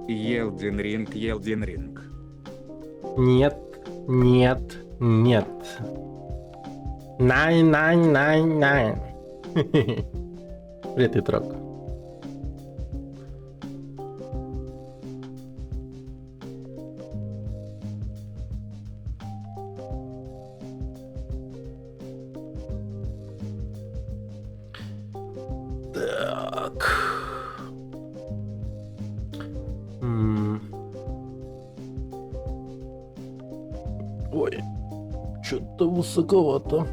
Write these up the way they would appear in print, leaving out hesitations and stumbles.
Елден Ринг, Елден Ринг. Нет, нет, нет. Найн, найн, найн, найн. Привет, Итрок. Так. Ой, что-то высоковато.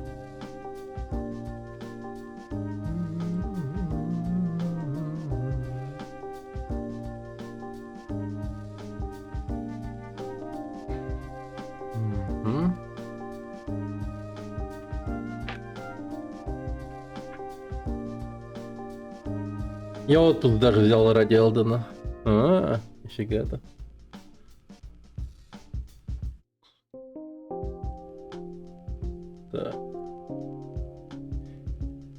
Я отпуск даже взял ради Элдена. Нифига-то. Так.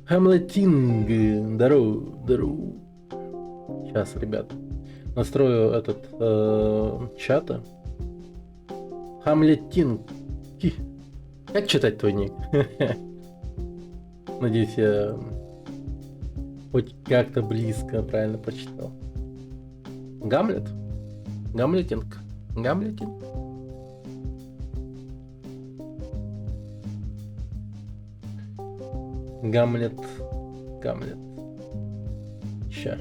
Хамлетинг. Здорово, здорово. Сейчас, ребят. Настрою этот чата. Хамлетинг. Как читать твой ник? Надеюсь, я хоть как-то близко правильно прочитал. Гамлет? Гамлетинг? Гамлетинг? Гамлет. Гамлет. Ща.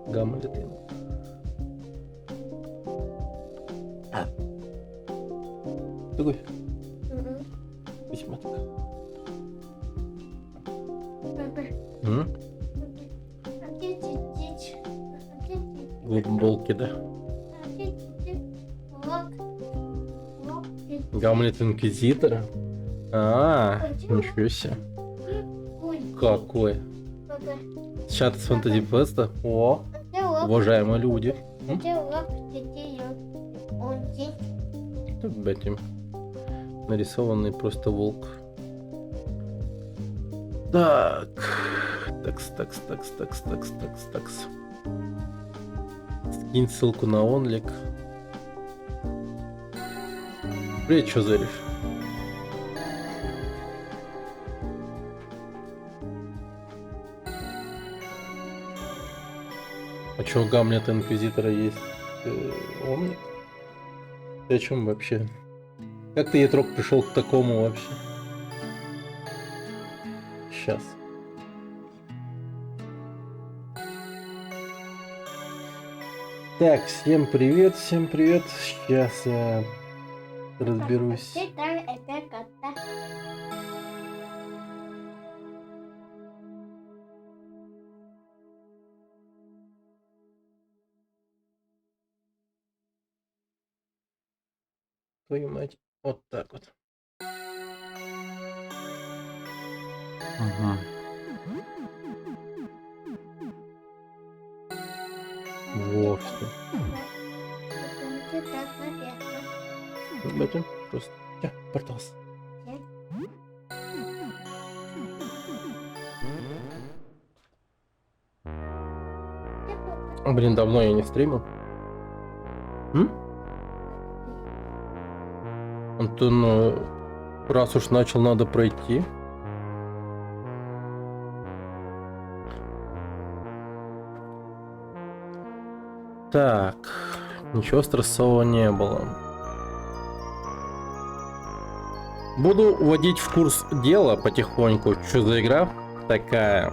Гамлетинг. Такой. Письма так. Глубокий, да. Гамлет Инквизитора. Ничего себе. Какой? Чат с Фэнтези Феста. О, уважаемые люди. Этим нарисованный просто волк. Так. Такс. Скинь ссылку на онлик. Привет, чё заришь? А чё у Гамлета Инквизитора есть онлик? Ты о чем вообще? Как ты, Етрок, пришел к такому вообще? Сейчас. Так, всем привет. Сейчас я разберусь. Твою мать. Вот так вот. Ага. Вовсе. Бэтим просто. Портос. Блин, давно я не стримил. Антон, раз уж начал, надо пройти. Так, ничего стрессового не было. Буду вводить в курс дела потихоньку. Что за игра такая?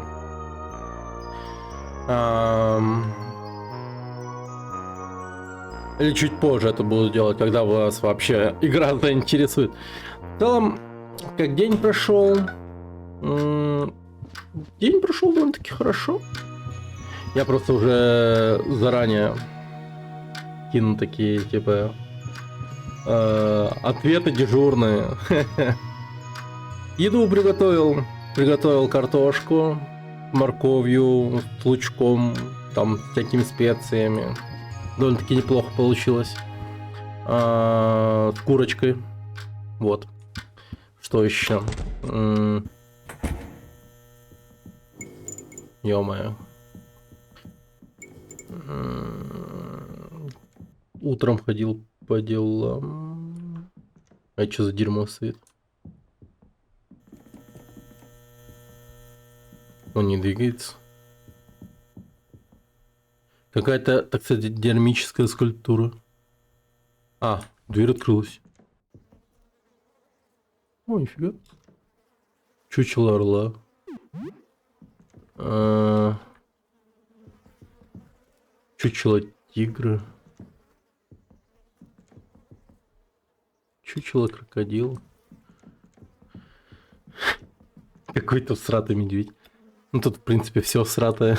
Или чуть позже это буду делать, когда вас вообще игра заинтересует. В целом, как день прошел? День прошел довольно-таки хорошо. Я просто уже заранее кину такие, типа, ответы дежурные. Еду приготовил картошку, морковью, с лучком, там, всякими специями. Довольно-таки неплохо получилось. С курочкой. Вот. Что еще? Ё-моё. Утром ходил по делам. А что за дерьмо стоит? Он не двигается. Какая-то, так сказать, динамическая скульптура. А, дверь открылась. О, нифига. Чучело орла. Чучело тигра. Чучело крокодила. Какой-то всратый медведь. Ну тут, в принципе, все всратое.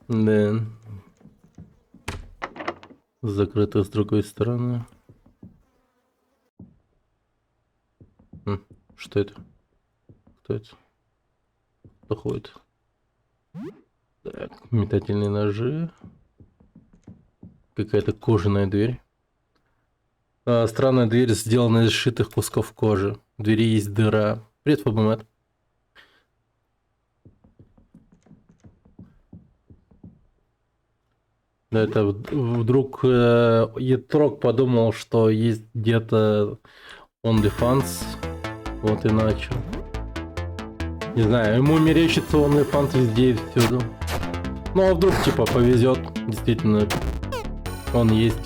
Да. Закрыто с другой стороны. Что это? Кто это? Кто ходит? Так, метательные ножи. Какая-то кожаная дверь. Странная дверь сделана из сшитых кусков кожи. В двери есть дыра. Привет, Фабомат. Да, это вдруг Етрок подумал, что есть где-то OnlyFans. Вот и начал. Не знаю, ему мерещится OnlyFans везде и всюду. Ну а вдруг типа повезет, действительно, он есть.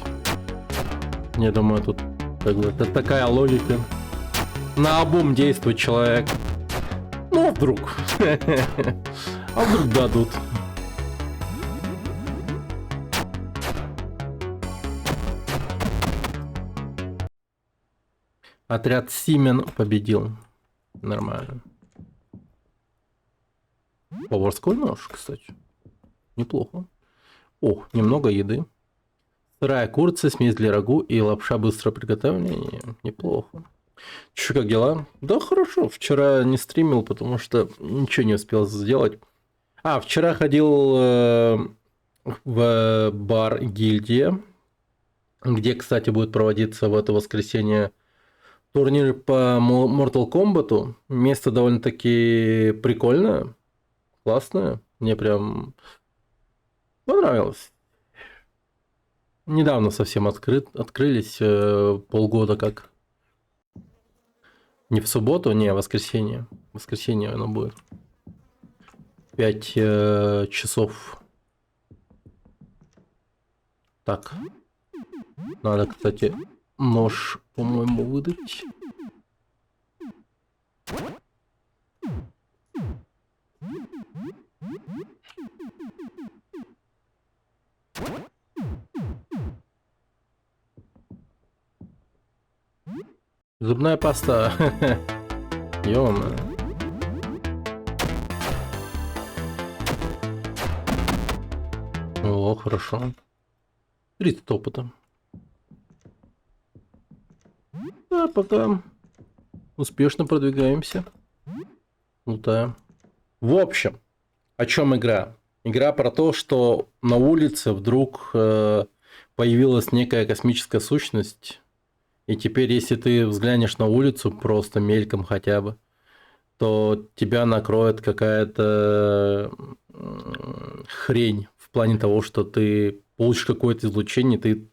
Я думаю, тут как бы это такая логика. Наобум действует человек. Ну а вдруг. А вдруг дадут. Отряд Симен победил. Нормально. Поварской нож, кстати. Неплохо. О, немного еды. Сырая курица, смесь для рагу и лапша быстрого приготовления. Неплохо. Че, как дела? Да, хорошо. Вчера не стримил, потому что ничего не успел сделать. А, вчера ходил в бар Гильдия, где, кстати, будет проводиться в это воскресенье турнир по Mortal Kombat. Место довольно-таки прикольное, классное. Мне прям понравилось. Недавно совсем открылись, полгода как. Не в субботу, не, в воскресенье. В воскресенье оно будет. 5 часов. Так. Надо, кстати, нож, по-моему, выдать. Зубная паста. Ё-моё. О, хорошо. 30 опыта. Да, пока успешно продвигаемся. Лутаем. В общем, о чем игра? Игра про то, что на улице вдруг появилась некая космическая сущность. И теперь, если ты взглянешь на улицу, просто мельком хотя бы, то тебя накроет какая-то хрень в плане того, что ты получишь какое-то излучение, ты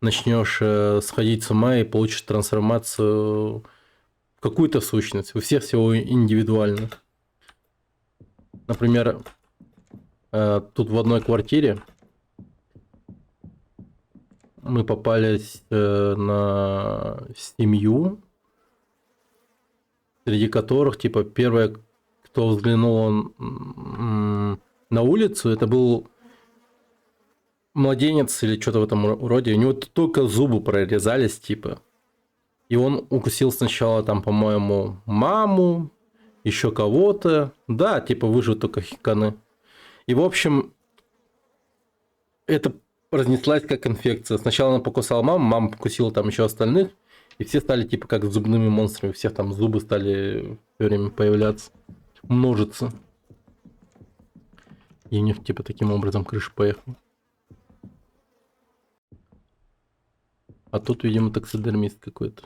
начнешь сходить с ума и получишь трансформацию в какую-то сущность. У всех всего индивидуально. Например, тут в одной квартире мы попались на семью, среди которых, типа, первое, кто взглянул на улицу, это был младенец или что-то в этом роде. У него только зубы прорезались, типа. И он укусил сначала там, по-моему, маму, еще кого-то. Да, типа, выжил только хиканы. И, в общем, это разнеслась как инфекция. Сначала она покусала маму, мама покусила там еще остальных, и все стали типа как зубными монстрами. У всех там зубы стали все время появляться, множиться. И у них типа таким образом крыша поехала. А тут, видимо, таксидермист какой-то.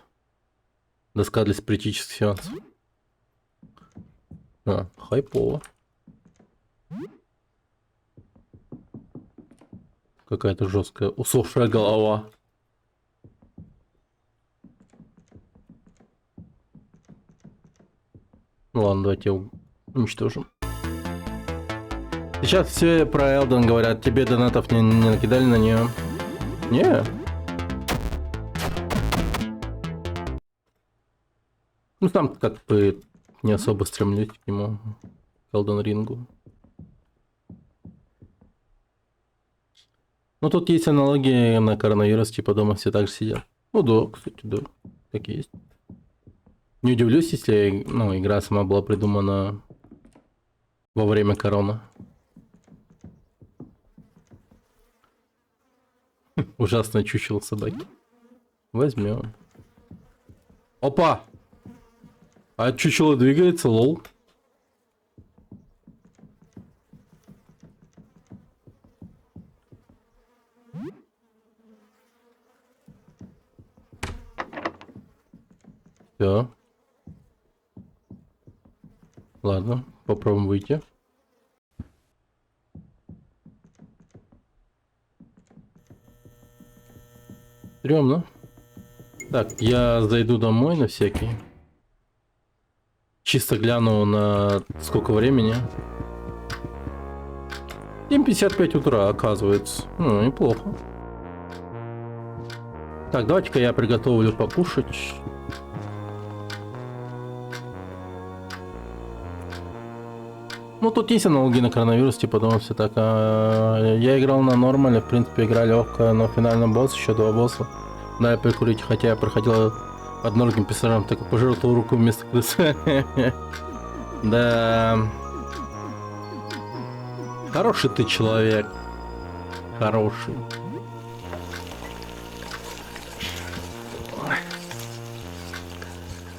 Доска для спиритических сеансов. А, хайпово. Какая-то жесткая, усохшая голова. Ну ладно, давайте его уничтожим. Сейчас все про Элден говорят, тебе донатов не накидали на нее? Не. Ну там как бы не особо стремлюсь к нему, к Элден Рингу. Ну тут есть аналогии на коронавирус, типа дома все так же сидят. Ну да, кстати, да, так и есть. Не удивлюсь, если игра сама была придумана во время короны. Ужасное чучело собаки. Возьмем. Опа! А чучело двигается, лол. Все. Ладно, попробуем выйти. Стрёмно. Так, я зайду домой на всякий. Чисто гляну на сколько времени. 7:55 утра, оказывается. Ну, неплохо. Так, давайте-ка я приготовлю покушать. Ну, тут есть аналогии на коронавирус, типа дома все так. Я играл на нормале, в принципе, игра легкая, но финальный босс, еще 2 босса. Да, я прикурить, хотя я проходил под норгим писарем, так и пожертвовал руку вместо крысы. Да. Хороший ты человек. Хороший.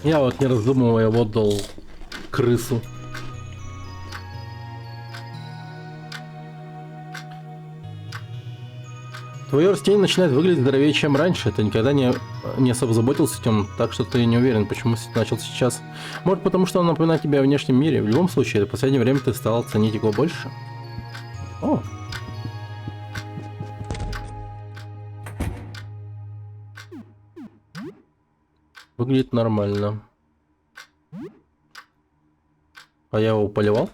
Я вот не раздумывая отдал крысу. Твое растение начинает выглядеть здоровее, чем раньше. Ты никогда не особо заботился этим, так что ты не уверен, почему начал сейчас. Может, потому что он напоминает тебе о внешнем мире. В любом случае, в последнее время ты стал ценить его больше. О! Выглядит нормально. А я его поливал?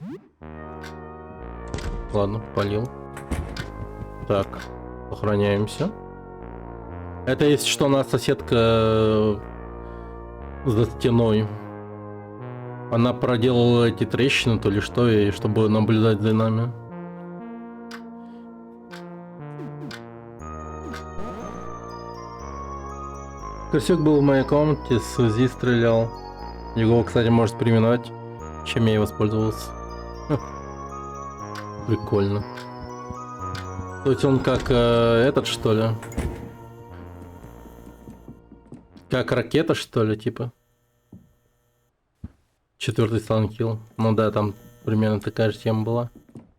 Ладно, полил. Так. Охраняемся. Это если что, у нас соседка за стеной. Она проделала эти трещины, то ли что, и чтобы наблюдать за нами. Крысюк был в моей комнате, с УЗИ стрелял. Его, кстати, может переименовать, чем я и воспользовался. Прикольно. То есть он как этот, что ли? Как ракета, что ли, типа? 4-й Silent Hill. Ну да, там примерно такая же тема была.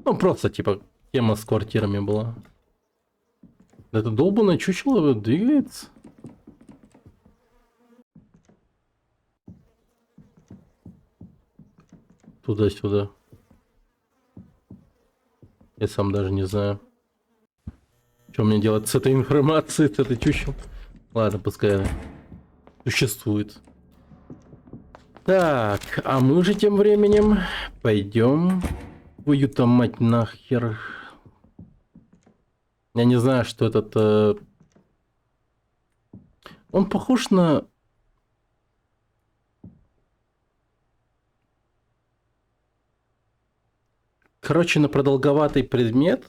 Ну, просто, типа, тема с квартирами была. Это долбанное чучело двигается. Туда-сюда. Я сам даже не знаю. Что мне делать с этой информацией, с этой чучел? Ладно, пускай она существует. Так, а мы же тем временем пойдем. Твою-то мать нахер. Я не знаю, что этот... Он похож на... Короче, на продолговатый предмет,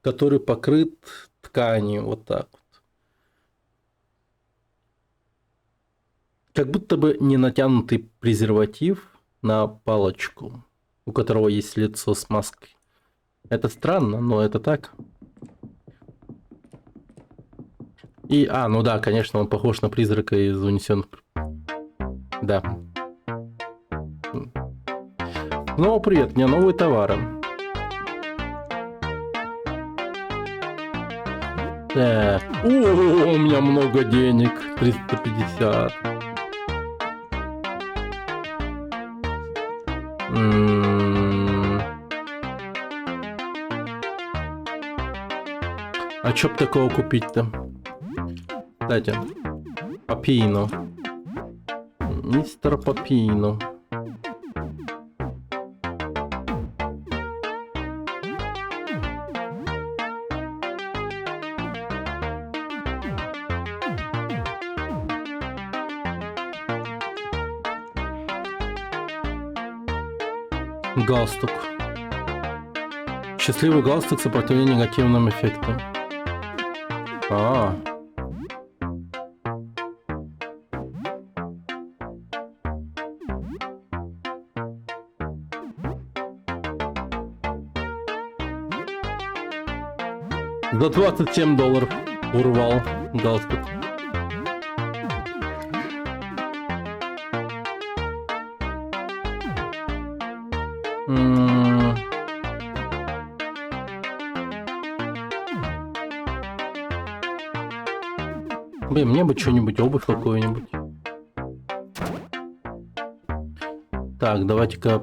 который покрыт тканью, вот так вот. Как будто бы не натянутый презерватив на палочку, у которого есть лицо с маской. Это странно, но это так. И, ну да, конечно, он похож на призрака из унесенных. Да. Ну, привет, у меня новые товары. Так. О, у меня много денег. 350. А чё б такого купить-то? Кстати, Папино. Мистер Папино. Галстук. Счастливый галстук сопротивления негативным эффектам. За $27 урвал галстук. Блин, мне бы что-нибудь, обувь какую-нибудь. Так, давайте-ка...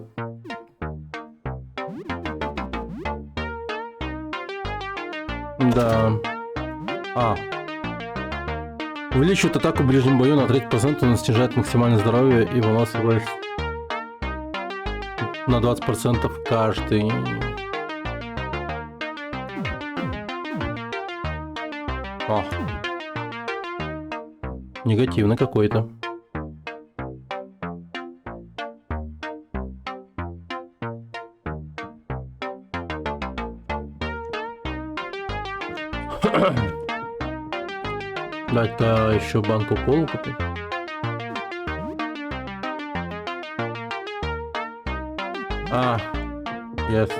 Да. Увеличивает атаку в ближнем бою на 30%, но снижает максимальное здоровье и выносливость на 20% каждый. Негативный какой-то. Дать-ка еще банку колы купить. Yes.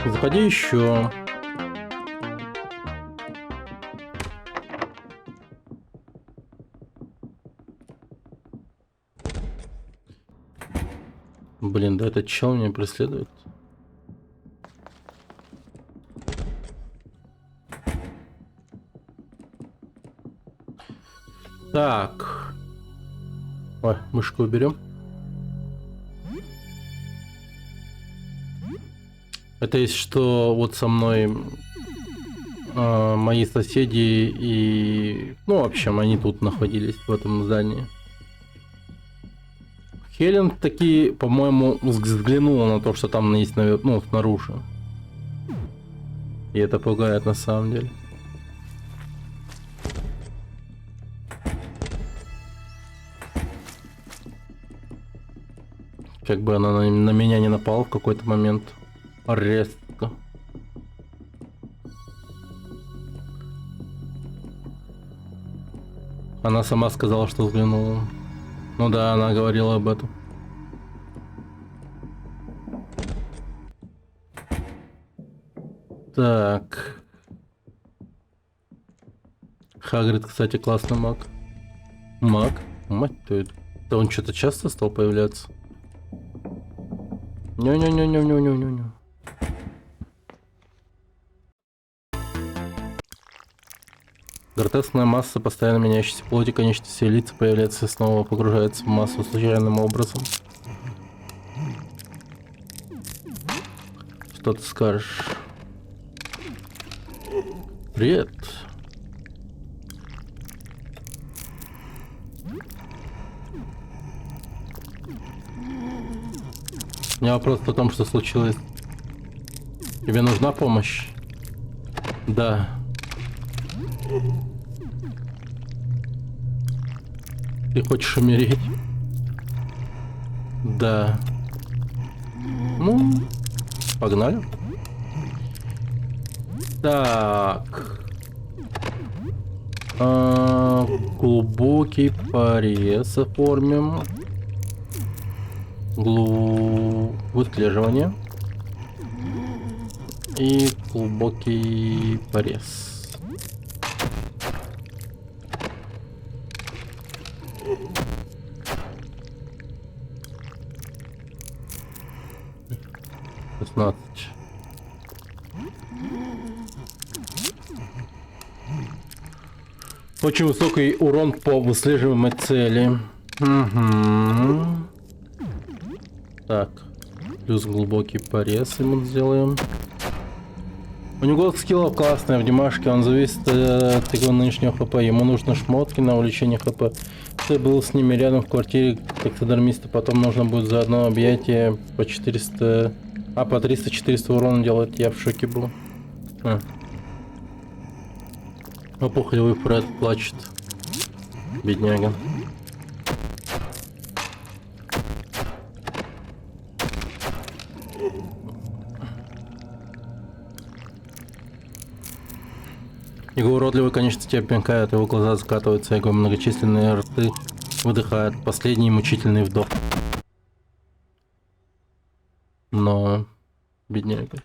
Заходи еще. Блин, да этот чел меня преследует. Так. Ой, мышку уберем. Это есть что вот со мной мои соседи и... Ну, в общем, они тут находились, в этом здании. Хелен таки, по-моему, взглянула на то, что там есть, ну, снаружи. И это пугает на самом деле. Как бы она на меня не напала в какой-то момент. Резко. Она сама сказала, что взглянула. Ну да, она говорила об этом. Так. Хагрид, кстати, классный маг. Маг? Мать твою. Да он что-то часто стал появляться. Ню-ню-ню-ню-ню-ню-ню. Гротескная масса, постоянно меняющаяся плоти, конечности и лица появляется и снова погружается в массу случайным образом. Что ты скажешь? Привет. У меня вопрос о том, что случилось. Тебе нужна помощь? Да. Ты хочешь умереть? Да. Ну, погнали. Так. Глубокий порез оформим. Выслеживание. И глубокий порез. Очень высокий урон по выслеживаемой цели. Угу. Так. Плюс глубокий порез ему сделаем. У него скиллов классные в Димашке, он зависит от его нынешнего хп. Ему нужны шмотки на увеличение хп. Ты был с ними рядом в квартире таксидермиста, потом нужно будет за одно объятие по 400... по 300-400 урона делать, я в шоке был. Опухолевый Фред плачет. Бедняга. Его уродливый конечности обмякают, его глаза закатываются, его многочисленные рты выдыхают. Последний мучительный вдох. Но... бедняга.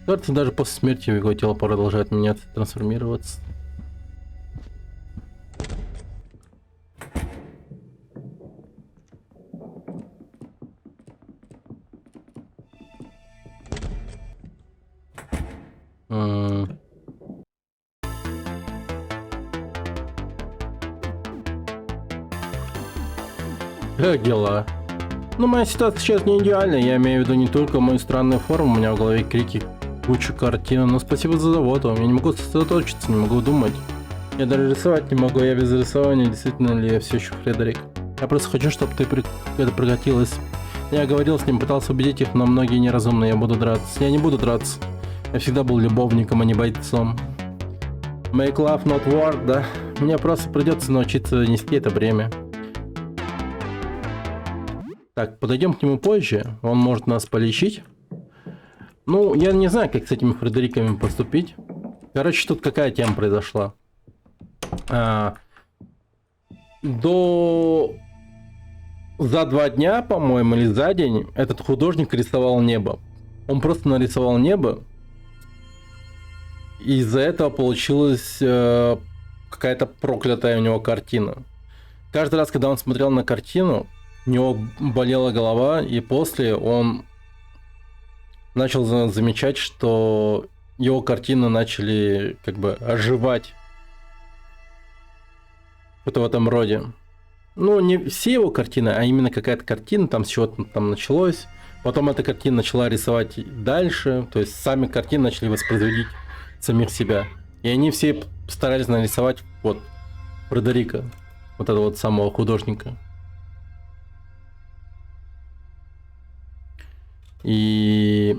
Кажется, даже после смерти его тело продолжает меняться, трансформироваться. Как дела? Ну, моя ситуация сейчас не идеальная, я имею в виду не только мою странную форму, у меня в голове крики, кучу картин, но спасибо за заботу, я не могу сосредоточиться, не могу думать. Я даже рисовать не могу, я без рисования, действительно ли я все еще Фредерик. Я просто хочу, чтобы это прекратилось. Я говорил с ним, пытался убедить их, но многие неразумные, я буду драться. Я не буду драться. Я всегда был любовником, а не бойцом. Make love, not war, да? Мне просто придется научиться нести это бремя. Так, подойдем к нему позже, он может нас полечить. Ну, я не знаю, как с этими Фредериками поступить. Короче, тут какая тема произошла. За 2 дня, по-моему, или за день, этот художник рисовал небо. Он просто нарисовал небо. И из-за этого получилась какая-то проклятая у него картина. Каждый раз, когда он смотрел на картину, у него болела голова, и после он начал замечать, что его картины начали как бы оживать. Что-то в этом роде. Ну, не все его картины, а именно какая-то картина, там с чего-то там началось. Потом эта картина начала рисовать дальше, то есть сами картины начали воспроизводить самих себя. И они все старались нарисовать вот Фредерика, вот этого вот самого художника. И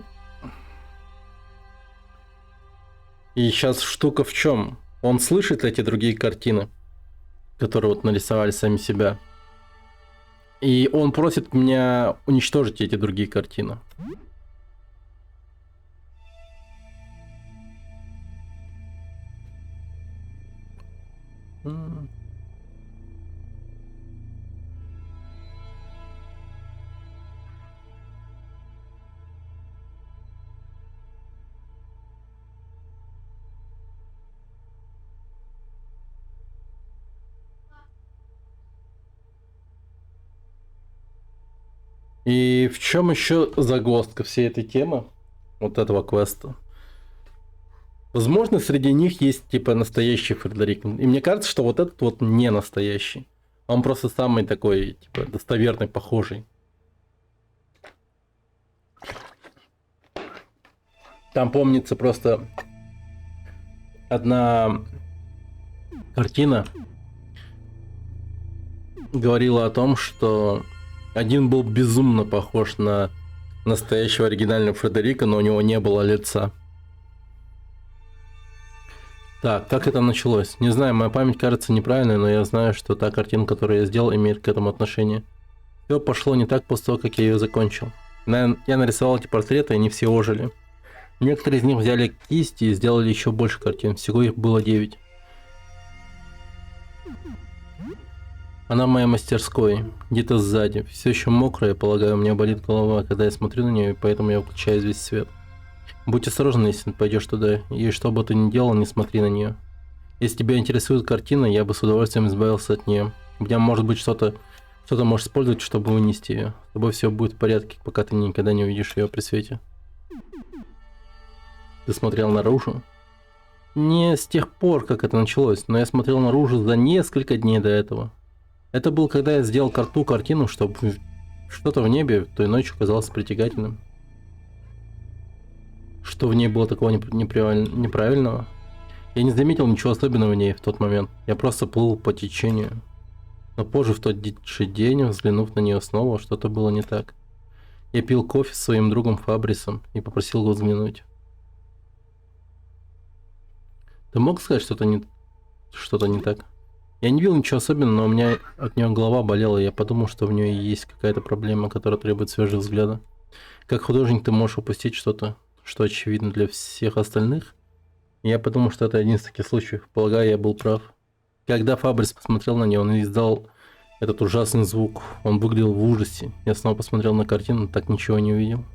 сейчас штука в чем? Он слышит эти другие картины, которые вот нарисовали сами себя. И он просит меня уничтожить эти другие картины. И в чем еще загвоздка всей этой темы, вот этого квеста? Возможно, среди них есть типа настоящий Фредерик. И мне кажется, что вот этот вот не настоящий. Он просто самый такой, типа, достоверный, похожий. Там помнится просто одна картина говорила о том, что один был безумно похож на настоящего оригинального Фредерика, но у него не было лица. Так, как это началось? Не знаю, моя память кажется неправильной, но я знаю, что та картина, которую я сделал, имеет к этому отношение. Все пошло не так после того, как я ее закончил. Я нарисовал эти портреты, и они все ожили. Некоторые из них взяли кисти и сделали еще больше картин. Всего их было 9. Она в моей мастерской, где-то сзади. Все еще мокрая, полагаю, у меня болит голова, когда я смотрю на нее, и поэтому я выключаю весь свет. Будь осторожен, если пойдешь туда, и что бы ты ни делал, не смотри на нее. Если тебя интересует картина, я бы с удовольствием избавился от нее. У меня может быть что-то можешь использовать, чтобы вынести ее. С тобой все будет в порядке, пока ты никогда не увидишь ее при свете. Ты смотрел наружу? Не с тех пор, как это началось, но я смотрел наружу за несколько дней до этого. Это был, когда я сделал картину, чтобы Что-то в небе той ночью казалось притягательным. Что в ней было такого неправильного? Я не заметил ничего особенного в ней в тот момент. Я просто плыл по течению. Но позже, в тот же день, взглянув на нее снова, что-то было не так. Я пил кофе с своим другом Фабрисом и попросил его взглянуть. Ты мог сказать что-то не так? Я не видел ничего особенного, но у меня от нее голова болела, и я подумал, что в ней есть какая-то проблема, которая требует свежего взгляда. Как художник ты можешь упустить что-то, что очевидно для всех остальных? И я подумал, что это один из таких случаев. Полагаю, я был прав. Когда Фабрис посмотрел на нее, он издал этот ужасный звук. Он выглядел в ужасе. Я снова посмотрел на картину, так ничего не увидел.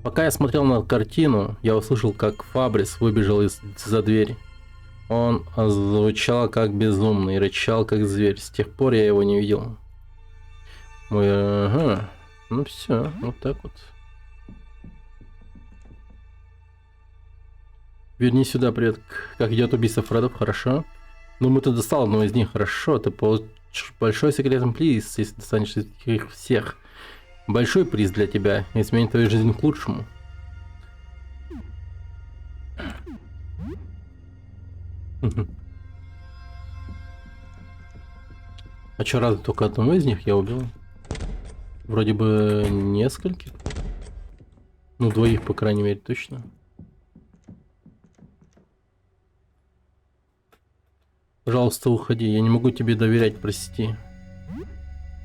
Пока я смотрел на картину, я услышал, как Фабрис выбежал из-за двери. Он звучал как безумный, рычал как зверь. С тех пор я его не видел. Ага. Ну все, вот так вот. Верни сюда, привет. Как идет убийство Фредов? Хорошо. Думаю, ты достал одного из них. Хорошо. Ты получишь большой секретный приз, если достанешь их всех. Большой приз для тебя. Изменит твою жизнь к лучшему. А чё, разве только одного из них я убил? Вроде бы нескольких. Ну, двоих, по крайней мере, точно. Пожалуйста, уходи. Я не могу тебе доверять, прости.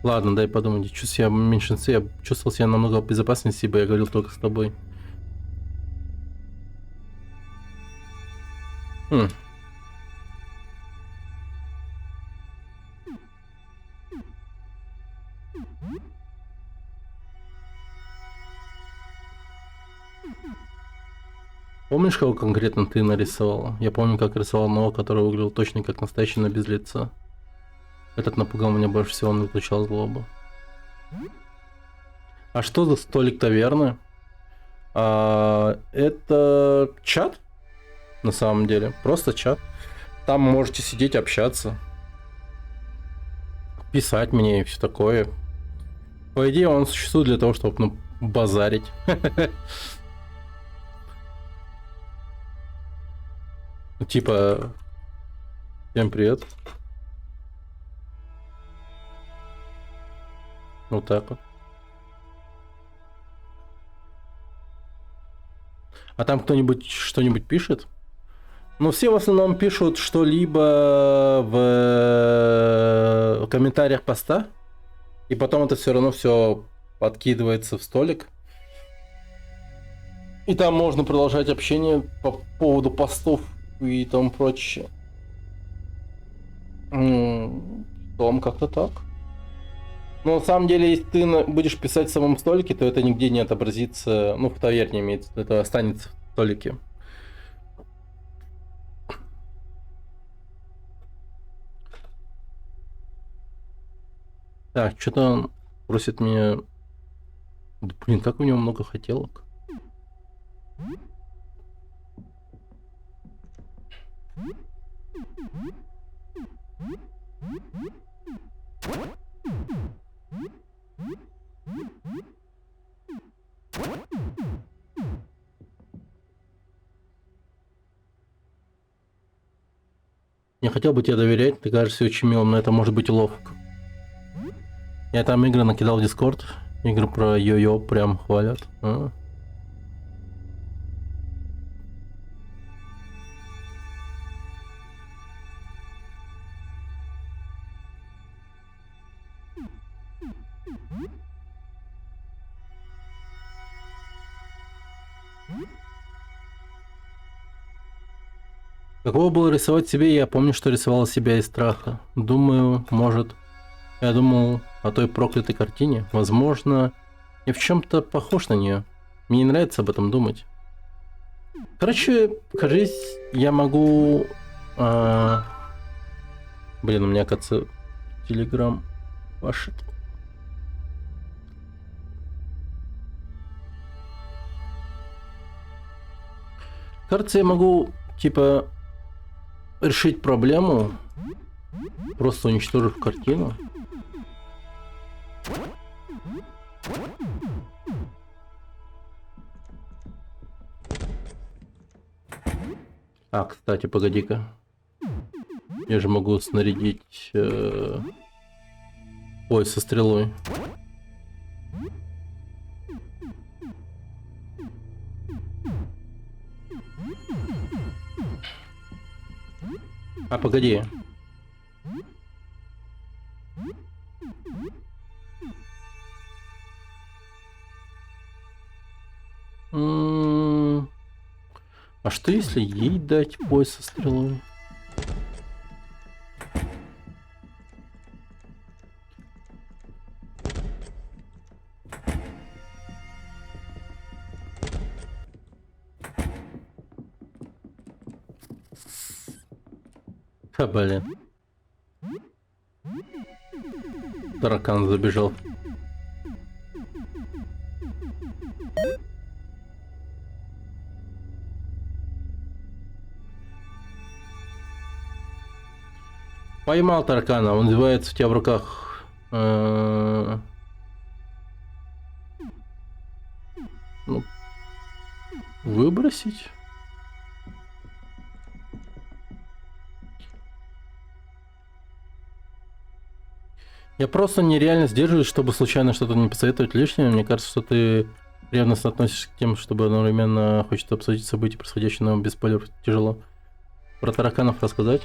Ладно, дай подумать. Чувствую себя в меньшинстве. Я чувствовал себя намного безопаснее, если бы я говорил только с тобой. Помнишь, кого конкретно ты нарисовал? Я помню, как рисовал одного, который выглядел точно как настоящий, но без лица. Этот напугал меня больше всего, он излучал злобу. А что за столик таверны? Это чат? На самом деле. Просто чат. Там можете сидеть, общаться. Писать мне и все такое. По идее, он существует для того, чтобы, ну, базарить. Типа, всем привет. Вот так вот. А там кто-нибудь что-нибудь пишет? Ну, все в основном пишут что-либо в комментариях поста. И потом это все равно все подкидывается в столик. И там можно продолжать общение по поводу постов и тому прочее. Том как-то так. Но на самом деле, если ты будешь писать в самом столике, то это нигде не отобразится. Ну, в таверне имеется, это останется в столике. Так, что-то он просит меня... Да, блин, как у него много хотелок. Не хотел бы тебе доверять, ты кажешься очень милым, но это может быть уловка. Я там игры накидал в Discord, игры про йо-йо прям хвалят. Какого было рисовать себе, я помню, что рисовал себя из страха. Думаю, может... Я думал о той проклятой картине. Возможно, я в чем-то похож на нее. Мне не нравится об этом думать. Короче, кажись, я могу... Блин, у меня, кажется, Telegram пашет. Кажется, я могу, типа, решить проблему, просто уничтожив картину. А, кстати, погоди-ка. Я же могу снарядить пояс со стрелой. А, погоди. А что если ей дать пояс со стрелой? Ха, блин. Таракан забежал. Поймал таракана, он извивается у тебя в руках. Ну, выбросить? Я просто нереально сдерживаюсь, чтобы случайно что-то не посоветовать лишнее. Мне кажется, что ты ревностно относишься к тем, чтобы одновременно хочет обсудить события, происходящие, но без спойлеров тяжело. Про тараканов рассказать?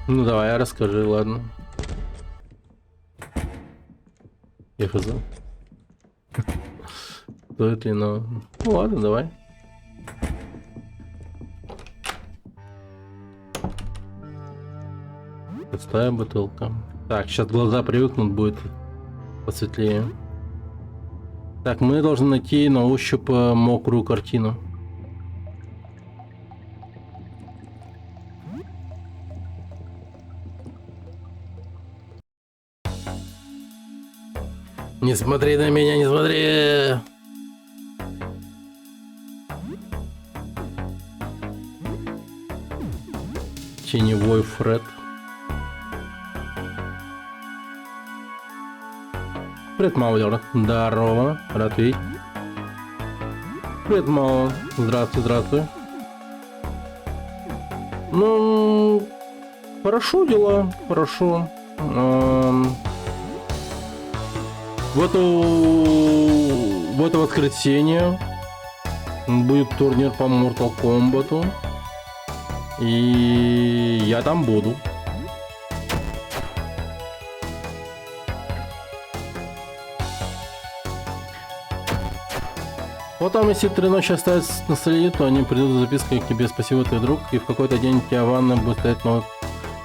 Ну давай, расскажи, ладно. Я хз. Стоит ли, но... Ну ладно, давай. Пустая бутылка. Так, сейчас глаза привыкнут, будет посветлее. Так, мы должны найти на ощупь мокрую картину. Не смотри на меня, не смотри! Теневой Фред. Привет, Маулер. Здорово, рад видеть. Привет, Мао. Здравствуй, здравствуй. Ну, хорошо дела, хорошо. В это воскресенье будет турнир по Mortal Kombat. И я там буду. Потом, если 3 ночи остаются на столе, то они придут с запиской к тебе: спасибо, ты друг, и в какой-то день у тебя в ванной будет стоять новый,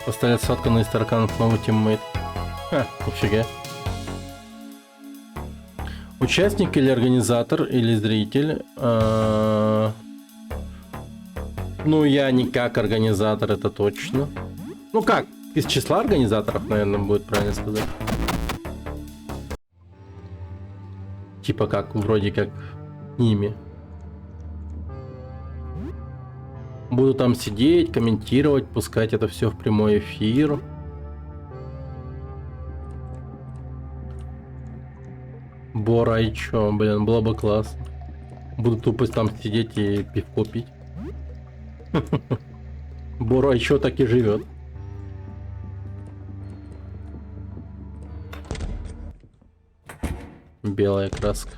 поставить сотканный из тараканов новый тиммейт. Ха, нифига. Участник или организатор, или зритель. Ну, я не как организатор, это точно. Ну как, из числа организаторов, наверное, будет правильно сказать. Типа как, вроде как ними. Буду там сидеть, комментировать, пускать это все в прямой эфир. Бора, и чё, блин, было бы классно. Буду тупо там сидеть и пивко пить. Бора еще так и живет. Белая краска.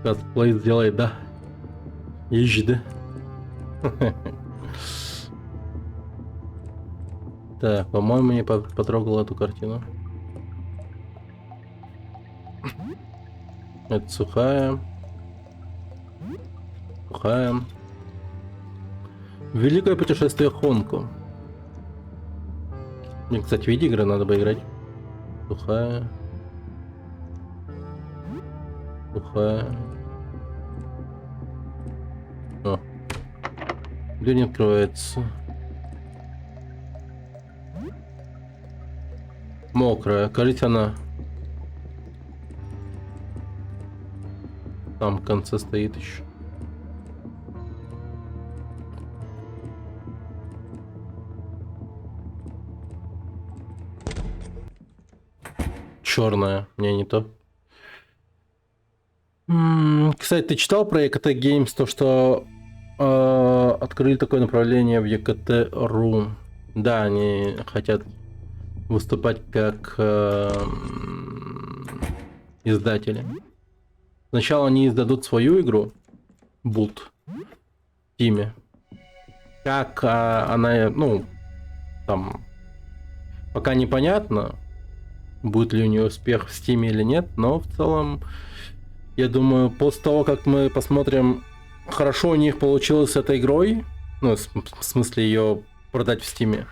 Косплей сделай, да. Ежды. Так, по-моему, я потрогал эту картину. Это сухая. Сухая. Великое путешествие Хонку. Мне, кстати, видеоигры надо бы играть. Сухая. Сухая. О. Дверь не открывается. Мокрая. Кажется, она... там в конце стоит еще. Черная, не то. Кстати, ты читал про EKT Games, то что открыли такое направление в EKT.ru? Да, они хотят выступать как издатели. Сначала они издадут свою игру, Boot, в Steam. Как она, ну, там, пока непонятно, будет ли у нее успех в Steam или нет, но в целом, я думаю, после того, как мы посмотрим, хорошо у них получилось с этой игрой, ну, в смысле ее продать в Steam,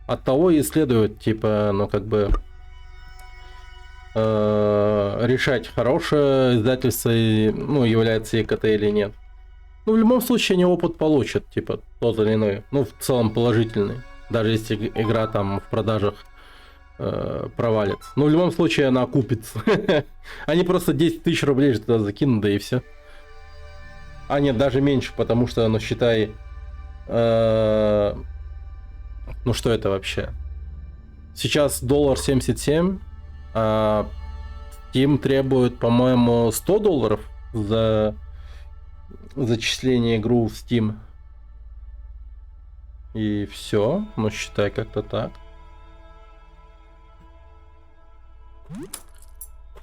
от того и следует, типа, ну, как бы, решать, хорошее издательство, ну, является EKT или нет. Ну, в любом случае, они опыт получат, типа, тот или иной, ну, в целом положительный, даже если игра там в продажах провалится. Но в любом случае она окупится. Они просто 10 тысяч рублей туда закинут, да и все. А нет, даже меньше, потому что, ну, считай... ну, что это вообще? Сейчас $1.77, а Steam требует, по-моему, $100 за зачисление игру в Steam. И все, ну, считай как-то так.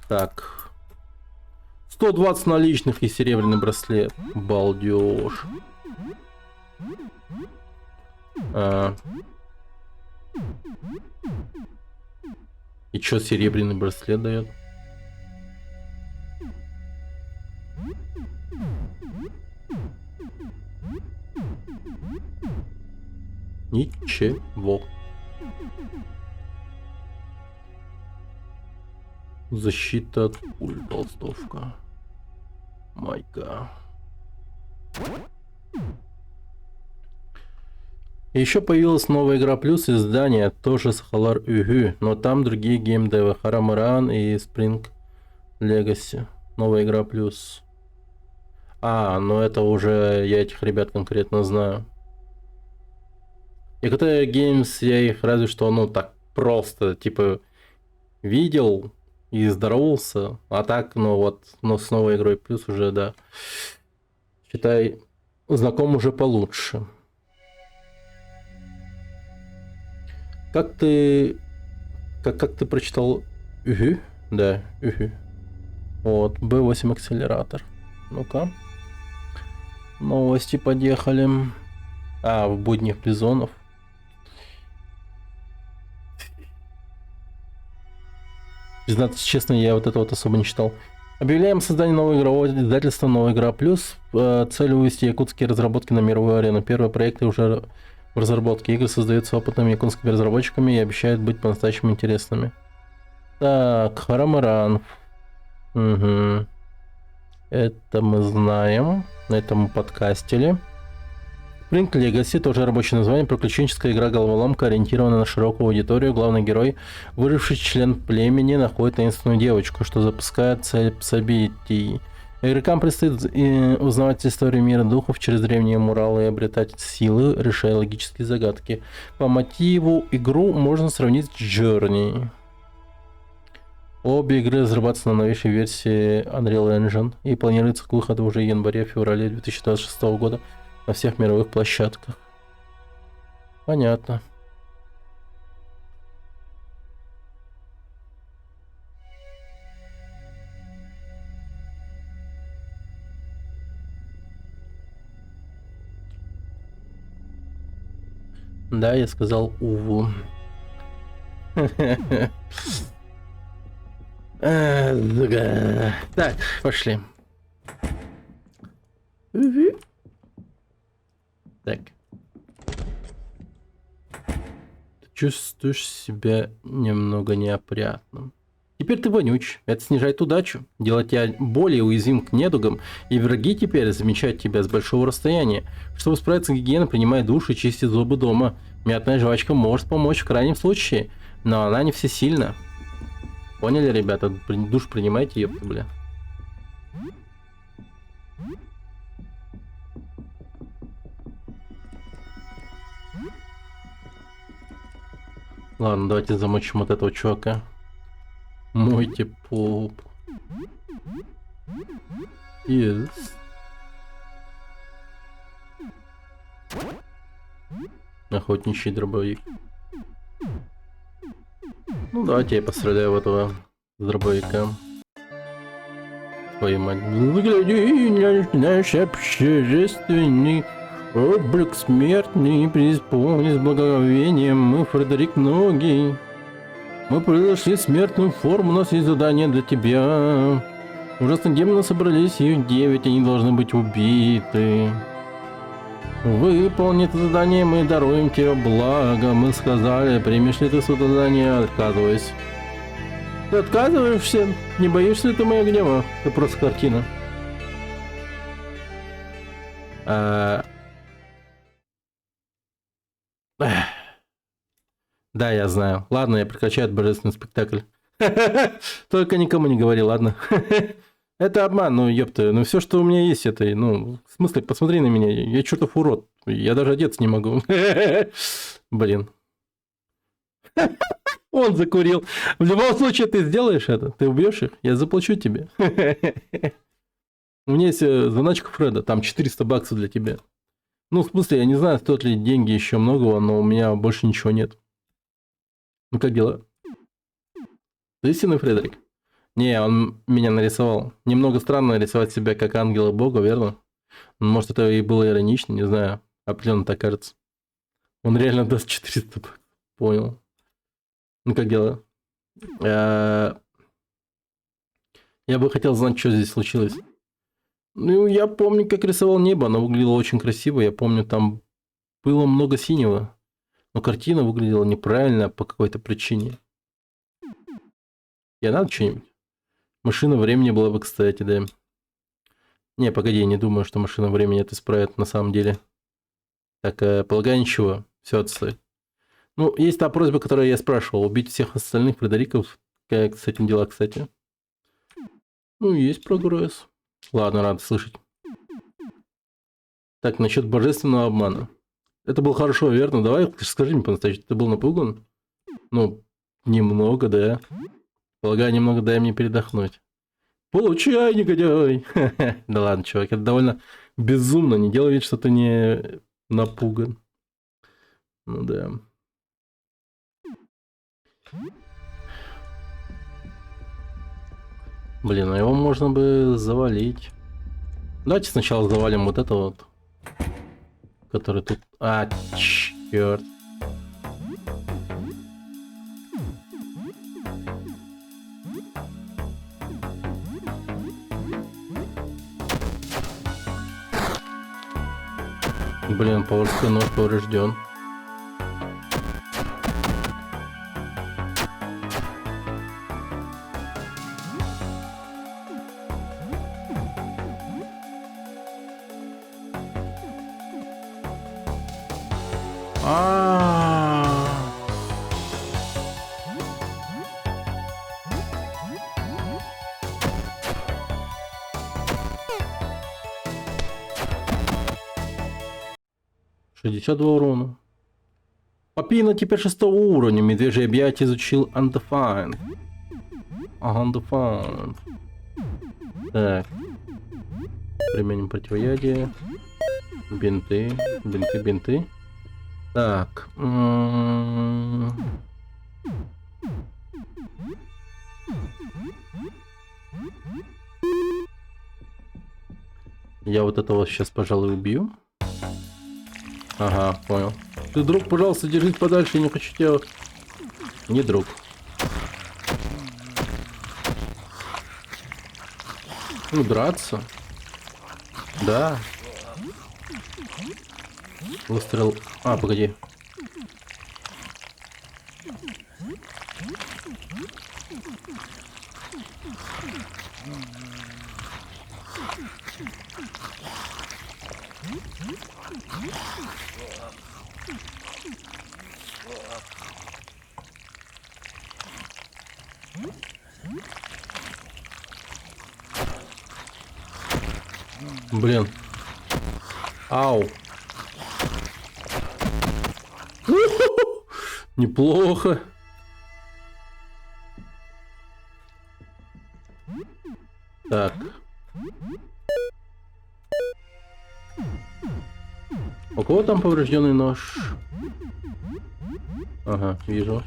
Так. 120 наличных и серебряный браслет. Балдеж. И чё серебряный браслет дает? Ничего. Защита от пуль, толстовка. Майка. Еще появилась новая игра плюс издание, тоже с Halar Uhu, но там другие геймдевы, Харамаран и Spring Legacy. Новая игра плюс. Ну это уже я этих ребят конкретно знаю. EKT Games, я их разве что, ну так просто, типа, видел и здоровался, а так, ну вот, но с новой игрой плюс уже, да, считай, знаком уже получше. Как ты прочитал Угу? Да, Угу. Вот, B8 акселератор. Ну-ка. Новости подъехали. В буднях Бизонов. Признаться честно, я вот это вот особо не читал. Объявляем создание нового игрового издательства «Новая игра плюс». Целью вывести якутские разработки на мировую арену. Первые проекты уже в разработке. Игры создаются опытными якутскими разработчиками и обещают быть по-настоящему интересными. Так, Харамаран. Угу. Это мы знаем. На этом мы подкастили. Spring Legacy, тоже рабочее название, приключенческая игра-головоломка, ориентированная на широкую аудиторию. Главный герой, выживший член племени, находит таинственную девочку, что запускает цель событий. Игрокам предстоит узнавать историю мира духов через древние муралы и обретать силы, решая логические загадки. По мотиву игру можно сравнить с Journey. Обе игры разрабатываются на новейшей версии Unreal Engine и планируется к выходу уже в январе-феврале 2026 года на всех мировых площадках. Понятно. Да, я сказал уву. Так, пошли. Так. Ты чувствуешь себя немного неопрятным. Теперь ты вонюч. Это снижает удачу. Делает тебя более уязвим к недугам, и враги теперь замечают тебя с большого расстояния. Чтобы справиться с гигиеной, принимай душ и чисти зубы дома. Мятная жвачка может помочь в крайнем случае, но она не всесильна. Поняли, ребята? Душ принимайте, ёпта, бля. Ладно, давайте замочим вот этого чувака. Мойте поп. Yes. Охотничий дробовик. Ну давайте я постреляю в этого с дробовика. Твою мать. Взгляди, наш общественный облик смертный преисполнен с благоговением. Мы Фредерик Многий. Мы произошли в смертную форму, у нас есть задание для тебя. Ужасные демоны собрались, их 9, они должны быть убиты. Выполни это задание, мы даруем тебе благо. Мы сказали, примешь ли ты свое задание, отказываюсь. Ты отказываешься? Не боишься ли ты моего гнева? Это просто картина. Да, я знаю. Ладно, я прекращаю этот божественный спектакль. Только никому не говори, ладно? Это обман, ну ёпта, ну все, что у меня есть, это, ну, в смысле, посмотри на меня, я чертов урод, я даже одеться не могу. Блин. Он закурил. В любом случае, ты сделаешь это, ты убьешь их, я заплачу тебе. У меня есть заначка Фреда, там 400 баксов для тебя. Ну, в смысле, я не знаю, стоят ли деньги еще многого, но у меня больше ничего нет. Ну, как дела? Ты истинный Фредерик? Не, он меня нарисовал. Немного странно рисовать себя как ангела бога, верно? Может, это и было иронично, не знаю. Определенно так кажется. Он реально даст 400 баксов. Понял. Ну, как дела? Я бы хотел знать, что здесь случилось. Ну, я помню, как рисовал небо. Оно выглядело очень красиво. Я помню, там было много синего. Но картина выглядела неправильно по какой-то причине. Я надо что-нибудь? Машина времени была бы, кстати, да. Не, погоди, я не думаю, что машина времени это исправит на самом деле. Так, полагаю, ничего. Все отстоит. Ну, есть та просьба, которую я спрашивал. Убить всех остальных Фредериков. Как с этим дела, кстати? Ну, есть прогресс. Ладно, рад слышать. Так, насчет божественного обмана. Это было хорошо, верно? Давай, скажи мне по-настоящему, ты был напуган? Ну, немного, да. Полагаю, немного дай мне передохнуть. Получай, негодяй! Да ладно, чувак, это довольно безумно. Не делай вид, что ты не напуган. Ну да. Блин, а его можно бы завалить. Давайте сначала завалим вот это вот. Который тут... А, черт. Блин, поварской нож поврежден. — 62 урона. Папина теперь 6 уровня. Медвежий объятие изучил Undefined. Undefined. Так. Применим противоядие. Бинты. Бинты. Так. Я вот этого сейчас, пожалуй, убью. Ага, понял. Ты, друг, пожалуйста, держись подальше, я не хочу тебя... Не друг. Ну, драться. Да. Выстрел... А, погоди. Блин. Ау. Неплохо. Так. У кого там поврежденный нож? Ага, вижу.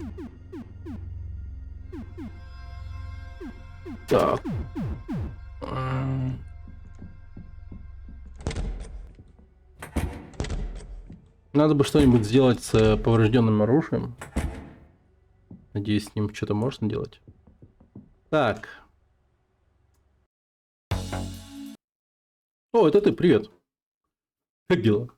Так. Надо бы что-нибудь сделать с поврежденным оружием. Надеюсь, с ним что-то можно делать. Так. О, это ты, привет. Как дела?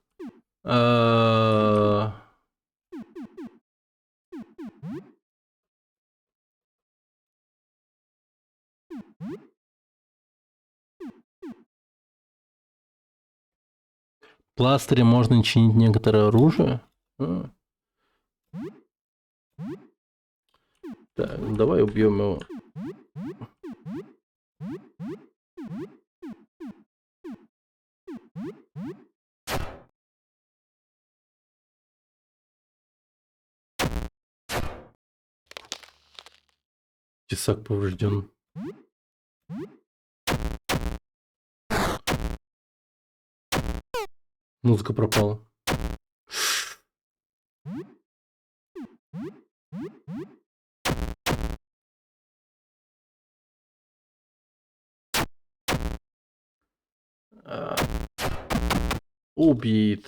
Пластырем можно чинить некоторое оружие. Так, давай убьем его. Тесак поврежден. Музыка пропала. Убит.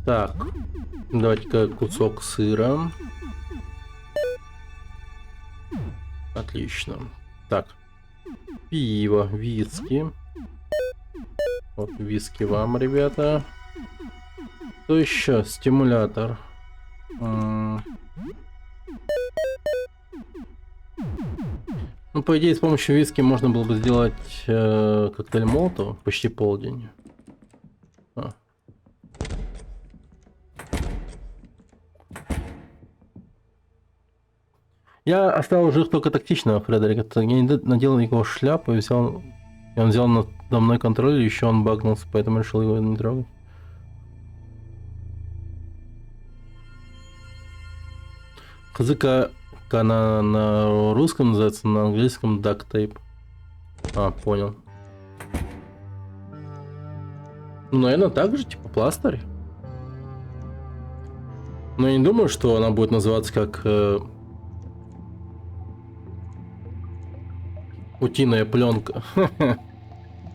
Так, давайте-ка кусок сыра. Отлично. Так, пиво, виски. Вот виски вам, ребята. Что еще? Стимулятор. Ну, по идее, с помощью виски можно было бы сделать коктейль Молотова. Почти полдень. Я оставил жив только тактично, Фредерик. Я не надел его шляпу и взял... И он взял надо мной контроль, и еще он багнулся, поэтому решил его не трогать. Языка на русском называется, на английском duct tape. А, понял. Ну, наверное, так же, типа пластырь. Но я не думаю, что она будет называться как утиная пленка.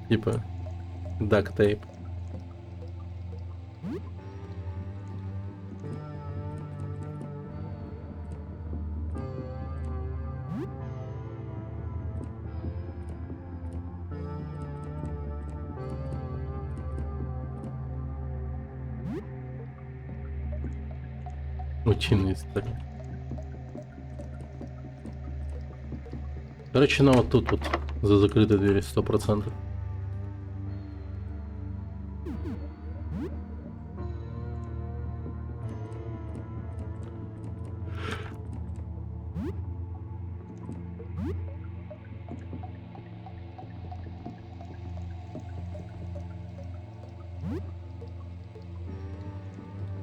Типа duct tape. Утиная история. Короче, ну вот тут вот за закрытой дверью 100%.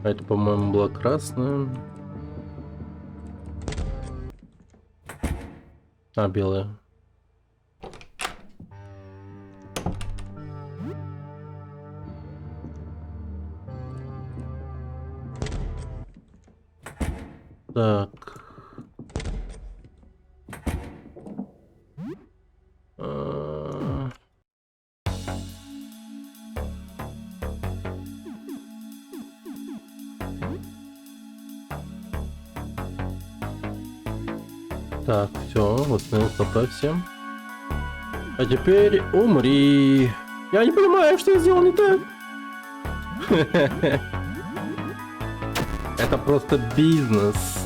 А это, по-моему, была красная. А, белая. Так. Так, все, восстановился всем. А теперь умри. Я не понимаю, что я сделал не так. Это просто бизнес.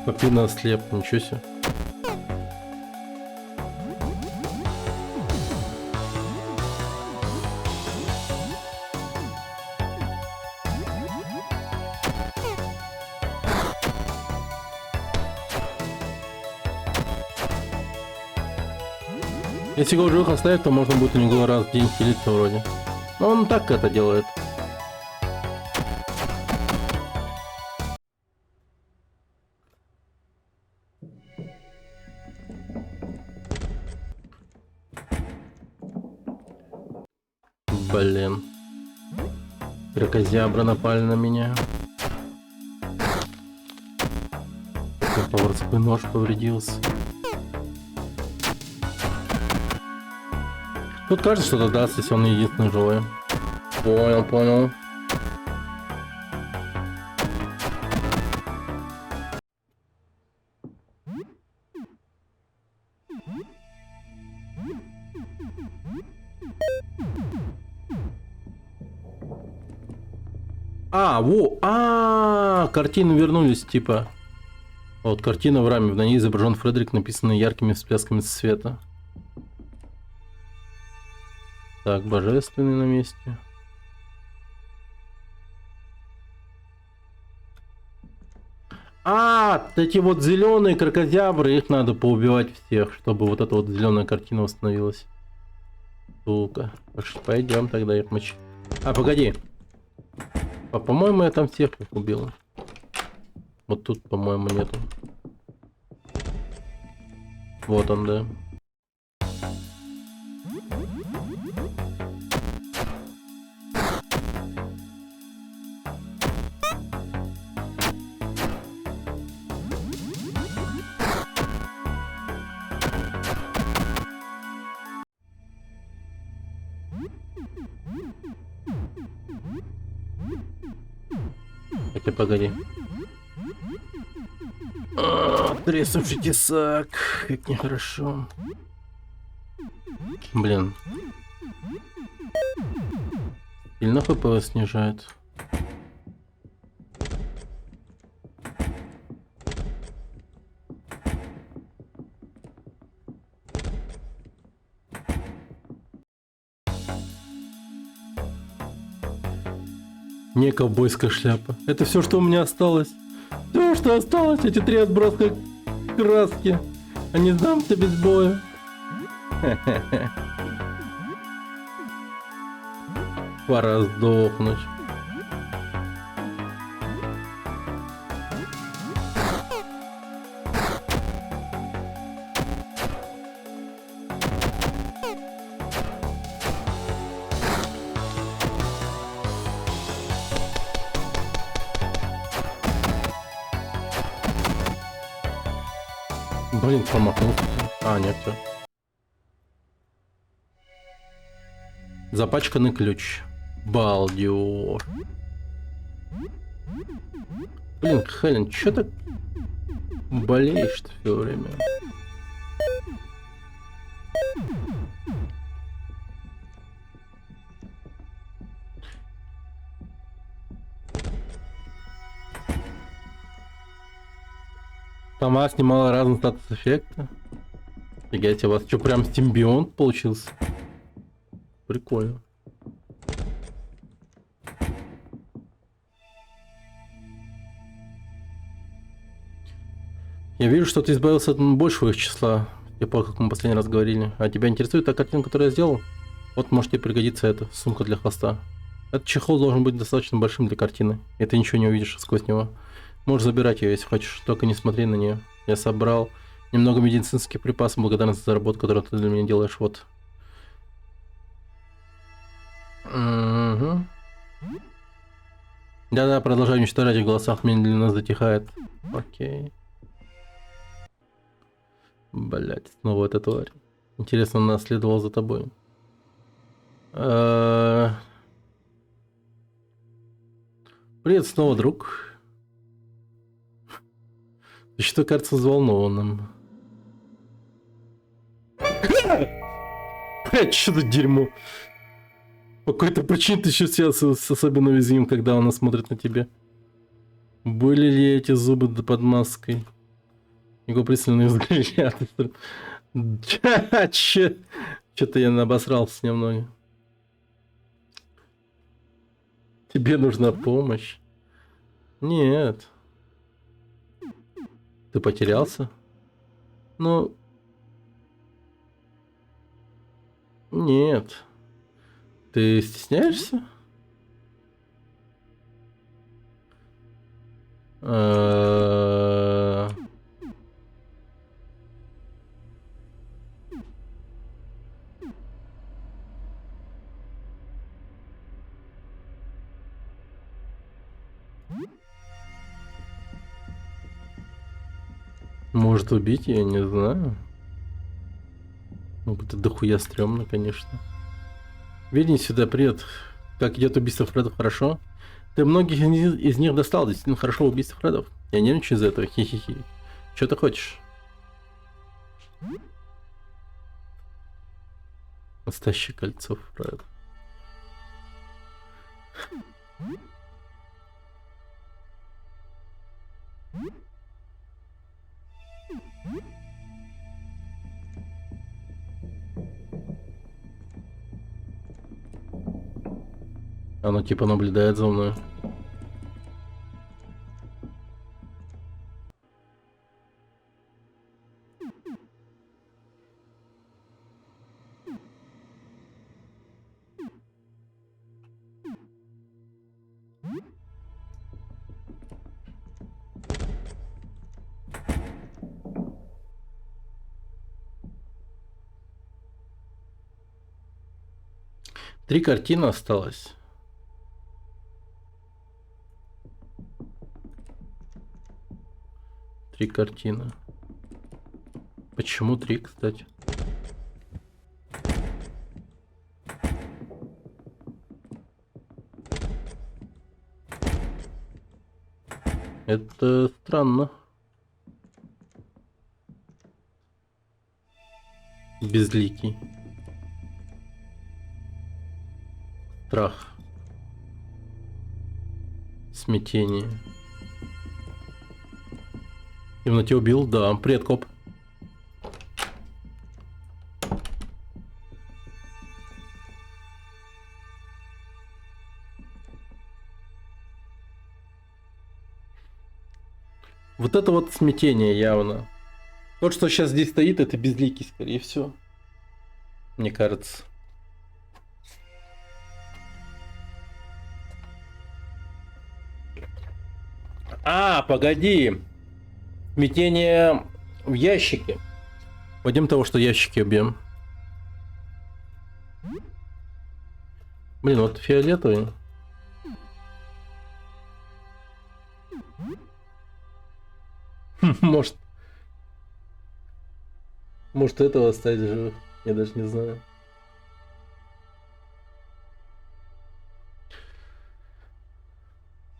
Попина слеп, ничего себе. Если его живых оставить, то можно будет у него раз в день хилиться вроде. Но он так это делает. Блин. Кракозябры напали на меня. Поварской нож повредился. Тут кажется, что-то даст, если он единственный живой. Понял, понял. Картины вернулись, типа. Вот картина в раме, на ней изображен Фредерик, написанный яркими всплесками света. Так, божественный на месте. Эти вот зеленые кракозябры, их надо поубивать всех, чтобы вот эта вот зеленая картина восстановилась. Сука. Пойдем тогда их мочить. Погоди. По-моему, я там всех их убил. Вот тут, по-моему, нету. Вот он, да. Хотя погоди. Треснувший тесак. Как нехорошо. Блин. Сильно ХП снижает. Не ковбойская шляпа. Это все, что у меня осталось. Все, что осталось, эти 3 отброска краски. Они сдамся без боя. Пора сдохнуть. Блин, промахнулся. Нет, все. Запачканный ключ. Балдеж. Блин, Хелен, чё так болеешь-то все время? Сама снимала разные статус-эффекты. Фигайте, у вас что, прям симбионт получился? Прикольно. Я вижу, что ты избавился от большего их числа. Я помню, как мы последний раз говорили. А тебя интересует та картинка, которую я сделал? Вот может тебе пригодится эта сумка для хвоста. Этот чехол должен быть достаточно большим для картины. И ты ничего не увидишь сквозь него. Можешь забирать ее, если хочешь, только не смотри на нее. Я собрал немного медицинских припасов, благодарность за работу, которую ты для меня делаешь. Вот. Угу. Да-да, продолжай уничтожать, в голосах медленно затихает. Окей. Блять, снова эта тварь. Интересно, она следовала за тобой. Привет снова, друг. Ты что, кажется взволнованным? Блять, что за дерьмо? По какой-то причине ты сейчас особенно уязвим, когда она смотрит на тебя. Были ли эти зубы под маской? Его пристальный взгляд. Что-то я обосрался немного. Тебе нужна помощь? Нет. Ты потерялся? Ну... Нет. Ты стесняешься? Э, Может убить, я не знаю. Ну, это дохуя стрёмно, конечно. Видите сюда, привет. Как идет убийство Фредов, хорошо? Ты многих из них достал, действительно хорошо убийство Фредов. Я нервничаю из-за этого, хи-хи-хи. Чё ты хочешь? Настоящее кольцо Фред. Оно типа наблюдает за мной. Три картины осталось. Три картины. Почему три, кстати? Это странно. Безликий. Страх. Смятение. В темноте убил? Да. Привет, коп. Вот это вот смятение явно. Тот, что сейчас здесь стоит, это безликий, скорее всего. Мне кажется. А, погоди. Смятение в ящике. Пойдем того, что ящики убьем. Блин, вот фиолетовый. Может. Может этого оставить живых. Я даже не знаю.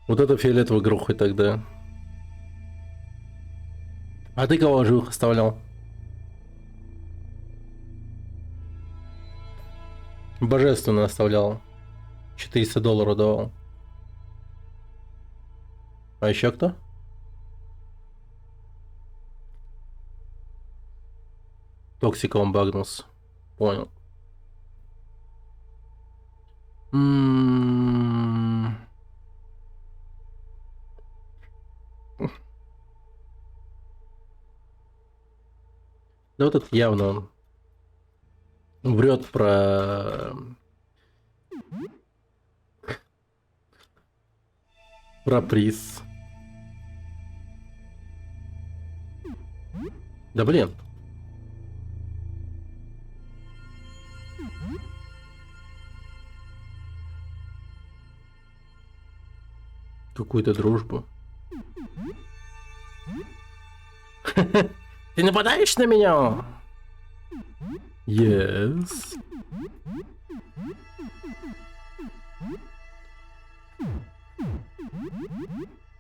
Вот это фиолетовый грохой тогда. А ты кого живых оставлял? Божественно оставлял. $400 давал. А еще кто? Токсиком багнулся. Понял. Да вот это явно он врет про приз. Да блин. Какую-то дружбу. Ты нападаешь на меня? Yes.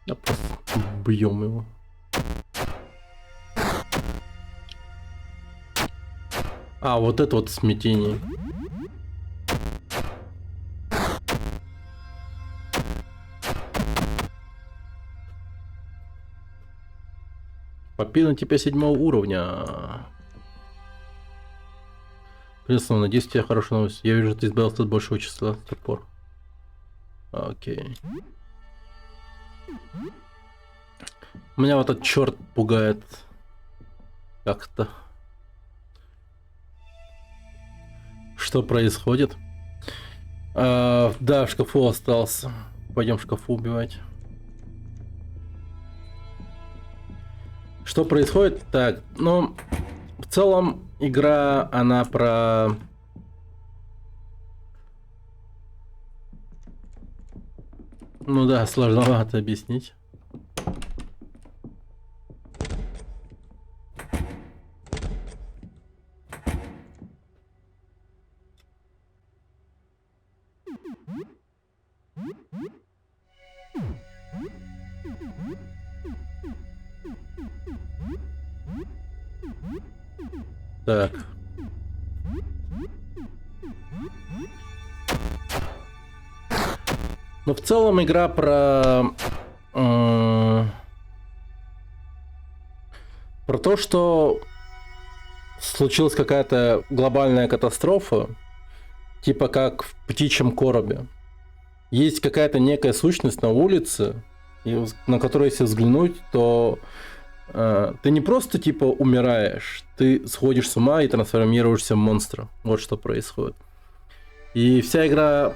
Да просто бьем его. А, вот это вот смятение. Попил на тебя 7-го уровня. Приветствую, надеюсь, у тебя хорошая новость. Я вижу, ты избавился от большего числа с тех пор. Окей. Меня вот этот черт пугает. Как-то. Что происходит? Да, в шкафу остался. Пойдем в шкафу убивать. Что происходит? Так, ну, в целом игра, она про... Ну да, сложновато объяснить. Так. Ну, в целом игра про то, что случилась какая-то глобальная катастрофа, типа как в птичьем коробе. Есть какая-то некая сущность на улице, на которую, если взглянуть, то ты не просто типа умираешь, ты сходишь с ума и трансформируешься в монстра. Вот что происходит. И вся игра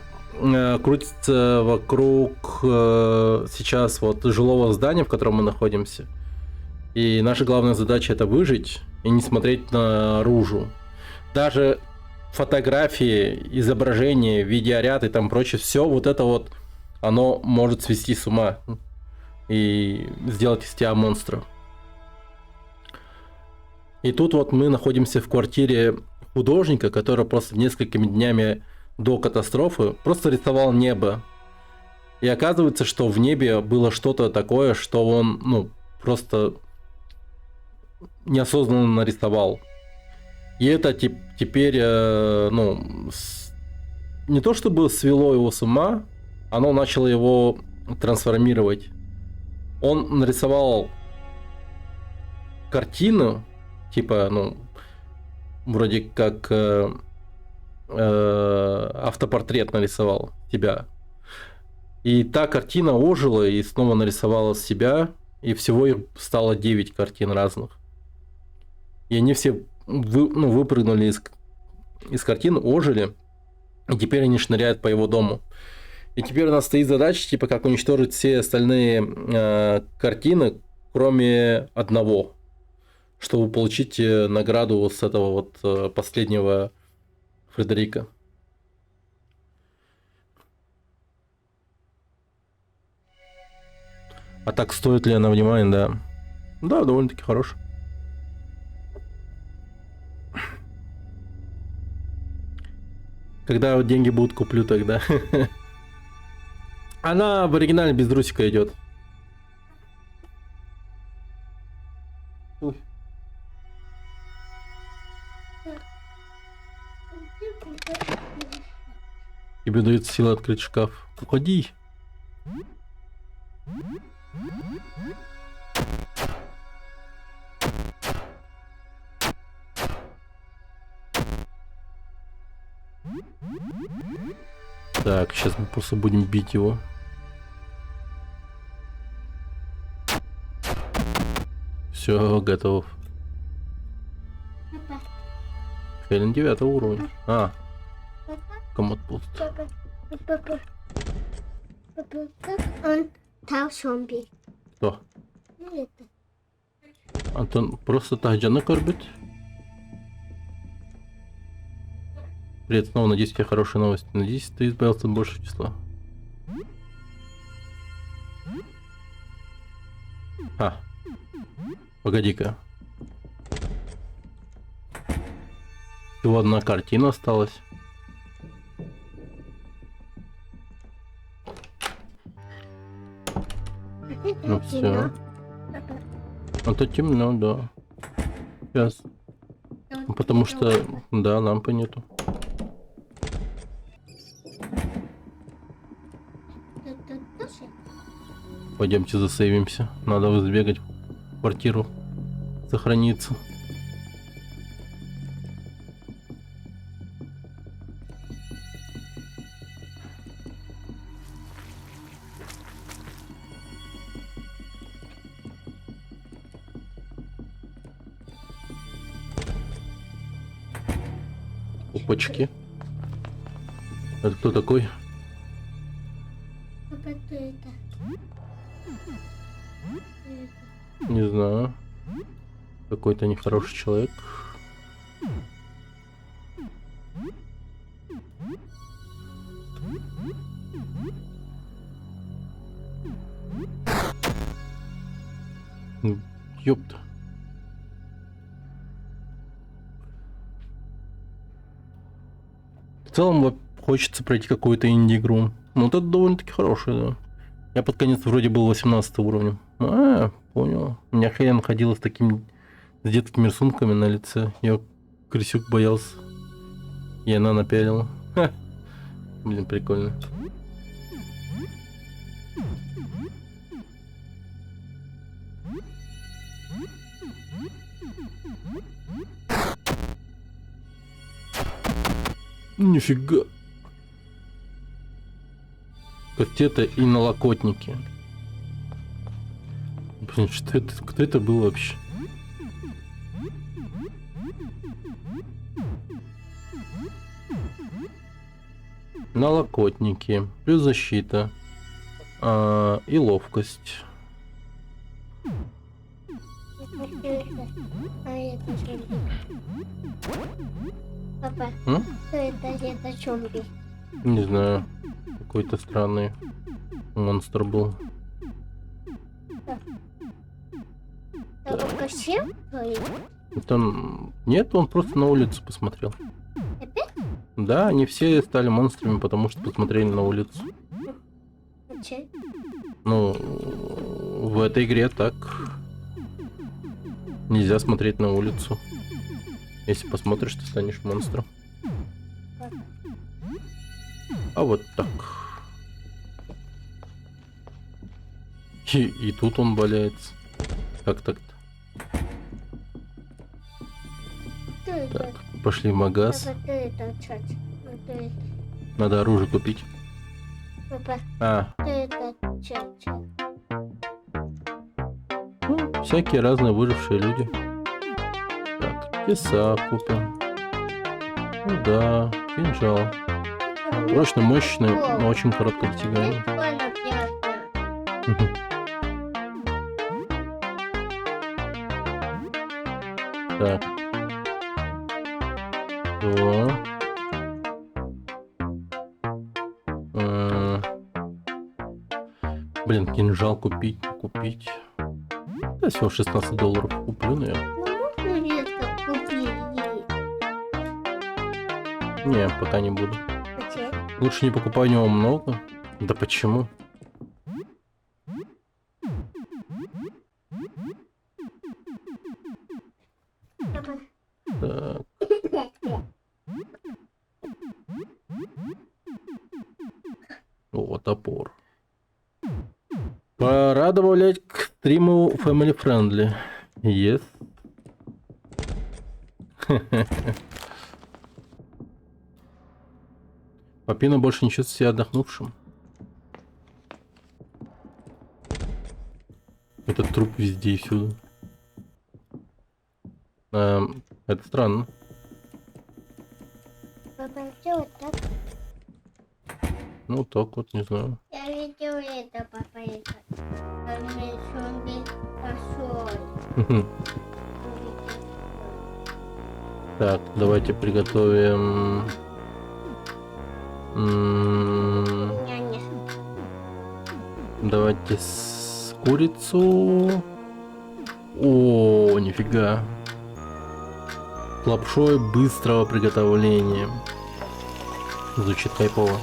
крутится вокруг сейчас вот жилого здания, в котором мы находимся. И наша главная задача это выжить и не смотреть наружу. Даже фотографии, изображения, видеоряд и там прочее, все вот это вот, оно может свести с ума и сделать из тебя монстра. И тут вот мы находимся в квартире художника, который просто несколькими днями до катастрофы просто рисовал небо. И оказывается, что в небе было что-то такое, что он, ну, просто неосознанно нарисовал. И это теперь, ну, не то чтобы свело его с ума, оно начало его трансформировать. Он нарисовал картину, типа, ну, вроде как автопортрет нарисовал себя. И та картина ожила и снова нарисовала себя, и всего их стало 9 картин разных. И они все выпрыгнули из картин, ожили, и теперь они шныряют по его дому. И теперь у нас стоит задача, типа, как уничтожить все остальные картины, кроме одного, чтобы получить награду вот с этого вот последнего Фредерика. А так стоит ли она внимания, да? Да, довольно-таки хорош. Когда вот деньги будут, куплю тогда. Она в оригинале без трусика идет. Тебе дается сила открыть шкаф. Уходи. Так, сейчас мы просто будем бить его. Все, готов. Хелен 9 уровня. А, комод пуст. Он там зомби. Кто? Антон просто так же накорбит. Привет, снова надеюсь, у тебя хорошие новости. Надеюсь, ты избавился от большего числа. А, погоди-ка. Всего одна картина осталась. Ну все. Это темно, да. Сейчас. Потому что, да, лампы нету. Пойдемте засейвимся. Надо сбегать в квартиру. Сохраниться. Опачки. Это кто такой? Папа, кто это? Не знаю. Какой-то нехороший человек. Ёпта. В целом хочется пройти какую-то инди-игру. Ну, вот это довольно-таки хорошая, да. Я под конец вроде был 18 уровнем. Понял. У меня Хелен ходила с детскими рисунками на лице. Я крысюк боялся. И она напялила. Ха. Блин, прикольно. Нифига. Кастеты и налокотники. Блин, что это? Кто это был вообще? Налокотники. Плюс защита. И ловкость. Папа, М? кто это? Это зомби. Не знаю. Какой-то странный монстр был. Это совсем? Нет, он просто на улицу посмотрел. Опять? Да, они все стали монстрами, потому что посмотрели на улицу. Зачем? Ну, в этой игре так. Нельзя смотреть на улицу. Если посмотришь, ты станешь монстром. Как? А вот так. И тут он валяется. Как так-то? Кто это? Так, пошли в магаз. Папа, кто это? Чать. Кто это? Надо оружие купить. Папа, А, кто это? Чать. ну, всякие разные выжившие люди. Так, теса купим. Ну да, кинжал. Прочно мощный, но очень короткостигаемый. Прикольно, приятно. Так. О. Блин, кинжал купить. Да, всего $16 куплю, наверное. Ну, можно это купить? Не, пока не буду. Зачем? Лучше не покупай у него много. Да почему? Папа. Так. О, топор. Пора добавлять к стриму Family Friendly. Yes. Папина больше не чувствует себя отдохнувшим. Этот труп везде и всюду. Это странно. Папа, сделай так. Ну так вот, не знаю. Я видел это, папа, это. Там зомби пошел. Так, давайте приготовим... Няня. Давайте с курицу. О, нифига. Лапшой быстрого приготовления. Звучит хайпово.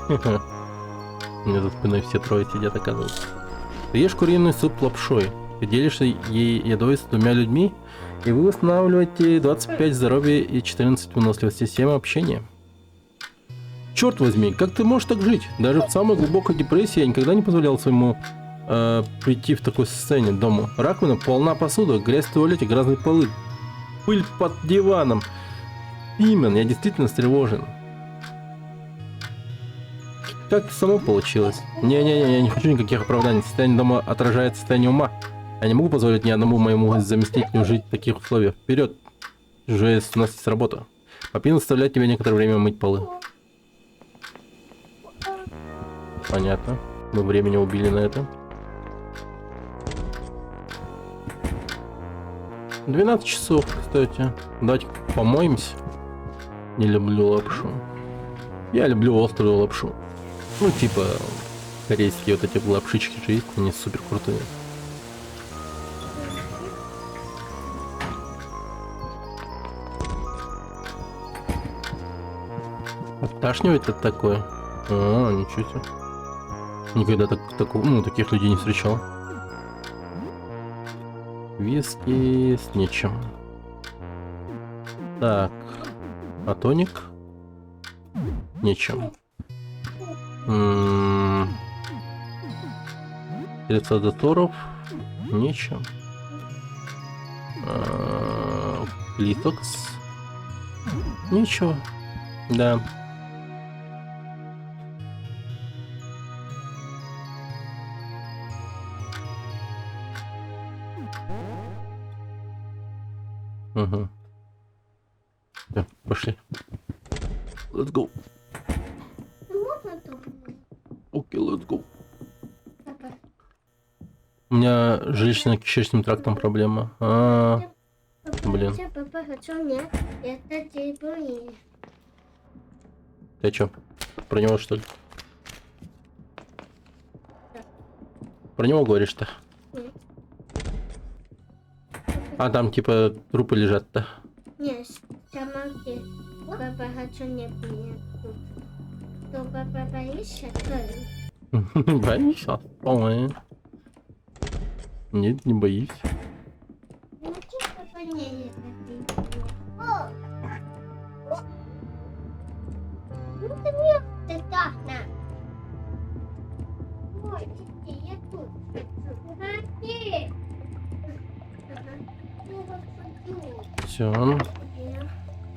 У меня за спиной все трое сидят, оказывается. Ты ешь куриный суп лапшой. Ты делишься ей едой с 2 людьми, и вы восстанавливаете 25 здоровья и 14 выносливости, 7 общения. Черт возьми, как ты можешь так жить? Даже в самой глубокой депрессии я никогда не позволял своему прийти в такой состояние дому. Раковина полна посуда, грязь в туалете, грязные полы, пыль под диваном. Именно, я действительно встревожен. Как само получилось? Не-не-не, я не хочу никаких оправданий. Состояние дома отражает состояние ума. Я не могу позволить ни одному моему заместителю жить в таких условиях. Вперед! Уже у нас есть работа. Папин заставляет тебя некоторое время мыть полы. Понятно. Мы времени убили на это. 12 часов, кстати. Давайте помоемся. Не люблю лапшу. Я люблю острую лапшу. Ну, типа, корейские вот эти лапшички же есть, они супер крутые. Отташнивает это такое? А, ничего себе. Никогда таких людей не встречал. Виски с нечем. Так. А тоник? Нечем. Средства заторов? Нечем. Литокс? Ничего. Да. Угу. Да, пошли. Let's go. Можно тоже? Окей, let's go. Папа. У меня желудочно-кишечным трактом проблема. Блин. Папа, хочу нет. Это тебе. Ты чё? Про него что ли? Про него говоришь-то? Нет. А там типа трупы лежат-то. Нет, самки. Папа, хочу не принять. То папа боишься, то Боишься? Ой. Нет, не боюсь. ну что папа не О! Ну ты мне ты так на. Ой, иди, я тут. Иди. Ну вот пойду. Все.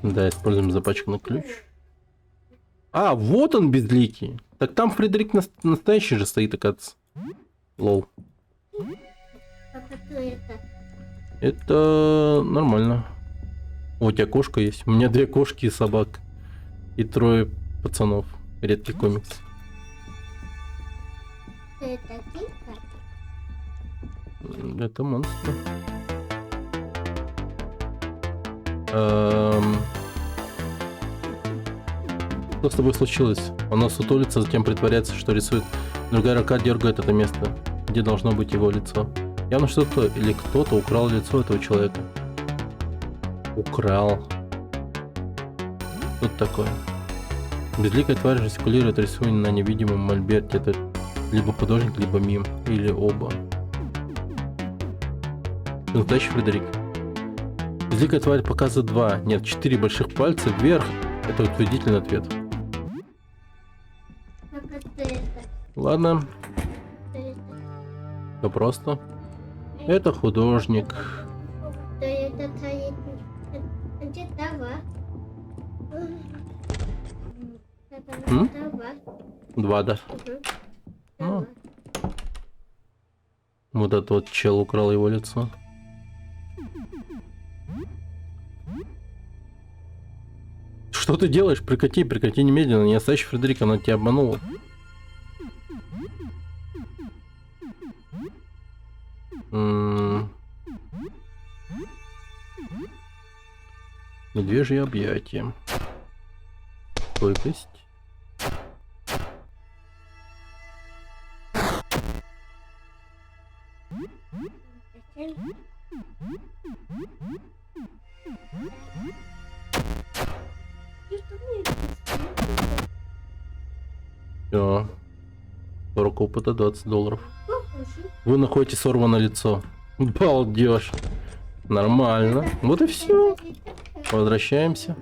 Да, используем запачканный ключ. А, вот он безликий. Так там Фредерик настоящий же стоит, оказывается. Лол. Папа, кто это? Это нормально. О, у тебя кошка есть. У меня 2 кошки и собак. И 3 пацанов. Редкий комикс. Кто это Кика? Это монстр. Что с тобой случилось? Она сутулится, затем притворяется, что рисует. Другая рука дергает это место, где должно быть его лицо. Явно что-то или кто-то украл лицо этого человека. Украл. Что такое? Безликая тварь жестикулирует, рисуя на невидимом мольберте. Это либо художник, либо мим. Или оба. Настоящий Фредерик. Безликая тварь показывает 2, нет, 4 больших пальца вверх. Это утвердительный ответ. Папа, кто это? Ладно, Кто это? все просто. Это художник. Кто это стоит? Где товар? М? Товар. 2, да. Товар. Вот этот вот чел украл его лицо. Что ты делаешь? Прекрати, прекрати немедленно. Не настоящий Фредерик, она тебя обманула. Медвежье объятие. Стойкость. Все. 40 опыта, $20. Вы находите сорванное лицо. Балдеж. Нормально. Вот и все. Возвращаемся.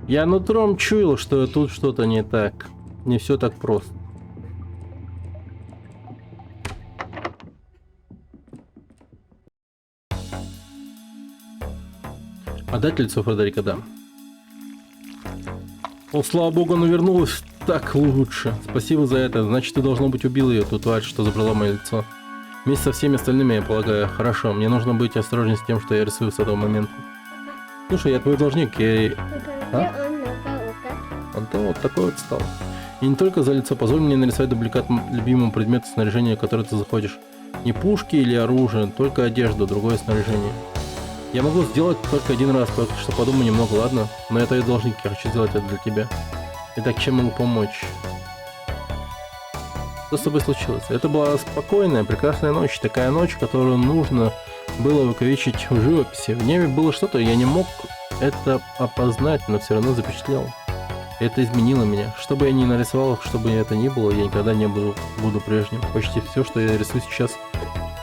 Я нутром чуял, что тут что-то не так. Не все так просто. Отдать лицо Фредерика, да. О, слава богу, она вернулась. Так лучше. Спасибо за это. Значит, ты, должно быть, убил ее, ту тварь, что забрала мое лицо. Вместе со всеми остальными, я полагаю. Хорошо, мне нужно быть осторожнее с тем, что я рисую с этого момента. Слушай, я твой должник, Где А? он на Он-то вот такой вот стал. И не только за лицо. Позволь мне нарисовать дубликат любимого предмета снаряжения, в который ты заходишь. Не пушки или оружие, только одежду, другое снаряжение. Я могу сделать только один раз, только что подумай немного, ладно? Но это и должник, я хочу сделать это для тебя. Итак, чем могу помочь? Что с тобой случилось? Это была спокойная, прекрасная ночь. Такая ночь, которую нужно было увековечить в живописи. В небе было что-то, я не мог это опознать, но все равно запечатлел. Это изменило меня. Что бы я ни нарисовал, что бы это ни было, я никогда не буду прежним. Почти все, что я рисую сейчас,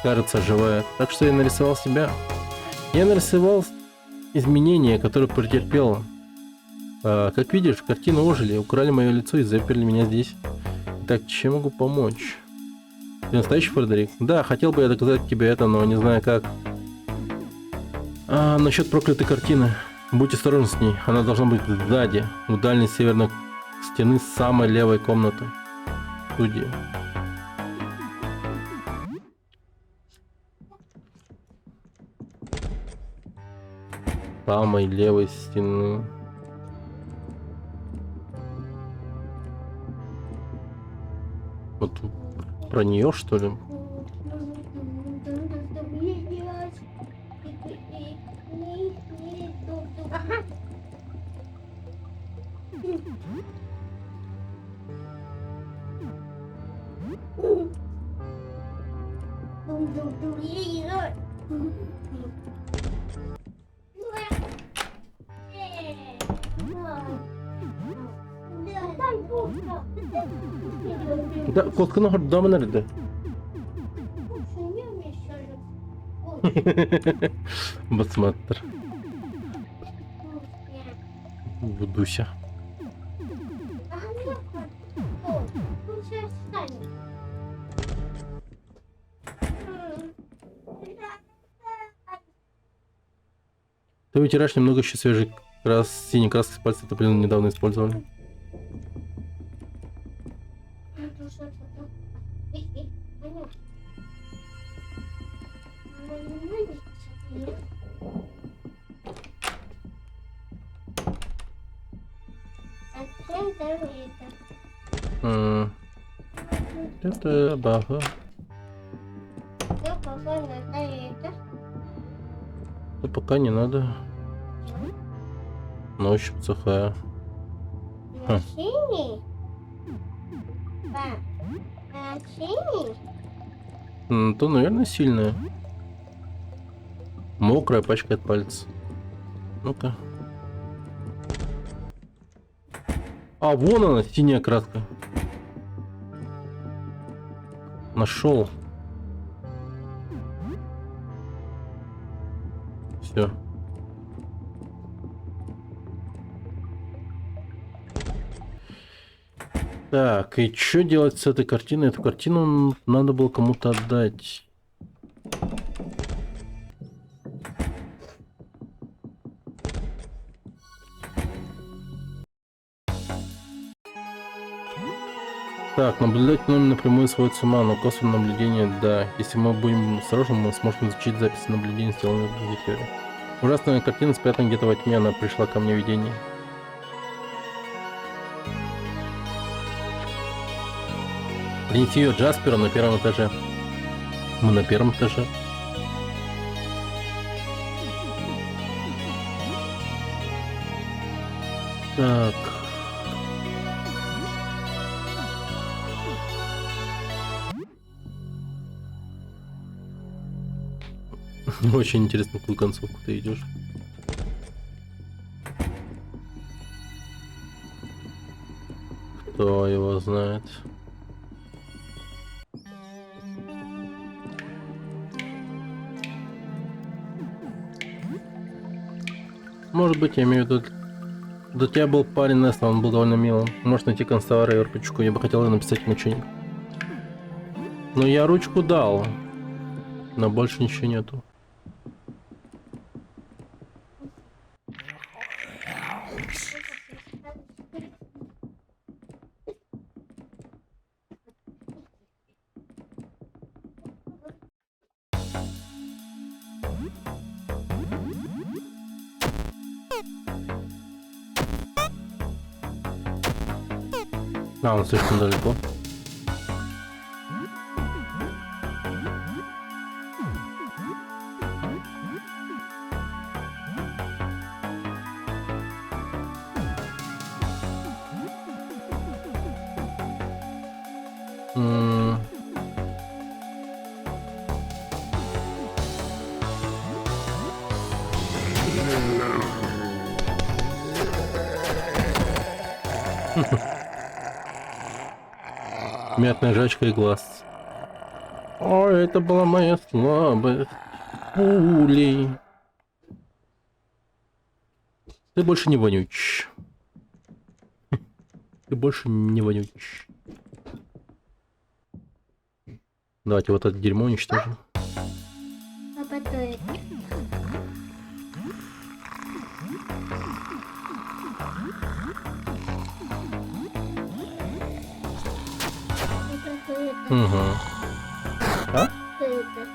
кажется, оживает. Так что я нарисовал себя. Я нарисовал изменения, которые претерпел. Как видишь, картины ожили, украли мое лицо и заперли меня здесь. Так, чем могу помочь? Ты настоящий Фредерик? Да, хотел бы я доказать тебе это, но не знаю как. Насчет проклятой картины. Будь осторожен с ней. Она должна быть сзади, у дальней северной стены самой левой комнаты. Студии. Самой левой стены. Вот про нее, что ли? Ага. Да, Котканың дамы nerede? Басматтыр. Будуся. Ты вытираешь немного еще свежей синей краски с пальца, это недавно использовали. Это бага. Да пока не надо. На ощупь сухая. Синий? Синий? То, наверное, сильная. Мокрая, пачкает пальцы. Ну-ка. Вон она, синяя краска. Нашел. Все. Так, и что делать с этой картиной? Эту картину надо было кому-то отдать. Так, наблюдать нами напрямую сводит с ума, но косвенное наблюдение, да. Если мы будем осторожны, мы сможем изучить записи наблюдений, сделанные в Викторе. Ужасная картина спрятана где-то во тьме, она пришла ко мне в видение. Принеси ее Джасперу на первом этаже. Мы на первом этаже. Так. Очень интересно, в какую концовку ты идешь. Кто его знает? Может быть, я имею в виду... До тебя был парень Неста, он был довольно милым. Можешь найти констовара и ручку, я бы хотел написать ему что-нибудь. Но я ручку дал. Но больше ничего нету. А, он слишком далеко. М. Мятная жачка и глаз. Ой, это была моя слабость. Пулей. Ты больше не вонюч. Ты больше не вонюч. Давайте вот это дерьмо уничтожим. Папа, то это. Папа, то это. Угу. А? То это.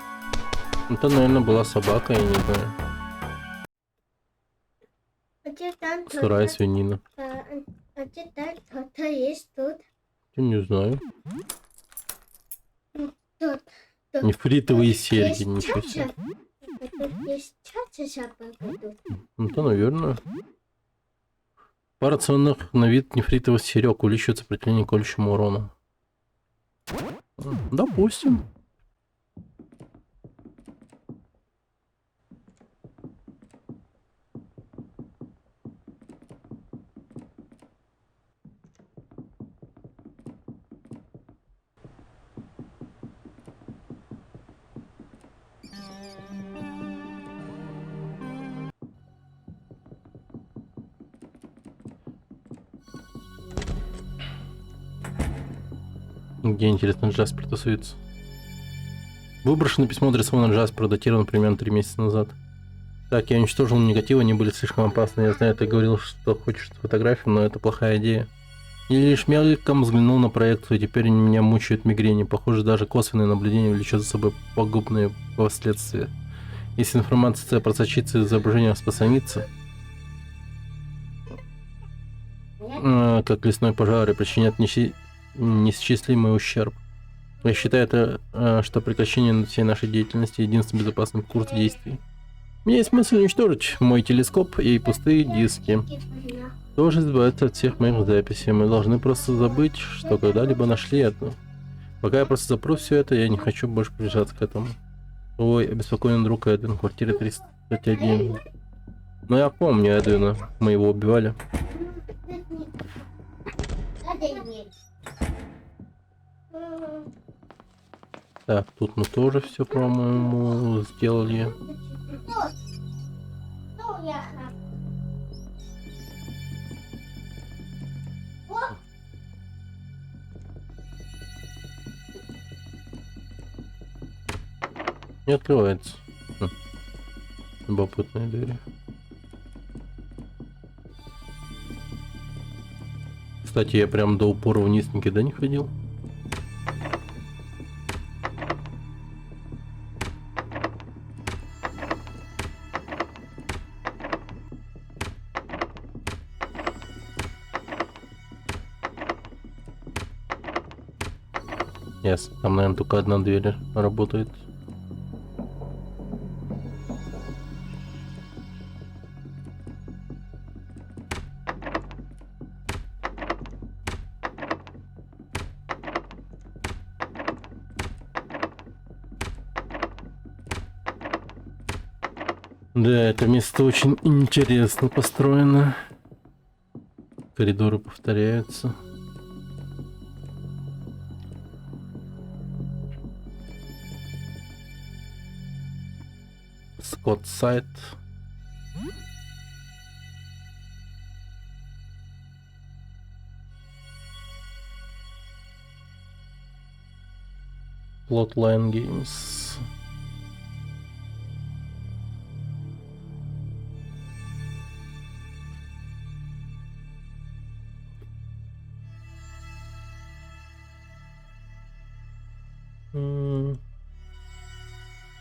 Это, наверное, была собака, я не знаю. А где там Сырая то-то? свинина. А где там то-то есть тут? Я не знаю. Тут. Тут. Нефритовые Тут серьги, есть ничего себе. чача. А тут есть чача собака тут. Ну, то, наверное. Пара ценных на вид нефритовых серег увеличивает сопротивление колющему урону. Допустим. Где, интересно, Джаспер тусуется? Выброшенное письмо адресовано Джасперу, датировано примерно 3 месяца назад. Так, я уничтожил негативы, они были слишком опасны. Я знаю, ты говорил, что хочешь фотографию, но это плохая идея. Я лишь мельком взглянул на проекцию, и теперь меня мучают мигрени. Похоже, даже косвенное наблюдение влечет за собой пагубные последствия. Если информация просочится из изображения распространится, как лесной пожар, и причинят неисчислимый ущерб. Я считаю это, что прекращение всей нашей деятельности единственный безопасный курс действий. У меня есть мысль уничтожить мой телескоп и пустые диски. Тоже избавиться от всех моих записей. Мы должны просто забыть, что когда-либо нашли это. Пока я просто запру все это, я не хочу больше приближаться к этому. Ой, обеспокоенный друг Эдвин, квартира 301. Ну я помню Эдвина, мы его убивали. Так, тут мы тоже все, по-моему, сделали. Не открывается. Любопытные двери. Кстати, я прям до упора вниз никогда не ходил. Ясно. Там, наверное, только одна дверь работает. Да, это место очень интересно построено. Коридоры повторяются. Скотт-сайт. Plotline Games.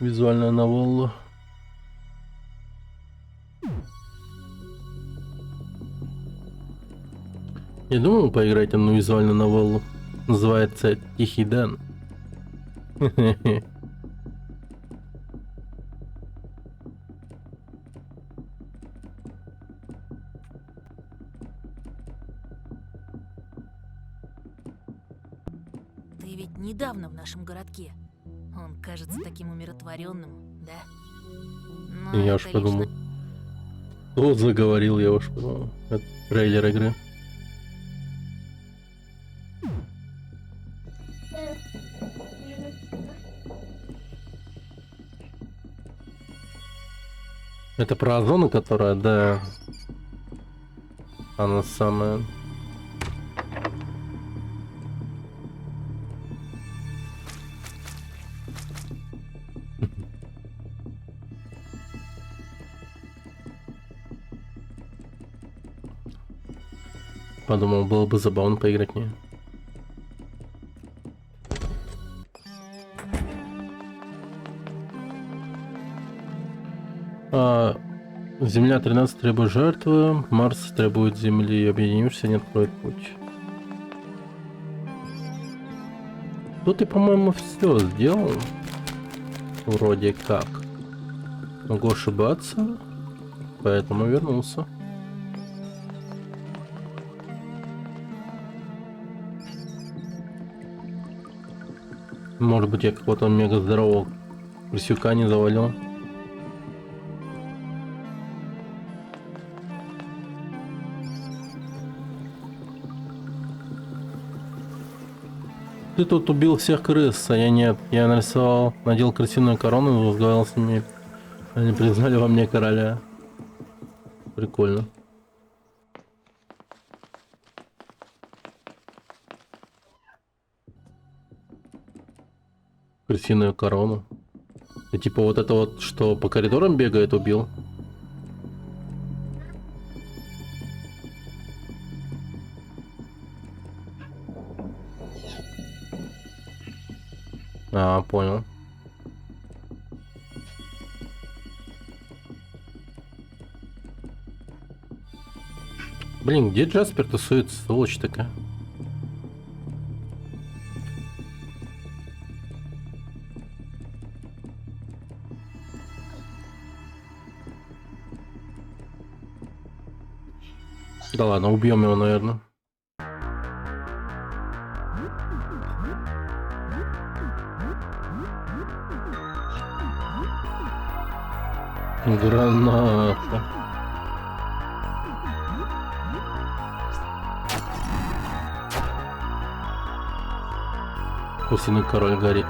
Визуальная новелла. Я думал поиграть одну визуальную новеллу. Называется «Тихий Дэн». Ты ведь недавно в нашем городке. Он кажется таким умиротворенным, да? Но Я это уж лишь подумал. Кто заговорил, я уж подумал. Это трейлер игры. Это про озону, которая, да. Она самая. Подумал, было бы забавно поиграть в нее. Земля 13 требует жертвы, Марс требует Земли, объединившись, не откроет путь. Тут ты, по-моему, все сделал. Вроде как. Могу ошибаться, поэтому вернулся. Может быть, я какого-то мега здорового крысюка не завалил. Ты тут убил всех крыс, а я нет. Я нарисовал, надел крысиную корону и возглавил с ними. Они признали во мне короля. Прикольно. Крысиную корону. И типа вот это вот, что по коридорам бегает, убил. А, понял. Блин, где Джаспер тусуется, сволочь такая? Да ладно, убьем его, наверное. Граната. Крысиный король горит.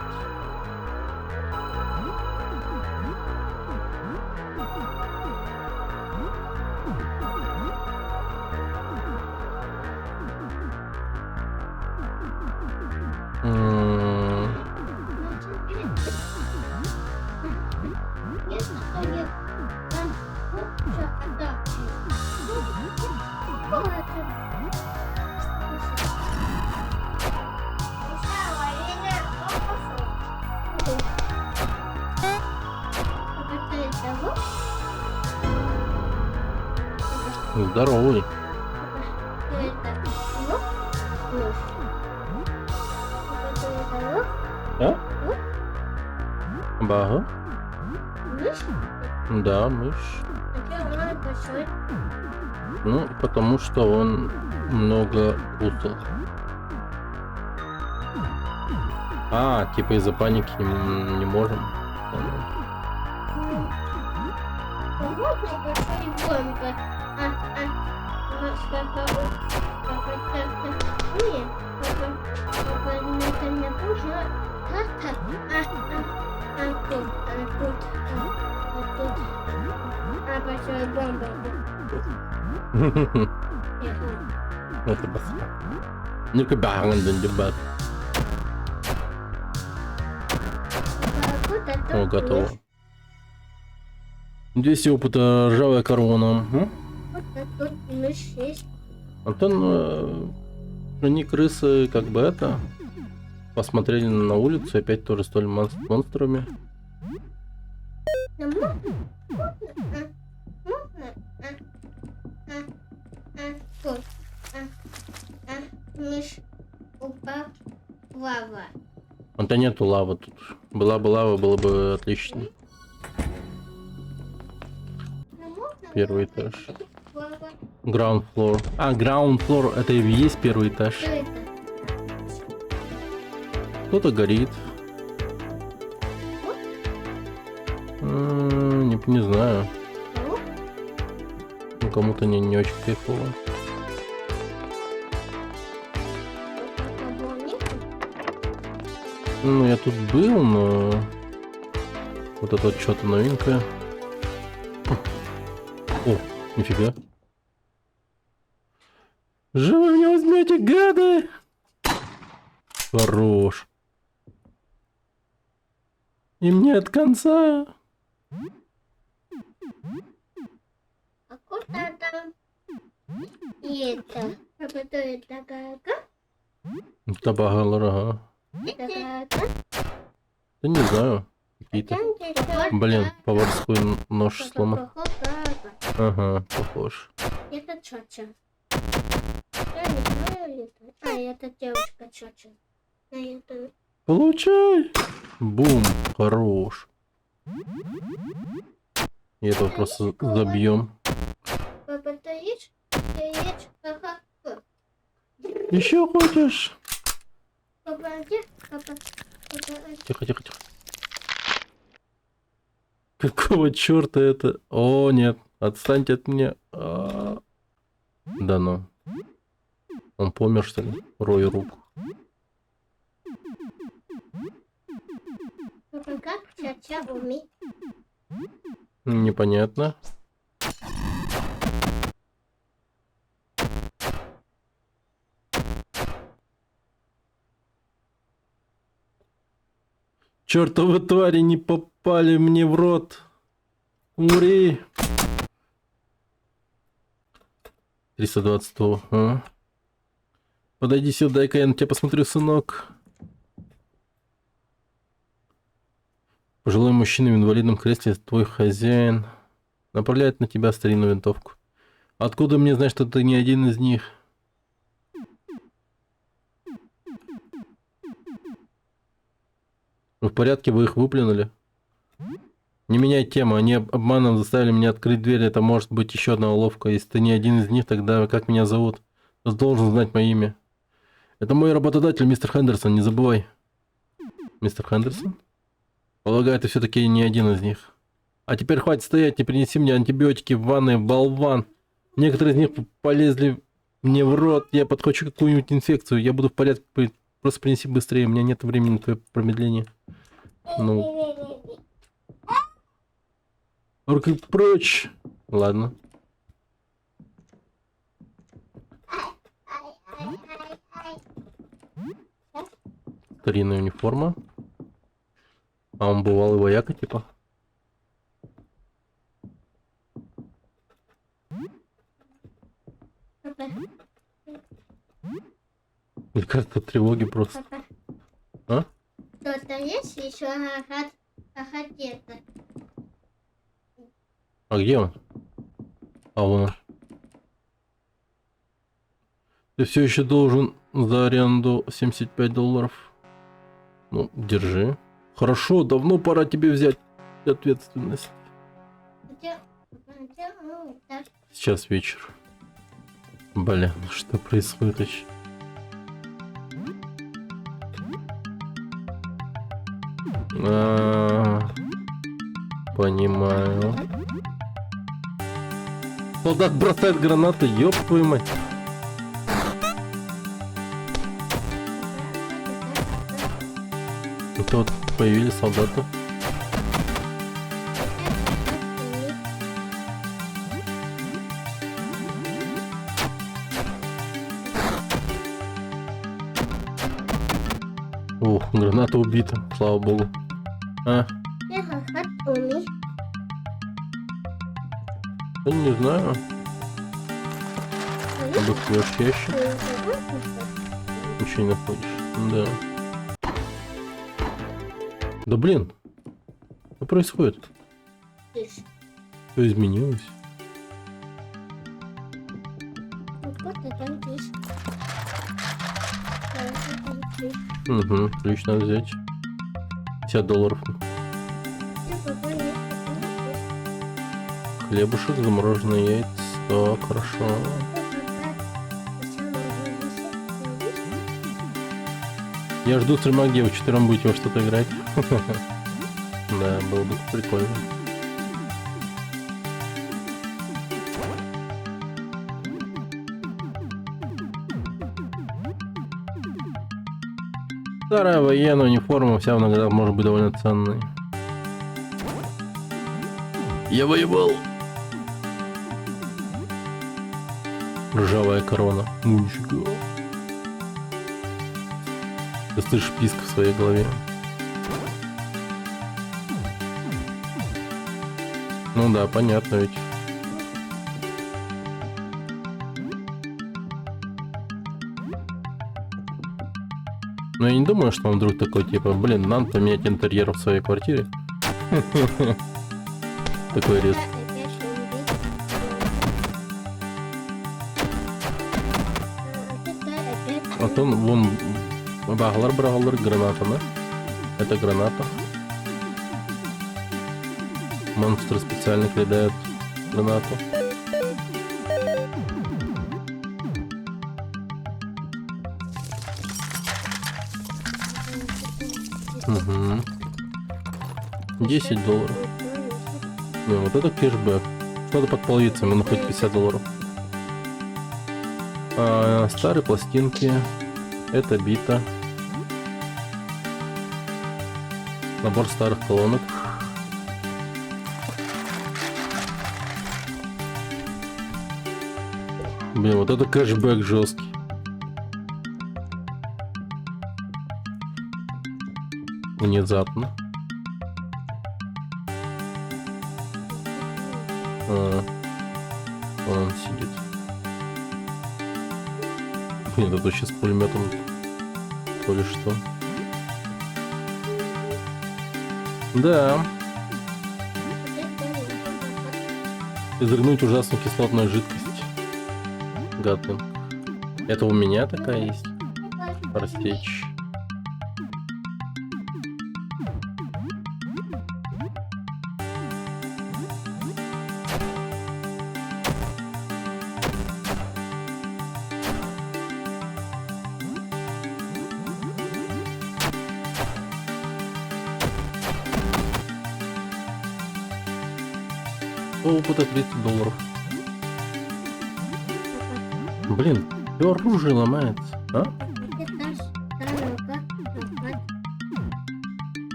Здоровый. А? Бага? Да, мышь. Ну, потому что он много кусал. А, типа из-за паники не можем. Это баста. Ну-ка, дебат. О, готово. 200 опыта, ржавая корона. Антон, они крысы как бы это посмотрели на улицу, опять тоже стали монстрами. Ну, можно? Можно? Вот. Миш упал в лава. Да нету лавы тут. Была бы лава, было бы отлично. Ну, можно Первый лава? этаж. Лава. Ground floor. А, ground floor, это и есть первый этаж. Что это? Кто-то горит. Не знаю. Кого? Ну, кому-то не очень кайфово. Кого нет? Ну, я тут был, но... Вот это вот что-то новенькое. О, нифига. Же вы меня возьмете, гады! Хорош. И мне от конца. А куда там? И это. А потом это как? Табагалар, ага. Это Да не знаю. Какие-то. как? Блин, поварской нож сломан. Ага, похож. Это Чоча. Я не знаю, это. А, это девушка Чоча. А это... Получай! Бум, хорош. И этого просто забьем. Папа, ты ешь? Ты ешь? Папа, Еще хочешь? папа, где? Папа, папа, Тихо, тихо, тихо. Какого черта это? О, нет, отстаньте от меня. Да ну. Он помер, что ли? Рой руку. папа, как Чоча умеет? Непонятно. Чертовы твари не попали мне в рот. Умри. 320. А? Подойди сюда, дай-ка я на тебя посмотрю, сынок. Пожилой мужчина в инвалидном кресле, твой хозяин, направляет на тебя старинную винтовку. Откуда мне знать, что ты не один из них? Вы в порядке, вы их выплюнули? Не меняй тему, они обманом заставили меня открыть дверь, это может быть еще одна уловка. Если ты не один из них, тогда как меня зовут? Ты должен знать мое имя. Это мой работодатель, мистер Хендерсон, не забывай. Мистер Хендерсон? Полагаю, ты все-таки не один из них. А теперь хватит стоять, не принеси мне антибиотики в ванной, болван. Некоторые из них полезли мне в рот, я подхвачу какую-нибудь инфекцию, я буду в порядке, просто принеси быстрее, у меня нет времени на твое промедление. Ну, руки прочь. Ладно. Старинная униформа. А он бывалый вояка, типа. Папа, Мне кажется, тревоги просто. папа. А? Кто-то есть еще где-то? А где он? А вон он. Ты все еще должен за аренду $75. Ну, держи. Хорошо, давно пора тебе взять ответственность. Где? Где? Ну, да. Сейчас вечер. Блин, что происходит вообще? Понимаю. Солдат бросает гранаты, ёб твою мать. Это вот появились солдаты. Ух, граната убита, слава богу. А, я не знаю. Обыскиваешь ящик, ничего не находишь. Да. Да блин, что происходит? Тише. Что изменилось? Вот и там тише. Да, вот там тише. Угу, ключ надо взять. $50. И какой есть такой тише. Хлебушек, замороженные яйца. Так, хорошо. Я жду стрима, где вы вчетвером будете во что-то играть. Да, было бы прикольно. Старая военная униформа вся в наградах может быть довольно ценной. Я воевал. Ржавая корона. Нифига. Ты слышишь писк в своей голове. Ну да, понятно ведь. Но я не думаю, что он вдруг такой, типа, блин, надо поменять интерьер в своей квартире. Такой рез. А то вон баглар, граната, да? Это граната. Монстры специально кидают гранату. Угу. $10. Не, вот это кэшбэк. Надо под половицами, ну хоть $50. Старые пластинки. Это бита. Набор старых колонок. Блин, вот это кэшбэк жесткий. Внезапно. Вон он сидит. Блин, это вообще с пулеметом то ли что. Да. Изрыгнуть ужасную кислотную жидкость. Гатлинг. Это у меня такая есть. Растечь. Опыта $30. Блин, всё оружие ломается, а?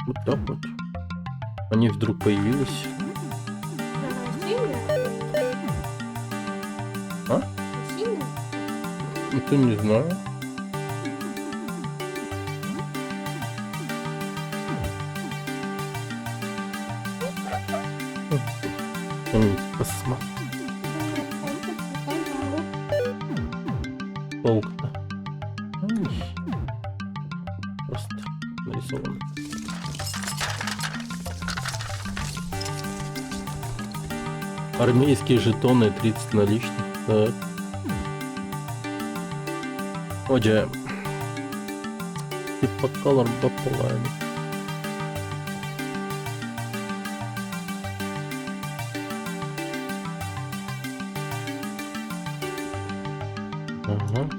Вот так вот. Они вдруг появились. А? Это не знаю. Посмотри. Паук-то. Просто нарисован. Армейские жетоны 30 наличных. Так. Оджа. Типа color пополами. Ага.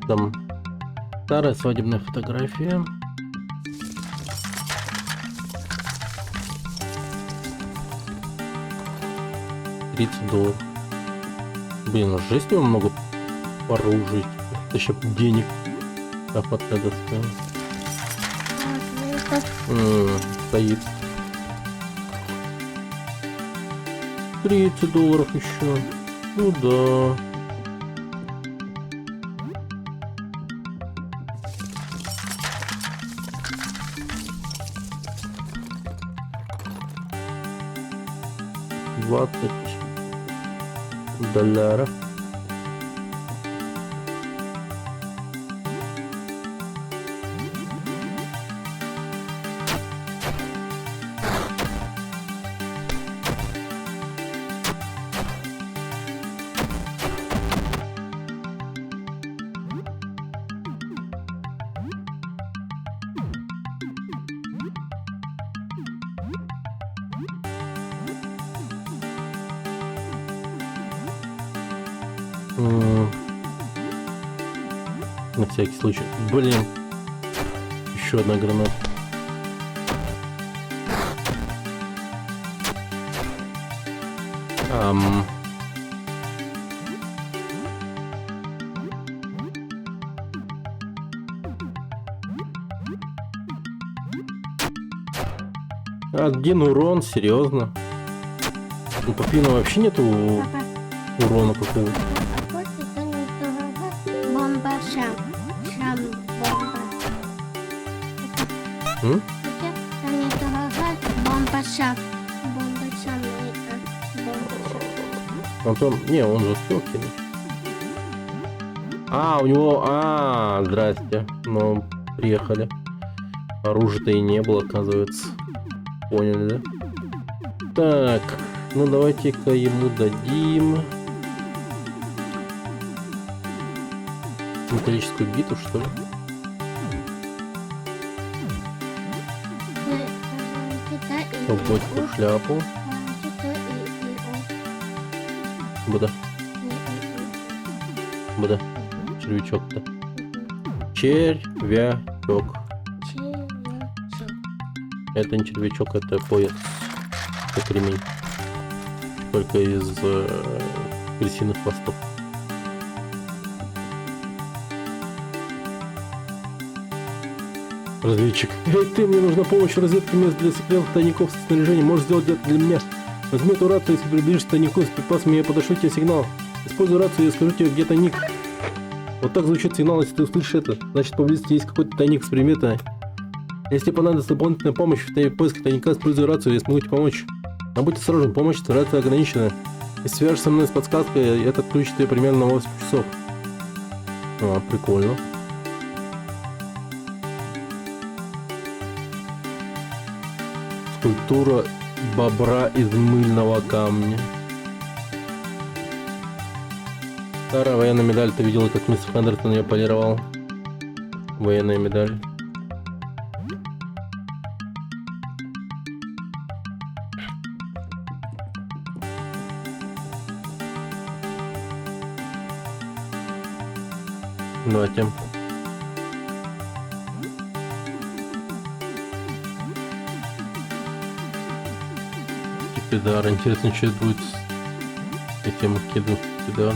Там старая свадебная фотография. $30. Блин, уже есть у него много оружия. Это еще денег. Копотная доска. Стоит. $30 еще. Ну да. $20. На всякий случай. Блин. Еще одна граната. Один урон, серьезно. У Папина вообще нету Папа, урона какого-то. а вот это не дорого. Бомба шам. Шам бомба. М? Это не дорого. Бомба шам. Бомба шам. Это бомба шам. Антон, не, он же успел кинуть. У него... здрасте. Ну, приехали. Оружия-то и не было, оказывается. Поняли, да? Так, ну давайте-ка ему дадим... металлическую биту, что ли? Ковбойскую шляпу. Буда. Буда. Червячок-то. Червячок. Это не червячок, это пояс. Как ремень. Только из крысиных хвостов. Разведчик. Эй, ты, мне нужна помощь в разведке мест для секретных тайников со снаряжением. Можешь сделать это для меня? Возьми эту рацию, если приближишься к тайнику с припасами, я подошлю тебе сигнал. Используй рацию, я скажу тебе, где тайник. Вот так звучит сигнал, если ты услышишь это. Значит, поблизости есть какой-то тайник с приметой. Если понадобится дополнительная помощь в поиске тайника, используй рацию, я смогу тебе помочь. Но будь осторожен, помощь рация ограничена. Если свяжешься со мной с подсказкой, это отключит тебя примерно на 8 часов. Прикольно. Скульптура бобра из мыльного камня. Старая военная медаль. Ты видела, как мистер Хендерсон ее полировал? Военная медаль. Давайте. Кипидар. Интересно, что это будет с этим киду кипидар.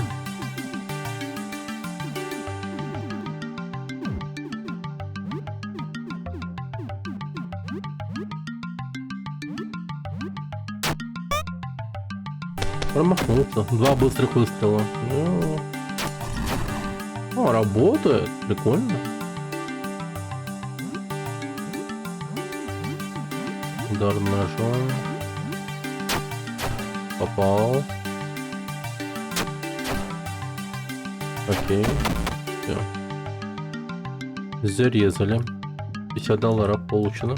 Промахнулся. 2 быстрых выстрела. Работает. Прикольно. Удар ножом. Попал. Окей. Все. Зарезали. $50 получено.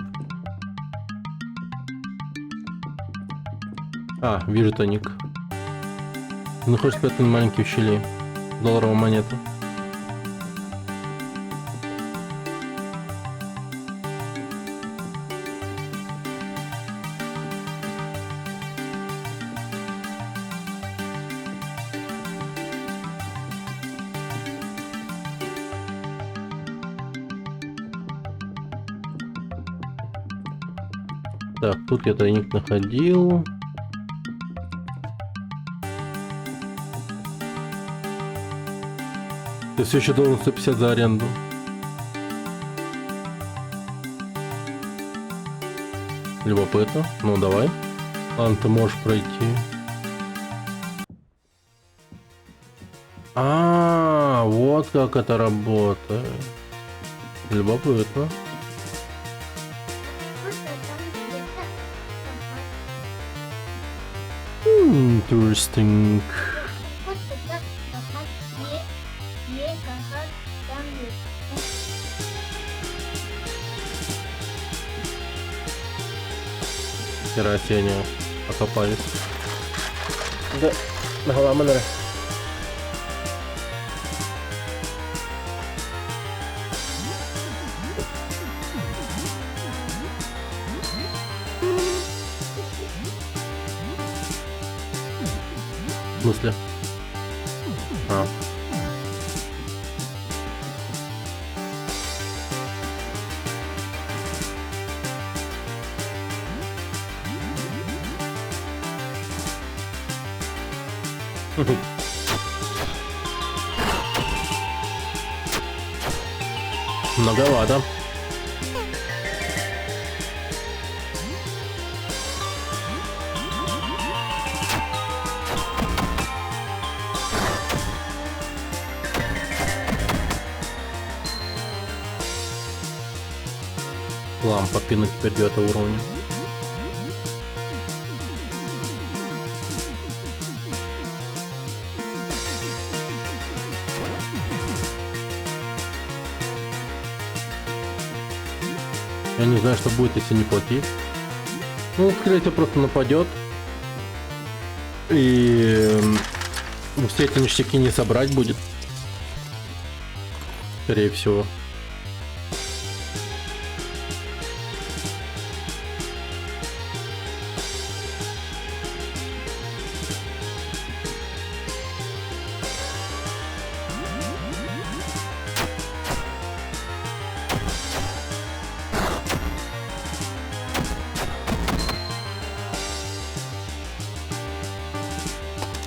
Вижу тайник. Находишься спрятан маленький в щели. Долларовая монета. Так, тут я тайник находил. Ты все еще должен 150 за аренду. Любопытно. Ну давай. Ладно, ты можешь пройти. Вот как это работает. Любопытно. Interesting. Вот это попасть не как там. Хера себе они окопались. Да, нахуй манера. В смысле? Ага. Многовато. Лампа пинуть теперь до этого уровня. Я не знаю, что будет, если не платить. Ну, скорее всего, просто нападет. И все эти ништяки не собрать будет. Скорее всего.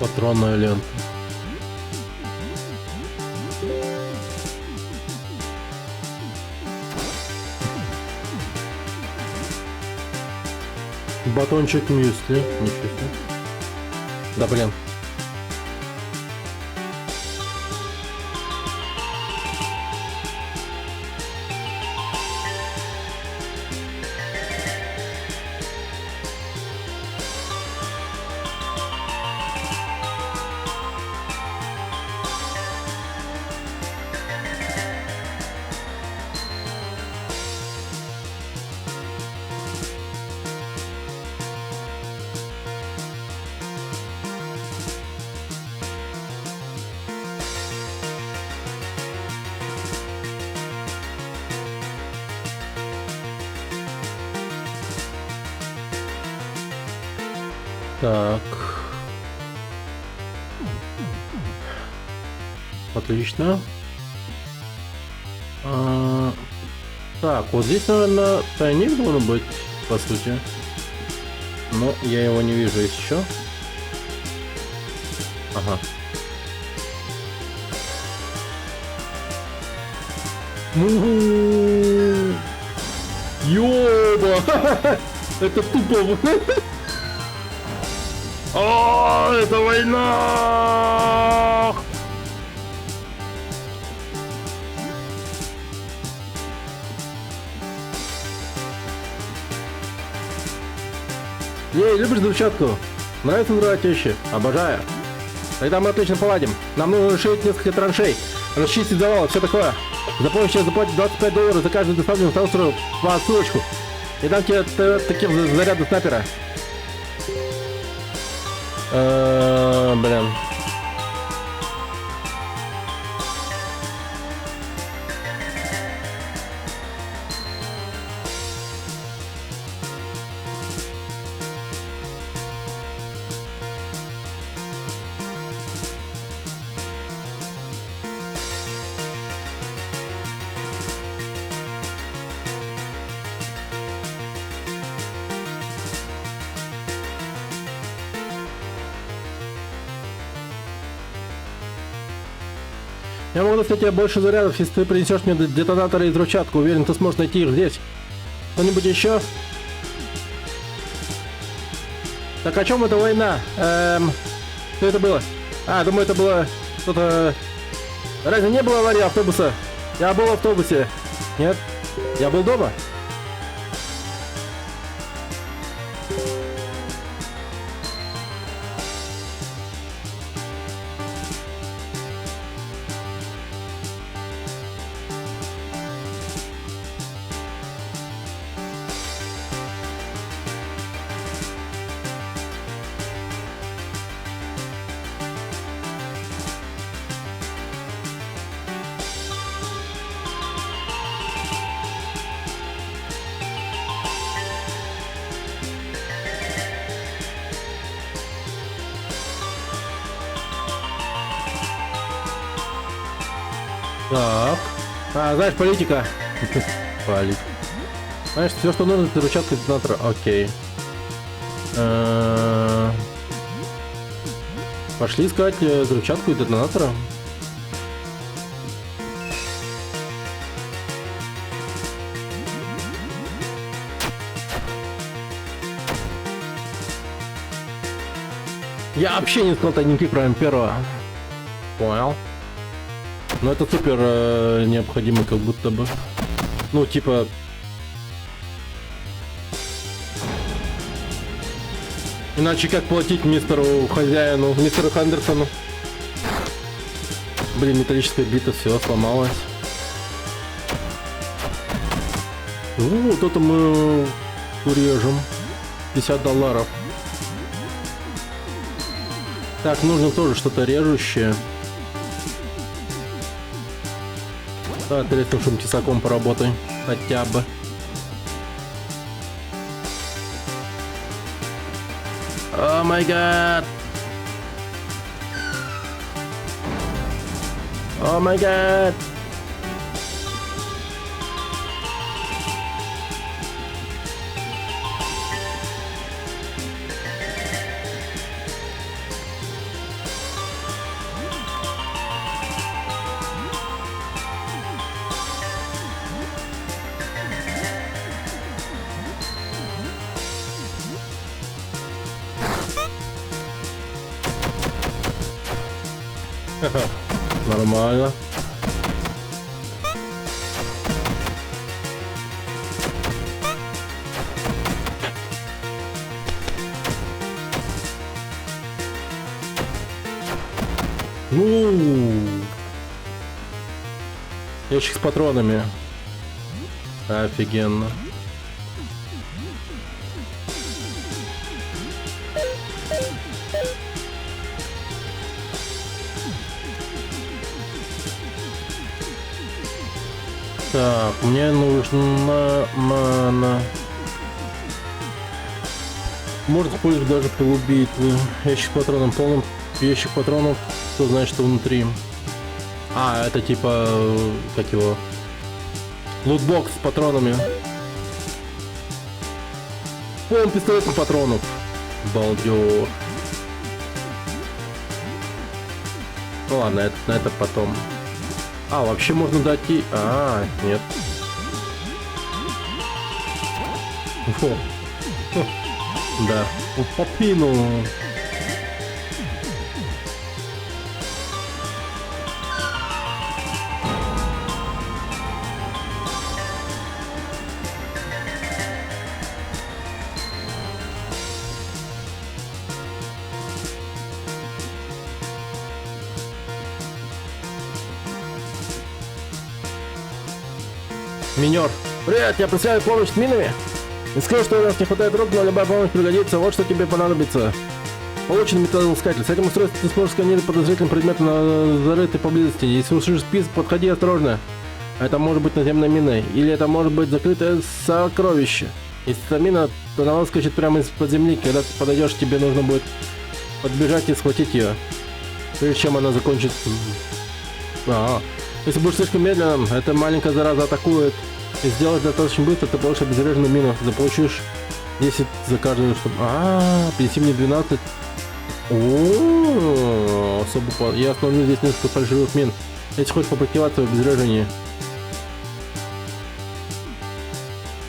Патронная лента. Батончик мюсли. Ничего себе. Да блин. Так. Отлично. Так, вот здесь, наверное, тайник должен быть, по сути. Но я его не вижу еще. Ага. Ёба! Это тупо. О, это война! Ей, любишь взрывчатку? Нравится взрывать вещи? Обожаю. Тогда мы отлично поладим. Нам нужно решить несколько траншей, расчистить завалы, все такое. За помощь сейчас заплатить $25 за каждую доставленную станцию по отсылочку. И дам тебе таких заряды снайпера. Блин. Я могу достать тебе больше зарядов, если ты принесешь мне детонаторы и взрывчатку. Уверен, ты сможешь найти их здесь. Кто-нибудь еще? Так о чем эта война? Что это было? А, думаю, это было что-то... Разве не было аварии автобуса? Я был в автобусе. Нет? Я был дома? Так. Знаешь, политика. Политика. Знаешь, все, что нужно, это рычаг детонатора. Окей. Пошли искать взрывчатку и детонатора. Я вообще не сказал тайники, кроме первого. Понял. Но это супер необходимо, как будто бы. Ну, типа... Иначе как платить мистеру хозяину, мистеру Хендерсону? Блин, металлическая бита, все, сломалась. Ну, вот это мы урежем. $50. Так, нужно тоже что-то режущее. Да, треснувшим тесаком поработай. Хотя бы. О май гад! О май гад! Нормально. Ящик с патронами. Офигенно. Так, мне нужна мана. Можно использовать даже пилу битвы. Ящик с патроном полным. Ящик патронов, кто знает, что внутри. А, это типа, как его, лутбокс с патронами. Полный пистолет патронов. Балдеж. Ну ладно, это потом. А, вообще можно дойти. А, нет. Фу. Да. Попину. Минер. Привет, я представляю помощь с минами. Не скажу, что у нас не хватает рук, но любая помощь пригодится. Вот что тебе понадобится. Получен металлоискатель. С этим устройством ты сможешь сканировать подозрительные предметы на зарытой поблизости. Если услышишь список, подходи осторожно. Это может быть наземная мина, или это может быть закрытое сокровище. Если это мина, то она выскочит прямо из-под земли. Когда ты подойдешь, тебе нужно будет подбежать и схватить ее. Прежде чем она закончит... Если будешь слишком медленным, эта маленькая зараза атакует. И сделать достаточно быстро, ты получишь обезвреженную мину. Заполучишь 10 за каждую, чтобы... принеси мне 12. Особо... Я остановлю здесь несколько фальшивых мин. Если хочешь попрактиковаться в обезврежении.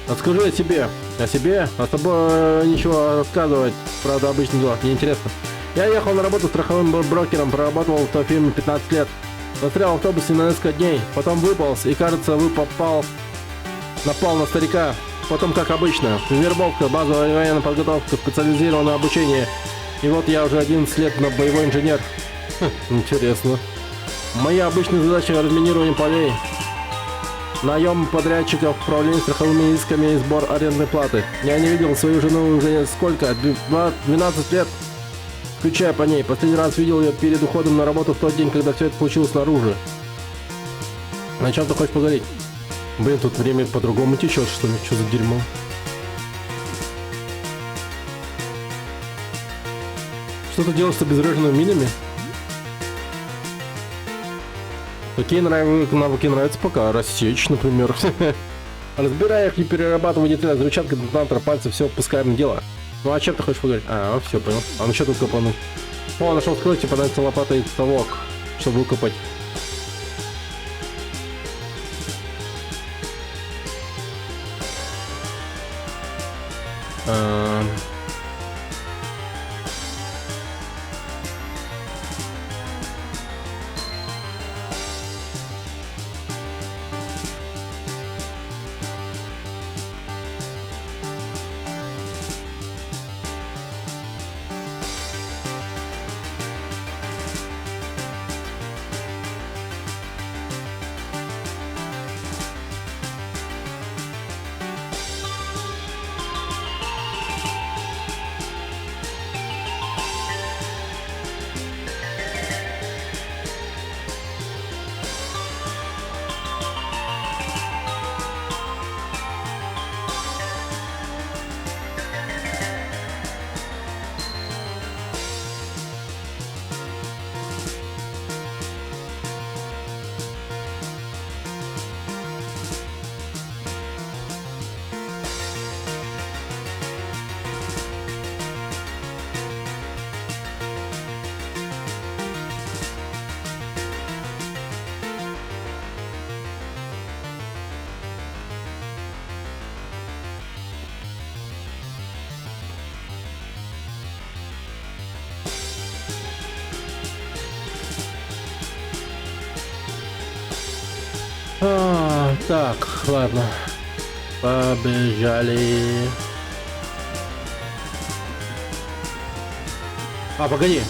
Расскажи о себе. О себе? А с тобой ничего рассказывать. Правда, обычных делах. Мне интересно. Я ехал на работу страховым брокером, проработал в той фирме 15 лет. Застрял в автобусе на несколько дней, потом выполз и, кажется, напал на старика. Потом, как обычно, вербовка, базовая военная подготовка, специализированное обучение. И вот я уже 11 лет на боевой инженер. Интересно. Моя обычная задача — разминирование полей, наем подрядчиков, управление страховыми рисками и сбор арендной платы. Я не видел свою жену уже сколько? 12 лет. Скучаю по ней. Последний раз видел ее перед уходом на работу в тот день, когда все это случилось снаружи. О чем ты хочешь поговорить? Блин, тут время по-другому течет, что ли? Что за дерьмо? Что ты делаешь с обезвреженными минами? Какие навыки нравятся пока? Рассечь, например. Разбирая их и перерабатывая детали, взрывчатка, детонатор, пальцы, все, пускаем дело. Ну а чем ты хочешь поговорить? А, все, понял. А ну что тут копануть? О, нашел скройте, понадобится лопата и совок, чтобы выкопать. Так, ладно. Побежали. А, погоди.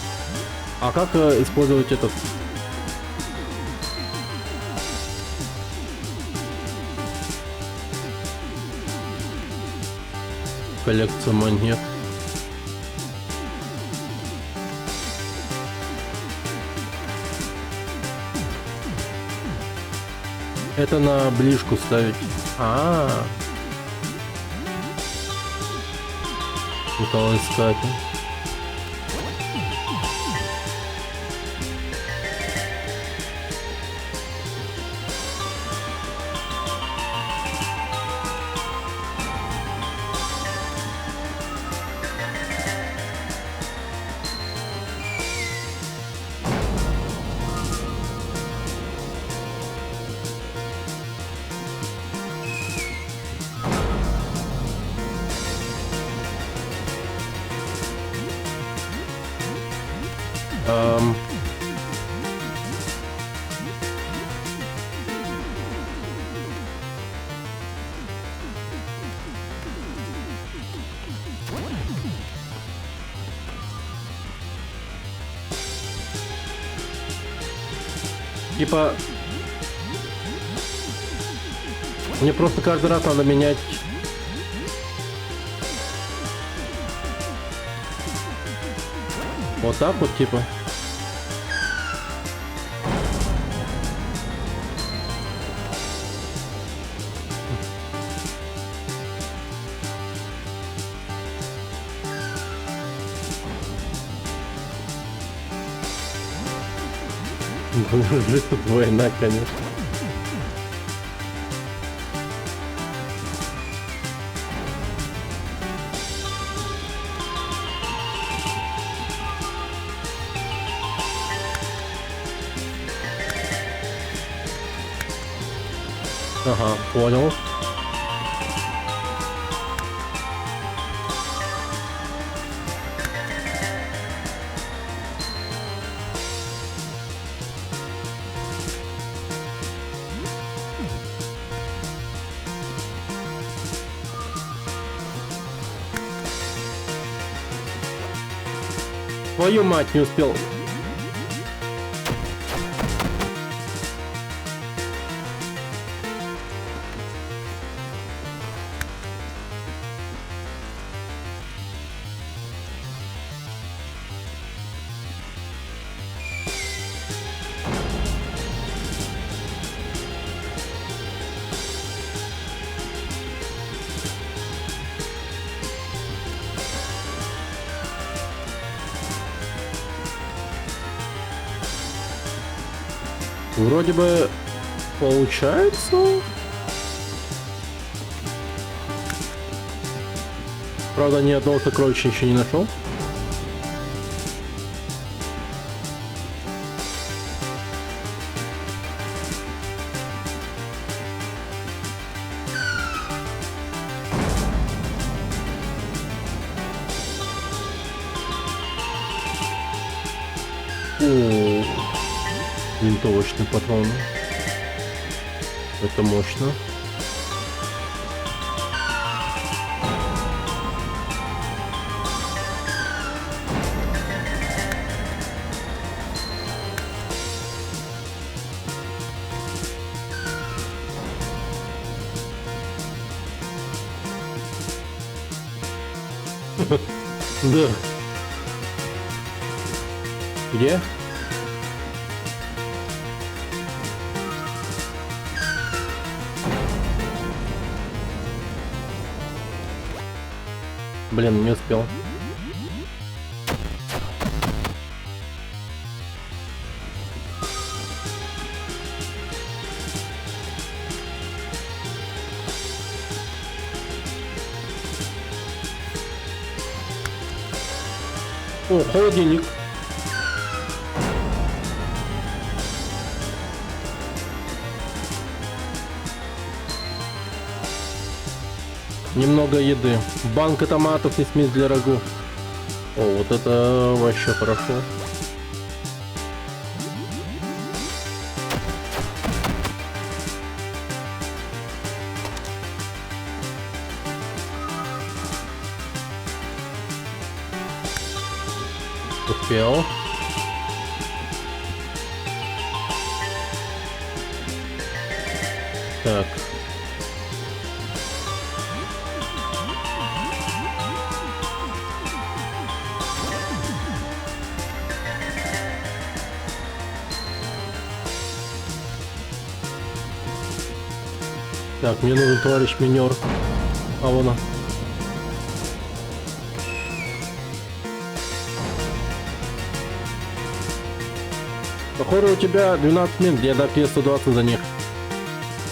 А как использовать этот? Коллекция монет. Это на ближку ставить. Металлоискатель. Типа, мне просто каждый раз надо менять. Вот так вот, типа. Тут война, конечно. Ага, понял. Твою мать, не успел. Вроде бы получается. Правда, ни одного сокровища еще не нашел. О, винтовочный патрон. Это мощно. Да. Где? Блин, не успел. О, холодильник. Немного еды. Банка томатов и смесь для рагу. О, вот это вообще хорошо. Успел. Так. Так, мне нужен товарищ минер. А вон он. Похоже, у тебя 12 мин, я дам тебе 120 за них.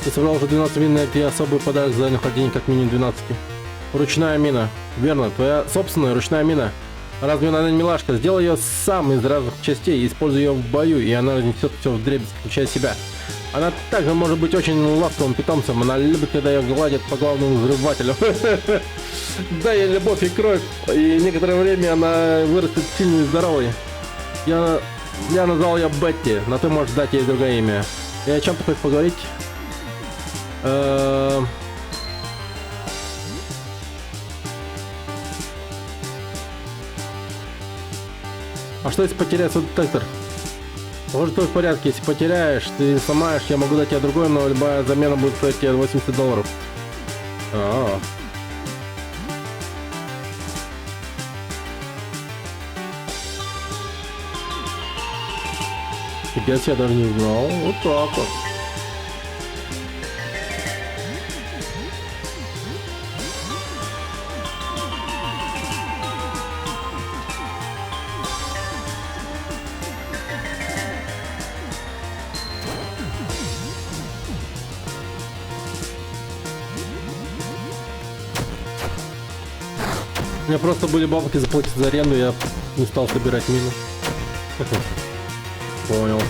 Ты собрал уже 12 мин, на тебе особый подарок за нахождение как минимум 12. Ручная мина. Верно, твоя собственная ручная мина. Разве она не милашка? Сделай ее сам из разных частей и используй ее в бою, и она разнесет все вдребезги, включая себя. Она также может быть очень ласковым питомцем. Она любит, когда ее гладят по главному взрывателю. Дай ей любовь и кровь, и некоторое время она вырастет сильной и здоровой. Я назвал ее Бетти, но ты можешь дать ей другое имя. И о чем ты хочешь поговорить? А что если потерять свой детектор? Может, все в порядке, если потеряешь, ты сломаешь, я могу дать тебе другой, но любая замена будет стоить тебе $80. А-а-а. Я даже не знал. Вот так вот. У меня просто были бабки заплатить за аренду, я не стал собирать мины. Понял.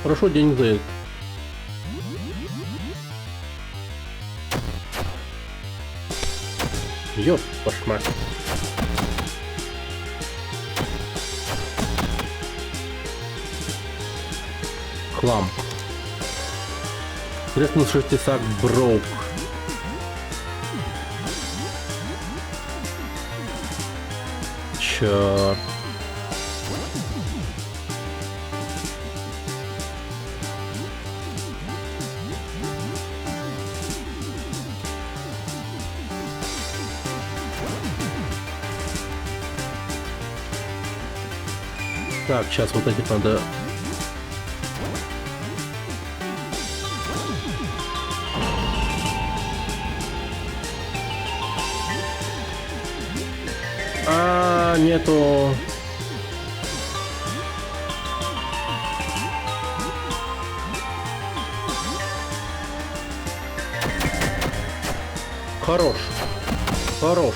Хорошо, денег дает. Ёп, пошмак. Хлам. Треснувший тесак Броук. Чёрт. Так, сейчас вот эти надо. А, нету. Хорош. Хорош.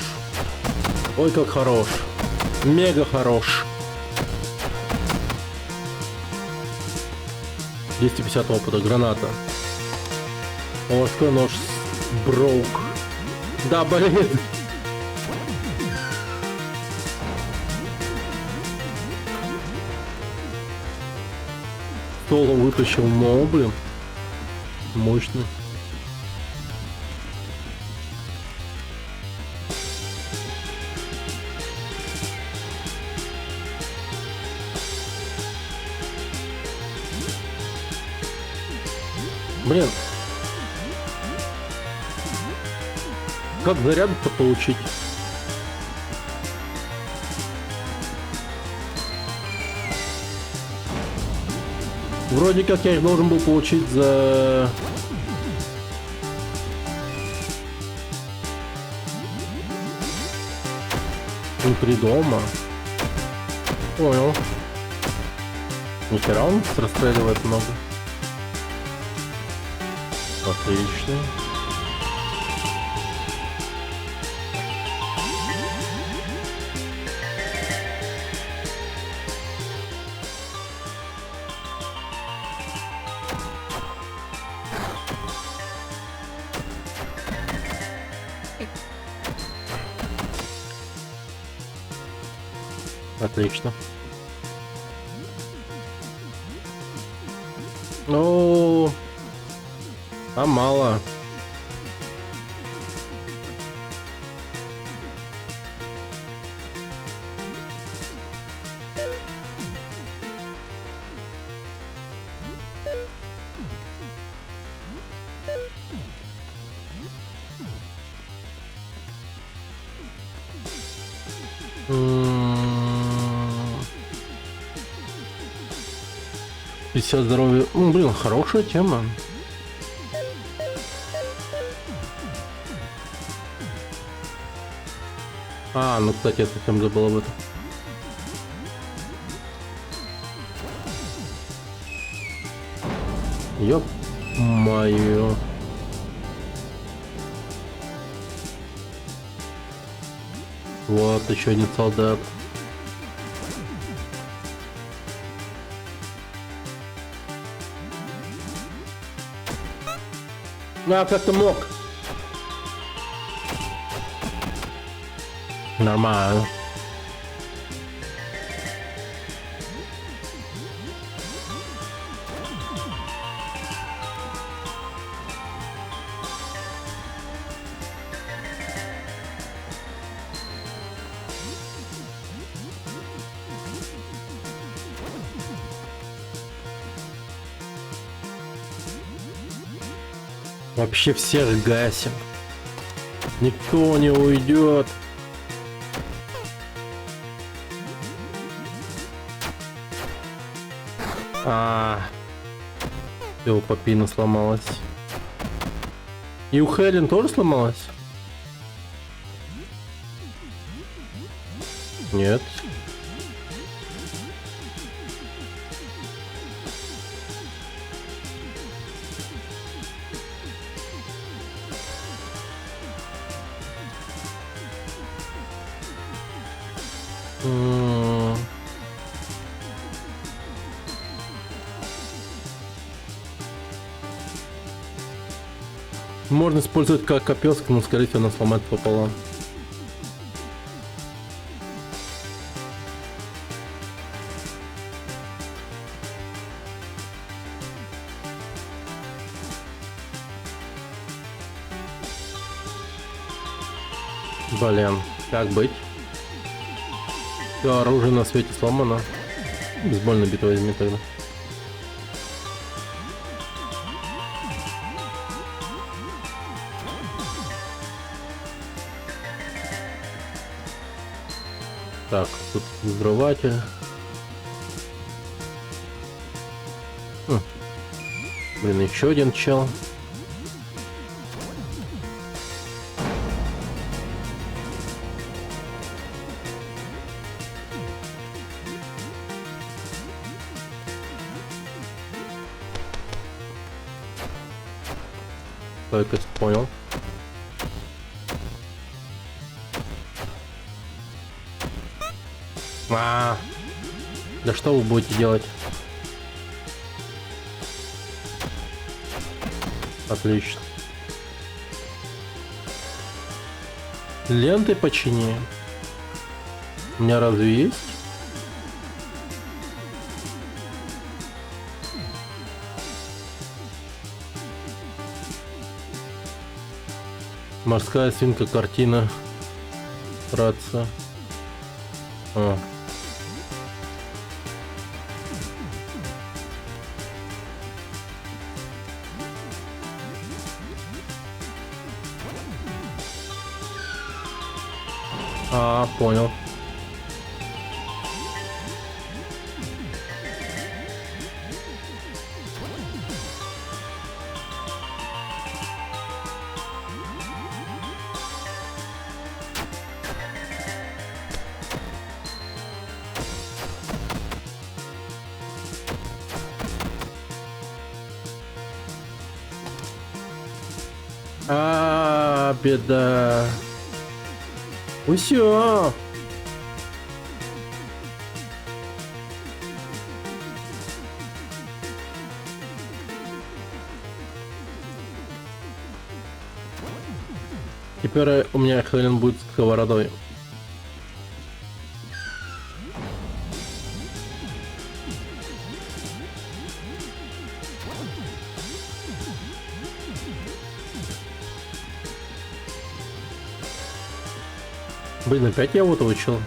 Ой, как хорош. Мега хорош. 250 опыта. Граната. Морской нож. Броук. Да, блин. Соло вытащил, но, блин. Мощный. Блин. Как заряд-то получить? Вроде как я их должен был получить за... Внутри дома. Понял. Нихера он расстреливает много. Отлично. Отлично. Ну, а мало. М-м-м. 50 здоровья. Ну, блин, хорошая тема. А, ну, кстати, я совсем забыл об этом. Ёп-моё. Вот, еще один солдат. А, как ты мог? Нормально. Вообще всех гасим. Никто не уйдет. Все, у Папина сломалась. И у Хелен тоже сломалась? Нет. Можно использовать как копёск, но скорее всего она сломает пополам. Блин, как быть? Все оружие на свете сломано. Бейсбольную биту возьми тогда. Так, тут взрыватель. Блин, еще один чел. Стойкость, понял. Да что вы будете делать? Отлично. Ленты почини. У меня разве есть? Морская свинка, картина. Рация. Понял. Беда. Усё. Теперь у меня Хелен будет с сковородой. Блин, опять я вот учил.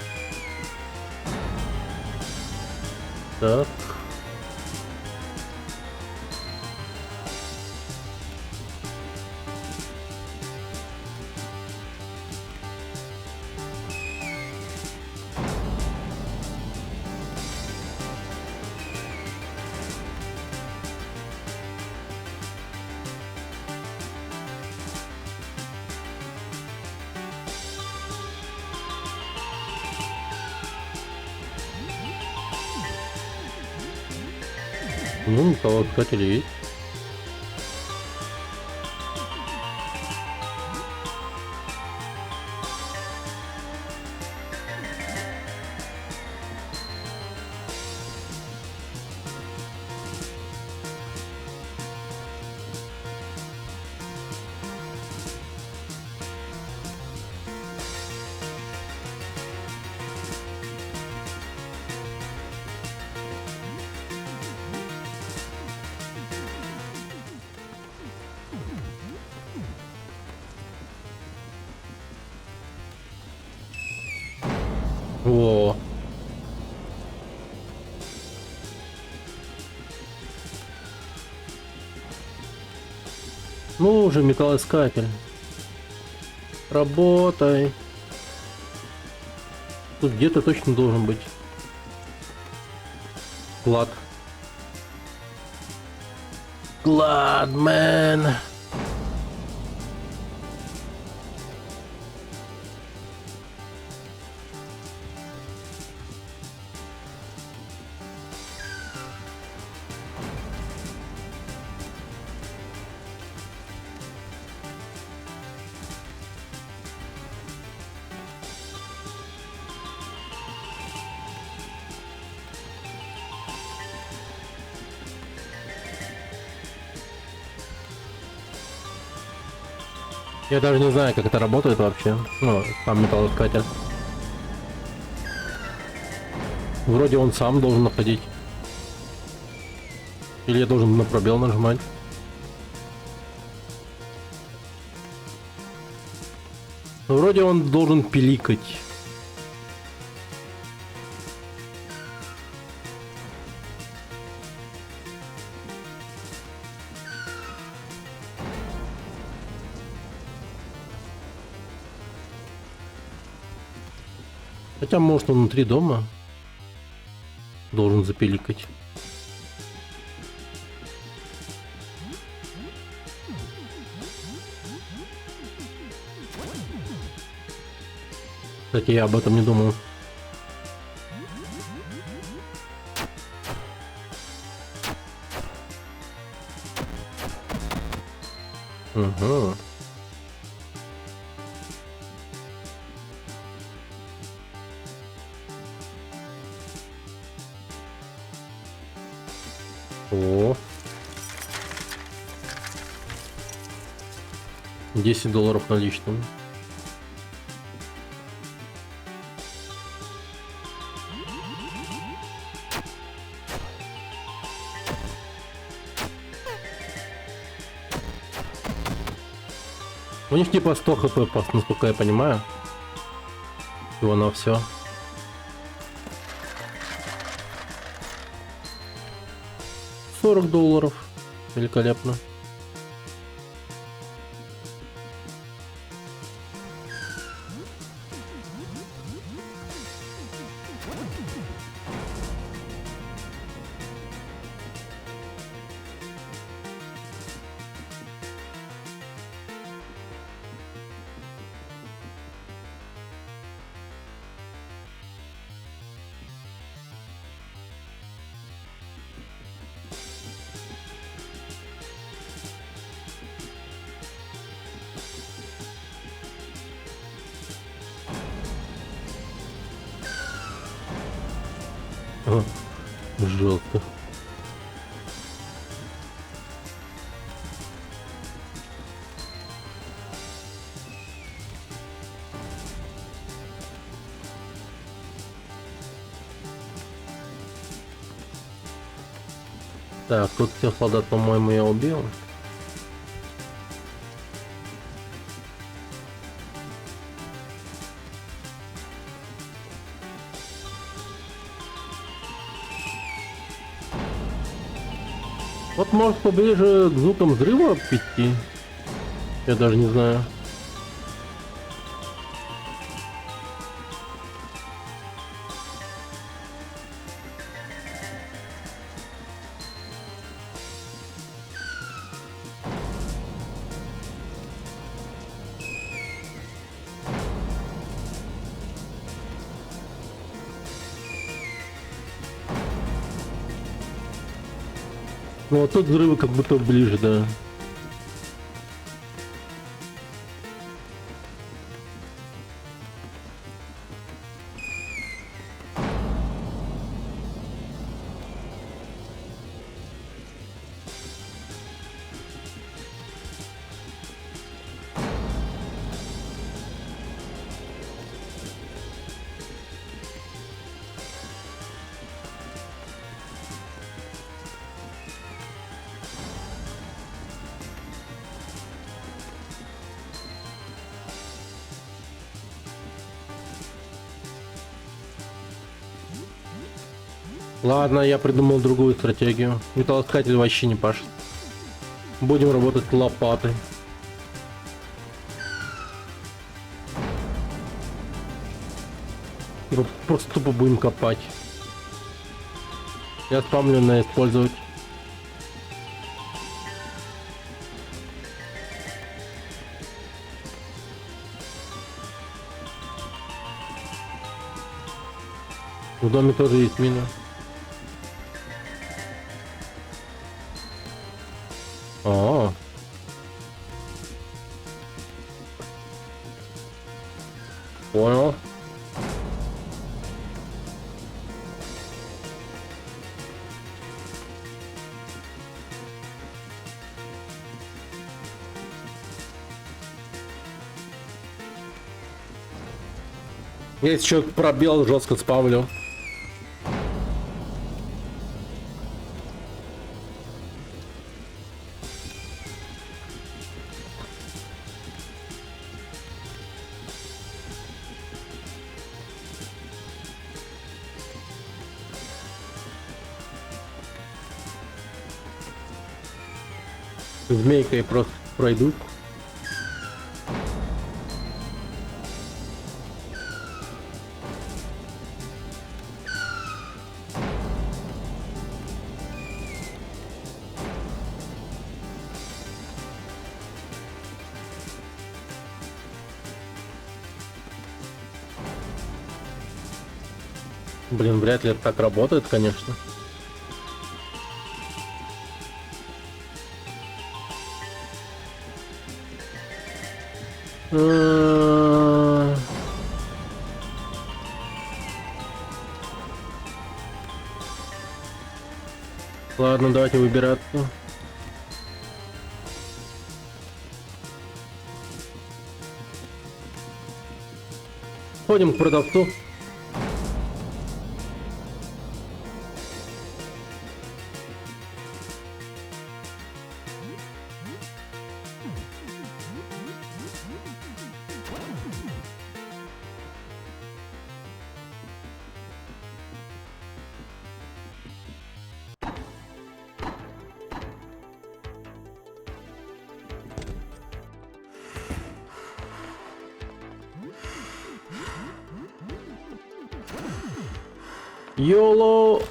Так. Ну, металлоискатели есть. Во. Ну уже металлоискатель. Работай. Тут где-то точно должен быть клад. Кладмен. Я даже не знаю, как это работает вообще. Ну, там металлоискатель. Вроде он сам должен находить. Или я должен на пробел нажимать. Вроде он должен пиликать. Хотя, может, он внутри дома должен запиликать. Кстати, я об этом не думал. Угу. О. $10 наличными. У них типа 100 хп, насколько я понимаю. Всего на все. $40. Великолепно. Жалко. Так, тут всех солдат, по-моему, я убил. Вот может поближе к звукам взрыва идти. Я даже не знаю. Ну вот тут взрывы как будто ближе, да. Ладно, я придумал другую стратегию. Металлоискатель вообще не пашет. Будем работать лопатой. Просто тупо будем копать. Я спамлю на использовать. В доме тоже есть мина. О. Понял. Я еще пробел жестко спавлю. Змейкой просто пройдут. Блин, вряд ли это так работает, конечно. Э, Ладно, давайте выбираться. Ходим к продавцу. Йоло!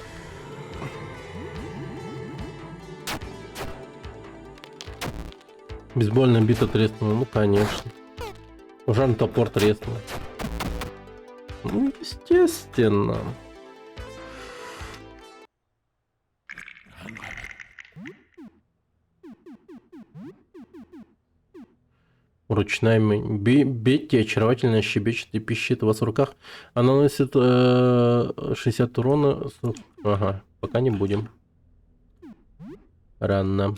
Бейсбольная бита треснула, ну конечно. Ужарный топор треснул. Ну, естественно. Ручная Бетти очаровательно щебечет и пищит у вас в руках. Она наносит 60 урона. Ага, пока не будем. Рано.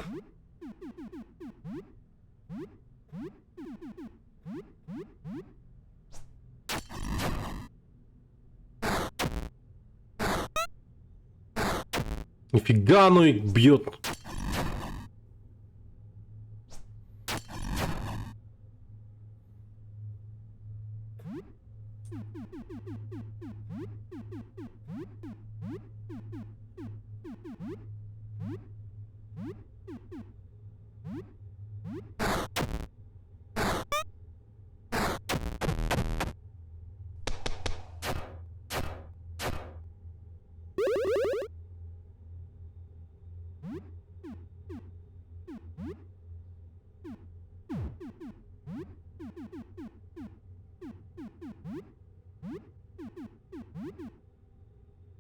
Нифига, ну их бьет.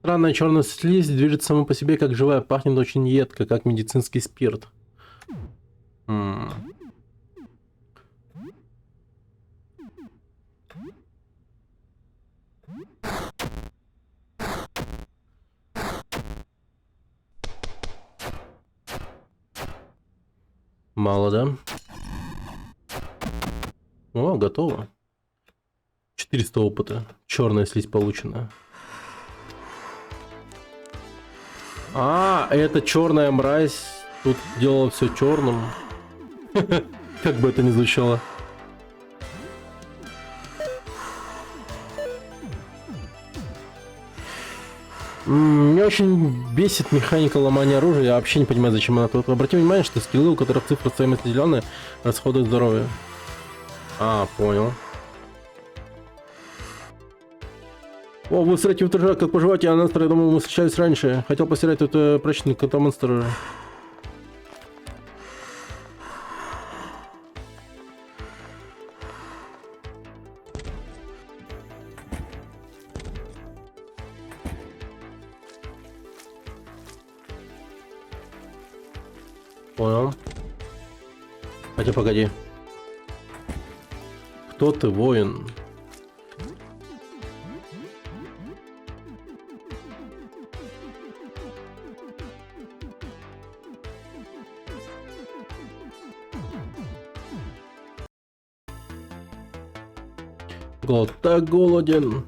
Странная черная слизь движется сама по себе как живая, пахнет очень едко, как медицинский спирт. Мало, да? О, готово. 400 опыта. Черная слизь получена. А, это черная мразь. Тут делала все черным. Как бы это ни звучало. Меня очень бесит механика ломания оружия. Я вообще не понимаю, зачем она тут. Обрати внимание, что скиллы, у которых цифра стоимости зеленая, расходуют здоровье. А, понял. О, вы встретите в как поживаете, а Монстр, я думал, мы встречались раньше. Хотел постирать тут прочный кота Монстра. Понял. Хотя погоди. Кто ты, воин? Голод, так голоден.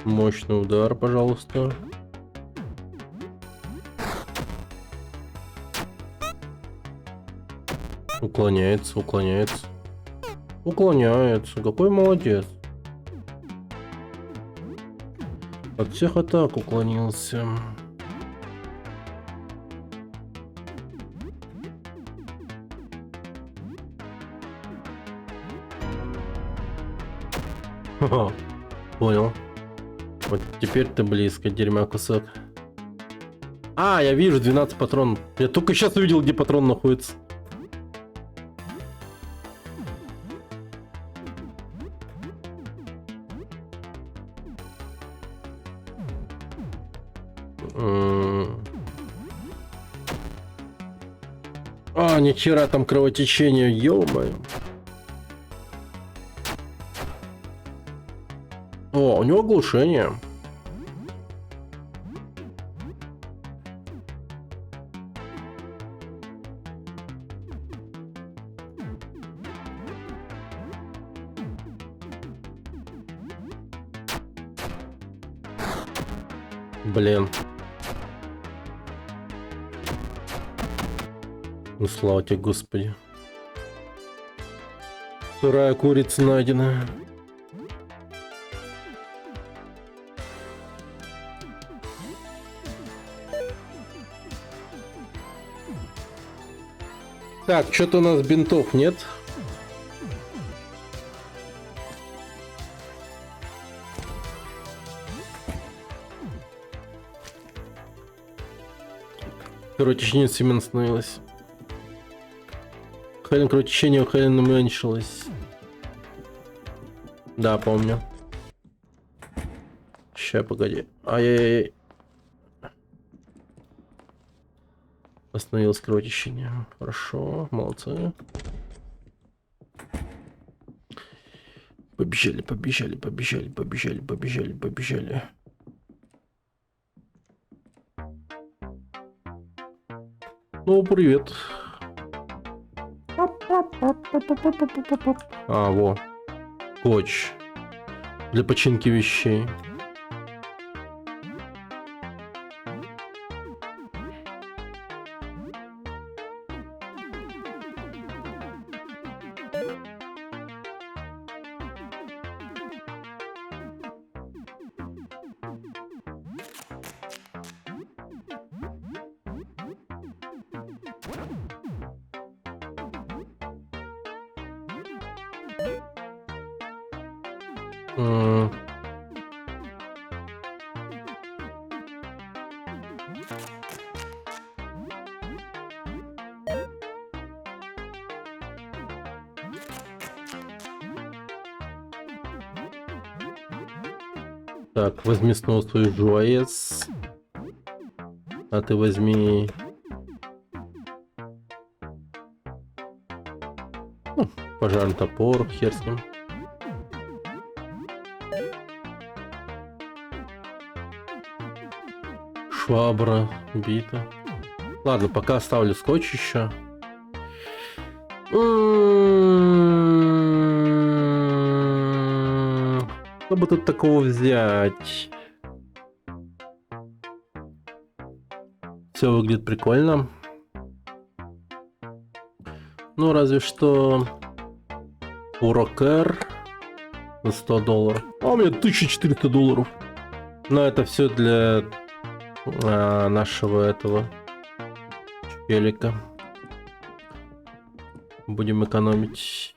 Мощный удар, пожалуйста. Уклоняется, уклоняется. Уклоняется. Какой молодец. От всех атак уклонился. Ха-ха. Понял. Вот теперь ты близко, дерьма кусок. А, я вижу 12 патронов. Я только сейчас увидел, где патрон находится. А, ни хера там кровотечение, ё-моё. О, у него глушение. Блин. Ну, слава тебе, Господи. Вторая курица найдена. Так, что-то у нас бинтов нет. Кровотечение семен становилось. Хелен, кровотечение у Хелен уменьшилось. Да, помню. Ща, погоди. Ай-яй-яй. Остановилось кровотечение. Хорошо, молодцы. Побежали, побежали, побежали, побежали, побежали, побежали. Ну, привет. А, во. Коч. Для починки вещей. Так, возьми снова свой жуаец. А ты возьми... Ну, пожарный топор, хер с ним. Швабра, бита. Ладно, пока оставлю скотч еще. Что бы тут такого взять? Все выглядит прикольно. Ну, разве что урокер за $100. А у меня $1400. Но это все для нашего этого челика. Будем экономить.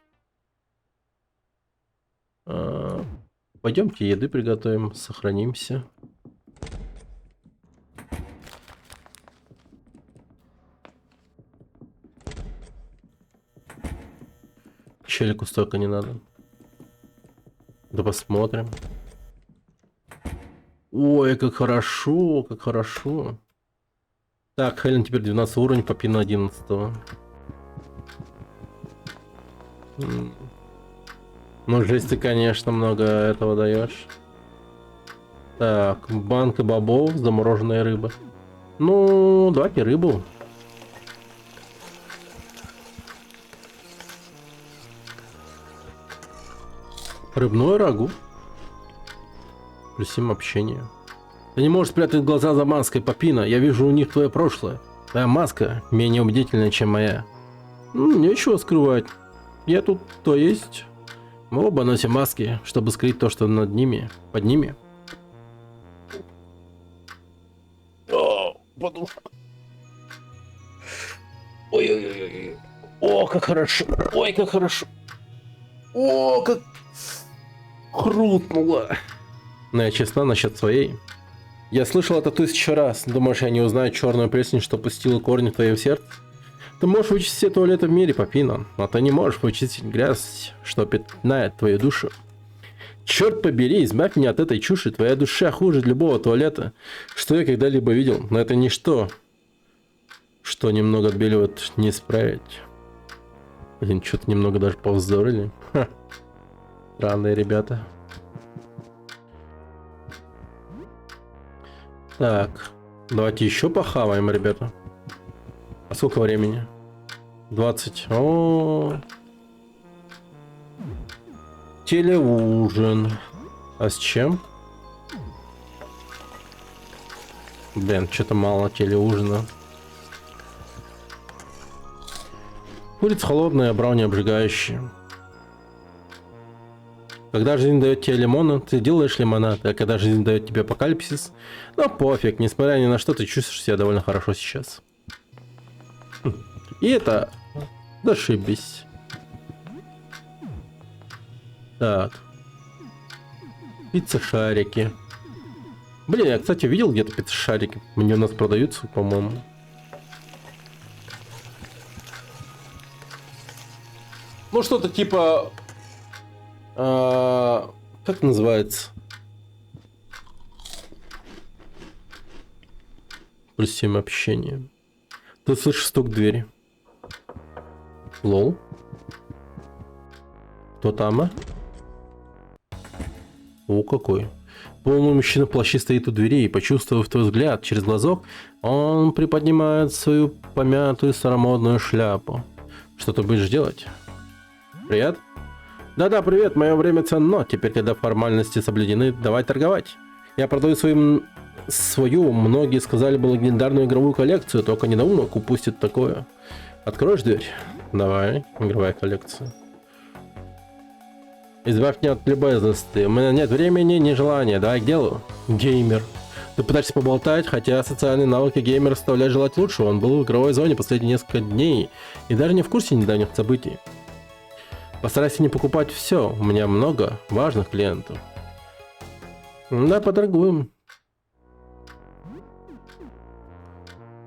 Пойдемте еды приготовим, сохранимся. Челику столько не надо. Да посмотрим. Ой, как хорошо, как хорошо. Так, Хелен теперь 12 уровень, Папина 11. Ну, жесть, ты, конечно, много этого даешь. Так, банка бобов, замороженная рыба. Ну, давайте рыбу. Рыбное рагу. Плюс 7 общения. Ты не можешь спрятать глаза за маской, Папина. Я вижу у них твое прошлое. Твоя маска менее убедительная, чем моя. Нечего скрывать. Я тут то есть. Мы оба носим маски, чтобы скрыть то, что над ними, под ними. О, подушка. Ой-ой-ой. О, как хорошо. Ой, как хорошо. О, как хрустнуло. Но я честна насчет своей. Я слышал это 1000 раз. Думаешь, я не узнаю черную плесень, что пустила корни в твоем сердце? Ты можешь вычистить все туалеты в мире, Папина, но ты не можешь вычистить грязь, что пятнает твою душу. Черт побери, избавь меня от этой чуши. Твоя душа хуже любого туалета, что я когда-либо видел. Но это ничто, Что немного отбеливает, не исправить. Блин, что-то немного даже повздорили. Ха. Странные ребята. Так, давайте еще похаваем, ребята. А сколько времени? 20. О, телеужин. А с чем? Блин, что-то мало телеужина. Курица холодная, брауни обжигающие. Когда жизнь дает тебе лимоны, ты делаешь лимонад, а когда жизнь дает тебе апокалипсис, ну пофиг, несмотря ни на что, ты чувствуешь себя довольно хорошо сейчас. И это зашибись. Так. Пицца-шарики. Блин, я, кстати, видел где-то пицца-шарики. Они у нас продаются, по-моему. Ну, что-то типа... как называется? Плюс 7 общения. Ты слышишь стук двери. Лол. Кто там, а? О, какой. Полный мужчина в плаще стоит у двери и, почувствовав твой взгляд через глазок, он приподнимает свою помятую старомодную шляпу. Что ты будешь делать? Привет? Да-да, привет, мое время ценно. Теперь, когда формальности соблюдены, давай торговать. Я продаю свою, многие сказали бы, легендарную игровую коллекцию, только недоумок упустит такое. Откроешь дверь? Давай, игровая коллекция. Избавь меня от любезности. У меня нет времени, ни желания. Давай к делу. Геймер. Ты пытаешься поболтать, хотя социальные навыки геймера оставляют желать лучшего. Он был в игровой зоне последние несколько дней и даже не в курсе недавних событий. Постарайся не покупать все. У меня много важных клиентов. Да, поторгуем.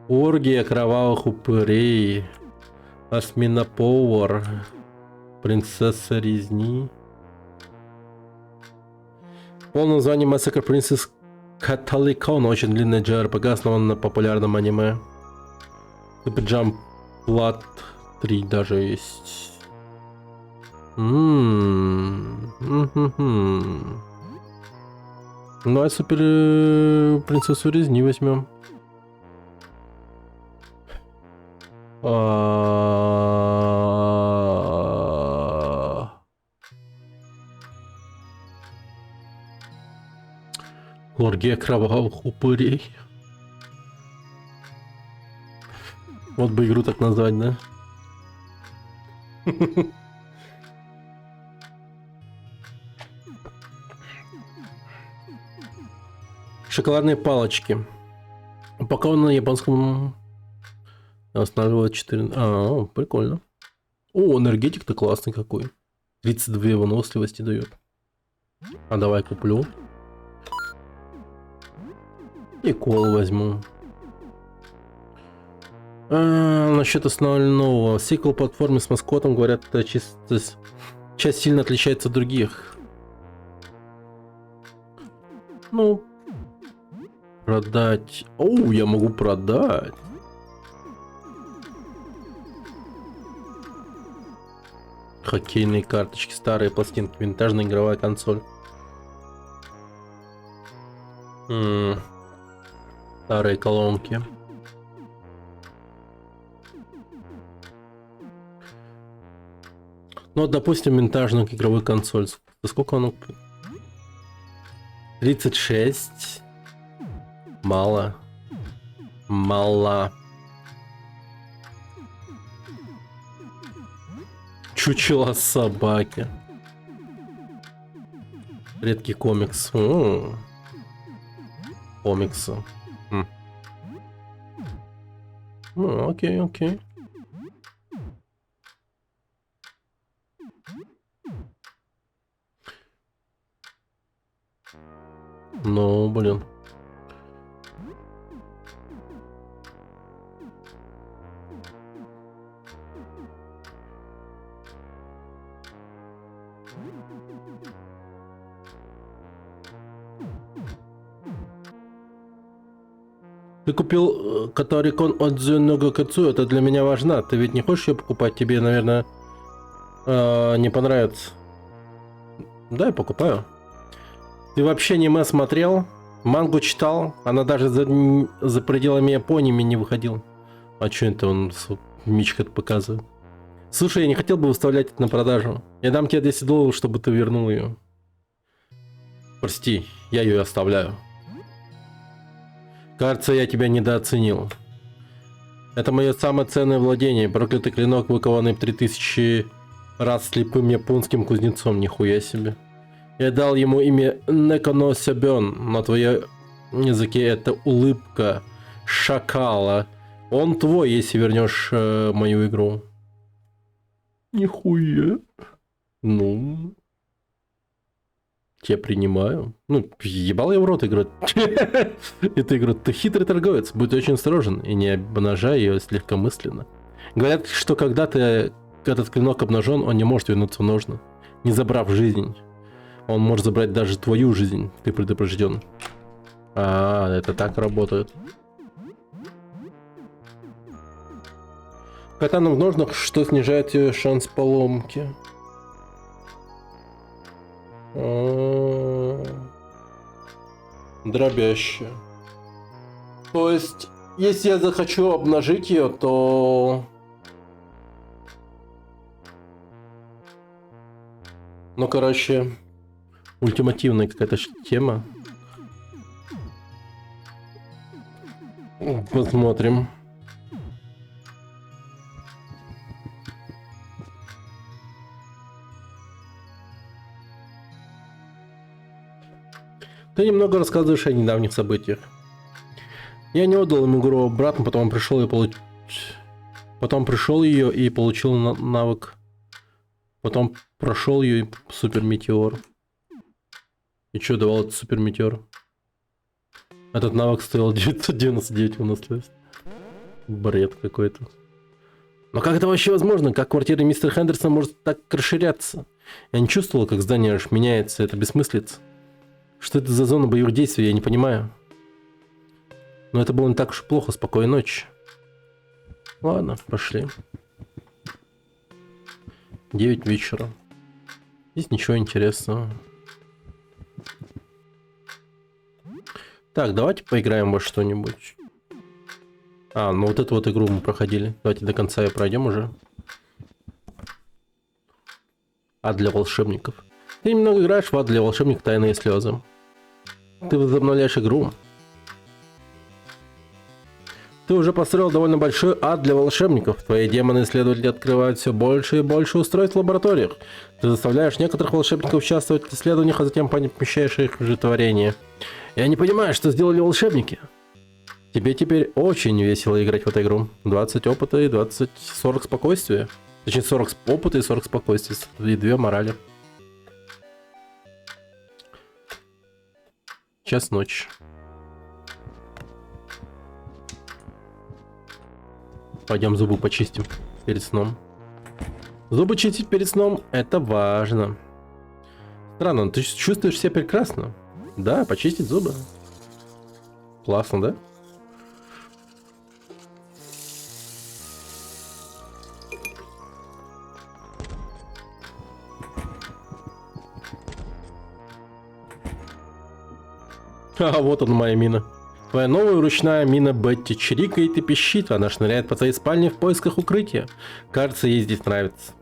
Оргия кровавых упырей. Осьминоповар. Принцесса резни. Полное название Massacre Princess Catalicon. Очень длинная JRPG, основана на популярном аниме. Super Jump Blood 3 даже есть. Ну а супер принцессу резни возьмем. Оргия кровавых упырей. Вот бы игру так назвать, да? Шоколадные палочки. Упакованы на японском. Останавливает 4. Прикольно. О, энергетик-то классный какой. 32 выносливости дает. А давай куплю. И колу возьму. Насчет основного. Сиквел платформы с маскотом, говорят, это часть сильно отличается от других. Ну, продать. Оу, я могу продать. Хоккейные карточки, старые пластинки, винтажная игровая консоль. Старые колонки. Ну, допустим, винтажную игровую консоль. Сколько оно? 36. Мало. Мало. Чучело собаки. Редкий комикс. Комиксы. Окей, окей. Ну, блин. Ты купил Катарикон от Зюнного Кацу, это для меня важно. Ты ведь не хочешь ее покупать? Тебе, наверное, не понравится. Да, я покупаю. Ты вообще аниме смотрел? Мангу читал? Она даже за пределами Японии не выходила. А что это он Мичка показывает? Слушай, я не хотел бы выставлять это на продажу. Я дам тебе $10, чтобы ты вернул ее. Прости, я ее оставляю. Кажется, я тебя недооценил. Это мое самое ценное владение. Проклятый клинок, выкованный 3000 раз слепым японским кузнецом. Нихуя себе. Я дал ему имя Неконо Сёбён. На твоем языке это улыбка шакала. Он твой, если вернешь мою игру. Нихуя. Ну... Я принимаю. Ну, ебал я в рот играть. Это игра, ты хитрый торговец, будь очень осторожен и не обнажай ее легкомысленно. Говорят, что когда этот клинок обнажен, он не может вернуться в ножны, не забрав жизнь. Он может забрать даже твою жизнь, ты предупрежден. А, это так работает. Катана в ножнах, что снижает ее шанс поломки. Дробящая. То есть, если я захочу обнажить ее, то... Ну, короче, ультимативная какая-то тема. Посмотрим. Ты немного рассказываешь о недавних событиях. Я не отдал ему игру обратно, потом пришел ее и получил навык. Потом прошел ее и супер метеор. И что давал этот супер метеор? Этот навык стоил 999 у наследства. Бред какой-то. Но как это вообще возможно? Как квартира мистера Хендерсона может так расширяться? Я не чувствовал, как здание аж меняется. Это бессмыслица. Что это за зона боевых действий, я не понимаю. Но это было не так уж и плохо. Спокойной ночи. Ладно, пошли. 9 вечера. Здесь ничего интересного. Так, давайте поиграем во что-нибудь. А, ну вот эту вот игру мы проходили. Давайте до конца ее пройдем уже. Ад для волшебников. Ты немного играешь в Ад для волшебников Тайные слезы. Ты возобновляешь игру. Ты уже построил довольно большой ад для волшебников. Твои демоны-исследователи открывают все больше и больше устройств в лабораториях. Ты заставляешь некоторых волшебников участвовать в исследованиях, а затем помещаешь их в же творение. Я не понимаю, что сделали волшебники. Тебе теперь очень весело играть в эту игру. 20 опыта и 40 спокойствия. Точнее, 40 опыта и 40 спокойствия. И 2 морали. Час ночи. Пойдем зубы почистим перед сном. Зубы чистить перед сном — это важно. Странно, ты чувствуешь себя прекрасно. Да, почистить зубы. Классно, да? А вот он, моя мина. Твоя новая ручная мина Бетти чирикает и пищит. Она шныряет по твоей спальне в поисках укрытия. Кажется, ей здесь нравится.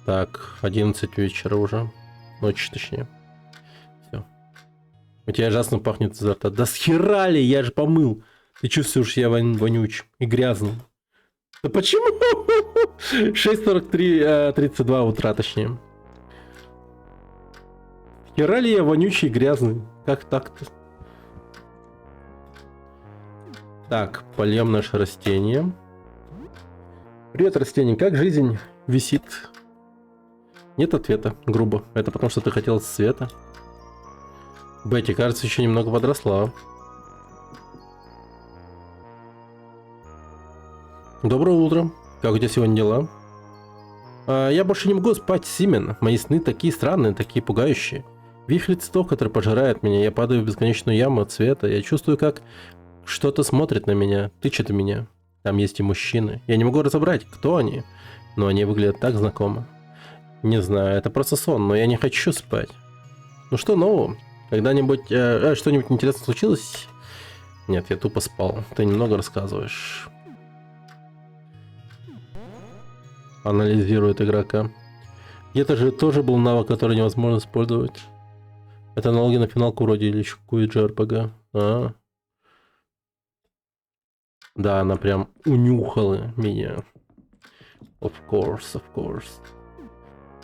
Так, 11 вечера уже. Ночи, точнее. Все. У тебя ужасно пахнет изо рта. Да схера ли? Я же помыл. Ты чувствуешь себя вонючим и грязным. Да почему? 6:43, 32 утра, точнее. Хера ли я вонючий и грязный? Как так-то? Так, польем наше растение. Привет, растение. Как жизнь висит? Нет ответа, грубо. Это потому, что ты хотел света. Бетти, кажется, еще немного подросла. Доброе утро. Как у тебя сегодня дела? Я больше не могу спать, Симен. Мои сны такие странные, такие пугающие. Вихрь цветов, который пожирает меня. Я падаю в бесконечную яму цвета. Я чувствую, как что-то смотрит на меня, тычет в меня. Там есть и мужчины. Я не могу разобрать, кто они, но они выглядят так знакомо. Не знаю, это просто сон, но я не хочу спать. Ну что нового? Когда-нибудь что-нибудь интересное случилось? Нет, я тупо спал. Ты немного рассказываешь. Анализирует игрока. Где-то же тоже был навык, который невозможно использовать. Это аналоги на финалку вроде или еще какую-то JRPG. Да, она прям унюхала меня. Of course, of course.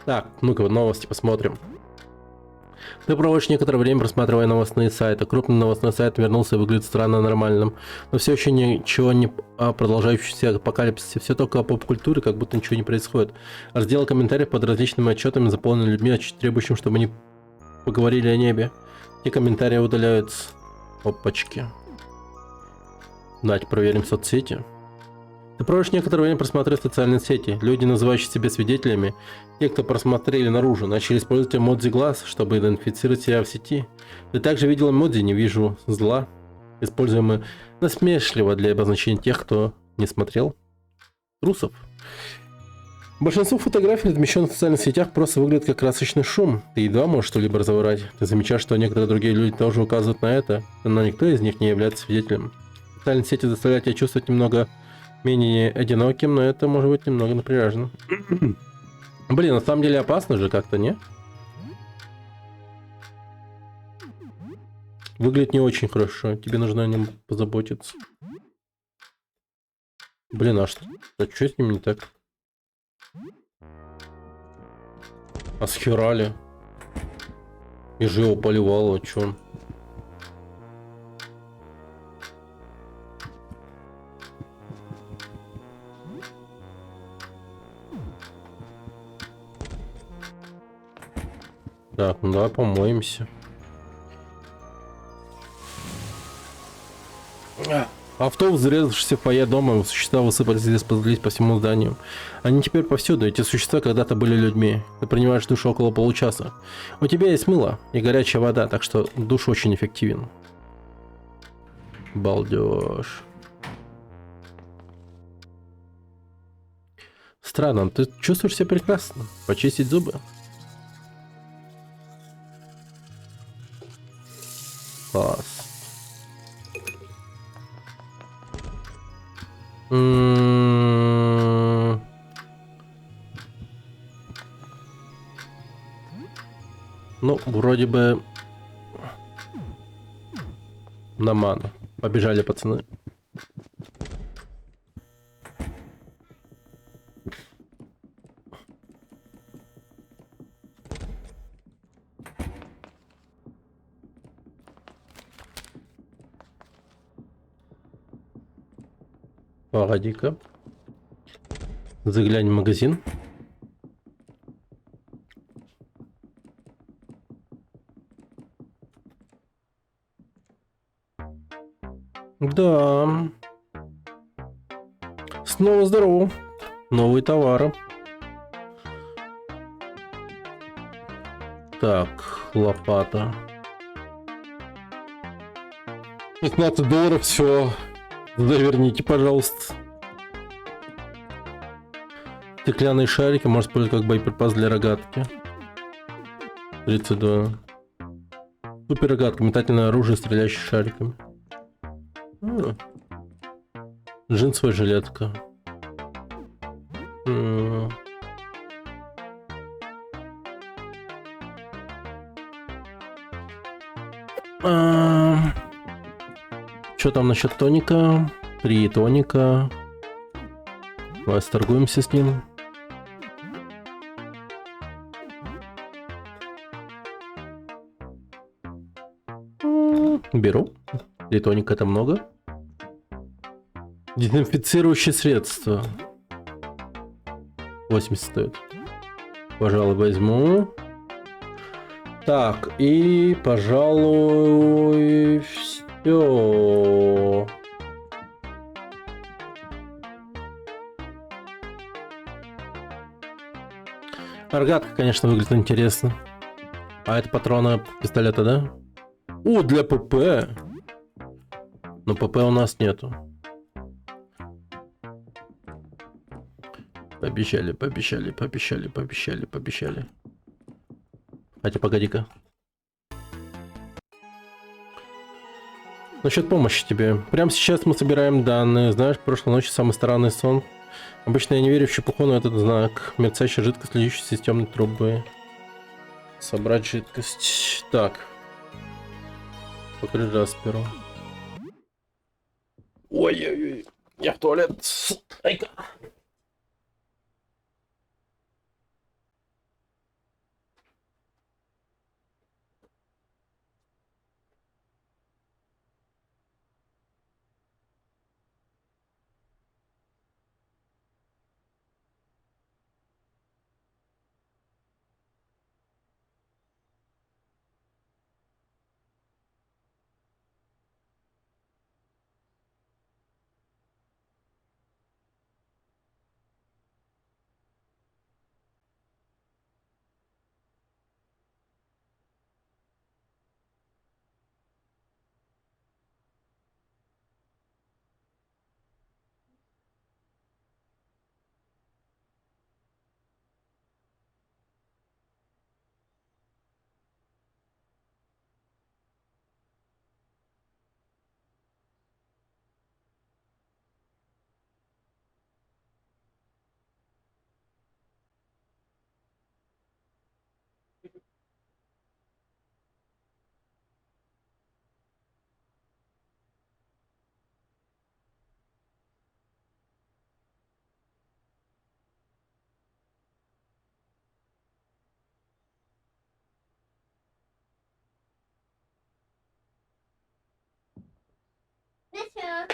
Так, ну-ка, новости посмотрим. Ты проводишь некоторое время, просматривая новостные сайты. Крупный новостной сайт вернулся и выглядит странно нормальным. Но все еще ничего не о продолжающемся апокалипсисе. Все только о поп-культуре, как будто ничего не происходит. Разделы комментариев под различными отчетами заполнены людьми, требующими, чтобы они поговорили о небе. Те комментарии удаляются. Опачки. Давайте проверим соцсети. Ты проводишь некоторое время, просматривая социальные сети. Люди, называющие себя свидетелями, те, кто просмотрели наружу, начали использовать эмодзи глаз, чтобы идентифицировать себя в сети. Ты также видел эмодзи «Не вижу зла», используемые насмешливо для обозначения тех, кто не смотрел. Трусов. Большинство фотографий, размещенных в социальных сетях, просто выглядят как красочный шум. Ты едва можешь что-либо разобрать. Ты замечаешь, что некоторые другие люди тоже указывают на это, но никто из них не является свидетелем. Социальные сети заставляют тебя чувствовать немного менее одиноким, но это может быть немного напряжно. Блин, на самом деле опасно же как-то, не? Выглядит не очень хорошо. Тебе нужно о нем позаботиться. Блин, а что с ним не так? А схерали? И же его поливало, а чё он? Так, ну давай помоемся. Автобус, зарезавшийся в фойе дома, существа высыпались и расползлись по всему зданию. Они теперь повсюду, эти существа когда-то были людьми. Ты принимаешь душ около получаса. У тебя есть мыло и горячая вода, так что душ очень эффективен. Балдеж. Странно, ты чувствуешь себя прекрасно. Почистить зубы? Класс. Ну, вроде бы на ману. Побежали, пацаны. Погоди-ка. Заглянем в магазин. Да. Снова здорово. Новые товары. Так, лопата. $15, все. Заверните, пожалуйста. Стеклянные шарики можно использовать как боеприпас для рогатки. 32. Супер рогатка. Метательное оружие, стреляющее шариками. Джинсовая жилетка. Что там насчет тоника? 3 тоника. Давай сторгуемся с ним. Беру. 3 тоника это много. Дезинфицирующее средство. 80 стоит. Пожалуй, возьму. Так, и, пожалуй, все. Рогатка, конечно, выглядит интересно. А это патроны пистолета, да? О, для ПП. Но ПП у нас нету. Пообещали, пообещали, пообещали, пообещали, пообещали. Хотя, погоди-ка. Насчет помощи тебе. Прямо сейчас мы собираем данные. Знаешь, прошлой ночью самый странный сон. Обычно я не верю в чепуху, но этот знак. Мерцающая жидкость, льющаяся из темной трубы. Собрать жидкость. Так. Покажи Джасперу. Ой-ой-ой. Я в туалет. Ай-ка. Ну всё.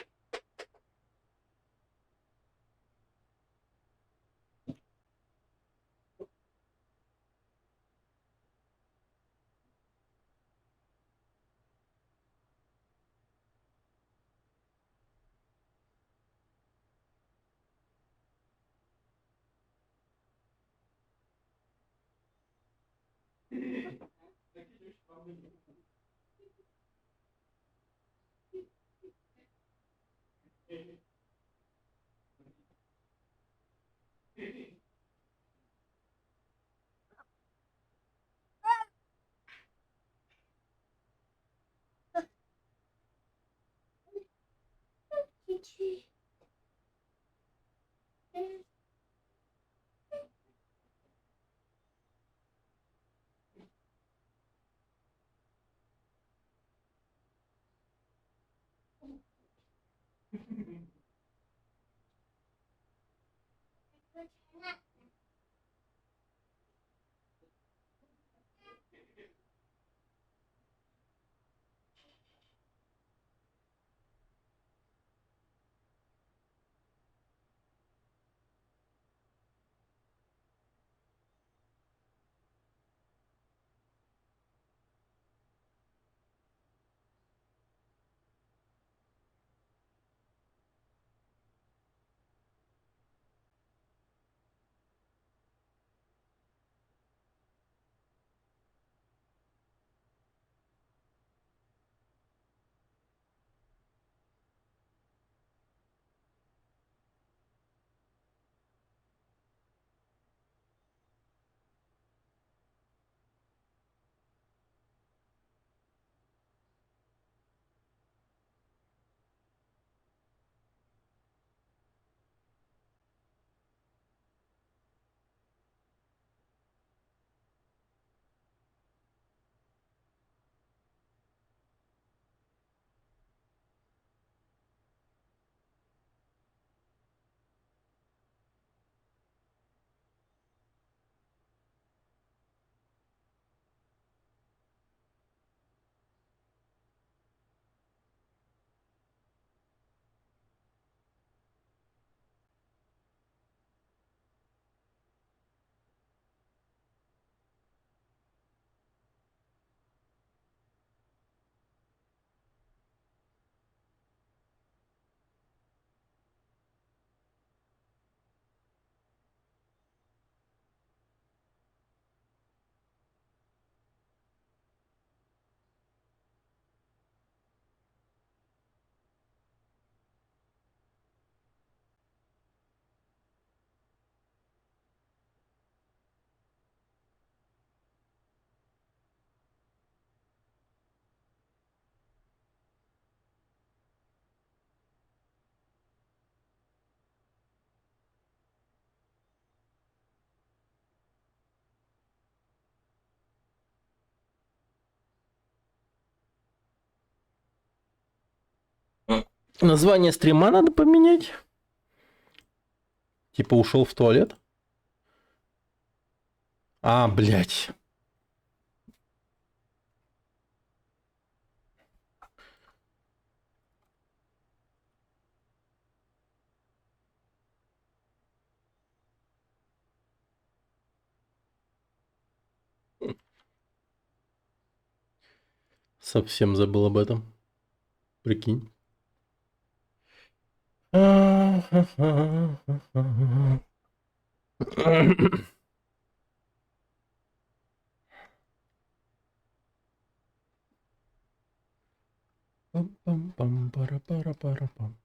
Чуть-чуть. Название стрима надо поменять. Типа ушел в туалет. А, блядь. Совсем забыл об этом. Прикинь. Пам-пам-пам-пара-пара-пара-пам.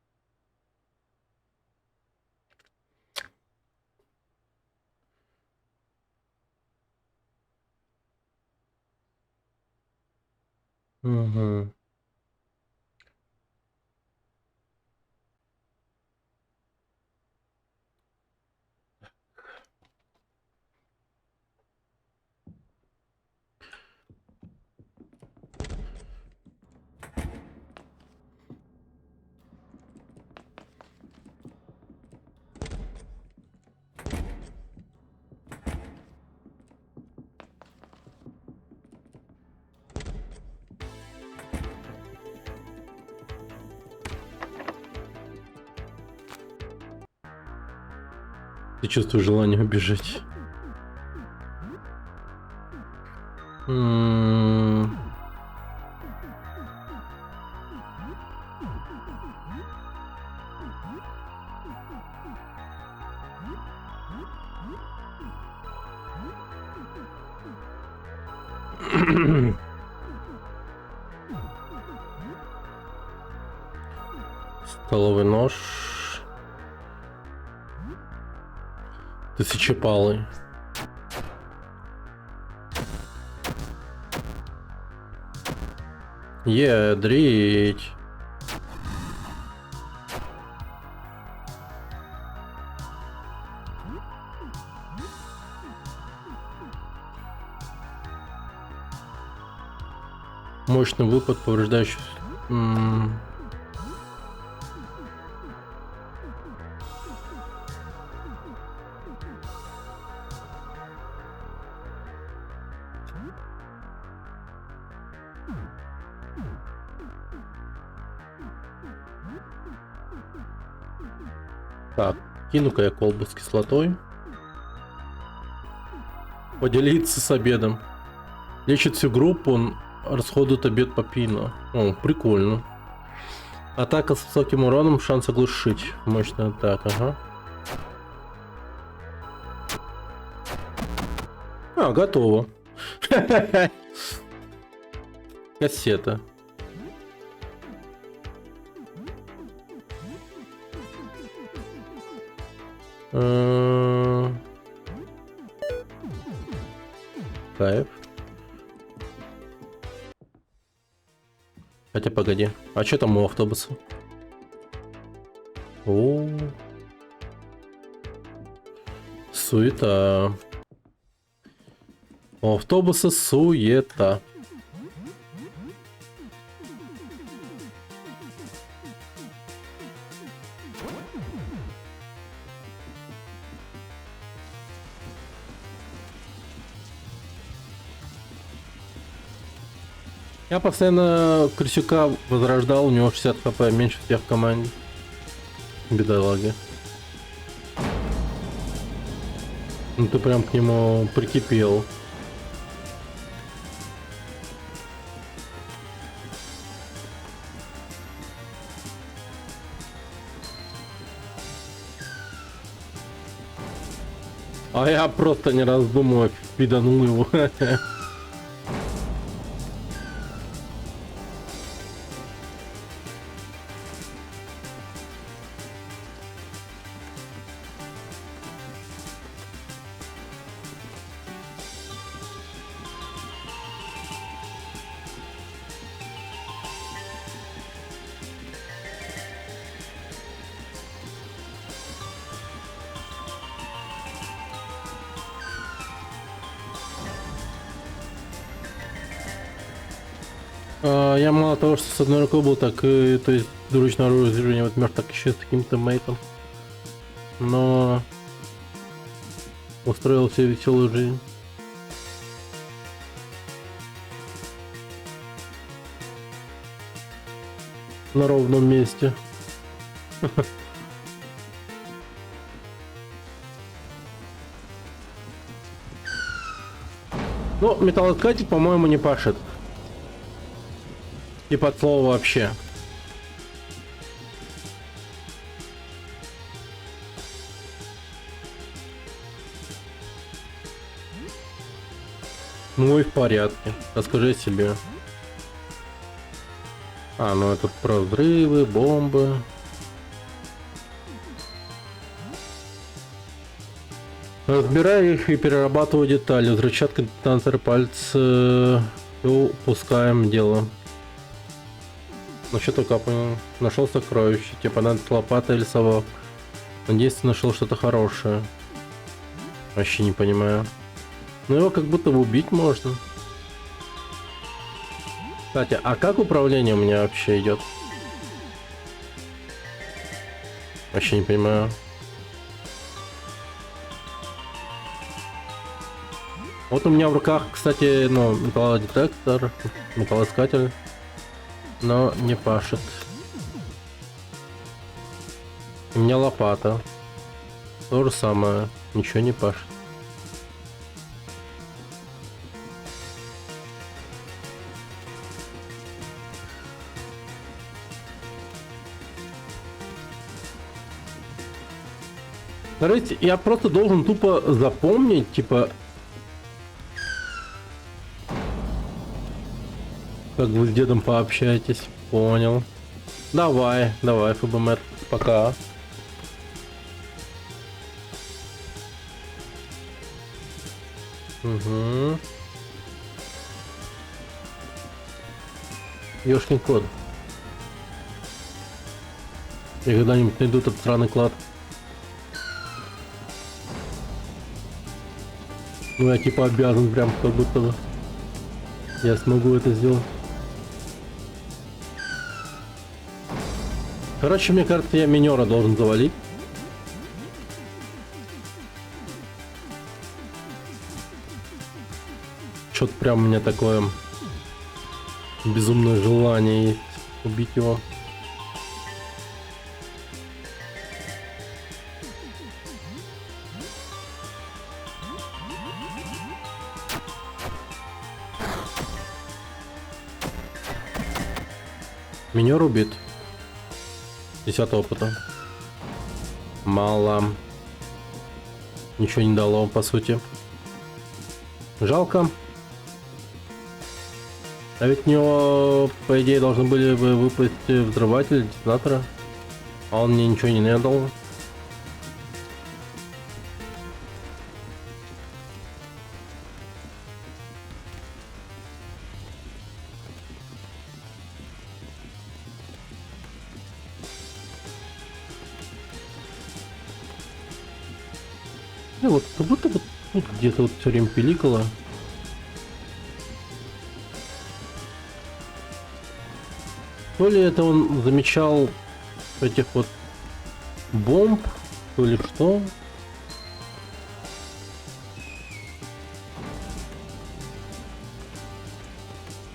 Мгм. Ты чувствуешь желание убежать. М. Столовый нож. Тысячепалый. Ядрить. Мощный выпад, повреждающий. Так, кину-ка я колбу с кислотой. Поделиться с обедом. Лечит всю группу, он расходует обед по пину. О, прикольно. Атака с высоким уроном, шанс оглушить. Мощная атака, ага. А, готово. Кассета. Кайф. Хотя погоди. А что там у автобуса? О, суета. У автобуса суета. Я постоянно Крысюка возрождал, у него 60 хп, меньше всех в команде. Бедолаги. Ну ты прям к нему прикипел. А я просто не раздумывая пиданул его. Я мало того, что с одной рукой был, так и, то есть, двуручное оружие, вот мертв, так еще с таким-то мейтом. Но устроил себе веселую жизнь. На ровном месте. Ну, металлоискатель, по-моему, не пашет. И под слово вообще. Ну и в порядке. Расскажи себе. Ну это про взрывы, бомбы. Разбираю их и перерабатываю детали. Взрывчатка, детонатор, пальцы. И упускаем дело. Ну что только понял. Нашел сокровище. Тебе понадобится лопата или совок. Надеюсь, ты нашел что-то хорошее. Вообще не понимаю. Ну его как будто бы убить можно. Кстати, а как управление у меня вообще идет? Вообще не понимаю. Вот у меня в руках, кстати, ну, металлодетектор, металлоискатель, но не пашет. У меня лопата. То же самое, ничего не пашет. Смотрите, я просто должен тупо запомнить, типа, как вы с дедом пообщаетесь. Понял. Давай, ФБМР, пока. Угу. Ёшкин кот. Я когда-нибудь найду этот сраный клад. Ну я типа обязан прям как будто бы. Я смогу это сделать. Короче, мне кажется, я минера должен завалить. Что-то прям у меня такое безумное желание есть убить его. Минер убит. 10 опыта. Мало. Ничего не дало, по сути. Жалко. А ведь у него, по идее, должны были бы выпасть взрыватель, детонатора. А он мне ничего не дал. Вот, как будто вот тут где-то вот все время пиликало. То ли это он замечал этих вот бомб, то ли что.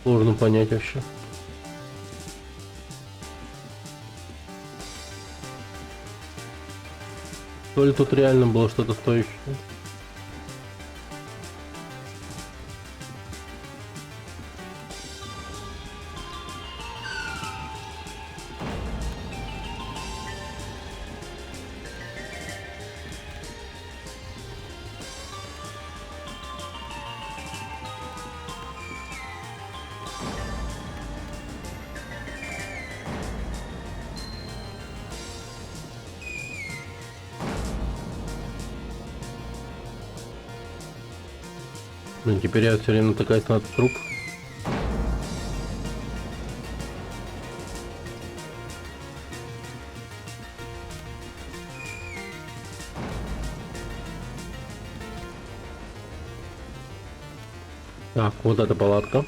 Сложно понять вообще. То ли тут реально было что-то стоящее. Блин, теперь я все время натыкаюсь на этот труп. Так, вот эта палатка.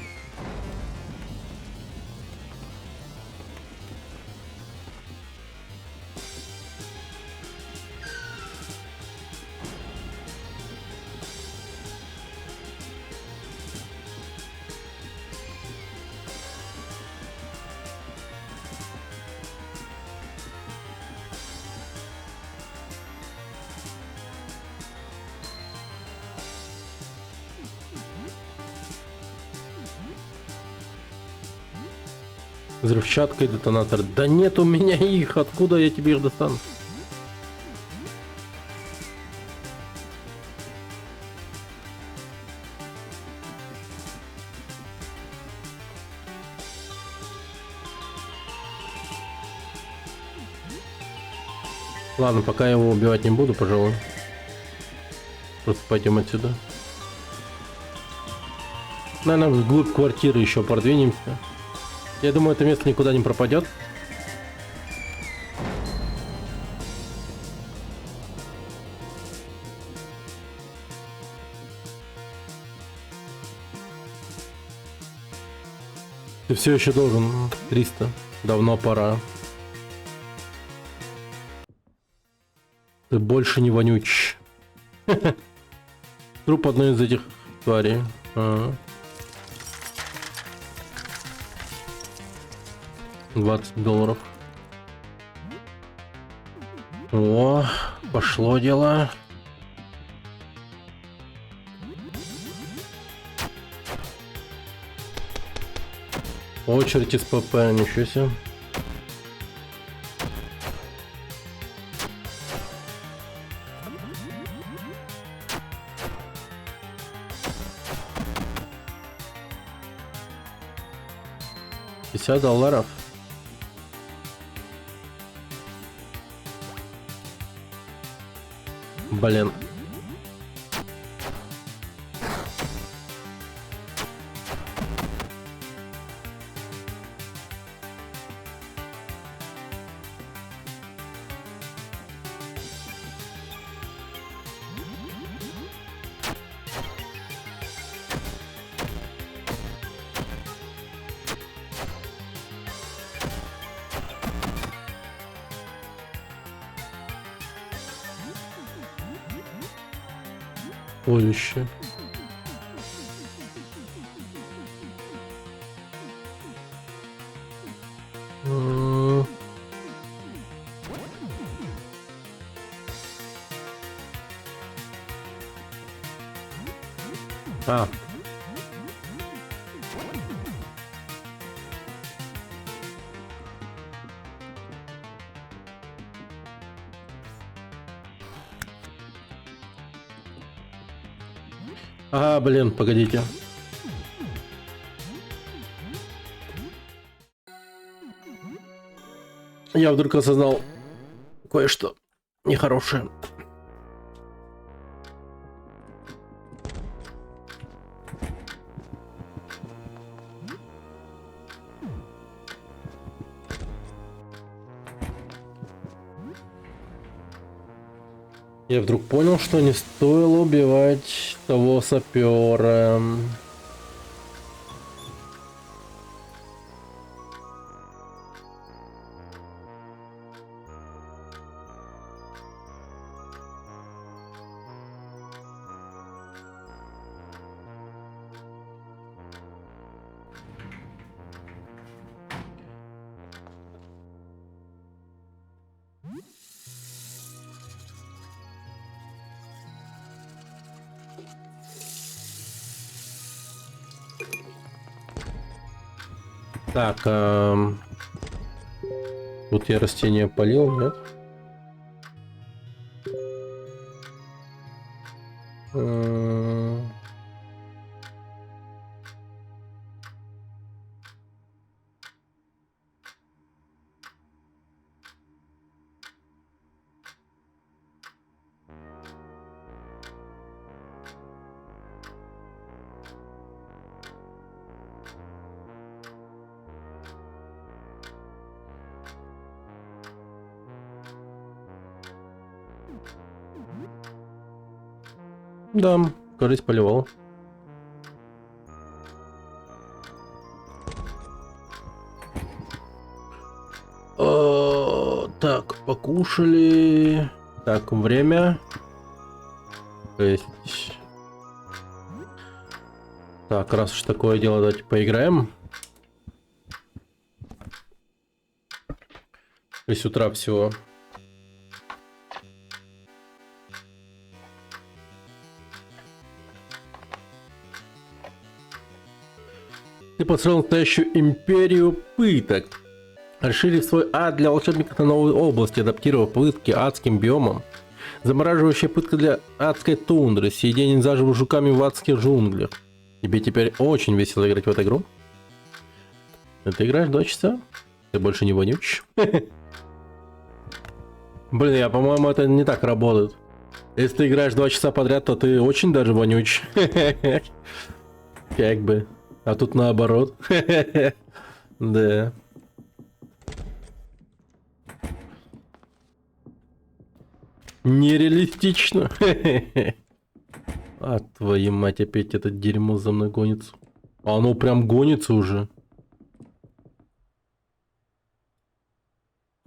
Взрывчатка и детонатор. Да нет у меня их. Откуда я тебе их достану? Ладно, пока я его убивать не буду, пожалуй. Просто пойдем отсюда. Наверное, вглубь квартиры еще продвинемся. Я думаю, это место никуда не пропадет. Ты все еще должен. 300. Давно пора. Ты больше не вонюч. Труп одной из этих тварей. Ага. 20 долларов. О, пошло дело. Очередь из ПП, ничего себе. $50. Блин. Полище. А. А, блин, погодите. Я вдруг осознал кое-что нехорошее. Я вдруг понял, что не стоило убивать того сапера. Так, тут я растение полил, нет? Да, кажется, поливал. Так, покушали. Так, время. Так, раз уж такое дело, давайте поиграем. 6 утра всего. Ты построил настоящую империю пыток. Расширив свой ад для волшебников на новые области, адаптировав пытки адским биомам. Замораживающая пытка для адской тундры, съедение заживо жуками в адских джунглях. Тебе теперь очень весело играть в эту игру. Ты играешь 2 часа? Ты больше не вонючий? Блин, я, по-моему, это не так работает. Если ты играешь 2 часа подряд, то ты очень даже вонючий. Как бы. А тут наоборот. Да. Нереалистично. А твою мать, опять это дерьмо за мной гонится. А оно прям гонится уже.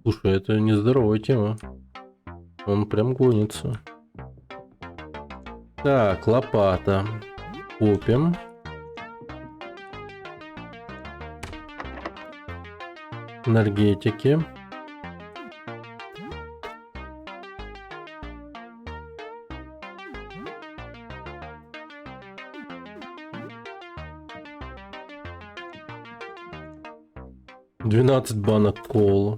Слушай, это нездоровая тема. Он прям гонится. Так, лопата. Купим. Энергетики. $12 банок колы.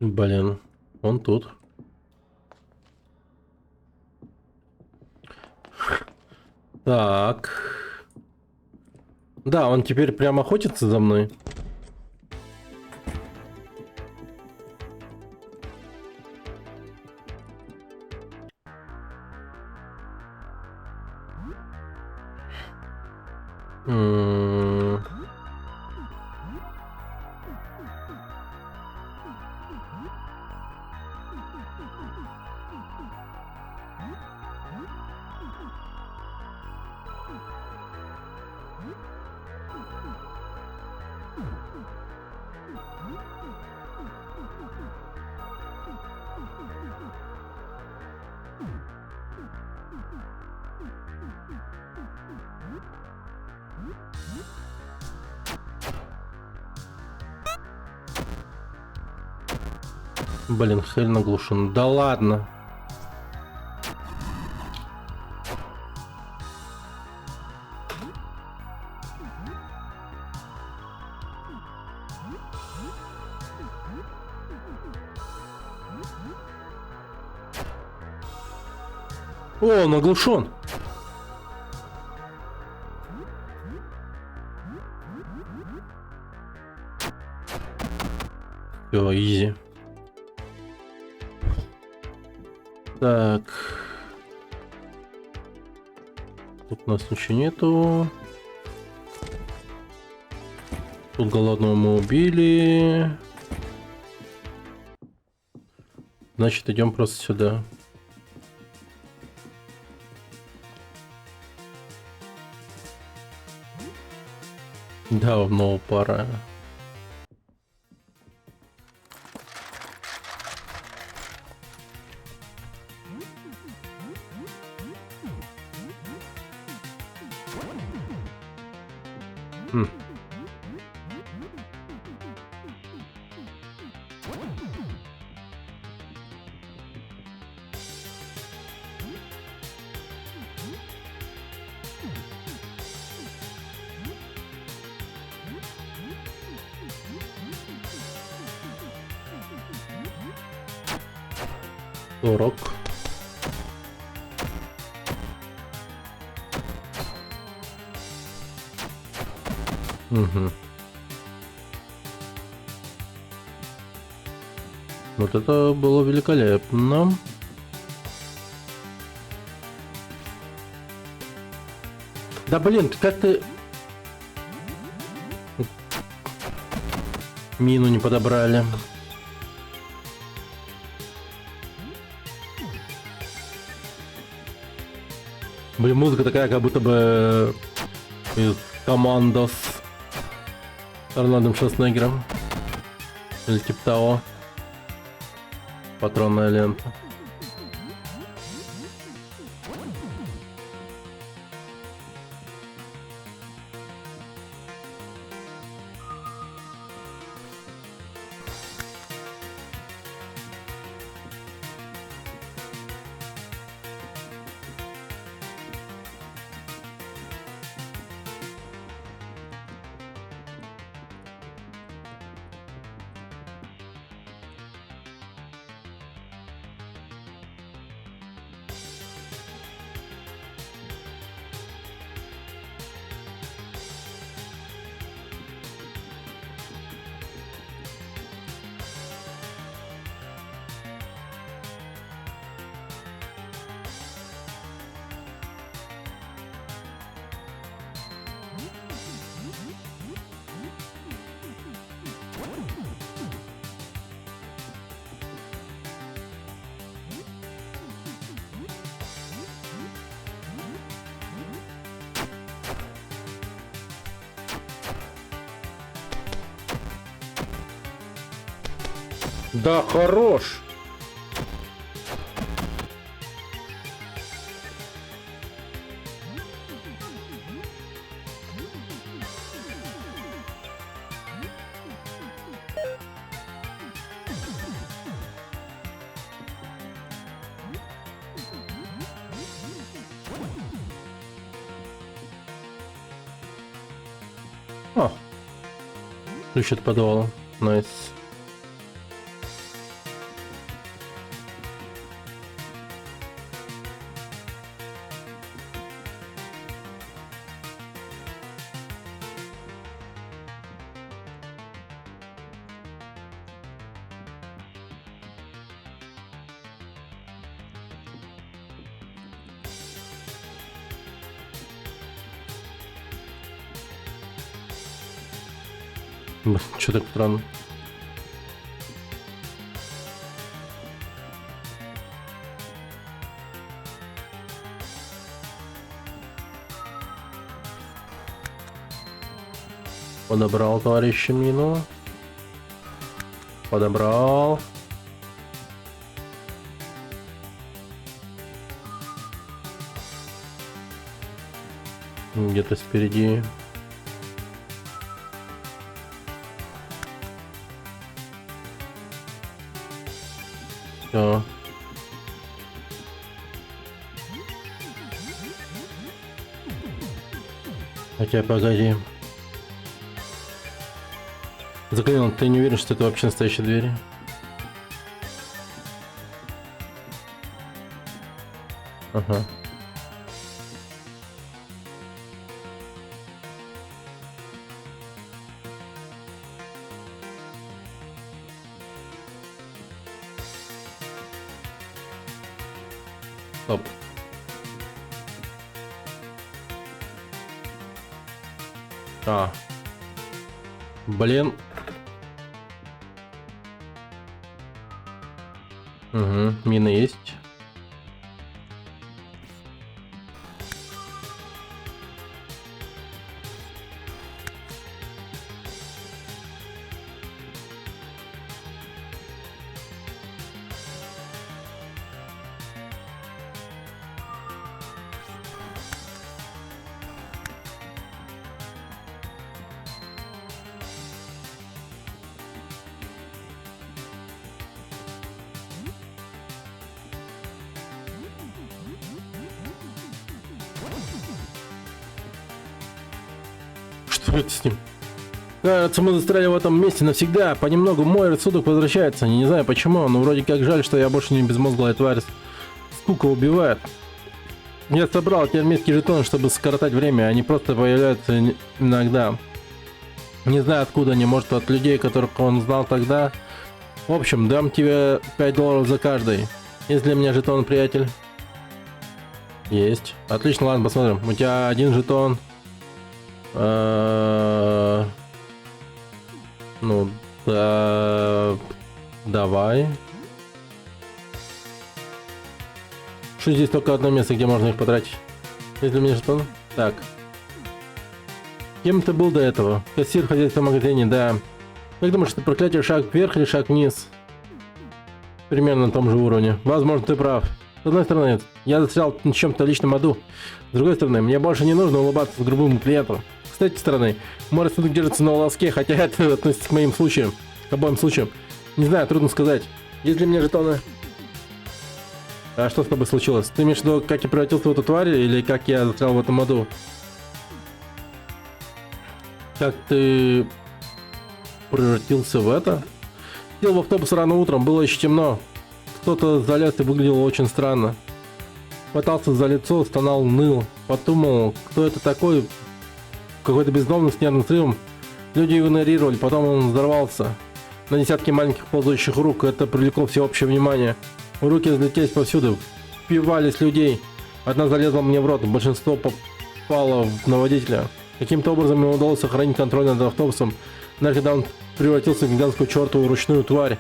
Блин, он тут. Так. Да, он теперь прям охотится за мной. Блин, сильно глушен. Да ладно. О, он оглушен. Все, изи. Так. Тут у нас ничего нету. Тут голодного мы убили. Значит, идем просто сюда. Давно пора. Урок. Угу. Вот это было великолепно. Да блин, как ты... Мину не подобрали. Блин, музыка такая, как будто бы из команды с Арнольдом Шварценеггером. Или типа того. Патронная лента. Да хорош! О! Ключ от подвала. Найс. Чё так странно? Подобрал, товарища, мину. Подобрал. Где-то спереди. Все. Хотя погоди. Заклинил, ты не уверен, что это вообще настоящие двери? Ага. Стоп. А. Блин. Угу, мина есть. Что это с ним? Кажется, мы застряли в этом месте навсегда. Понемногу мой рассудок возвращается. Не знаю почему, но вроде как жаль, что я больше не безмозглая тварь. Скука убивает. Я собрал те армейские жетоны, чтобы скоротать время. Они просто появляются иногда. Не знаю откуда они, может от людей, которых он знал тогда. В общем, дам тебе $5 за каждый. Есть для меня жетон, приятель? Есть. Отлично, ладно, посмотрим. У тебя один жетон. Ну, да, давай. Что здесь только одно место, где можно их потратить? Есть для меня жетон? Так. Кем ты был до этого? Кассир в хозяйственном магазине, да. Как думаешь, это проклятие шаг вверх или шаг вниз? примерно на том же уровне. Возможно, ты прав. С одной стороны, я застрял на чем-то личном аду. С другой стороны, мне больше не нужно улыбаться с грубым клиентом. С третьей стороны, мой рассудок держится на волоске, хотя это относится к моим случаям. К обоим случаям. Не знаю, трудно сказать. Есть ли мне жетоны? А что с тобой случилось? Ты имеешь в виду, как я превратился в эту тварь, или как я застрял в этом аду? Как ты превратился в это? Сел в автобус рано утром, было еще темно. Кто-то залез и выглядело очень странно. Хватался за лицо, стонал, ныл. Подумал, кто это такой? Какой-то бездомный с нервным срывом. Люди его игнорировали, потом он взорвался. На десятки маленьких ползающих рук, это привлекло всеобщее внимание. Руки разлетелись повсюду, впивались людей. Одна залезла мне в рот, большинство попало на водителя. Каким-то образом ему удалось сохранить контроль над автобусом, даже когда он превратился в гигантскую чертову ручную тварь.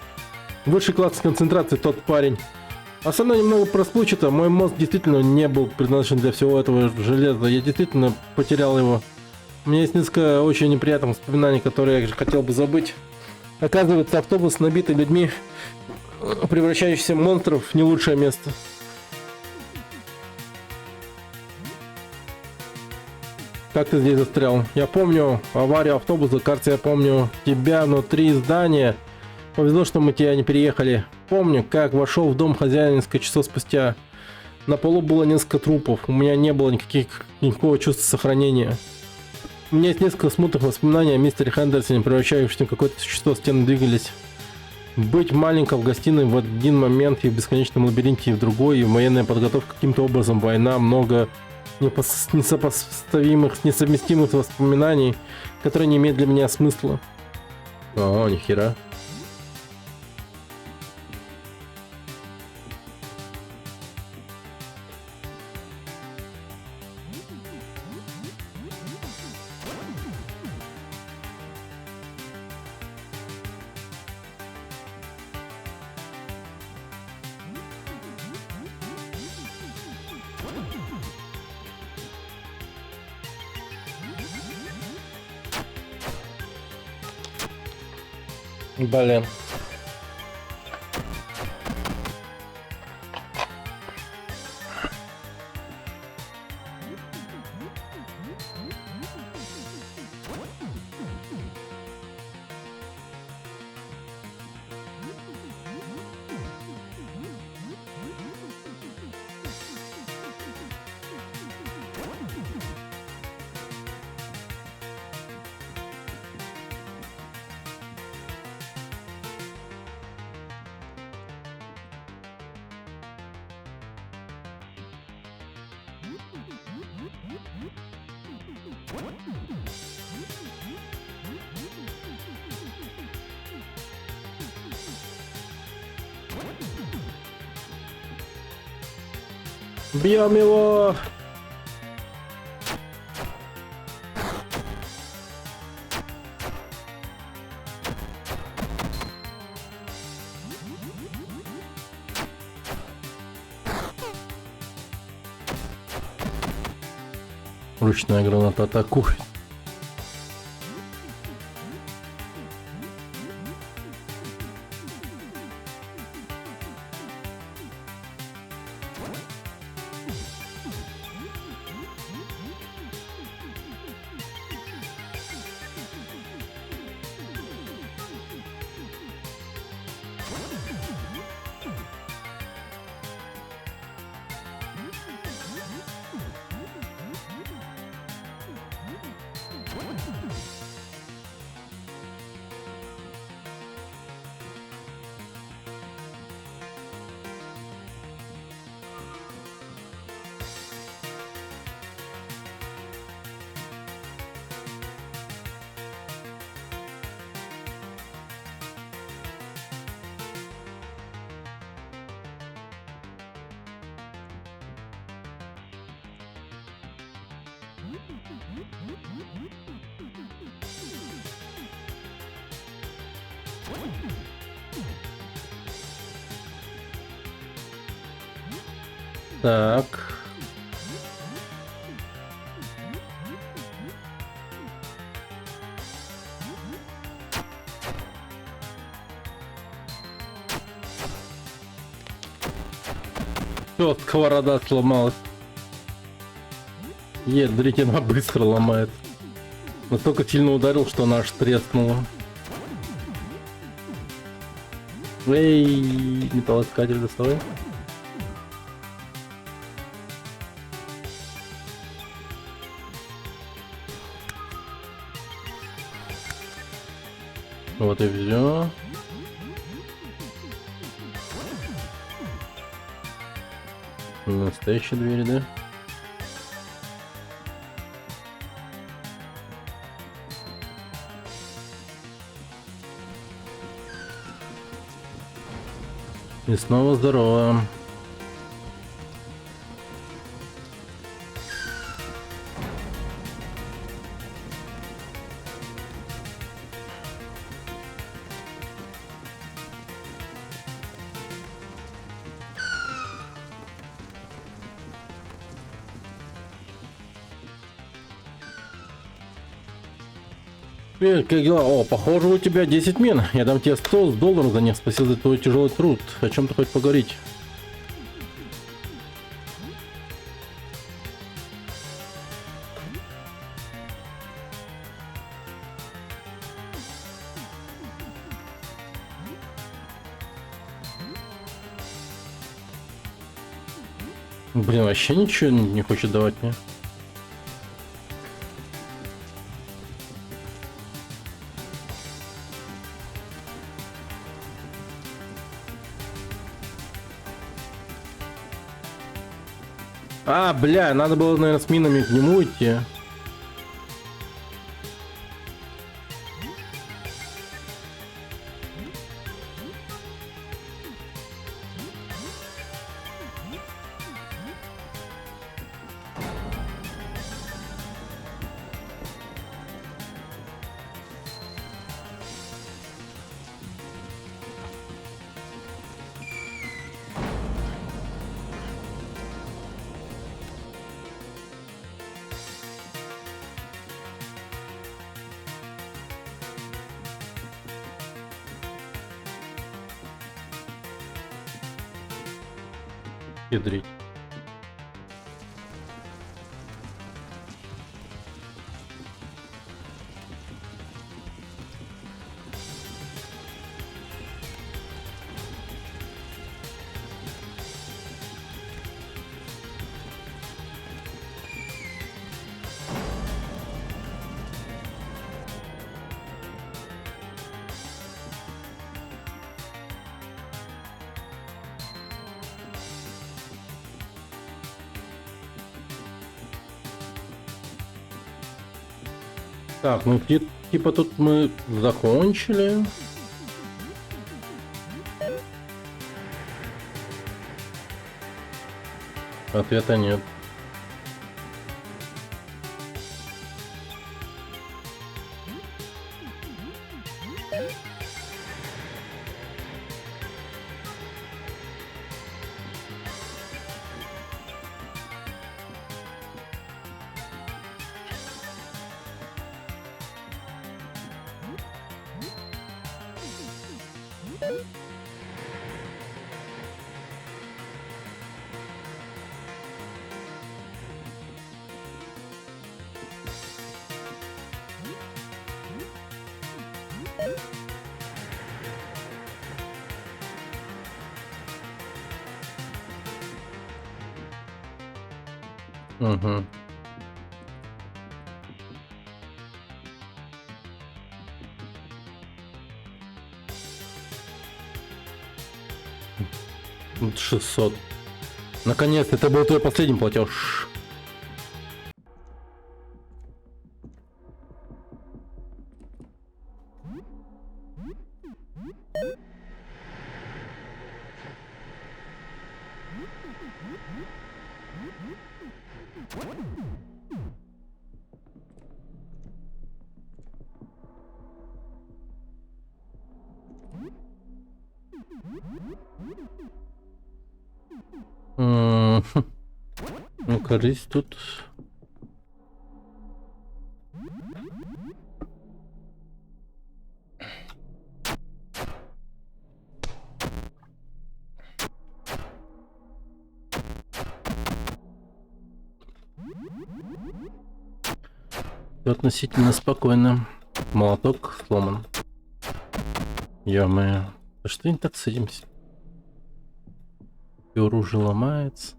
Высший класс концентрации тот парень. Остальное немного расплывчато, мой мозг действительно не был предназначен для всего этого железа, я действительно потерял его. У меня есть несколько очень неприятных воспоминаний, которые я хотел бы забыть. Оказывается, автобус, набитый людьми, превращающихся в монстров, не лучшее место. Как ты здесь застрял? Я помню аварию автобуса, кажется, я помню тебя внутри здания. Повезло, что мы тебя не переехали. Помню, как вошел в дом хозяина несколько часов спустя. На полу было несколько трупов, у меня не было никакого чувства сохранения. У меня есть несколько смутных воспоминаний о мистере Хендерсоне, превращающемся в какое-то существо, стены двигались. Быть маленьким в гостиной в один момент и в бесконечном лабиринте и в другой, и военная подготовка каким-то образом, война, много несовместимых воспоминаний, которые не имеют для меня смысла. О, нихера. Блин. Бьем его! Ручная граната атакует. Так. Все, сковорода сломалась. Смотрите, она быстро ломает. Настолько сильно ударил, что она аж треснула. Эй, металлоискатель доставай. Вот и все. Настоящие двери, да? И снова здорово. Привет, как дела? О, похоже, у тебя 10 мин. Я дам тебе $100 за них. Спасибо за твой тяжелый труд. О чем ты хочешь поговорить? Блин, вообще ничего не хочет давать мне. А, бля, надо было, наверное, с минами к нему идти. Ядрить. Так, ну типа тут мы закончили. Ответа нет. Угу. Вот 600. Наконец, это был твой последний платеж. Ну, кажись, тут... Всё относительно спокойно. Молоток сломан. Ё-моё. А что не так садимся? И оружие ломается.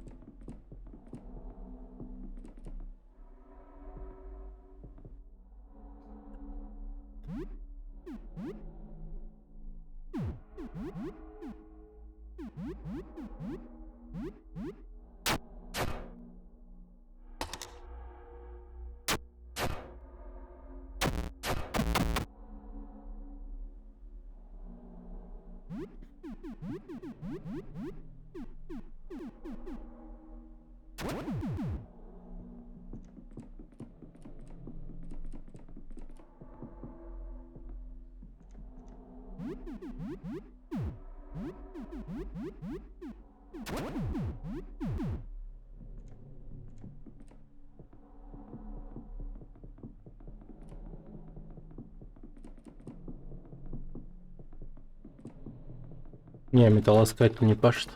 Не, металлоискатель не пашет.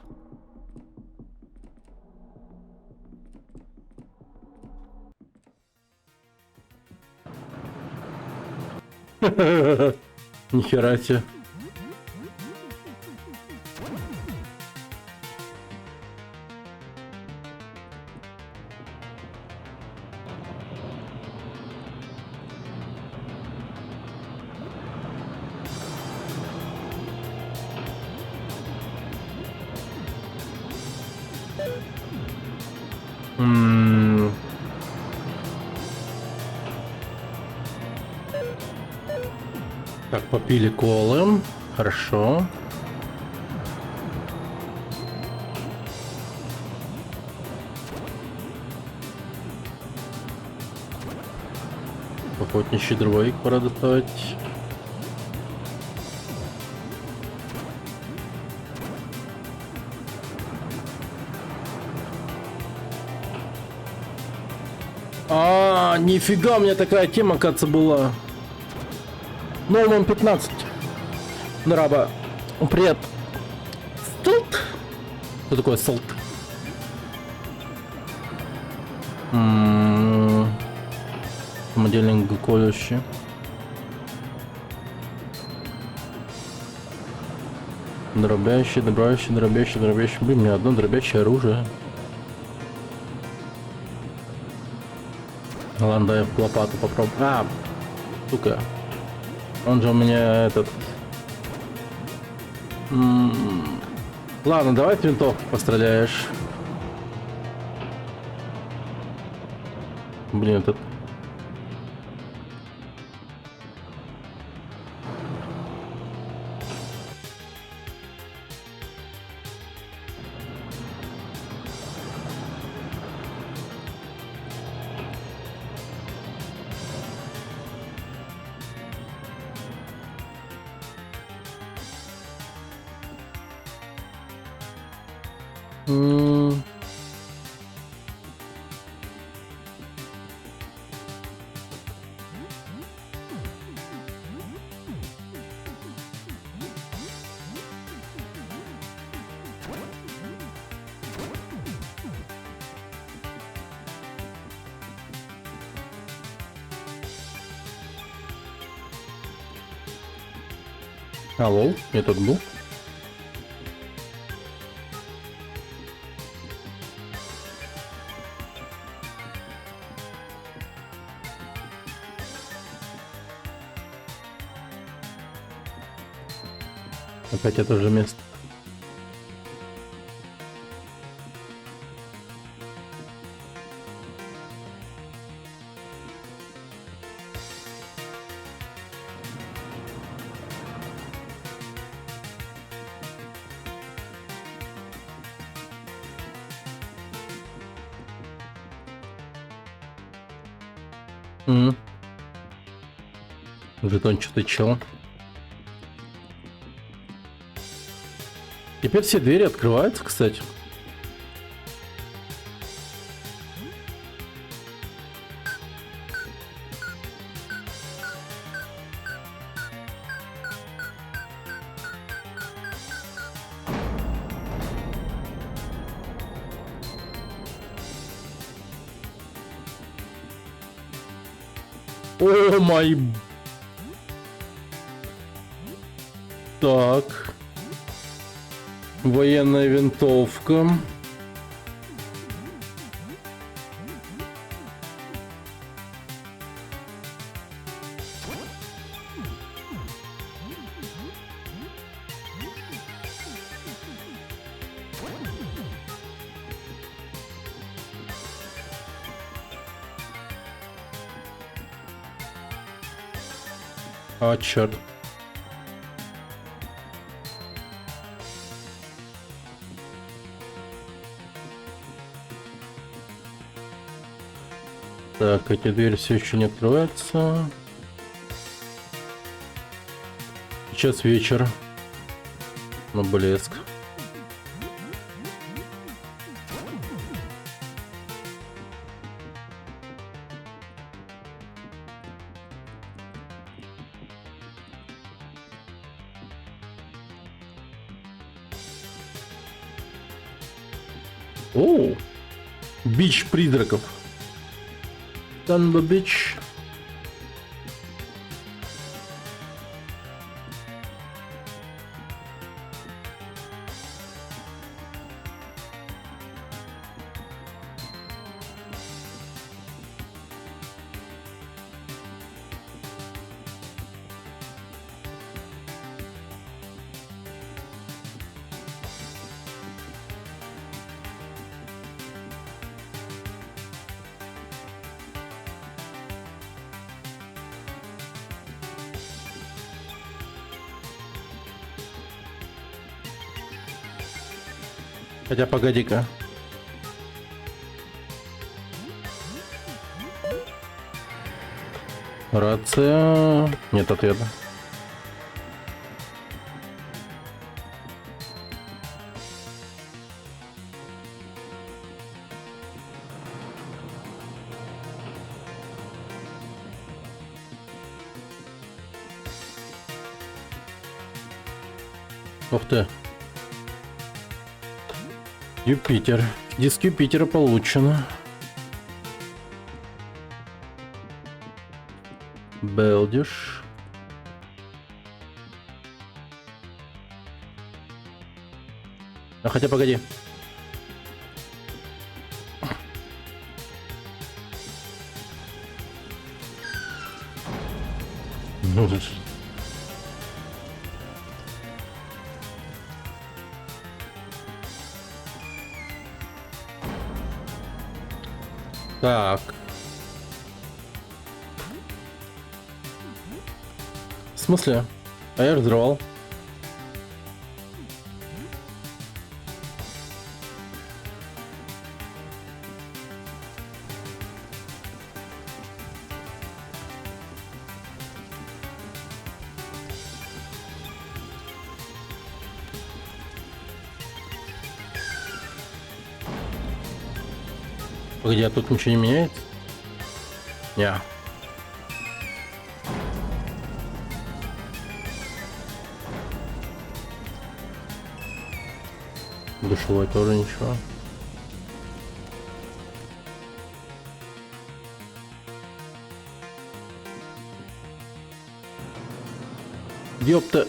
Нихера себе. Так, попили колы. Хорошо. Охотничий дробовик пора доставать. Нифига, у меня такая тема, кажется, была. Нолман 15. Драба. Привет. Столт. Что такое столт? Самодельный колющий. Дробящий. Блин, у меня одно дробящее оружие. Ладно, дай лопату попробую. Сука. Он же у меня этот... Ладно, давай ты винтовкой постреляешь. Блин, этот... Алло, я тут был. Опять это же место. Жетончатый чел. Теперь все двери открываются, кстати. О май... Так. Военная винтовка. А, черт. Так, эти двери все еще не открываются. Сейчас вечер. На блеск. О, бич призраков. Танго бич. Хотя погоди-ка. Рация. Нет ответа. Ух ты. Юпитер. Диск Юпитера получено. Белдиш. А хотя погоди. Так. В смысле? А я взорвал. Погоди, а тут ничего не меняется? Не. Душевой тоже ничего. Ёпта.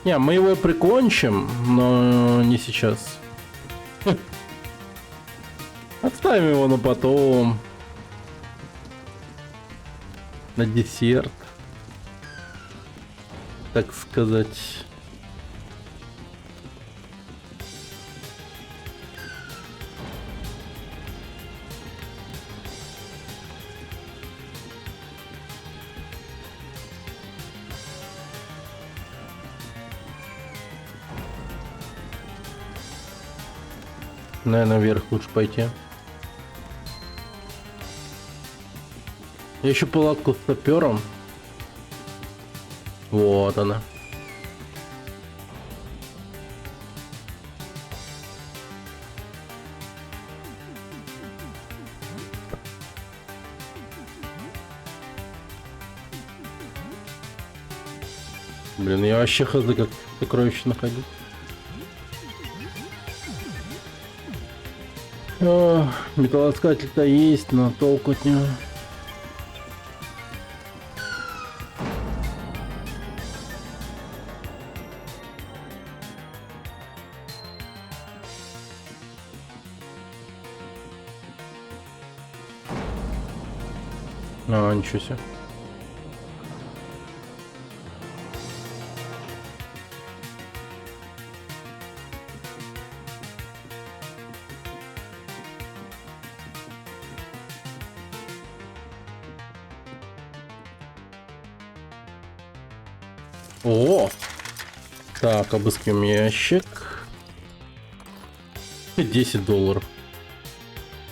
Не, мы его прикончим, но не сейчас. Отставим его на потом. На десерт. Так сказать. Наверное, вверх лучше пойти. Я ищу палатку с сапером. Вот она. Блин, я вообще хз как сокровище находить. Металлоискатель-то есть, но толку от него. А, ничего себе. О! Так, обыскиваем ящик. $10.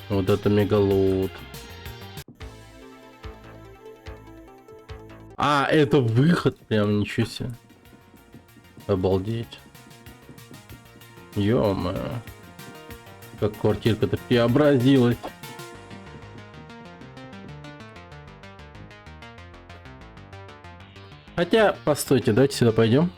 Вот это мегалут. А, это выход прям, ничего себе. Обалдеть. Ё-моё. Как квартирка-то преобразилась. Хотя, постойте, давайте сюда пойдем.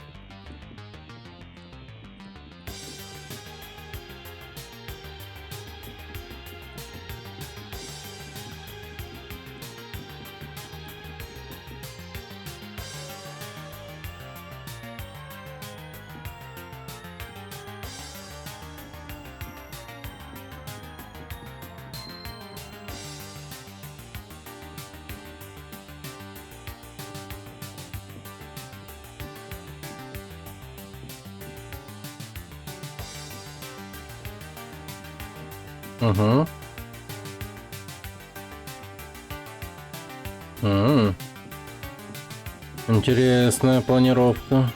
Угу. Интересная планировка.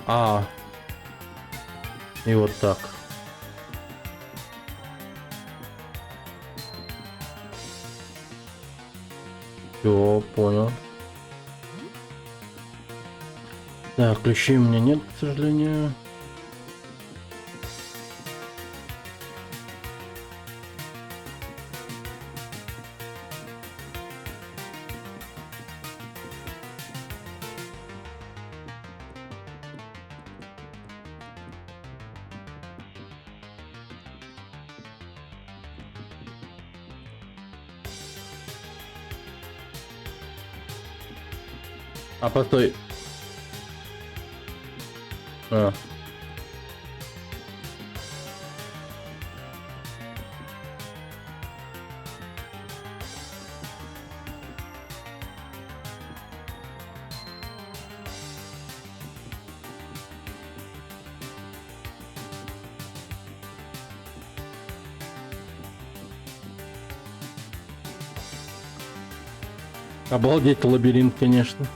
А. И вот так. Все, понял. Так, ключей у меня нет, к сожалению. А постой. А. Обалдеть, лабиринт, конечно.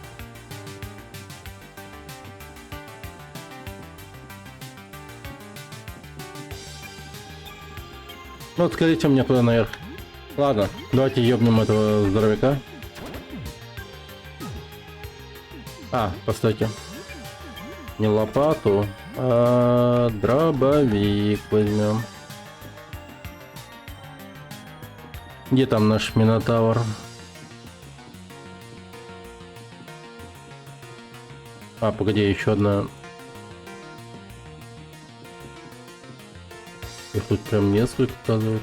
Ну, вот скорее всего, мне туда наверх. Ладно, давайте ёбнем этого здоровяка. А, постойте. Не лопату, а дробовик возьмем. Где там наш Минотавр? А, погоди, еще одна. Их тут прям несколько указывает.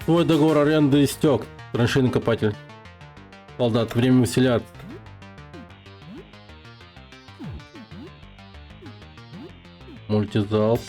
Твой договор аренды истек. Траншейный копатель. Солдат, время выселяться. Мультизалп.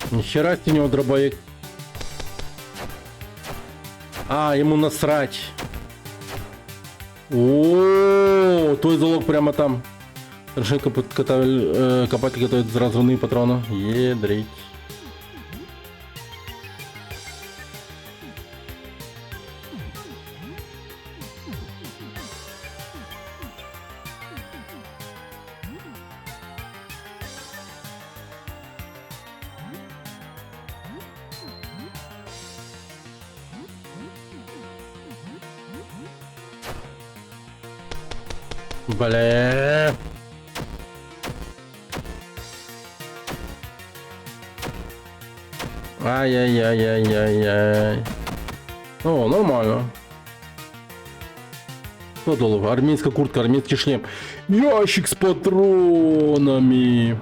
Нихера себе у него дробовик. А, ему насрать. О, твой залог прямо там. Траншейный копатель готовит взрывные патроны. Едрить. Бля. Ай-яй-яй-яй-яй-яй. О, нормально. $100. Армейская куртка, армейский шлем. Ящик с патронами.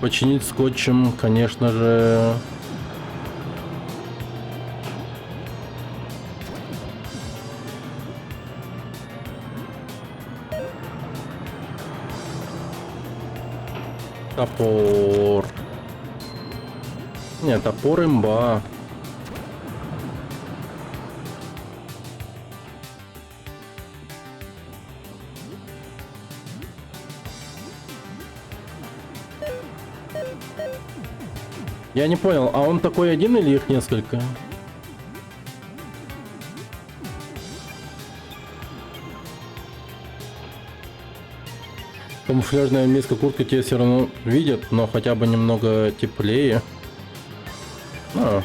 Починить скотчем, конечно же. Топор. Нет, топор имба. Я не понял, а он такой один или их несколько? Камуфляжная армейская куртка тебя все равно видят, но хотя бы немного теплее. А.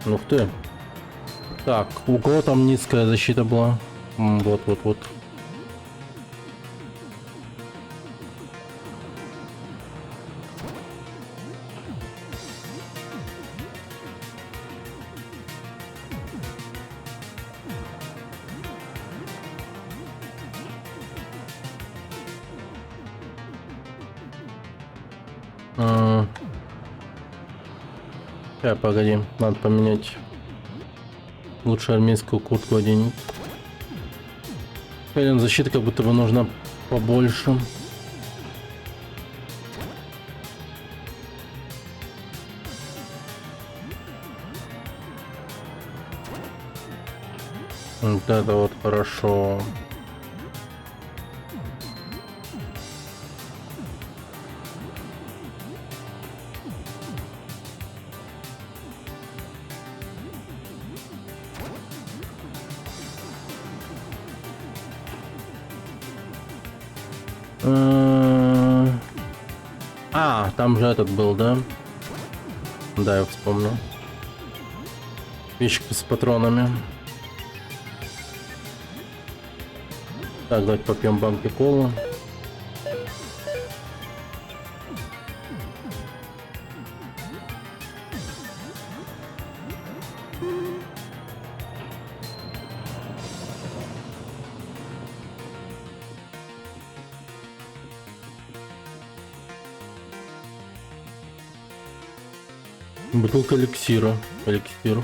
Ух ты. Так, у кого там низкая защита была? Вот. Сейчас, погоди, надо поменять. Лучше армейскую куртку оденуть. Блин, защита как будто бы нужна побольше. Вот это вот хорошо. А, там же этот был, да? Да, я вспомнил. Ящик с патронами. Так, давайте попьем банки колы. Бутылка эликсира. Эликсир.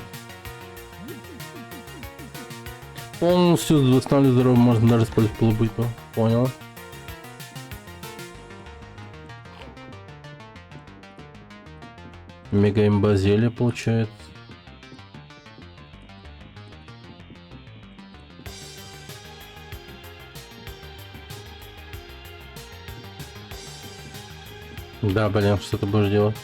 Полностью восстанавливать здоровье можно даже использовать полубытку. Понял. Мега имба зелье получается. Да, блин, что ты будешь делать?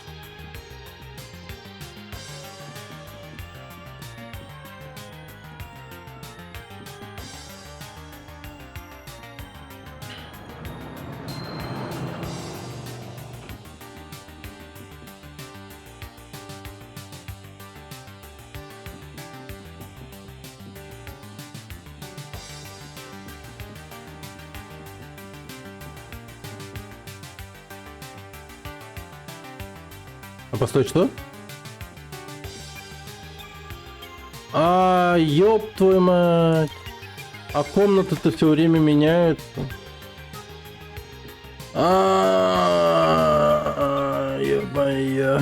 А постой, что? А, ёб твою мать. А комната-то все время меняется. Ё-моё.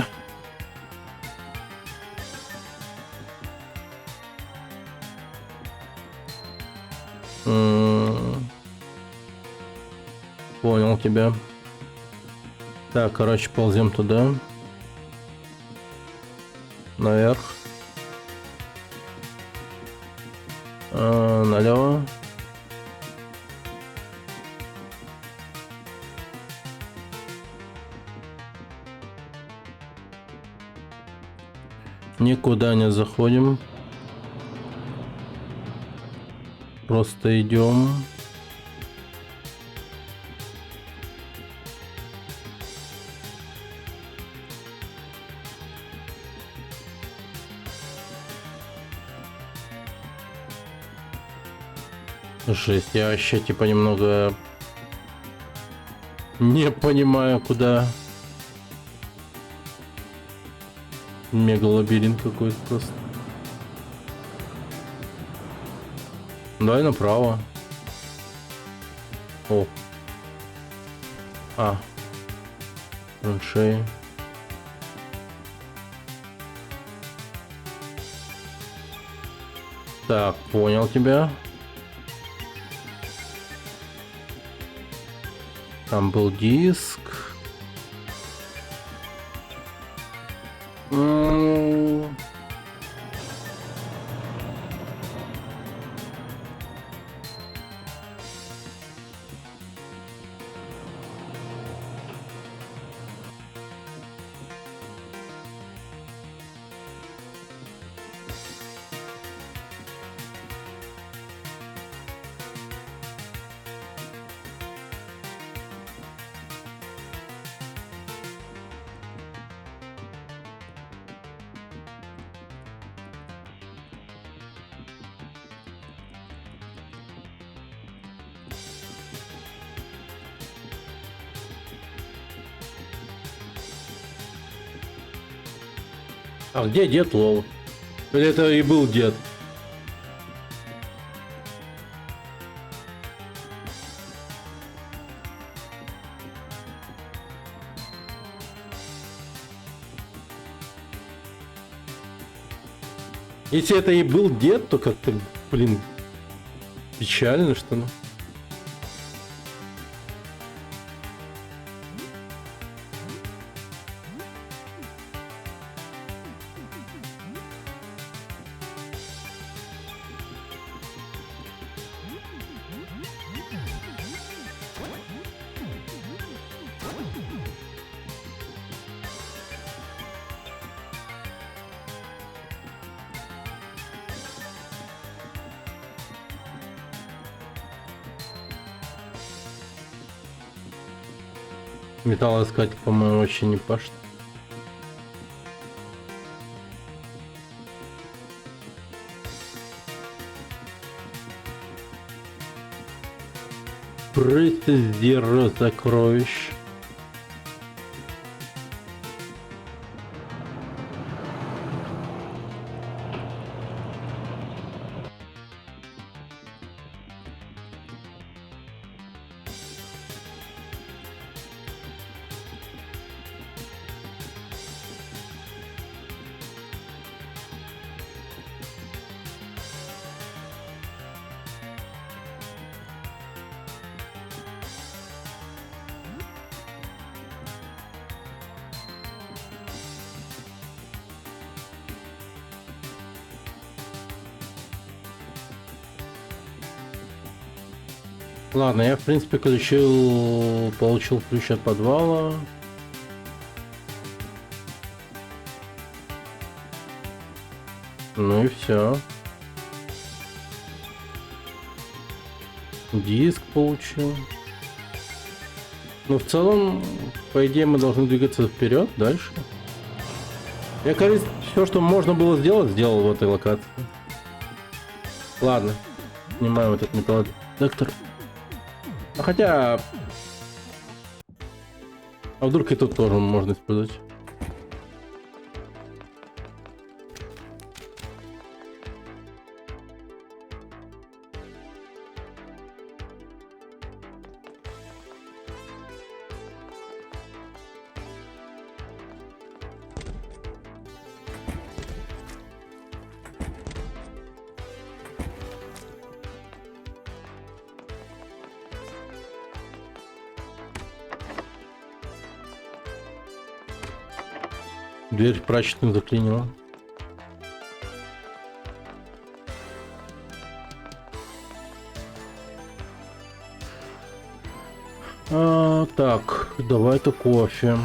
Понял тебя. Так, короче, ползем туда. Наверх. Налево. Никуда не заходим. Просто идем. Жесть, я вообще типа немного не понимаю, куда. Мегалабиринт какой-то просто. Давай направо. О. А. Траншеи. Так, понял тебя. Там был диск. А где дед Лол? Или это и был дед? Если это и был дед, то как-то, блин, печально, что ли. Металлоискатель, по-моему, вообще не пашет. Прецизируй сокровищ. Ладно, я в принципе получил ключ от подвала. Ну и все. Диск получил. Ну в целом, по идее, мы должны двигаться вперед, дальше. Я, кажется, все, что можно было сделать, сделал в этой локации. Ладно, снимаем этот металлодетектор. А хотя... А вдруг и тут тоже можно использовать? Дверь в прачечную заклинила. Так, давай-ка кофе.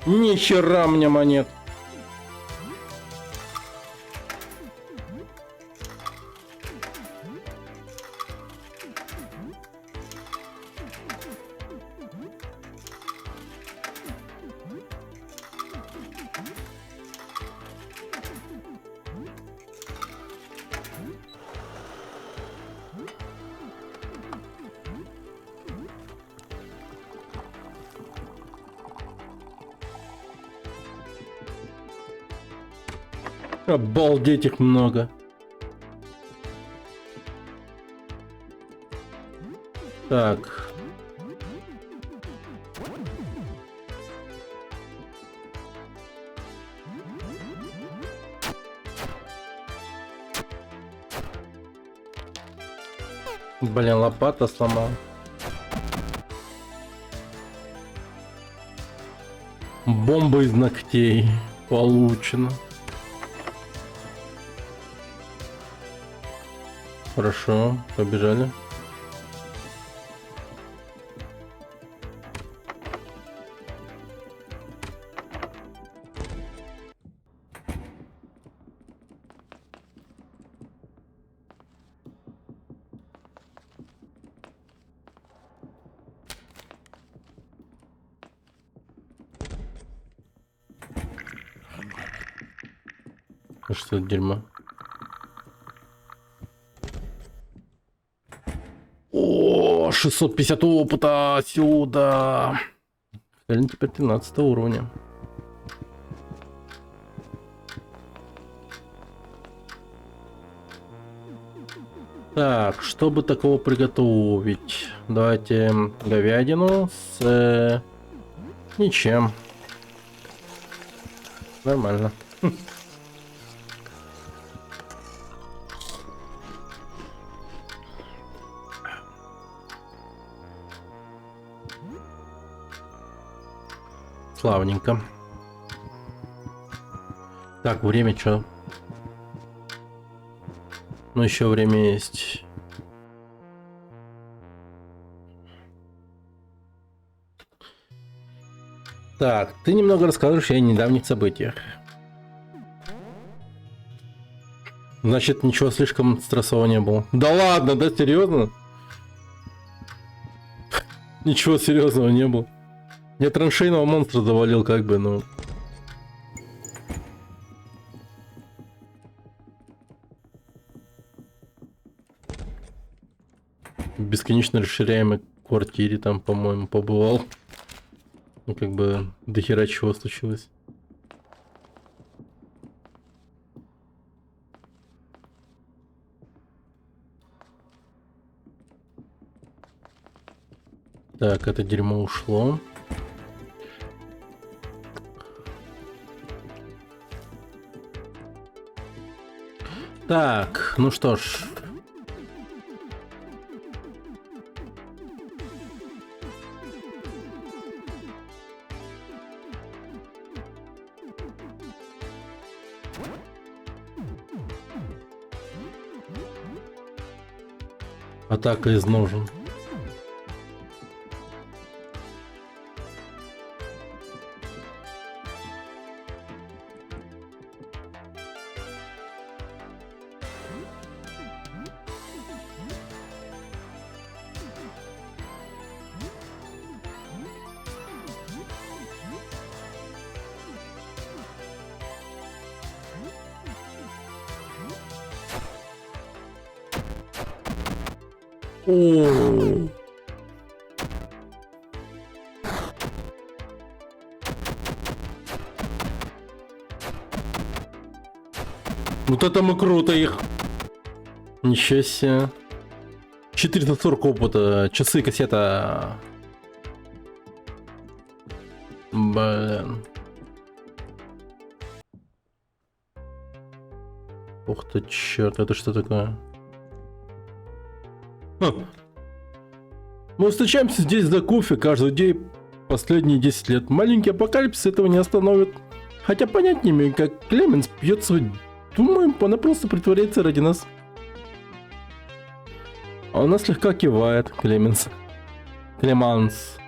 Ни хера мне монет. Обалдеть, их много. Так. Блин, лопата сломал. Бомба из ногтей получена. Хорошо, побежали. А что это дерьмо? О, 650 опыта сюда. Реально теперь 13 уровня. Так, чтобы такого приготовить? Давайте говядину с ничем. Нормально. Славненько. Так, время что? Ну, еще время есть. Так, ты немного расскажешь о недавних событиях. Значит, ничего слишком стрессового не было. Да ладно, да серьезно? Ничего серьезного не было. Я траншейного монстра завалил, как бы, ну. В бесконечно расширяемой квартире там, по-моему, побывал. Ну, как бы, дохера чего случилось. Так, это дерьмо ушло. Так, ну что ж. Атака из ножен. О. Вот это мы круто их. Ничего себе. 440 опыта. Часы, кассета. Блин. Ух ты, черт, это что такое? Мы встречаемся здесь за кофе каждый день последние 10 лет. Маленький апокалипсис этого не остановит. Хотя понять не имею, как Клеменс пьет свой... Думаю, она просто притворяется ради нас. А она слегка кивает, Клеменс. Клеманс.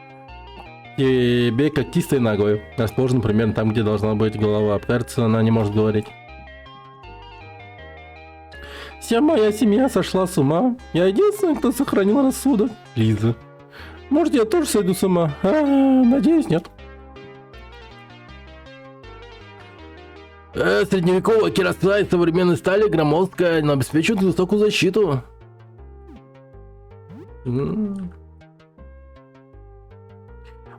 Тебе когтистой ногой. Расположен примерно там, где должна быть голова. Кажется, она не может говорить. Вся моя семья сошла с ума. Я единственный, кто сохранил рассудок. Лиза. Может, я тоже сойду с ума? Надеюсь, нет. Средневековая кираса из современной стали громоздкая, но обеспечивает высокую защиту.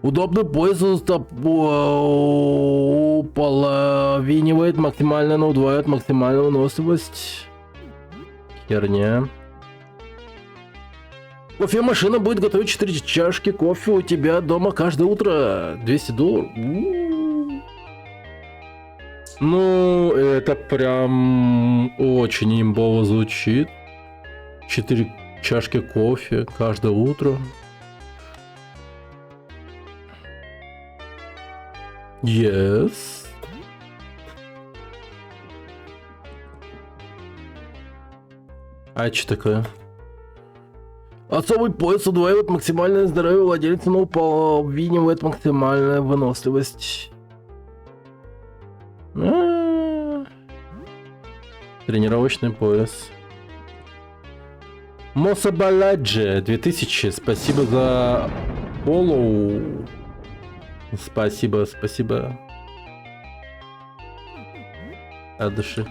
Удобный пояс уполовинивает максимально, но удваивает максимальную выносливость. Херня. Кофемашина будет готовить 4 чашки кофе у тебя дома каждое утро. $200. Ну, это прям очень имбово звучит. 4 чашки кофе каждое утро. Yes. А что такое? Особый пояс удваивает максимальное здоровье владельца, но уполовинивает максимальную выносливость. Тренировочный пояс. Мосабаладже 2000. Спасибо за follow. Спасибо. От души.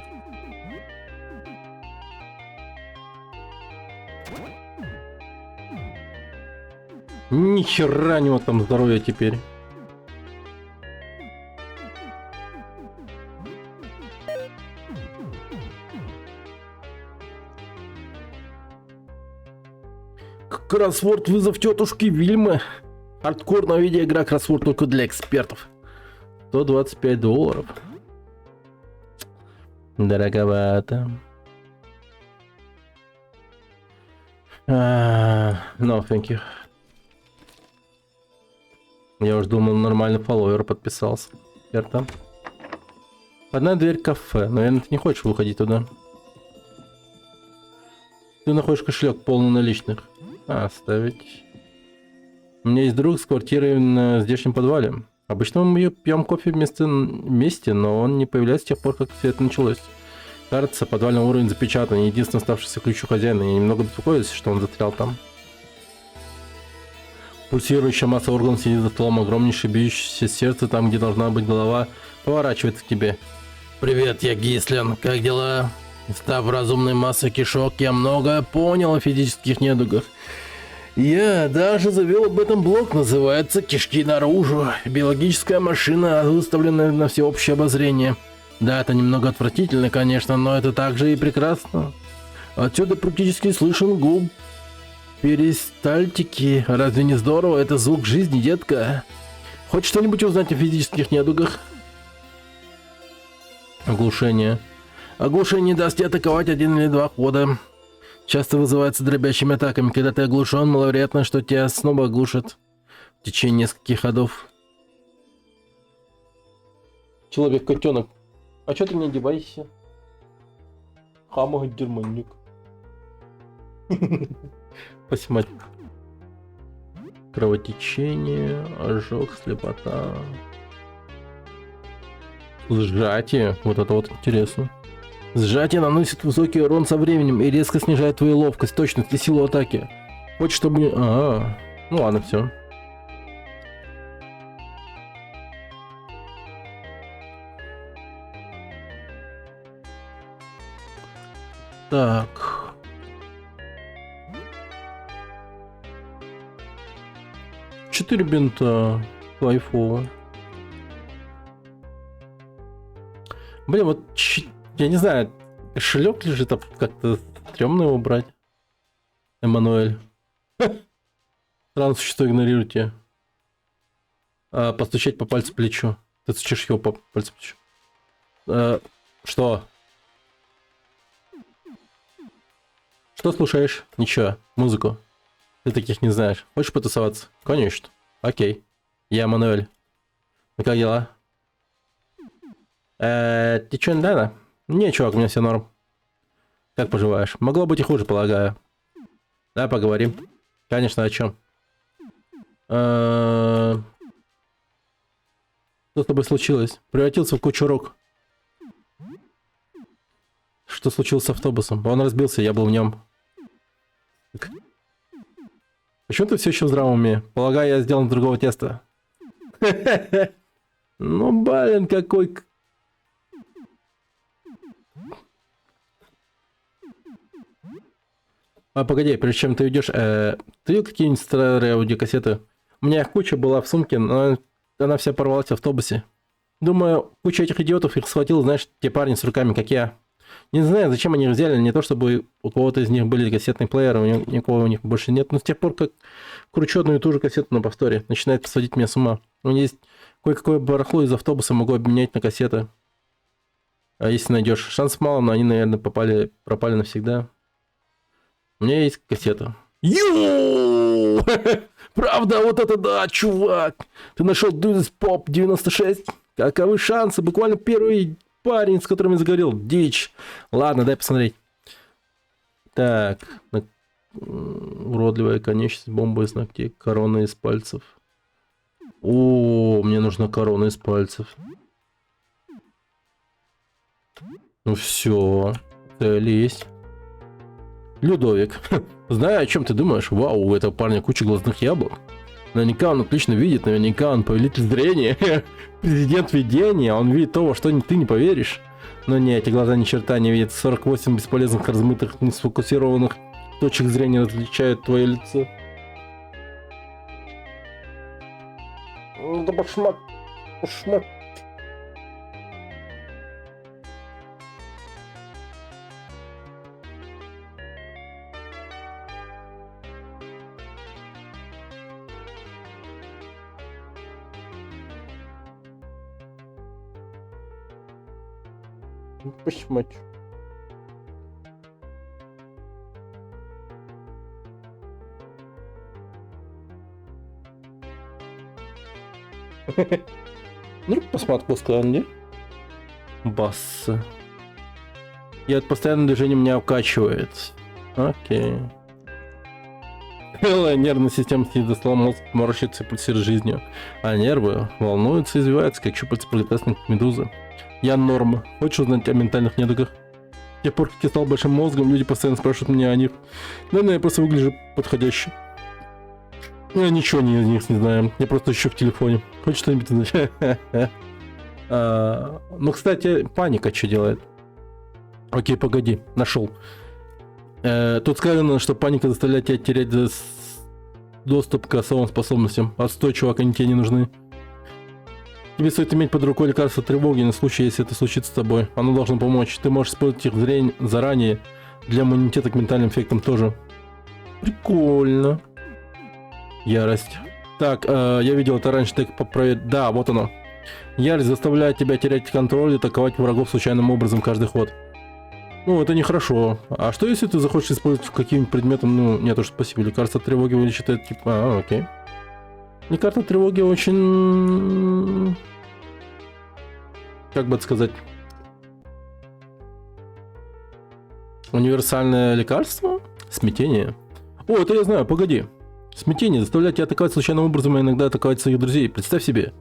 Нихера у него там здоровья теперь. Кроссворд вызов тетушки Вильмы. Хардкорная видеоигра кроссворд только для экспертов. $125. Дороговато. No, thank you. Я уж думал, нормальный фолловер подписался. Там. Одна дверь кафе. Наверное, ты не хочешь выходить туда. Ты находишь кошелек полный наличных. Оставить. У меня есть друг с квартирой на здешнем подвале. Обычно мы пьем кофе вместе, но он не появляется с тех пор, как все это началось. Кажется, подвальный уровень запечатан. Единственный оставшийся ключ у хозяина. Я немного беспокоюсь, что он застрял там. Пульсирующая масса органов сидит за столом, огромнейшее бьющееся сердце там, где должна быть голова, поворачивается к тебе. Привет, я Гислен, как дела? Став разумной массой кишок, я многое понял о физических недугах. Я даже завел об этом блог, называется «Кишки наружу». Биологическая машина, выставленная на всеобщее обозрение. Да, это немного отвратительно, конечно, но это также и прекрасно. Отсюда практически слышен гул перистальтики. Разве не здорово? Это звук жизни, детка. Хочешь что-нибудь узнать о физических недугах? Оглушение. Оглушение даст тебе атаковать 1 или 2 хода. Часто вызывается дробящими атаками. Когда ты оглушен, маловероятно, что тебя снова оглушат в течение нескольких ходов. Человек-котенок. А чё ты не одевайся? Хамага германюк. Спасибо. Кровотечение, ожог, слепота. Сжатие. Вот это вот интересно. Сжатие наносит высокий урон со временем и резко снижает твою ловкость, точность и силу атаки. Хочешь, чтобы... ну ладно, все. Так. Четыре бинта. Кайфово. Блин, вот я не знаю, кошелек лежит, а как-то стрёмно его брать. Эммануэль. Странно, что игнорируйте. Постучать по пальцу плечу. Ты стучишь его по пальцу плечу. Что? Что слушаешь? Ничего, музыку. Ты таких не знаешь. Хочешь потусоваться? Конечно. Окей. Я Эммануэль. Ну как дела? Ты чё, да? Не, чувак, у меня все норм. Как поживаешь? Могло быть и хуже, полагаю. Да, поговорим. Конечно, о чем? Что с тобой случилось? Превратился в кучу рук. Что случилось с автобусом? Он разбился, я был в нем. Почему ты все еще в здравом уме? Полагаю, я сделан из другого теста. Ну, блин, какой... Погоди, прежде чем ты уйдешь, ты видел какие-нибудь старые аудиокассеты? У меня их куча была в сумке, но она вся порвалась в автобусе. Думаю, куча этих идиотов их схватил, знаешь, те парни с руками, как я. Не знаю, зачем они их взяли, не то чтобы у кого-то из них были кассетные плееры, никого у них больше нет, но с тех пор, как кручу одну и ту же кассету на повторе, начинает сводить меня с ума. У меня есть кое-какое барахло из автобуса, могу обменять на кассеты. А если найдешь? Шансов мало, но они, наверное, пропали навсегда. У меня есть кассета. Йоу! Правда, вот это да, чувак! Ты нашел Dudes Pop 96? Каковы шансы? Буквально первый парень, с которым я заговорил. Дичь. Ладно, дай посмотреть. Так. Уродливая конечность, бомба из ногтей, корона из пальцев. О, мне нужна корона из пальцев. Ну все, цель есть. Людовик. Знаю, о чем ты думаешь. Вау, у этого парня куча глазных яблок. Наверняка он отлично видит, наверняка он повелитель зрения. Президент видения, он видит того, что ты не поверишь. Но не, эти глаза ни черта не видят. 48 бесполезных, размытых, несфокусированных точек зрения различают твое лицо. Да башмак. Башмак. Башмак. Ну, посмотрел, сказал, не? Басса. И от постоянного движения меня укачивает. Окей. Нервная система сидит за столом, мозг морщится и пульсирует жизнью. А нервы волнуются и извиваются, как щупальца прогрессных медузы. Я норма. Хочешь узнать о ментальных недугах? С тех пор, как я стал большим мозгом, люди постоянно спрашивают меня о них. Наверное, я просто выгляжу подходяще. Я ничего о них не знаю. Я просто ищу в телефоне. Хочешь что-нибудь узнать? Ну, кстати, паника что делает? Окей, погоди. Нашел. Тут сказано, что паника заставляет тебя терять доступ к особым способностям. Отстой, чувак, они тебе не нужны. Тебе стоит иметь под рукой лекарство тревоги на случай, если это случится с тобой. Оно должно помочь. Ты можешь использовать их зрение заранее. Для иммунитета к ментальным эффектам тоже. Прикольно. Ярость. Так, я видел это раньше, так поправить. Да, вот оно. Ярость заставляет тебя терять контроль и атаковать врагов случайным образом каждый ход. Ну, это нехорошо. А что если ты захочешь использовать каким-нибудь предметом? Ну, нет уж, спасибо. Лекарство тревоги вылечит это типа... окей. Лекарство тревоги очень... Как бы это сказать? Универсальное лекарство? Смятение. О, это я знаю, погоди. Смятение заставляет тебя атаковать случайным образом и иногда атаковать своих друзей. Представь себе.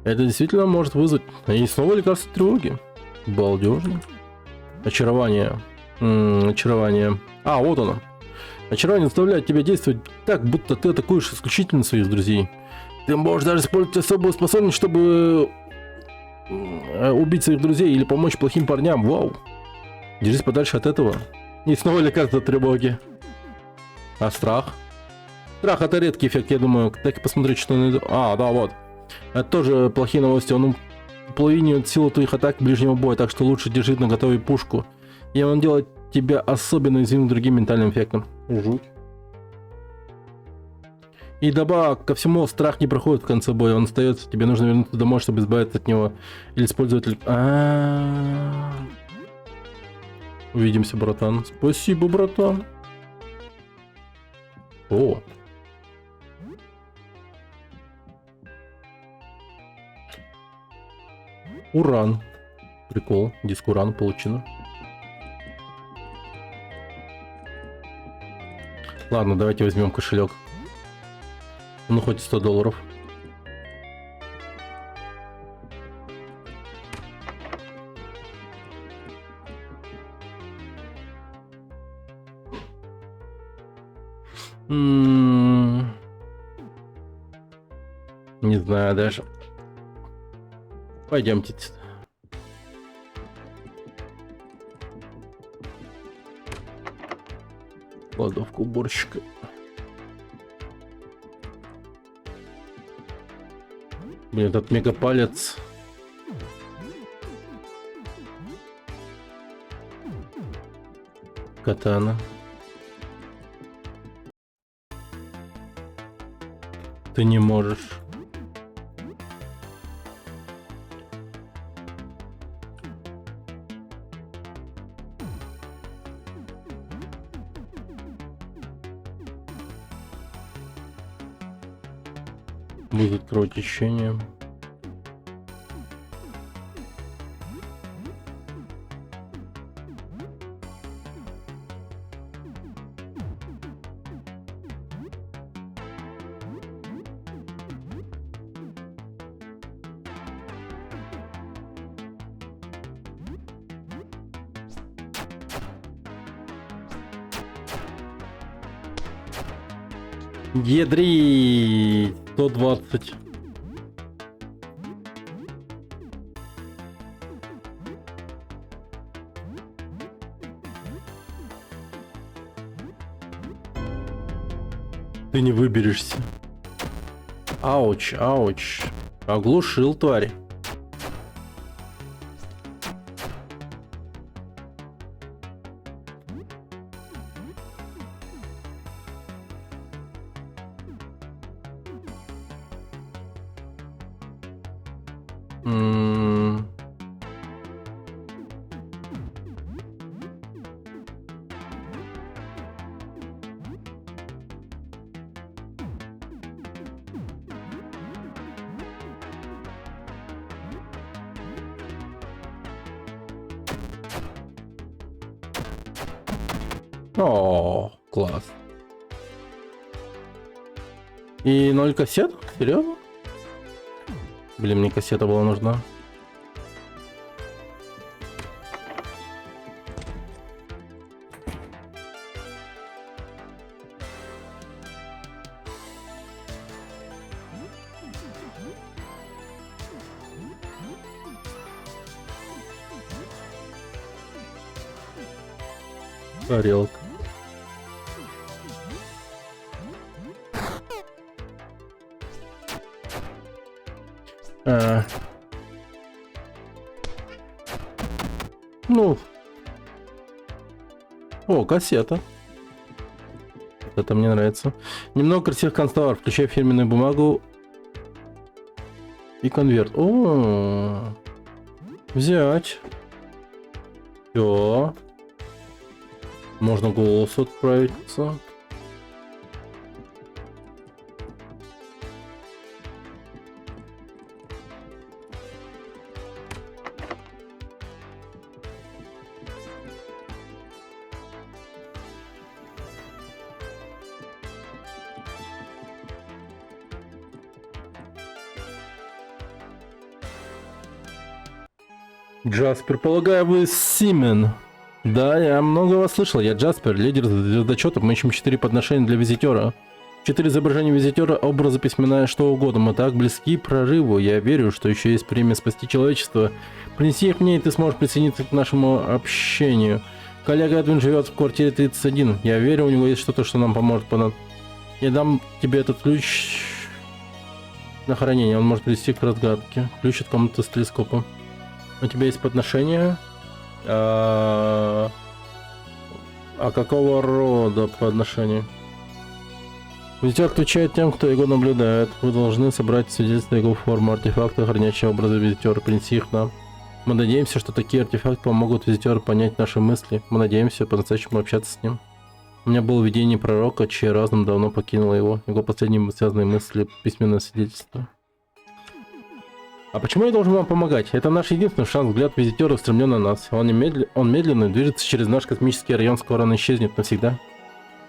Это действительно может вызвать... И снова лекарство тревоги. Балдежно. Очарование. Очарование. А, вот оно. Очарование заставляет тебя действовать так, будто ты атакуешь исключительно своих друзей. Ты можешь даже использовать особую способность, чтобы убить своих друзей или помочь плохим парням. Вау. Держись подальше от этого. И снова лекарство тревоги. А страх? Страх — это редкий эффект, я думаю. Так и посмотреть, что найду. А, да, вот. Это тоже плохие новости. Он половинит силу твоих атак ближнего боя, так что лучше держи наготове пушку. И он делает тебя особенно уязвимым другим ментальным эффектом. Жуть. И добавок ко всему, страх не проходит в конце боя, он остается. Тебе нужно вернуться домой, чтобы избавиться от него. Или использовать... Увидимся, братан. Спасибо, братан. О. Уран. Прикол. Диск урана получено. Ладно, давайте возьмем кошелек. Ну, хоть $100. Не знаю даже. Пойдемте. Кладовка уборщика. Блин, этот мегапалец. Катана. Ты не можешь. Будет кровотечение. Ядри 120. Ты не выберешься. Ауч, ауч. Оглушил, тварь. М. О, класс. И 0 кассет? Серьезно? Блин, мне кассета была нужна. Тарелка. Ну. О, кассета. Это мне нравится. Немного красивых констовар, включая фирменную бумагу и конверт. О, взять. Все. Можно голосу отправиться. Джаспер, полагаю, вы Симен. Да, я много вас слышал. Я Джаспер, лидер звездочетов. Мы ищем 4 подношения для визитера. 4 изображения визитера, образы, письменная, что угодно. Мы так близки к прорыву. Я верю, что еще есть время спасти человечество. Принеси их мне, и ты сможешь присоединиться к нашему общению. Коллега Эдвин живет в квартире 31. Я верю, у него есть что-то, что нам поможет. Я дам тебе этот ключ на хранение. Он может привести к разгадке. Ключ от комнаты с телескопом. У тебя есть подношения? А какого рода подношения? Визитер отвечает тем, кто его наблюдает. Вы должны собрать свидетельства его формы, артефакты, хранящие образы визитера, принеси их нам. Мы надеемся, что такие артефакты помогут визитеру понять наши мысли. Мы надеемся по-настоящему общаться с ним. У меня было видение пророка, чей разум давно покинуло его. Его последние связанные мысли, письменное свидетельство. А почему я должен вам помогать? Это наш единственный шанс. Взгляд визитера устремлен на нас. Он медленно движется через наш космический район, скоро он исчезнет навсегда.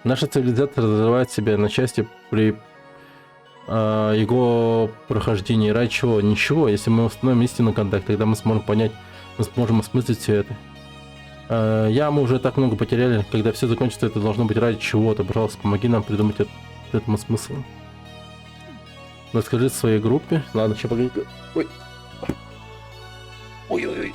Наша цивилизация разрывает себя на части при его прохождении. Ради чего? Ничего. Если мы установим истинный контакт, тогда мы сможем понять, мы сможем осмыслить все это. Мы уже так много потеряли. Когда все закончится, это должно быть ради чего-то. Пожалуйста, помоги нам придумать этому смысл. Расскажи своей группе. Ладно, сейчас погоди. Ой. Ой-ой-ой.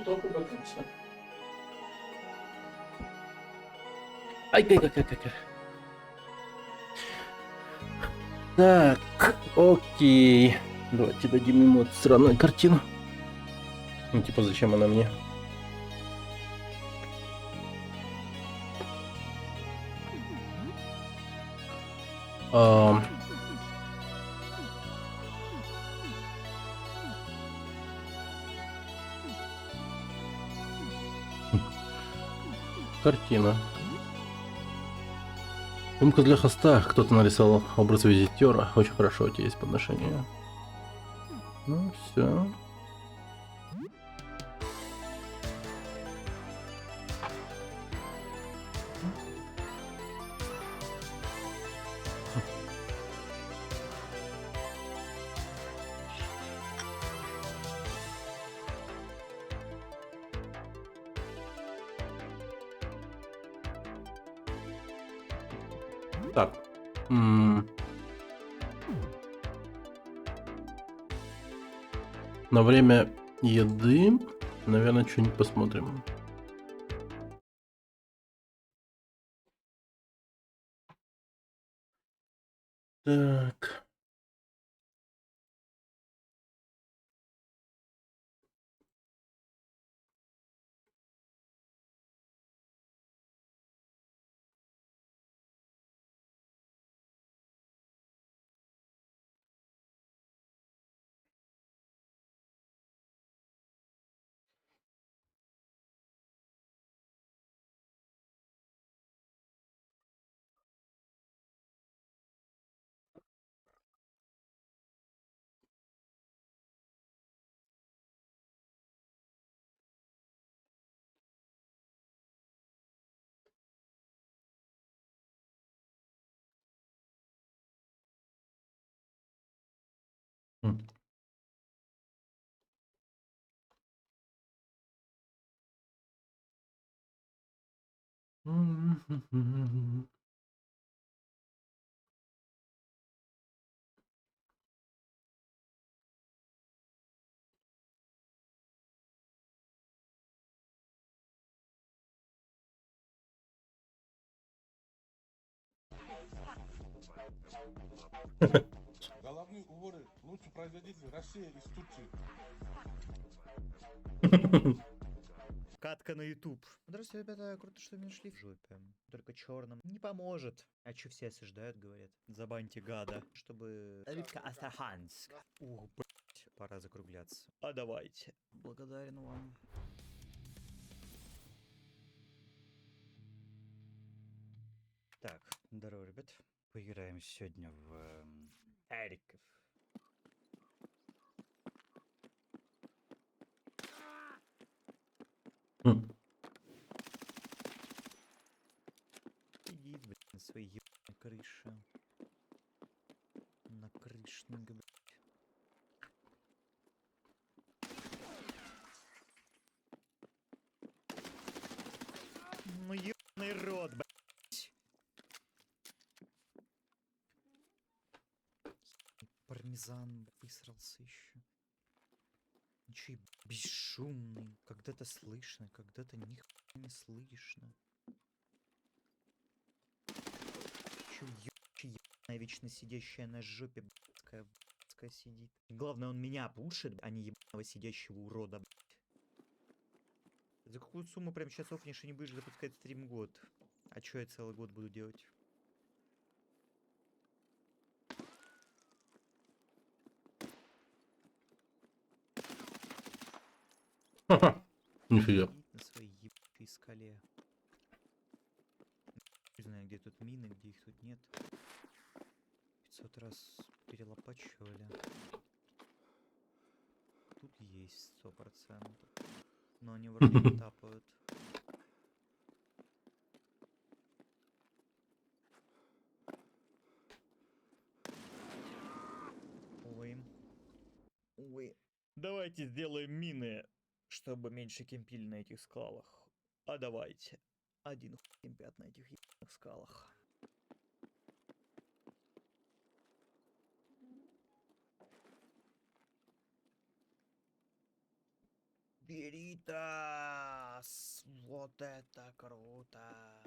Только подключился. Ай, как. Так. Так, окей. Давайте дадим ему эту странную картину. Ну, типа, зачем она мне? Ам. Картина. Сумка для хоста. Кто-то нарисовал образ визитера. Очень хорошо, у тебя есть подношение. Ну, все. Так. На время еды, наверное, что-нибудь посмотрим. Так. М. Головные уборы лучше производитель Россия из Турции. Катка на YouTube. Здравствуйте, ребята, круто, что меня нашли в жопе. Только черным не поможет. А че все осуждают, говорят. Забаньте гада, чтобы... Давидка Астраханск. Ух, блять, пора закругляться. А давайте. Благодарен вам. Так, здорово, ребят. Поиграем сегодня в Эриков. М. Сидит, блядь, на своей ебаной крыше. На крышник, блядь. Ну ебаный рот, блядь. Пармезан высрался еще. Ничего, бесшумный. Когда-то слышно, когда-то нихуя не слышно. Чё ебаная, вечно сидящая на жопе, блядская сидит. И главное, он меня пушит, а не ебаного сидящего урода, блядь. За какую сумму прям сейчас офнешь и не будешь запускать стрим год? А чё я целый год буду делать? Нифига. Сидит на своей ебучей скале. Не знаю, где тут мины, где их тут нет. 500 раз перелопачивали. Тут есть 100%. Но они вроде не тапают. Ой. Ой. Давайте сделаем мины, чтобы меньше кемпили на этих скалах. А давайте. Один хуй кемпят на этих ебаных скалах. Беритас! Вот это круто!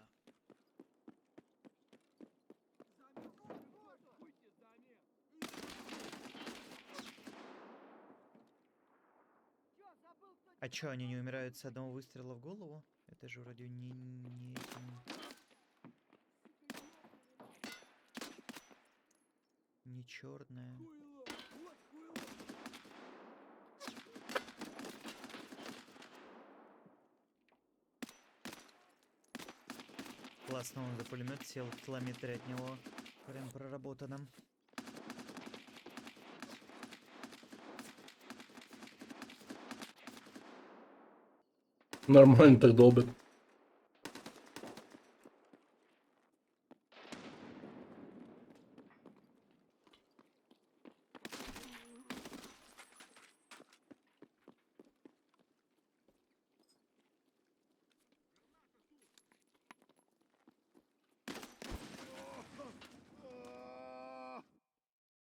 А чё, они не умирают с одного выстрела в голову? Это же вроде не черная. Классно, он за пулемет сел в километре от него. Прям проработано. Нормально так долбит.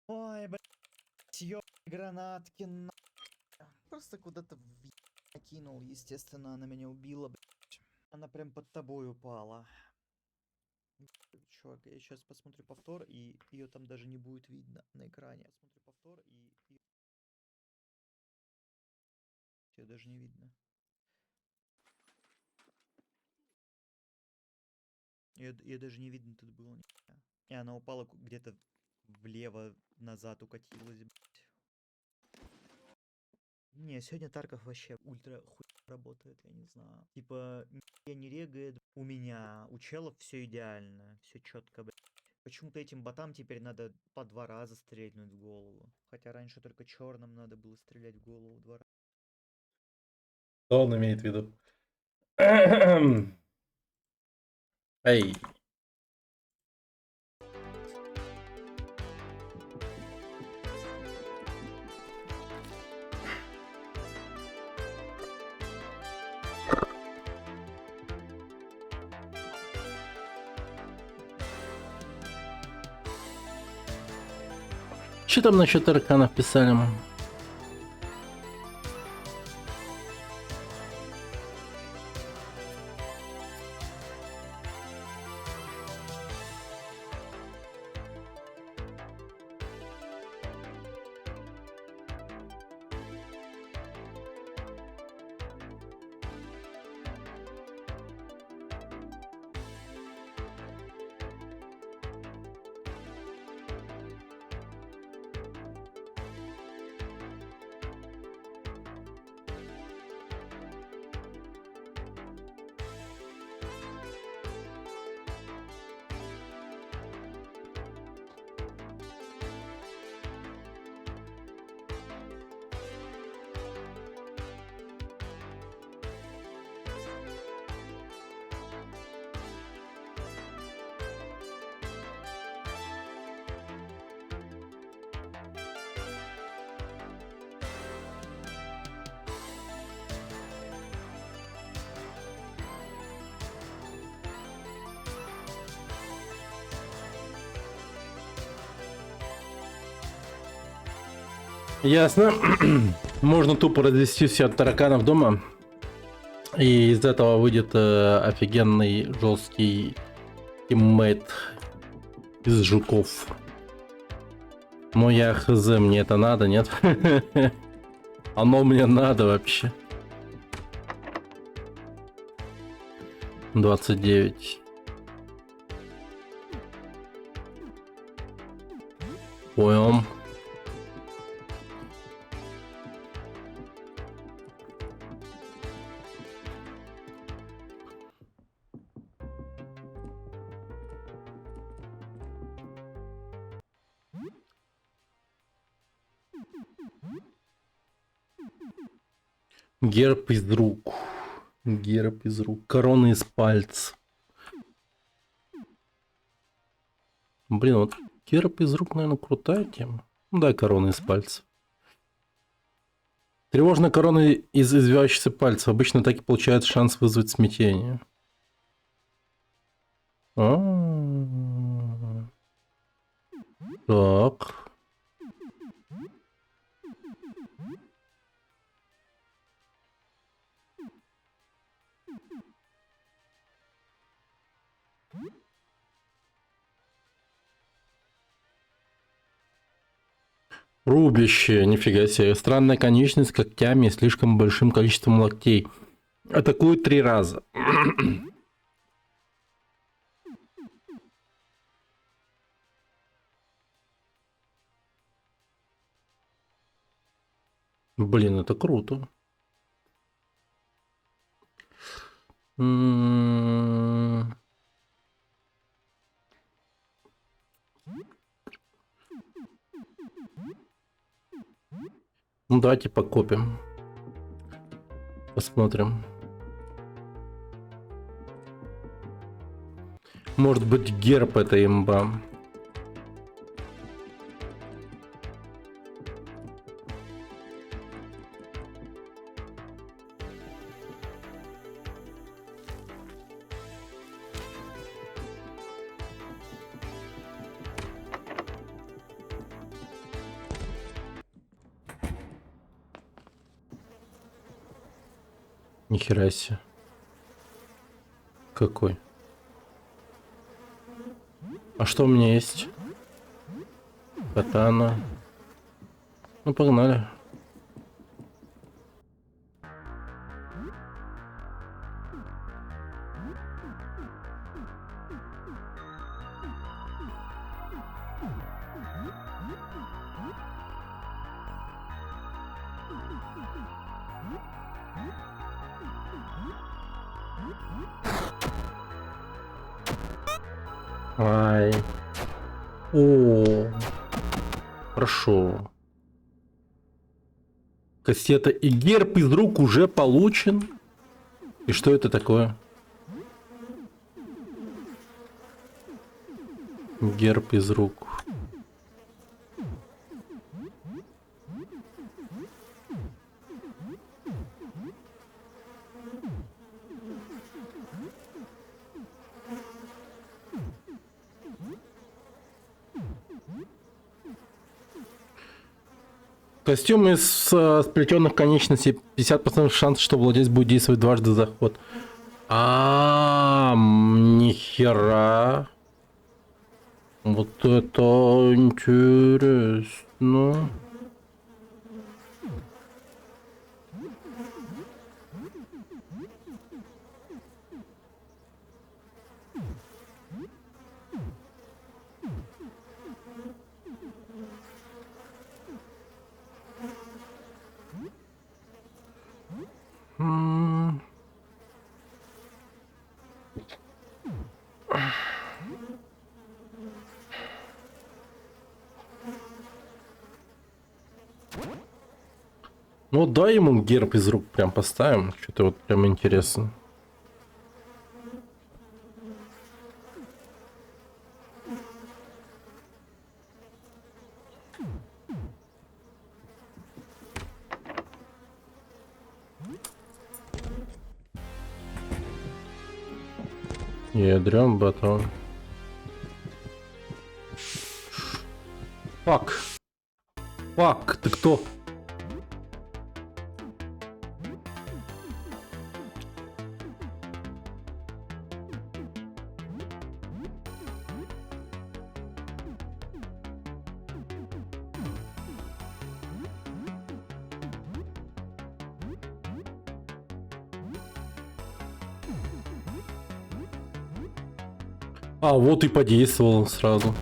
Ой, блядь, гранатки на... Просто куда-то кинул, естественно, она меня убила, блядь. Она прям под тобой упала. Чувак, я сейчас посмотрю повтор, и ее там даже не будет видно на экране. Я смотрю повтор, и ее даже не видно. Ее даже не видно тут было. И она упала где-то влево, назад укатилась, блядь. Не, сегодня Тарков вообще ультра хуй работает, я не знаю. Типа, я не регает. У меня, у челов все идеально, все четко, блядь. Почему-то этим ботам теперь надо по 2 раза стрельнуть в голову. Хотя раньше только черным надо было стрелять в голову 2 раза. Что он имеет в виду? Эй. Что там насчет тараканов писали? Ясно. Можно тупо развести все тараканов дома. И из этого выйдет офигенный жесткий тиммейт из жуков. Но я хз, мне это надо, нет? Оно мне надо вообще. 29. Поем. Герб из рук. Герб из рук. Корона из пальц. Блин, вот герб из рук, наверное, крутая тема. Ну да, корона из пальцев. Тревожная корона из извивающихся пальцев. Обычно так и получается шанс вызвать смятение. Так. Рубящее, нифига себе. Странная конечность с когтями и слишком большим количеством локтей. Атакует 3 раза. Блин, это круто. М. Ну, давайте покопим. Посмотрим. Может быть, герб это имба. Нихера себе. Какой? А что у меня есть? Катана. Ну, погнали. Ай. О. Хорошо. Кассета и герб из рук уже получен. И что это такое? Герб из рук. Костюм из сплетенных конечностей. 50% шанс, что владелец будет действовать дважды за ход. Нихера. Вот это интересно. М. Ну, дай ему герб из рук прям поставим. Что-то вот прям интересно. Ядрён батон. Фак. Фак, ты кто? А, вот и подействовал сразу.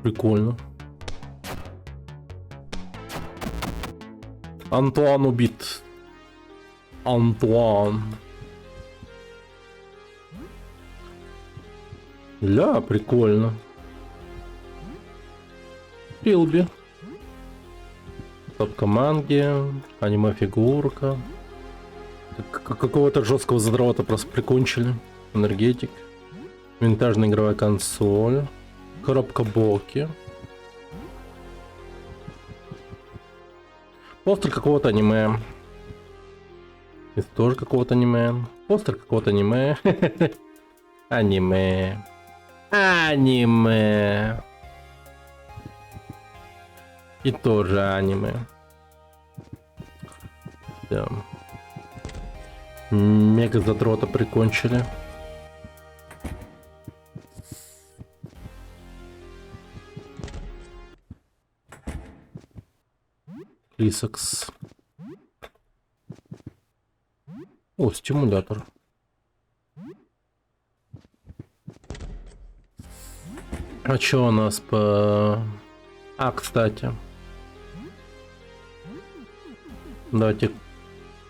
Прикольно. Антуан убит. Антуан. Ля, прикольно. Филби. Топка манги. Аниме-фигурка. Какого-то жесткого задрота просто прикончили. Энергетик. Винтажная игровая консоль. Коробка Боки. Постер какого-то аниме. Это тоже какого-то аниме. Постер какого-то аниме. Аниме. Аниме. И тоже аниме. Да. Мега задрота прикончили. Лисакс. О, стимулятор. А что у нас по... А, кстати. Давайте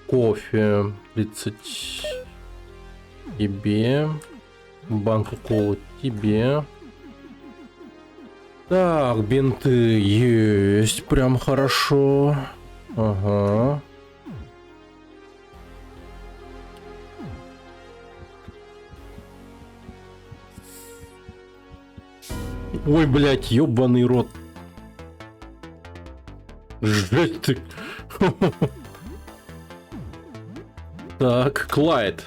кофе 30 тебе. Банку колы тебе. Так, бинты есть. Прям хорошо. Ага. Ой, блядь, ёбаный рот. Жесть ты. Так, Клайд.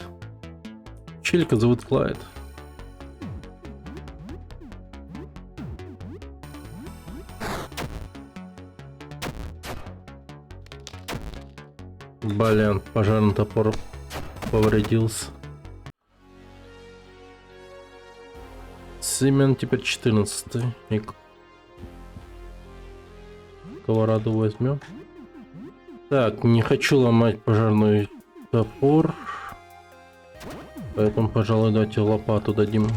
Челика зовут Клайд. Блин, пожарный топор повредился. Семен теперь 14. И сковороду возьмем. Так, не хочу ломать пожарный топор. Поэтому, пожалуй, давайте лопату дадим.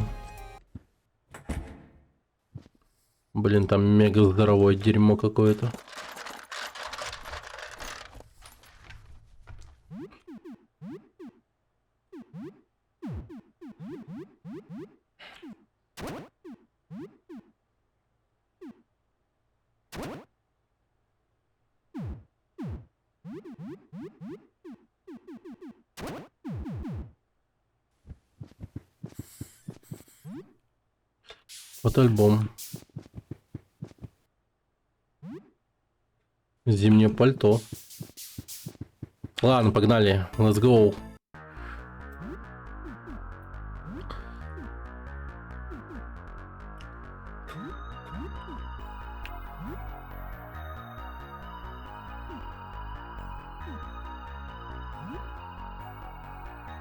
Блин, там мега здоровое дерьмо какое-то. Вот альбом. Зимнее пальто. Ладно, погнали. Let's go.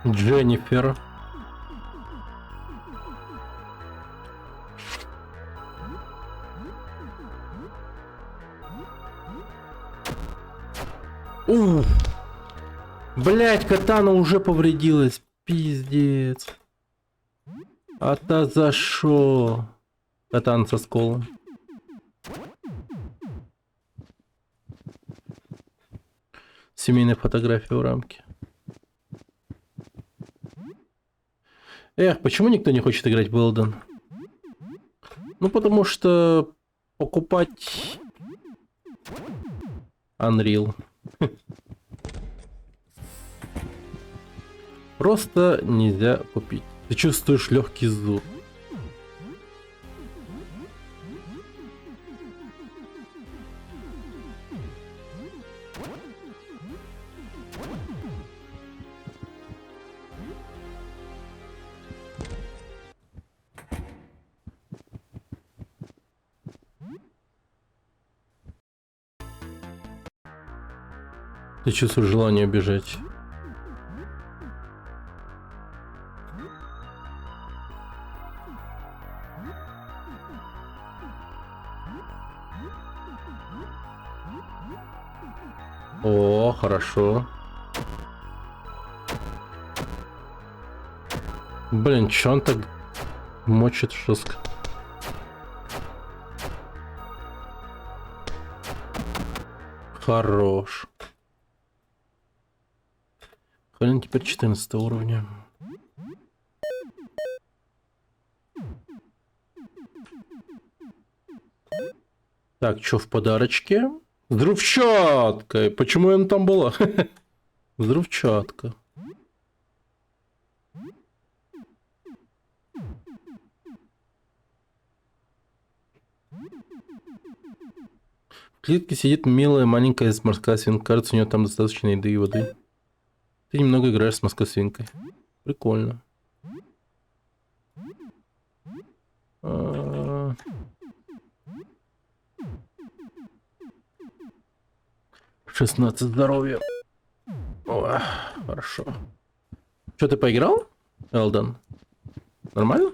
Дженнифер. Блять, катана уже повредилась. Пиздец. А-то за шо? Катан со сколом. Семейная фотография в рамке. Эх, почему никто не хочет играть в Элден? Ну, потому что покупать Unreal просто нельзя купить. Ты чувствуешь легкий зуд. Ты чувствуешь желание бежать. О, хорошо. Блин, чё он так мочит жестко? Хорош. Блин, теперь 14 уровня. Так, что в подарочке? Взрывчатка. Почему она там была? Взрывчатка. В клетке сидит милая маленькая морская свинка. Кажется, у нее там достаточно еды и воды. Ты немного играешь с морской свинкой. Прикольно. 16 здоровья. О, хорошо. Что, ты поиграл, Элден? Нормально?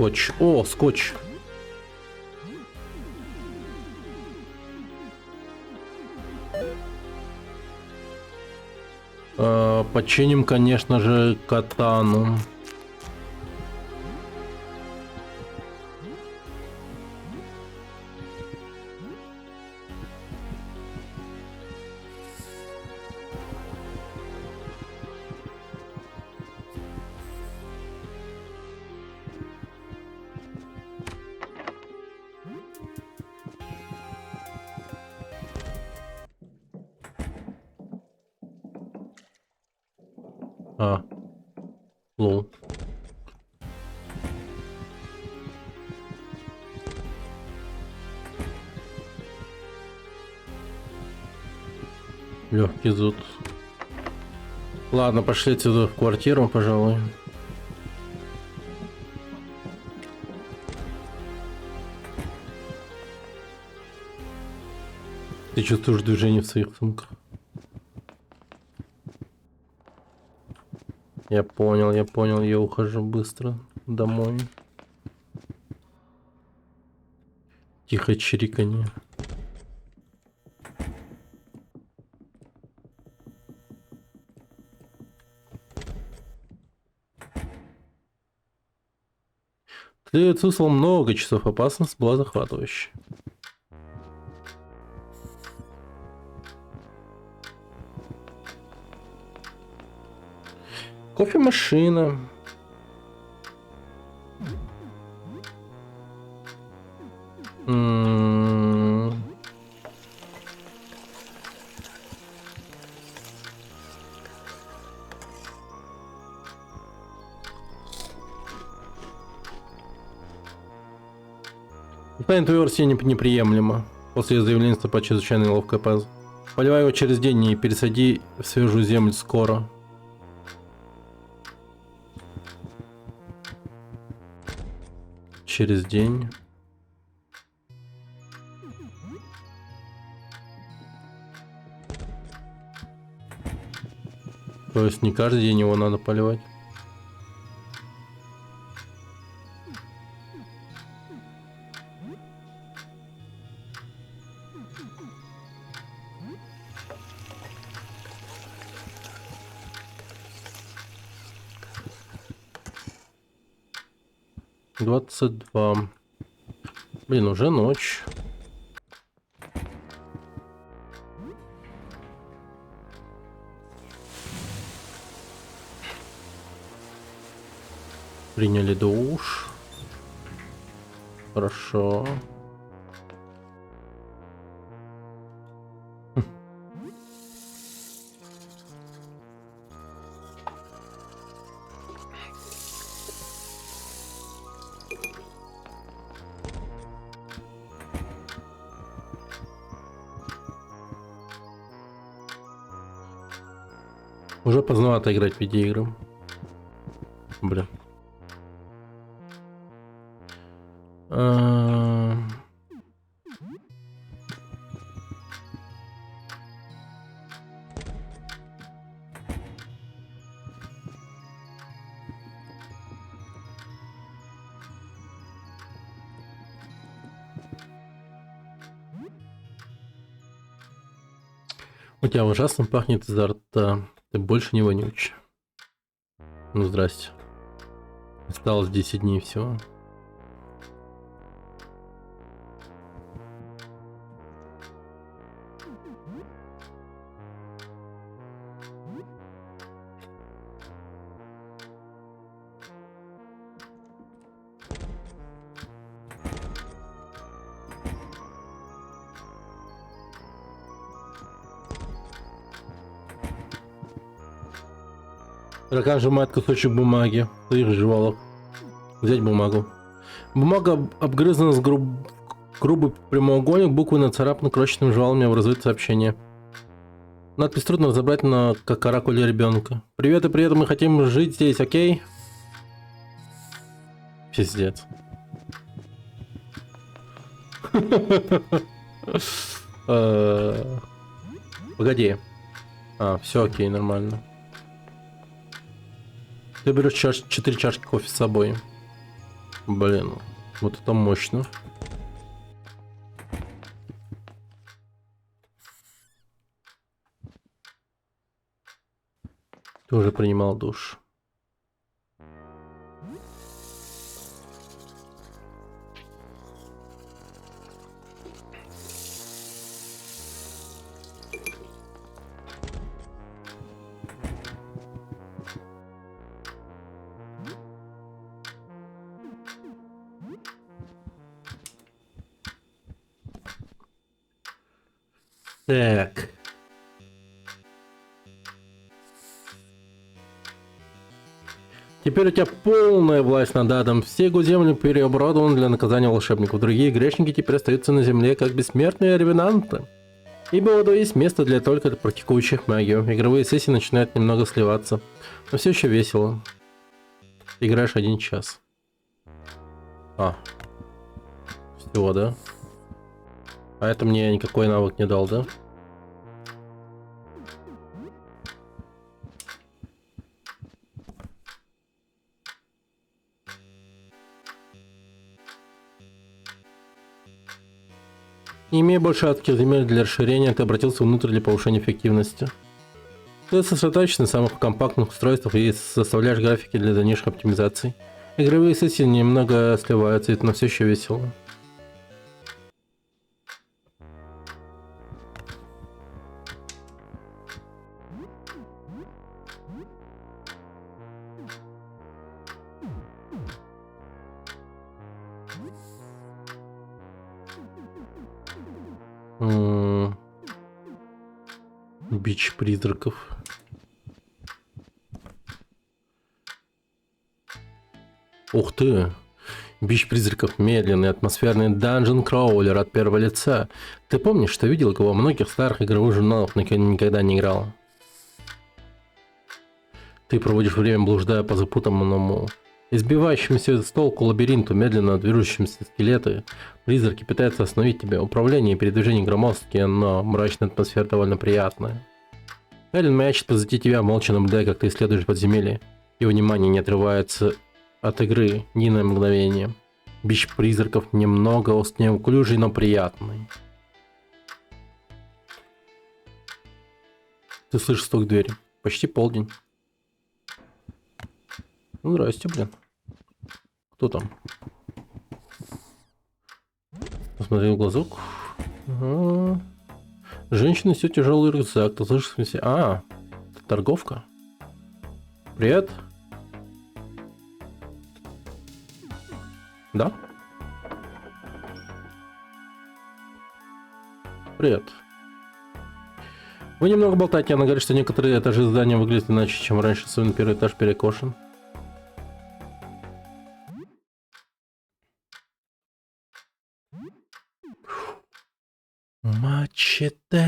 Скотч. О, скотч. Починим, конечно же, катану. Лол. Легкий зуд. Ладно, пошли отсюда в квартиру, пожалуй. Ты чувствуешь движение в своих сумках? Я понял, я ухожу быстро домой. Тихо чириканье. Ты отсутствовал много часов, опасность была захватывающей. Кофемашина. Станет твоя версия неприемлема. После заявления по чрезвычайно неловкая паза. Поливай его через день и пересади в свежую землю скоро. Через день. То есть не каждый день его надо поливать. Двадцать два. Блин, уже ночь. Приняли душ. Хорошо. Уже поздновато играть в видеоигры. Бля. У тебя ужасно пахнет изо рта. Ты больше не вонючий. Ну, здрасте. Осталось 10 дней всего. Таракан сжимает кусочек бумаги в своих жвалах. Взять бумагу. Бумага обгрызана с грубый прямоугольник, буквы нацарапаны крошечным жвалом и образует сообщение. Надпись трудно разобрать на каракуле ребенка. Привет и привет, мы хотим жить здесь, окей? Пиздец. Погоди. Все окей, нормально. Ты берешь 4 чашки кофе с собой. Блин, вот это мощно. Ты уже принимал душ. Так. Теперь у тебя полная власть над адом. Все его земли переоборудованы для наказания волшебников. Другие грешники теперь остаются на земле как бессмертные ревенанты. Ибо в аду есть место для только практикующих магию. Игровые сессии начинают немного сливаться. Но все еще весело. Играешь 1 час. Всего, да? А это мне никакой навык не дал, да? Не имея больше адских земель для расширения, ты обратился внутрь для повышения эффективности. Ты сосредоточен на самых компактных устройствах и составляешь графики для дальнейших оптимизаций. Игровые сессии немного сливаются, но все еще весело. Бич призраков. Ух ты! Бич призраков — медленный атмосферный данжен кроулер от первого лица. Ты помнишь, что видел его во многих старых игровых журналах, но никогда не играл? Ты проводишь время, блуждая по запутанному, избивающемуся с толку лабиринту, медленно движущимся скелеты. Призраки пытаются остановить тебя. Управление и передвижение громоздкие, но мрачная атмосфера довольно приятная. Эллен маячит позади тебя, молча наблюдая, как ты исследуешь подземелье. Его внимание не отрывается от игры ни на мгновение. Бич призраков немного неуклюжий, но приятный. Ты слышишь стук в двери. Почти полдень. Ну, здрасте, блин. Кто там? Посмотри в глазок. Ага. Женщина несет тяжелый рюкзак. Ты слышишь в смысле? Это торговка. Привет. Да? Привет. Вы немного болтаете, она говорит, что некоторые этажи здания выглядят иначе, чем раньше, особенно первый этаж перекошен. Мачете.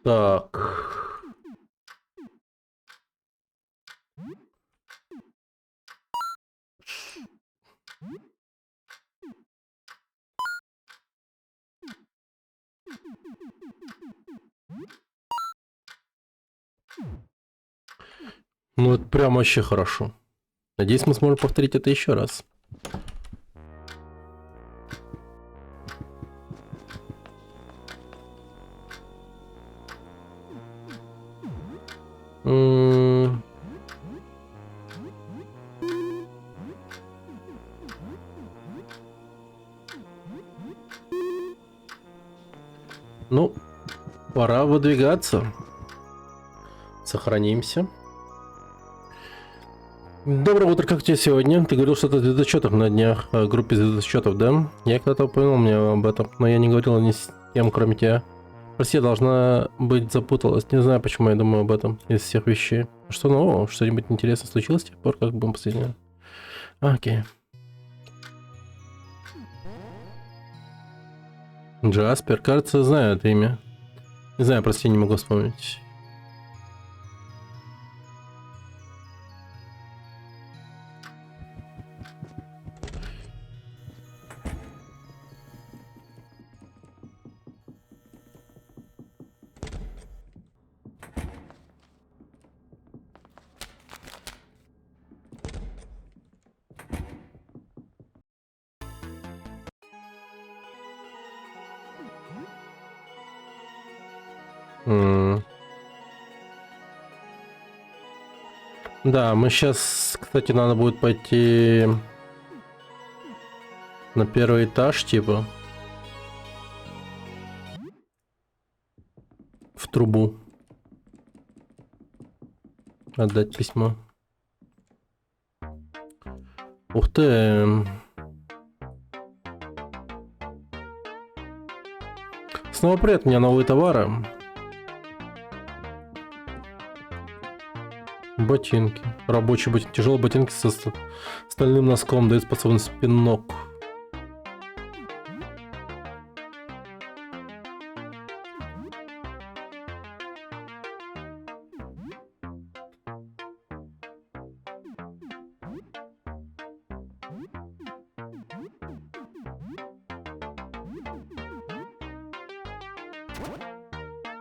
Так. Ну, это прям вообще хорошо. Надеюсь, мы сможем повторить это еще раз. Ну, пора выдвигаться. Сохранимся. Доброе утро, как у тебя сегодня? Ты говорил что-то о звездочетах на днях, о группе звездочетов, да? Я когда-то упомянул мне об этом, но я не говорил ни с кем, кроме тебя. Прости, должна быть запуталась. Не знаю, почему я думаю об этом из всех вещей. Что нового? Что-нибудь интересное случилось с тех пор, как был последний? Окей. Джаспер, кажется, знаю это имя. Не знаю, прости, не могу вспомнить. М. Да, мы сейчас, кстати, надо будет пойти на первый этаж, типа. В трубу. Отдать письмо. Ух ты. Снова привет, у меня новые товары. Ботинки. Рабочие ботинки. Тяжелые ботинки со стальным носком дают способность пинок.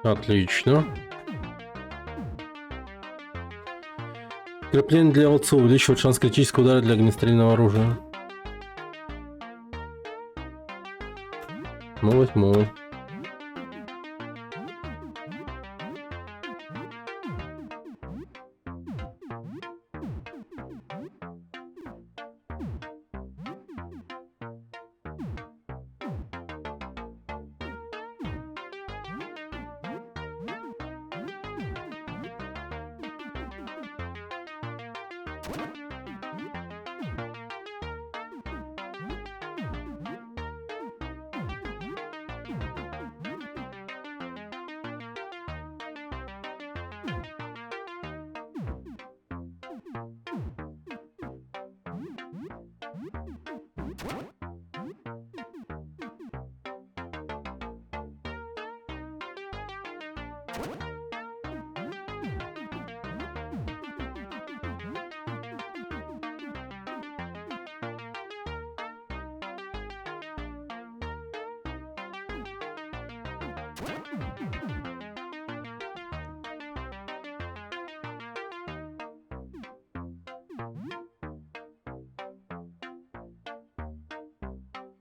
Отлично. Крепление для ЛЦ увеличивает шанс критического удара для огнестрельного оружия. Ну, возьму.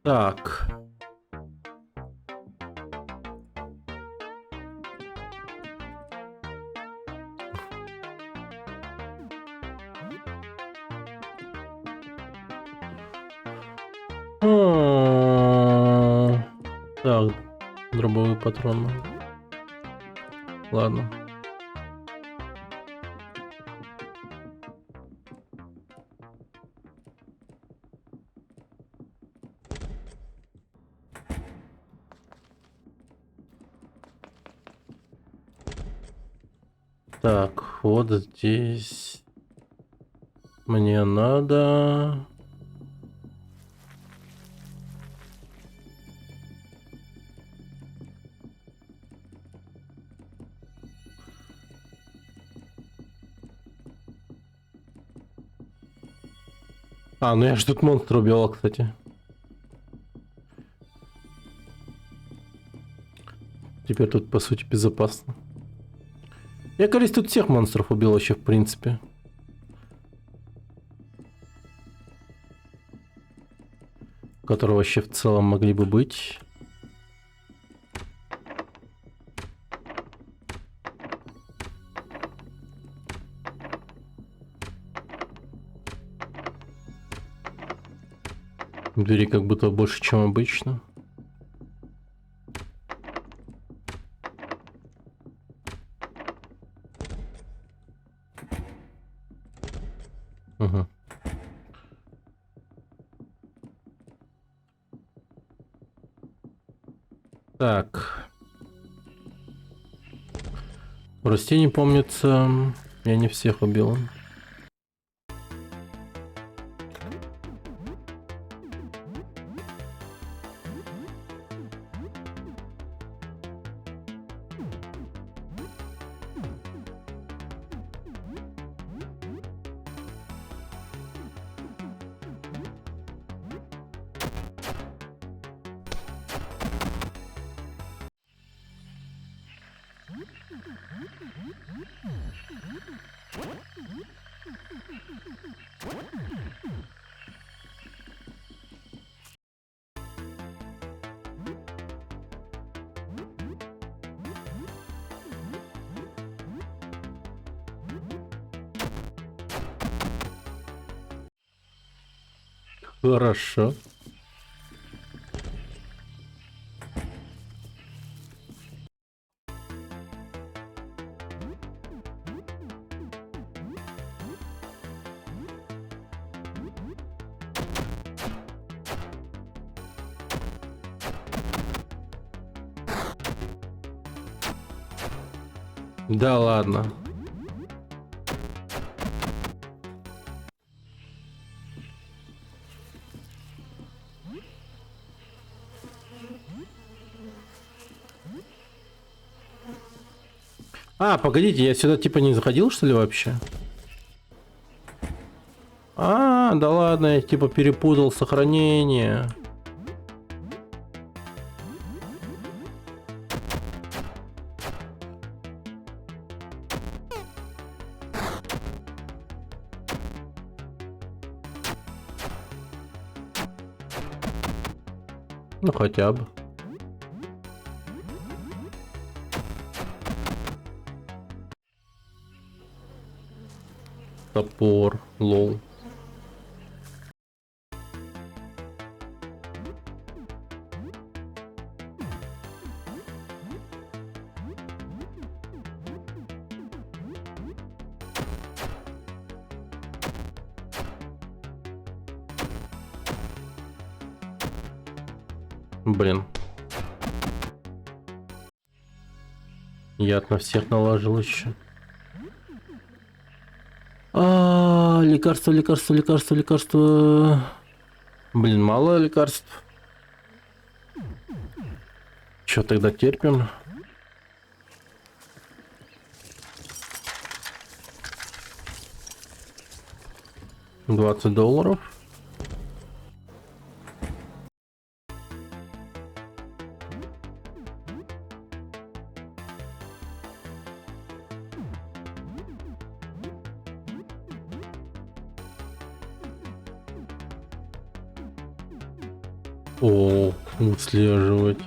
Так. Так, дробовый патрон. Ладно. Так, вот здесь мне надо... А, ну я же тут монстра убивал, кстати. Теперь тут, по сути, безопасно. Я, кажется, тут всех монстров убил вообще, в принципе. Которые вообще в целом могли бы быть. Двери как будто больше, чем обычно. Угу. Так. Растений, помнится, я не всех убил. Хорошо. Да ладно. А, погодите, я сюда типа не заходил, что ли, вообще? А, да ладно, я типа перепутал сохранение. Ну, хотя бы. Топор, лол. Блин. Яд на всех наложил еще. Лекарство, лекарство, лекарство, лекарство. Блин, мало лекарств. Че тогда терпим? $20. О, отслеживать.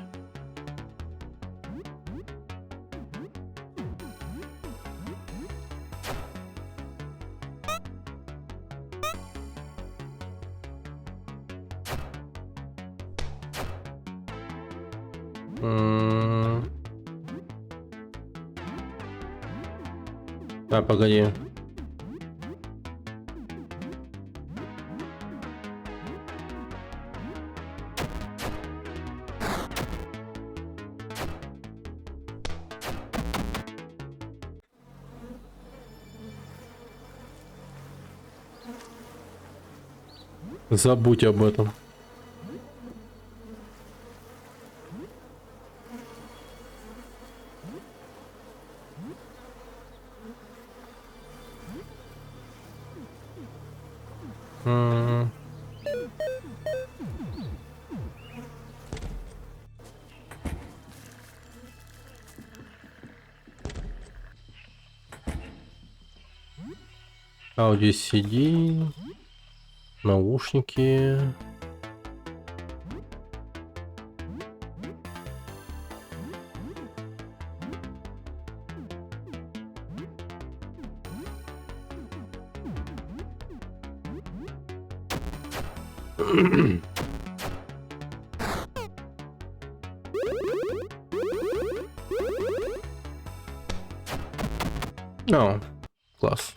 А, погоди. Забудь об этом. Audi CD, наушники. О, класс.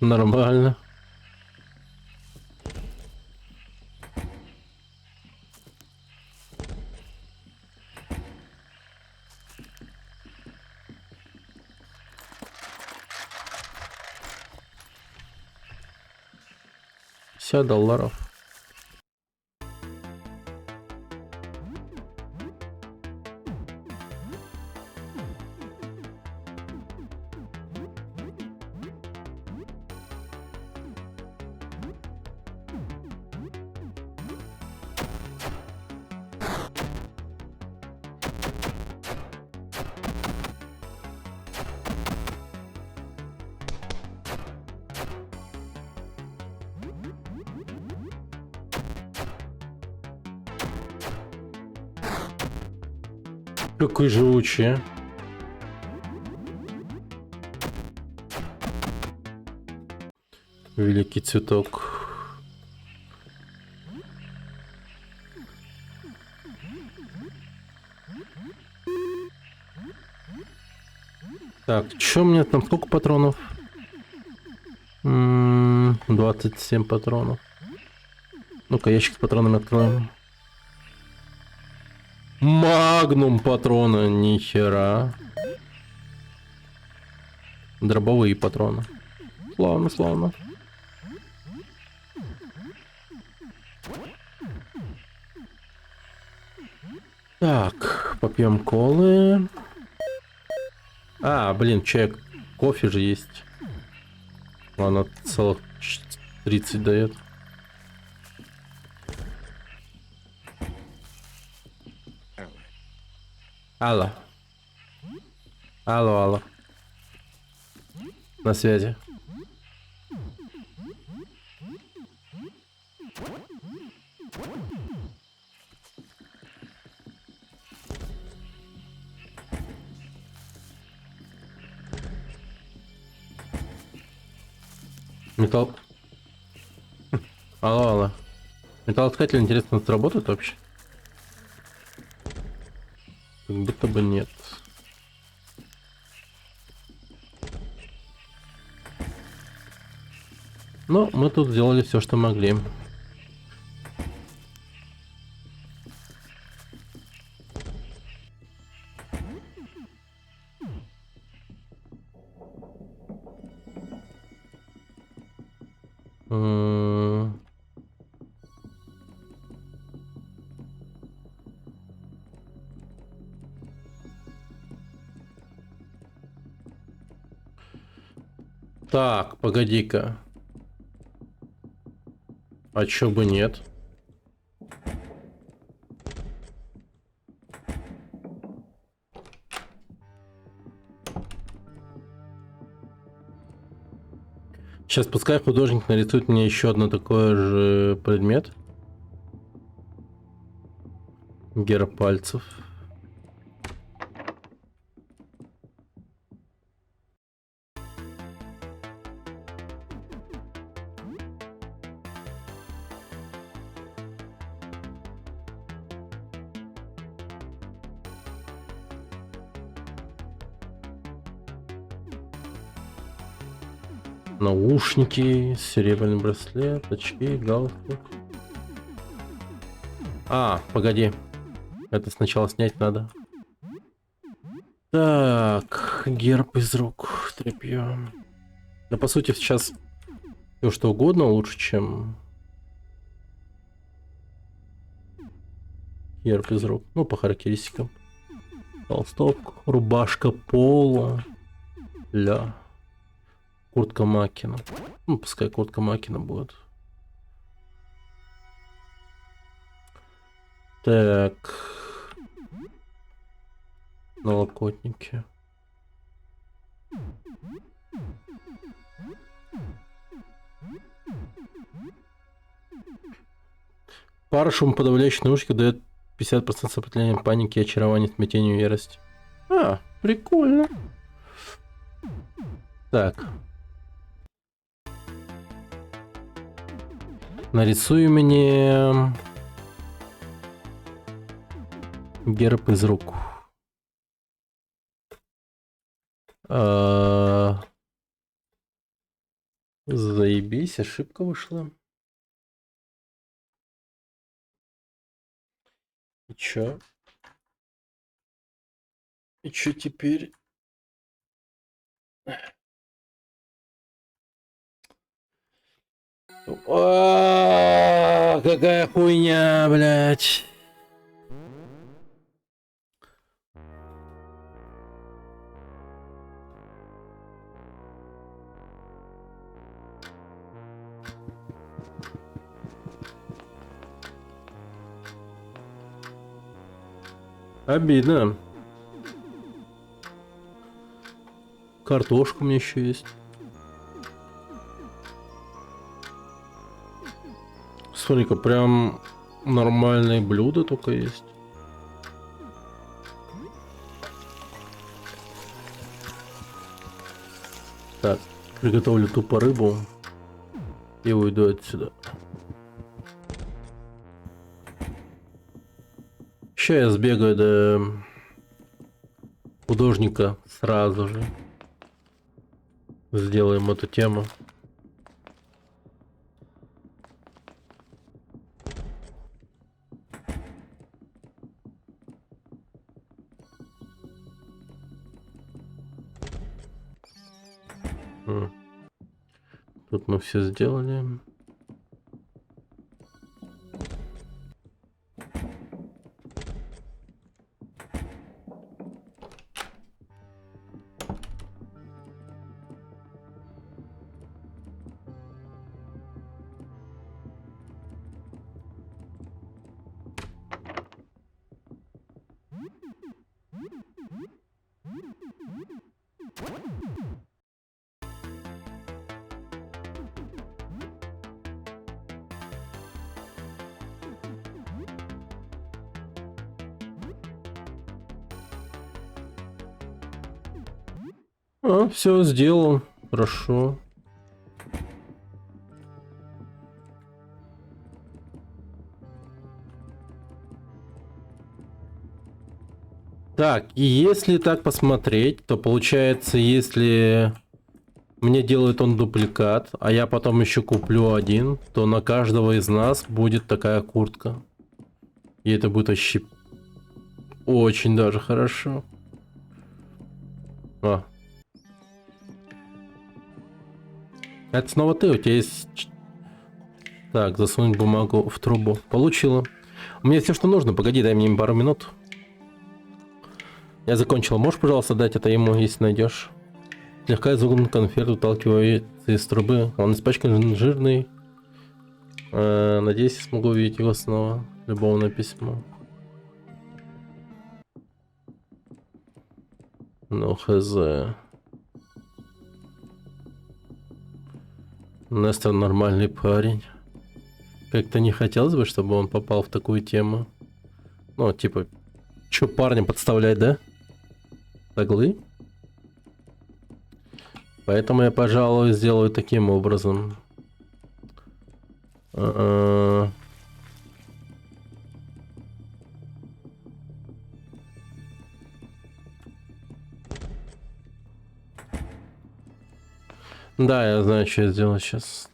Нормально. $50. Какой живучий, а. Великий цветок. Так, что у меня там, сколько патронов? 27 патронов. Ну-ка, ящик с патронами откроем. Магнум патрона, нихера. Дробовые патроны. Славно, славно. Так, попьем колы. А, блин, чек. Кофе же есть. Ладно, целых 30 дает. Алло. Алло, алло. На связи. Металл. Алло, алло. Металлоискатель, интересно, тут работает вообще? Как будто бы нет. Но мы тут сделали все, что могли. Так, погоди-ка. А чё бы нет? Сейчас пускай художник нарисует мне еще одно такое же предмет. Герб пальцев. Наушники, серебряный браслет, очки, галстук. А, погоди. Это сначала снять надо. Так, герб из рук, тряпье. Да, по сути, сейчас все что угодно лучше, чем герб из рук. Ну, по характеристикам. Толстовка, рубашка поло. Ля. Куртка Макина. Ну, пускай куртка Макина будет. Так. Налокотники. Пара шумоподавляющих наушников дает 50% сопротивления панике, очарованию, смятению, ярости. А, прикольно. Так. Нарисуй мне герб из рук. Заебись, ошибка вышла. И чё? И чё теперь? Какая хуйня, блядь. Обидно. Картошка у меня еще есть. Смотри-ка, прям нормальные блюда только есть. Так, приготовлю тупо рыбу и уйду отсюда. Сейчас я сбегаю до художника сразу же. Сделаем эту тему. Тут мы все сделали. Все сделал. Хорошо. Так, и если так посмотреть, то получается, если мне делает он дупликат, а я потом еще куплю один, то на каждого из нас будет такая куртка. И это будет вообще очень даже хорошо. Это снова ты, у тебя есть... Так, засунуть бумагу в трубу. Получила. У меня все, что нужно. Погоди, дай мне пару минут. Я закончил. Можешь, пожалуйста, дать это ему, если найдешь? Слегка изогнутый конфет выталкивается из трубы. Он испачкан жирный. Надеюсь, я смогу увидеть его снова. Любовное письмо. Ну, хз. Нестор нормальный парень. Как-то не хотелось бы, чтобы он попал в такую тему. Ну, типа, чё парня подставлять, да? Таглы? Поэтому я, пожалуй, сделаю таким образом. Да, я знаю, что я сделаю сейчас.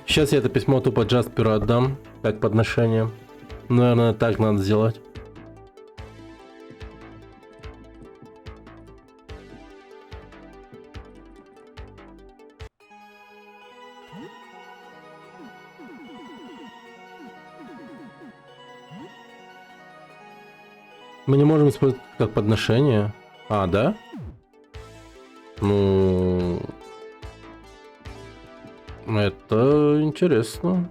Сейчас я это письмо тупо Джасперу отдам, как подношение. Наверное, так надо сделать. Мы не можем использовать как подношение. А, да? Ну... Это интересно.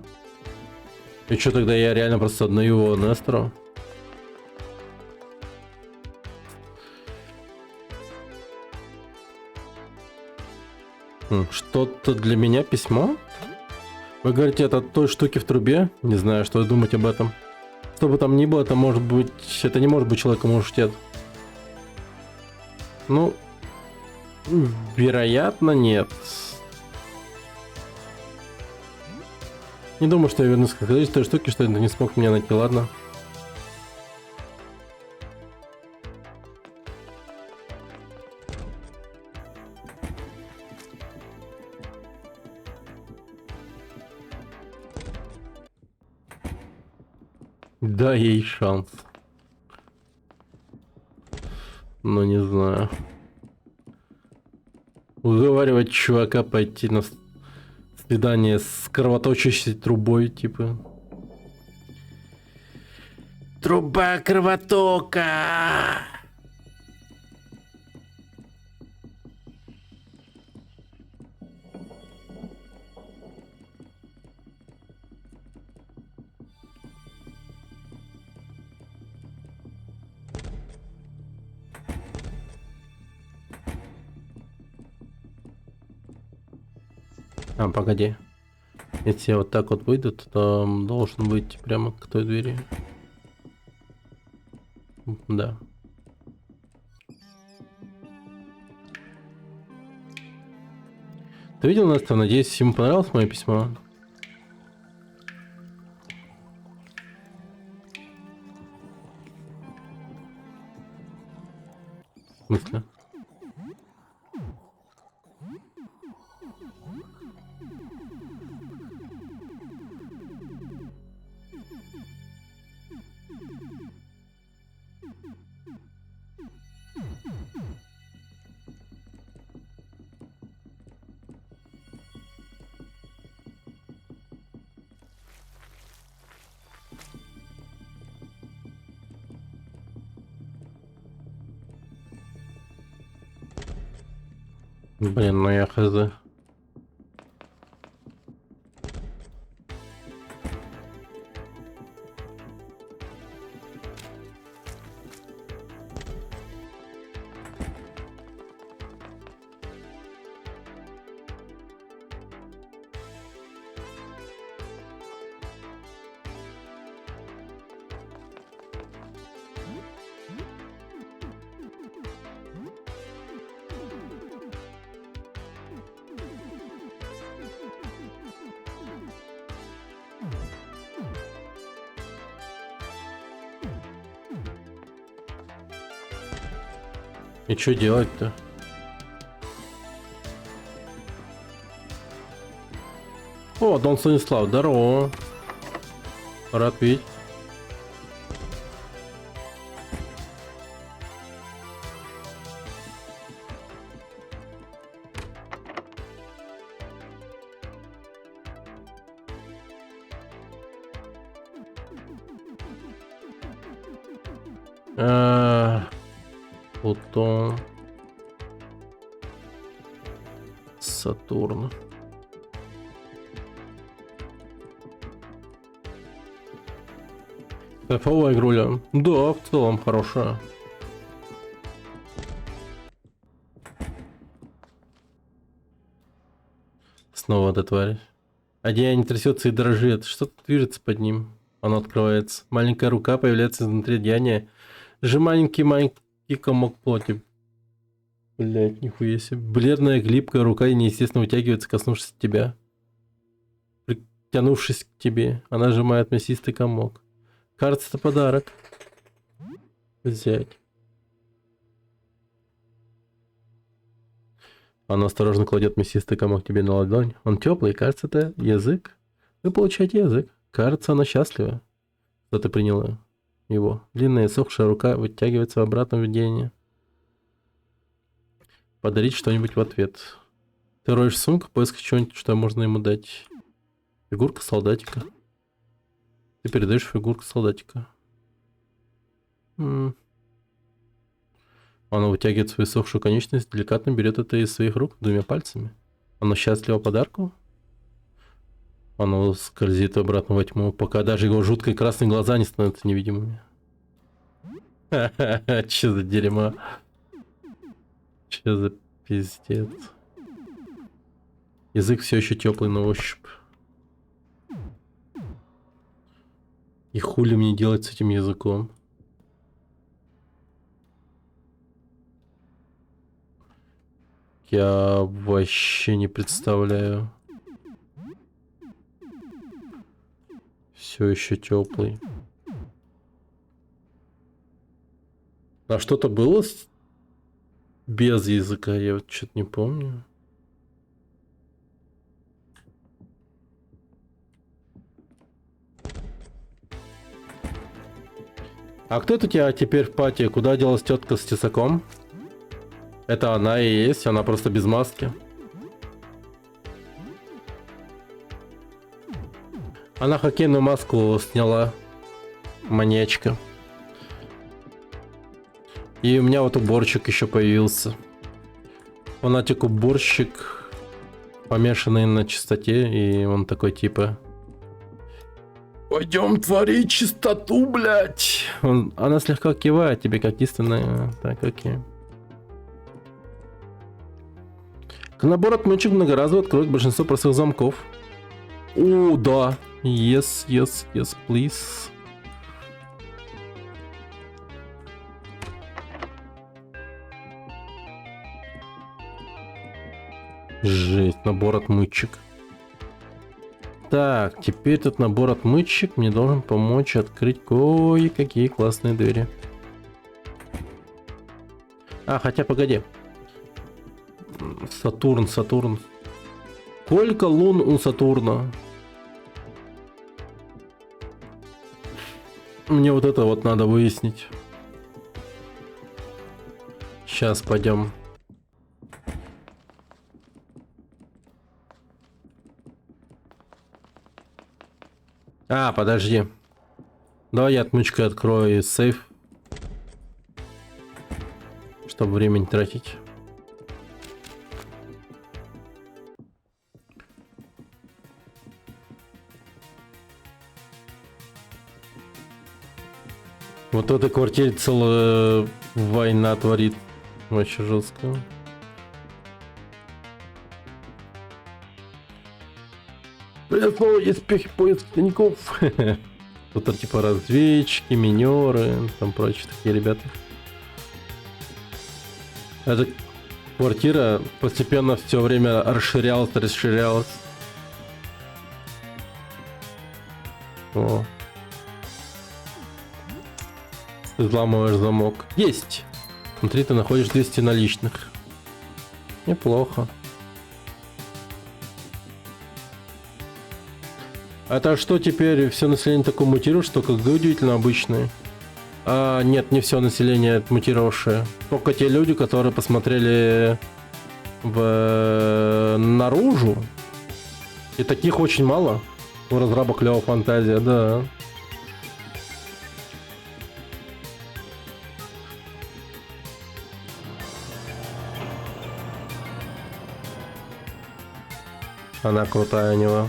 И что тогда я реально просто отдаю его Нестору? Что-то для меня письмо? Вы говорите, это от той штуки в трубе? Не знаю, что думать об этом. Что бы там ни было, это может быть... Это не может быть человек-муштет. Ну... Вероятно, нет. Не думаю, что я вернусь к той штуке, что это не смог меня найти, ладно? Да, ей шанс. Но не знаю. Уговаривать чувака пойти на... Свидание с кровоточащей трубой, типа. Труба кровотока! А, погоди. Если я вот так вот выйду, то должен быть прямо к той двери. Да. Ты видел, Настя? Надеюсь, ему понравилось мое письмо? В смысле? Блин, ну я хз. И что делать-то? О, Дон Станислав, здорово. Рад видеть. Плутон. Сатурн. Кайфовая игруля. Да, в целом хорошая. Снова эта тварь. Одеяние трясется и дрожит. Что-то движется под ним. Оно открывается. Маленькая рука появляется изнутри одеяния. Даже маленький комок плоти. Блять, нихуя себе. Бледная, глипкая рука неестественно вытягивается, коснувшись тебя. Притянувшись к тебе, она сжимает мясистый комок. Кажется, это подарок. Взять. Она осторожно кладет мясистый комок тебе на ладонь. Он теплый, кажется, это язык. Вы получаете язык. Кажется, она счастлива, что ты приняла его. Длинная сохшая рука вытягивается в обратном видении. Подарить что-нибудь в ответ. Ты роешь сумку в поисках чего-нибудь, что можно ему дать. Фигурка солдатика. Ты передаешь фигурку солдатика. Она вытягивает свою сохшую конечность, деликатно берет это из своих рук двумя пальцами. Она счастлива подарку. Оно скользит обратно во тьму, пока даже его жуткие красные глаза не становятся невидимыми. Ха-ха-ха, че за дерьмо? Че за пиздец? Язык все еще теплый на ощупь. И хули мне делать с этим языком? Я вообще не представляю. Все еще теплый. А что-то было без языка? Я вот что-то не помню. А кто это у тебя теперь в пати? Куда делась тетка с тесаком? Это она и есть, она просто без маски. Она хоккейную маску сняла. Маньячка. И у меня вот уборщик еще появился. Фанатик-уборщик, помешанный на чистоте, и он такой типа: пойдем творить чистоту, блядь. Она слегка кивает тебе, как истинная. Так, окей. Набор отмычек многоразовый откроет большинство простых замков. О, да. Yes, yes, yes, please. Жесть, набор отмычек. Так, теперь этот набор отмычек мне должен помочь открыть кое-какие классные двери. А, хотя погоди. Сатурн. Сколько лун у Сатурна? Мне вот это вот надо выяснить. Сейчас пойдем. А, подожди. Давай я отмычкой открою сейф, чтобы время не тратить. Вот в этой квартире целая война творит. Вообще жестко. Снова есть поиск тайников. Тут типа разведчики, минеры, там прочие такие ребята. Эта квартира постепенно все время расширялась. О. Ты взламываешь замок. Есть! Внутри ты находишь 200 наличных. Неплохо. Это что, теперь все население такое мутирует, что как удивительно обычные? А, нет, не все население мутировавшее. Только те люди, которые посмотрели наружу. И таких очень мало. У разраба клевая фантазия, да. Она крутая у него.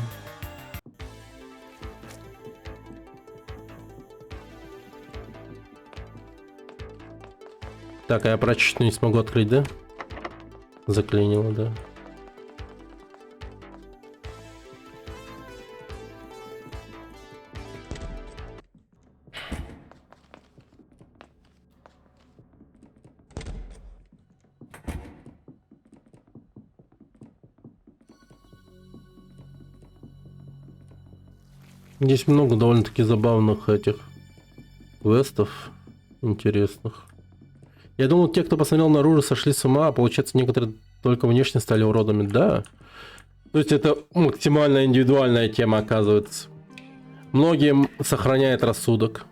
Так, а я прочесть не смогу открыть, да? Заклинило, да. Здесь много довольно-таки забавных этих квестов интересных. Я думал, те, кто посмотрел наружу, сошли с ума, а получается, некоторые только внешне стали уродами. Да. То есть это максимально индивидуальная тема, оказывается. Многим сохраняет рассудок.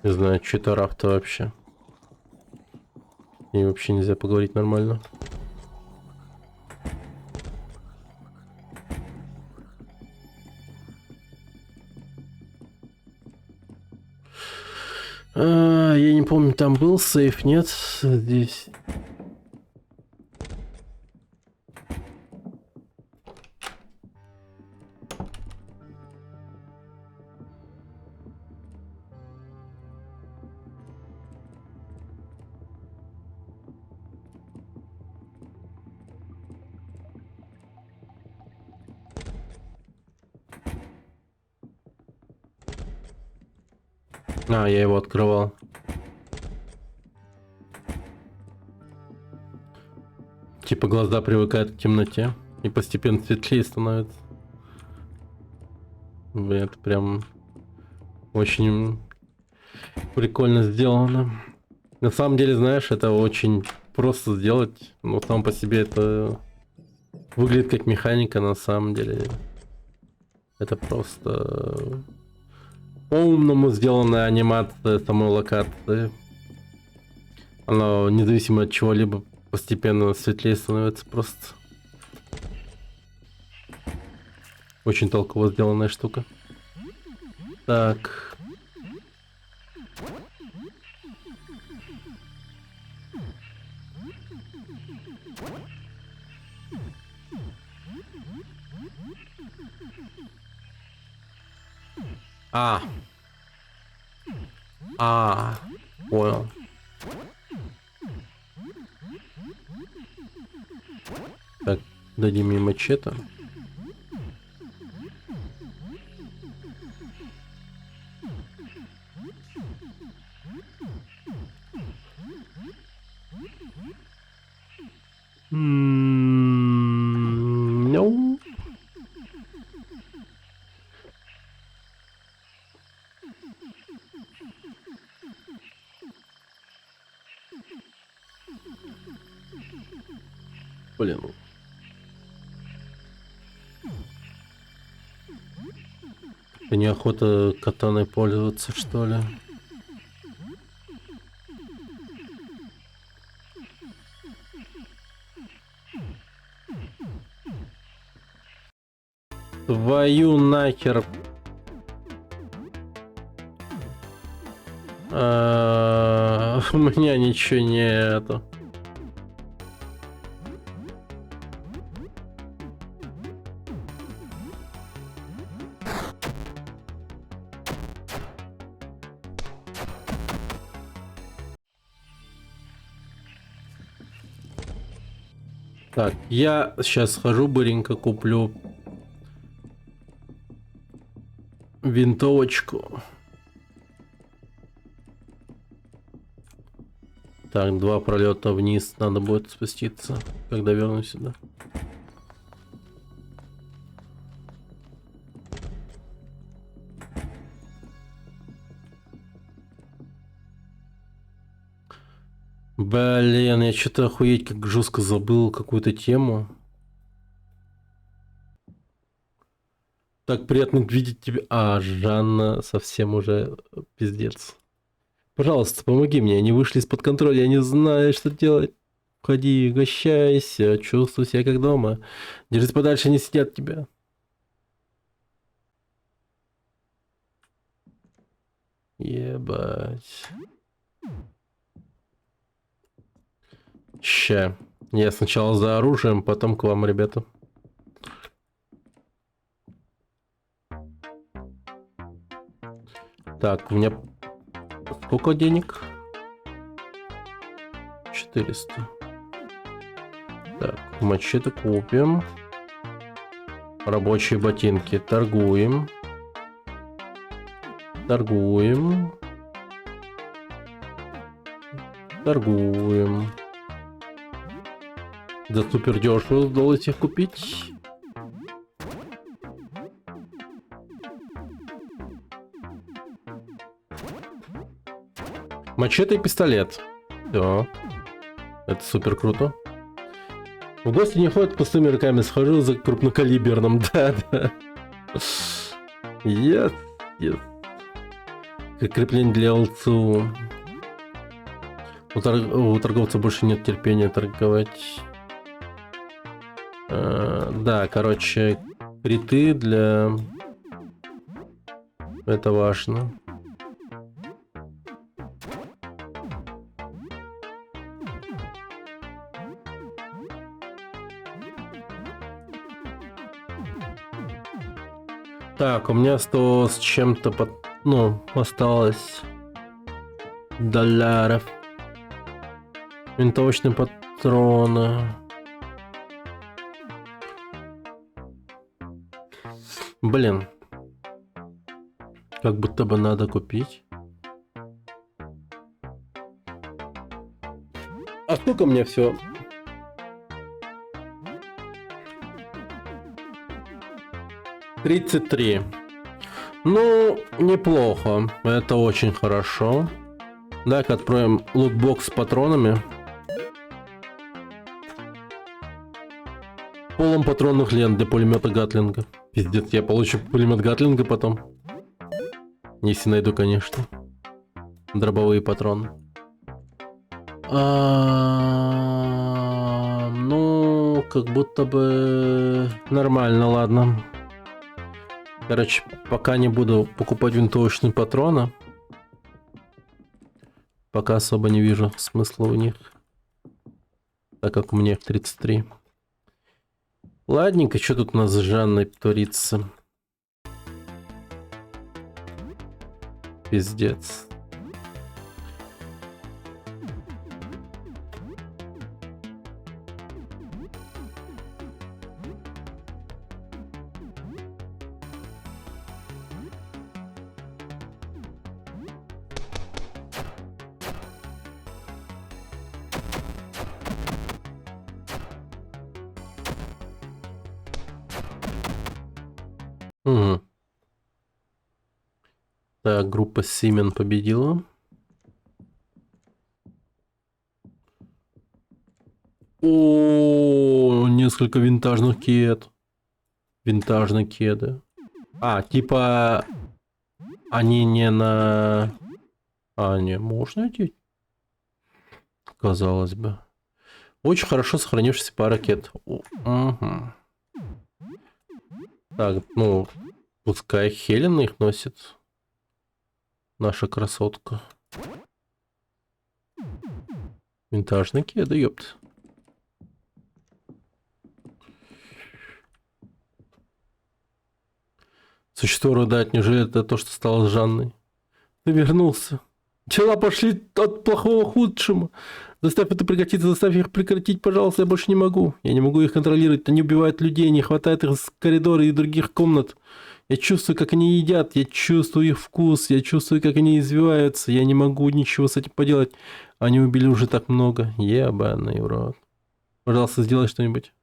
Не знаю, что это рафта вообще. И вообще нельзя поговорить нормально. Я не помню, там был сейф, нет? Здесь. А, я его открывал. Типа глаза привыкают к темноте и постепенно светлее становятся. Блин, это прям очень прикольно сделано. На самом деле, знаешь, это очень просто сделать. Но сам по себе это выглядит как механика, на самом деле. Это просто по-умному сделанная анимация самой локации. Она, независимо от чего-либо, постепенно светлее становится просто. Очень толково сделанная штука. Так. Понял. Так, дадим ей мачете. No. Блин. Неохота катаной пользоваться, что ли? Твою нахер. У меня ничего нету. Так, я сейчас схожу, быренько куплю винтовочку. Так, 2 пролета вниз, надо будет спуститься, когда вернусь сюда. Блин, я что-то охуеть как жестко забыл какую-то тему. Так приятно видеть тебя. Жанна совсем уже пиздец. Пожалуйста, помоги мне, они вышли из-под контроля, я не знаю, что делать. Входи, угощайся, чувствуй себя как дома. Держись подальше, они сидят от тебя. Ебать. Ща. Я сначала за оружием, потом к вам, ребята. Так, у меня сколько денег? 400. Так, мачете купим. Рабочие ботинки торгуем. Торгуем. Торгуем. За супер дешево удалось их купить. Мачете и пистолет. Все. Это супер круто. В гости не ходят пустыми руками, схожу за крупнокалиберным. Да. Yes. Как крепление для ЛЦУ. У торговца больше нет терпения торговать. Да, короче, криты для... Это важно. Так, у меня 100 с чем-то осталось долларов. Винтовочные патроны. Блин. Как будто бы надо купить. А сколько мне все? $33. Ну, неплохо. Это очень хорошо. Дай-ка откроем лутбокс с патронами. Полон патронных лент для пулемета Гатлинга. Пиздец, я получу пулемет Гатлинга потом. Если найду, конечно. Дробовые патроны. Ну, как будто бы нормально, ладно. Короче, пока не буду покупать винтовочные патроны. Пока особо не вижу смысла в них. Так как у меня их 33. Ладненько, что тут у нас с Жанной творится? Пиздец. Угу. Так, группа Симен победила. О, несколько винтажных кед. Винтажные кеды. А, типа... Они не на... А, не, можно идти? Казалось бы. Очень хорошо сохранившаяся пара кед. Угу. Так, ну... Пускай Хелена их носит. Наша красотка. Винтажные кеды, ёпт. Существо рыдать, неужели это то, что стало с Жанной? Ты вернулся. Дела пошли от плохого к худшему. Заставь это прекратиться, заставь их прекратить, пожалуйста, я больше не могу. Я не могу их контролировать, они убивают людей, не хватает их из коридора и других комнат. Я чувствую, как они едят, я чувствую их вкус, я чувствую, как они извиваются, я не могу ничего с этим поделать. Они убили уже так много. Ебаный в рот. Пожалуйста, сделай что-нибудь.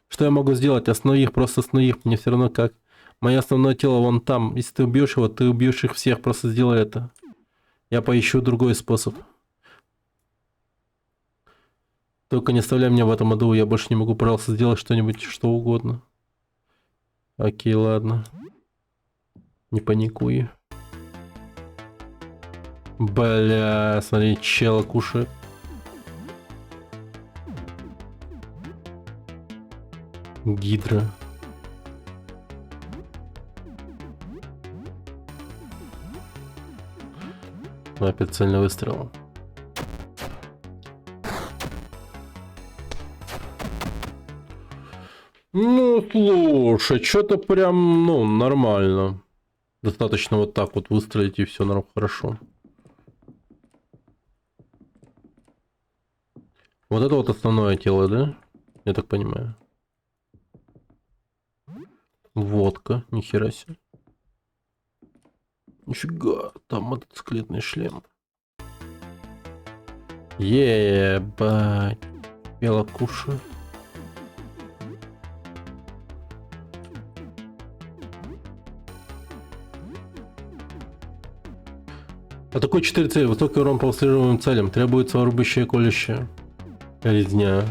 Что я могу сделать? Останови их, просто останови их, мне все равно как. Мое основное тело вон там. Если ты убьешь его, ты убьешь их всех, просто сделай это. Я поищу другой способ. Только не оставляй меня в этом аду, я больше не могу, пожалуйста, сделать что-нибудь, что угодно. Окей, ладно. Не паникуй. Бля, смотри, чела кушает. Гидра. Опять цельный выстрел. Ну, слушай, что-то прям, ну, нормально. Достаточно вот так вот выстрелить, и все хорошо. Вот это вот основное тело, да? Я так понимаю. Водка, нихера себе. Нифига, там мотоциклетный шлем. Ебать. Белокуша. Атакуй 4 цели. Высокий урон по выслеживаемым целям. Требуется рубящее колющее. Резня.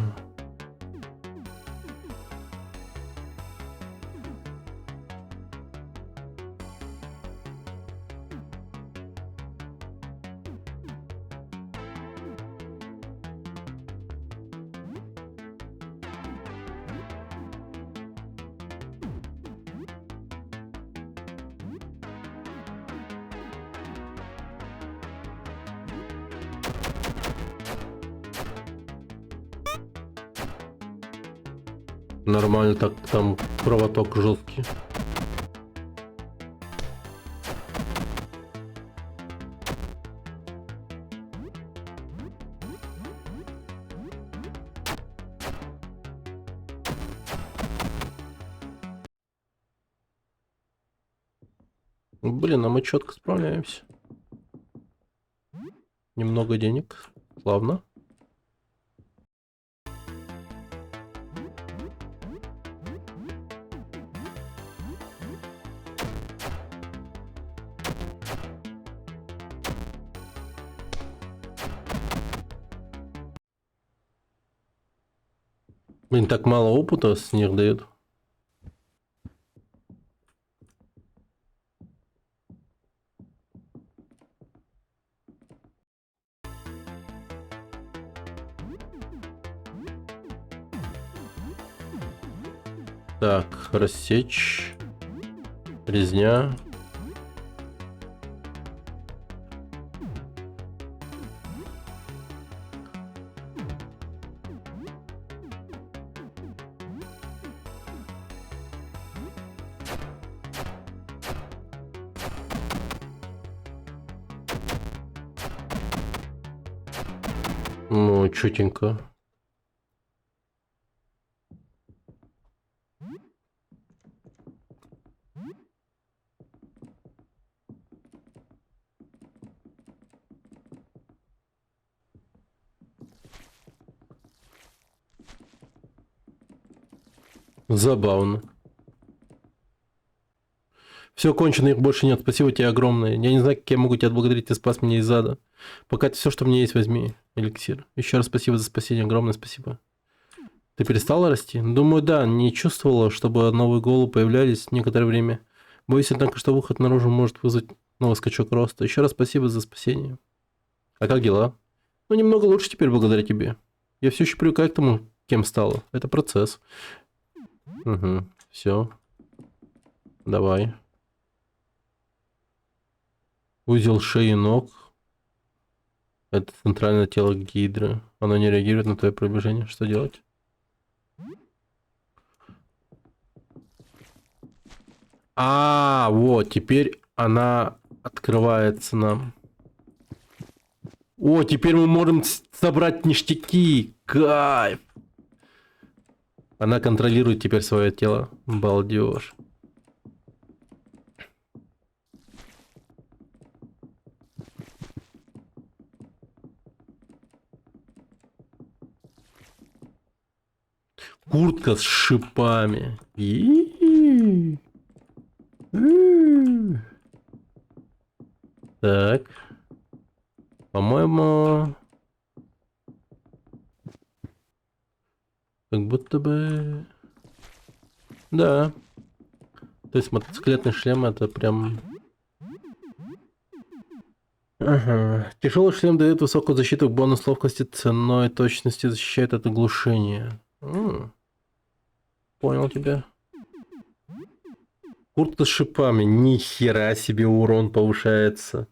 Нормально так, там кровоток жесткий. Блин, а мы четко справляемся. Немного денег. Славно. Блин, так мало опыта с них дают. Так, рассечь. Резня. Ну, чутенько. Забавно. Все кончено, их больше нет. Спасибо тебе огромное. Я не знаю, как я могу тебя отблагодарить. Ты спас меня из ада. Пока это все, что у меня есть, возьми. Эликсир. Еще раз спасибо за спасение. Огромное спасибо. Ты перестала расти? Думаю, да. Не чувствовала, чтобы новые головы появлялись некоторое время. Боюсь, однако, что выход наружу может вызвать новый скачок роста. Еще раз спасибо за спасение. А как дела? Ну, немного лучше теперь благодаря тебе. Я все еще привыкаю к тому, кем стала. Это процесс. Угу. Все. Давай. Узел шеи и ног. Это центральное тело гидры. Оно не реагирует на твое приближение. Что делать? А, вот, теперь она открывается нам. О, теперь мы можем собрать ништяки. Кайф. Она контролирует теперь свое тело. Балдеж. Куртка с шипами. Так. По-моему... Как будто бы... Да. То есть мотоциклетный шлем это прям... Ага. Тяжелый шлем дает высокую защиту, бонус ловкости, ценой точности защищает от оглушения. Понял тебя. Куртка с шипами. Ни хера себе урон повышается.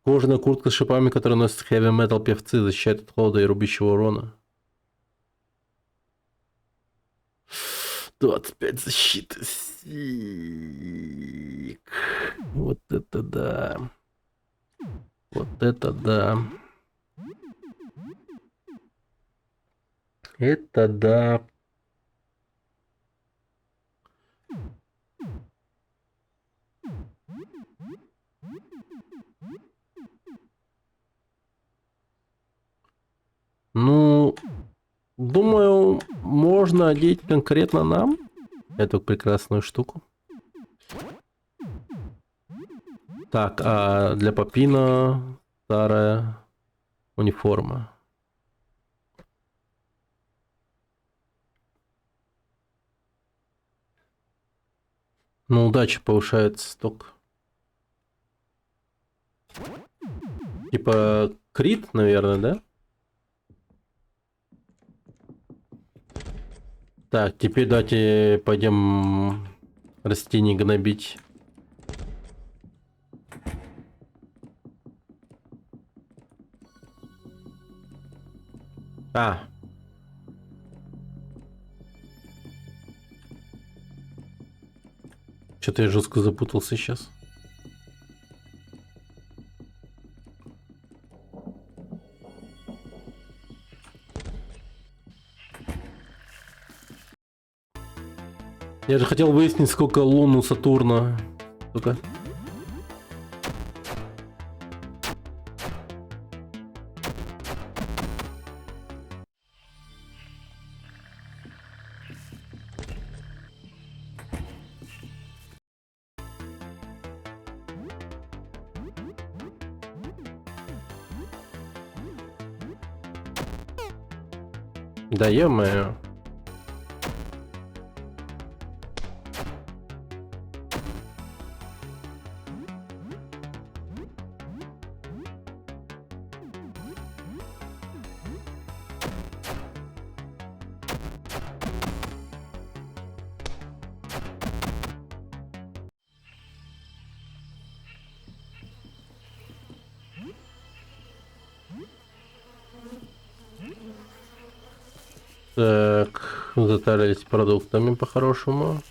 Кожаная куртка с шипами, которую носят heavy metal певцы, защищает от холода и рубящего урона. 25 защиты. Сик. Вот это да. Вот это да. Это да. Ну, думаю, можно одеть конкретно нам эту прекрасную штуку. Так, а для Попина старая униформа. Ну, удача повышает сток. Типа крит, наверное, да? Так, теперь давайте пойдем растений гнобить. А. Что-то я жестко запутался сейчас. Я же хотел выяснить, сколько лун у Сатурна. Сука. Да ё-моё. Так, затарились продуктами по-хорошему.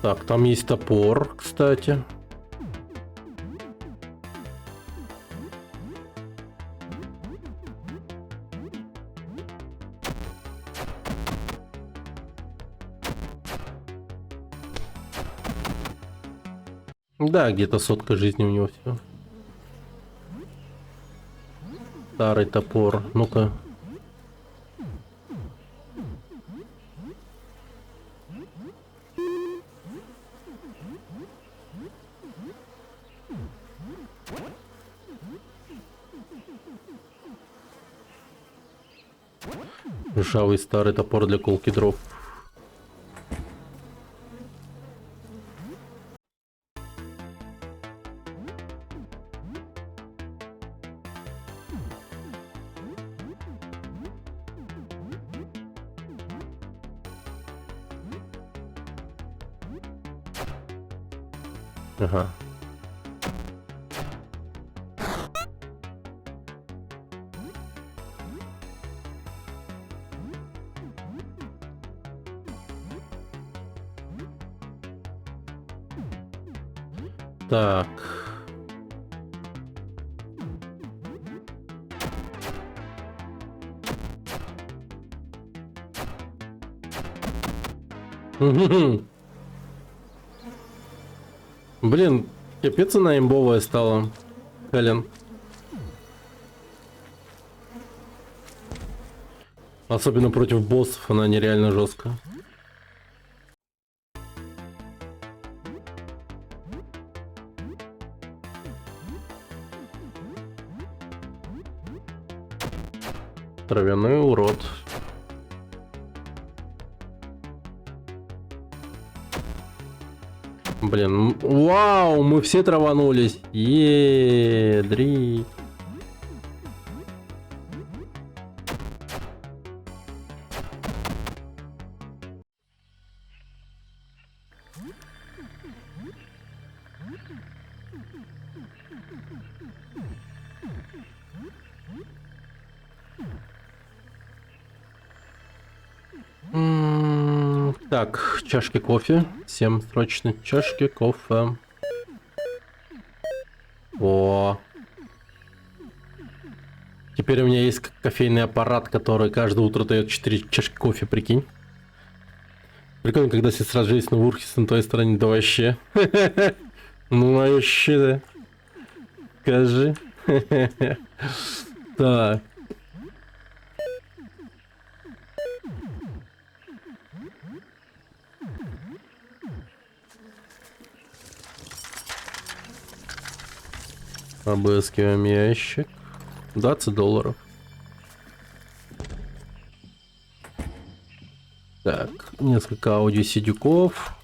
Так, там есть топор, кстати. Да, где-то 100 жизни у него все. Старый топор. Ну-ка. Ржавый старый топор для колки дров. Ага. Так. Блин, капец она имбовая стала. Хелен. Особенно против боссов она нереально жесткая. Травяной урод. Блин, вау, мы все траванулись. Едри. Так, чашки кофе. Всем срочно чашки кофе. О. Теперь у меня есть кофейный аппарат, который каждое утро дает 4 чашки кофе, прикинь. Прикольно, когда все сражались на Вурхис на той стороне, да вообще. Ну вообще, да. Скажи. Так. Обыскиваем ящик. $20. Так, несколько аудиосидюков.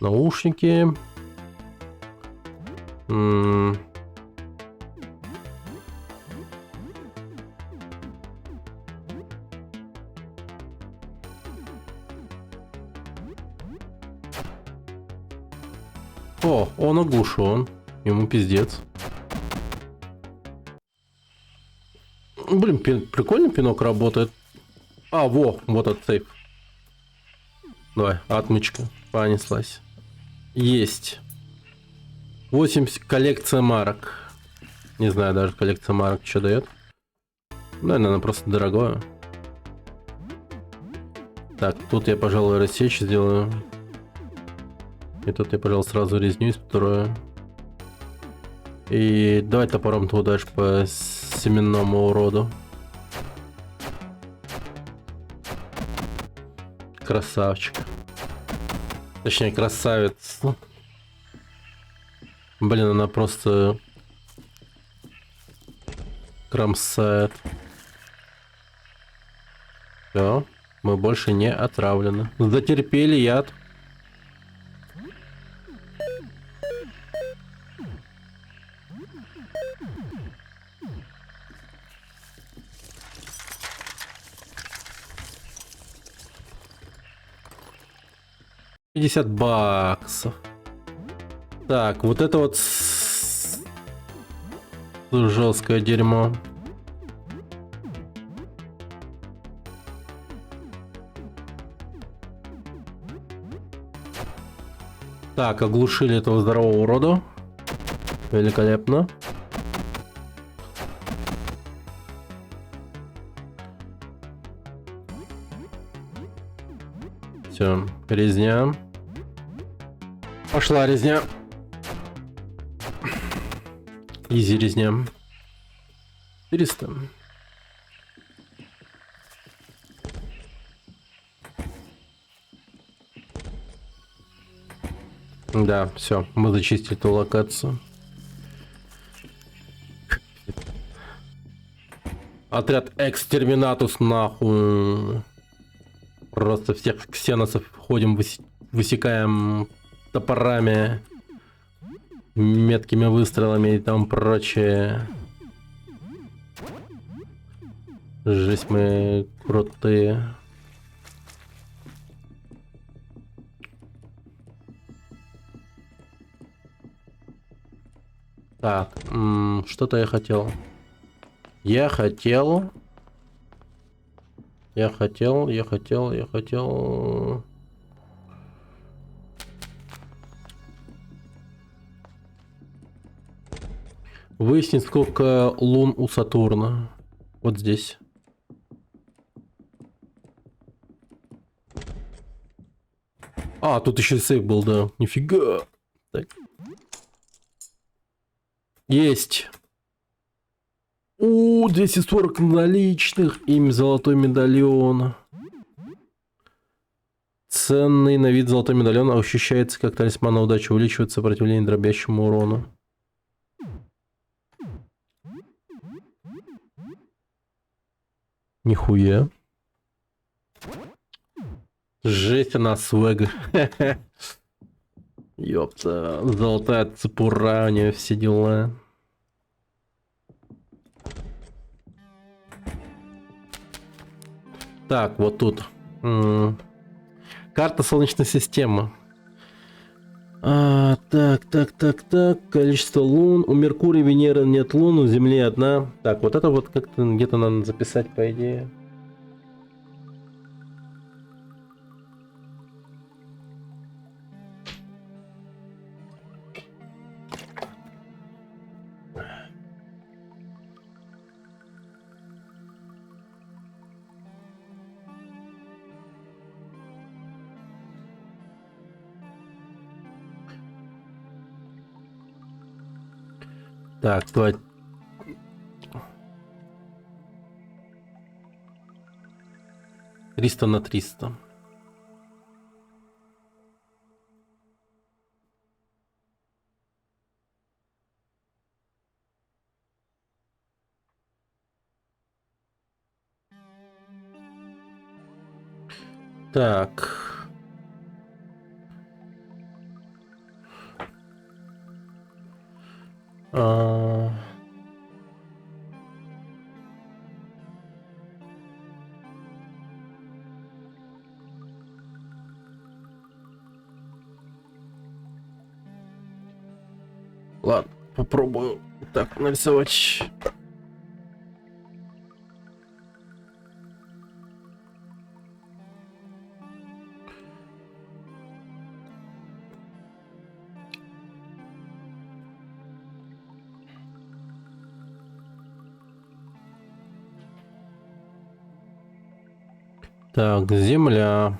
Наушники. О, он оглушен. Ему пиздец. Блин, прикольно пинок работает. А, вот этот сейф. Давай, отмычка. Понеслась. Есть. 80 коллекция марок. Не знаю даже коллекция марок что дает. Наверное, она просто дорогое. Так, тут я, пожалуй, рассечь сделаю. И тут я, пожалуй, сразу резню испорою. И давай топором ты ударишь по семенному уроду. Красавчик. Точнее, красавец. Блин, она просто кромсает. Все, мы больше не отравлены. Затерпели яд. $50. Так, вот это вот жесткое дерьмо. Так, оглушили этого здорового урода. Великолепно. Все, резня. Пошла резня. Изи резня. 400. Да, все, мы зачистили эту локацию. Отряд Экстерминатус нахуй. Просто всех ксеносов ходим, высекаем топорами, меткими выстрелами и там прочее. Жесть, мы крутые. Так, что-то я хотел. Я хотел. Выяснить, сколько лун у Сатурна. Вот здесь. А, тут еще сейф был, да. Нифига. Так. Есть. 240 наличных. Им золотой медальон. Ценный на вид золотой медальон ощущается как талисман на удачу. Увеличивает сопротивление дробящему урону. Нихуя. Жесть, она свэг. Ёпта. Золотая цепура, у нее все дела. Так, вот тут. Карта Солнечной системы. Так. Количество лун. У Меркурия, Венеры нет лун, у Земли одна. Так, вот это вот как-то где-то надо записать, по идее. Так, давай. Триста на 300. Так. Ладно, попробую так нарисовать. Так, Земля.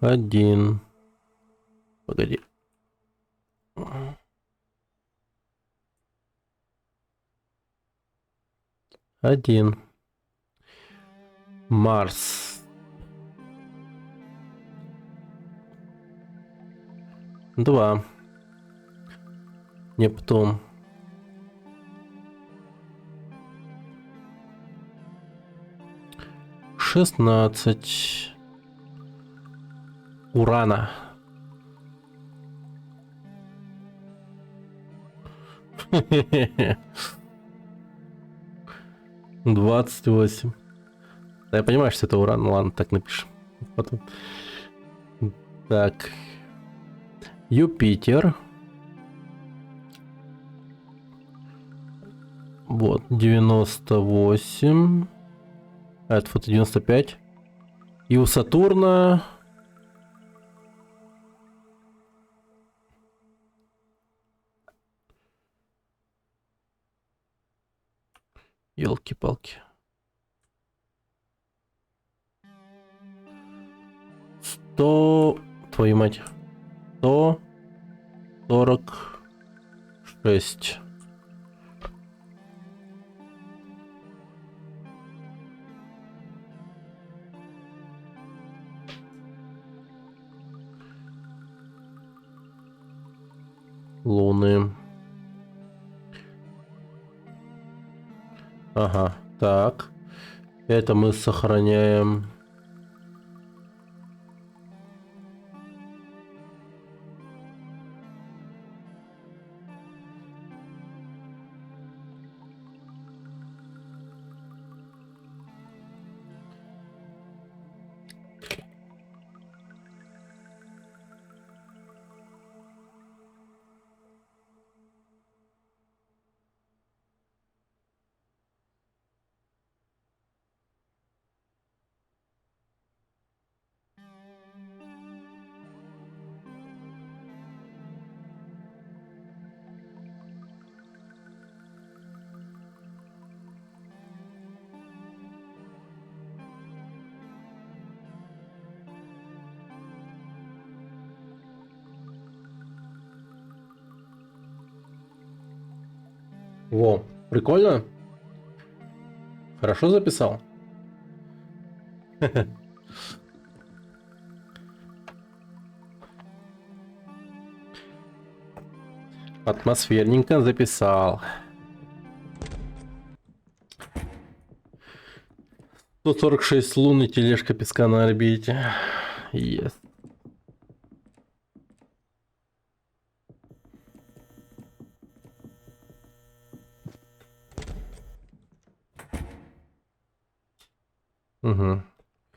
1. Погоди. Один. Марс. 2. Нептун. 16. Урана. Хе-хе-хе. 28. Да, я понимаю, что это уран. Ладно, так напишем. Потом. Так. Юпитер. Вот, 98. А это фото 95. И у Сатурна Елки-палки. 100... Твою мать. 146. Луны. Ага, так. Это мы сохраняем. Во, прикольно. Хорошо записал. Атмосферненько записал. 146 лун и тележка песка на орбите. Yes. Угу.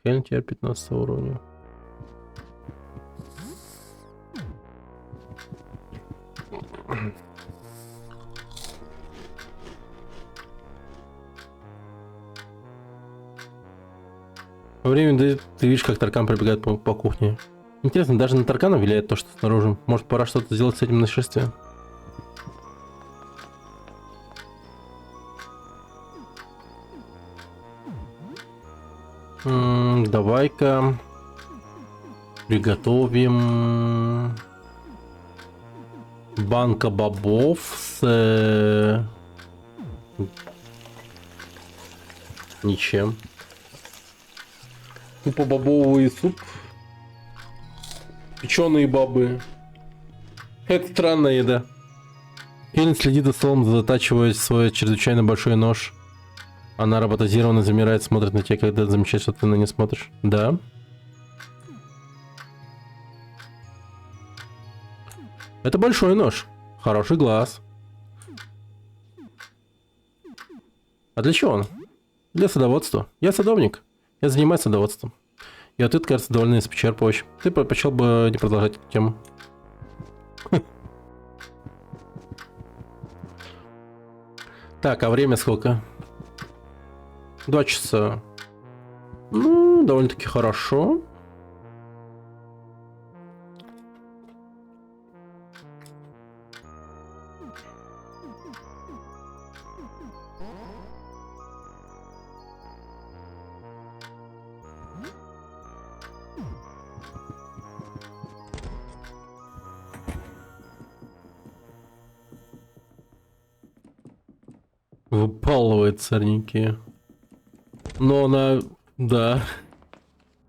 Хелен теперь 15 уровня. Во время ты видишь, как таркан пробегает по кухне. Интересно, даже на таркана влияет то, что снаружи. Может, пора что-то сделать с этим нашествием? Давай-ка приготовим банка бобов с ничем. Тупо-бобовый суп. Печеные бобы. Это странная еда. Хелен следит за столом, затачивая свой чрезвычайно большой нож. Она роботизированно замирает, смотрит на тебя, когда замечает, что ты на нее смотришь. Да. Это большой нож. Хороший глаз. А для чего он? Для садоводства. Я садовник. Я занимаюсь садоводством. И ответ, кажется, довольно исчерпывающим. Ты предпочел бы не продолжать эту тему. Так, а время сколько? 2 часа. Ну, довольно-таки хорошо. Выпалывает сорняки. Но она... Да.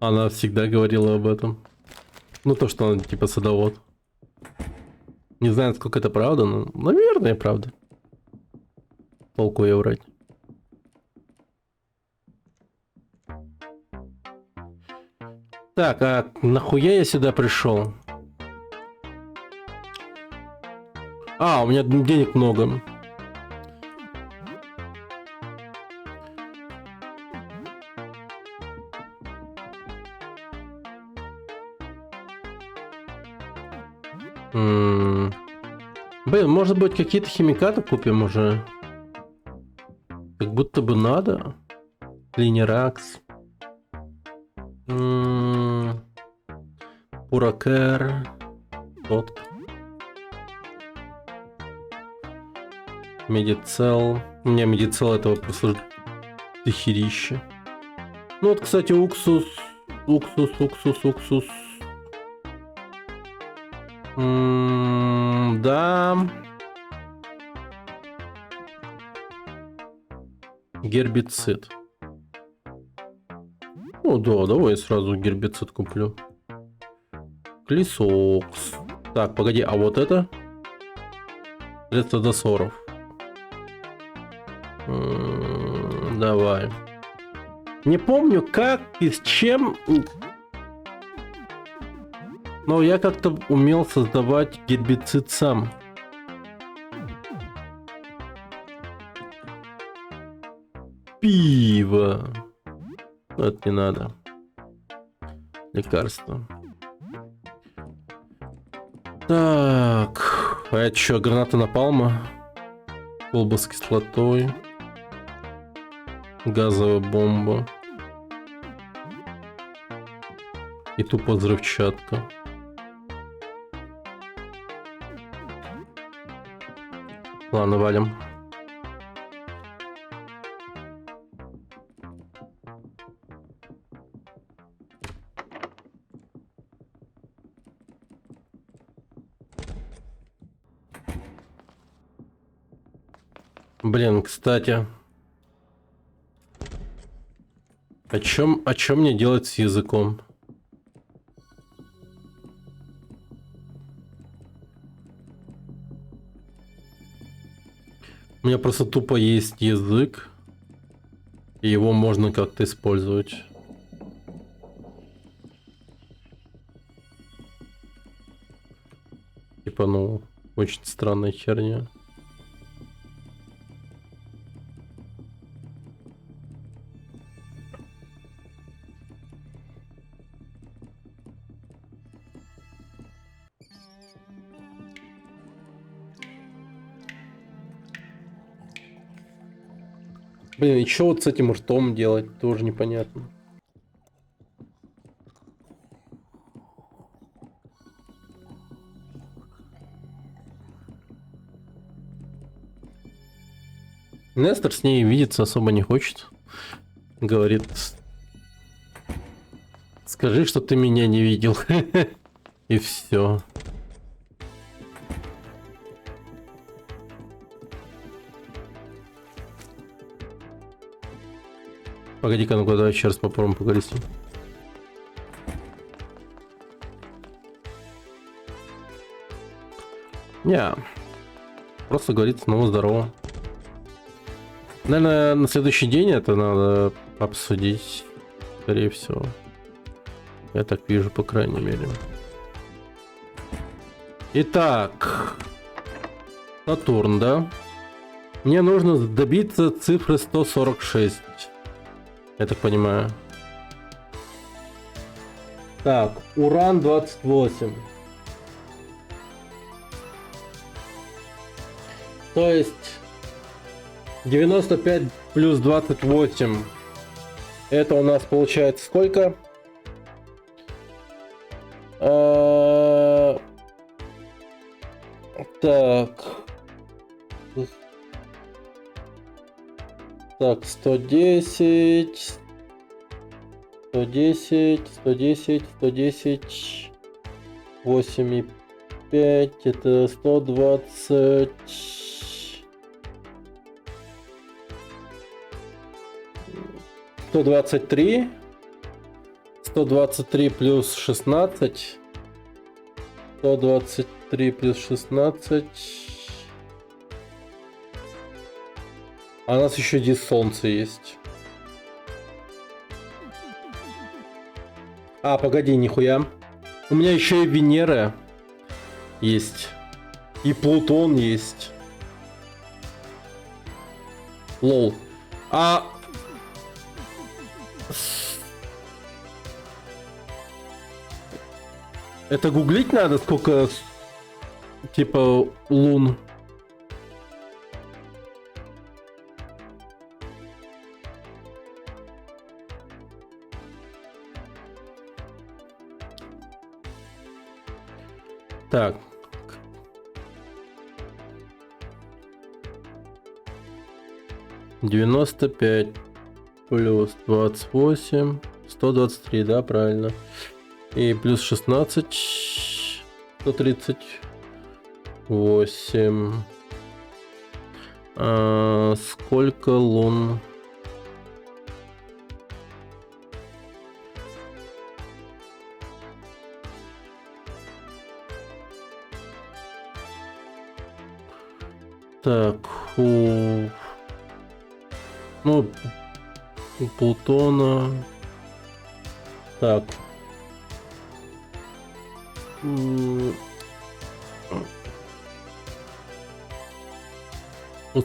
Она всегда говорила об этом. Ну, то, что она типа садовод. Не знаю, насколько это правда, но, наверное, правда. Толку ее врать. Так, а нахуя я сюда пришел? А, у меня денег много. Блин, может быть, какие-то химикаты купим уже? Как будто бы надо. Линеракс. Пуракер. Тот. Медицел. У меня медицел этого просто дохерища. Ну вот, кстати, уксус. Да. Гербицид. Ну да, давай я сразу гербицид куплю. Клисокс. Так, погоди, а вот это? Средство досоров. Давай. Не помню, как и с чем, но я как-то умел создавать гербицид сам. Пиво. Это не надо. Лекарство. Так. А это что, граната напалма? Колба с кислотой. Газовая бомба. И тупо взрывчатка. Ладно, валим. Блин, кстати. О чем мне делать с языком? У меня просто тупо есть язык. И его можно как-то использовать. Типа, ну, очень странная херня. Блин, и что вот с этим ртом делать, тоже непонятно. Нестор с ней видеться особо не хочет. Говорит, скажи, что ты меня не видел. И все. Погоди-ка, ну-ка, давай еще раз попробуем поговорить с ним. Не, просто говорит снова здорово. Наверное, на следующий день это надо обсудить, скорее всего. Я так вижу, по крайней мере. Итак, Сатурн, да? Мне нужно добиться цифры 146. Я так понимаю. Так, уран 28. То есть 95 плюс 28. Это у нас получается сколько? Так. Так, 110. 110, 110, 110. 8,5. Это 120. 123. 123 плюс 16. 123 плюс 16. А у нас еще здесь солнце есть. А, погоди, нихуя. У меня еще и Венера есть. И Плутон есть. Лол. А... Это гуглить надо, сколько типа лун? Так. 95 плюс 28, 123, да, правильно. И плюс 16, 138. Сколько лун? Так, ну, у Плутона. Так. У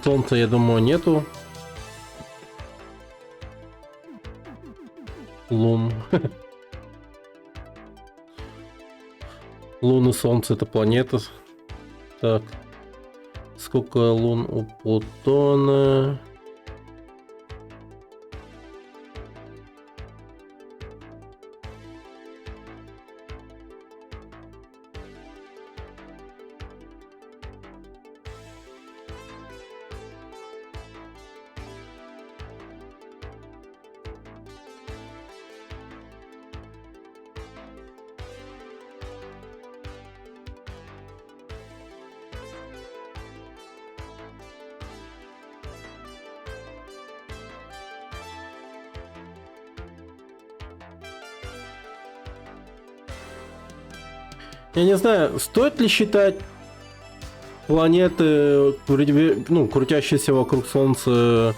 Солнца, я думаю, нету лун. Луна, Солнце — это планета. Так. Сколько лун у Плутона? Я не знаю, стоит ли считать планеты, ну, крутящиеся вокруг Солнца,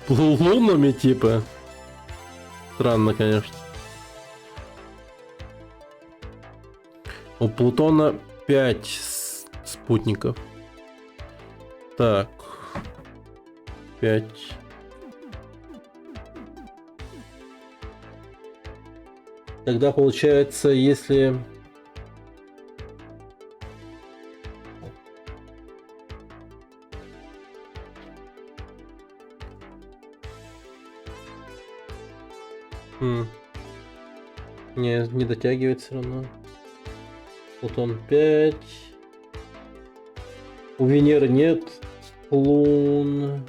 лунами, типа. Странно, конечно. У Плутона 5 спутников. Так. 5. Тогда получается, если... Не дотягивает все равно. Плутон 5. У Венеры нет лун.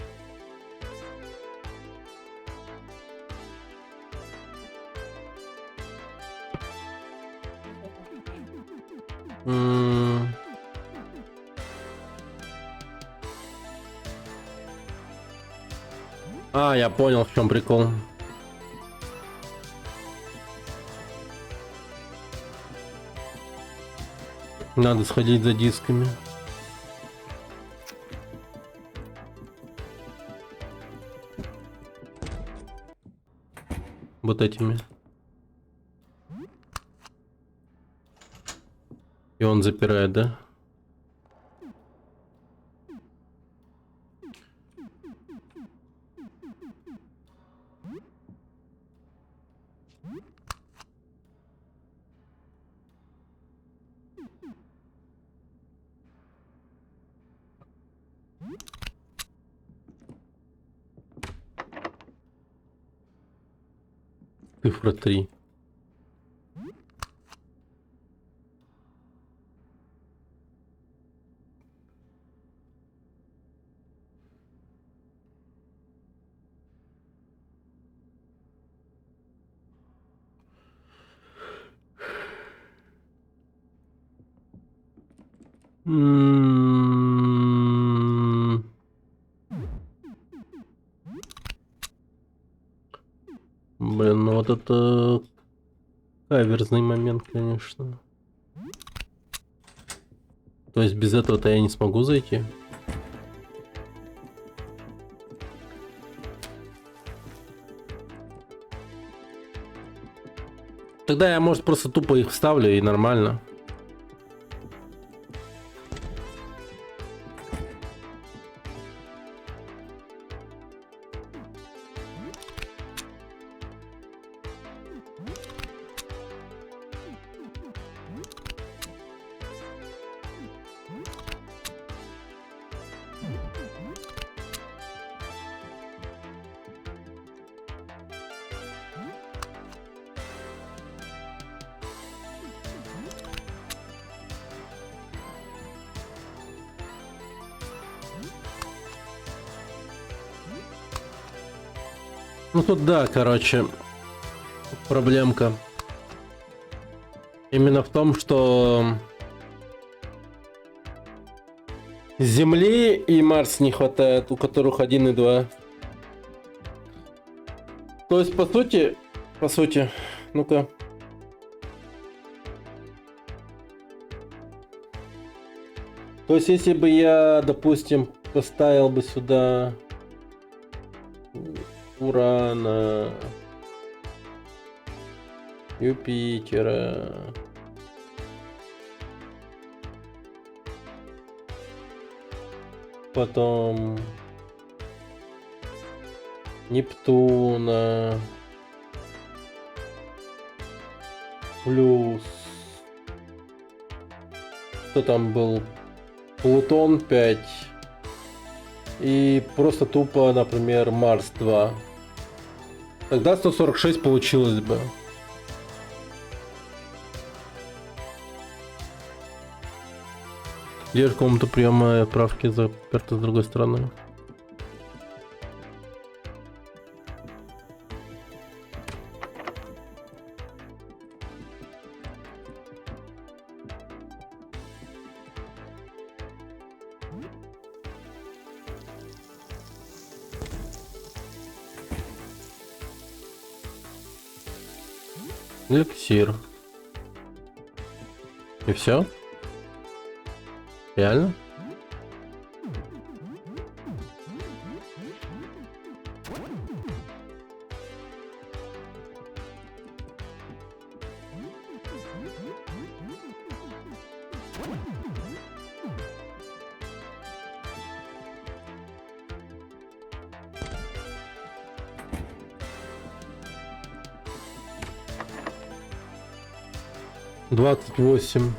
Я понял, в чем прикол. Надо сходить за дисками. Вот этими. И он запирает, да? Цифра 3. Блин, ну вот это каверзный момент, конечно. То есть без этого-то я не смогу зайти? Тогда я, может, просто тупо их вставлю и нормально. Ну тут да, короче, проблемка. Именно в том, что Земли и Марс не хватает, у которых 1 и 2. То есть, по сути, ну-ка. То есть, если бы я, допустим, поставил бы сюда Урана, Юпитера, потом Нептуна, плюс кто там был, Плутон 5 и просто тупо, например, Марс 2, тогда 146 получилось бы. Где же комната приема и отправки заперта с другой стороны? Эликсир. И все? Реально? Двадцать 28.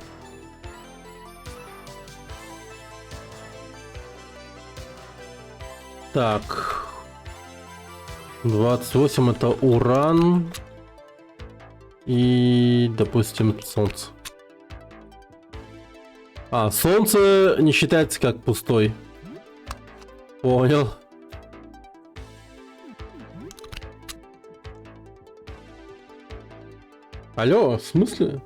Так. 28 это Уран. И, допустим, Солнце. А, Солнце не считается как пустой. Понял. Алло, в смысле?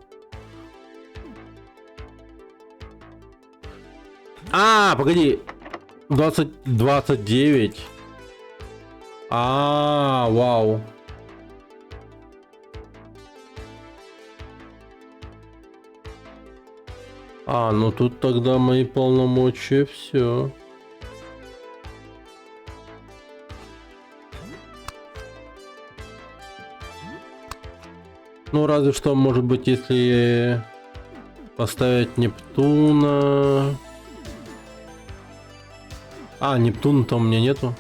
А, погоди. 29. А, вау. А, ну тут тогда мои полномочия, все. Ну, разве что, может быть, если поставить Нептуна... А, Нептуна-то у меня нету.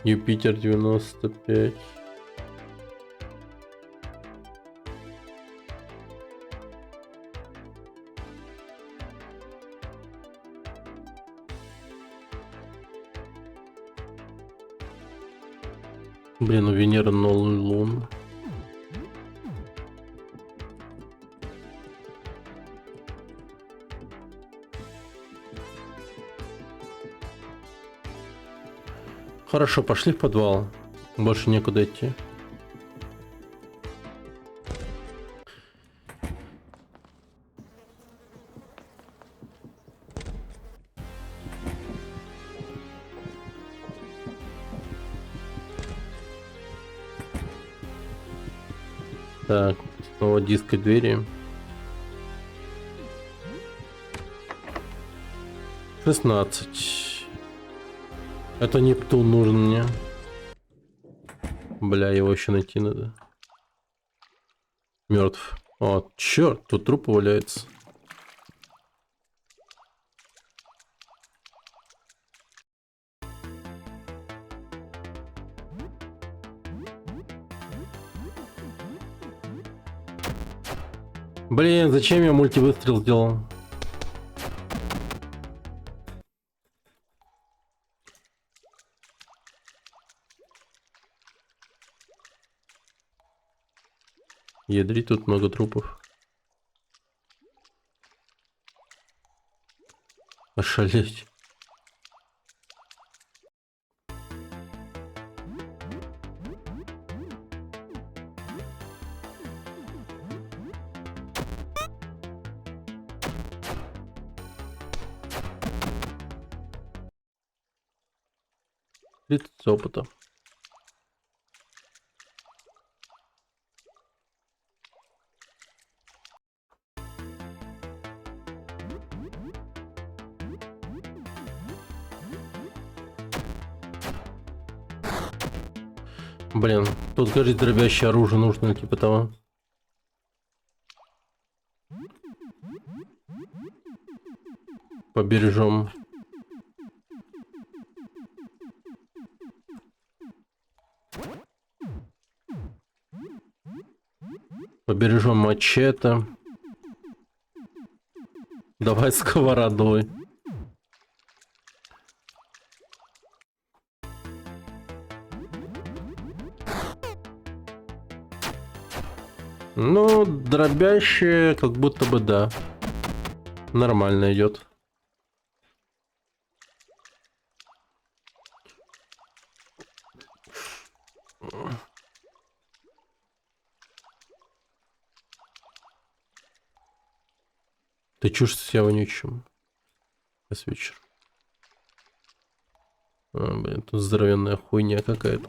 Юпитер 95. Блин, у Венеры 0 лун. Хорошо, пошли в подвал. Больше некуда идти. Так, снова диск и двери. 16. Это Нептун нужен мне. Бля, его еще найти надо. Мертв. О, черт, тут труп валяется. Блин, зачем я мультивыстрел сделал? Ядри, тут много трупов. Ошалеть. Тридцать опыта. Блин, тут, кажется, дробящее оружие нужно, типа того. Побережем. Побережем мачете. Давай сковородой. Ну, дробящее, как будто бы да. Нормально идет. Ты чушь себя вонючим. Сейчас вечер. Блин, тут здоровенная хуйня какая-то.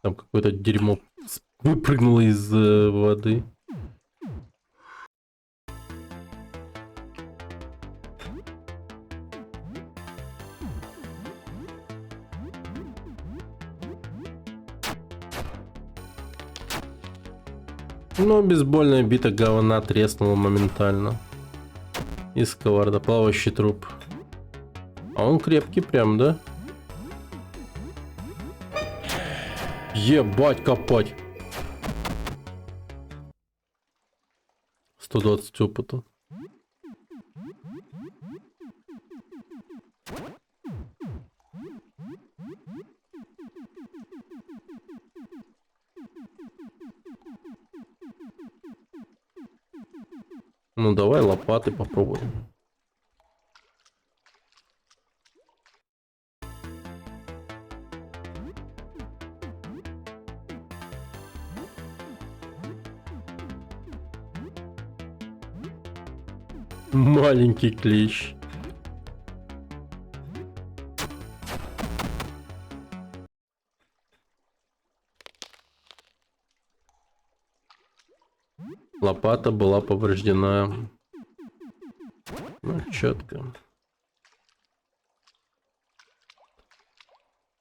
Там какое-то дерьмо выпрыгнуло из воды. Но бейсбольная бита говна треснула моментально. И сковорода, плавающий труп. А он крепкий прям, да? Ебать копать. 120 опыта. Ну давай лопаты попробуем. Маленький клещ. Лопата была повреждена. Ну, четко.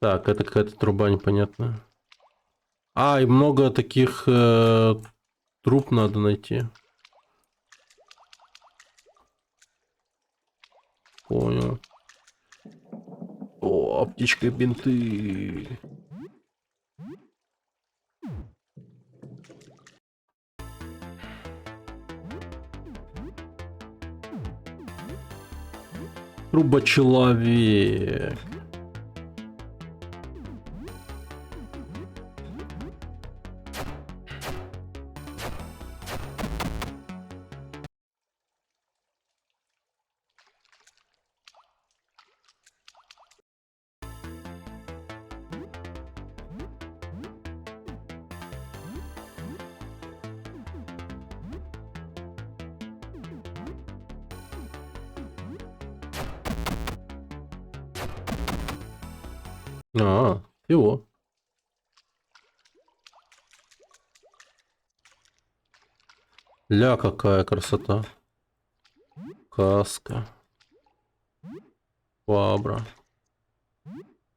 Так, это какая-то труба непонятная. А, и много таких труб надо найти. Понял. О, аптечка и бинты. Трубочеловек. А, его. Ля, какая красота. Каска. Фабра.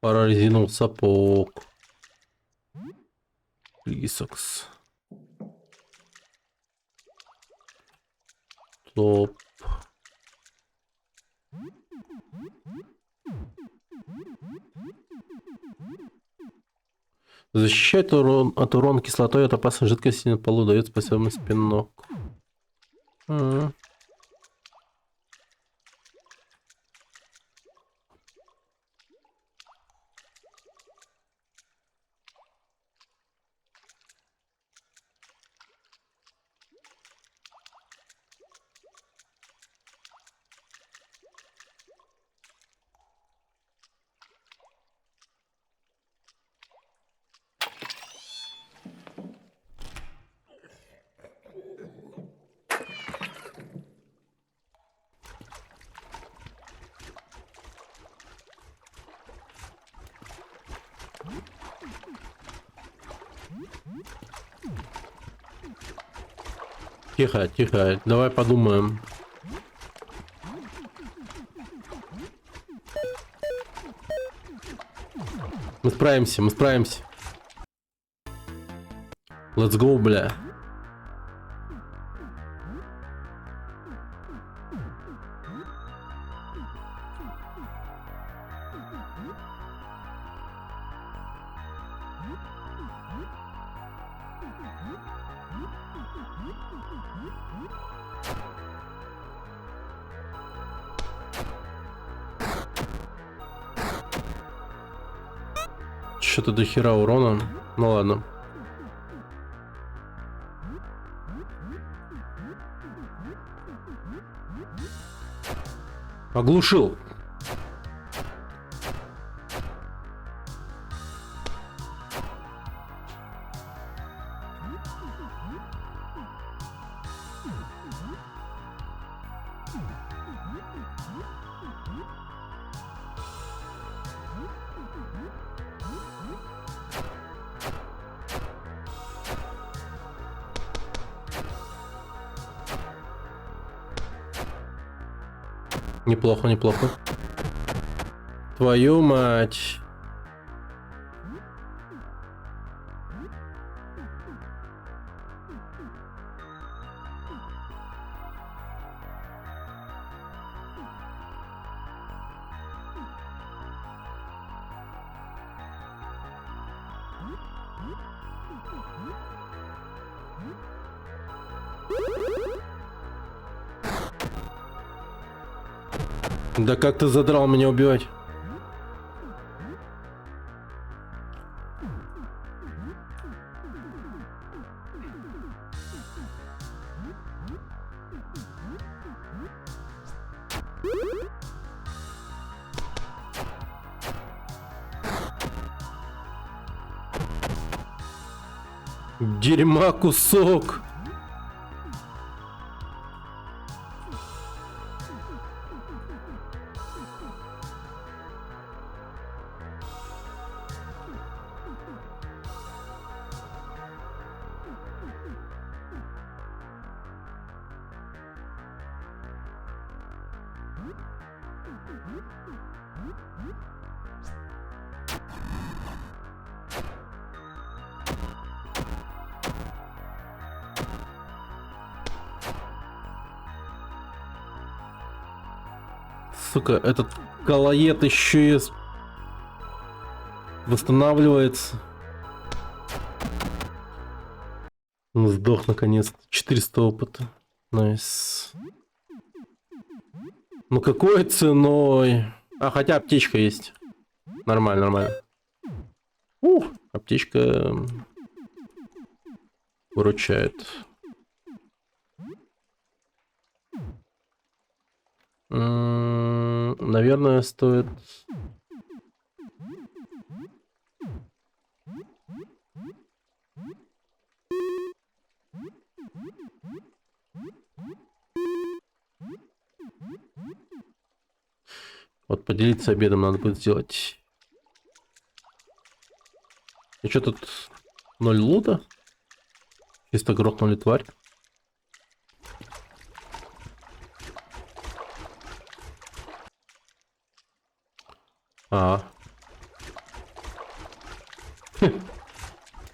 Пара резиновых сапог. Лисокс. Топ. Защищает от урона кислотой от опасной жидкости на полу, дает способность пинок. Тихо, тихо, давай подумаем. Мы справимся, мы справимся. Let's go, бля. Что-то до хера урона. Ну ладно. Оглушил. Неплохо, неплохо. Твою мать. Да как ты задрал меня убивать? Дерьма кусок. Сука, этот колоед еще и восстанавливается. Он сдох наконец. 400 опыта. Найс. Ну какой ценой? А, хотя аптечка есть. Нормально, нормально. Аптечка выручает. Наверное, стоит... Вот поделиться обедом надо будет сделать. И что тут? 0 лута? Чисто грохнули тварь.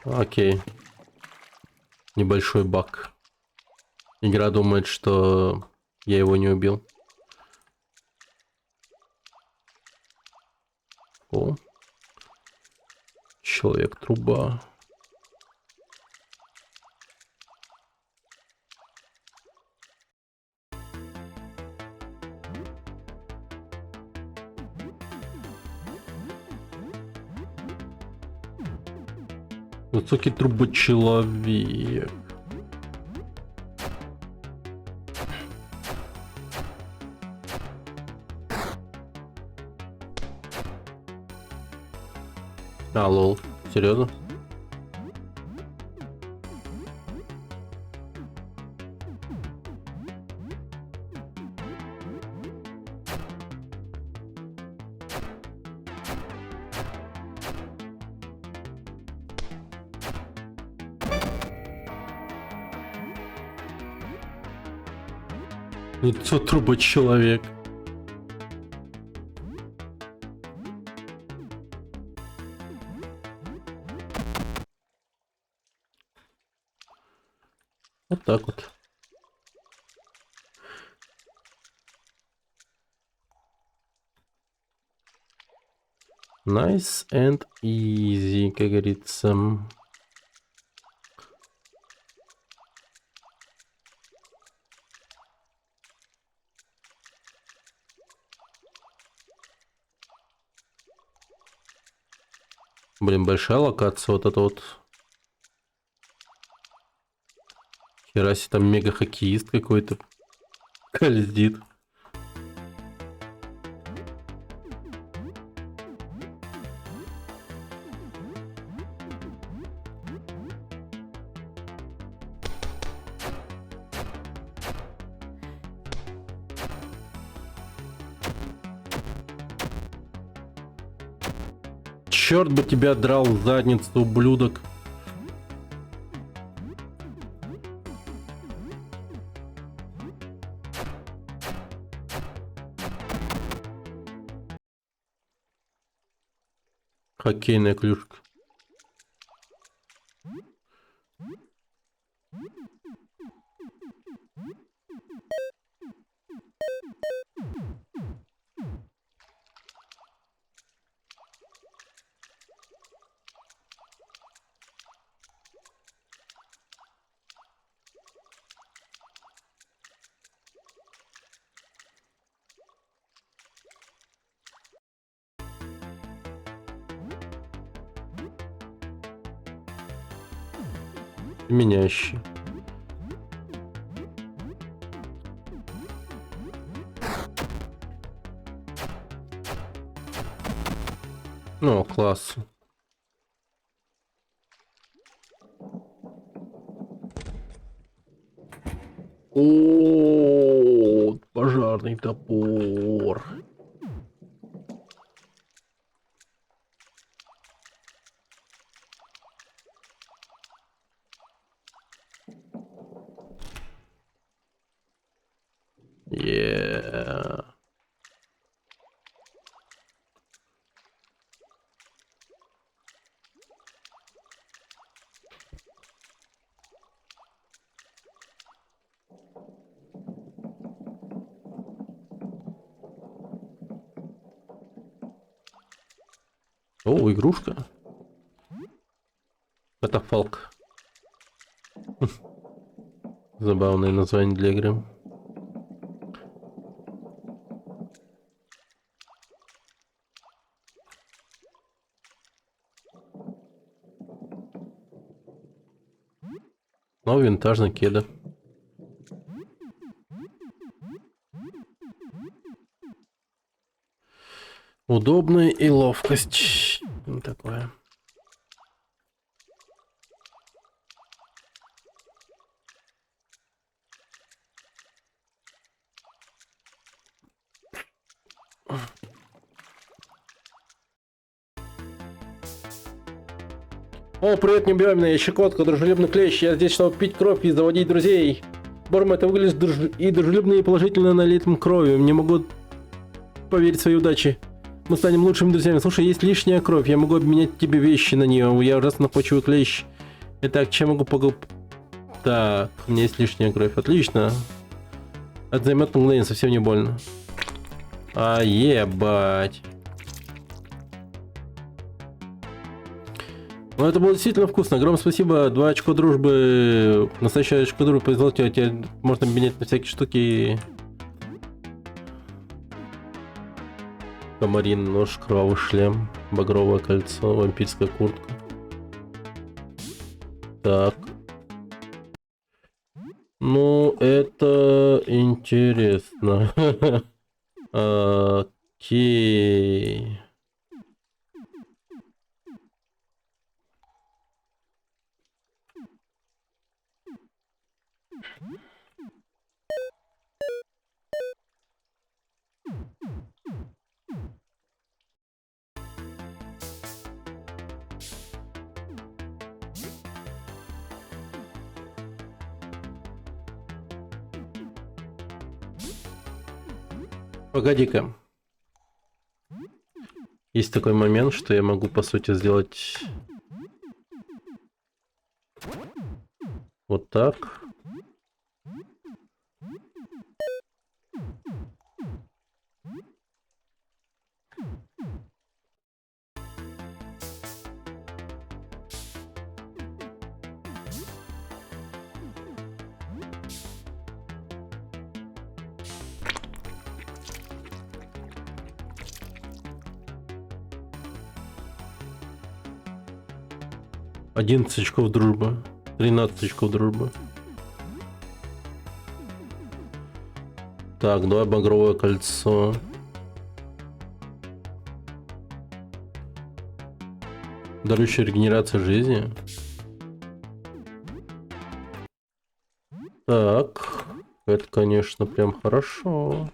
Окей. Небольшой баг. Игра думает, что я его не убил. О. Человек-труба. Высокий трубочеловек. Лол. Серьезно? Лицо труба человек. Вот так вот. Nice and easy, как говорится. Блин, большая локация вот эта вот. Хера себе, там мега-хоккеист какой-то скользит. Черт бы тебя драл в задницу, ублюдок. Хоккейная клюшка. Меняющий. Ну, класс. О, пожарный топор. Yeah. О, игрушка. Это Фалк. Забавное название для игры. Но винтажный кеда. Удобная и ловкость. Такое. О, привет, не убивай меня, я Щекотка, дружелюбный клещ. Я здесь, чтобы пить кровь и заводить друзей. Борм, это выглядит и дружелюбно, и положительно налитым кровью. Не могу поверить в свои удачи. Мы станем лучшими друзьями. Слушай, есть лишняя кровь, я могу обменять тебе вещи на нее. Я ужасно находчивый клещ. Итак, чем могу Так, у меня есть лишняя кровь. Отлично. Это займет мгновение, совсем не больно. А, ебать. Ну, это было действительно вкусно. Огромное спасибо. 2 очко дружбы. Настоящее очко дружбы повезло тебе. Тебе можно менять на всякие штуки. Комарин, нож, кровавый шлем, багровое кольцо, вампирская куртка. Так. Ну, это интересно. Окей. Погоди-ка. Есть такой момент, что я могу, по сути, сделать вот так. Одиннадцать очков дружбы. 13 очков дружбы. Так, давай багровое кольцо. Дарующая регенерация жизни. Так, это, конечно, прям хорошо.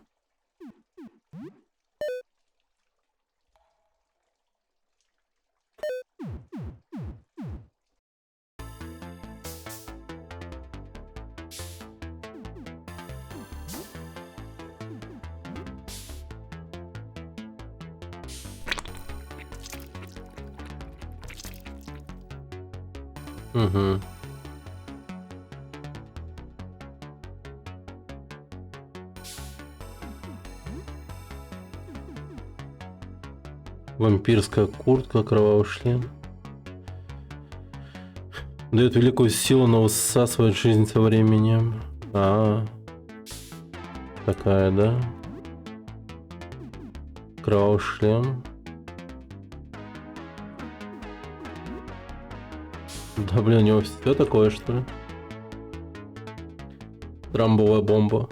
Угу. Вампирская куртка, кровавый шлем. Дает великую силу, но высасывает жизнь со временем. Такая, да? Кровавый шлем. Да, блин, у него все такое, что ли? Трамбовая бомба.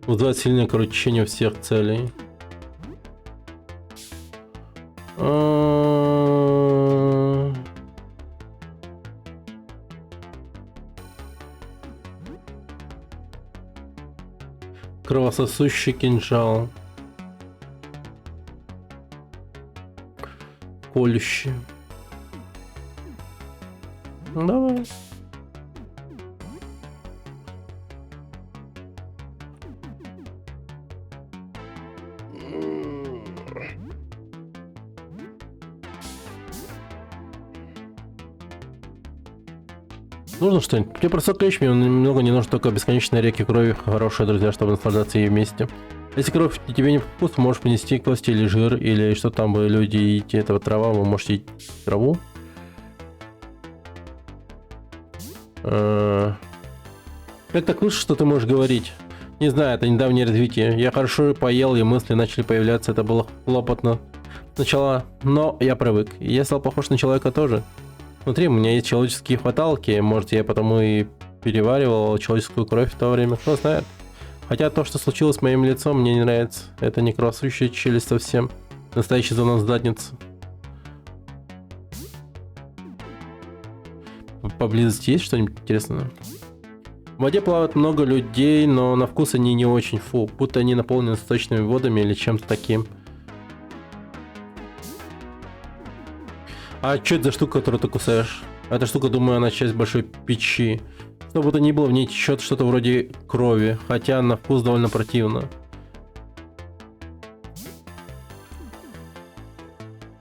Вызывает сильное кручение всех целей. Кровососущий кинжал. Колющий. Давай. Нужно что-нибудь? Мне просто клещ, мне немного не нужно, только бесконечные реки крови, хорошие друзья, чтобы наслаждаться ей вместе. Если кровь тебе не вкус, можешь понести кости или жир, или что там вы люди едите, этого трава, вы можете есть траву. Как так вышло, что ты можешь говорить? Не знаю, это недавнее развитие. Я хорошо поел, и мысли начали появляться, это было хлопотно сначала, но я привык. И я стал похож на человека тоже. Внутри у меня есть человеческие хваталки, может, я потому и переваривал человеческую кровь в то время, кто знает. Хотя то, что случилось с моим лицом, мне не нравится. Это не кровосущая челюсть совсем. Настоящий занос задницы. Поблизости есть что-нибудь интересное? В воде плавает много людей, но на вкус они не очень. Фу, будто они наполнены сточными водами или чем-то таким. А что это за штука, которую ты кусаешь? Эта штука, думаю, она часть большой печи. Что бы то ни было, в ней течет что-то вроде крови, хотя на вкус довольно противно.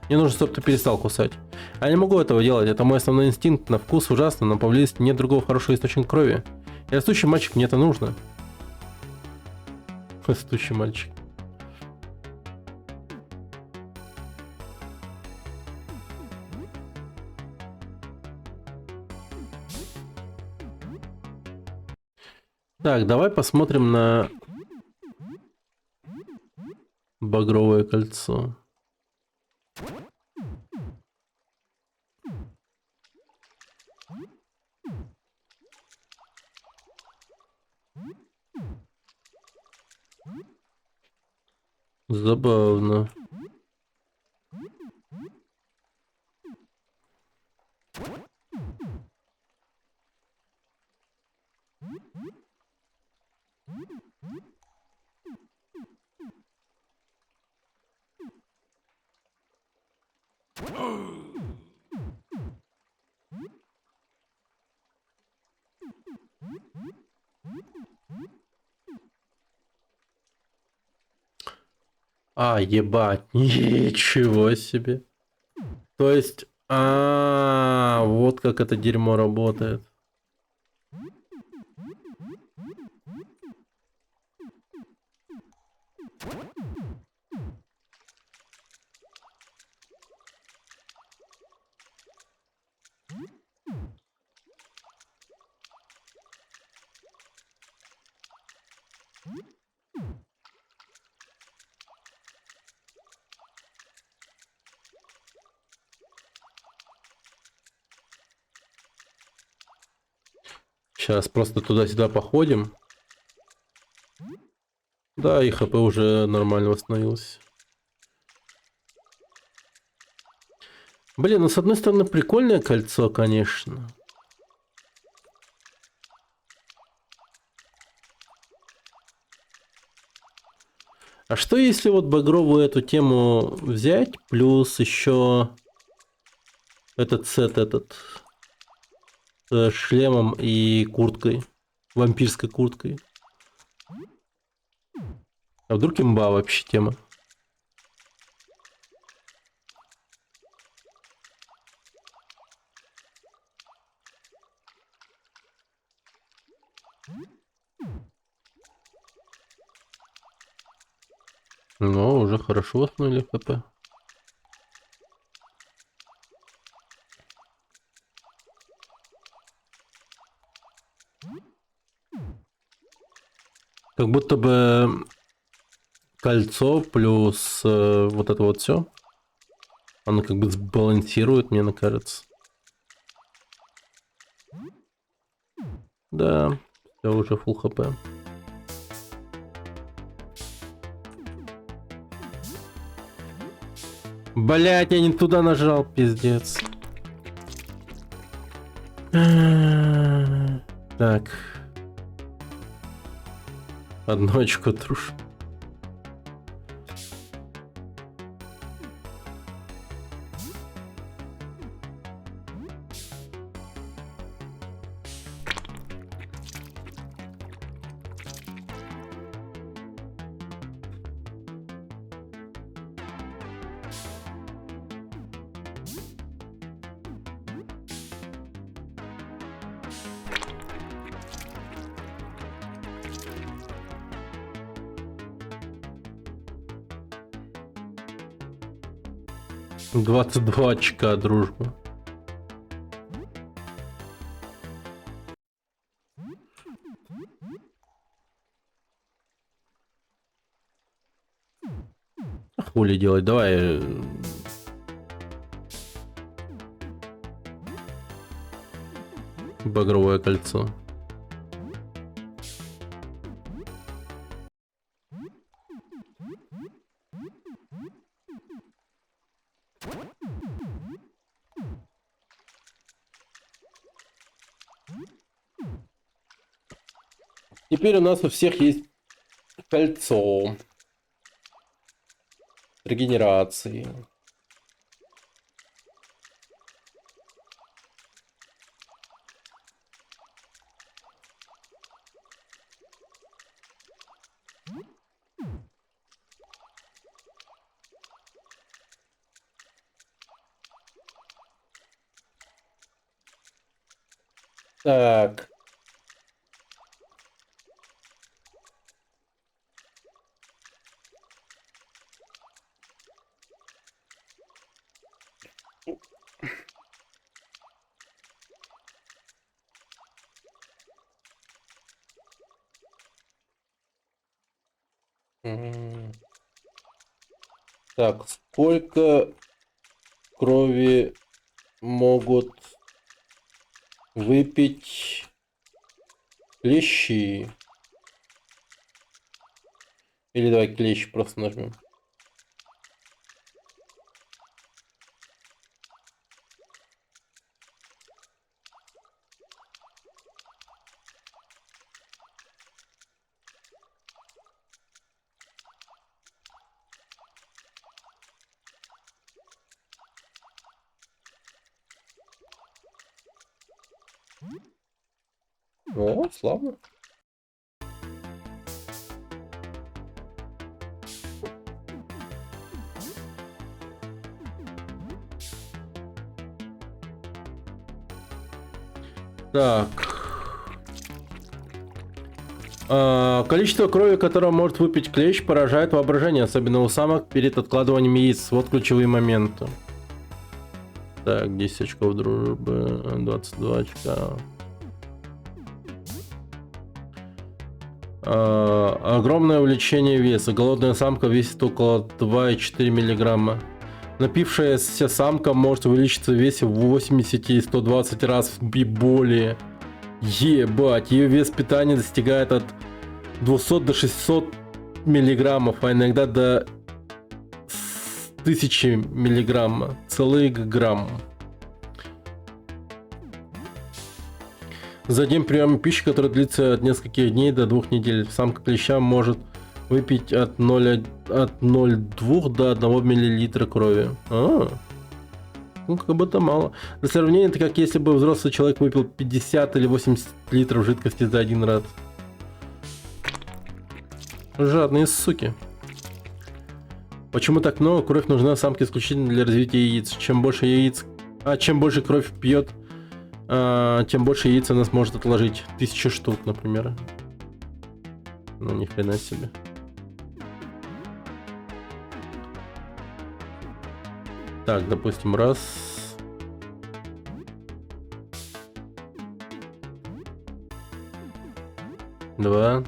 Мне нужно, чтобы ты перестал кусать. А я не могу этого делать, это мой основной инстинкт. На вкус ужасно, но поблизости нет другого хорошего источника крови. Я растущий мальчик, мне это нужно. Растущий мальчик. Так, давай посмотрим на багровое кольцо. Забавно. А, ебать, ничего себе. То есть, вот как это дерьмо работает. Сейчас просто туда-сюда походим. Да, и ХП уже нормально восстановился. Блин, ну с одной стороны прикольное кольцо, конечно. А что если вот багровую эту тему взять, плюс еще этот сет этот с шлемом и курткой, вампирской курткой? А вдруг имба вообще тема? Ну, уже хорошо восстановили ХП. Как будто бы кольцо плюс вот это вот все, оно как бы сбалансирует, мне кажется. Да, все уже full хп. Блять, я не туда нажал, пиздец. Так. Одну очко труш. — 22 очка, дружба. А хули делать? Давай. Багровое кольцо. Теперь у нас у всех есть кольцо регенерации. Так. Так, сколько крови могут выпить клещи? Или давай клещ просто нажмем. О, славно. Так. Количество крови, которое может выпить клещ, поражает воображение, особенно у самок перед откладыванием яиц. Вот ключевые моменты. Так, 10 очков дружбы, 22 очка. Огромное увеличение веса. Голодная самка весит около 2,4 миллиграмма. Напившаяся самка может увеличиться в весе в 80 и 120 раз и более. Ебать, ее вес питания достигает от 200 до 600 миллиграммов, а иногда до 1000 миллиграмма. Целый грамм. За день приема пищи, который длится от нескольких дней до 2 недель, самка клеща может выпить от 0,2 до 1 миллилитра крови. Ну, как будто мало. Для сравнения, это как если бы взрослый человек выпил 50 или 80 литров жидкости за один раз. Жадные суки. Почему так много? Кровь нужна самке исключительно для развития яиц. Чем больше яиц... чем больше кровь пьет, тем больше яиц она сможет отложить. 1000 штук, например. Ну, ни хрена себе. Так, допустим, раз. Два.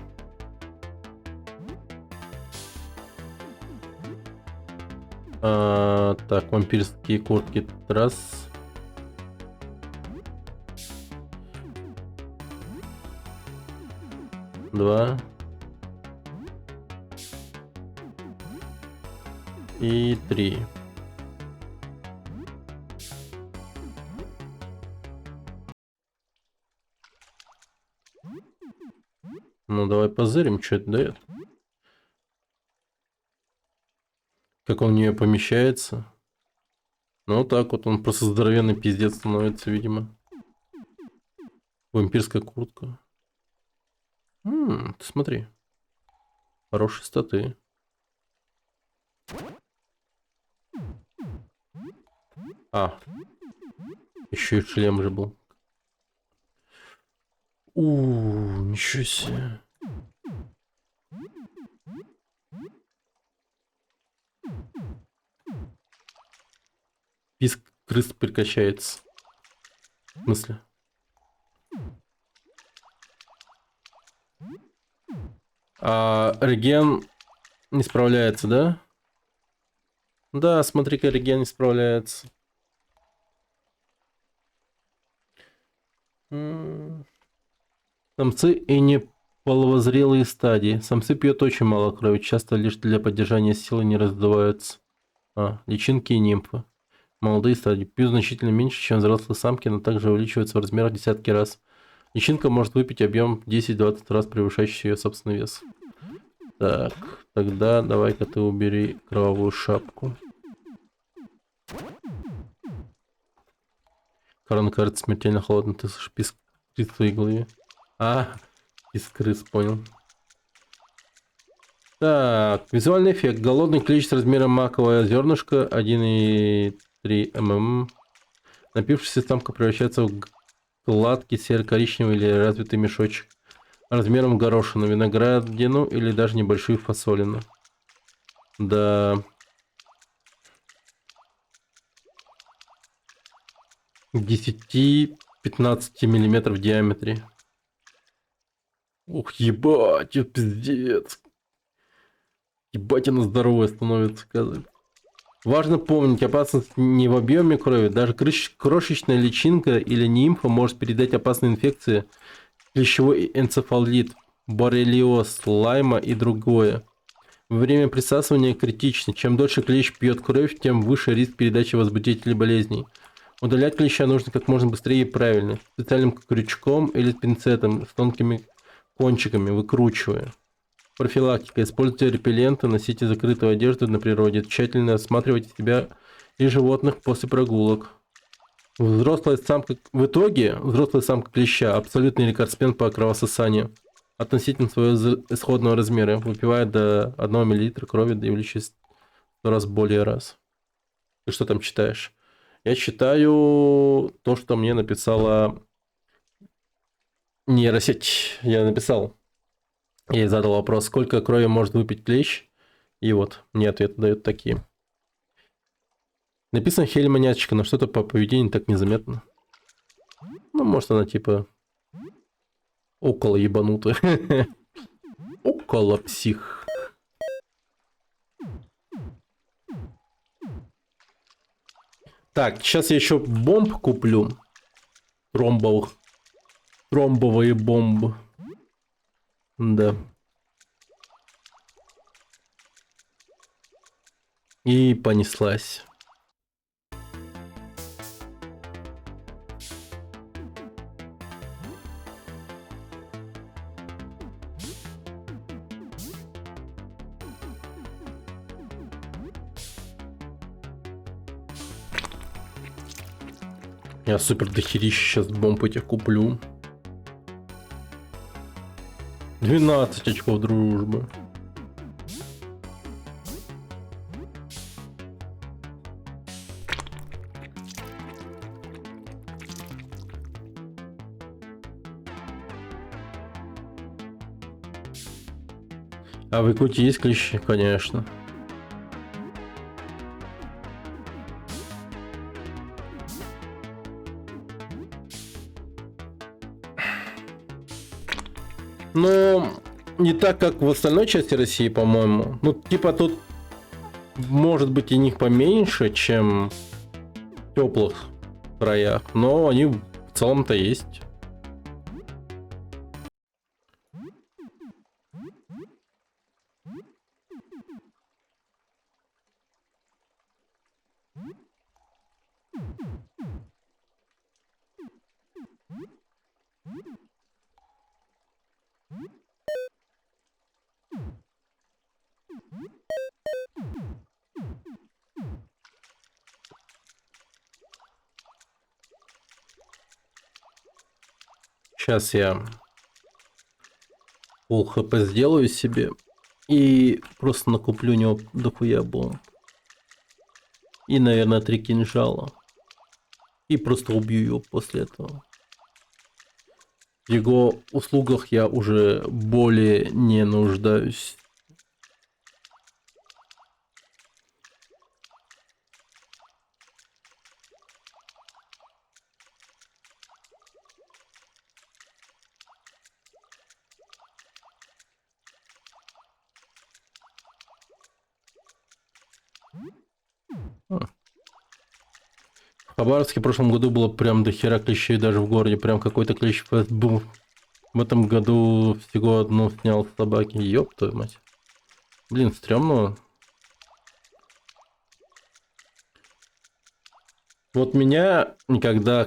Так, вампирские куртки. Раз. Два. И 3. Ну, давай позырим, что это дает. Как он в нее помещается. Ну, вот так вот он просто здоровенный пиздец становится, видимо. Вампирская куртка. Ты смотри. Хорошие статы. Еще и шлем же был. Ничего себе. Писк крыс прекращается. В смысле? Реген не справляется, да? Да, смотри-ка, Реген не справляется. Самцы и не половозрелые стадии. Самцы пьют очень мало крови, часто лишь для поддержания силы не раздуваются. Личинки и нимфы. Молодые стадии пьют значительно меньше, чем взрослые самки, но также увеличиваются в размерах десятки раз. Личинка может выпить объем 10-20 раз превышающий ее собственный вес. Так, тогда давай-ка ты убери кровавую шапку. Корона кажется смертельно холодно, ты слышишь писк крыс в твоей голове. Писк крыс, понял. Так, визуальный эффект. Голодный клещ с размером маковое зернышко 1,3 мм. Напившаяся самка превращается в гладкий серо-коричневый или развитый мешочек размером горошину, виноградину или даже небольшую фасолину. Да. 10-15 миллиметров в диаметре. Ух, ебать, это пиздец. Ебать, она здоровая становится, оказывается. Важно помнить, опасность не в объеме крови. Даже крошечная личинка или нимфа может передать опасные инфекции, клещевой энцефалит, боррелиоз, лайма и другое. Во время присасывания критично. Чем дольше клещ пьет кровь, тем выше риск передачи возбудителей болезней. Удалять клеща нужно как можно быстрее и правильно. Специальным крючком или пинцетом с тонкими кончиками, выкручивая. Профилактика. Используйте репелленты, носите закрытую одежду на природе. Тщательно осматривайте себя и животных после прогулок. В итоге взрослая самка клеща абсолютный рекордсмен по кровососанию относительно своего исходного размера. Выпивает до 1 мл крови и увеличивает в 100 раз более раз. Ты что там читаешь? Я читаю то, что мне написала нейросеть. Я написал. Я ей задал вопрос, сколько крови может выпить клещ. И вот мне ответ дают такие. Написано Хель маньячка, но что-то по поведению так незаметно. Ну, может, она типа около ебанутая. Около псих. Так, сейчас я еще бомб куплю. Тромбовые бомбы. Да. И понеслась. Я супер дохерища сейчас бомб этих куплю. 12 очков дружбы. А в Якутии есть клещи? Конечно. Но не так, как в остальной части России, по-моему. Ну, типа тут может быть и них поменьше, чем в теплых краях, но они в целом-то есть. Сейчас я пол хп сделаю себе и просто накуплю у него дохуя бомб. И, наверное, 3 кинжала. И просто убью его после этого. В его услугах я уже более не нуждаюсь. В Хабаровске в прошлом году было прям до хера клещей даже в городе. Прям какой-то клещ-фест был. В этом году всего одну снял с собаки. Ёб твою мать. Блин, стрёмно. Вот меня никогда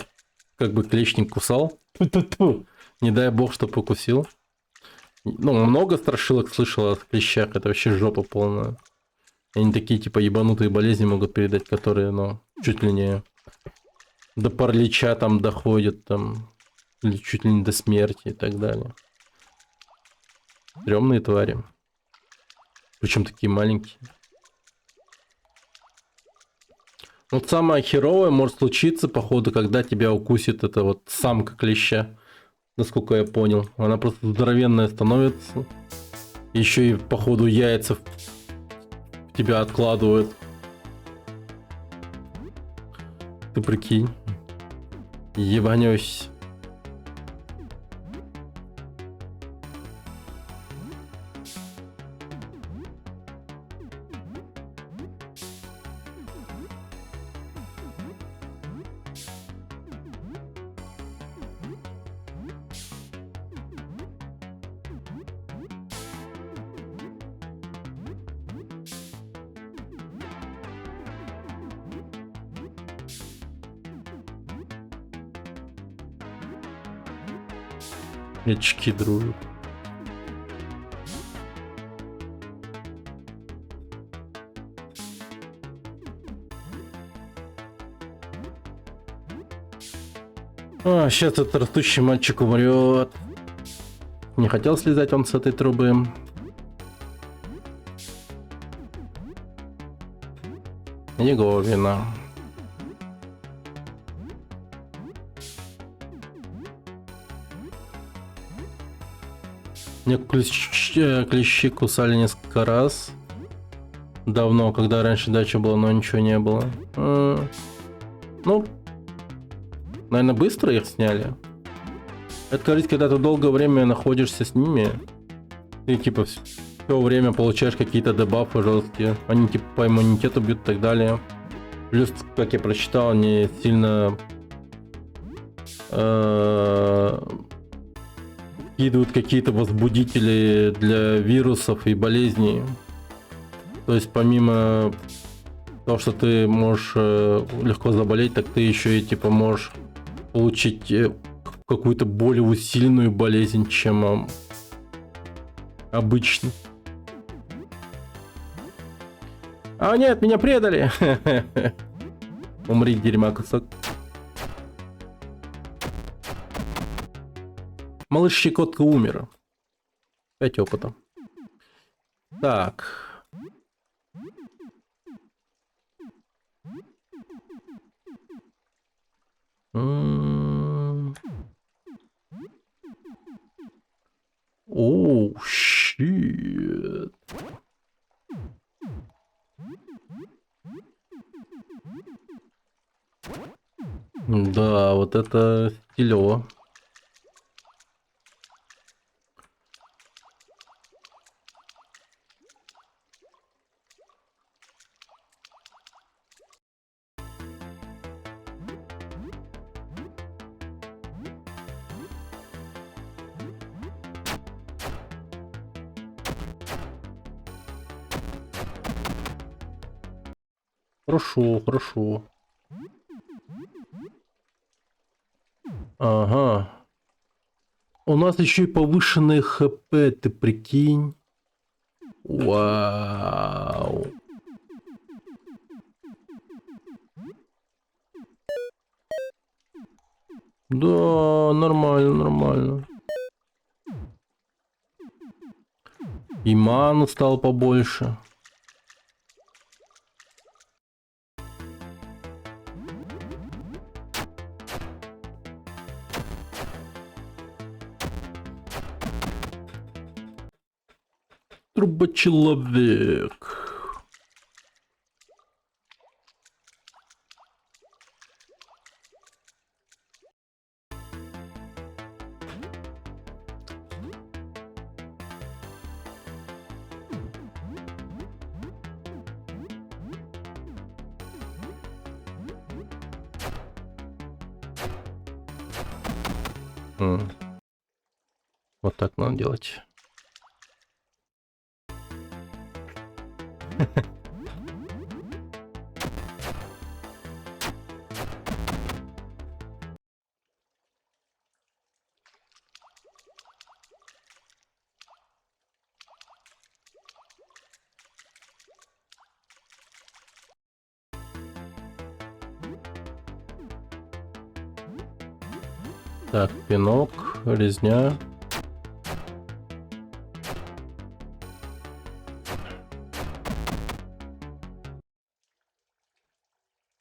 как бы клещ не кусал. Тьфу-тьфу-тьфу. Не дай бог, что покусил. Ну, много страшилок слышал о клещах. Это вообще жопа полная. Они такие, типа, ебанутые болезни могут передать, которые, ну, чуть ли не до паралича там доходят, там, или чуть ли не до смерти и так далее. Стрёмные твари. Причем такие маленькие. Вот самое херовое может случиться, походу, когда тебя укусит эта вот самка клеща. Насколько я понял. Она просто здоровенная становится. Еще и, походу, яйца в тебя откладывают. Ты прикинь. Ебанёсь. Очки дружат. А, сейчас этот растущий мальчик умрет. Не хотел слезать он с этой трубы. Его вина. Мне клещи кусали несколько раз. Давно, когда раньше дача была, но ничего не было. Ну, наверное, быстро их сняли. Это, говорит, когда ты долгое время находишься с ними, ты типа все время получаешь какие-то дебафы жесткие. Они типа по иммунитету бьют и так далее. Плюс, как я прочитал, они сильно вкидывают какие-то возбудители для вирусов и болезней. То есть помимо того, что ты можешь легко заболеть, так ты еще и типа можешь получить какую-то более усиленную болезнь, чем обычно. А нет, меня предали! Умри, дерьма кусок. Малыш Щекотка умер. 5 опыта. Так. Оу, щит. Да, вот это стилево. Хорошо, хорошо. Ага. У нас еще и повышенные ХП, ты прикинь. Вау. Да, нормально, нормально. И ману стало побольше. Трубочеловек. Вот так надо делать. Так, пинок, резня.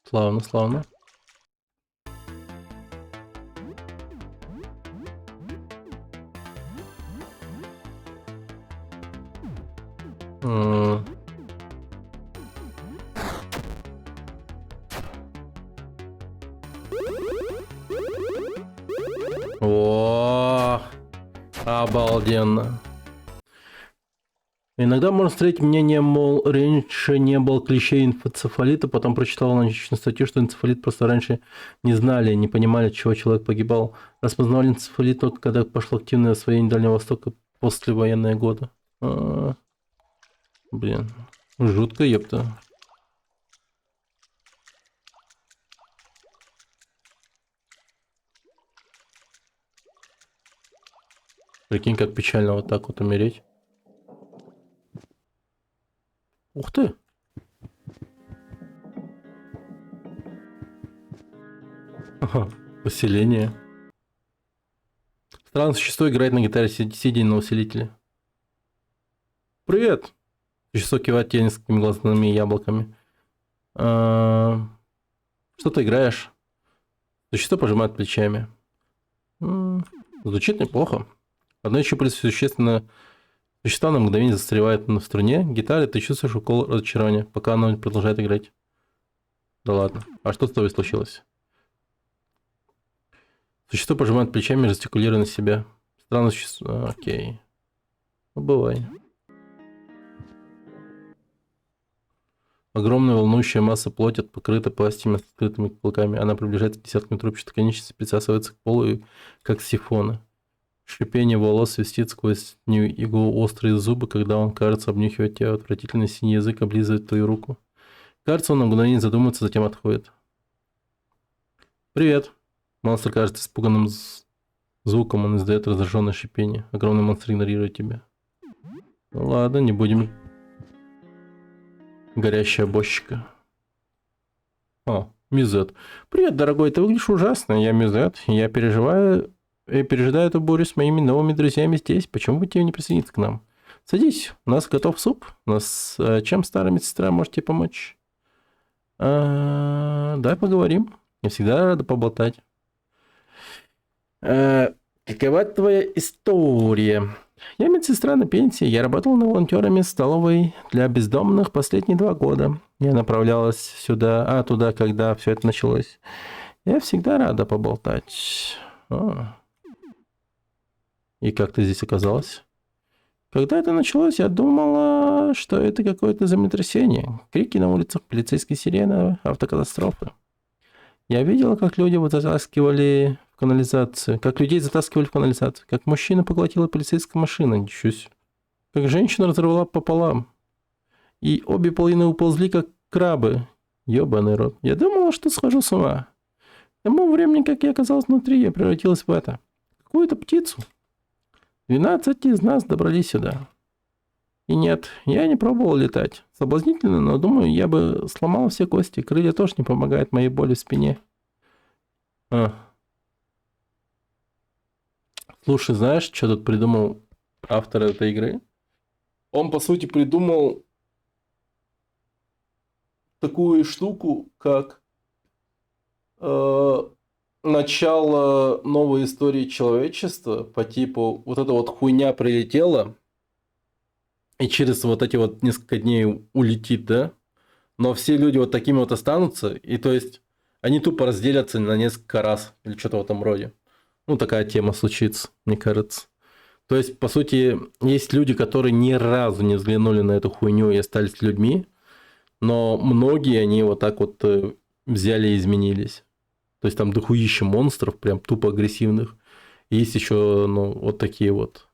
Славно, славно. О, обалденно. Иногда можно встретить мнение, мол, раньше не было клещей энцефалита, потом прочитал аналогичную статью, что энцефалит просто раньше не знали, не понимали, от чего человек погибал. Распознавали энцефалит только когда пошло активное освоение Дальнего Востока послевоенные годы. Блин, жутко, ёпта. Прикинь, как печально вот так вот умереть. Ух ты! Ага, поселение. Странное существо играет на гитаре, сидя на усилителе. Привет! Существо кивает тебе несколькими глазными яблоками. Что ты играешь? Существо пожимает плечами. Звучит неплохо. Одно еще плюс существенно. Существо на мгновение застревает на струне гитары, ты чувствуешь укол разочарования, пока оно продолжает играть. Да ладно. А что с тобой случилось? Существо пожимает плечами, жестикулируя на себя. Странное существо. Окей. Ну, бывай. Огромная волнующая масса плоти покрыта пластиками с открытыми клыками. Она приближается к десяткам трубчатых конечностей, присасывается к полу, как сифоны. Шипение волос свистит сквозь иглу острые зубы, когда он, кажется, обнюхивает тебя. Отвратительный синий язык облизывает твою руку. Кажется, он на мгновение задумается, затем отходит. «Привет!» Монстр кажется испуганным звуком, он издает раздраженное шипение. Огромный монстр игнорирует тебя. Ну ладно, не будем. Горящая бочка. О, Мюзет. «Привет, дорогой, ты выглядишь ужасно. Я Мюзет. Я переживаю и пережидаю эту бурю с моими новыми друзьями здесь. Почему бы тебе не присоединиться к нам? Садись, у нас готов суп. У нас чем старая медсестра может тебе помочь?» Давай поговорим. Я всегда рада поболтать. Какова твоя история? Я медсестра на пенсии. Я работала на волонтерами в столовой для бездомных последние 2 года. Я направлялась туда, когда все это началось. Я всегда рада поболтать. И как ты здесь оказалась? Когда это началось, я думала, что это какое-то землетрясение. Крики на улицах, полицейские сирены, автокатастрофы. Я видела, как люди затаскивали в канализацию. Как людей затаскивали в канализацию. Как мужчина поглотила полицейская машина. Ничего себе. Как женщина разорвала пополам. И обе половины уползли, как крабы. Ёбаный рот. Я думала, что схожу с ума. К тому времени, как я оказалась внутри, я превратилась в это. Какую-то птицу. 12 из нас добрались сюда. И нет, я не пробовал летать. Соблазнительно, но думаю, я бы сломал все кости. Крылья тоже не помогают моей боли в спине. Слушай, знаешь, что тут придумал автор этой игры? Он, по сути, придумал такую штуку, как начало новой истории человечества по типу вот эта вот хуйня прилетела и через вот эти вот несколько дней улетит, да? Но все люди вот такими вот останутся, и то есть они тупо разделятся на несколько раз или что-то в этом роде. Ну, такая тема случится, мне кажется. То есть, по сути, есть люди, которые ни разу не взглянули на эту хуйню и остались людьми, но многие они вот так вот взяли и изменились. То есть там дохуища монстров, прям тупо агрессивных. И есть еще, ну, вот такие вот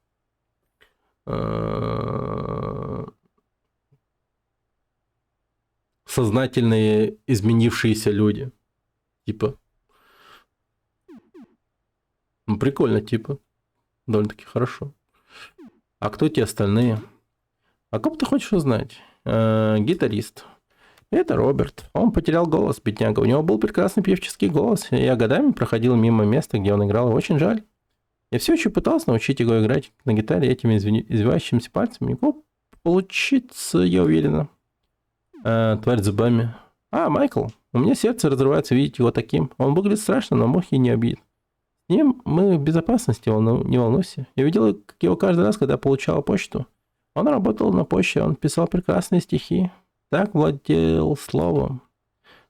сознательные изменившиеся люди. Типа. Ну, прикольно, типа. Довольно-таки хорошо. А кто те остальные? А кого ты хочешь узнать? Гитарист. Это Роберт. Он потерял голос, бедняга. У него был прекрасный певческий голос. Я годами проходил мимо места, где он играл. Очень жаль. Я все еще пытался научить его играть на гитаре этими извивающимися пальцами. Его получится, я уверена. Тварь зубами. Майкл. У меня сердце разрывается видеть его таким. Он выглядит страшно, но мухи не обидит. С ним мы в безопасности, не волнуйся. Я видел его каждый раз, когда получал почту. Он работал на почте, он писал прекрасные стихи. Так владел словом.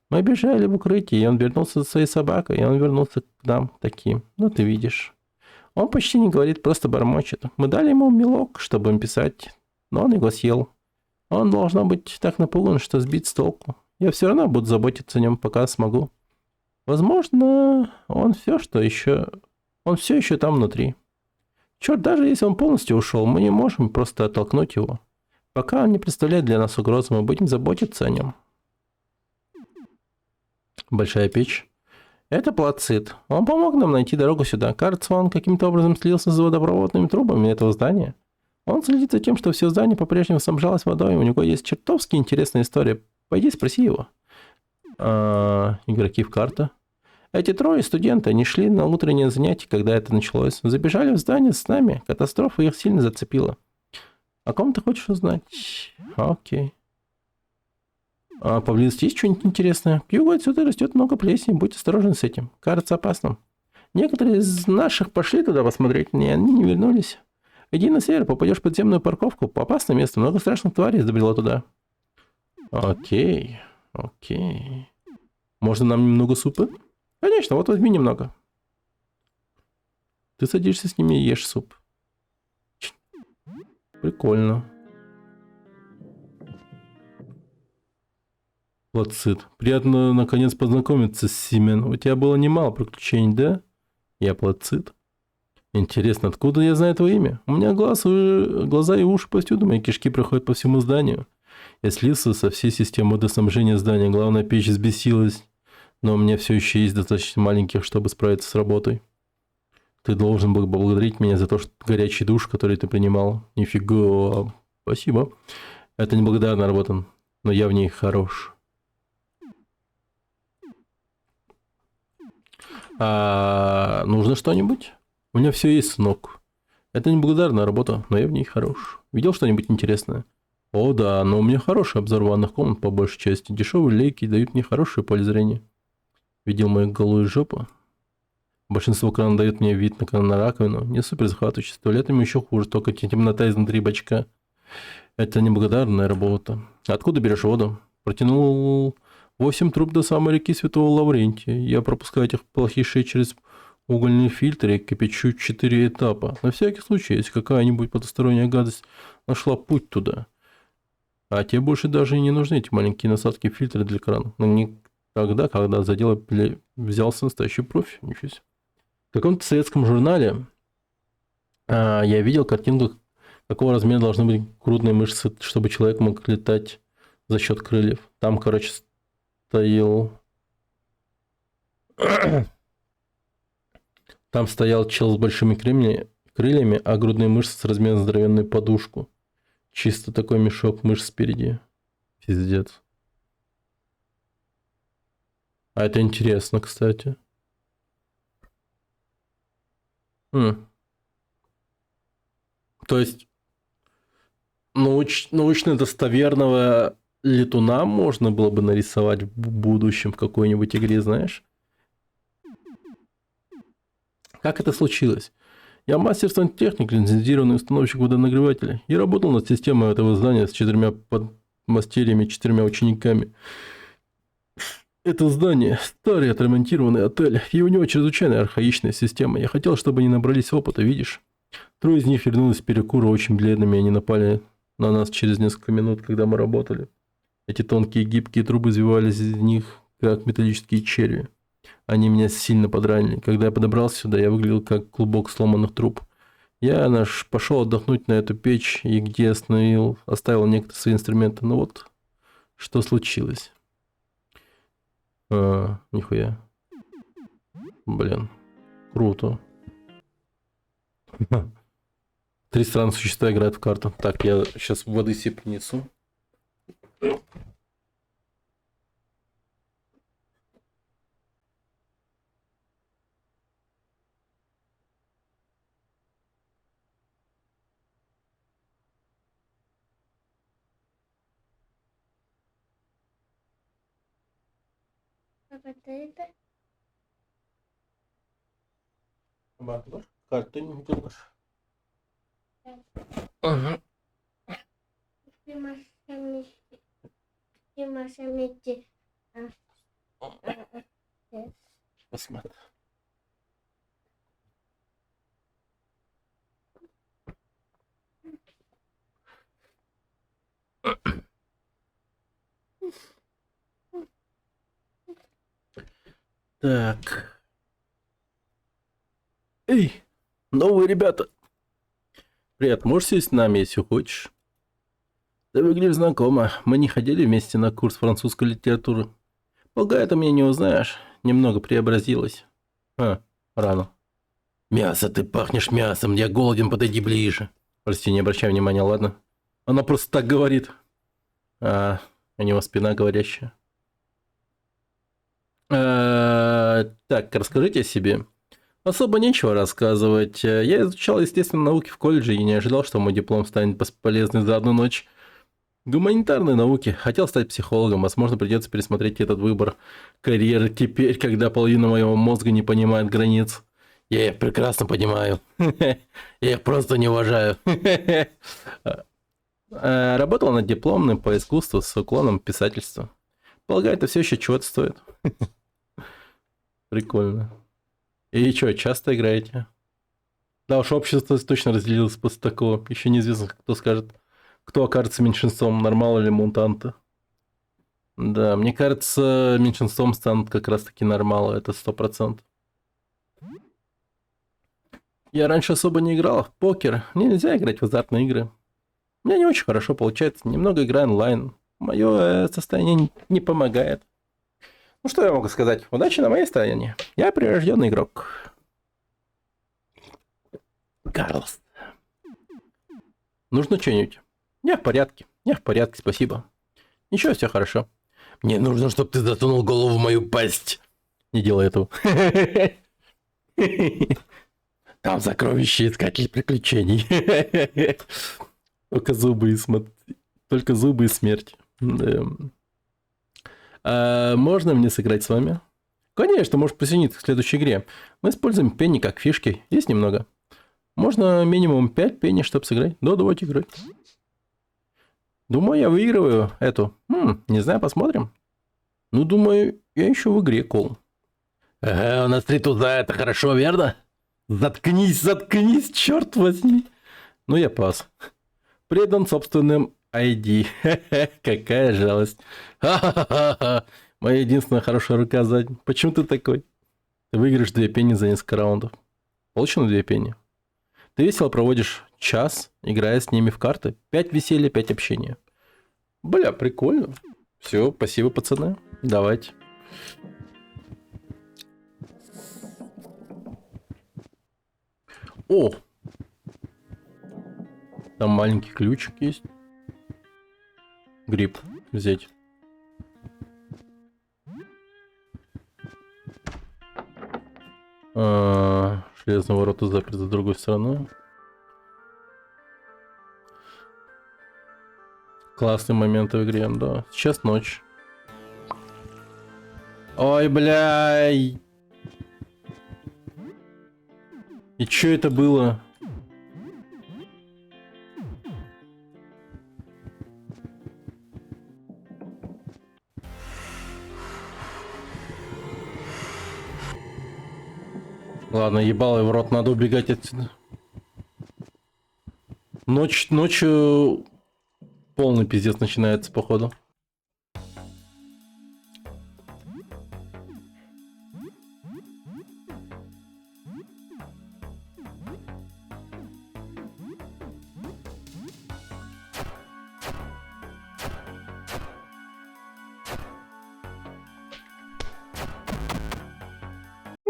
Мы бежали в укрытие, и он вернулся за своей собакой, и он вернулся к нам таким. Ну, ты видишь. Он почти не говорит, просто бормочет. Мы дали ему мелок, чтобы им писать, но он его съел. Он, должно быть, так напуган, что сбит с толку. Я все равно буду заботиться о нем, пока смогу. Возможно, он все еще там внутри. Черт, даже если он полностью ушел, мы не можем просто оттолкнуть его. Пока он не представляет для нас угрозы, мы будем заботиться о нем. Большая печь. Это Плацид. Он помог нам найти дорогу сюда. Кажется, он каким-то образом слился с водопроводными трубами этого здания. Он следит за тем, что все здание по-прежнему снабжалось водой. У него есть чертовски интересная история. Пойди спроси его. Игроки в карту. Эти 3 студенты, они шли на утреннее занятие, когда это началось. Забежали в здание с нами. Катастрофа их сильно зацепила. О ком ты хочешь узнать? Окей. Поблизости есть что-нибудь интересное? К югу отсюда растет много плесени. Будь осторожен с этим. Кажется опасным. Некоторые из наших пошли туда посмотреть, и они не вернулись. Иди на север, попадешь в подземную парковку. По опасное место, много страшных тварей забрело туда. Окей, окей. Можно нам немного супа? Конечно, вот возьми немного. Ты садишься с ними и ешь суп. Прикольно. Плацит. Приятно, наконец, познакомиться с Симен. У тебя было немало приключений, да? Я Плацит. Интересно, откуда я знаю твое имя? У меня глаза и уши повсюду, мои кишки проходят по всему зданию. Я слился со всей системой водоснабжения здания. Главная печь взбесилась, но у меня все еще есть достаточно маленьких, чтобы справиться с работой. Ты должен был поблагодарить меня за то, что горячий душ, который ты принимал. Нифига. Спасибо. Это неблагодарная работа, но я в ней хорош. Нужно что-нибудь? У меня все есть, сынок. Это неблагодарная работа, но я в ней хорош. Видел что-нибудь интересное? О, да, но у меня хороший обзор ванных комнат по большей части. Дешевые лейки дают мне хорошее поле зрения. Видел мою голую жопу? Большинство кран дают мне вид на раковину. Не супер захватывающе. С туалетами еще хуже, только темнота изнутри бачка. Это неблагодарная работа. Откуда берешь воду? Протянул 8 труб до самой реки Святого Лаврентия. Я пропускаю этих плохишей через угольные фильтры и кипячу 4 этапа. На всякий случай, если какая-нибудь потусторонняя гадость нашла путь туда. А тебе больше даже и не нужны эти маленькие насадки фильтры для крана. Но не тогда, когда за дело взялся настоящий профи. Ничего себе. В каком-то советском журнале я видел картинку, какого размера должны быть грудные мышцы, чтобы человек мог летать за счет крыльев. Там, короче, Там стоял чел с большими крыльями, а грудные мышцы с размером здоровенную подушку. Чисто такой мешок мышц спереди. Пиздец. А это интересно, кстати. То есть научно достоверного летуна можно было бы нарисовать в будущем в какой-нибудь игре, знаешь? Как это случилось? Я мастер сантехник, лицензированный установщик водонагревателя. Я работал над системой этого здания с 4 подмастерьями, 4 учениками. Это здание – старый отремонтированный отель, и у него чрезвычайно архаичная система. Я хотел, чтобы они набрались опыта, видишь? 3 из них вернулись с перекура очень бледными, и они напали на нас через несколько минут, когда мы работали. Эти тонкие гибкие трубы извивались из них, как металлические черви. Они меня сильно подранили. Когда я подобрался сюда, я выглядел как клубок сломанных труб. Я пошел отдохнуть на эту печь, и где оставил некоторые свои инструменты. Но вот что случилось. Нихуя. Блин. Круто. 3 странных существа играют в карту. Так, я сейчас воды себе принесу. А вот это? Карту не делаешь. Посмотри. Так. Эй, новые ребята. Привет, можешь сесть с нами, если хочешь? Ты выглядишь знакомо. Мы не ходили вместе на курс французской литературы. Полагаю, ты меня не узнаешь. Немного преобразилась. Рано. Мясо, ты пахнешь мясом. Я голоден, подойди ближе. Прости, не обращай внимания, ладно? Она просто так говорит. У него спина говорящая. Так, расскажите о себе. Особо нечего рассказывать. Я изучал естественные науки в колледже и не ожидал, что мой диплом станет полезным за одну ночь. Гуманитарные науки. Хотел стать психологом. Возможно, придется пересмотреть этот выбор карьеры теперь, когда половина моего мозга не понимает границ. Я их прекрасно понимаю. Я их просто не уважаю. Работал над дипломным по искусству с уклоном в писательство. Полагаю, это все еще чего-то стоит. Прикольно. И что, часто играете? Да уж, общество точно разделилось после такого. Еще неизвестно, кто скажет, кто окажется меньшинством, нормал или мутанты. Да, мне кажется, меньшинством станут как раз-таки нормалы, это 100%. Я раньше особо не играл в покер. Мне нельзя играть в азартные игры. У меня не очень хорошо получается. Немного играю онлайн. Мое состояние не помогает. Ну что я могу сказать? Удачи на моей стороне. Я прирожденный игрок. Карлос. Нужно что-нибудь? Я в порядке. Я в порядке, спасибо. Ничего, все хорошо. Мне нужно, чтобы ты засунул голову в мою пасть. Не делай этого. Там сокровище искатель приключений. Только зубы и смерть. Можно мне сыграть с вами? Конечно, можешь присоединиться к следующей игре. Мы используем пенни как фишки. Есть немного. Можно минимум 5 пенни, чтобы сыграть. Да, давайте играть. Думаю, я выигрываю эту. Не знаю, посмотрим. Ну, думаю, я еще в игре, Кол. Ага, у нас 3 туза, это хорошо, верно? Заткнись, черт возьми. Ну, я пас. Предан собственным ID. Какая жалость. Ха-ха-ха. Моя единственная хорошая рука сзади. Почему ты такой? Ты выиграешь 2 пенни за несколько раундов. Получено 2 пенни. Ты весело проводишь час, играя с ними в карты. 5 веселья, 5 общения. Бля, прикольно. Все, спасибо, пацаны. Давайте. О! Там маленький ключик есть. Гриб взять. Железные ворота заперты с другой стороны. Классные моменты в игре, да. Сейчас ночь. Ой, бляй. И чё это было? Ладно, ебало в рот, надо убегать отсюда. Ночью полный пиздец начинается, походу.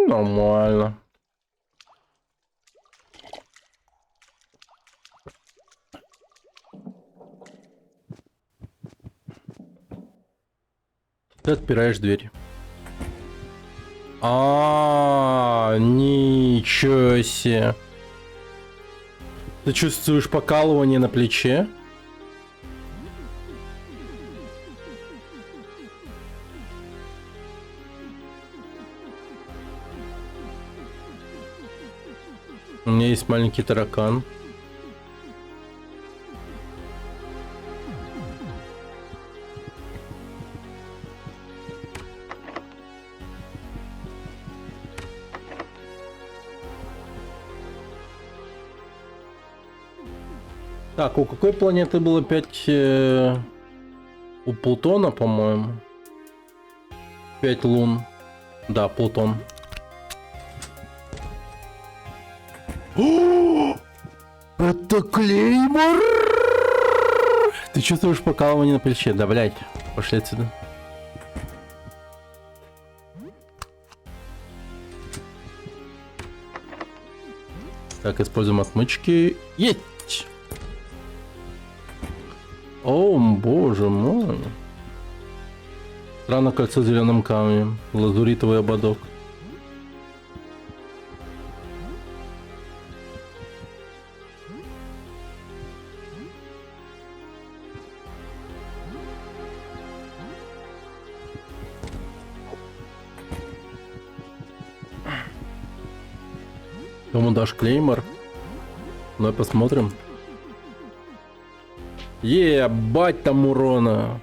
Нормально. Ты отпираешь дверь. Ничего себе. Ты чувствуешь покалывание на плече? У меня есть маленький таракан. Так, у какой планеты было 5? У Плутона, по-моему. 5 лун. Да, Плутон. Это клеймор! Ты чувствуешь покалывание на плече? Да, блядь. Пошли отсюда. Так, используем отмычки. Есть! О, боже мой. Странное кольцо с зеленым камнем. Лазуритовый ободок. Кому дашь клеймор? Давай посмотрим. Ебать там урона.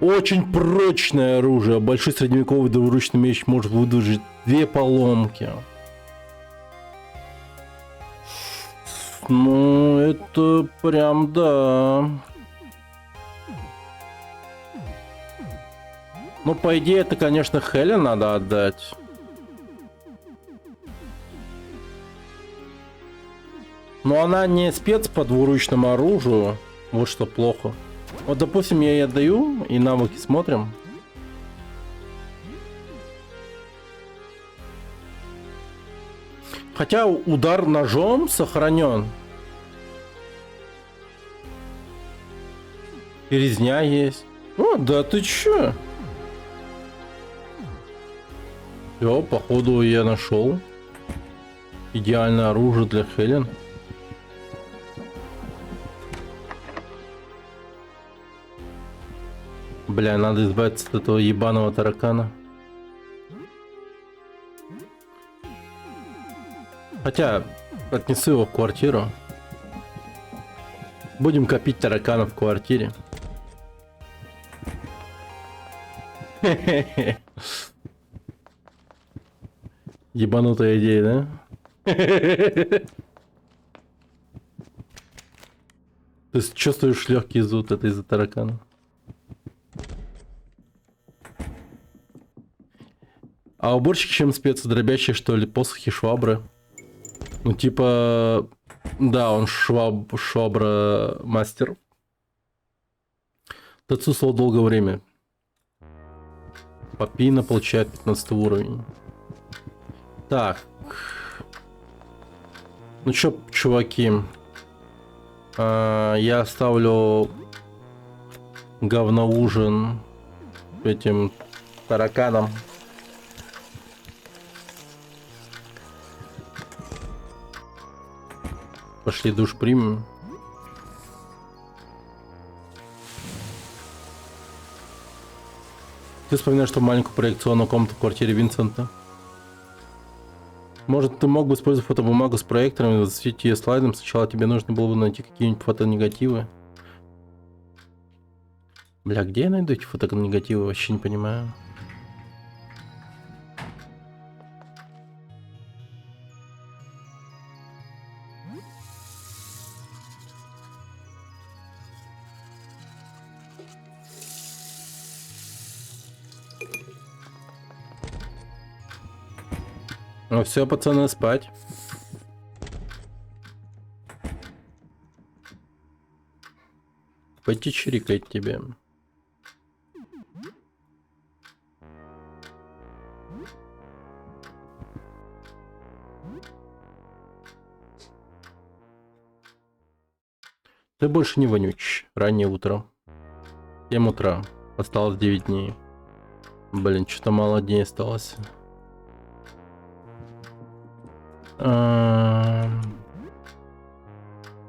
Очень прочное оружие. Большой средневековый двуручный меч может выдержать 2 поломки. Ну, это прям да. Ну, по идее, это, конечно, Хелен надо отдать. Но она не спец по двуручному оружию. Вот что плохо. Вот, допустим, я ей отдаю, и навыки смотрим. Хотя удар ножом сохранен. И резня есть. О, да ты чё? Все, походу я нашел идеальное оружие для Хелен. Бля, надо избавиться от этого ебаного таракана. Хотя, отнесу его в квартиру. Будем копить тараканов в квартире. Ебанутая идея, да? Ты чувствуешь легкий зуд, это из-за таракана. А уборщик чем спец? Дробящий, что ли? Посохи, швабры? Ну, типа... Да, он швабра мастер. Отсутствовал долгое время. Папина получает 15 уровень. Так. Ну чё, чуваки. Я оставлю говноужин этим тараканам. Пошли душ примем. Ты вспоминаешь, что маленькую проекционную комнату в квартире Винсента? Может, ты мог бы использовать фотобумагу с проектором и засветить ее слайдом? Сначала тебе нужно было бы найти какие-нибудь фотонегативы. Бля, где я найду эти фотонегативы? Вообще не понимаю. Ну все, пацаны, спать. Пойти чирикать тебе. Ты больше не вонючий. Раннее утро. 7 утра. Осталось 9 дней. Блин, что-то мало дней осталось.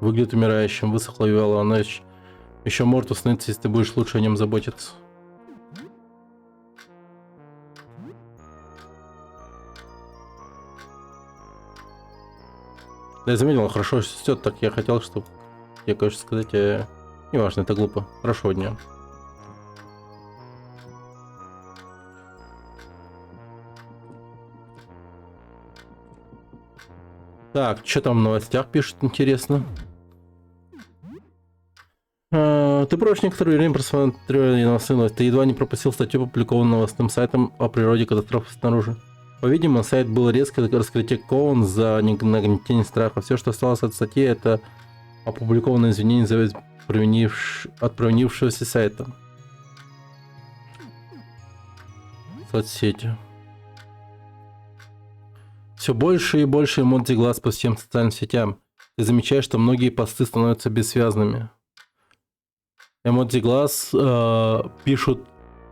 Выглядит умирающим. Высохла Виола. Она еще может уснуться, если ты будешь лучше о нем заботиться. Да, я заметил, хорошо растет. Так я хотел, чтобы я, конечно, сказать, неважно, это глупо. Хорошего дня. Так, что там в новостях пишут, интересно? Ты прочь некоторое время просмотрел новостную. Ты едва не пропустил статью, опубликованную новостным сайтом о природе катастрофы снаружи. По-видимому, сайт был резко раскритикован за нагнетение страха. Все, что осталось от статьи, это опубликованное извинение от провинившегося сайта. Соцсети. Все больше и больше эмодзи глаз по всем социальным сетям. Ты замечаешь, что многие посты становятся бессвязными. Эмодзи глаз пишут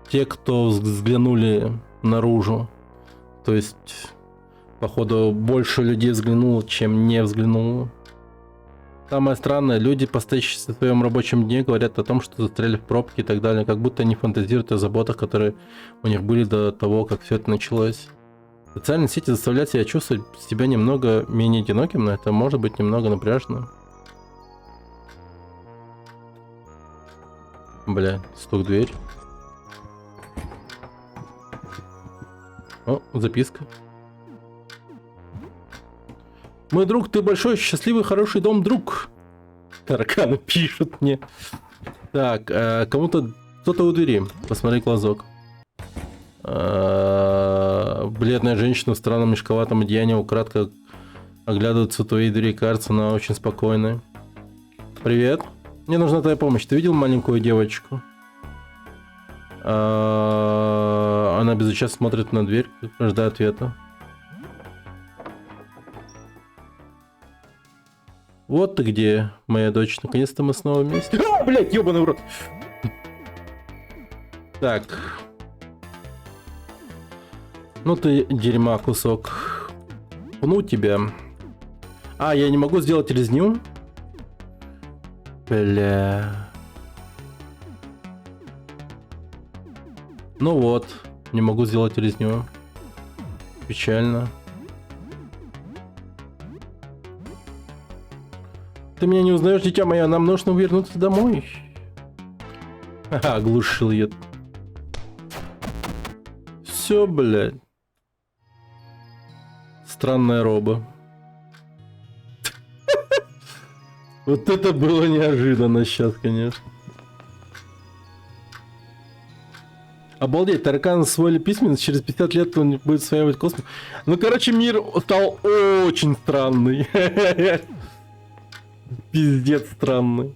те, кто взглянули наружу. То есть, походу, больше людей взглянуло, чем не взглянуло. Самое странное, люди, постоящие в своем рабочем дне, говорят о том, что застряли в пробке и так далее, как будто они фантазируют о заботах, которые у них были до того, как все это началось. Социальные сети заставляют себя чувствовать себя немного менее одиноким, но это может быть немного напряжно. Бля, стук в дверь. О, записка. Мой друг, ты большой, счастливый, хороший дом, друг. Тараканы пишут мне. Так, кому-то кто-то у двери. Посмотри глазок. Бледная женщина в странном мешковатом одеянии украдко оглядывается в твоей двери. Кажется, она очень спокойная. Привет. Мне нужна твоя помощь. Ты видел маленькую девочку? Она безучастно смотрит на дверь, ожидая ответа. Вот ты где, моя дочь. Наконец-то мы снова вместе. А, блядь, ёбаный в рот. Так. Ну ты дерьма кусок. Пну тебя. А, я не могу сделать резню? Бля. Ну вот. Не могу сделать резню. Печально. Ты меня не узнаешь, дитя мое, нам нужно вернуться домой. Ха-ха, оглушил ее. Все, блядь. Странная роба. Вот это было неожиданно сейчас, конечно. Обалдеть, тараканы освоили письменность, через 50 лет он будет осваивать космос. Ну, короче, мир стал очень странный. Пиздец странный.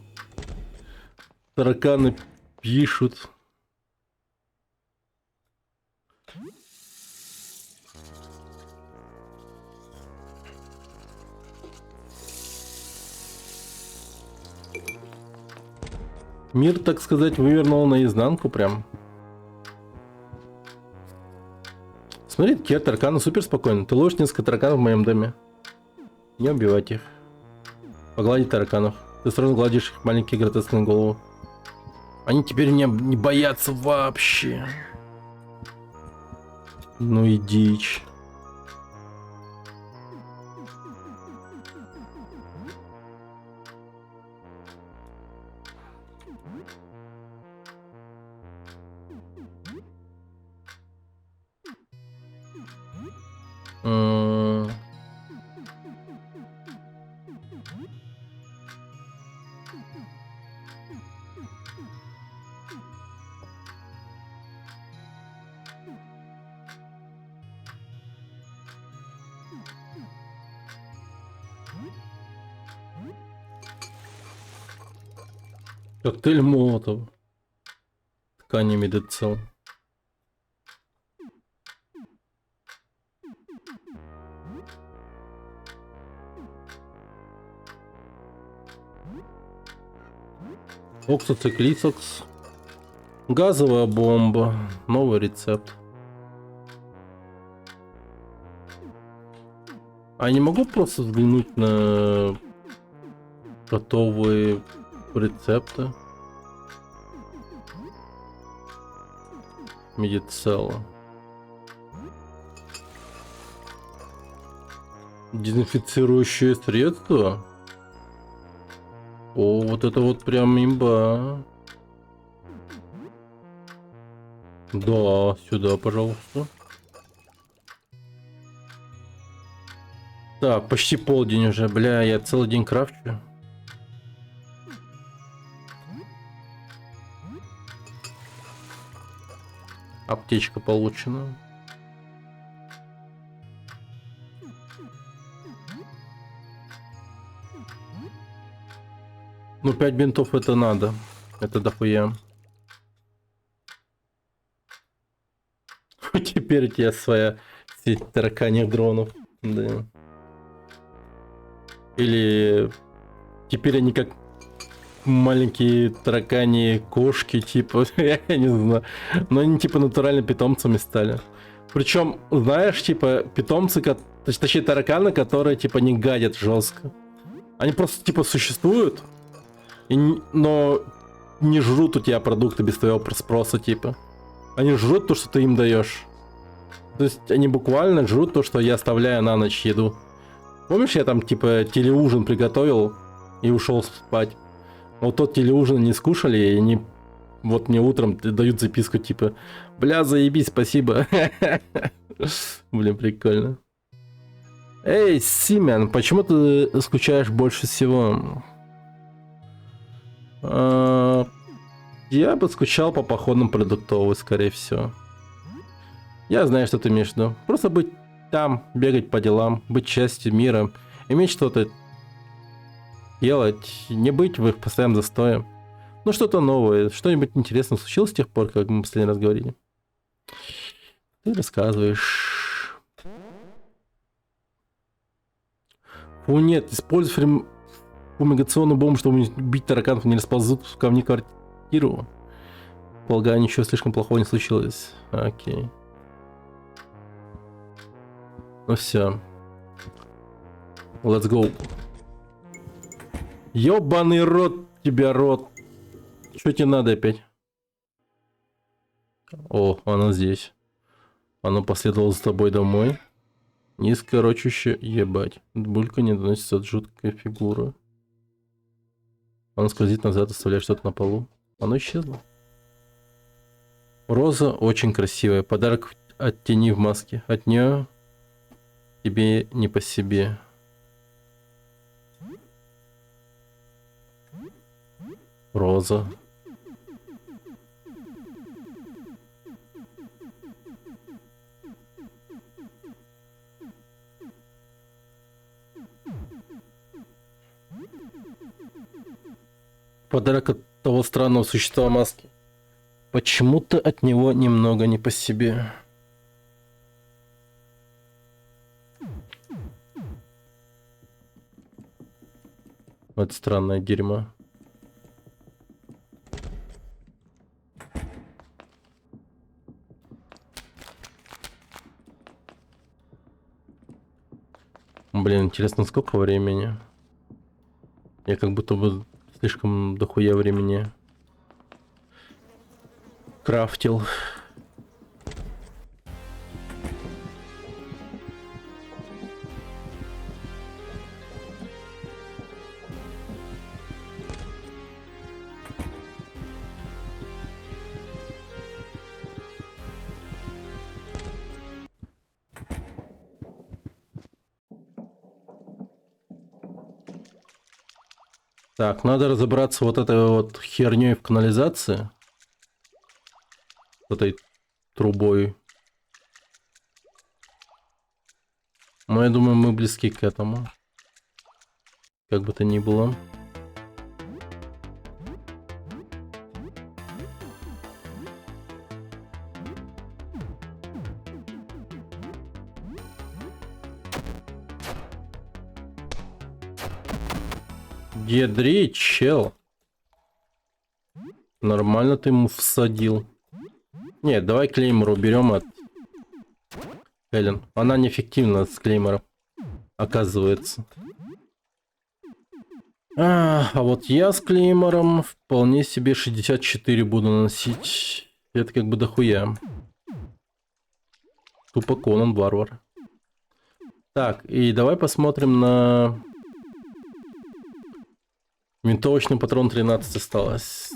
Тараканы пишут. Мир, так сказать, вывернул наизнанку прям. Смотри, какие тараканы супер спокойно. Ты ложишь несколько тараканов в моем доме. Не убивать их. Погладить тараканов. Ты сразу гладишь их маленькие гротескные головы. Они теперь не боятся вообще. Ну и дичь. Коктейль Молотова. Ткани медицин. Оксоциклисокс. Газовая бомба. Новый рецепт. А я не могу просто взглянуть на готовые рецепты. Медицела. Дезинфицирующее средство. О, вот это вот прям имба. Да, сюда, пожалуйста. Так, почти полдень уже, бля, я целый день крафчу. Аптечка получена. Ну, 5 бинтов это надо. Это дохуя. Теперь у тебя своя сеть тараканьих дронов. Да. Или теперь они как маленькие таракани кошки, типа, я не знаю. Но они типа натурально питомцами стали. Причем, знаешь, типа, питомцы, точнее тараканы, которые типа не гадят жестко. Они просто типа существуют, но не жрут у тебя продукты без твоего спроса, типа. Они жрут то, что ты им даешь. То есть они буквально жрут то, что я оставляю на ночь еду. Помнишь, я там типа телеужин приготовил и ушел спать? Вот тот телеужин не скушали, и они вот мне утром дают записку типа: бля, заебись, спасибо. Блин, прикольно. Эй, Симян, почему ты скучаешь больше всего? Я бы скучал по походным продуктовым, скорее всего. Я знаю, что ты имеешь в виду. Просто быть там, бегать по делам, быть частью мира, иметь что-то делать, не быть в их постоянном застое. Ну, что-то новое, что-нибудь интересное случилось с тех пор, как мы в последний раз говорили? Ты рассказываешь. Фу, нет, используй фумигационную бомбу, чтобы убить тараканов, не расползут ко мне квартиру. Полагаю, ничего слишком плохого не случилось. Окей. Ну все. Let's go. Ёбаный рот тебя, рот. Что тебе надо опять? О, она здесь. Она последовала за тобой домой. Низкорочуще, ебать. Булька не доносится от жуткой фигуры. Она скользит назад, оставляя что-то на полу. Оно исчезло. Роза очень красивая. Подарок от тени в маске. От нее тебе не по себе. Роза. Подарок от того странного существа маски. Почему-то от него немного не по себе. Вот странное дерьмо. Блин, интересно, сколько времени? Я как будто бы слишком дохуя времени крафтил. Так, надо разобраться вот этой вот херней в канализации. Этой трубой. Но я думаю, мы близки к этому. Как бы то ни было. Ядри, чел. Нормально ты ему всадил. Нет, давай клеймор уберем от Эллен. Она неэффективна с клеймором, оказывается. А вот я с клеймором вполне себе 64 буду наносить. Это как бы дохуя. Тупо Конан Варвар. Так, и давай посмотрим на... Винтовочный патрон 13 осталось.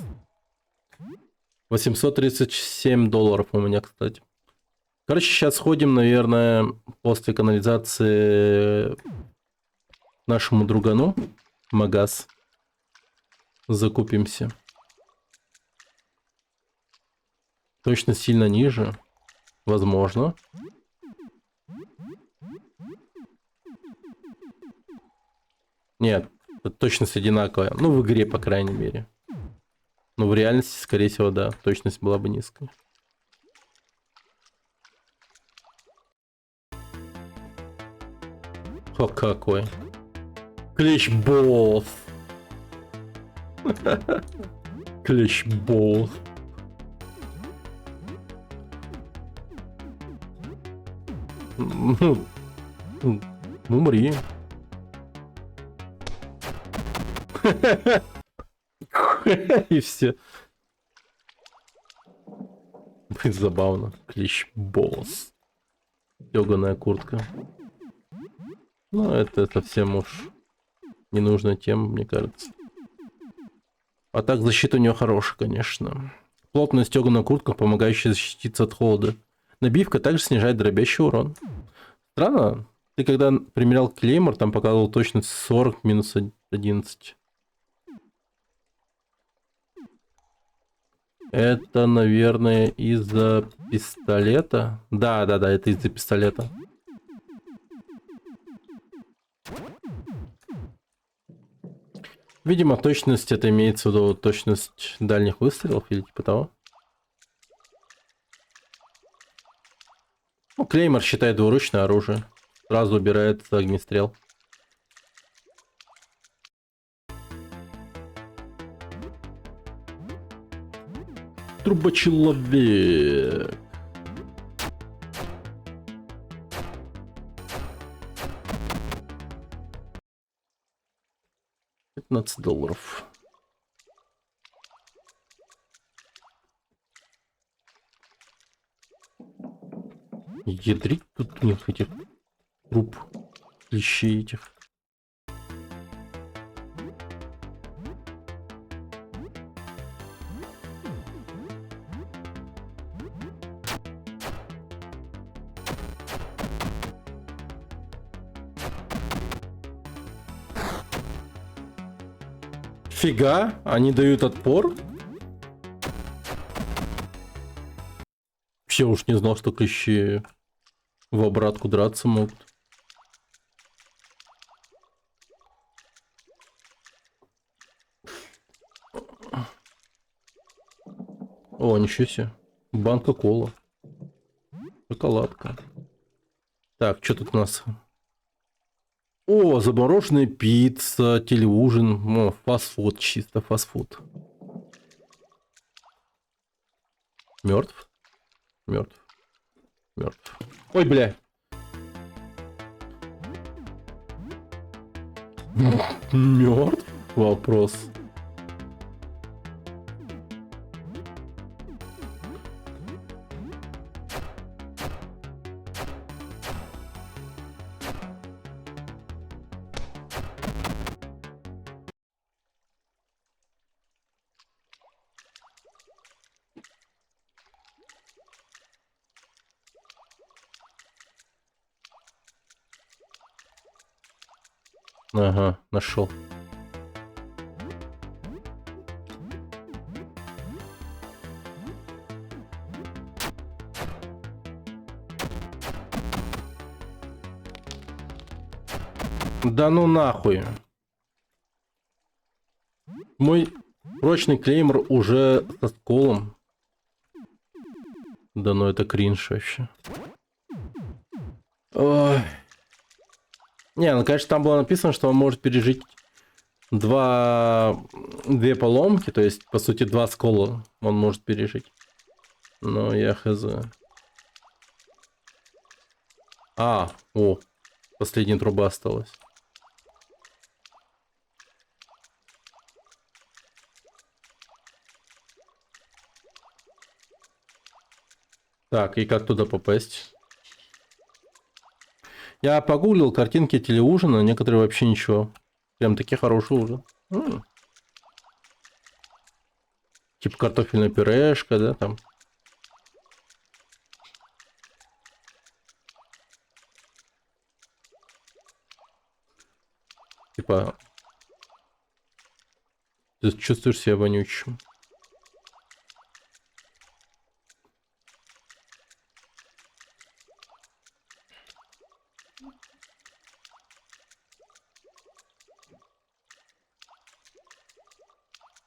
$837 у меня, кстати. Короче, сейчас сходим, наверное, после канализации нашему другану. Магаз. Закупимся. Точно сильно ниже. Возможно. Нет. Точность одинаковая. Ну, в игре, по крайней мере. Но в реальности, скорее всего, да. Точность была бы низкая. О, какой. Клещ-босс. Клещ-босс. Ну, умри. И все. Блин, забавно. Клещ-босс. Стёганая куртка. Ну, это совсем уж ненужная тема, мне кажется. А так защита у нее хорошая, конечно. Плотная стёганая куртка, помогающая защититься от холода. Набивка также снижает дробящий урон. Странно. Ты когда примерял клеймор, там показывал точность 40 минус 11. Это, наверное, из-за пистолета. Да, это из-за пистолета. Видимо, точность это имеется в виду точность дальних выстрелов или типа того. Ну, клеймор считает двуручное оружие. Сразу убирается огнестрел. Трубочеловек. 15 долларов. Ядрить тут нет этих труп клещей этих. Фига, они дают отпор? Вообще уж не знал, что клещи в обратку драться могут. О, ничего себе. Банка кола. Шоколадка. Так, что тут у нас? О, замороженная пицца, телеужин. О, фастфуд, чисто фастфуд. Мертв? Мертв. Мертв. Ой, бля. Мертв? Вопрос. Ага, нашел. Да ну нахуй. Мой прочный клеймор уже со сколом. Да ну это кринж вообще. Ой. Не, ну конечно там было написано, что он может пережить две поломки, то есть по сути 2 скола он может пережить. Но я хз. О, последняя труба осталась. Так, и как туда попасть? Я погуглил картинки телеужина, некоторые вообще ничего. Прям такие хорошие ужин. Типа картофельная пюрешка, да, там. Типа ты чувствуешь себя вонючим.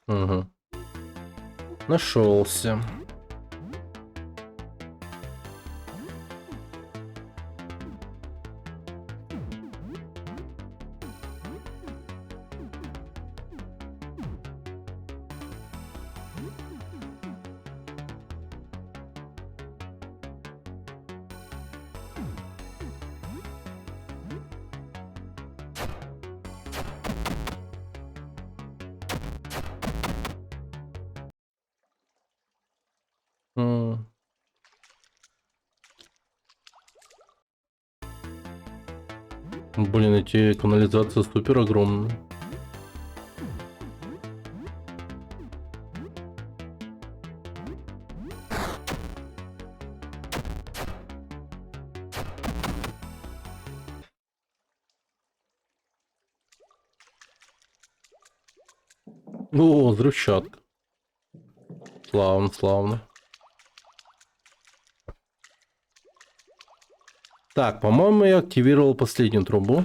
Угу. Нашелся. Блин, эти канализации супер огромные. О, взрывчатка. Славно, славно. Так, по-моему, я активировал последнюю трубу.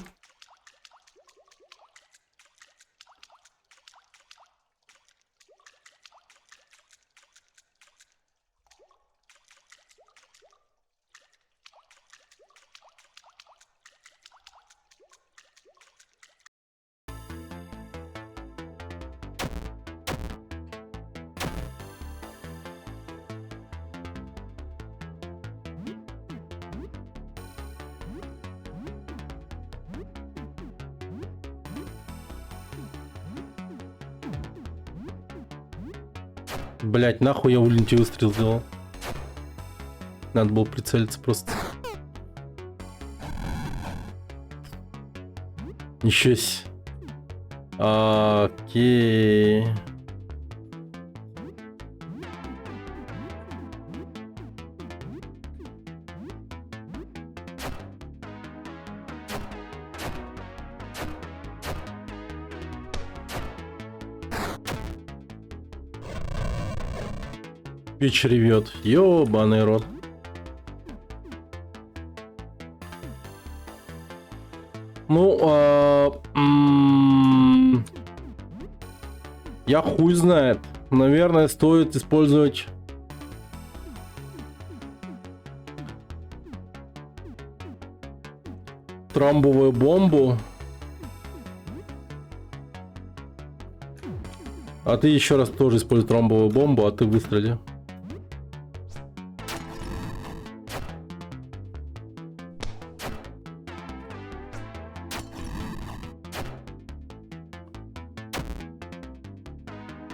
Блять, нахуй я ульти выстрел сделал. Надо было прицелиться просто. Ничего себе. Окей. Пич ревет. Ёбаный рот. Ну, я хуй знает. Наверное, стоит использовать тромбовую бомбу. А ты еще раз тоже используй тромбовую бомбу, а ты выстрели.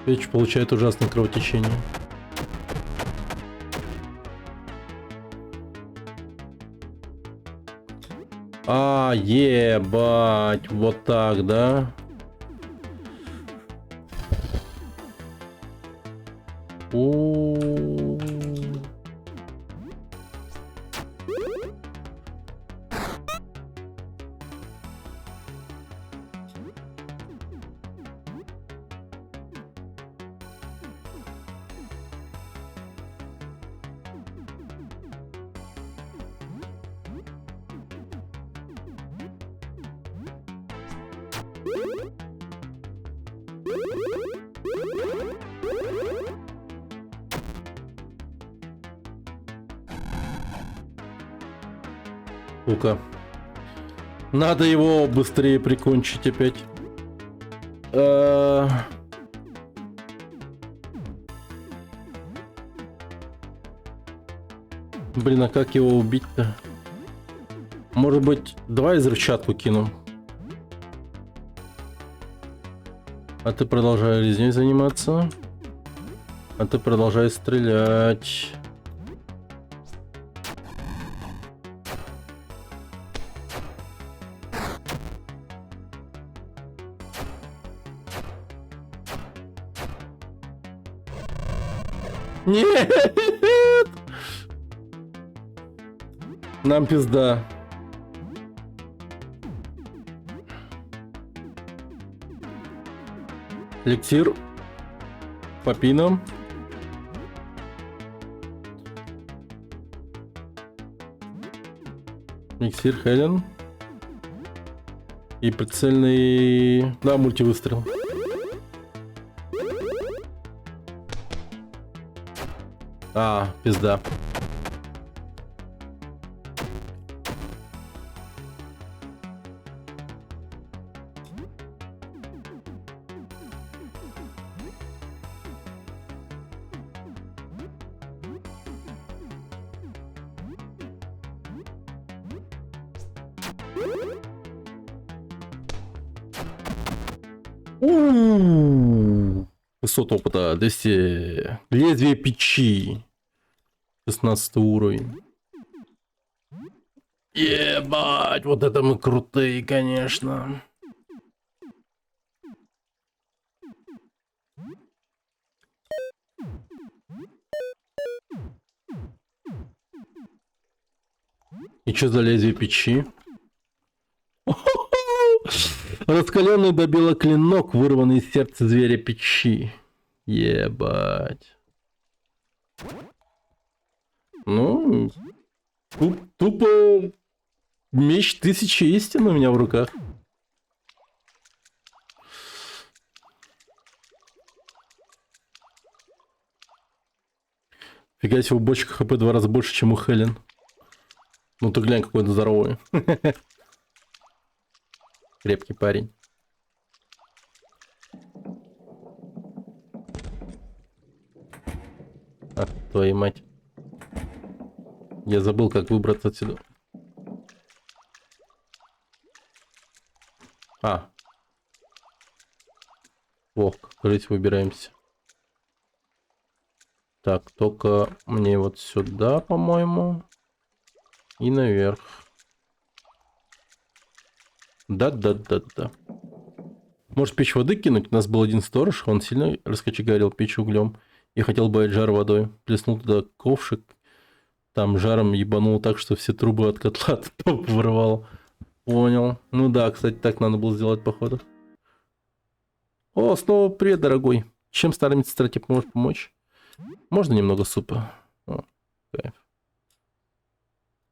Печь получает ужасное кровотечение. А, ебать, вот так, да? У. Сука. Надо его быстрее прикончить опять. Блин, а как его убить-то? Может быть, давай взрывчатку кину. А ты продолжай резней заниматься. А ты продолжай стрелять. Нет! Нам пизда. Эликсир. Попином. Эликсир Хелен. И прицельный... Да, мультивыстрел. А, пизда. Высота опыта 200. Лезвие печи. 16 уровень. Ебать, вот это мы крутые, конечно. И что за лезвие печи? Раскаленный до бела клинок, вырванный из сердца зверя печи. Ебать. Ну, тупо меч 1000 истин у меня в руках. Фига себе, у бочка хп 2 раза больше, чем у Хелен. Ну ты глянь, какой он здоровый. Крепкий парень. Ах, твою мать. Я забыл, как выбраться отсюда. А. Ох, кажется, выбираемся. Так, только мне вот сюда, по-моему. И наверх. Да. Может, печь воды кинуть? У нас был один сторож, он сильно раскочегарил печь углем. И хотел бы жар водой. Плеснул туда ковшик. Там жаром ебанул так, что все трубы от котла вырвало. Понял. Ну да, кстати, так надо было сделать, походу. О, снова привет, дорогой. Чем старая медсестра тебе может помочь? Можно немного супа? О, кайф.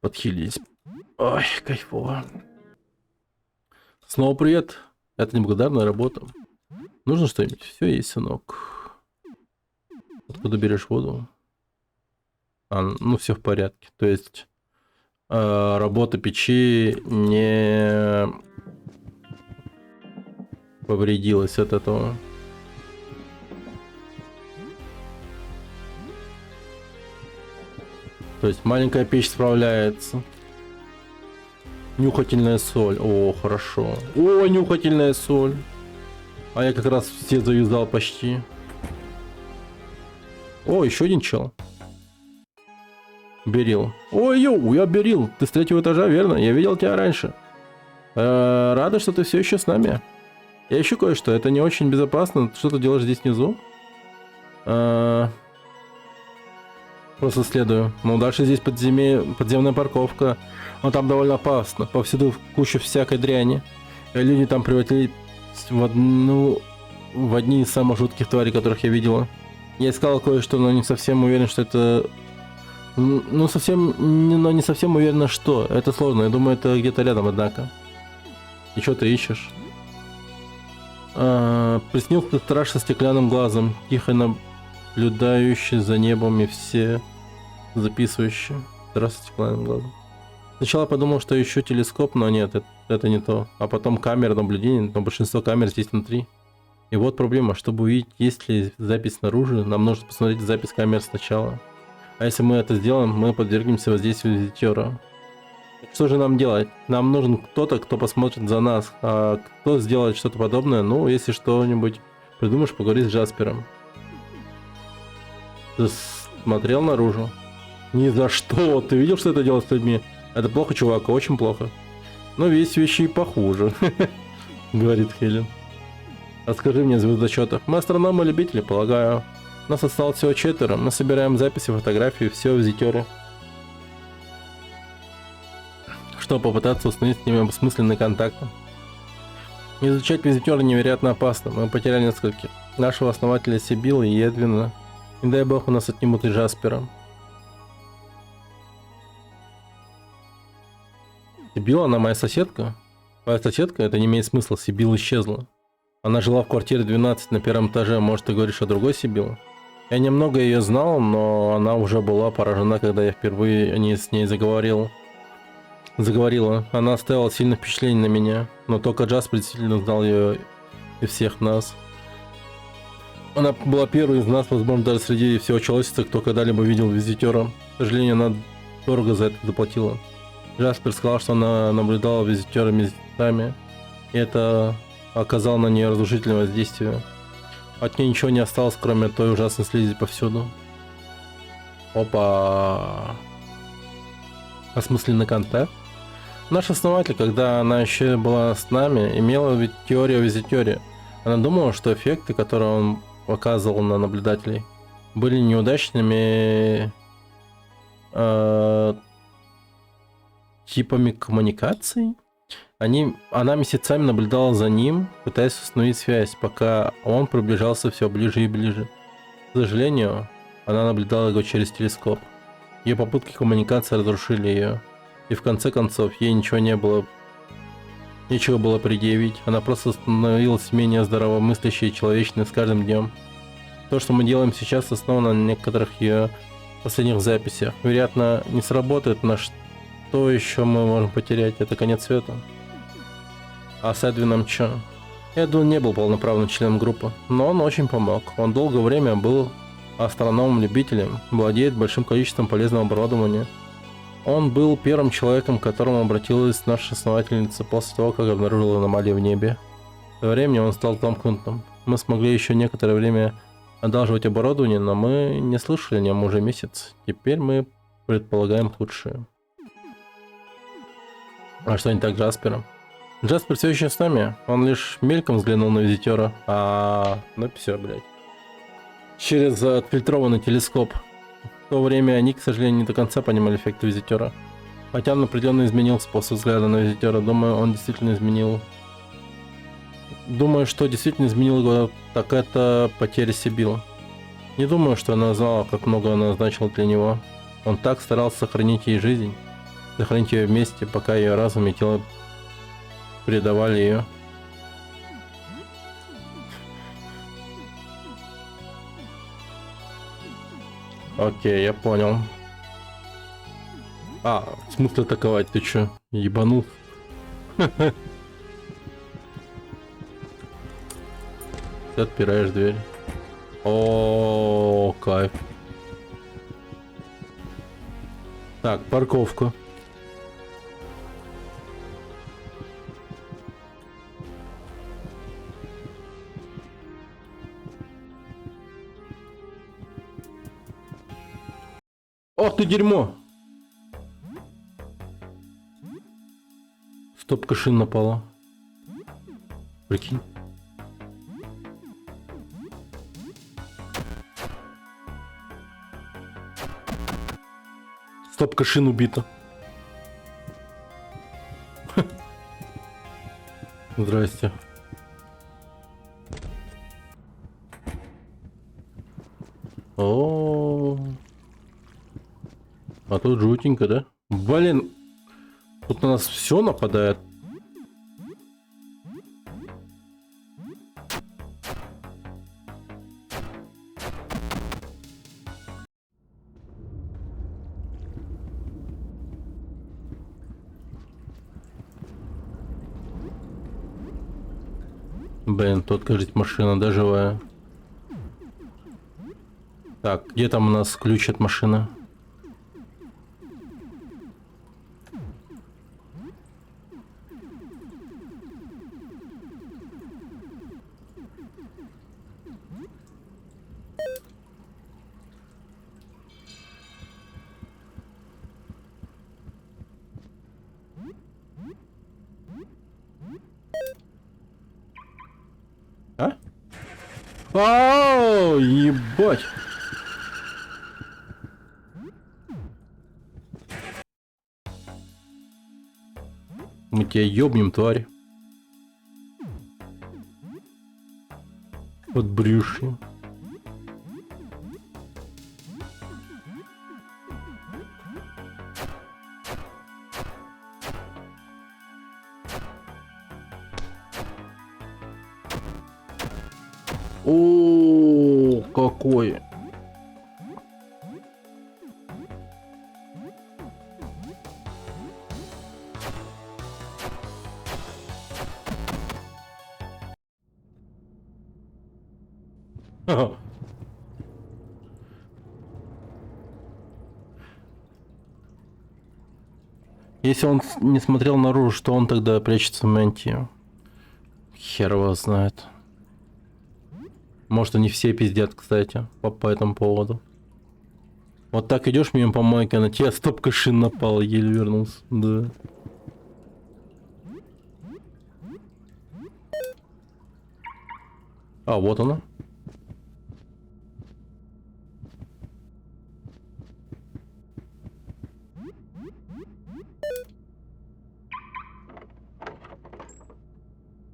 Подхилились. Ой, кайфово. Снова привет. Это неблагодарная работа. Нужно что-нибудь? Все есть, сынок. Откуда берешь воду? Ну, все в порядке. То есть работа печи не повредилась от этого. То есть маленькая печь справляется. Нюхательная соль. О, хорошо. О, нюхательная соль. А я как раз все завязал почти. О, еще один чел. Берил. Ой, йоу, я Берил. Ты с 3-го этажа, верно? Я видел тебя раньше. Рада, что ты все еще с нами. Я ищу кое-что. Это не очень безопасно. Что ты делаешь здесь внизу? Просто следую. Ну, дальше здесь подземная парковка. Но там довольно опасно. Повсюду куча всякой дряни. И люди там превратились в одни из самых жутких тварей, которых я видела. Я искал кое-что, но не совсем уверен, что это... но не совсем уверен, что. Это сложно. Я думаю, это где-то рядом, однако. И что ты ищешь? Приснился страж со стеклянным глазом, тихо наблюдающий за небом и все записывающий. Страж со стеклянным глазом. Сначала подумал, что ищу телескоп, но нет, это не то. А потом камера наблюдения, но большинство камер здесь внутри. И вот проблема. Чтобы увидеть, есть ли запись снаружи, нам нужно посмотреть запись камер сначала. А если мы это сделаем, мы подвергнемся воздействию визитера. Что же нам делать? Нам нужен кто-то, кто посмотрит за нас. А кто сделает что-то подобное? Ну, если что-нибудь придумаешь, поговори с Джаспером. Ты смотрел наружу? Ни за что. Ты видел, что это делает с людьми? Это плохо, чувак, очень плохо. Но есть вещи и похуже, говорит Хелен. Расскажи мне звездочетов. Мы астрономы-любители, полагаю. Нас осталось всего 4. Мы собираем записи, фотографии, все визитеры. Чтобы попытаться установить с ними осмысленный контакт. Изучать визитера невероятно опасно. Мы потеряли нескольких. Нашего основателя Сибилла и Эдвина. Не дай бог у нас отнимут и Джаспера. Сибилла, она моя соседка. Моя соседка, это не имеет смысла. Сибилла исчезла. Она жила в квартире 12 на 1-м этаже. Может, ты говоришь о другой Сибилле? Я немного ее знал, но она уже была поражена, когда я впервые с ней заговорила. Она оставила сильное впечатление на меня, но только Джаспер действительно знал ее и всех нас. Она была первой из нас, возможно, даже среди всего человечества, кто когда-либо видел визитера. К сожалению, она дорого за это заплатила. Джаспер сказал, что она наблюдала визитера месяцами, и это оказало на нее разрушительное воздействие. От нее ничего не осталось, кроме той ужасной слизи повсюду. Опа! Осмысленный контакт? Наш основатель, когда она еще была с нами, имела ведь теорию о визитере. Она думала, что эффекты, которые он показывал на наблюдателей, были неудачными типами коммуникаций. Она месяцами наблюдала за ним, пытаясь установить связь, пока он приближался все ближе и ближе. К сожалению, она наблюдала его через телескоп. Ее попытки коммуникации разрушили ее. И в конце концов, ей нечего было предъявить. Она просто становилась менее здравомыслящей и человечной с каждым днем. То, что мы делаем сейчас, основано на некоторых ее последних записях. Вероятно, не сработает, на что еще мы можем потерять. Это конец света. А с Эдвином чё? Эдвин не был полноправным членом группы, но он очень помог. Он долгое время был астрономом-любителем, владеет большим количеством полезного оборудования. Он был первым человеком, к которому обратилась наша основательница после того, как обнаружила аномалию в небе. В то время он стал замкнутым. Мы смогли еще некоторое время одалживать оборудование, но мы не слышали о нем уже месяц. Теперь мы предполагаем худшее. А что не так с Джаспером? Джаспер все еще с нами. Он лишь мельком взглянул на визитера. Ну все, блядь. Через отфильтрованный телескоп. В то время они, к сожалению, не до конца понимали эффект визитера. Хотя он определенно изменил способ взгляда на визитера. Думаю, что действительно изменил его, так это потеря Сибил. Не думаю, что она знала, как много она значила для него. Он так старался сохранить ей жизнь. Сохранить ее вместе, пока ее разум и тело предавали ее. Окей, я понял. В смысле атаковать? Ты чё, ебанул? Ты отпираешь дверь. О, кайф. Так, парковка. Ох ты дерьмо! Стопка шин напала. Прикинь. Стопка шин убита. Здрасте. А тут жутенько, да? Блин, тут на нас все нападает. Блин, тут, кажется, машина, да, живая. Так, где там у нас ключ от машины? Ебать. Мы тебя ёбнем, тварь. Под брюшью. О, какой! Ха-ха. Если он не смотрел наружу, что он тогда прячется в мантии? Хер его знает. Может, они все пиздят, кстати, по этому поводу. Вот так идешь мимо помойки, на тебя стопка шин напала, еле вернулся. Да. А, вот она.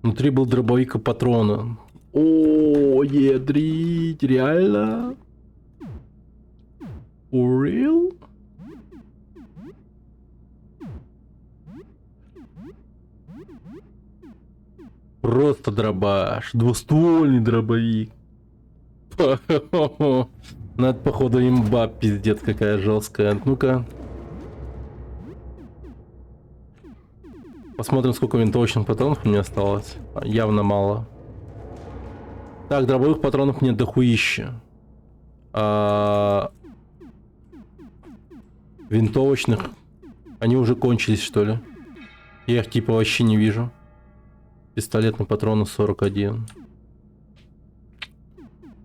Внутри был дробовик и патроны. О, ядрить, реально? For real? Просто дробаш. Двуствольный дробовик. Ну это походу имба, пиздец какая жесткая. Ну-ка. Посмотрим, сколько винтовочных патронов у меня осталось. Явно мало. Так, дробовых патронов мне дохуища. Винтовочных. Они уже кончились, что ли? Я их типа вообще не вижу. Пистолетные патроны 41.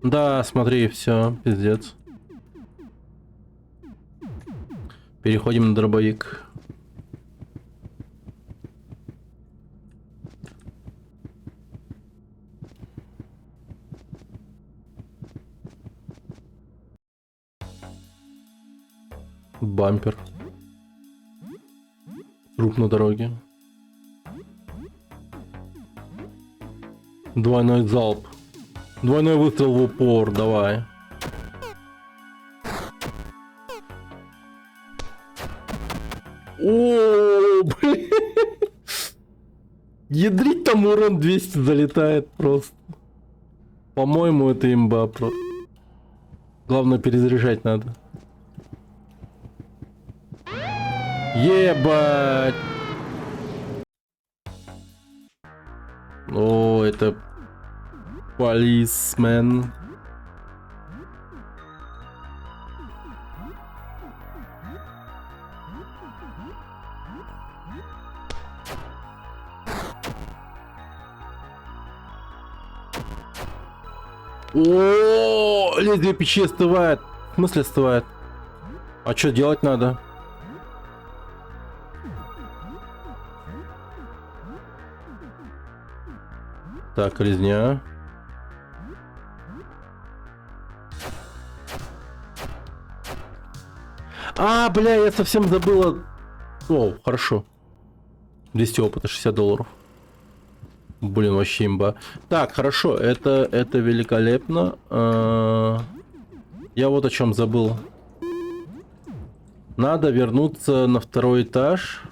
Да, смотри, все, пиздец. Переходим на дробовик. Бампер. Труп на дороге. Двойной залп. Двойной выстрел в упор, давай. О, блин. Ядрить там урон 200 залетает просто. По-моему, это имба просто. Главное, перезаряжать надо. Ебать. О, это полисмен. О, лезвие печи остывает. В смысле остывает? А что делать надо? Так, резня. А, бля, я совсем забыла. О, хорошо. 200 опыта, $60. Блин, вообще имба. Так, хорошо, это великолепно. Я вот о чем забыл. Надо вернуться на второй этаж.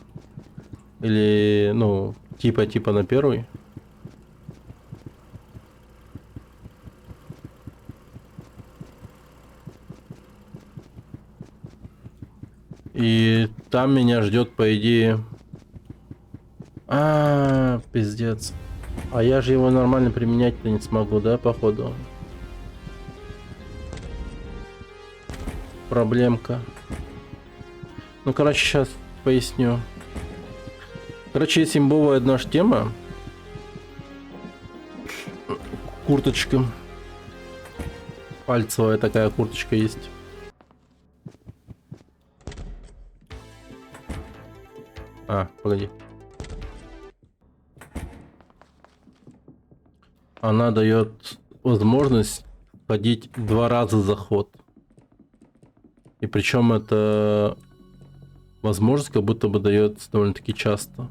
Или, ну, типа на первый. И там меня ждет, по идее... Пиздец. А я же его нормально применять-то не смогу, да, походу? Проблемка. Ну, короче, сейчас поясню. Короче, есть имбовая одна ж тема. Курточка. Пальцевая такая курточка есть. Погоди. Она дает возможность ходить 2 раза за ход. И причем это возможность как будто бы дается довольно-таки часто.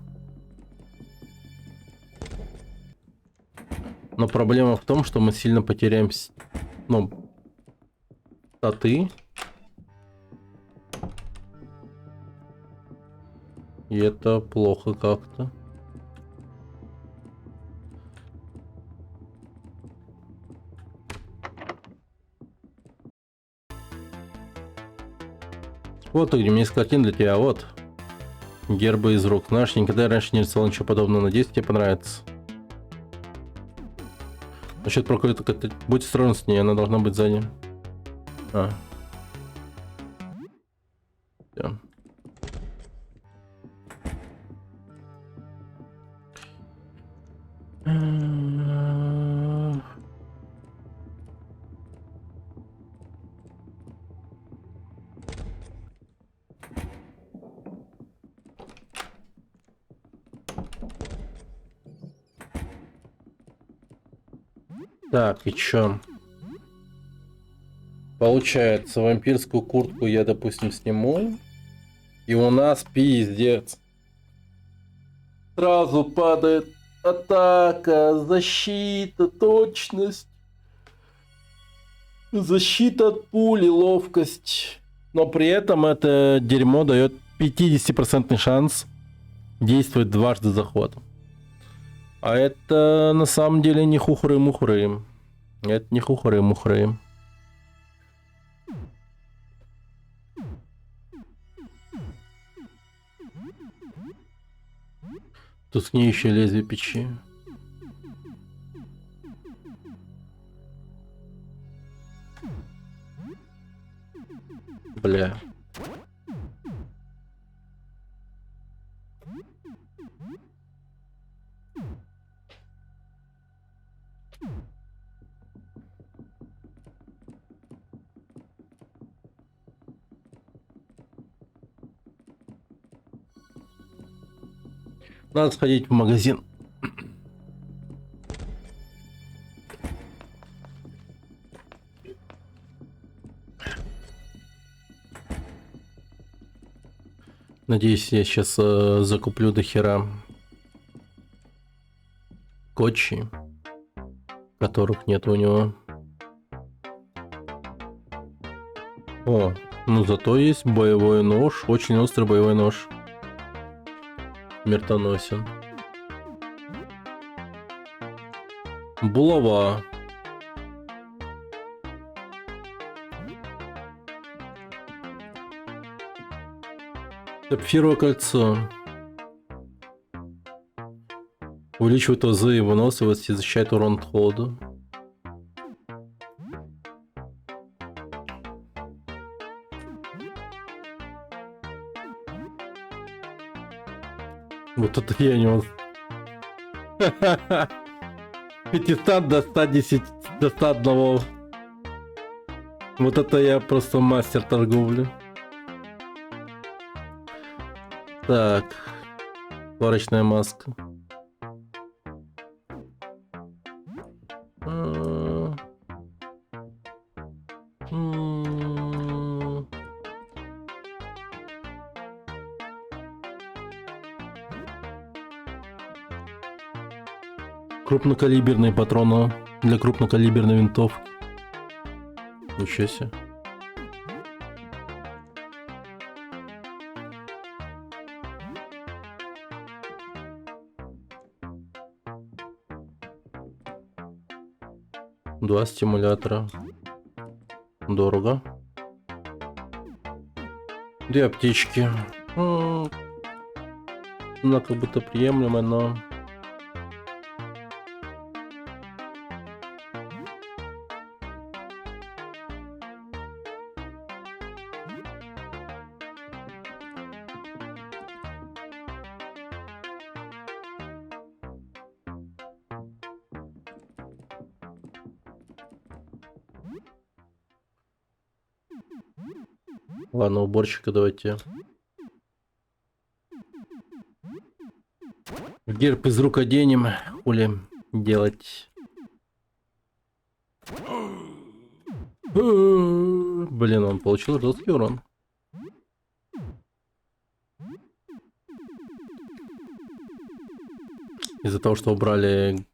Но проблема в том, что мы сильно потеряем, ну, статы. И это плохо как-то. Вот где у меня есть картина для тебя, вот. Гербы из рук. Знаешь, никогда раньше не рисовал ничего подобного. Надеюсь, тебе понравится. Насчет проколета, будь осторожен с ней, она должна быть сзади. Всё. Так, и чё? Получается, вампирскую куртку я, допустим, сниму. И у нас пиздец. Сразу падает атака, защита, точность. Защита от пули, ловкость. Но при этом это дерьмо дает 50% шанс действовать дважды заход. А это на самом деле не хухры-мухры. Это не хухры-мухры. Тускнеющее лезвие печи. Бля. Надо сходить в магазин. Надеюсь, я сейчас закуплю до хера кочи, которых нет у него. О, ну зато есть боевой нож, очень острый боевой нож. Смертоносен. Булава. Сапфировое кольцо. Увеличивает АЗ и выносливость и защищает урон от холода. Вот это я не могу. 500 до 110, до 101. Вот это я просто мастер торговли. Так. Сварочная маска. Крупнокалиберные патроны для крупнокалиберной винтовки. Ничего себе. Два стимулятора. Дорого. Две аптечки. Ну, как будто приемлемо, но... Ладно, уборщика давайте. Герб из рук оденем. Хули делать. Блин, он получил жесткий урон. Из-за того, что убрали...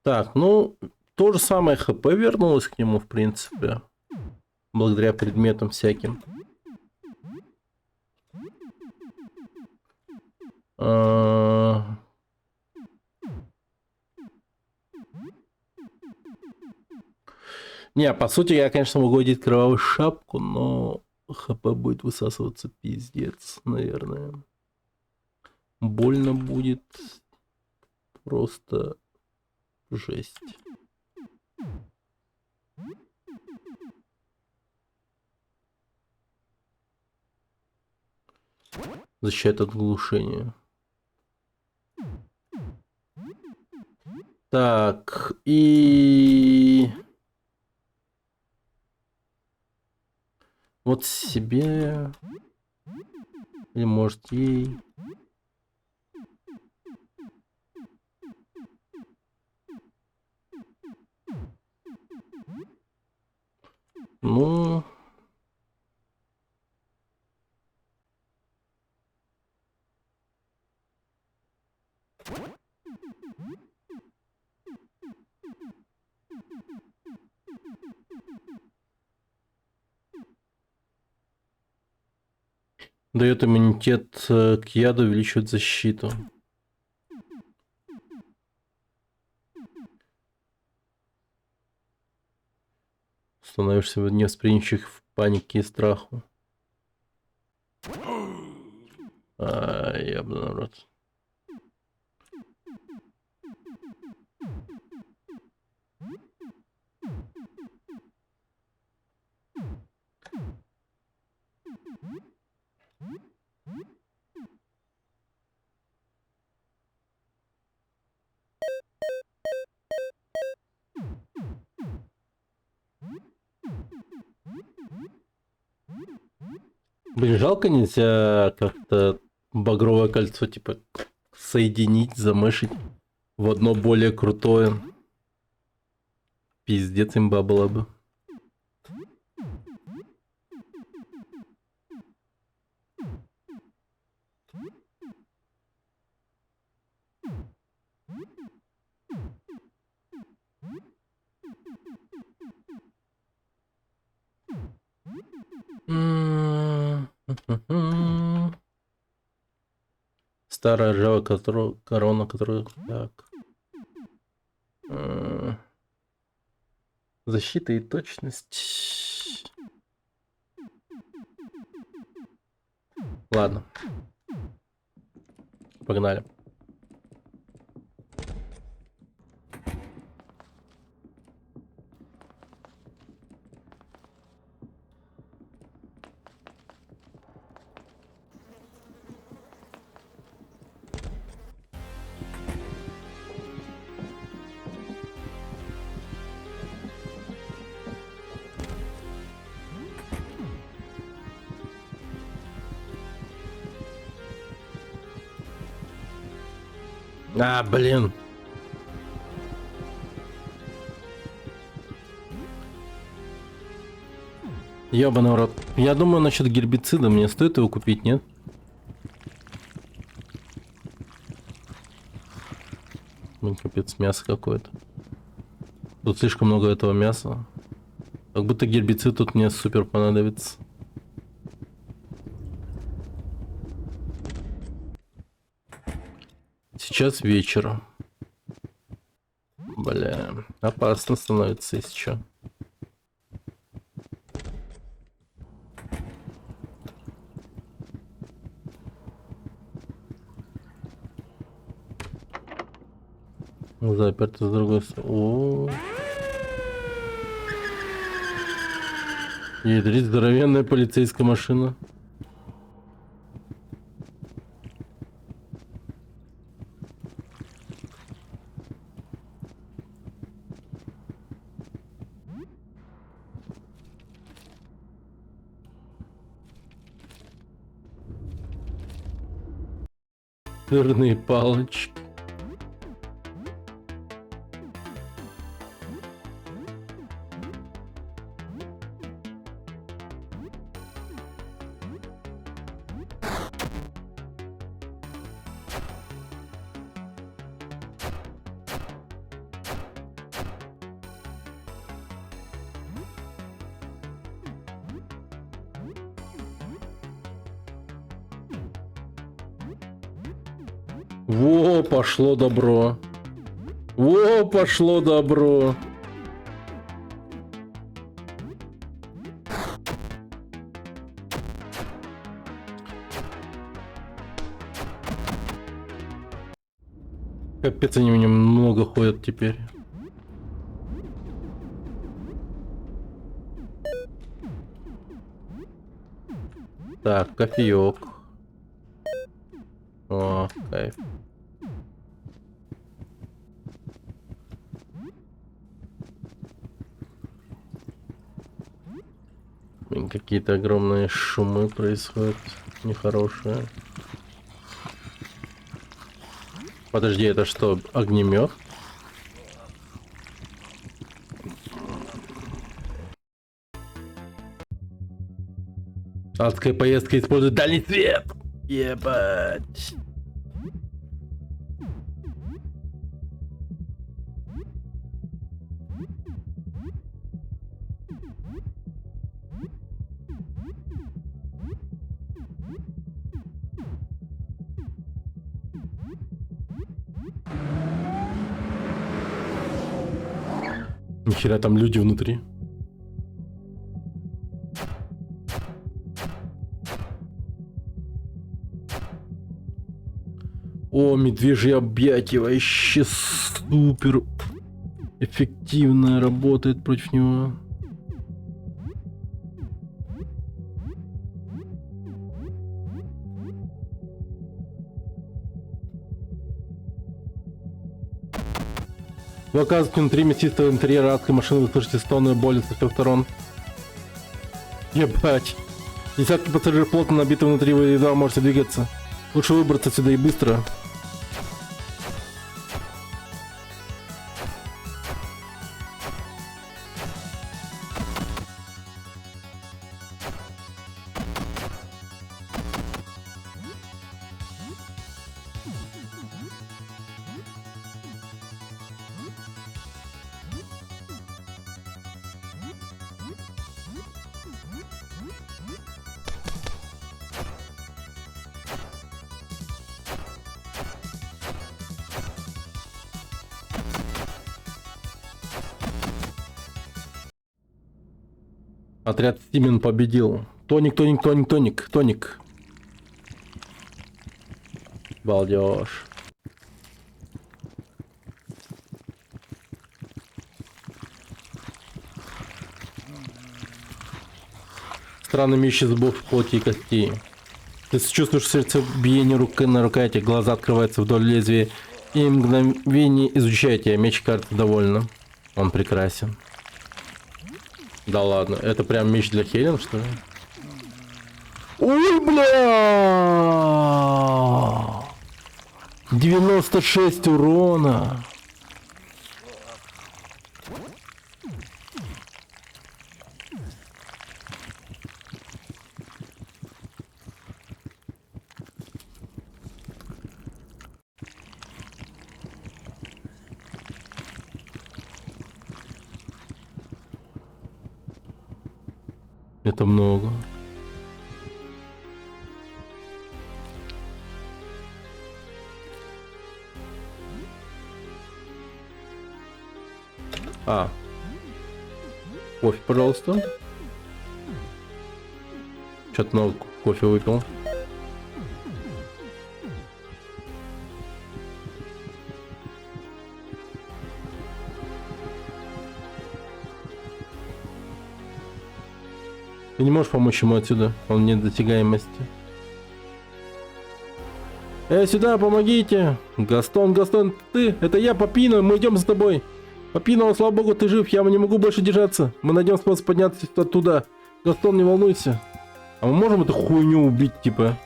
Так, ну, то же самое ХП вернулось к нему, в принципе. Благодаря предметам всяким. Не, по сути, я, конечно, могу одеть кровавую шапку, но ХП будет высасываться пиздец, наверное. Больно будет. Просто жесть. Защита от глушения. Так, и... Вот себе... Или может ей. Ну... Дает иммунитет к яду, увеличивает защиту. Становишься невосприимчив в панике и страху. Ябаный народ. Блин, жалко нельзя как-то багровое кольцо типа соединить, замешить в одно более крутое. Пиздец имба была бы. Старая ржавая корона, которая... Так. Защита и точность. Ладно. Погнали. Блин. Ёбаный в рот. Я думаю, насчет гербицида мне стоит его купить, нет? Блин, капец, мясо какое-то. Тут слишком много этого мяса. Как будто гербицид тут мне супер понадобится. Сейчас вечер. Бля, опасно становится, если что. Заперто с другой стороны. Ядрить, здоровенная полицейская машина. Сырные палочки. Во, пошло добро. Во, пошло добро. Капец, они меня много ходят теперь. Так, кофеек. О, кайф. Блин, какие-то огромные шумы происходят. нехорошее. Подожди, это что, огнемет? Адская поездка использует дальний свет! Ебать! Нихера там люди внутри. О, медвежьи объятия вообще супер эффективно работает против него. Вы оказываете внутри мясистого интерьера адской машины, вы слышите стоны боли со всех сторон. Ебать. Десятки пассажиров плотно набиты внутри, вы едва можете двигаться. Лучше выбраться отсюда и быстро. Отряд Стимен победил. Тоник, тоник, тоник, тоник, тоник. Балдеж. Странными ищи зубов плоти и костей. Ты чувствуешь сердцебиение руки на рукояти, глаза открываются вдоль лезвия, и мгновение изучаете, меч кажется довольно. Он прекрасен. Да ладно, это прям меч для Хелен, что ли? Ой, бля! 96 урона. Это много. А. Кофе, пожалуйста. Что-то много кофе выпил. Ты не можешь помочь ему отсюда? Он вне досягаемости. Сюда, помогите! Гастон, Гастон, ты? Это я, Папино, мы идем за тобой. Папино, слава богу, ты жив, я не могу больше держаться. Мы найдем способ подняться оттуда. Гастон, не волнуйся. А мы можем эту хуйню убить, типа?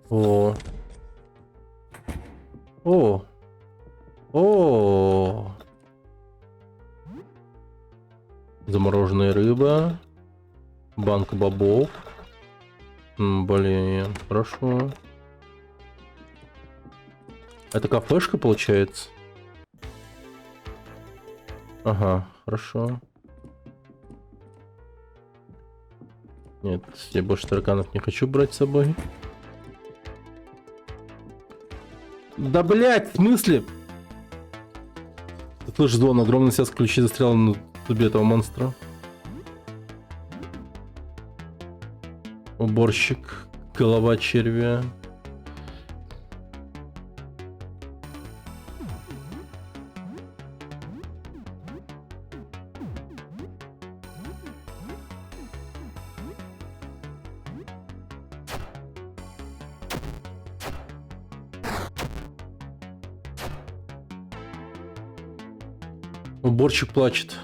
О. О. О. Замороженная рыба. Банка бобов. Блин, хорошо. Это кафешка получается? Ага, хорошо. Нет, я больше тараканов не хочу брать с собой. Да блять, в смысле? Ты слышишь звон, огромный связка ключей застрял на зубе этого монстра. Уборщик, голова червя. Уборщик плачет.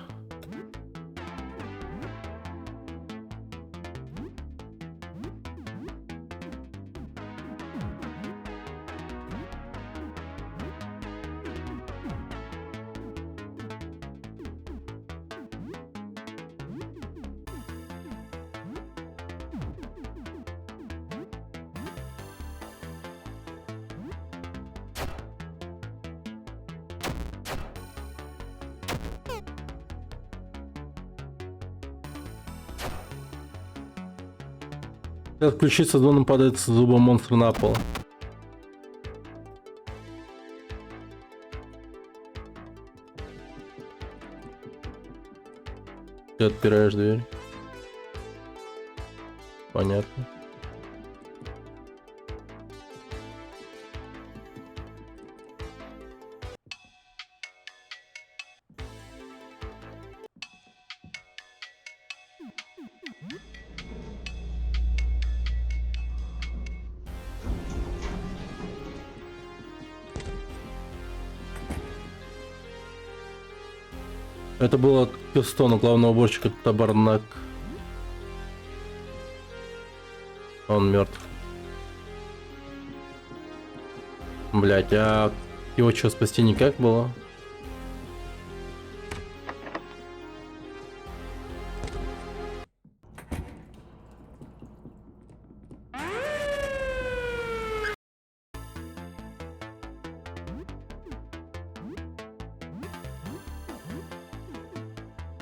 Когда ключи со звоном падает с зуба монстра на пол. Ты отпираешь дверь. Понятно. Это было Кестон, главного уборщика Табарнак. Он мертв. Блять, а его что, спасти никак было?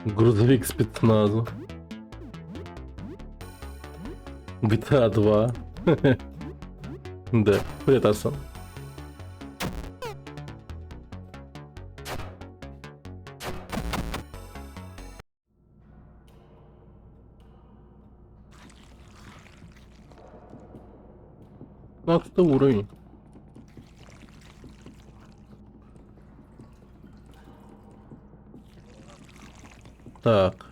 Грузовик спецназа. GTA 2. Да, привет, Арсен. Вот это уровень. Так.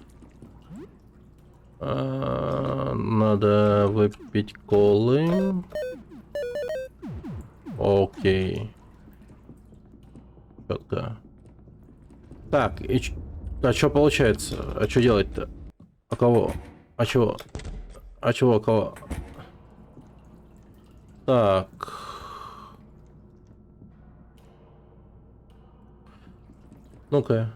Надо выпить колы. Окей. Четко. Так, а что получается? А что делать-то? А кого? А чего? А чего? А кого? Так. Ну-ка.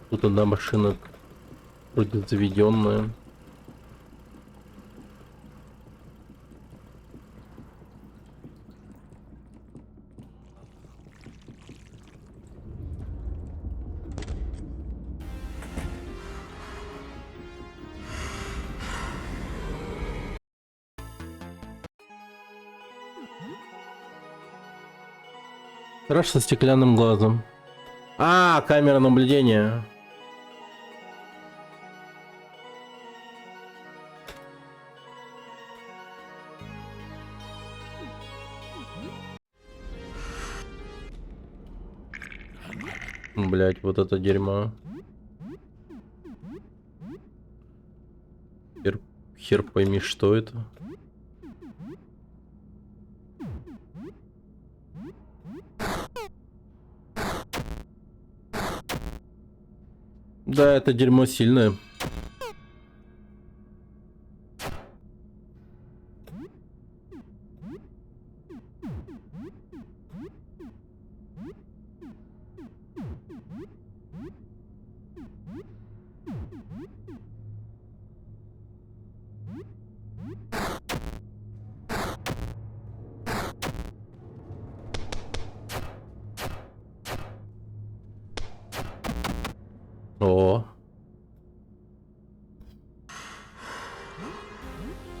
Тут одна машина вроде заведенная. Страж со стеклянным глазом. А, камера наблюдения. Блять, вот это дерьмо. Хер пойми, что это. Да, это дерьмо сильное.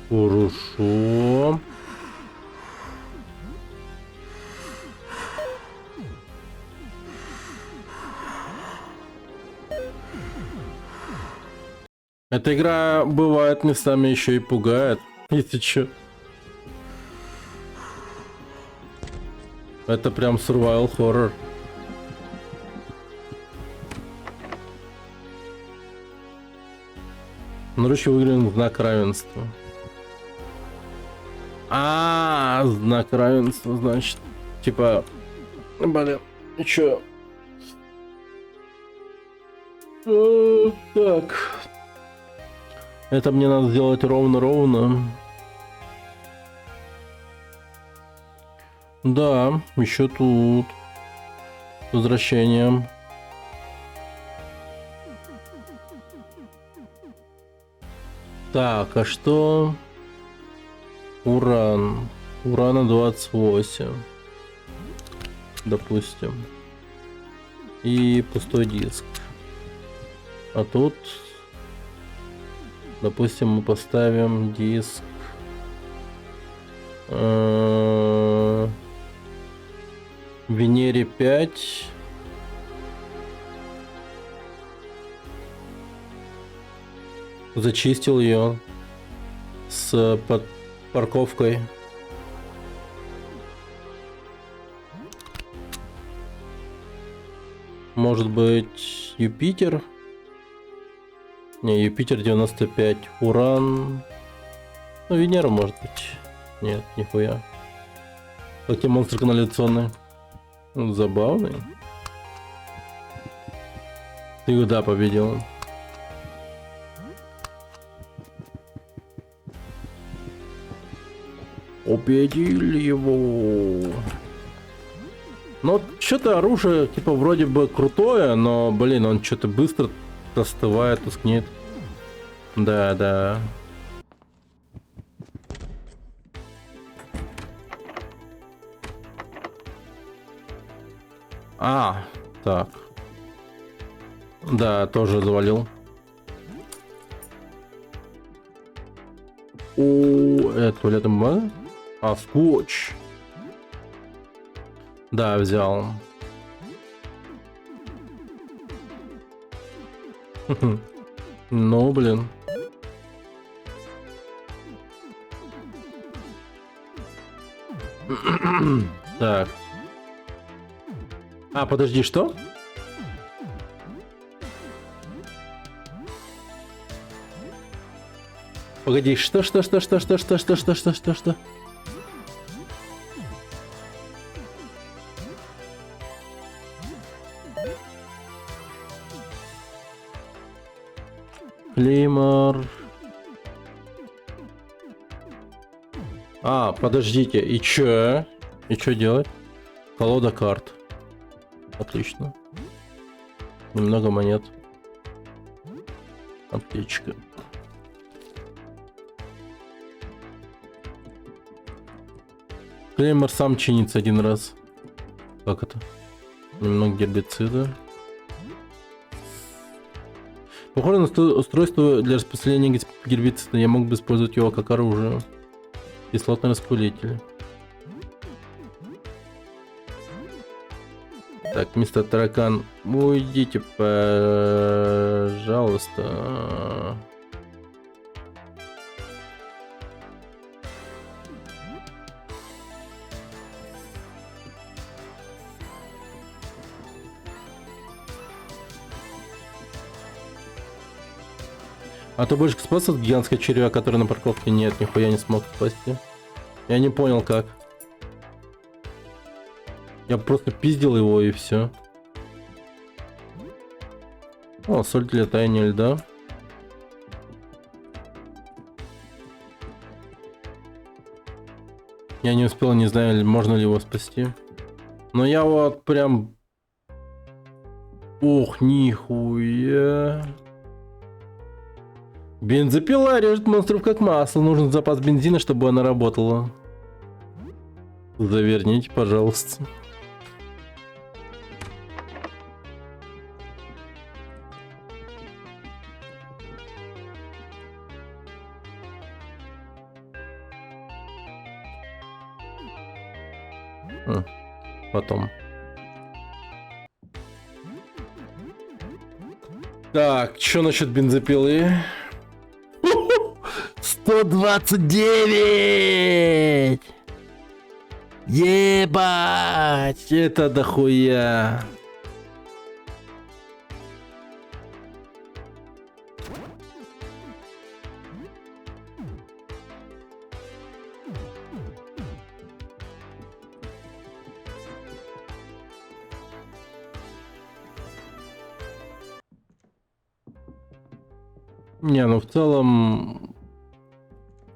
Хорошо. Эта игра бывает местами еще и пугает, если чё. Это прям survival horror. Наручи выигран знак равенства. Знак равенства, значит. Типа, блин, и чё? Так. Это мне надо сделать ровно-ровно. Да, еще тут. С возвращением. Так, а что? Уран. Урана 28. Допустим. И пустой диск. А тут, допустим, мы поставим диск. Венере 5. Зачистил ее с парковкой. Может быть, Юпитер? Не, Юпитер 95. Уран. Ну, Венера может быть. Нет, нихуя. Какие монстры канализационные. Забавный. Ты куда победил? Победили его. Ну, что-то оружие, типа, вроде бы крутое, но, блин, он что-то быстро остывает, тускнет. Да, да. Так. Да, тоже завалил. Это туалетная бумага? Скотч. Да, взял. Ну, блин. Так. Подожди, что? Погоди, что? Клеймор. Подождите, и чё? И чё делать? Колода карт. Отлично. Немного монет. Аптечка. Клеймор сам чинится один раз. Как это? Немного гербицида. Похоже на устройство для распределения гербицида. Я мог бы использовать его как оружие. Кислотный распылитель. Так, мистер Таракан, уйдите, пожалуйста. А ты больше спас от гигантского червя, который на парковке? Нет, нихуя не смог спасти. Я не понял как. Я просто пиздил его и все. Соль для таяния льда. Я не успел, не знаю, можно ли его спасти. Но я вот прям... Ох, нихуя. Бензопила режет монстров как масло. Нужен запас бензина, чтобы она работала. Заверните, пожалуйста. Потом. Так, что насчет бензопилы? 129! Ебать! Это дохуя! Не, ну в целом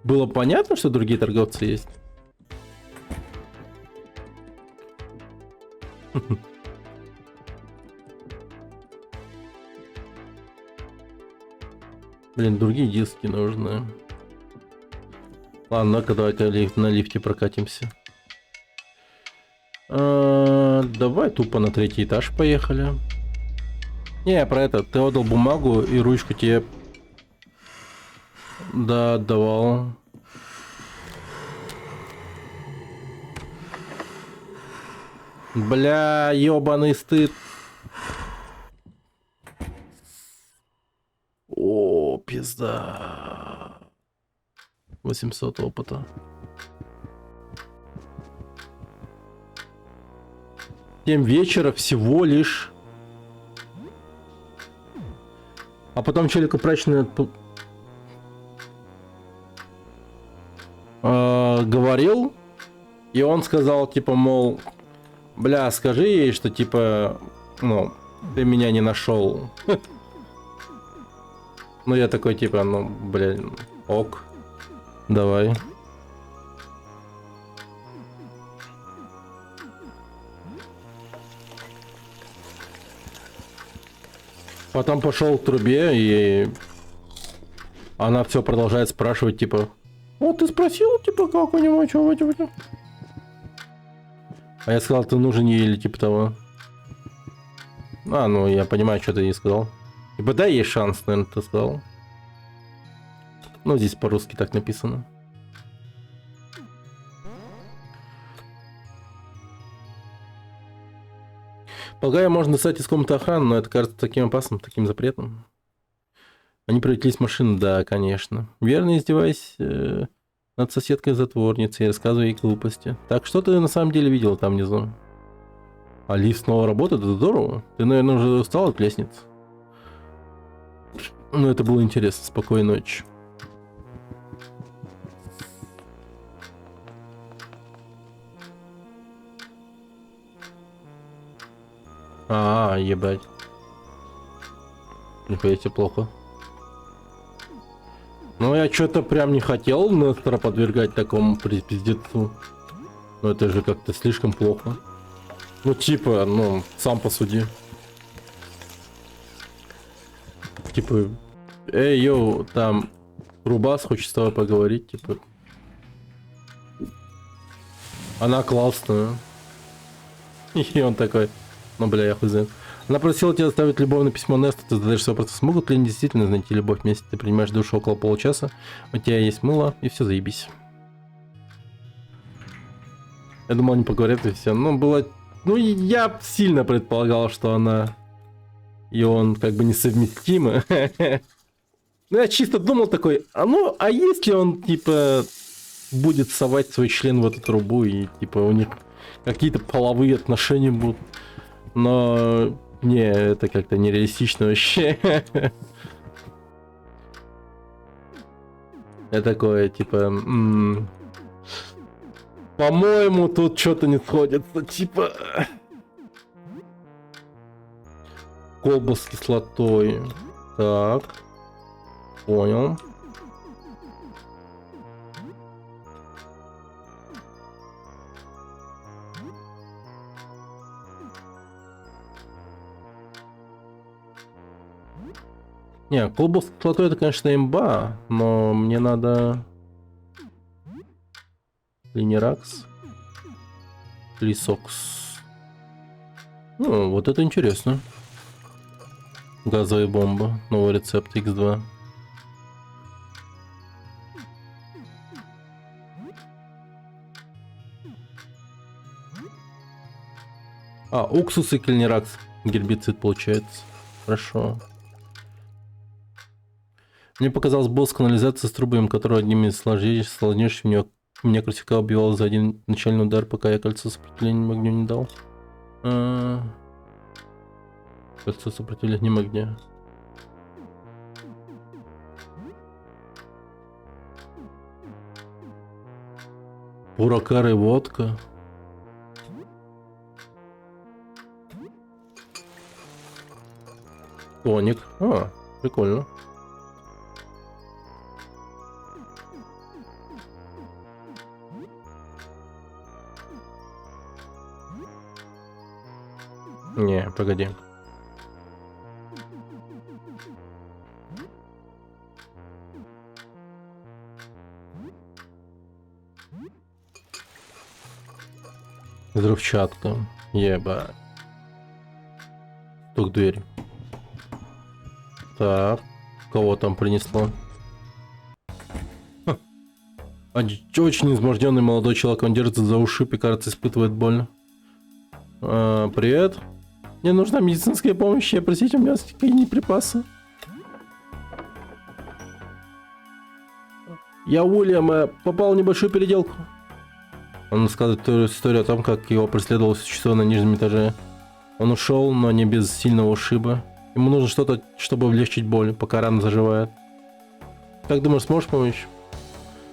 было понятно, что другие торговцы есть. Блин, другие диски нужны. Ладно, ну-ка давай-ка на лифте прокатимся. Давай тупо на 3-й этаж поехали. Не, про это. Ты отдал бумагу и ручку тебе... Да, отдавал. Бля, ёбаный стыд. О, пизда. 800 опыта. 7 вечера всего лишь. А потом челику прачечную говорил, и он сказал, типа, мол, бля, скажи ей, что, типа, ну, ты меня не нашел. Ну, я такой, типа, ну, блин, ок, давай. Потом пошел к трубе, и она все продолжает спрашивать, типа, о, ты спросил, типа, как у него, чего? А я сказал, ты нужен ей или типа того. А, ну, я понимаю, что ты ей сказал. Типа, дай ей шанс, наверное, ты сказал. Ну, здесь по-русски так написано. Полагаю, можно достать из комнаты охраны, но это кажется таким опасным, таким запретным. Они привлеклись машины, да, конечно. Верно, издеваясь над соседкой-затворницей и рассказывая ей глупости. Так, что ты на самом деле видел там внизу? А лифт снова работает? Это здорово. Ты, наверное, уже устал от лестниц? Ну, это было интересно. Спокойной ночи. Ебать. Нихуя себе плохо. Ну, я что-то прям не хотел Нестора подвергать такому пиздецу. Но это же как-то слишком плохо. Ну, типа, ну, сам посуди. Типа, эй, йоу, там, Рубас хочет с тобой поговорить, типа. Она классная. И он такой, ну, бля, я хуй знает. Она просила тебя оставить любовное письмо Несту, ты задаешь вопрос, смогут ли они действительно найти любовь вместе? Ты принимаешь душ около получаса, у тебя есть мыло, и все, заебись. Я думал, они поговорят и все. Ну, было... Ну, я сильно предполагал, что она и он как бы несовместимы. Ну, я чисто думал такой, а если он, типа, будет совать свой член в эту трубу, и, типа, у них какие-то половые отношения будут. Но... Не, это как-то нереалистично вообще. Я такое, типа... По-моему, тут что-то не сходится, типа... Колба с кислотой. Так. Понял. Не, колба с кислотой это, конечно, имба, но мне надо... Линеракс. Лисокс. Ну, вот это интересно. Газовая бомба. Новый рецепт X2. А, уксус и клинеракс. Гербицид получается. Хорошо. Мне показалось, босс канализации с трубами, который одним из сложнейших меня критика убивал за один начальный удар, пока я кольцо сопротивления огню не дал. Кольцо сопротивления огня. Буракар и водка. Тоник. А, прикольно. Не, погоди. Взрывчатка. Ебать. Стук в дверь. Так. Кого там принесло? Очень изможденный молодой человек. Он держится за ушиб и, кажется, испытывает боль. Привет. Мне нужна медицинская помощь. Простите, у меня какие-нибудь припасы. Я Уильям, попал в небольшую переделку. Он рассказывает историю о том, как его преследовало существо на нижнем этаже. Он ушел, но не без сильного ушиба. Ему нужно что-то, чтобы облегчить боль, пока рана заживает. Как думаешь, сможешь помочь?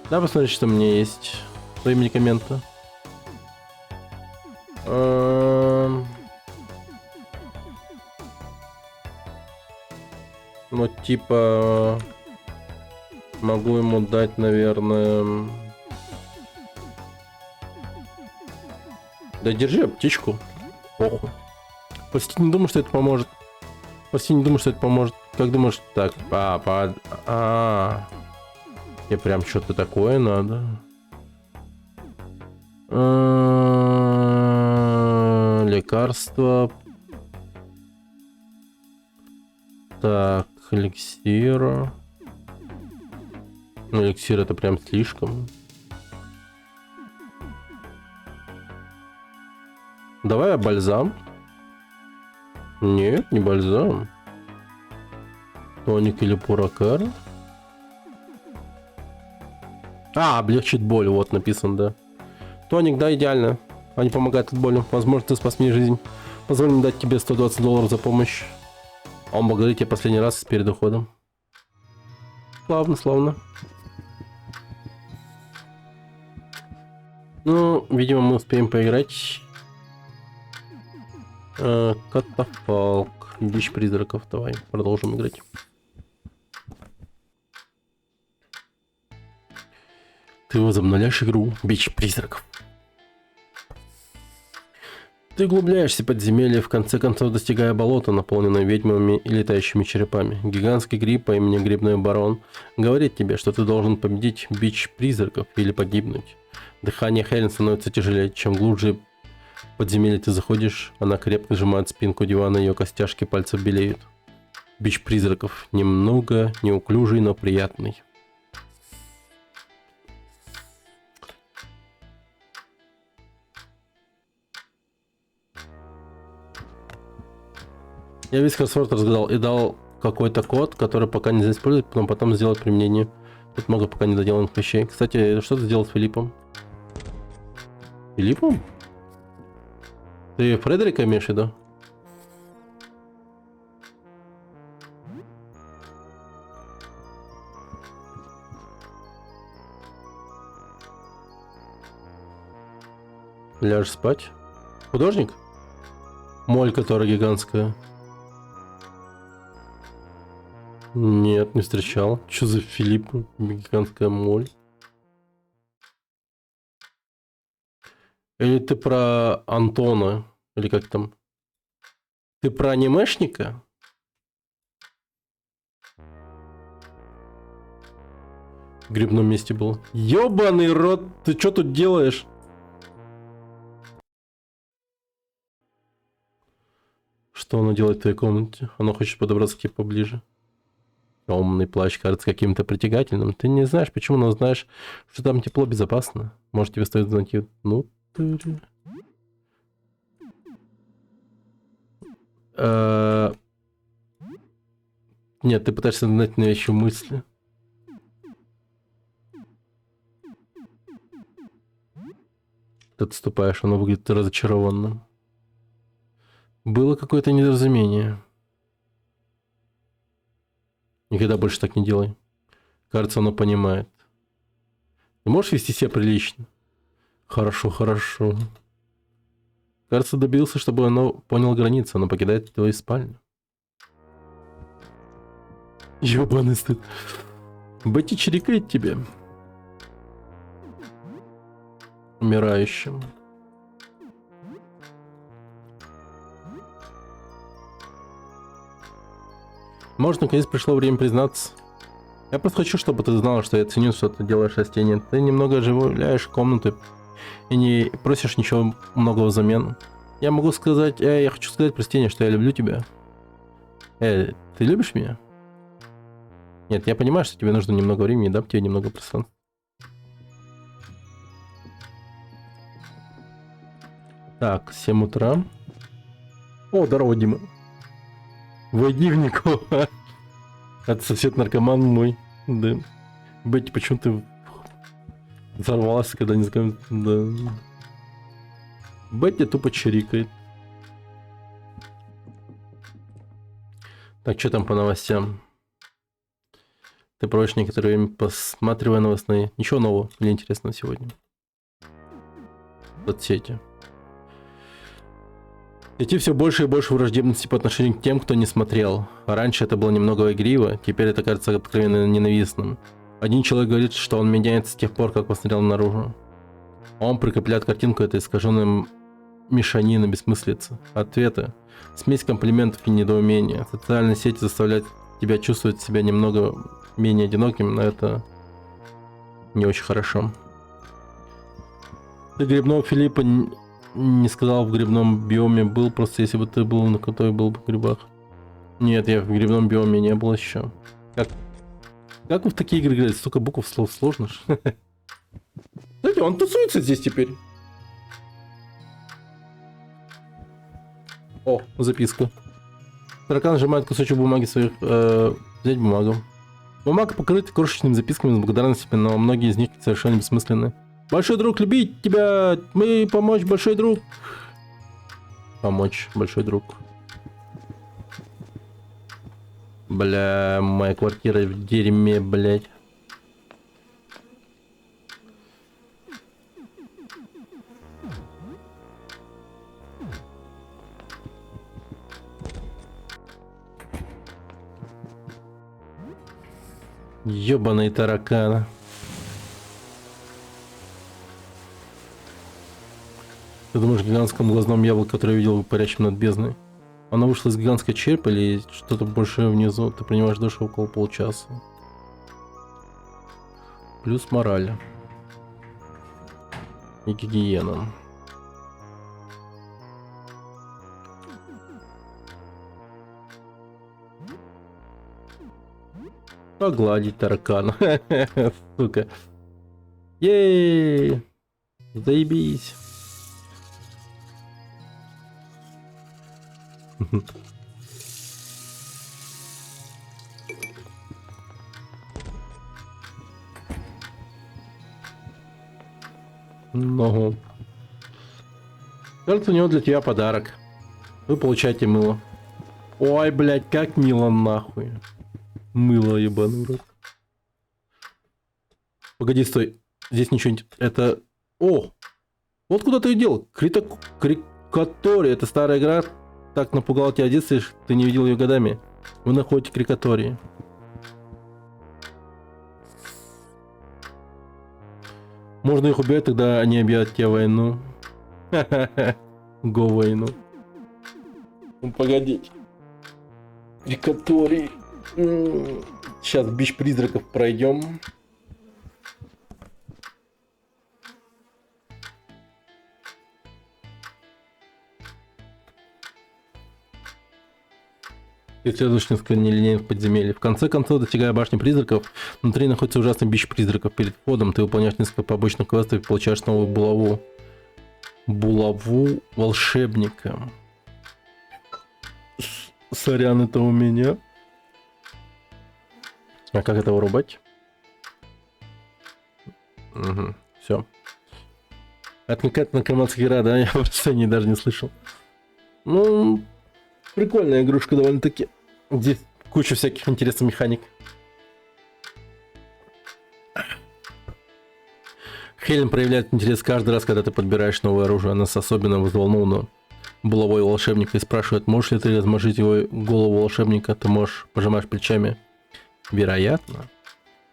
Да, посмотри, что у меня есть. Твои медикаменты. Ну, типа... Могу ему дать, наверное... Да держи птичку. Похуй. Почти не думаю, что это поможет. Почти не думаю, что это поможет. Как думаешь? Так, Мне прям что-то такое надо. Лекарства. Так, эликсир. Ну, эликсир это прям слишком. Давай бальзам. Нет, не бальзам. Тоник или пуракар. Облегчит боль, вот написано, да. Тоник, да, идеально. Они помогают от боли. Возможно, ты спас мне жизнь. Позволь мне дать тебе $120 за помощь. Он благодарит тебя последний раз перед уходом. Славно, славно. Ну, видимо, мы успеем поиграть. Катафалк. Бич призраков. Давай, продолжим играть. Ты возобновляешь игру Бич призраков. Ты углубляешься в подземелье, в конце концов достигая болота, наполненное ведьмами и летающими черепами. Гигантский гриб по имени Грибной Барон говорит тебе, что ты должен победить Бич призраков или погибнуть. Дыхание Хелен становится тяжелее. Чем глубже в подземелье ты заходишь, она крепко сжимает спинку дивана, ее костяшки пальцев белеют. Бич призраков немного неуклюжий, но приятный. Я весь кроссворд разгадал и дал какой-то код, который пока нельзя использовать, потом сделать применение. Тут много пока недоделанных вещей. Кстати, что ты сделал с Филиппом? Филиппом? Ты Фредерика имеешь в виду? Ляжешь спать? Художник? Моль, которая гигантская. Нет, не встречал. Что за Филипп? Гигантская моль. Или ты про Антона? Или как там? Ты про анимешника? В грибном месте был. Ёбаный рот, ты что тут делаешь? Что оно делает в твоей комнате? Оно хочет подобраться к тебе поближе. Темный плащ кажется каким-то притягательным. Ты не знаешь, почему, но знаешь, что там тепло, безопасно. Может, тебе стоит найти... Ну, ты... Нет, ты пытаешься дать на еще мысли. Ты отступаешь, оно выглядит разочарованным. Было какое-то недоразумение. Никогда больше так не делай. Кажется, оно понимает. Ты можешь вести себя прилично? Хорошо, хорошо. Кажется, добился, чтобы оно поняло границы. Оно покидает твою спальню. Ёбаный стыд. Бетти чирикает тебе. Умирающим. Может, наконец пришло время признаться. Я просто хочу, чтобы ты знала, что я ценю, что ты делаешь растения. Ты немного оживляешь комнату и не просишь ничего многого взамен. Я могу сказать, я хочу сказать растение, что я люблю тебя. Ты любишь меня? Нет, я понимаю, что тебе нужно немного времени, дам тебе немного пространства. Так, 7 утра. О, здорово, Дима. Войди в Нико. Это сосед наркоман мой. Да. Бетти, почему ты взорвалась, когда не знаю. Да. Бетти тупо чирикает. Так, что там по новостям? Ты проводишь некоторое время, посматривая новостные. Ничего нового или интересного сегодня? Соцсети. Идти все больше и больше враждебности по отношению к тем, кто не смотрел. А раньше это было немного игриво, теперь это кажется откровенно ненавистным. Один человек говорит, что он меняется с тех пор, как посмотрел наружу. Он прикрепляет картинку этой искаженной мешанины бессмыслицы. Ответы. Смесь комплиментов и недоумения. Социальные сети заставляют тебя чувствовать себя немного менее одиноким, но это не очень хорошо. Ты грибного Филиппа не сказал в грибном биоме был, просто если бы ты был на который был бы в грибах. Нет, я в грибном биоме не был еще. Как вы в такие игры играете? Столько букв, слов сложно. Знаете, он тусуется здесь теперь. О, записка. Таракан сжимает кусочек бумаги своих... взять бумагу. Бумага покрыта крошечными записками с благодарностями, но многие из них совершенно бессмысленны. Большой друг, любить тебя! Мы помочь, большой друг! Помочь, большой друг. Бля, моя квартира в дерьме, блядь. Ёбаные тараканы. Ты думаешь, гигантском глазном яблоке, которое я видел парящим над бездной? Оно вышло из гигантской черепа или что-то большое внизу? Ты принимаешь душ около полчаса. Плюс мораль. И гигиена. Погладить таракана. Сука. Ей! Заебись. Ну. Кажется, у него для тебя подарок. Вы получаете мыло. Ой, блядь, как мило нахуй. Мыло, ебаный рот. Погоди, стой. Здесь ничего не... Это... О! Вот куда ты делал. Крикатория. Это старая игра. Так напугала тебя в детстве, что ты не видел ее годами. Вы находите Крикатории. Можно их убивать, тогда они объявят тебе войну. Го войну. Ну погодите. Крикатории. Сейчас бич призраков пройдем. Ты следуешь несколько нелинейных подземелий. В конце концов, достигая башни призраков, внутри находится ужасный бич призраков. Перед входом ты выполняешь несколько побочных квестов и получаешь новую булаву. Булаву волшебника. Сорян, это у меня. А как это вырубать? Угу, все. Отвлекать на командская игра, да? Я просто не даже не слышал. Ну, прикольная игрушка довольно-таки. Здесь куча всяких интересных механик. Хелен проявляет интерес каждый раз, когда ты подбираешь новое оружие. Она особенно взволнована булавой волшебника и спрашивает, можешь ли ты размажить его голову волшебника. Ты пожимаешь плечами. Вероятно.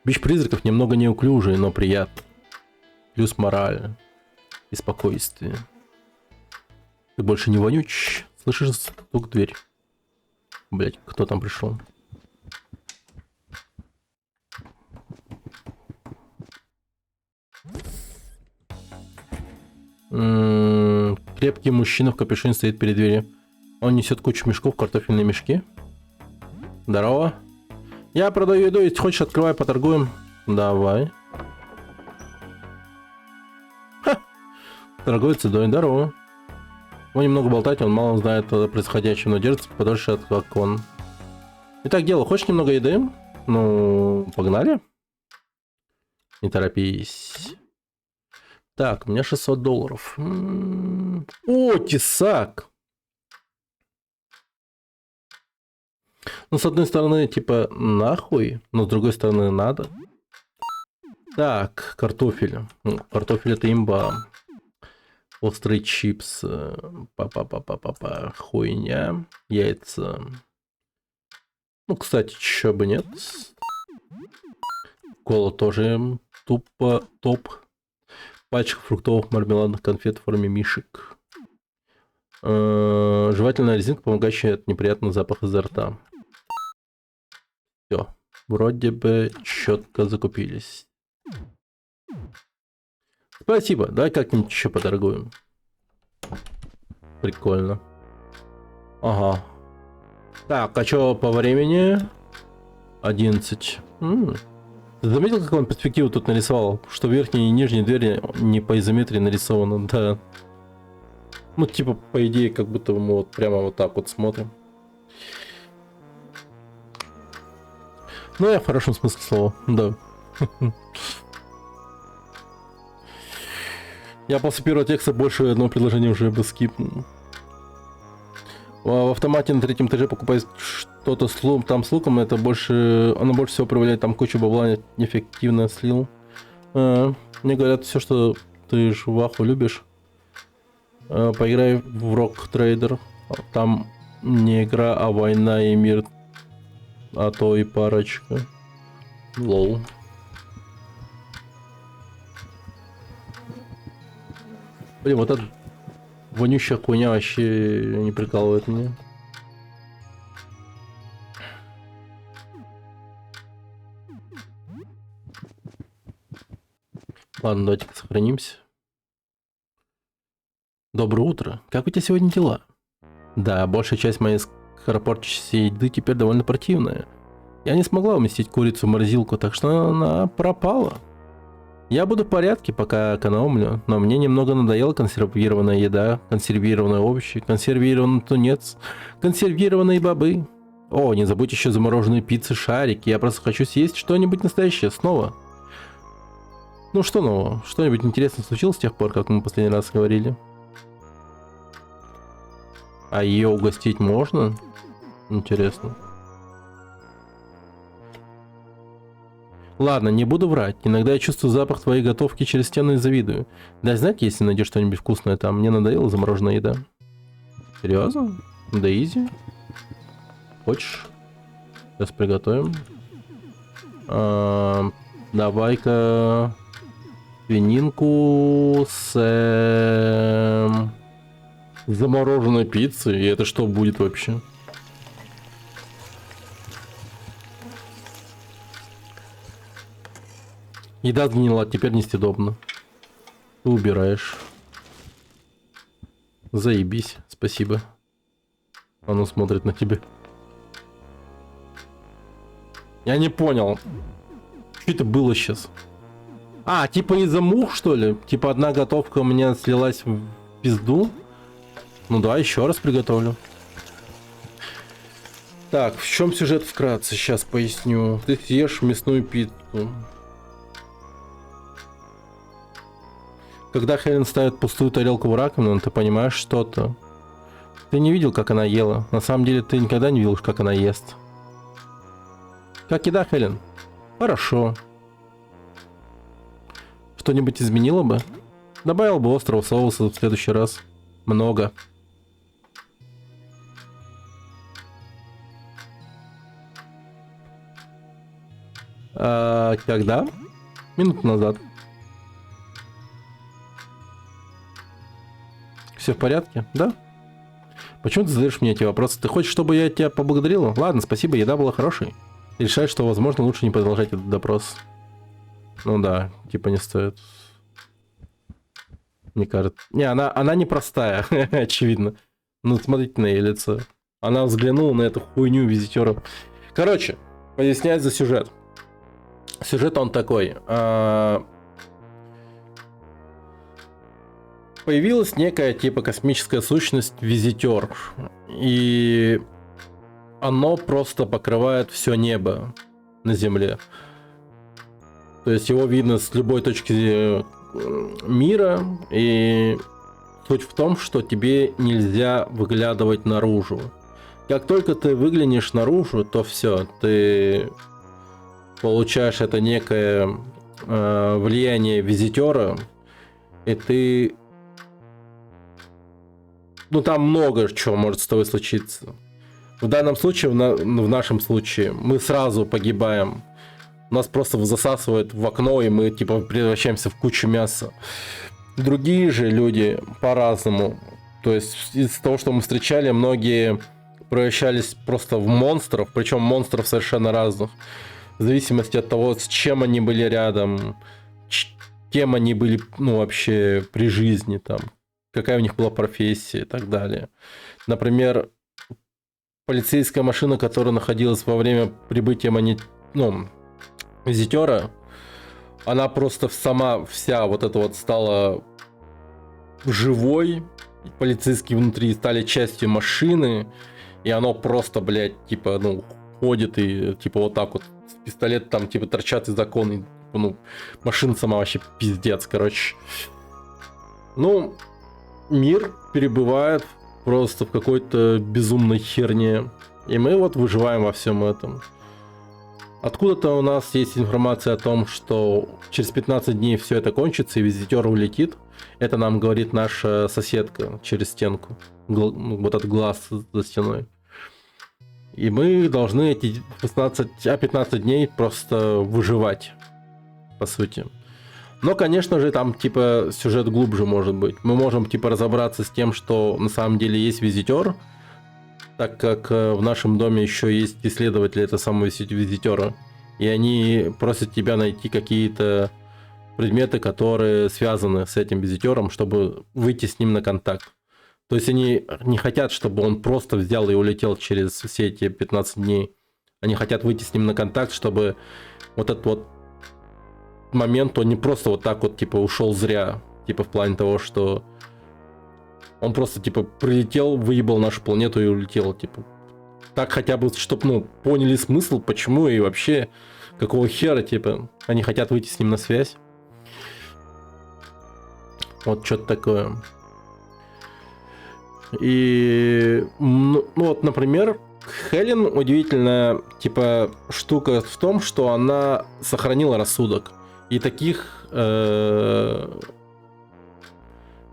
Бич призраков немного неуклюжий, но приятный. Плюс мораль и спокойствие. Ты больше не вонюч. Слышишь стук в дверь? Блять, кто там пришел? Крепкий мужчина в капюшоне стоит перед дверью. Он несет кучу мешков, картофельные мешки. Здорово. Я продаю еду, если хочешь, открывай, поторгуем. Давай. Ха! Торгует с едой, здорово. Он немного болтает, он мало знает о происходящем, но держится подольше от как он. Итак, дело, хочешь немного еды? Ну, погнали. Не торопись. Так, у меня $600. О, тесак! Ну, с одной стороны, типа, нахуй, но с другой стороны, надо. Так, картофель. Картофель это имба. Острые чипсы. Па-па-па-па-па-па. Хуйня. Яйца. Ну, кстати, чё бы нет. Кола тоже тупо топ. Пачка фруктовых мармеладных конфет в форме мишек. Жевательная резинка, помогающая от неприятного запаха изо рта. Все. Вроде бы четко закупились. Спасибо. Давай как-нибудь еще поторгуем. Прикольно. Ага. Так, а что по времени? 11. Ты заметил, как он перспективу тут нарисовал? Что верхние и нижние двери не по изометрии нарисованы, да. Ну, типа, по идее, как будто мы вот прямо вот так вот смотрим. Ну, я в хорошем смысле слова, да. Я после первого текста больше одного предложения уже бы скипнул. В автомате на третьем этаже покупать что-то с луком, там с луком, это больше, оно больше всего проявляет там кучу бабла, неэффективно слил. Мне говорят, все, что ты жваху любишь, поиграй в Rock Trader. Там не игра, а война и мир, а то и парочка. Лол. Блин, вот эта вонючая хуйня вообще не прикалывает меня. Ладно, давайте-ка сохранимся. Доброе утро. Как у тебя сегодня дела? Да, большая часть моей скоропортящейся еды теперь довольно противная. Я не смогла уместить курицу в морозилку, так что она пропала. Я буду в порядке, пока экономлю, но мне немного надоела консервированная еда, консервированные овощи, консервированный тунец, консервированные бобы. О, не забудь еще замороженные пиццы, шарики. Я просто хочу съесть что-нибудь настоящее снова. Ну что нового? Что-нибудь интересное случилось с тех пор, как мы последний раз говорили? А ее угостить можно? Интересно. Ладно, не буду врать. Иногда я чувствую запах твоей готовки через стену и завидую. Дай знать, если найдешь что-нибудь вкусное там. Мне надоела замороженная еда. Серьезно? Да изи. Хочешь? Сейчас приготовим. Давай-ка свининку с замороженной пиццей. И это что будет вообще? Еда сгнила, теперь нестедобно. Ты убираешь. Заебись, спасибо. Оно смотрит на тебя. Я не понял. Что это было сейчас? А, типа из-за мух, что ли? Типа одна готовка у меня слилась в пизду? Ну да, еще раз приготовлю. Так, в чем сюжет вкратце? Сейчас поясню. Ты съешь мясную пиццу. Когда Хелен ставит пустую тарелку в раковину, ты понимаешь что-то. Ты не видел, как она ела. На самом деле, ты никогда не видел, как она ест. Как еда, Хелен? Хорошо. Что-нибудь изменило бы? Добавил бы острого соуса в следующий раз. Много. Когда? Минуту назад. Все в порядке? Да? Почему ты задаешь мне эти вопросы? Ты хочешь, чтобы я тебя поблагодарила? Ладно, спасибо, еда была хорошей. Ты решаешь, что, возможно, лучше не продолжать этот допрос. Ну да, типа не стоит. Мне кажется. Не, она непростая, очевидно. Ну, смотрите на ее лицо. Она взглянула на эту хуйню визитера. Короче, поясняет за сюжет. Сюжет он такой. Появилась некая типа космическая сущность визитер. И оно просто покрывает все небо на Земле. То есть его видно с любой точки мира. И суть в том, что тебе нельзя выглядывать наружу. Как только ты выглянешь наружу, то все, ты получаешь это некое влияние визитера, и ты... Ну, там много чего может с тобой случиться. В данном случае, в нашем случае, мы сразу погибаем. Нас просто засасывает в окно, и мы, типа, превращаемся в кучу мяса. Другие же люди по-разному. То есть, из-за того, что мы встречали, многие превращались просто в монстров, причем монстров совершенно разных. В зависимости от того, с чем они были рядом, кем они были, ну, вообще при жизни, там, какая у них была профессия и так далее. Например, полицейская машина, которая находилась во время прибытия визитера, она просто сама вся вот эта вот стала живой, полицейские внутри стали частью машины, и оно просто, блядь, типа, ну, ходит и, типа, вот так вот, пистолет там, типа, торчат из окон, и, ну, машина сама вообще пиздец, короче. Ну, мир перебывает просто в какой-то безумной херне, и мы вот выживаем во всем этом. Откуда-то у нас есть информация о том, что через 15 дней все это кончится и визитер улетит. Это нам говорит наша соседка через стенку. Вот этот глаз за стеной. И мы должны эти 15 дней просто выживать, по сути. Но, конечно же, там, типа, сюжет глубже может быть. Мы можем, типа, разобраться с тем, что на самом деле есть визитер, так как в нашем доме еще есть исследователи этого самого визитера. И они просят тебя найти какие-то предметы, которые связаны с этим визитером, чтобы выйти с ним на контакт. То есть они не хотят, чтобы он просто взял и улетел через все эти 15 дней. Они хотят выйти с ним на контакт, чтобы вот этот вот момент, он не просто вот так вот, типа, ушел зря. Типа, в плане того, что он просто, типа, прилетел, выебал нашу планету и улетел, типа. Так хотя бы, чтобы, ну, поняли смысл, почему и вообще, какого хера, типа, они хотят выйти с ним на связь. Вот что-то такое. И, ну, вот, например, Хелен удивительная, типа, штука в том, что она сохранила рассудок. И таких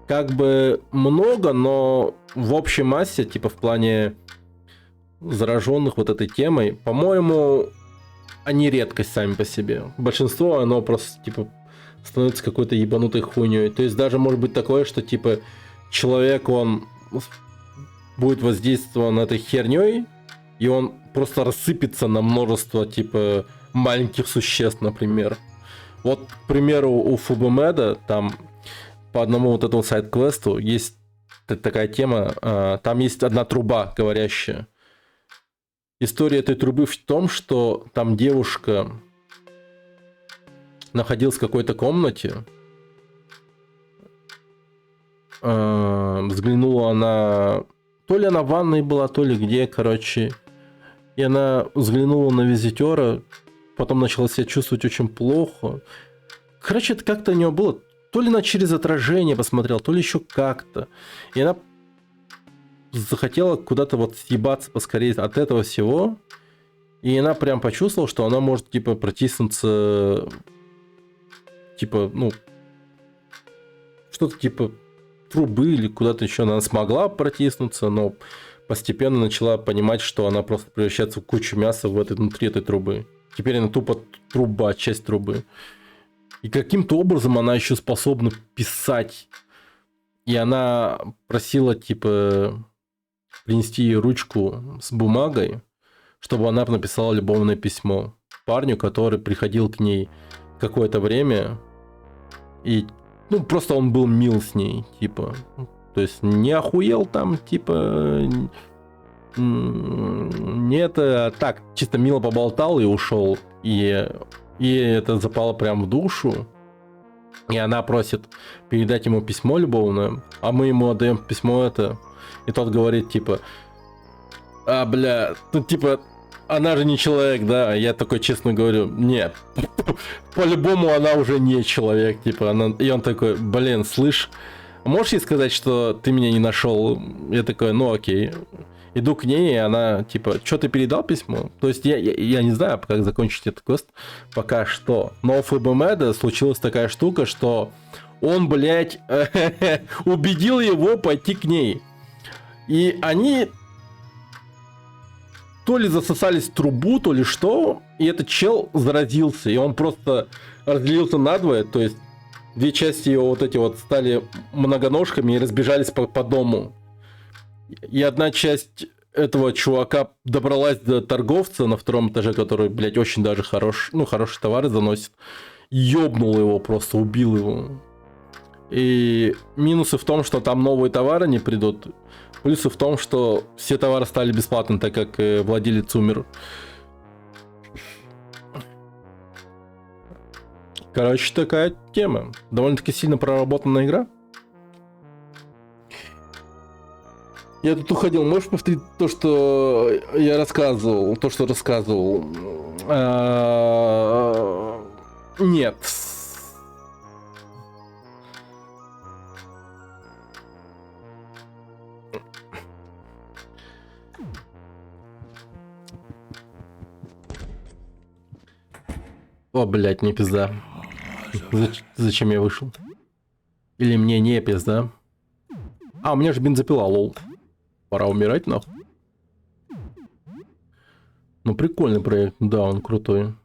как бы много, но в общей массе, типа, в плане зараженных вот этой темой, по-моему, они редкость сами по себе. Большинство, оно просто, типа, становится какой-то ебанутой хуйней. То есть даже может быть такое, что, типа, человек, он будет воздействован этой херней, и он просто рассыпется на множество, типа, маленьких существ, например. Вот, к примеру, у Фубимеда, там, по одному вот этому сайд-квесту, есть такая тема, там есть одна труба говорящая. История этой трубы в том, что там девушка находилась в какой-то комнате, взглянула она... То ли она в ванной была, то ли где, короче. И она взглянула на визитера, потом начала себя чувствовать очень плохо. Короче, это как-то у нее было. То ли она через отражение посмотрела, то ли еще как-то. И она захотела куда-то вот съебаться поскорее от этого всего. И она прям почувствовала, что она может, типа, протиснуться, типа, ну, что-то типа трубы или куда-то еще. Она смогла протиснуться, но постепенно начала понимать, что она просто превращается в кучу мяса внутри этой трубы. Теперь она тупо труба, часть трубы. И каким-то образом она еще способна писать. И она просила, типа, принести ей ручку с бумагой, чтобы она написала любовное письмо парню, который приходил к ней какое-то время. И, ну, просто он был мил с ней, типа. То есть не охуел там, типа... Нет, так, чисто мило поболтал и ушел. И это запало прям в душу. И она просит передать ему письмо любовное, а мы ему отдаем письмо это. И тот говорит, типа, бля, тут типа, она же не человек, да? Я такой честно говорю, нет, по-любому она уже не человек, типа, она... И он такой, блин, слышь, можешь ей сказать, что ты меня не нашел? Я такой, ну окей. Иду к ней, и она, типа, что, ты передал письмо? То есть я не знаю, как закончить этот квест пока что. Но у ФБМэда случилась такая штука, что он, блядь, убедил его пойти к ней. И они то ли засосались в трубу, то ли что, и этот чел заразился, и он просто разделился надвое, то есть две части его вот эти вот стали многоножками и разбежались по дому. И одна часть этого чувака добралась до торговца на втором этаже, который, блядь, очень даже хорошие товары заносит. Ёбнул его, просто убил его. И минусы в том, что там новые товары не придут. Плюсы в том, что все товары стали бесплатными, так как владелец умер. Короче, такая тема. Довольно-таки сильно проработанная игра. Я тут уходил. Можешь повторить то, что я рассказывал? То, что рассказывал? Нет. О, блядь, не пизда. Зачем я вышел? Или мне не пизда? А, у меня же бензопила, лол. Пора умирать, нахуй. Ну, прикольный проект. Да, он крутой.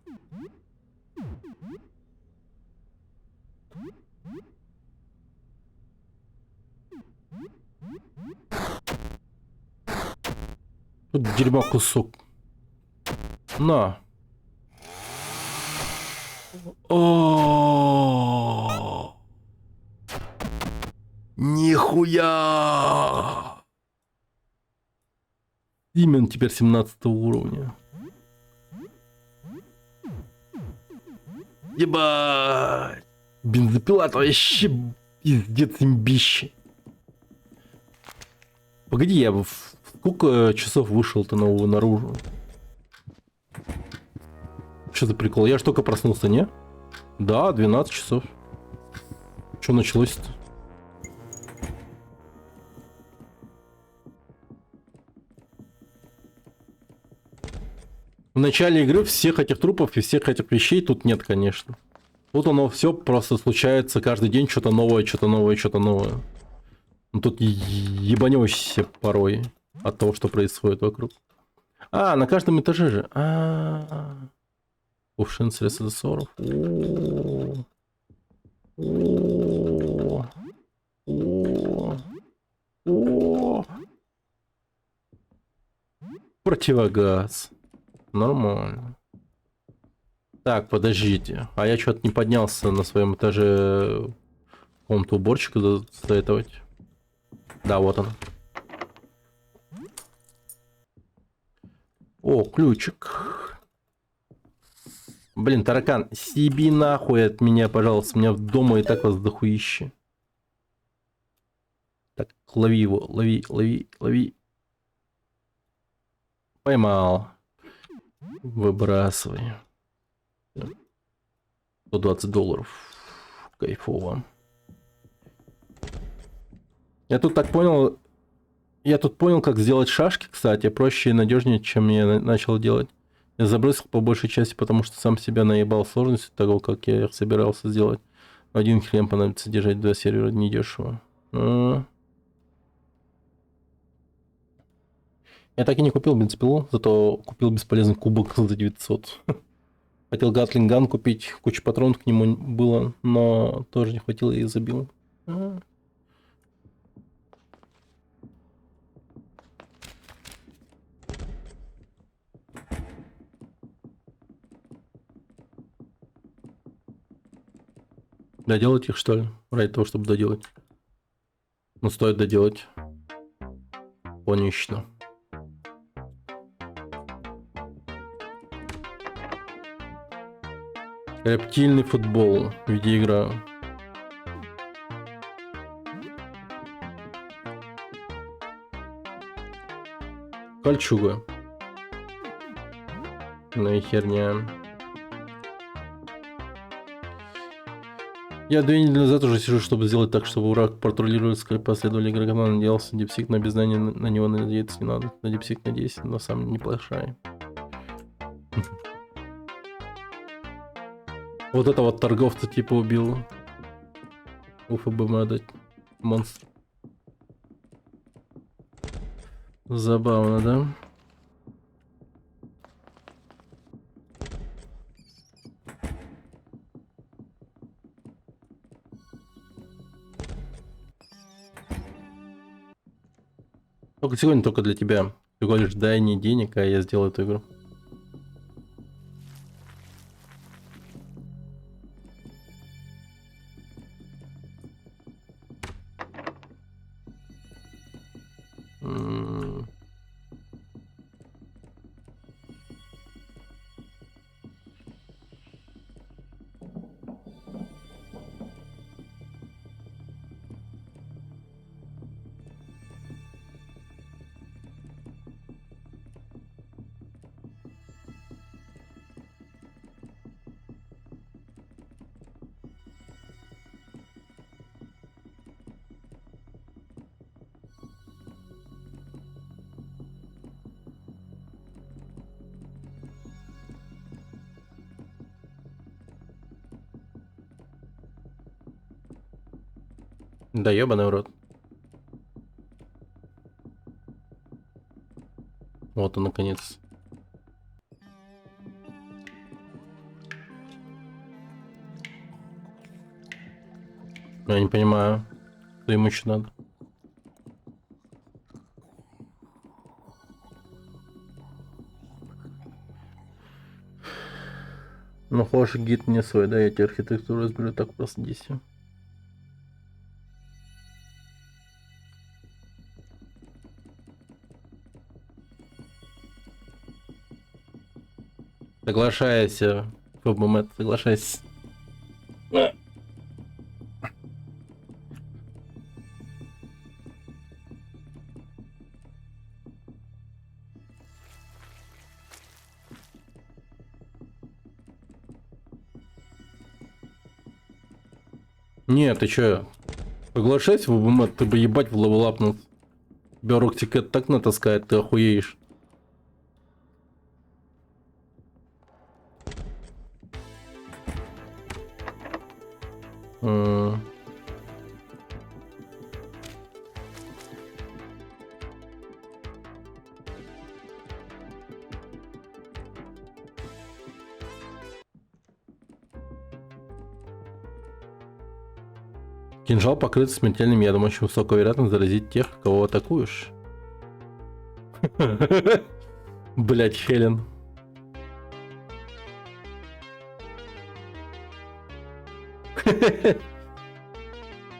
Тут дерьмо кусок. На. О, нихуя! Именно теперь 17 уровня. Ебать! Бензопила вообще пиздец имбище. Погоди, я в сколько часов вышел-то наружу? Что за прикол? Я ж только проснулся, не? Да, 12 часов. Что началось-то? В начале игры всех этих трупов и всех этих вещей тут нет, конечно. Тут оно все просто случается каждый день, что-то новое, что-то новое, что-то новое. Ну, тут ебанешься порой от того, что происходит вокруг. А, на каждом этаже же. Кувшин средств засоров. Противогаз. Нормально. Так, подождите. А я что-то не поднялся на своем этаже комнату уборщика советовать. Да, вот он. О, ключик. Блин, таракан, съеби нахуй от меня, пожалуйста. У меня дома и так вас дохуище. Так, лови его, лови. Поймал. Выбрасывай. $120. Кайфово. Я тут так понял... Я тут понял, как сделать шашки, кстати, проще и надежнее, чем я начал делать. Я забросил по большей части, потому что сам себя наебал сложностью того, как я их собирался сделать. Один хрен понадобится держать 2 сервера недешево. Я так и не купил бензопилу, зато купил бесполезный кубок за 900. Хотел гатлинган купить, куча патронов к нему было, но тоже не хватило и забил. Доделать их, что ли? Ради того, чтобы доделать. Ну, стоит доделать. Конечно. Рептильный футбол. Видеоигра. Кольчуга. Ну и херня. Я 2 недели назад уже сижу, чтобы сделать так, чтобы враг патрулировал, скорее последовали игрокам, надеялся, дипсик, но без знания на него надеяться не надо. На дипсик надеюсь, но сам не плохая. Вот это вот торговца типа убил. УФБ дать монстр. Забавно, да? Только сегодня только для тебя. Всего лишь дай мне денег, а я сделаю эту игру. Да ебаный в рот. Вот он, наконец. Я не понимаю, что ему еще надо. Ну, хочешь гид не свой, да, я тебе архитектуру разберу так просто 10. Соглашаюсь, ФБМЭТ, соглашайся. Нет, ты чё? Соглашайся, ФБМЭТ, ты бы ебать в левелапнул. Тебя Роктикет так натаскает, ты охуеешь. Кинжал покрыт смертельным ядом, очень высокая вероятность заразить тех, кого атакуешь. Блять, Хелен.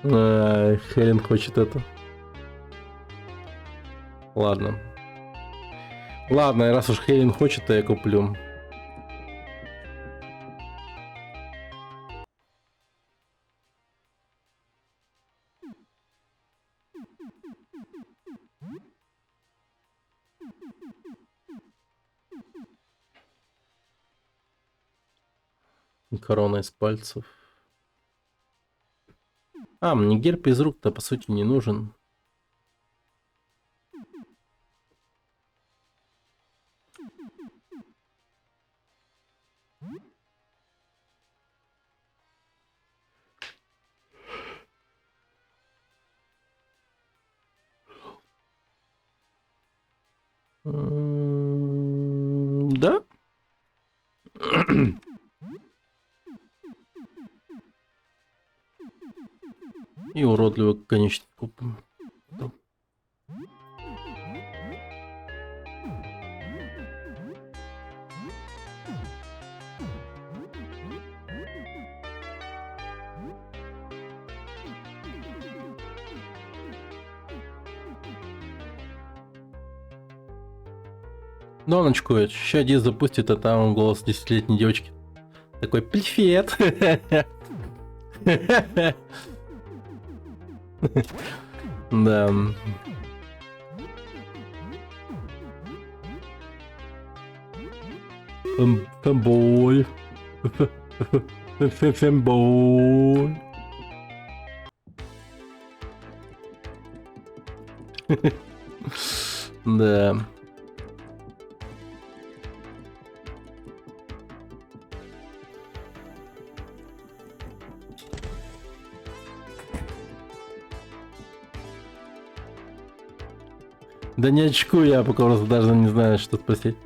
Хелен хочет это. Ладно. Ладно, раз уж Хелен хочет, то я куплю. Корона из пальцев. А, мне герб из рук-то по сути не нужен. Да? И уродливо, конечно, купим. Доночку, сейчас Диз запустит, а там голос 10-летней девочки. Такой, привет! Да. Фэмбой. Фэмбой. Да. Да не очкую, я пока просто даже не знаю, что спросить.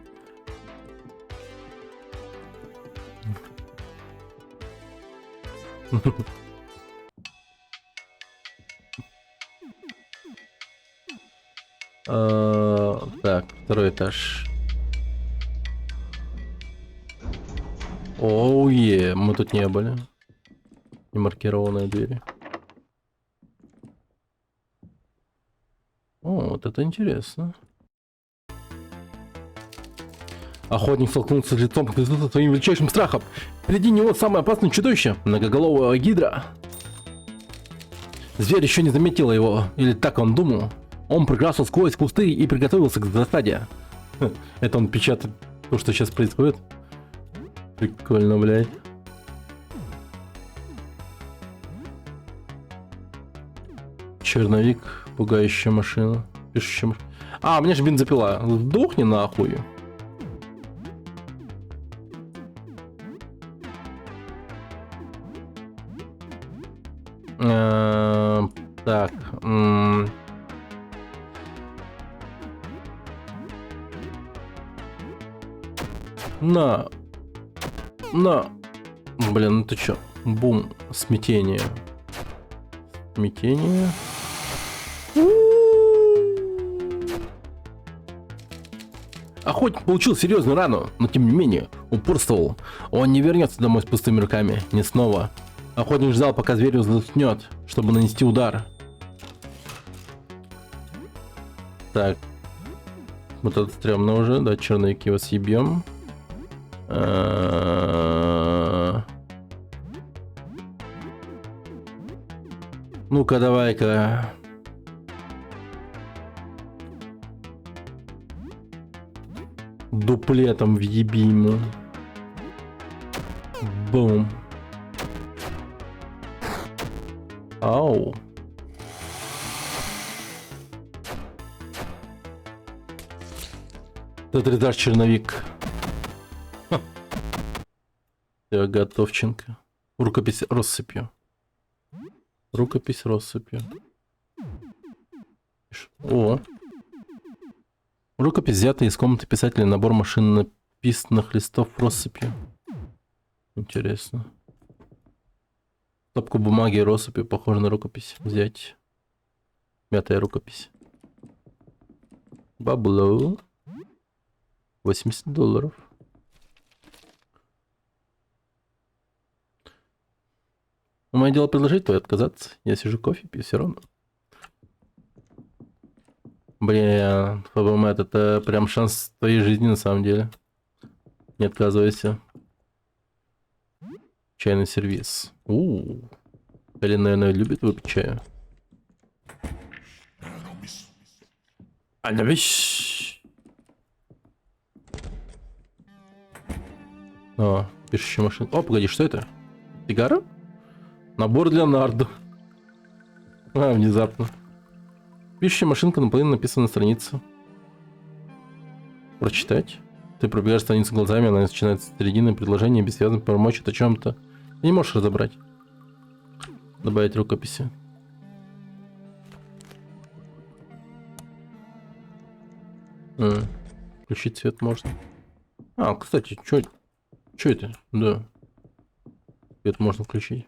Так, второй этаж. Оу, мы тут не были. Не маркированные двери. О, вот это интересно. Охотник столкнулся с лицом со своим величайшим страхом. Впереди него самое опасное чудовище — многоголовая гидра. Зверь еще не заметил его, или так он думал. Он пробрался сквозь кусты и приготовился к засаде. Это он печатает то, что сейчас происходит. Прикольно, блядь. Черновик, пугающая машина, пишущая машина. А, у меня же бензопила. Сдохни нахуй. Так. На. Блин, ну ты чё? Бум. Смятение. Смятение. Охотник получил серьезную рану, но тем не менее упорствовал. Он не вернется домой с пустыми руками. Не снова. Охотник ждал, пока зверь заснет, чтобы нанести удар. Так. Вот это стрёмно уже. Да, черновик его съебем. Ну-ка, давай-ка. Дуплетом въеби ему. Бум. Ау. Отрезаешь черновик. Все, готовченко. Рукопись россыпью. Рукопись россыпью. О. Рукопись взята из комнаты писателя. Набор машинописных листов россыпью. Интересно. Стопку бумаги и россыпи, похоже на рукопись. Взять. Мятая рукопись. Бабло. $80. Мое дело предложить, то и отказаться. Я сижу кофе пью все равно. Блин, ФБМ, это прям шанс твоей жизни на самом деле. Не отказывайся. Чайный сервис. Эллен, наверное, любит выпить чаю. О, Пишущая машинка. О, погоди, что это? Сигара? Набор для Нардо. А, внезапно. Пишущая машинка наполовину написана на странице. Прочитать. Ты пробегаешь страницу глазами, она начинается с середины предложения, бессвязно промочит о чем-то. Ты не можешь разобрать. Добавить рукописи. Включить свет можно. А, кстати, что это? Да. Свет можно включить.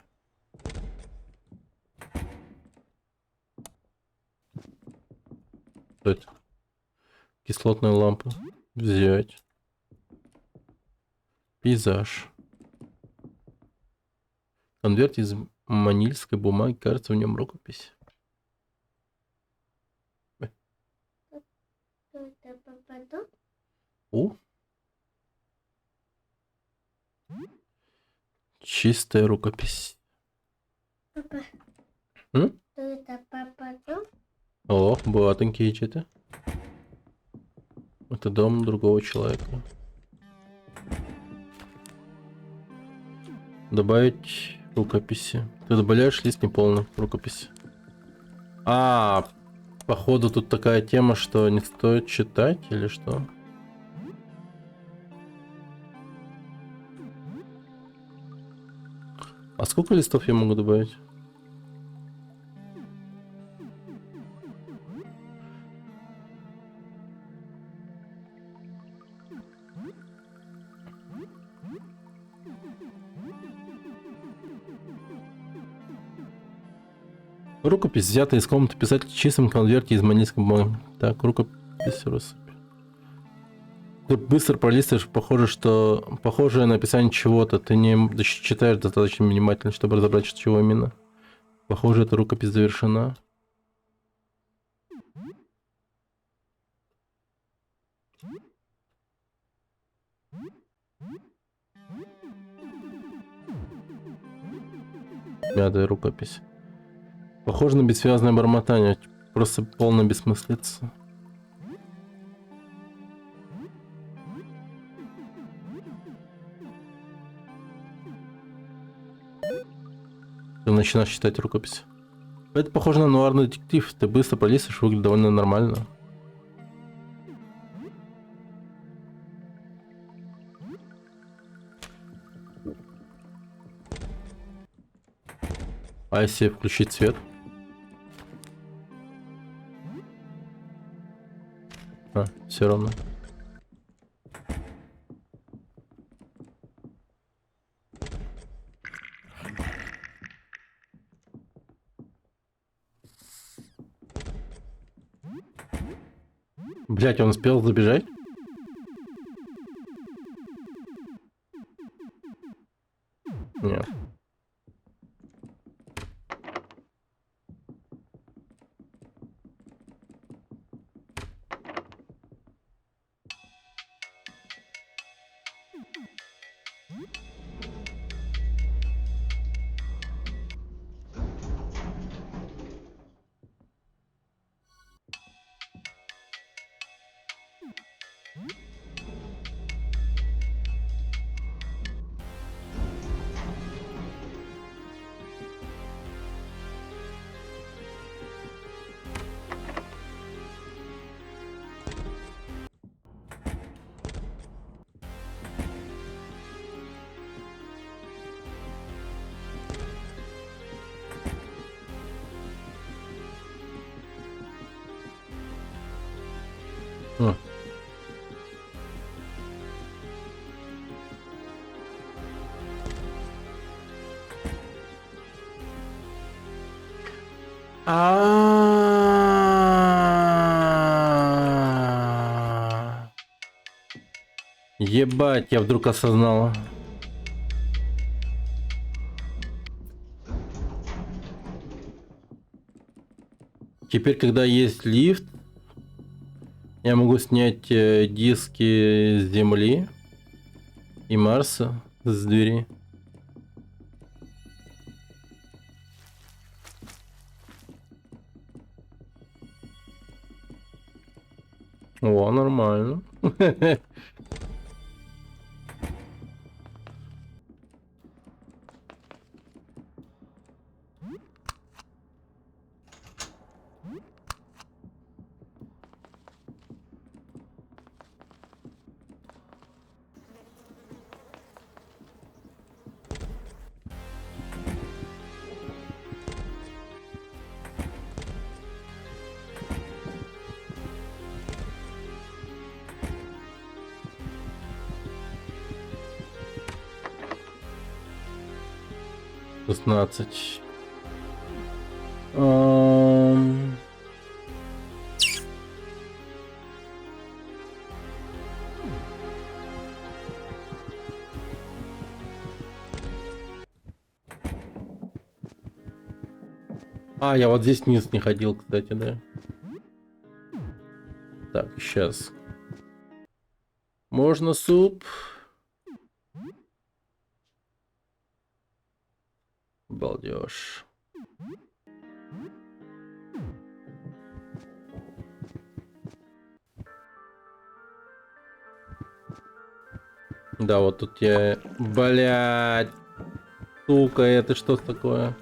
Что это? Кислотная лампа. Взять. Пейзаж. Конверт из манильской бумаги, кажется, в нем рукопись. Кто-то попаду? О. Чистая рукопись. Папа. М? Кто-то попаду? О, богатенькие чьи-то. Это дом другого человека. Добавить рукописи. Ты добавляешь лист неполный рукописи. А, походу тут такая тема, что не стоит читать или что? А сколько листов я могу добавить? Рукопись взята из комнаты писателя в чистом конверте из манильской бумаги. Так, рукопись россыпь. Ты быстро пролистываешь, похожее на описание чего-то. Ты не читаешь достаточно внимательно, чтобы разобрать, чего именно. Похоже, эта рукопись завершена. Мятая рукопись. Похоже на бессвязное бормотание. Просто полная бессмыслица. Ты начинаешь читать рукопись. Это похоже на нуарный детектив. Ты быстро пролистываешь, выглядит довольно нормально. А если включить свет? А, все равно. Блять, он успел забежать? Нет. А. Ебать, я вдруг осознал. Теперь, когда есть лифт, я могу снять диски с Земли и Марса с двери. О, нормально. 16. Я вот здесь вниз не ходил, кстати, да. Так, сейчас. Можно суп. Балдеж. Да, вот тут я... Блядь. Сука, это что такое?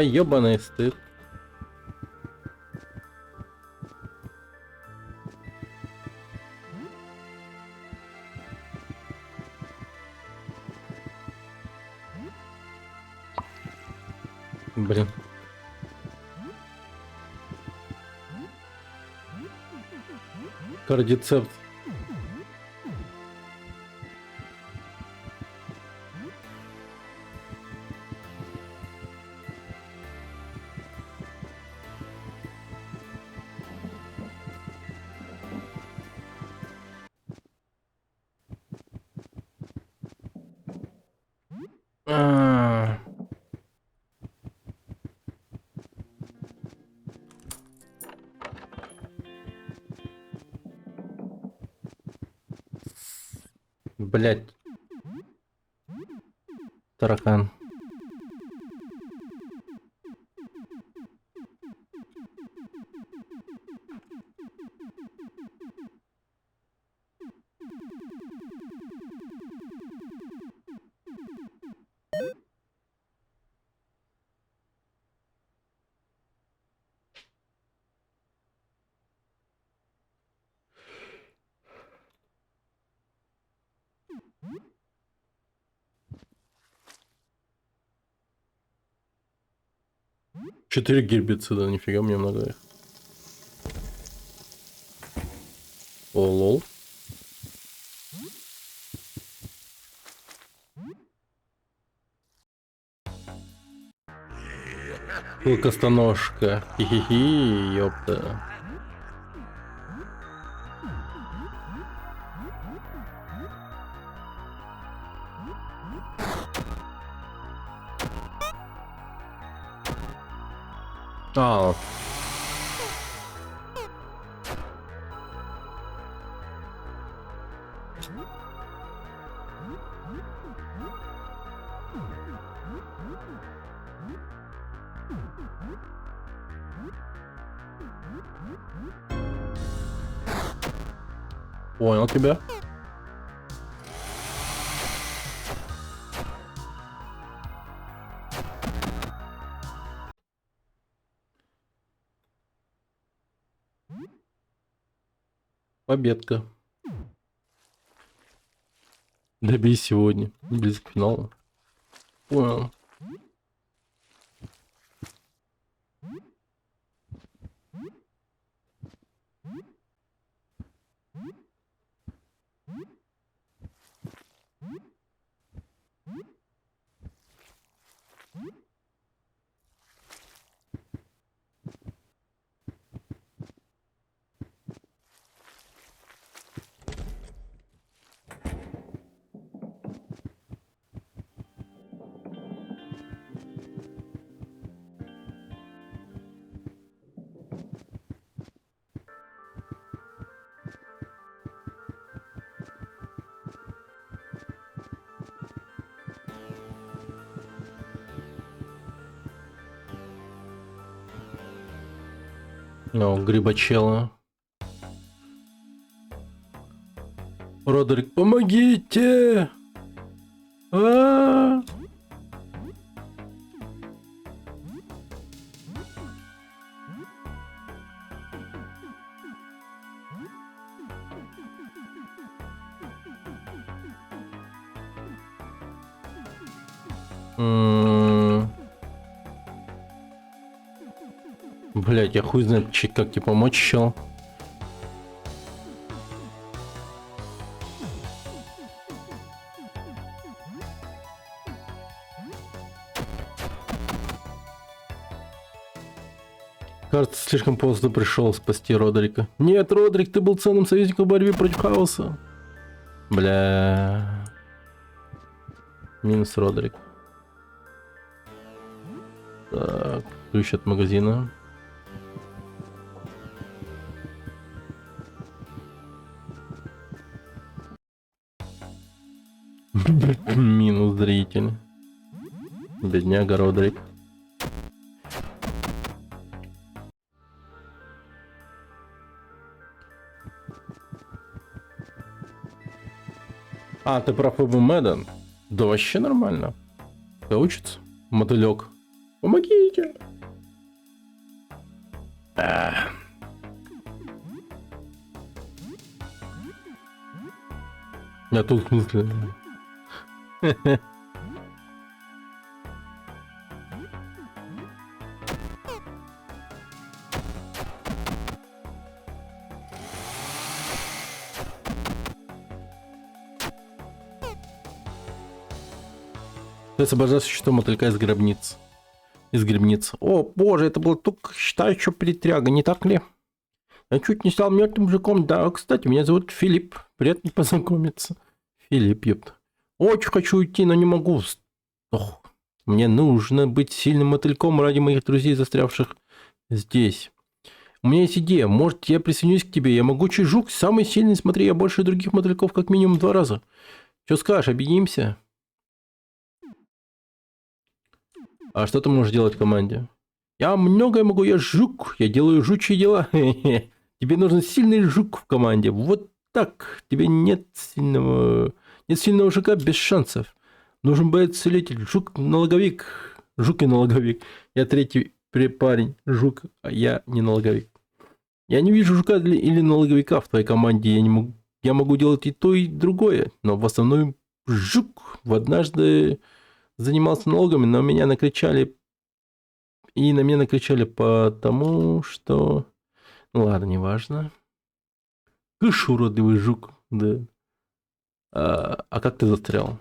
Ёбаный стыд. Блин. Кардицепс. Блять. Таракан. Четыре гербицида, нифига мне много их. О, лол. Пылкостоножка. Хи-хи-хи, ёпта. Понял тебя. Победка. Добей сегодня. Близко к финалу. Понял. Грибочела. Родерик, помогите! А-а-а! Блять, я хуй знает, как тебе помочь, чел. Кажется, слишком поздно пришел спасти Родрика. Нет, Родрик, ты был ценным союзником в борьбе против хаоса. Бля. Минус Родрик. Так, ключ от магазина. Минус зритель. Бедняга Родрик. А, ты про ФБ Мэдден? Да вообще нормально. Ты учится? Мотылек. Помогите. Я тут в смысле. Ты освобождаешь существо мотылька из гробниц. Из гробниц. О, боже, это было только, считай, что перетряга, не так ли? Я чуть не стал мертвым мужиком. Да, кстати, меня зовут Филипп. Приятно познакомиться. Филипп, ёпт. Очень хочу уйти, но не могу. Ох, мне нужно быть сильным мотыльком ради моих друзей, застрявших здесь. У меня есть идея. Может, я присоединюсь к тебе. Я могучий жук, самый сильный. Смотри, я больше других мотыльков как минимум 2 раза. Что скажешь, объединимся? А что ты можешь делать в команде? Я многое могу, я жук. Я делаю жучьи дела. Тебе нужен сильный жук в команде. Вот так. Тебе нет сильного жука без шансов. Нужен боец-целитель. Жук-налоговик. Жук и налоговик. Я третий парень. Жук, а я не налоговик. Я не вижу жука или налоговика в твоей команде. Я могу делать и то, и другое. Но в основном жук. Однажды занимался налогами, но меня накричали. И на меня накричали потому, что... Ну ладно, неважно. Кыш, уродливый жук. Да. А как ты застрял?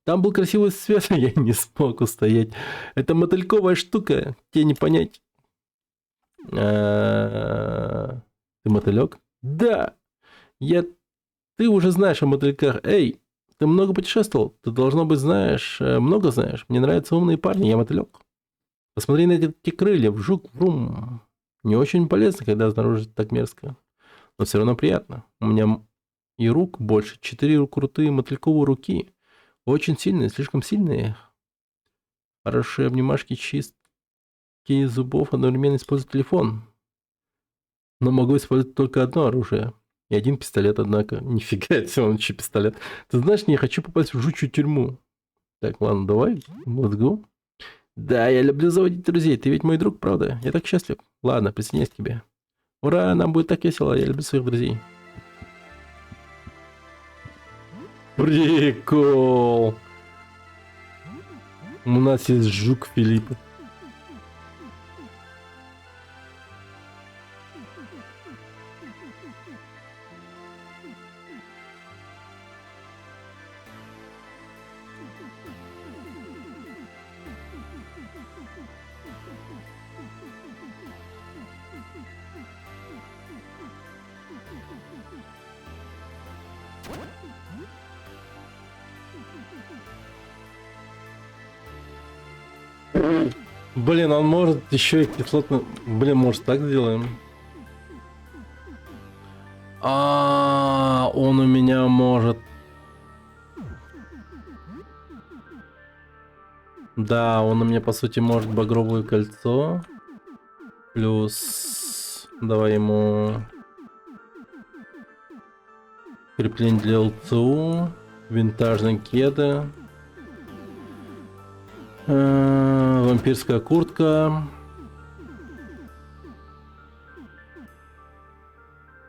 Там был красивый свет, я не смог устоять. Это мотыльковая штука, тебе не понять. Ты мотылек? Да. Ты уже знаешь о мотыльках. Эй, ты много путешествовал? Ты, должно быть, много знаешь. Мне нравятся умные парни, я мотылек. Посмотри на эти крылья, жук, врум. Не очень полезно, когда снаружи так мерзко. Но все равно приятно. У меня и рук больше. 4 крутые мотыльковые руки. Очень сильные, слишком сильные. Хорошие обнимашки, чистки зубов, одновременно использовать телефон. Но могу использовать только одно оружие. И один пистолет, однако. Нифига себе, он еще пистолет. Ты знаешь, не хочу попасть в жучью тюрьму. Так, ладно, давай. Let's go. Да, я люблю заводить друзей. Ты ведь мой друг, правда? Я так счастлив. Ладно, присоединяюсь к тебе. Ура, нам будет так весело. Я люблю своих друзей. Прикол. У нас есть жук Филиппа. Блин, он может еще и кислотно... Блин, может так сделаем? Он у меня может... Да, он у меня по сути может багровое кольцо. Плюс... Давай ему... Крепление для ЛЦУ. Винтажные кеды. Вампирская куртка.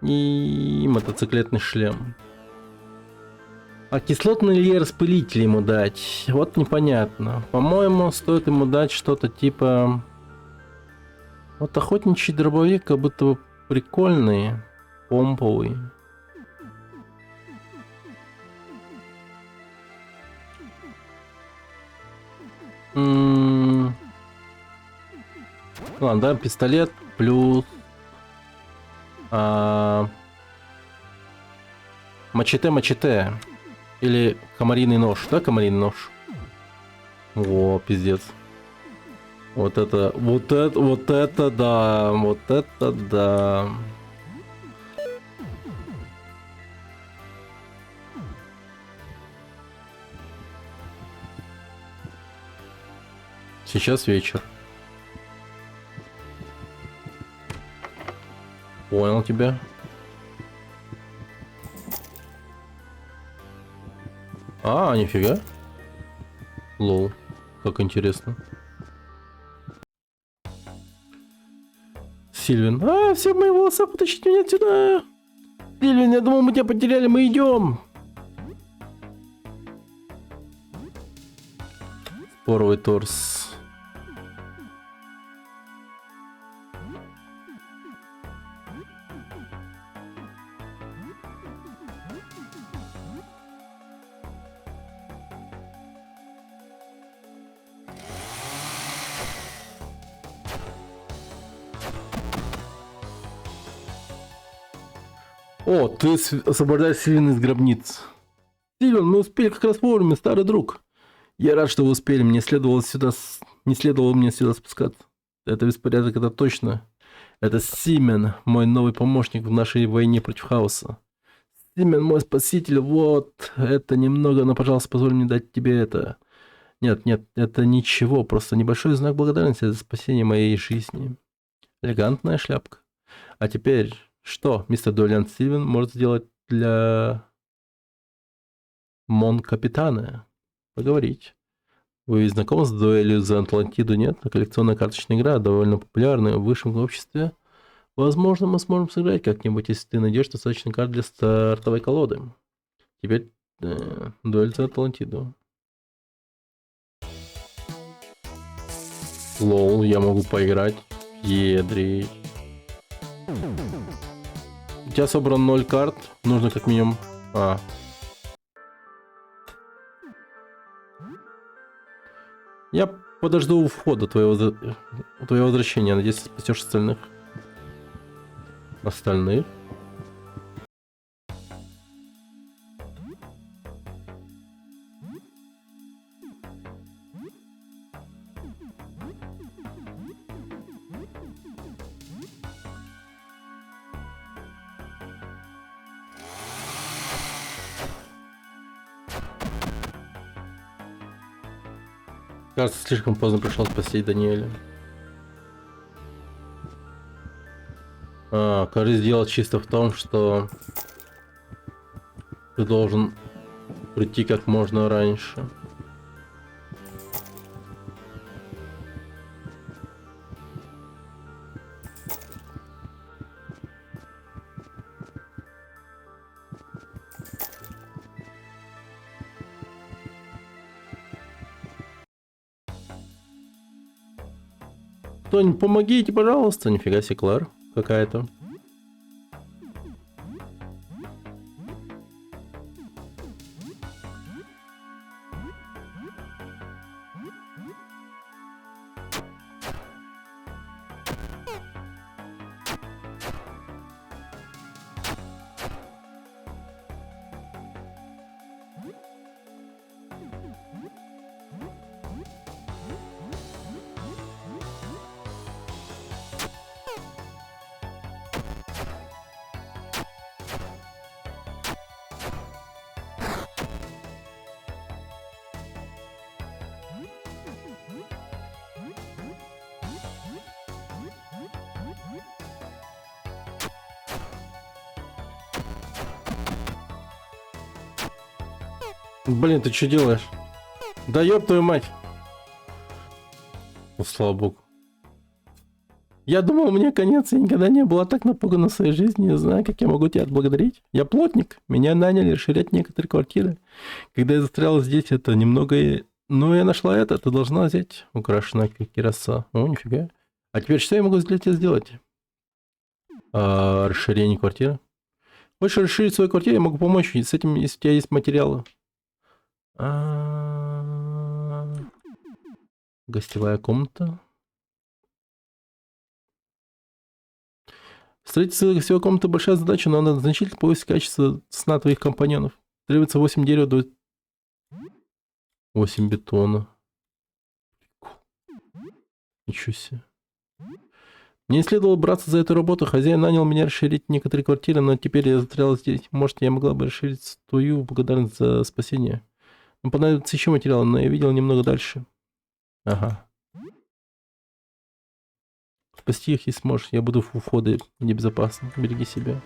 И мотоциклетный шлем. А кислотный или распылитель ему дать? Вот непонятно. По-моему, стоит ему дать что-то типа... Вот охотничий дробовик как будто бы прикольный. Помповый. Ладно, да, пистолет плюс... Мачете. Или комариный нож. Да, комариный нож? О, пиздец. Вот это да. Вот это да. Сейчас вечер. Понял тебя. А, нифига. Лол. Как интересно. Сильвин. А, все мои волосы, потащите меня отсюда. Сильвин, я думал, мы тебя потеряли, мы идем. Споровый торс. О, ты освобождаешь Сильвина из гробниц. Сильвин, мы успели как раз вовремя, старый друг. Я рад, что вы успели. Мне следовало сюда... Не следовало мне сюда спускаться. Это беспорядок, это точно. Это Симен, мой новый помощник в нашей войне против хаоса. Симен, мой спаситель, вот. Это немного, но, пожалуйста, позволь мне дать тебе это. Нет, это ничего. Просто небольшой знак благодарности за спасение моей жизни. Элегантная шляпка. А теперь... Что мистер Дуэлянт Сильвин может сделать для Мон-Капитана? Поговорить. Вы ведь знакомы с дуэлью за Атлантиду, нет? Коллекционная карточная игра, довольно популярная в высшем обществе. Возможно, мы сможем сыграть как-нибудь, если ты найдешь достаточно карт для стартовой колоды. Теперь дуэль за Атлантиду. Лол, я могу поиграть. Едрить. У тебя собрано 0 карт. Нужно как минимум... Я подожду у входа твоего возвращения. Надеюсь, ты спасешь остальных. Остальных? Кажется, слишком поздно пришел спасти Даниэля. Кажется, дело чисто в том, что ты должен прийти как можно раньше. Кто-нибудь помогите, пожалуйста. Нифига себе, Клэр какая-то. Блин, ты что делаешь? Да ёб твою мать. Ну, слава богу. Я думал, мне конец. Я никогда не была так напугана в своей жизни. Не знаю, как я могу тебя отблагодарить. Я плотник. Меня наняли расширять некоторые квартиры. Когда я застряла здесь, это немного... Ну, я нашла это. Ты должна взять. Украшенная как кираса. О, нифига. А теперь что я могу для тебя сделать? Расширение квартиры. Хочешь расширить свою квартиру? Я могу помочь с этим, если у тебя есть материалы. Гостевая комната. Строительство гостевой комнаты большая задача, но она значительно повысит качество сна твоих компаньонов. Требуется 8 дерева до 8 бетона. Ничего себе. Мне не следовало браться за эту работу. Хозяин нанял меня расширить некоторые квартиры, но теперь я застряла здесь. Может, я могла бы расширить твою благодарность за спасение. Мне понадобится еще материала, но я видел немного дальше. Ага. Спасти их, если сможешь. Я буду у входа небезопасно. Береги себя.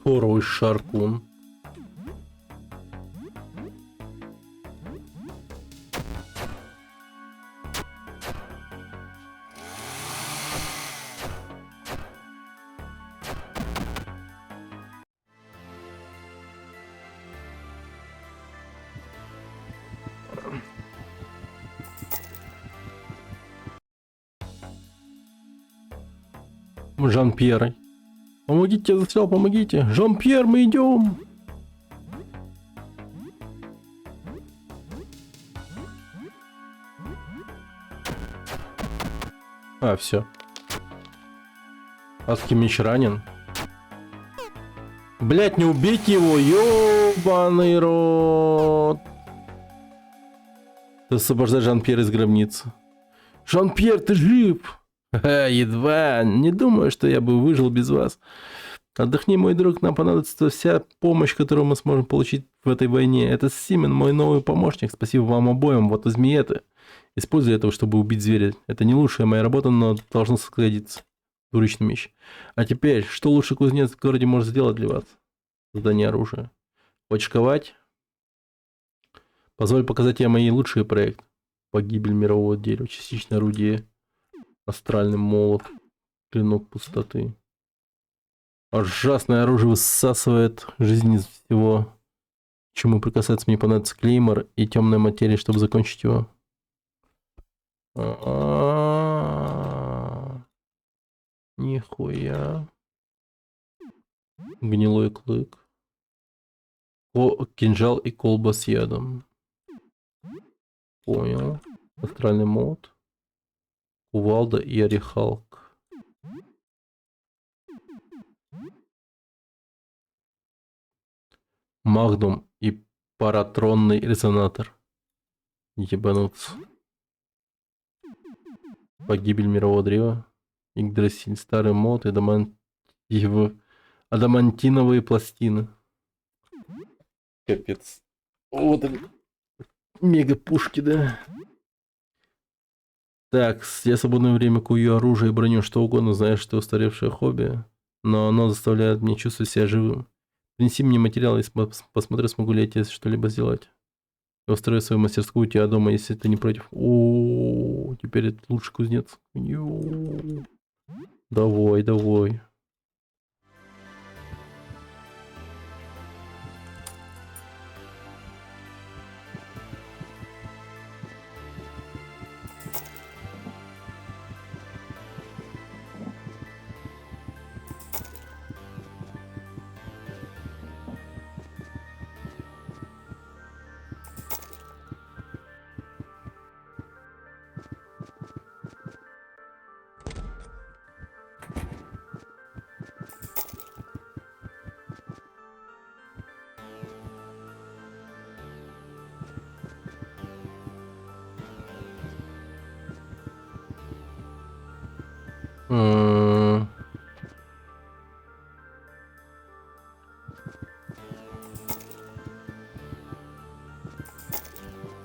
Второй шаркун. Жан-Пьер. Помогите, я застрял, помогите. Жан-Пьер, мы идем. Все. Адский меч ранен. Блять, не убейте его, ёбаный рот. Ты освобождай Жан-Пьер из гробницы. Жан-Пьер, ты жив? Едва. Не думаю, что я бы выжил без вас. Отдохни, мой друг, нам понадобится вся помощь, которую мы сможем получить в этой войне. Это Симен, мой новый помощник. Спасибо вам обоим. Вот возьми это. Используй этого, чтобы убить зверя. Это не лучшая моя работа, но должно сгодиться. Двуручный меч. А теперь, что лучший кузнец в городе может сделать для вас? Создание оружия. Хочешь ковать? Позволь показать тебе мои лучшие проекты. Погибель мирового дерева, частичное орудие, астральный молот, клинок пустоты. Ужасное оружие высасывает жизнь из всего, к чему прикасаться. Мне понадобится клеймор и темная материя, чтобы закончить его. Нихуя. Гнилой клык. Кинжал и колба с ядом. Понял. Астральный молот. Кувалда и орехалк. Магдум и паратронный резонатор. Ебануться. Погибель мирового древа. Игдрасиль, старый мод и адамантиновые пластины. Капец. Вот они. Мега пушки, да. Так, я в свободное время кую оружие и броню, что угодно, знаешь, что устаревшее хобби, но оно заставляет меня чувствовать себя живым. Принеси мне материалы и посмотри, смогу ли я тебе что-либо сделать. Я устрою свою мастерскую у тебя дома, если ты не против. О, теперь это лучший кузнец. Давай, давай.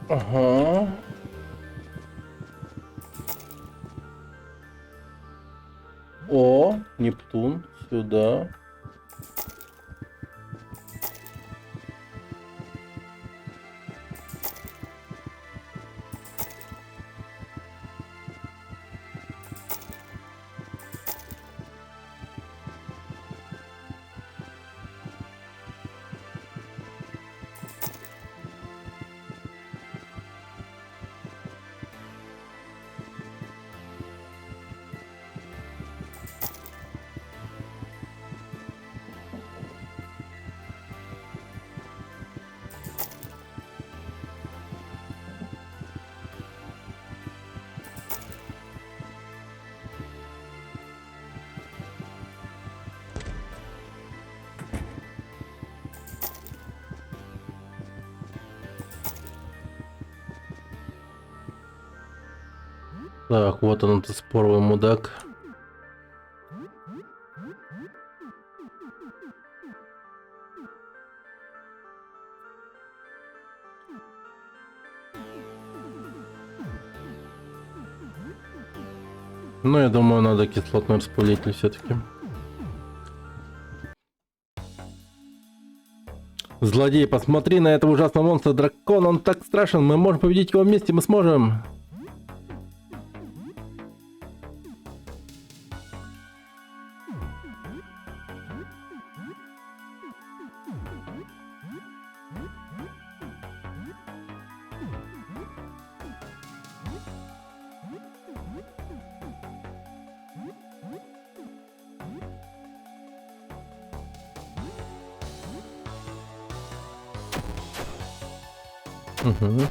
Ага. О, Нептун, сюда. Так, вот он, этот споровый мудак. Ну, я думаю, надо кислотный распылитель все-таки. Злодей, посмотри на этого ужасного монстра. Дракон, он так страшен. Мы можем победить его вместе, мы сможем. Угу.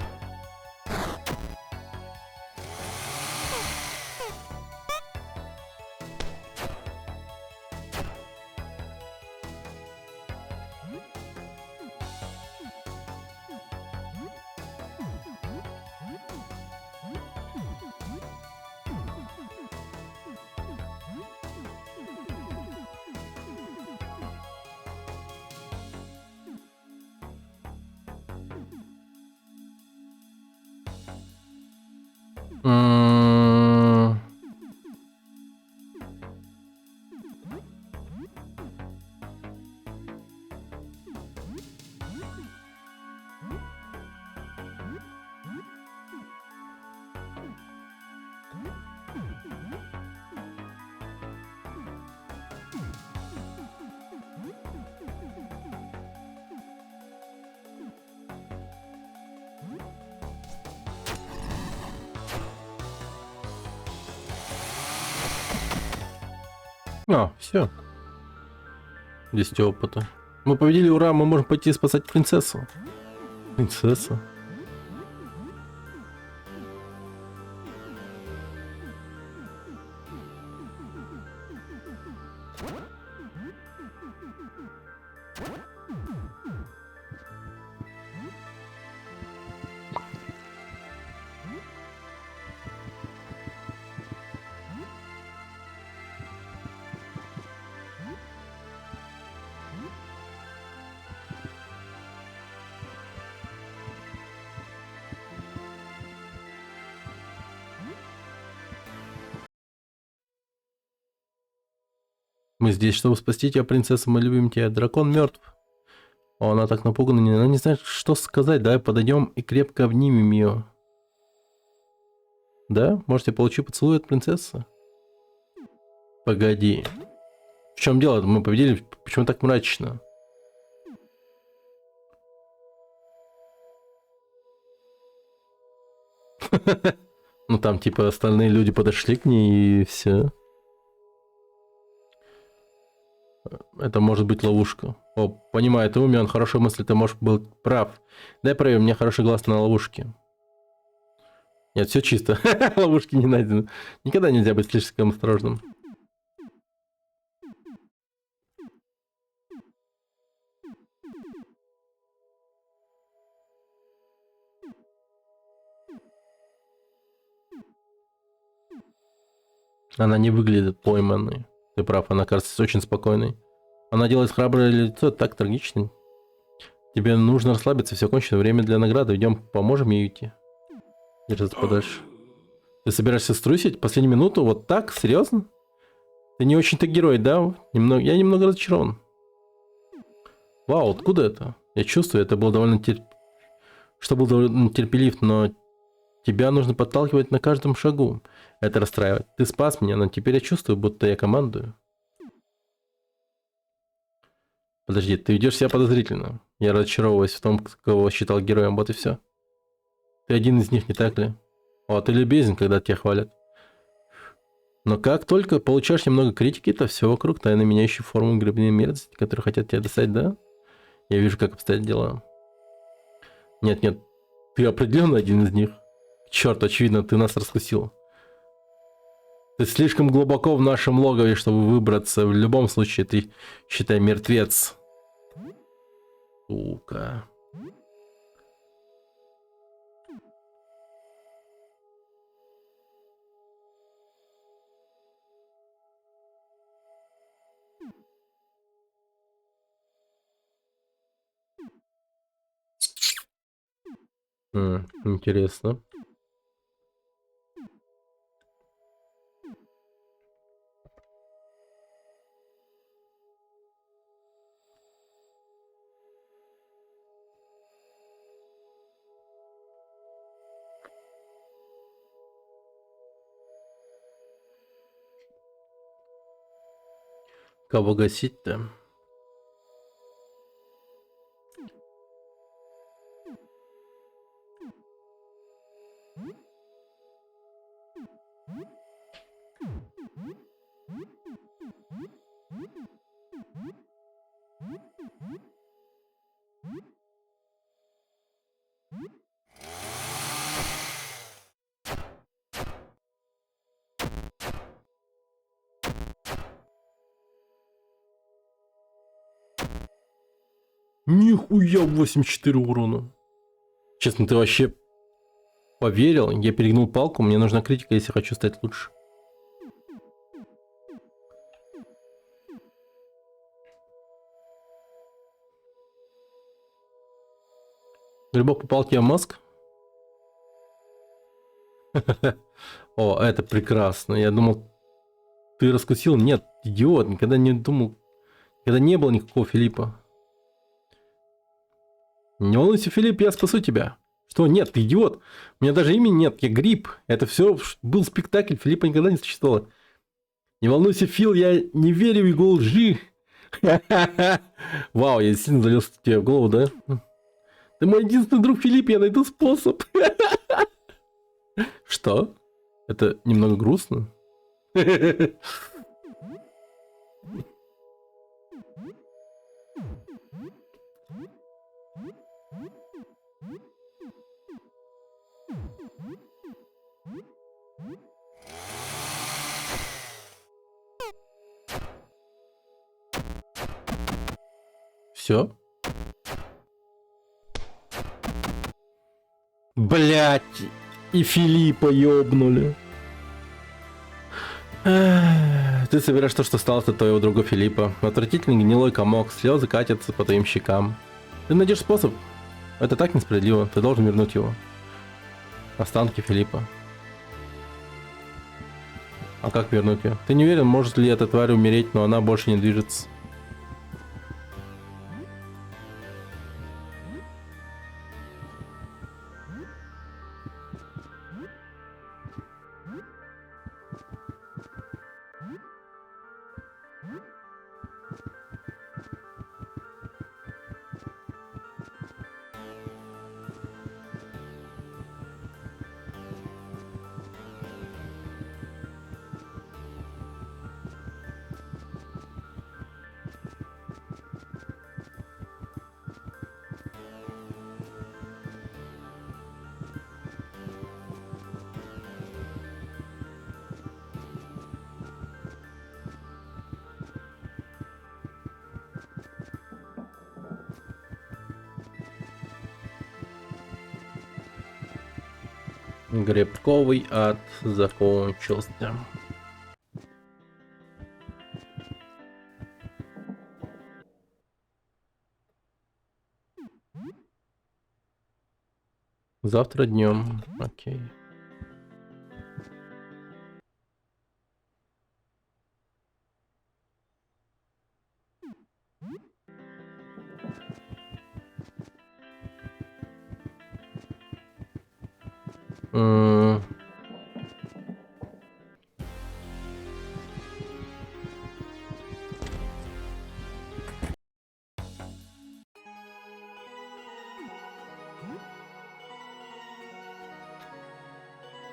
А, все. 10 опыта. Мы победили, ура, мы можем пойти спасать принцессу. Принцесса? Мы здесь, чтобы спасти тебя, принцесса, мы любим тебя. Дракон мертв. О, она так напугана, она не знает, что сказать. Давай подойдем и крепко обнимем ее. Да? Можете получить поцелуй от принцессы? Погоди. В чем дело? Мы победили, почему так мрачно? Ну там типа остальные люди подошли к ней и все. Это может быть ловушка. О, понимаю, ты умен, хорошая мысль, ты можешь быть прав. Дай проверим, мне хороший глаз на ловушке. Нет, все чисто. Ловушки не найдены. Никогда нельзя быть слишком осторожным. Она не выглядит пойманной. Ты прав, она кажется очень спокойной. Она делает храброе лицо, так трагично. Тебе нужно расслабиться, все кончено, время для награды. Идем, поможем ей уйти. Держаться подальше. Ты собираешься струсить последнюю минуту? Вот так? Серьезно? Ты не очень-то герой, да? Я немного разочарован. Вау, откуда это? Я чувствую, это было довольно что был довольно терпелив, но тебя нужно подталкивать на каждом шагу. Это расстраивает. Ты спас меня, но теперь я чувствую, будто я командую. Подожди, ты ведешь себя подозрительно. Я разочаровываюсь в том, кого считал героем, вот и все. Ты один из них, не так ли? О, ты любезен, когда тебя хвалят. Но как только получаешь немного критики, то все вокруг тайно меняющие форму грибные мерзости, которые хотят тебя достать, да? Я вижу, как обстоят дела. Нет, ты определенно один из них. Черт, очевидно, ты нас раскусил. Ты слишком глубоко в нашем логове, чтобы выбраться. В любом случае, ты, считай, мертвец. Сука. Интересно. Кого гасить-то? Нихуя 84 урона. Честно, ты вообще поверил? Я перегнул палку, мне нужна критика, если хочу стать лучше. Грибок попал тебе в мозг? О, это прекрасно. Я думал, ты раскусил. Нет, идиот, никогда не думал. Никогда не было никакого Филиппа. Не волнуйся, Филипп, я спасу тебя. Что? Нет, ты идиот. У меня даже имени нет, я Гриб. Это все был спектакль, Филиппа никогда не существовало. Не волнуйся, Фил, я не верю в его лжи. Вау, я сильно залез тебе в голову, да? Ты мой единственный друг, Филипп, я найду способ. Что? Это немного грустно. Все? Блять, и Филиппа ёбнули. Ты собираешь то, что осталось от твоего друга Филиппа. Отвратительный гнилой комок, слезы катятся по твоим щекам. Ты найдешь способ. Это так несправедливо, ты должен вернуть его. Останки Филиппа. А как вернуть ее? Ты не уверен, может ли эта тварь умереть, но она больше не движется. Грибковый ад закончился. Завтра днем. Окей. М.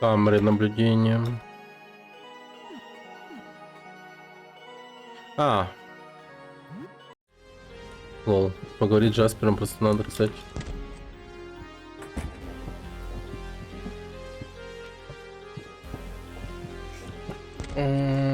Камеры наблюдения. А. Лол. Поговорить с Джаспером просто надо писать. М.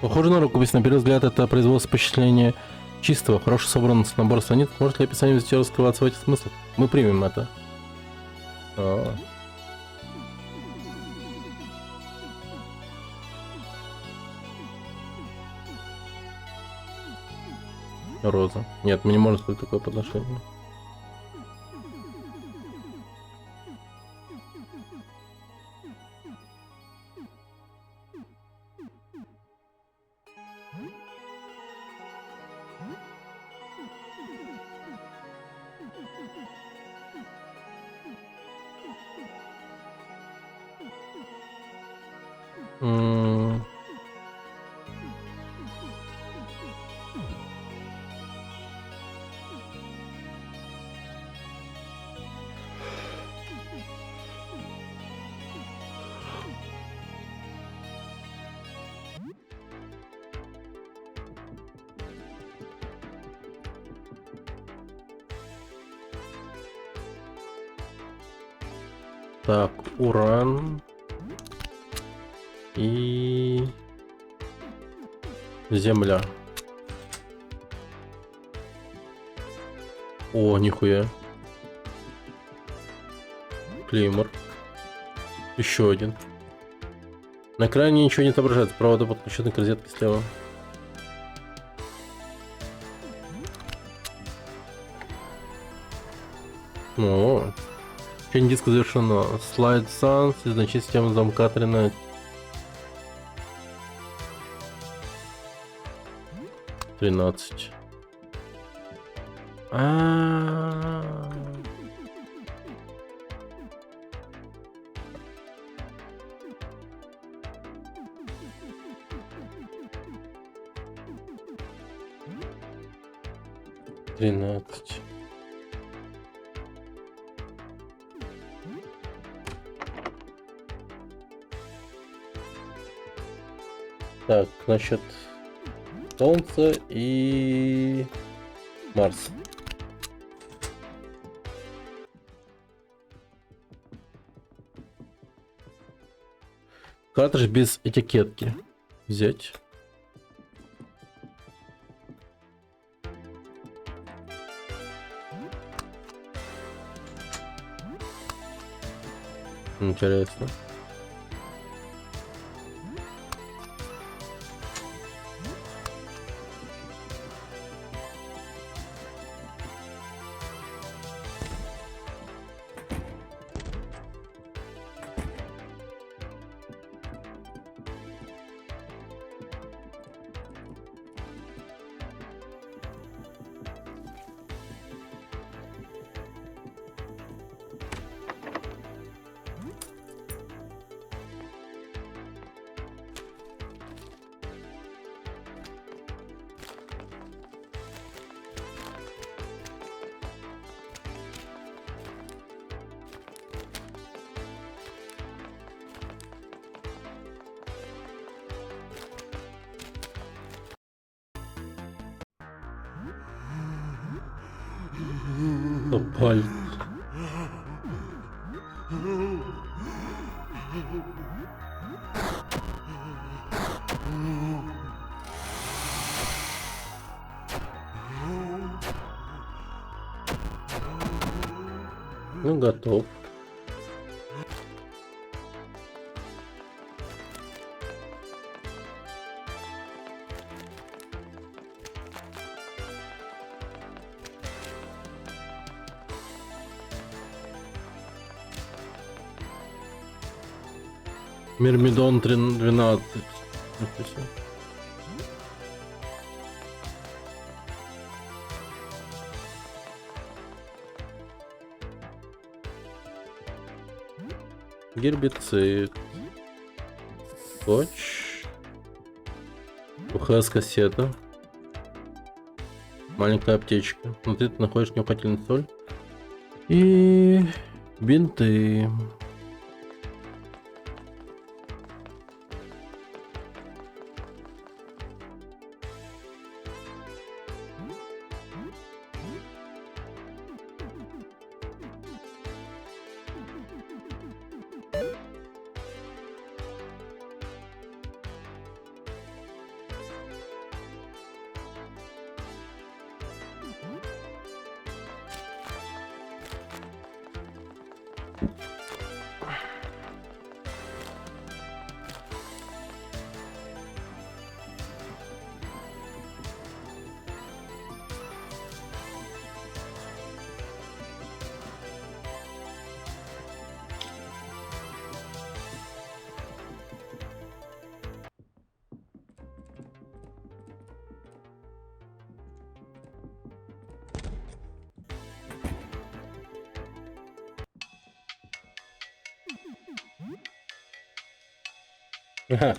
Похоже на рукопись. На первый взгляд это производство впечатления чистого, хорошо собранного набор страниц. Может ли описание везде раскрываться в этих смыслах? Мы примем это. А. Роза. Нет, мы не можем сказать такое подношение. М. Так, уран и земля. О, нихуя. Клеймор. Еще один. На экране ничего не отображается. Провода подключены к розетке слева. О, Чтение диска завершено. Слайд Sans, значит система замка 13. 13. Тринадцать. Так, значит, Солнце и Марс. Картридж без этикетки. Взять. Интересно. Паль. Ну, готов. Мирмидон 12. Это всё. Гербицид. Скотч. УХС-кассета. Маленькая аптечка. Внутри ты находишь нюхательную соль. И бинты. Ага.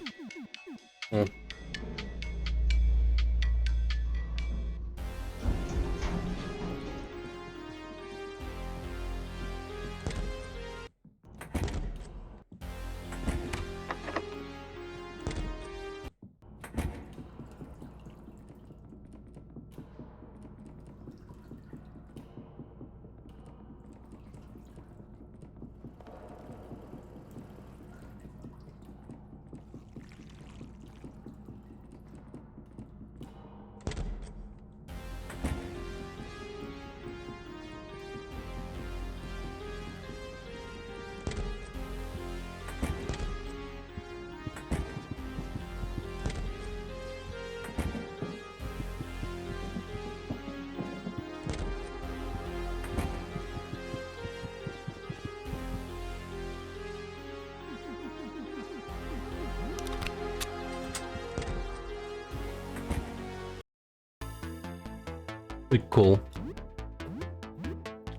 Прикол.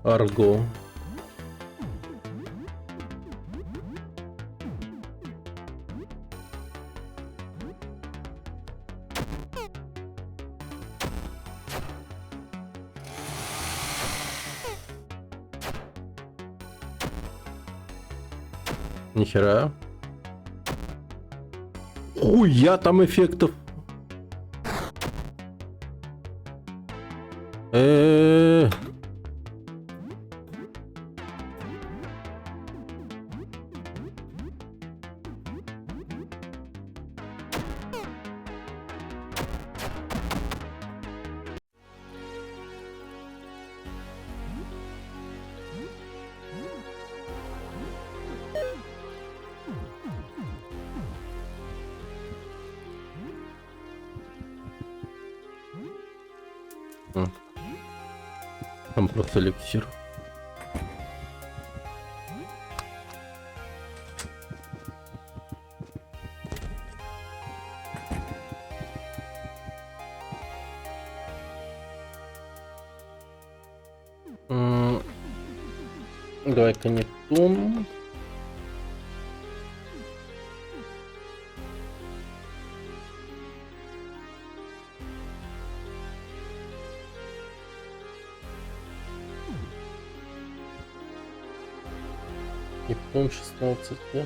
Арго. Нихера. Хуя там эффектов. Там просто эликсир. Давай-ка Нептун. Нептун 16, да?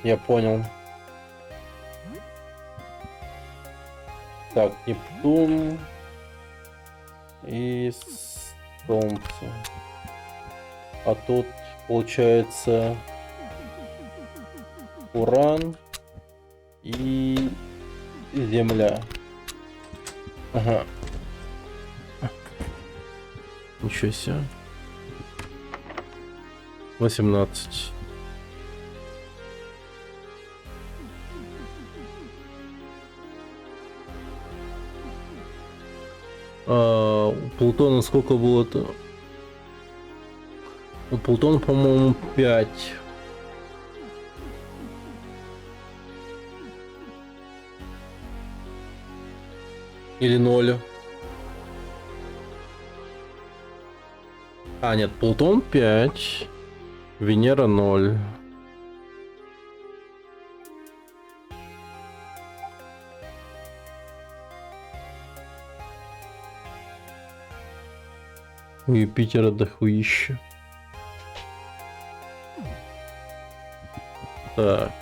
Я понял. Так, Нептун и Солнце. А тут получается Уран и Земля. Ага. Ничего себе. 18. У Плутона сколько было-то? У Плутона, по-моему, 5. Или 0. Нет, Плутон 5. Венера 0. У Юпитера дохуища. Так.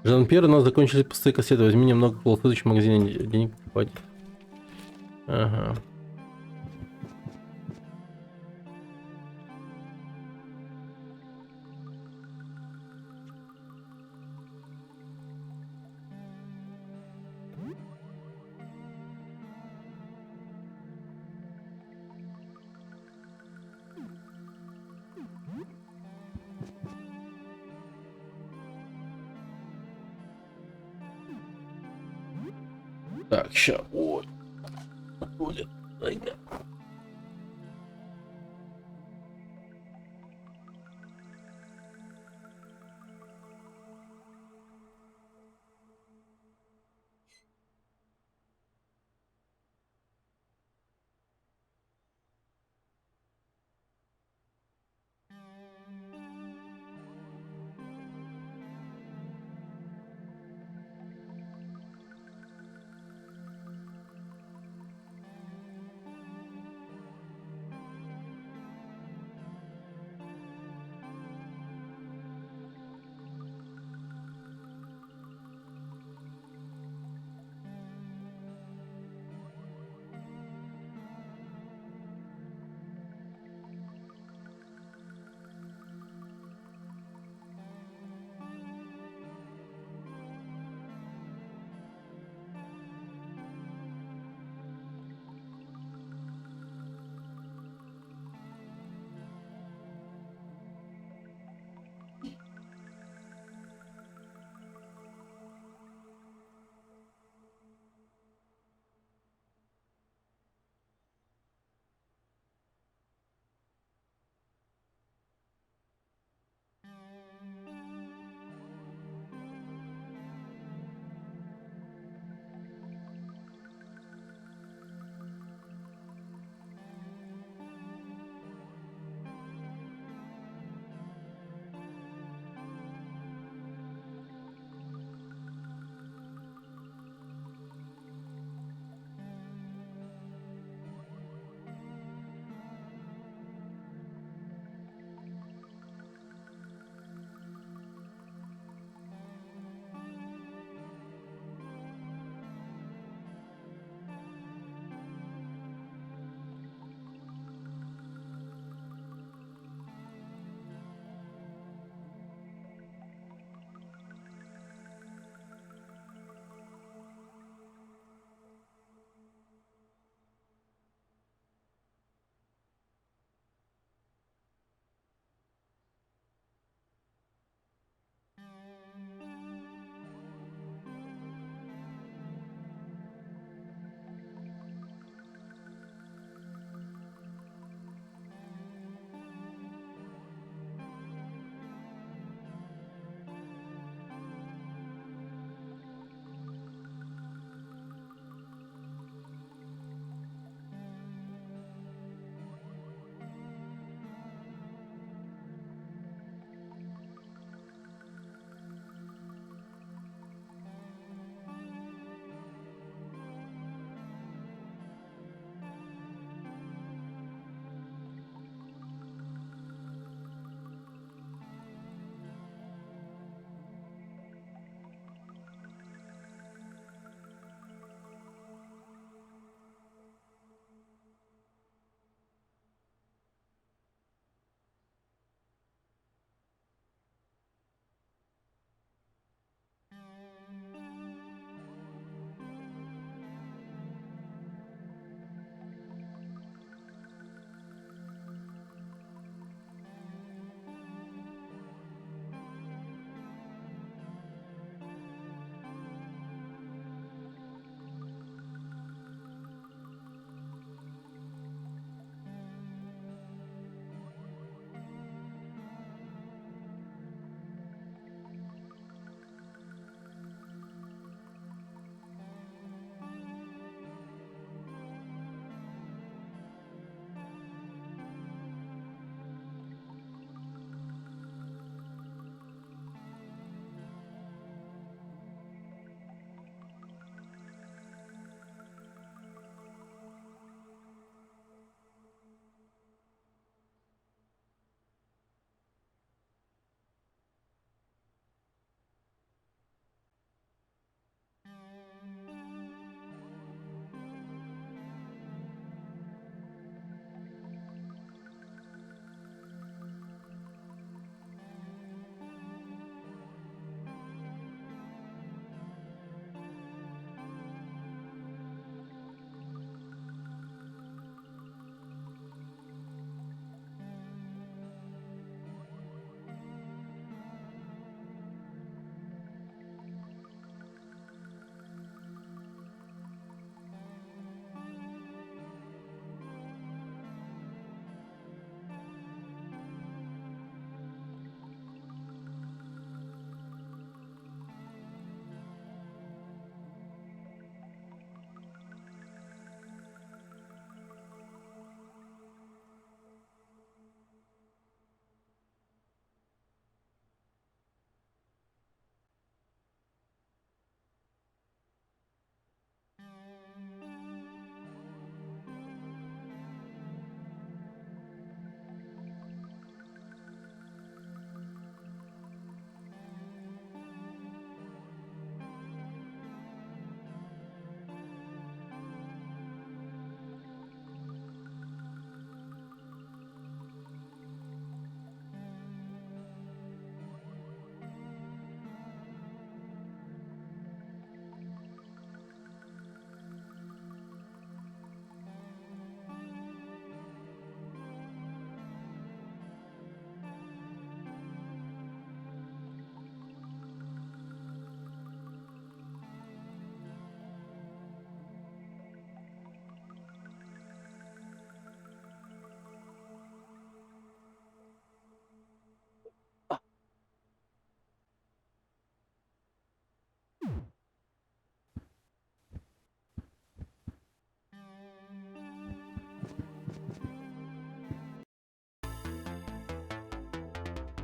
Жан-Пьер, у нас закончились пустые кассеты. Возьми немного в следующем магазине, денег хватит. Ага. Так, ща. Ой. Будет.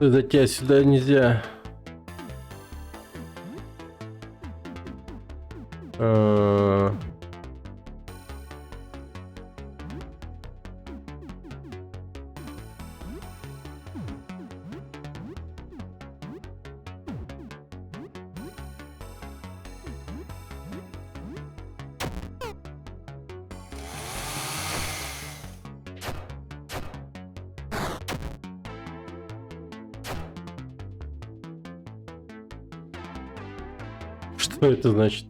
За тебя сюда нельзя. А, Что это значит?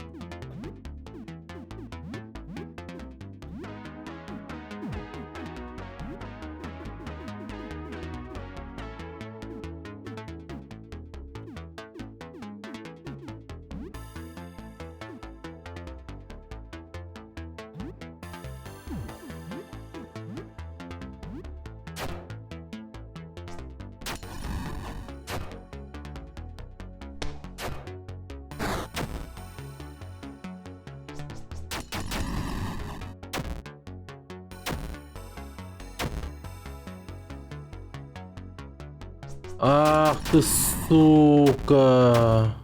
Ах ты сука!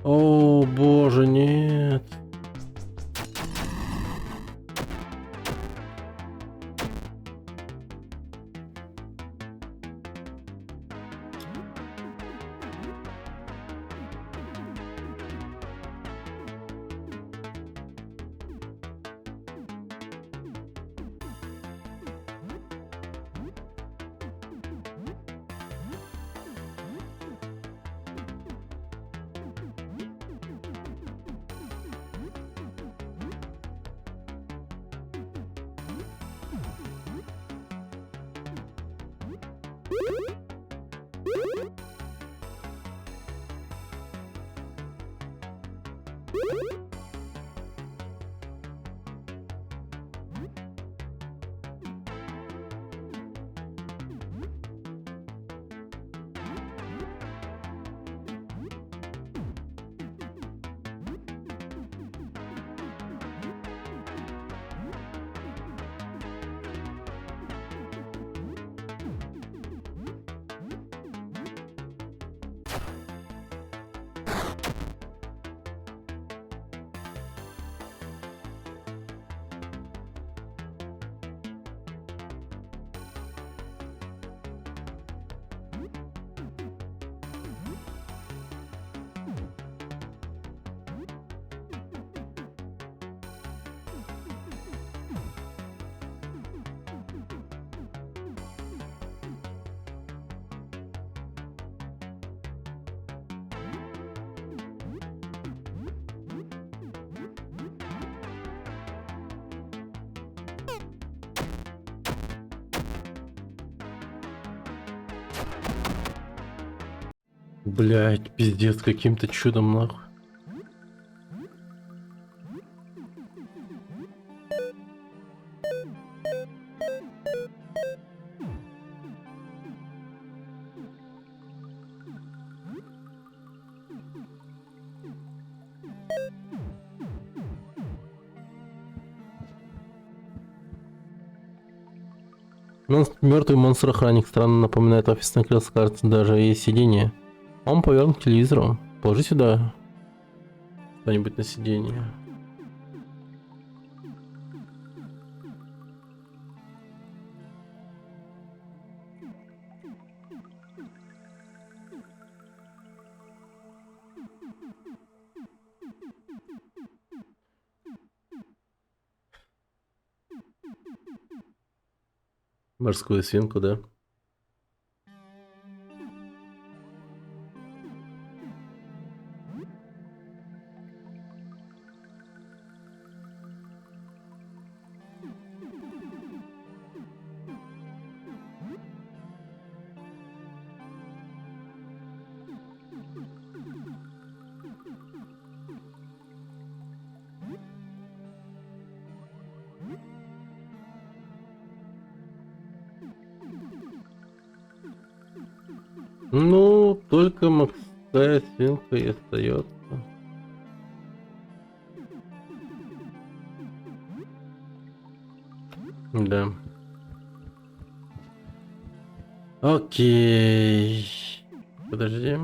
О боже, нет! Блять, пиздец, каким-то чудом нахуй. Мертвый монстр-охранник странно напоминает офисное кресло с карты, даже есть сиденье. Он повернут к телевизору. Положи сюда что-нибудь на сиденье. Морскую свинку, да? Ну, только морская свинка и остается. Да. Окей. Подожди.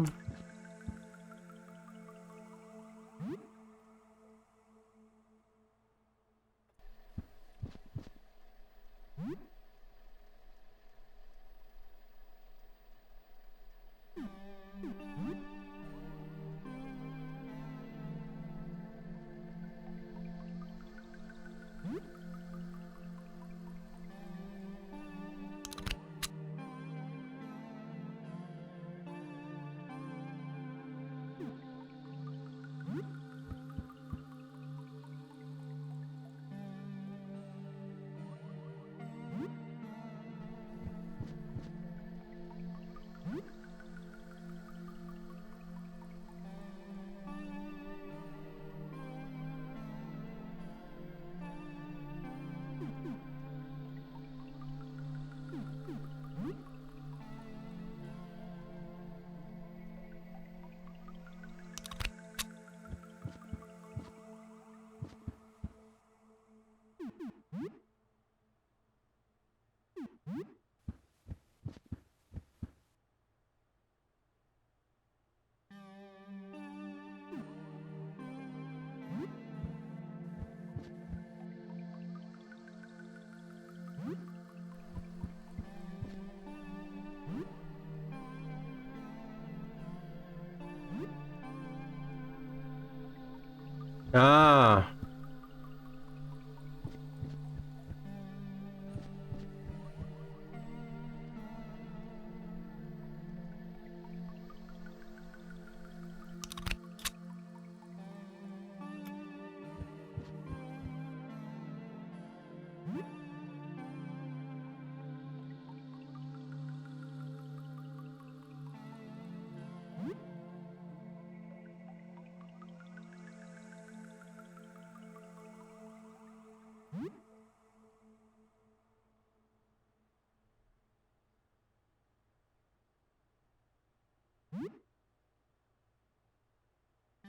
А,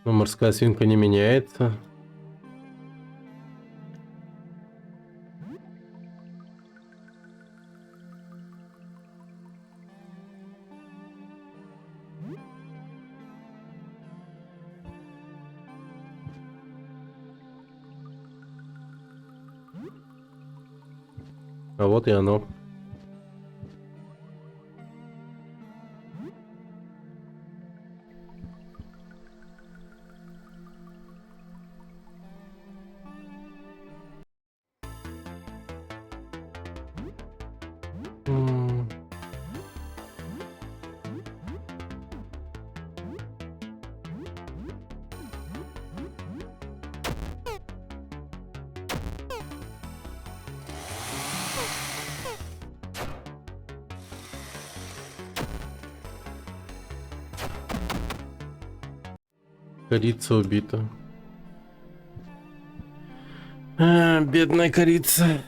но морская свинка не меняется. А вот и оно. М. Корица убита. Бедная корица.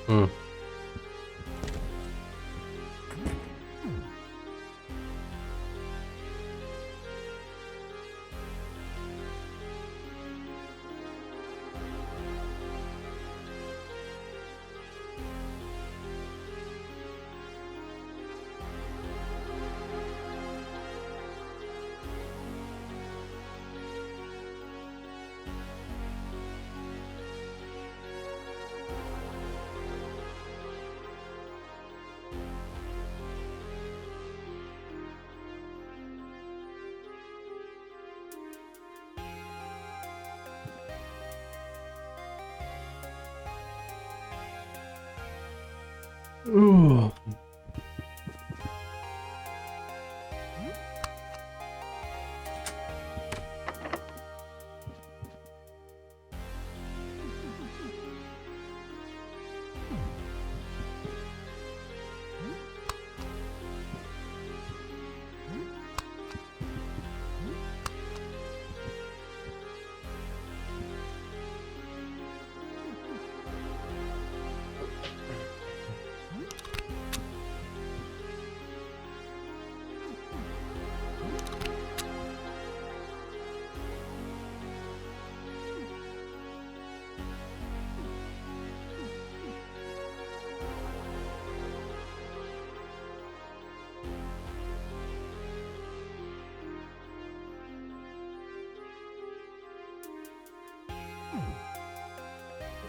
М. Ух.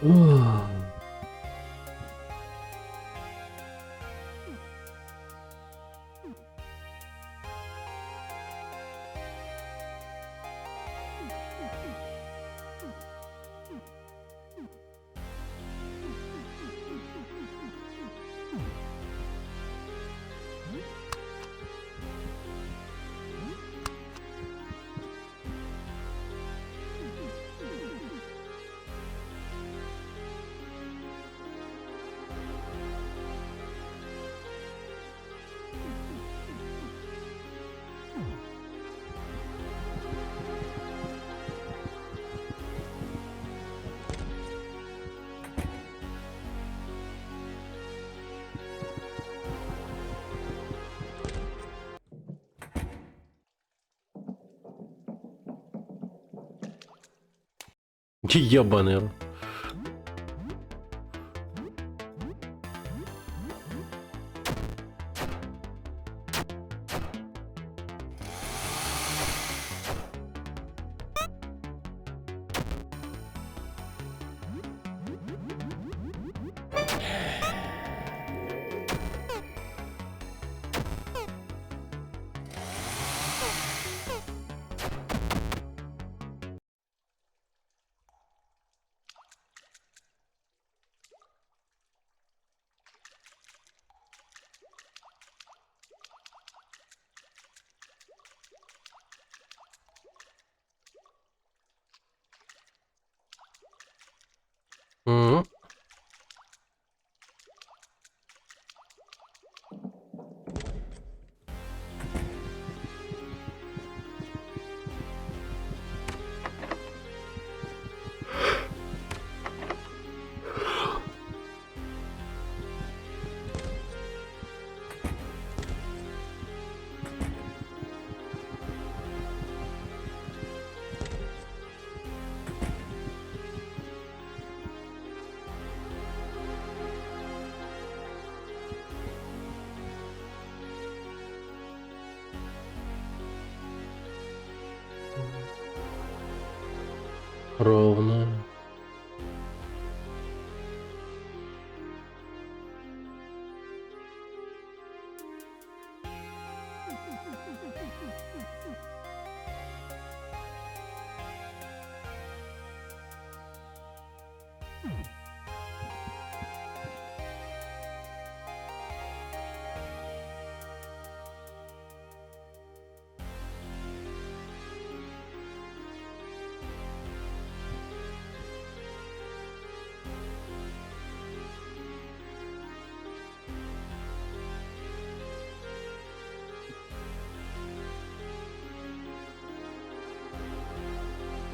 Ух. Ебаный рот. Мгм. Ровно.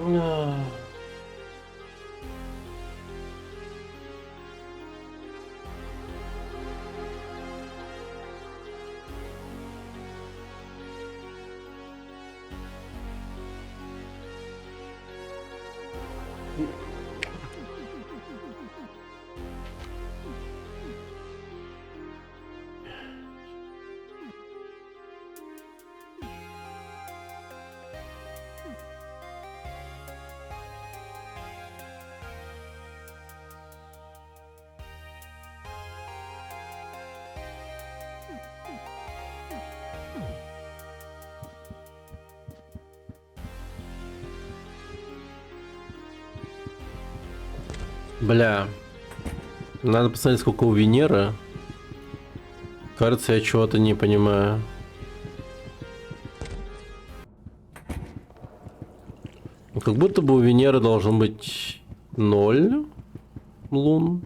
Ах. Бля. Надо посмотреть, сколько у Венеры. Кажется, я чего-то не понимаю. Ну, как будто бы у Венеры должен быть 0 лун.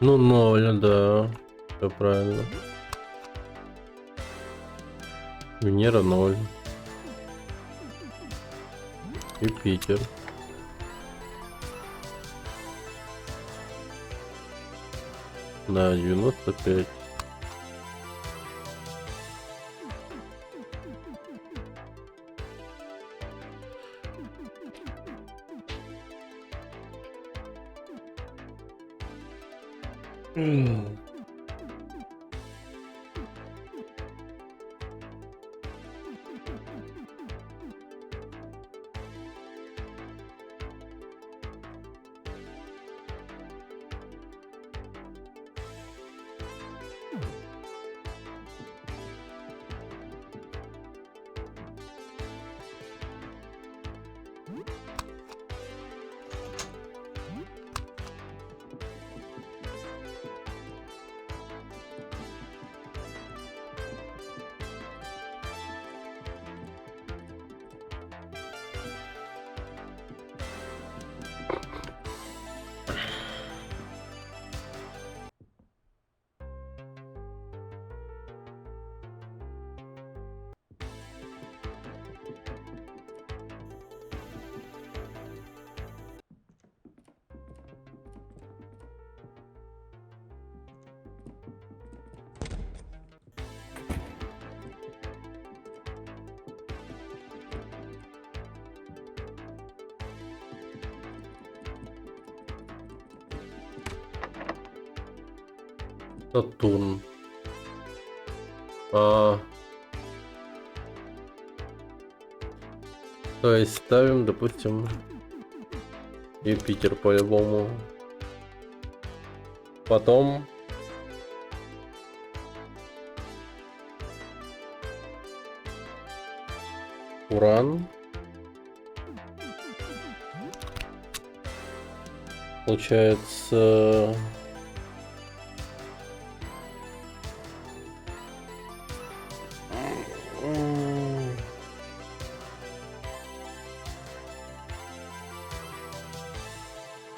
Ну, 0, да. Все правильно. Венера 0. Юпитер. Да, 95. Сатурн. То есть ставим, допустим, Юпитер по-любому. Потом Уран. Получается...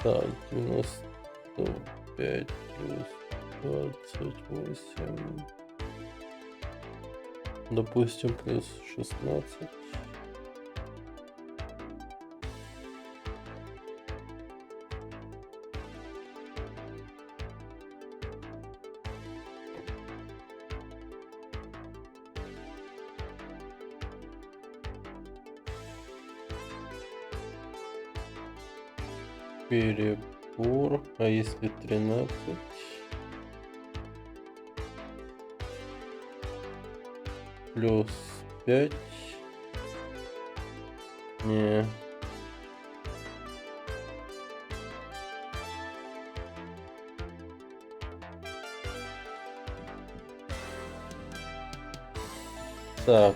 Так, 95 плюс 28. Допустим, плюс 16. Перебор, а если 13? Плюс 5. Не. Так.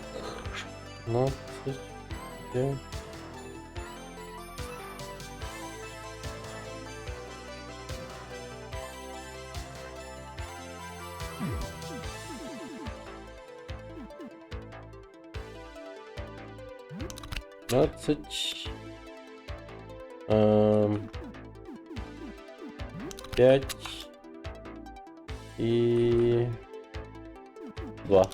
16. 5. Пять и 2.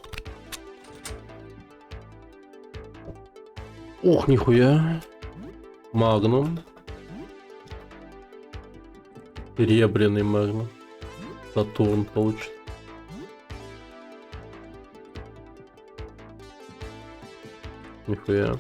Ох, нихуя. Магнум. Серебряный магнум. Сатурн получит. Нихуя.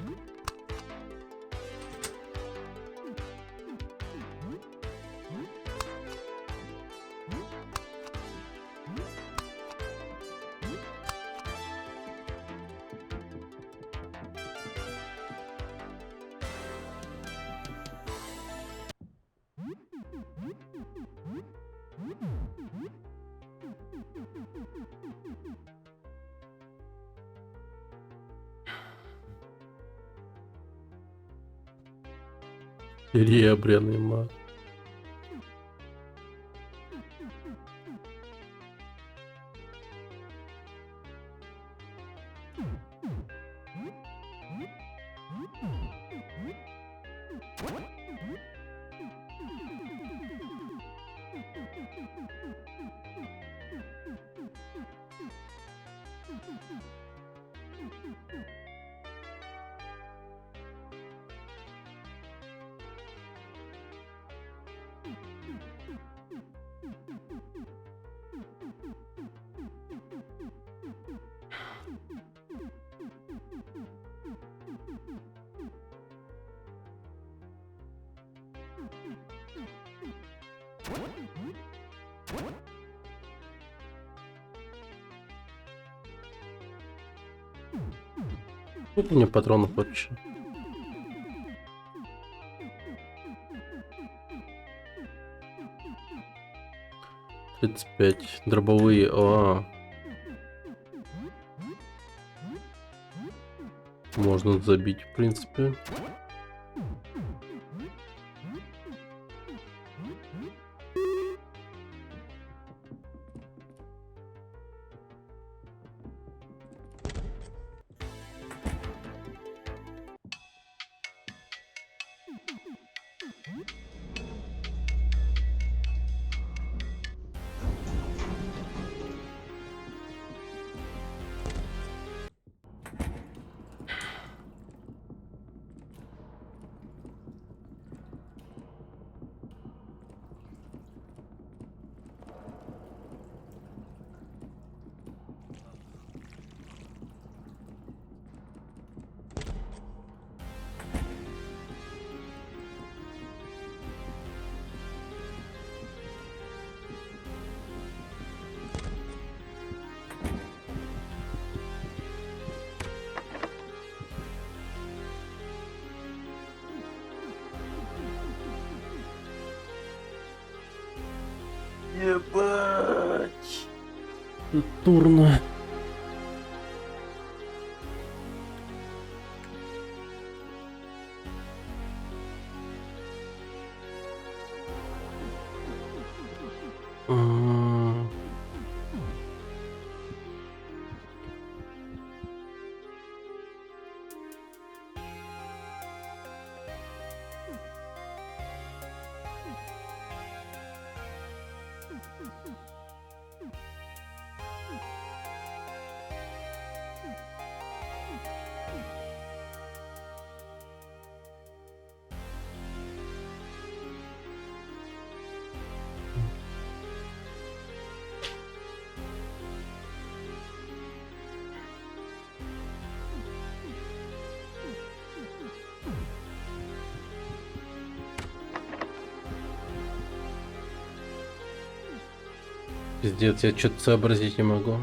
Серебряный маг. Сколько мне патронов вообще? «35». Дробовые. Можно забить, в принципе. Ебать. Турно. Пиздец, я что-то сообразить не могу.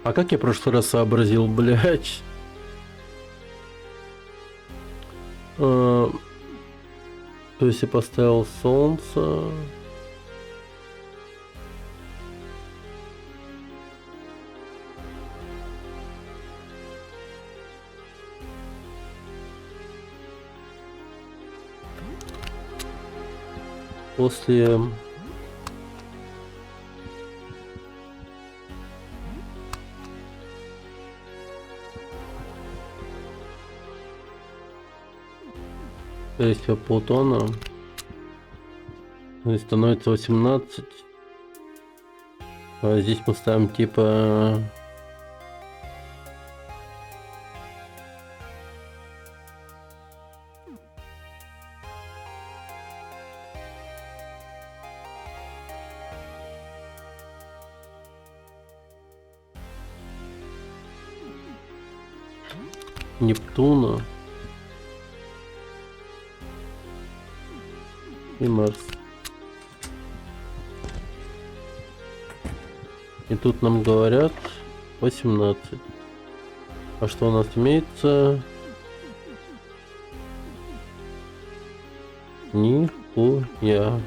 А как я в прошлый раз сообразил, блядь? То есть я поставил солнце. После Плутона здесь становится 18. А здесь мы ставим типа Нептуна и Марс. И тут нам говорят 18. А что у нас имеется? Нихуя.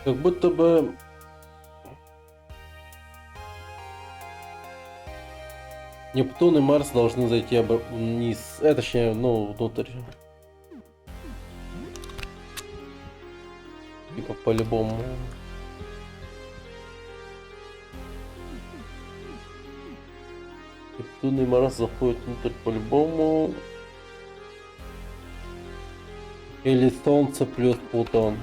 Как будто бы Нептун и Марс должны зайти вниз, точнее, ну, внутрь. Типа по-любому. Нептун и Марс заходят внутрь по-любому. Или Солнце плюс Плутон.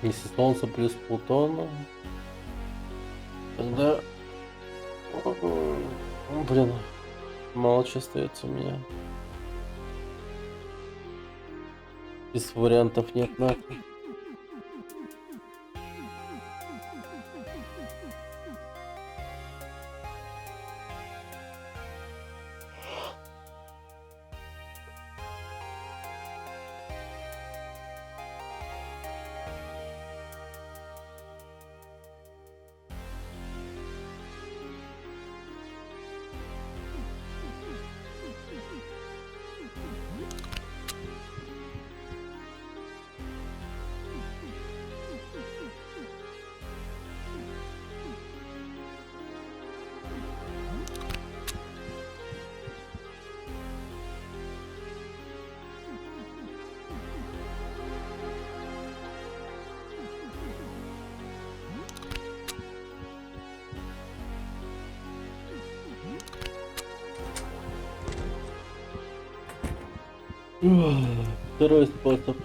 Если Солнце плюс Плутон, тогда... Блин, мало чего остается у меня. Без вариантов нет нахуй. Второй способ.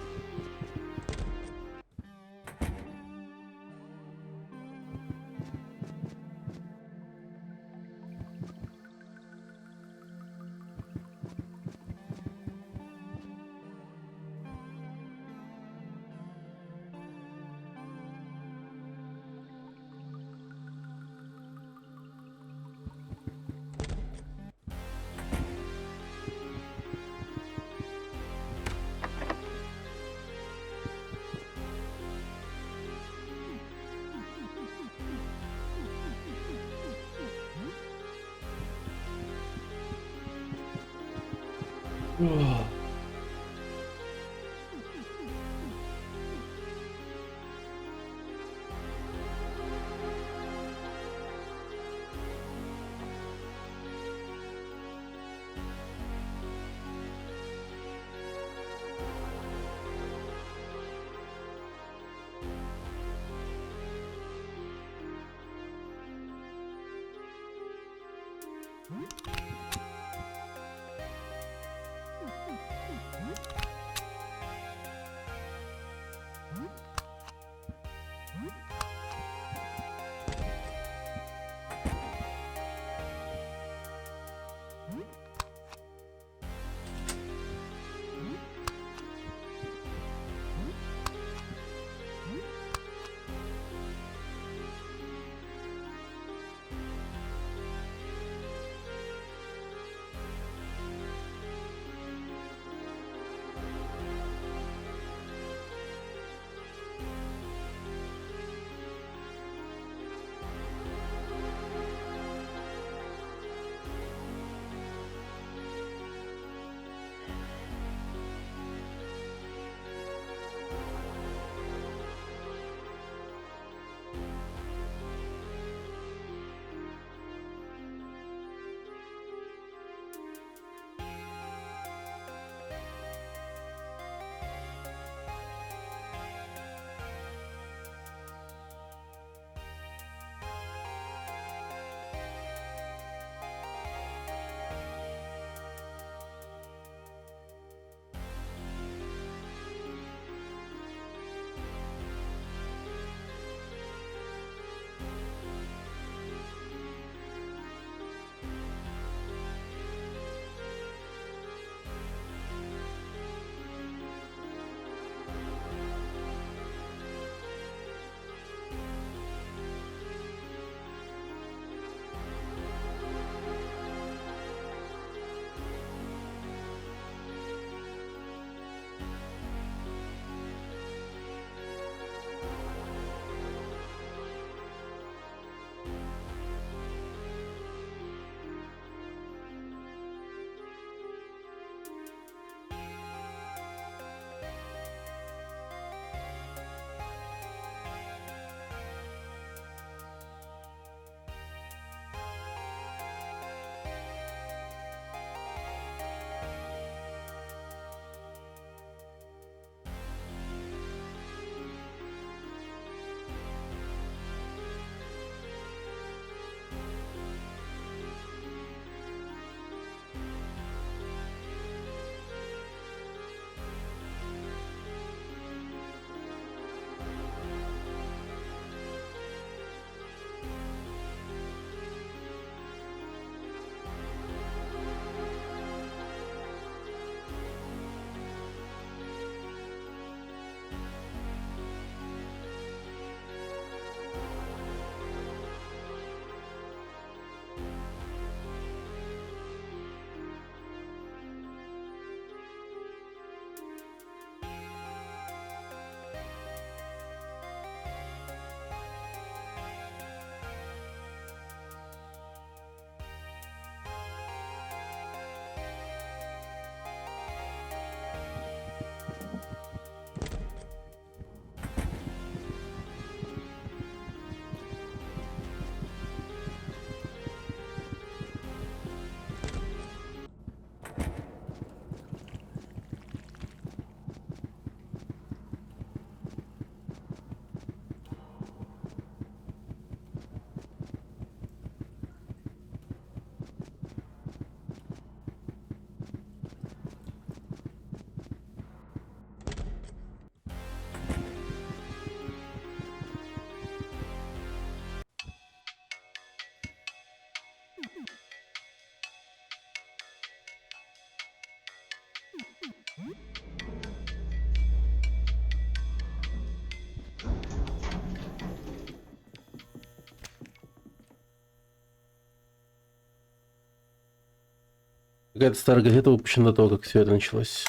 Какая-то старая газета выпущена до того, как все это началось.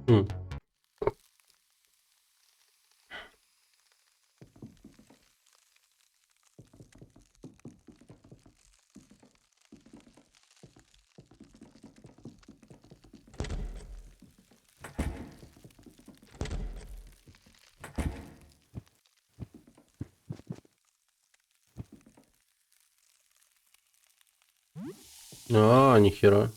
М. А, нихера.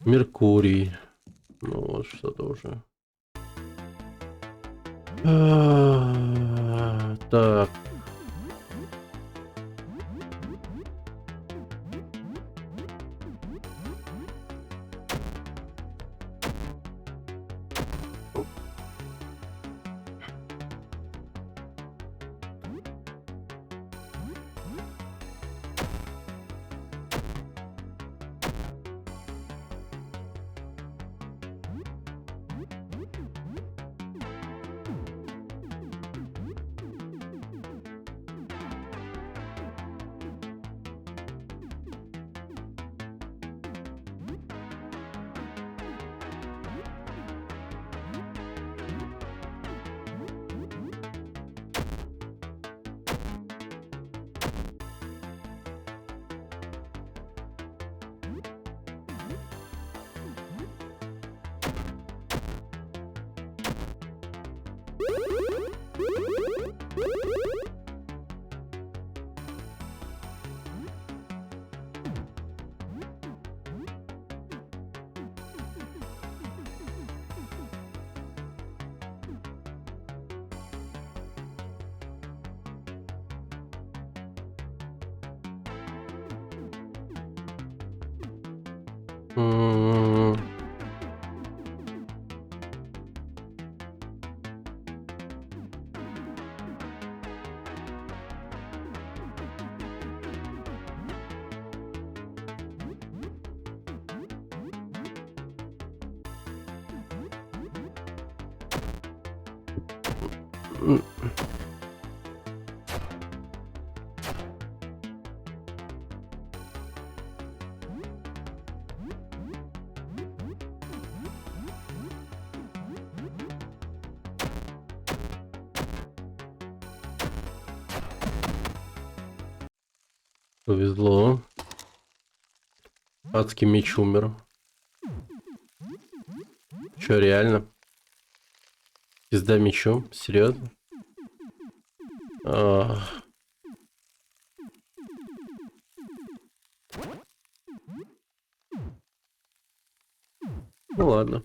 Меркурий. Ну вот что-то уже. Так. М. М. Повезло. Адский меч умер. Че, реально? Пизда мечу? Серьезно? Ах. Ну ладно.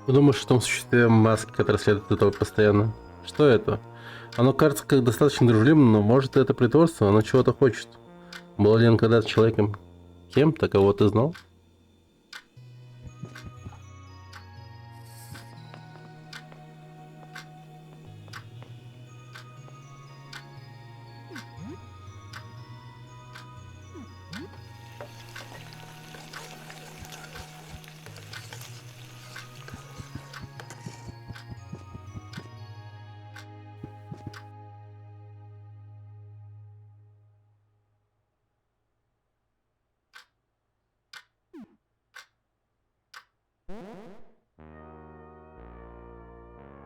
Ты думаешь, что в том существе маски, которые следуют за тобой постоянно? Что это? Оно кажется как достаточно дружелюбным, но может это притворство, оно чего-то хочет. Был ли он когда-то человеком кем-то, кого ты знал?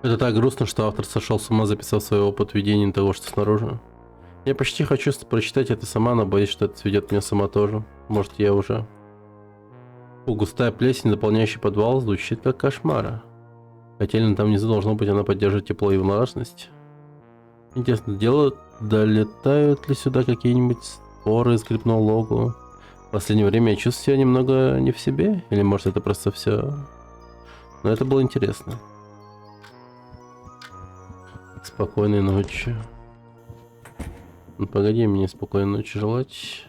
Это так грустно, что автор сошел с ума, записав свой опыт видения того, что снаружи. Я почти хочу прочитать это сама, но боюсь, что это сведет меня сама тоже. Может, я уже... Густая плесень, заполняющая подвал, звучит как кошмара. Котельно там внизу должно быть, она поддерживает тепло и влажность. Интересно, долетают ли сюда какие-нибудь споры из грибного логу? В последнее время я чувствую себя немного не в себе? Или может это просто все... Но это было интересно. Спокойной ночи. Ну, погоди, мне спокойной ночи желать.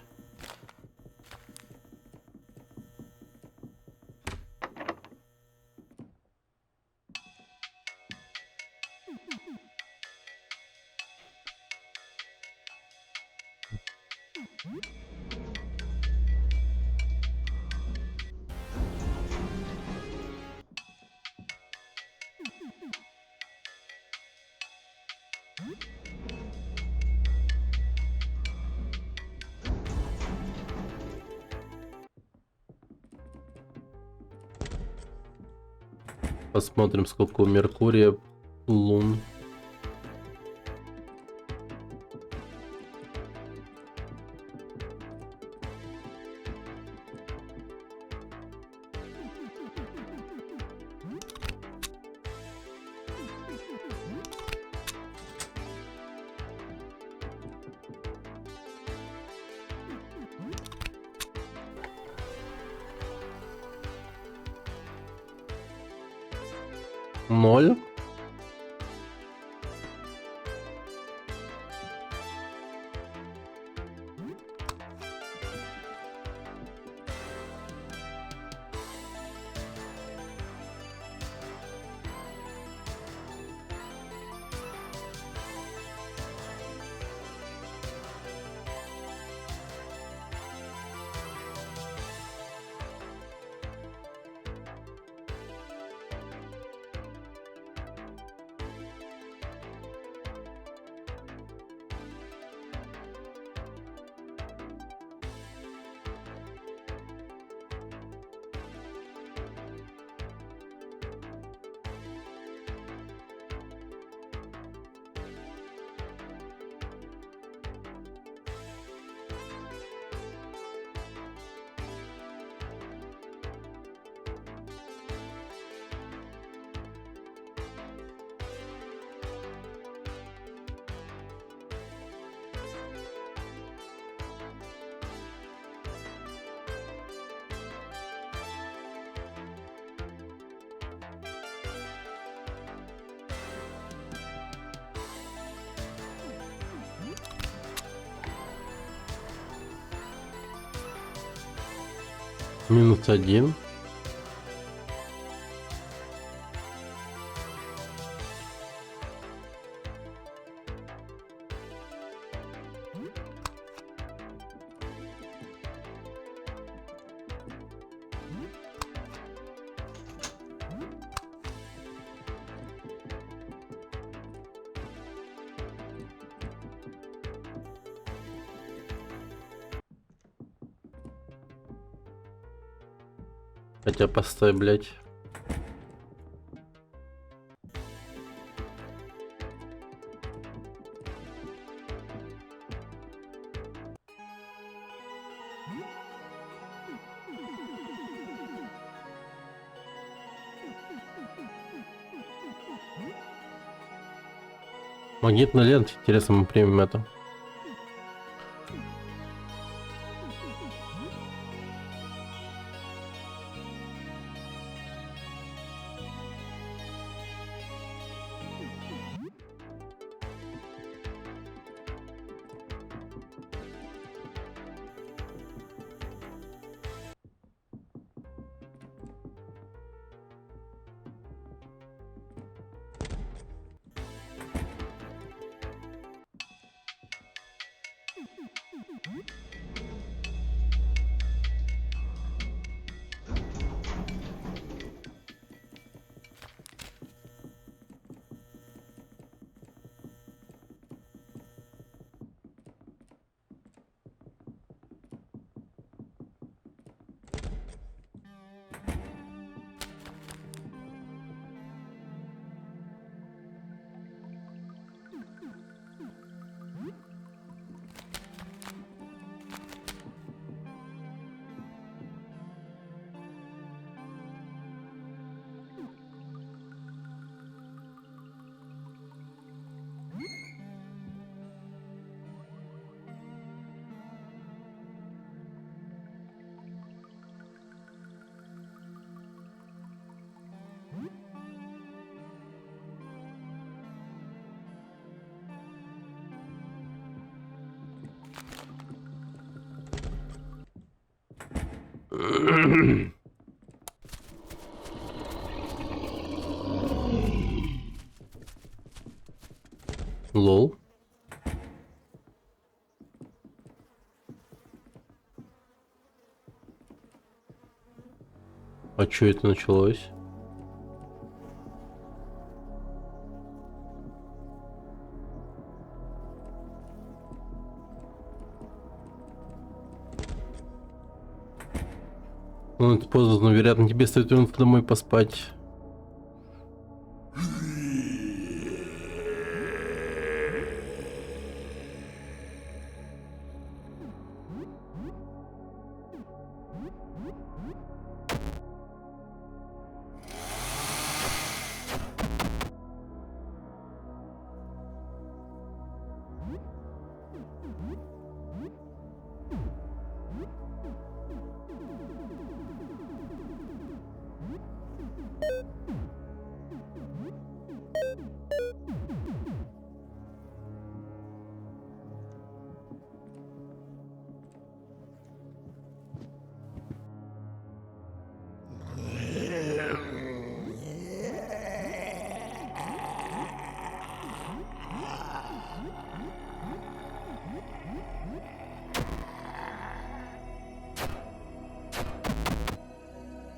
Посмотрим, сколько у Меркурия лун. Ноль. -1. Хотя постой, блять. Магнитная лента, интересно, мы примем это. Лол. А чё это началось? Ну, это поздно, но, вероятно, тебе стоит вернуться домой поспать.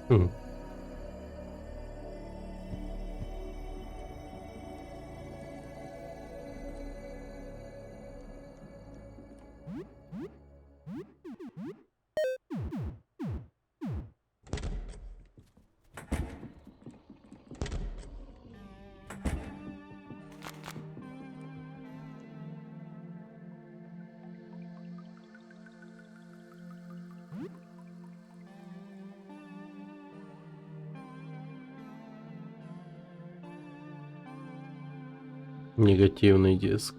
Хм. Негативный диск.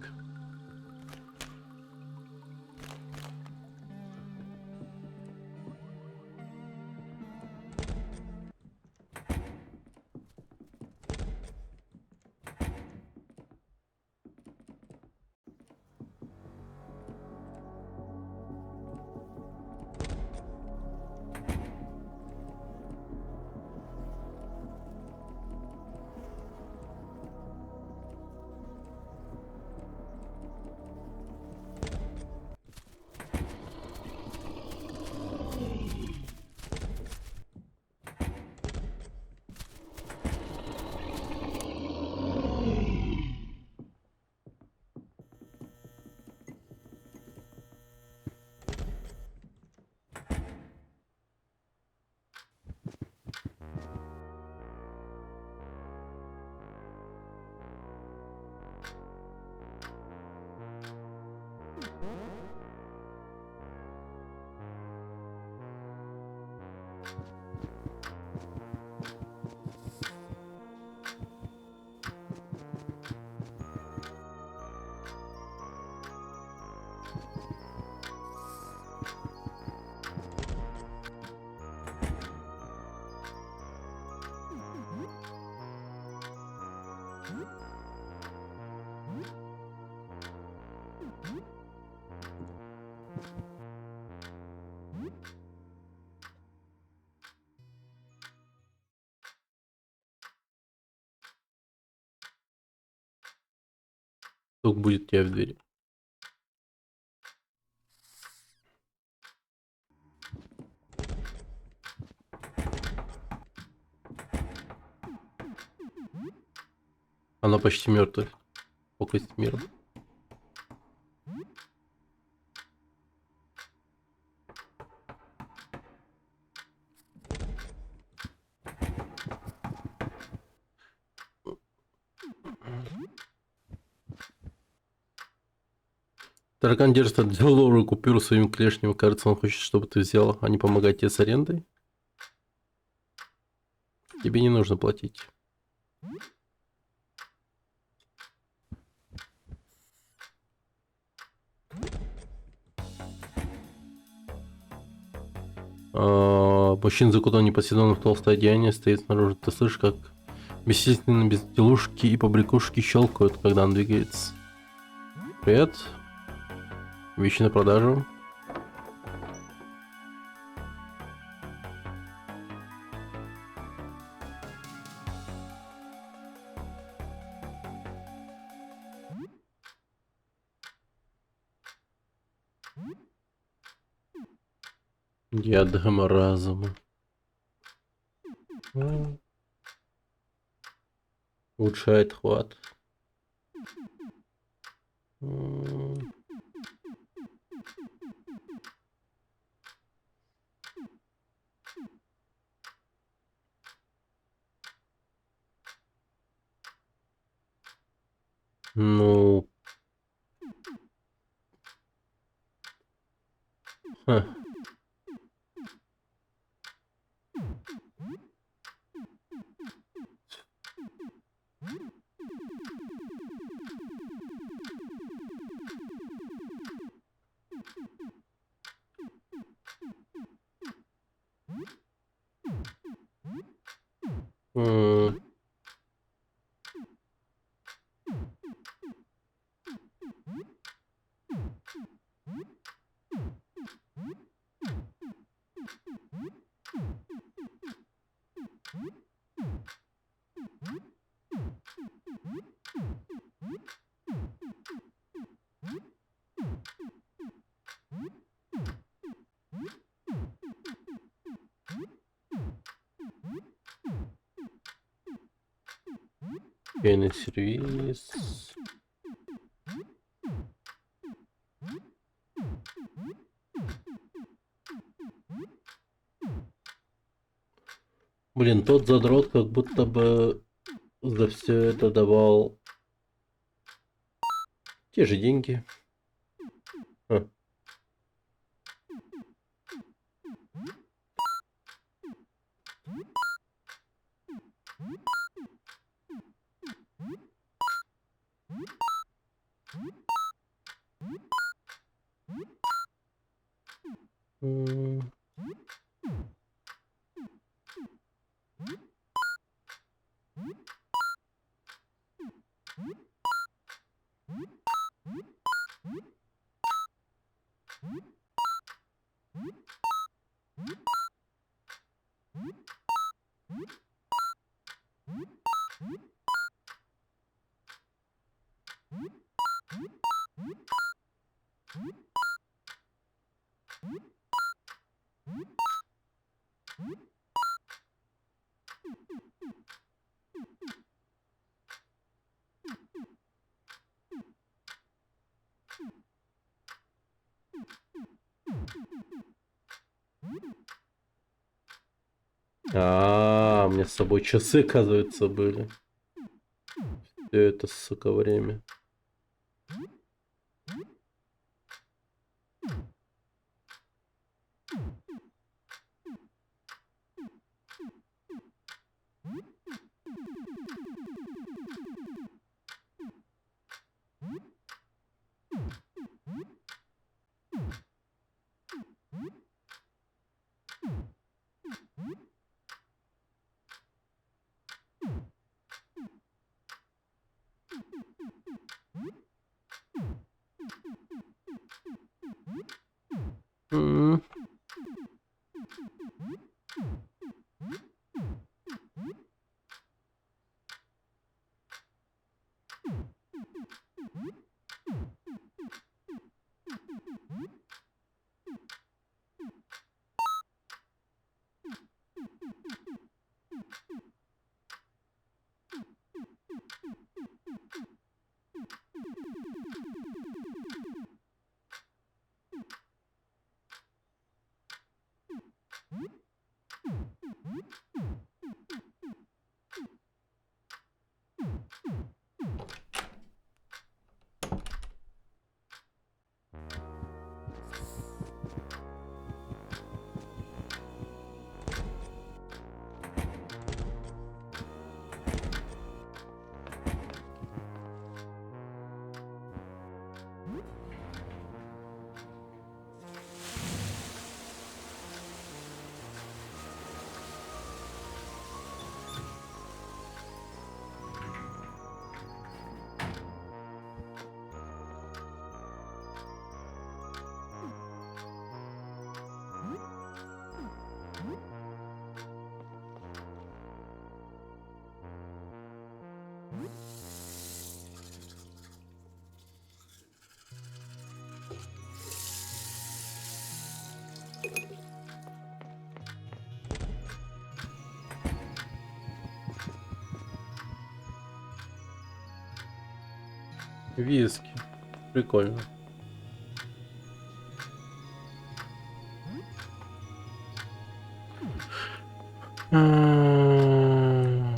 Стук будет у тебя в двери. Она почти мертвая. Покость мира. Таракан держит долларовую купюру своими клешнями. Кажется, он хочет, чтобы ты взял, а не помогать тебе с арендой. Тебе не нужно платить. Мужчина, закутанный непоседонно в толстое одеяние, стоит снаружи. Ты слышишь, как бесчисленные безделушки и побрякушки щелкают, когда он двигается. Привет. Вещи на продажу. Диадема разума. Улучшает хват. Ну. Ха. М. Чайный сервис. Блин, тот задрот как будто бы за все это давал те же деньги. А. М. У меня с собой часы, оказывается, были. Все это, сука, время. М. Виски. Прикольно. М.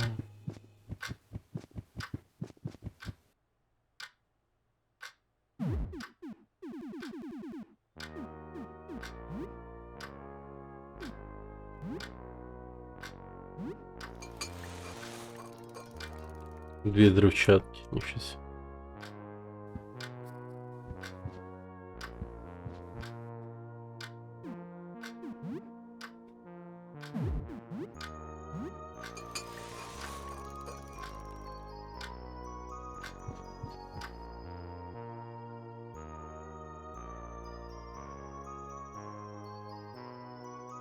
Две взрывчатки, ничего себе.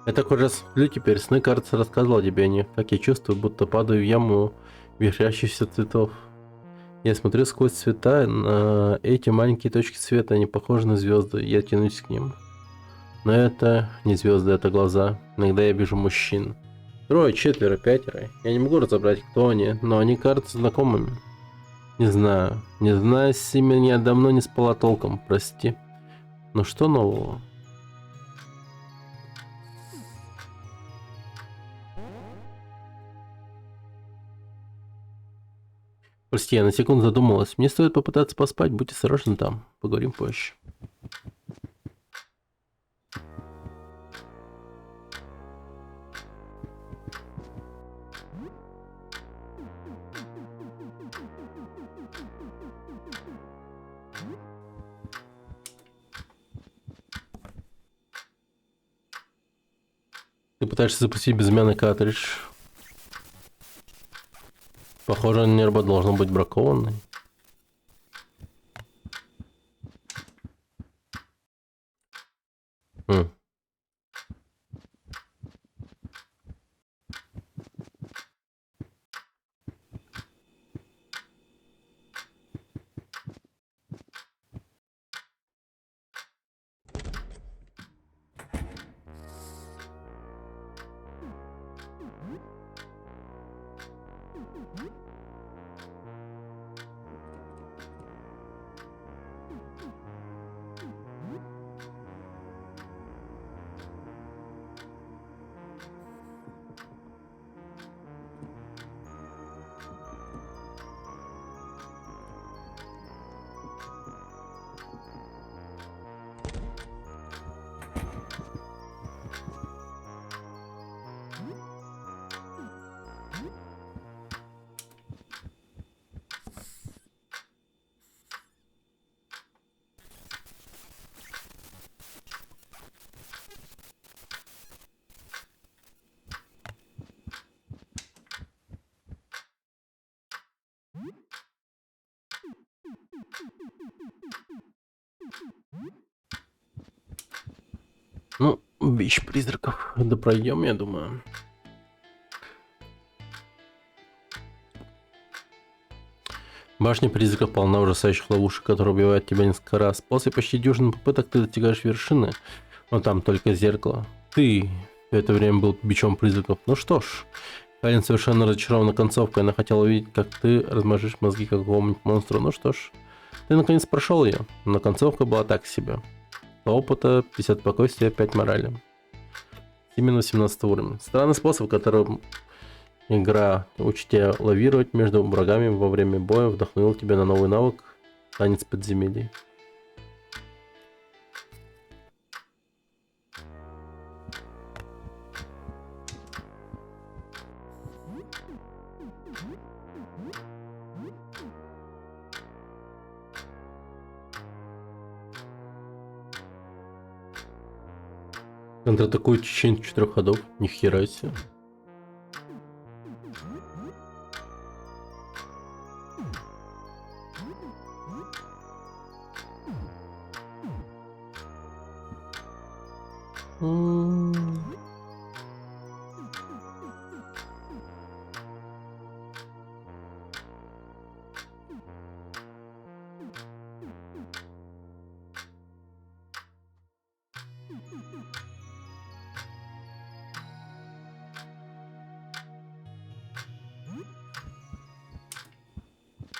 Я такой раз сплю теперь, сны, кажется, рассказывал тебе о них, как я чувствую, будто падаю в яму вихрящихся цветов. Я смотрю сквозь цвета на эти маленькие точки света, они похожи на звезды, я тянусь к ним. Но это не звезды, это глаза. Иногда я вижу мужчин. Трое, четверо, пятеро. Я не могу разобрать, кто они, но они кажутся знакомыми. Не знаю, с ними я давно не спала толком, прости. Но что нового? Прости, я на секунду задумалась. Мне стоит попытаться поспать, будь осторожна там. Поговорим позже. Ты пытаешься запустить безымянный картридж. Похоже, нерва должен быть бракованный. Хм. Ну, бич призраков. Да пройдем, я думаю. Башня призраков полна ужасающих ловушек, которые убивают тебя несколько раз. После почти дюжины попыток ты достигаешь вершины, но там только зеркало. Ты в это время был бичом призраков. Ну что ж, Калин совершенно разочарована концовкой. Она хотела увидеть, как ты размажешь мозги какому-нибудь монстру. Ну что ж, ты наконец прошел ее, но концовка была так себе. 100 опыта, 50 спокойствия, 5 морали. Именно 17 уровень. Странный способ, которым игра учит тебя лавировать между врагами во время боя, вдохновил тебя на новый навык танец подземелий. Контратакует в течение 4 ходов. Ни хера себе.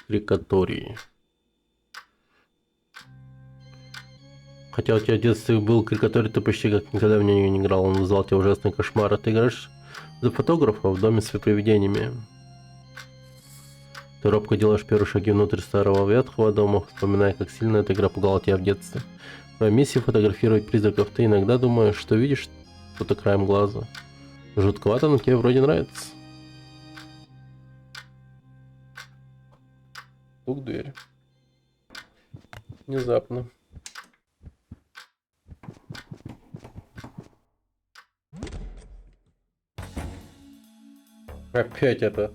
Рекатории. Хотя у тебя в детстве был карикатур, ты почти как никогда в нее не играл. Он назвал тебя ужасный кошмар. А ты играешь за фотографа в доме с привидениями. Ты робко делаешь первые шаги внутрь старого ветхого дома, вспоминая, как сильно эта игра пугала тебя в детстве. Твоя миссия фотографировать призраков. Ты иногда думаешь, что видишь что-то краем глаза. Жутковато, но тебе вроде нравится. Стук в дверь. Внезапно. Опять это.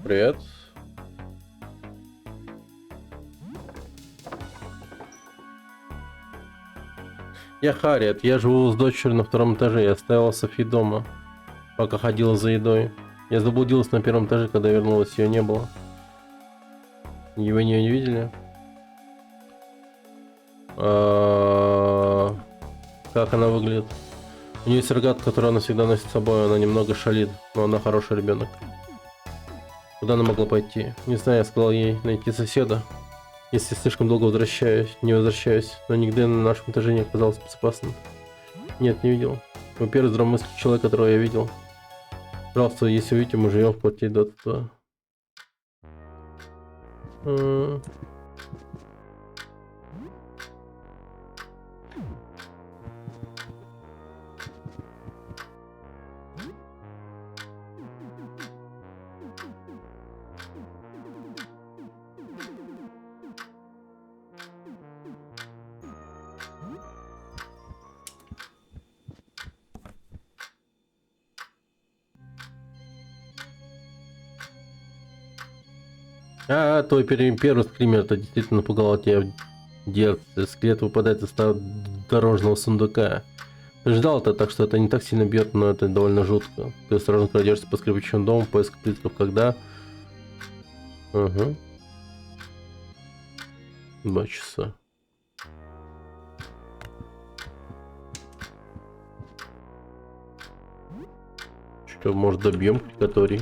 Привет. Я Харриет, я живу с дочерью на втором этаже. Я оставила Софи дома, пока ходила за едой. Я заблудилась на первом этаже, когда вернулась, ее не было. Вы ее не видели? Как она выглядит? У нее есть рогатка, которую она всегда носит с собой. Она немного шалит, но она хороший ребенок. Куда она могла пойти? Не знаю, я сказал ей найти соседа. Если слишком долго не возвращаюсь, но нигде на нашем этаже не оказалось безопасным. Нет, не видел. Вы первый здравомыслящий человек, которого я видел. Пожалуйста, если увидите, мы живем в квартире 22. Твой первый скример, это действительно напугало тебя в детстве. Скелет выпадает из дорожного сундука. Ты ждал это, так что это не так сильно бьет, но это довольно жутко. Ты осторожно крадешься по скрипучему дому, поиск призраков, когда... Ага. 2 часа. Что, может, добьем карикатурий?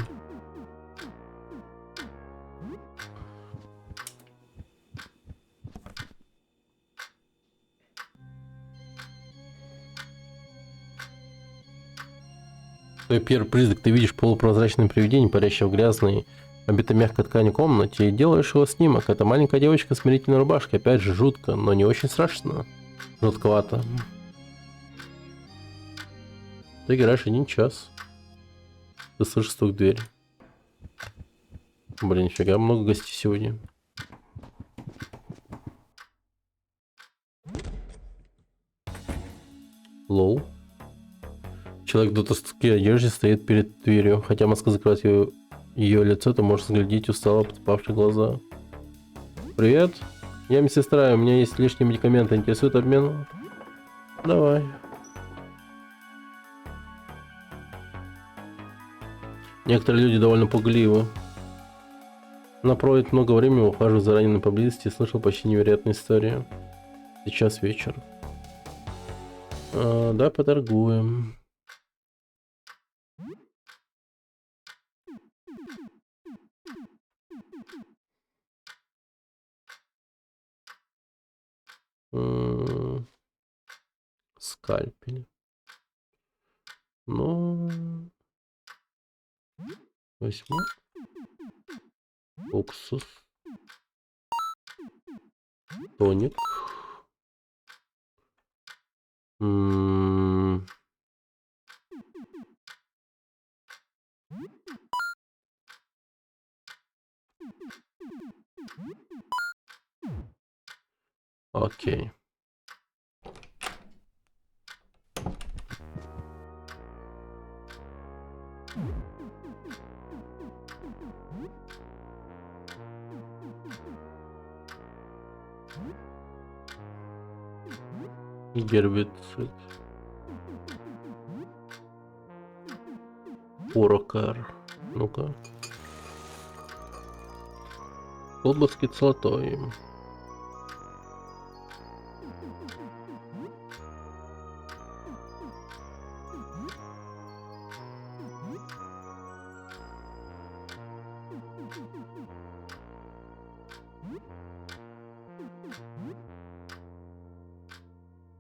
Твой первый призрак, ты видишь полупрозрачное привидение, парящее в грязной, обитой мягкой ткани комнате, и делаешь его снимок. Это маленькая девочка с смирительной рубашкой. Опять же, жутко, но не очень страшно. Жутковато. Ты играешь 1 час. Ты слышишь стук в дверь. Блин, нифига, много гостей сегодня. Лоу. Человек в дутовской одежде стоит перед дверью. Хотя маска закрывает ее лицо, ты можешь взглядеть устало подспавшие глаза. Привет. Я медсестра, у меня есть лишние медикаменты. Интересует обмен? Давай. Некоторые люди довольно пугливы. Она проводит много времени, ухаживает за ранеными поблизости и слышал почти невероятные истории. Сейчас вечер. Да, поторгуем. Скальпель. Ну, возьму уксус, тоник. Окей. Гербицид. Урокар. Ну-ка. Колбаски золотой.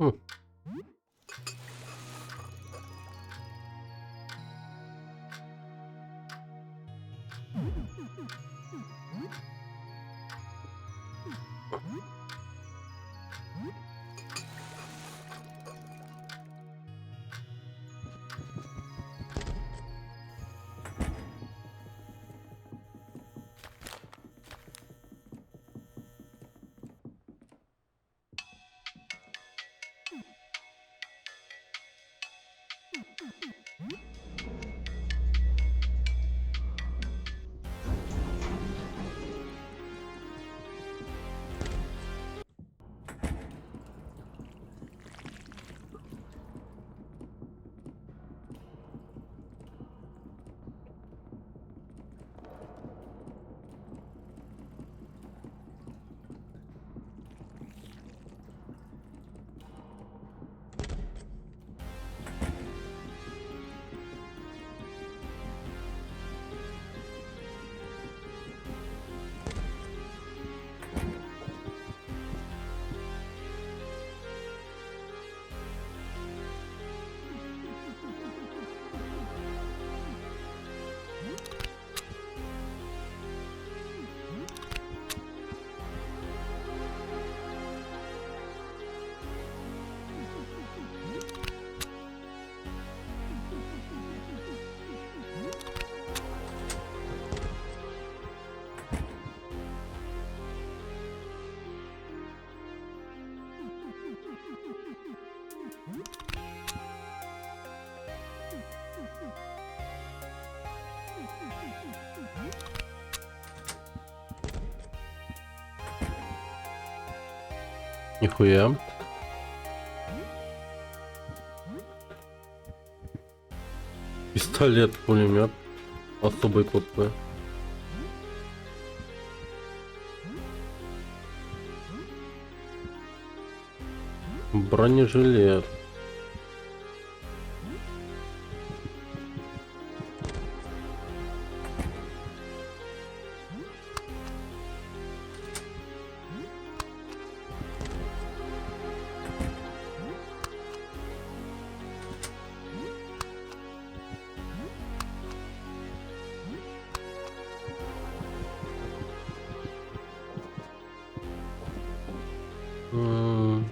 Хм. Нихуя. Пистолет, пулемет. Особый ПП. Бронежилет. М.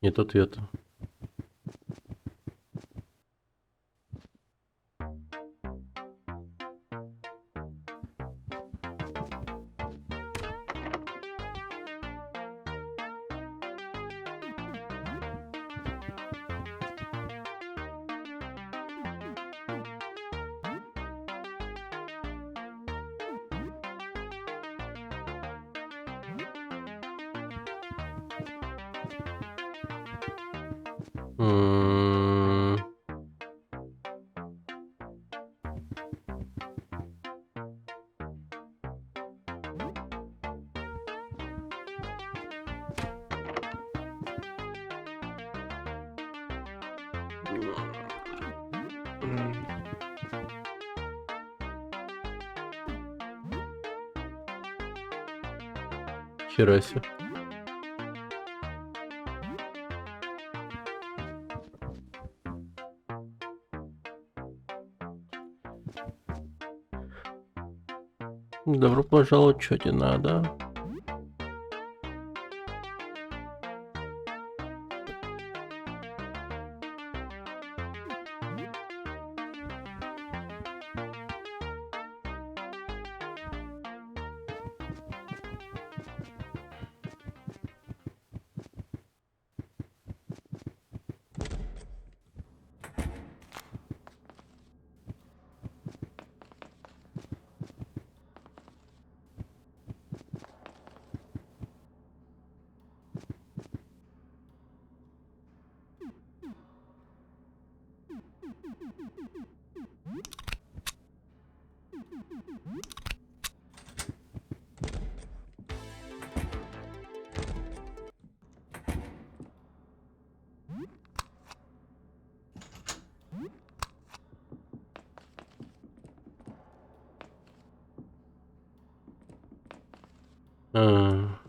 Нет ответа. М. Хера себе. Добро пожаловать, что тебе надо? А,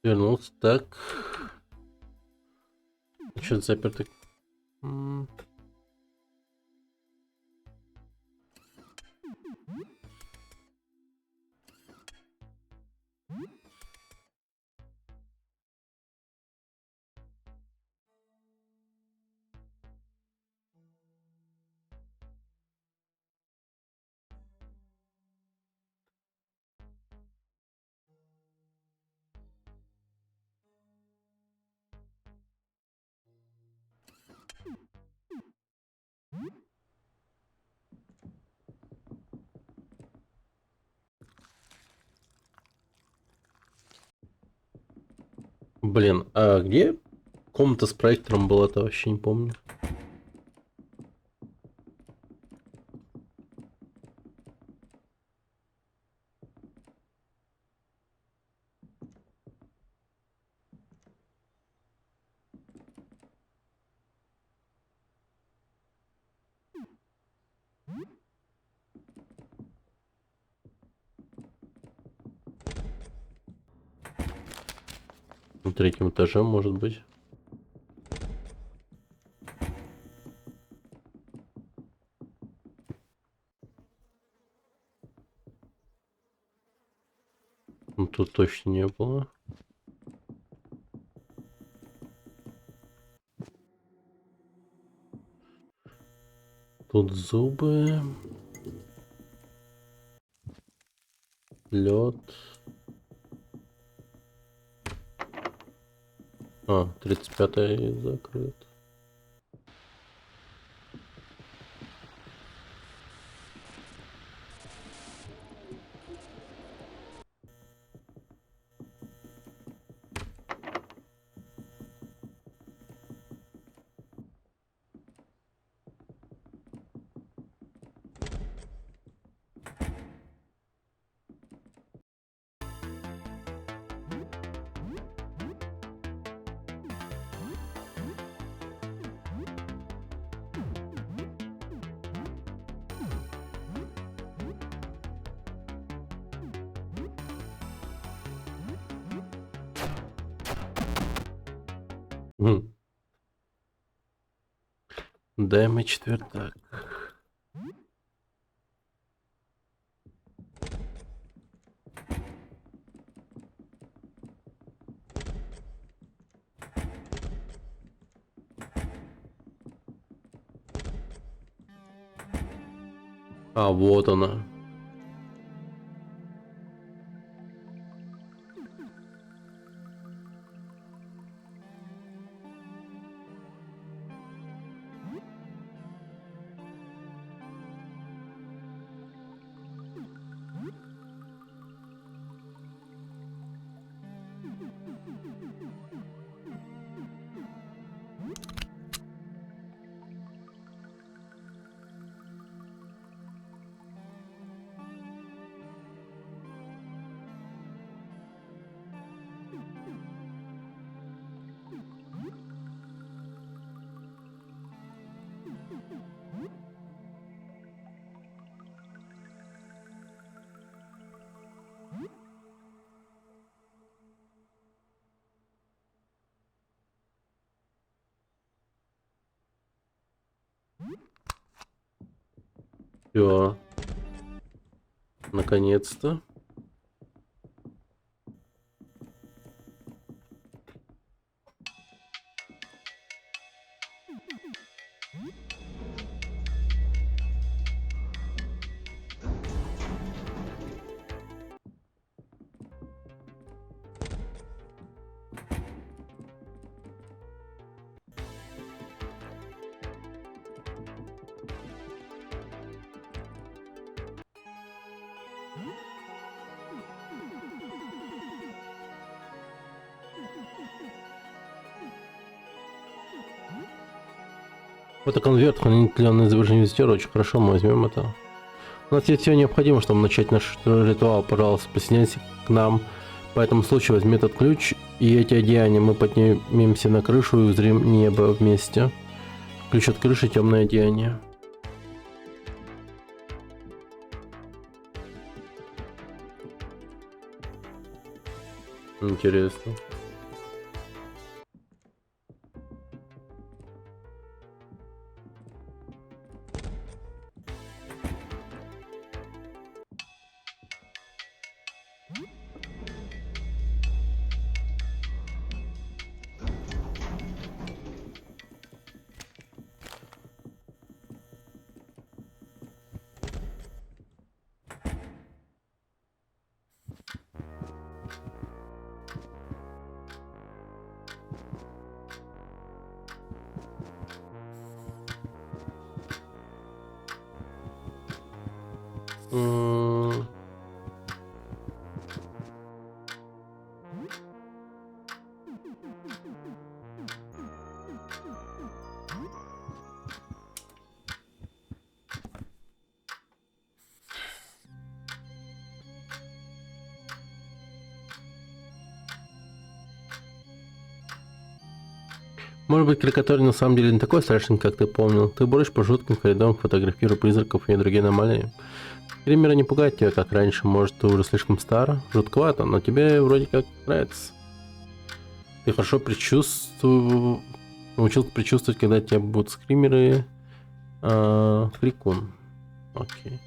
вернулся. Так. Что-то запертый. Блин, а где комната с проектором была-то, вообще не помню. На третьем этаже, может быть. Ну, тут точно не было. Тут зубы. Лед. А, 35-й закрыт. Дай мы четвертак. А, вот она. Все. Наконец-то. Это конверт, хранительное изображение визитера, очень хорошо, мы возьмем это. У нас есть все необходимое, чтобы начать наш ритуал, пожалуйста, присоединяйся к нам. По этому случаю возьми этот ключ и эти одеяния, мы поднимемся на крышу и узрим небо вместе. Ключ от крыши, темное одеяние. Интересно. Может быть, карикатура на самом деле не такой страшный, как ты помнил. Ты бродишь по жутким коридорам, фотографируя призраков и другие аномалии. Скримеры не пугают тебя, как раньше. Может, ты уже слишком стар, жутковато, но тебе вроде как нравится. Ты хорошо научился предчувствовать, когда тебя будут скримеры. Крикун. Окей.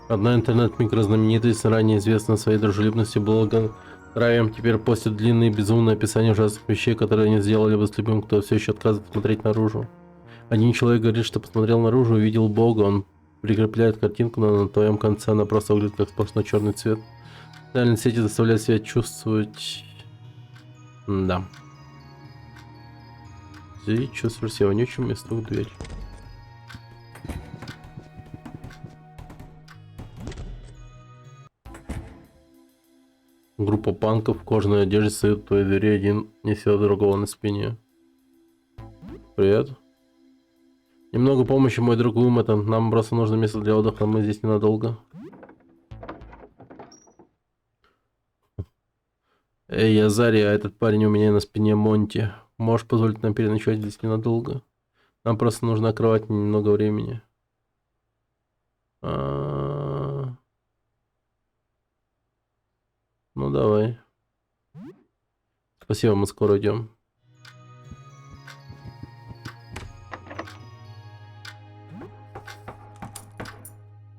Одна интернет-микрознаменитость, ранее известна своей дружелюбностью, благонравием, теперь постит длинные безумные описания ужасных вещей, которые они сделали бы с любым, кто все еще отказывается смотреть наружу. Один человек говорит, что посмотрел наружу, увидел Бога, он прикрепляет картинку, но на твоем конце она просто выглядит как сплошной черный цвет. Социальные сети заставляют себя чувствовать... Да. Ты чувствуешь себя вонючим и стук в дверь. Группа панков в кожаной одежде стоит в твоей двери, один несет другого на спине. Привет. Немного помощи, мой друг Уимэтон. Нам просто нужно место для отдыха, мы здесь ненадолго. Эй, я Зари, а этот парень у меня на спине Монти. Можешь позволить нам переночевать здесь ненадолго? Нам просто нужно кровать немного времени. Ну давай. Спасибо, мы скоро идем.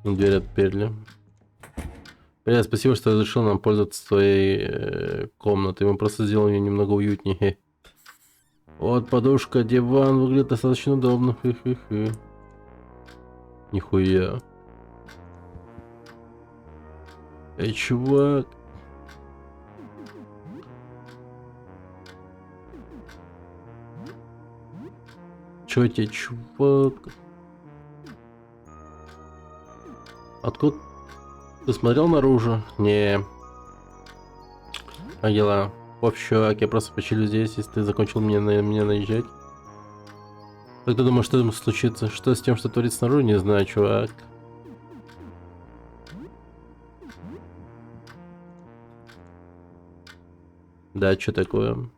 Дверь отперли. Привет, спасибо, что разрешил нам пользоваться твоей комнатой. Мы просто сделаем ее немного уютнее. Вот подушка, диван выглядит достаточно удобно. Хы-хы-хы. Нихуя. Эй, чувак. Чё тебе, чувак? Откуда? Ты смотрел наружу? Не. Как дела? В общем, чувак, я просто почилю здесь, если ты закончил меня наезжать. Как ты думаешь, что случится? Что с тем, что творится снаружи? Не знаю, чувак. Да, что такое?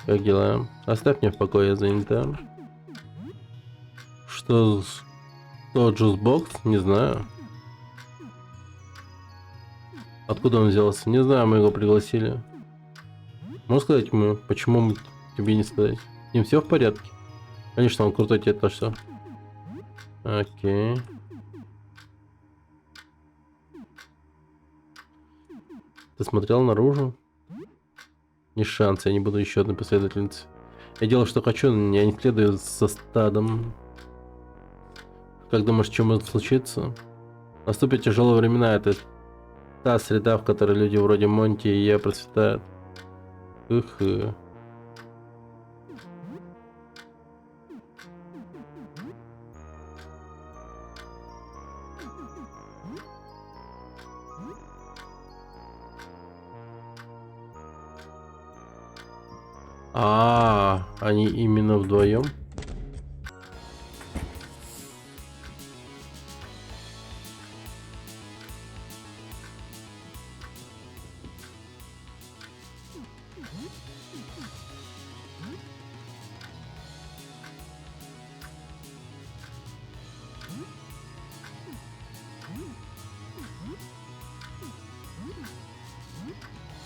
Как дела? Оставь меня в покое, я занята. Что джузбокс? Не знаю. Откуда он взялся? Не знаю, мы его пригласили. Можешь сказать ему, почему тебе не сказать? С ним все в порядке? Конечно, он крутой, тебе то что. Окей. Ты смотрел наружу? Ни шанса, я не буду еще одной последовательницей. Я делаю, что хочу, но я не следую за стадом. Как думаешь, что может случиться? Наступят тяжелые времена, это та среда, в которой люди вроде Монти и я процветают. Ух. Они именно вдвоем?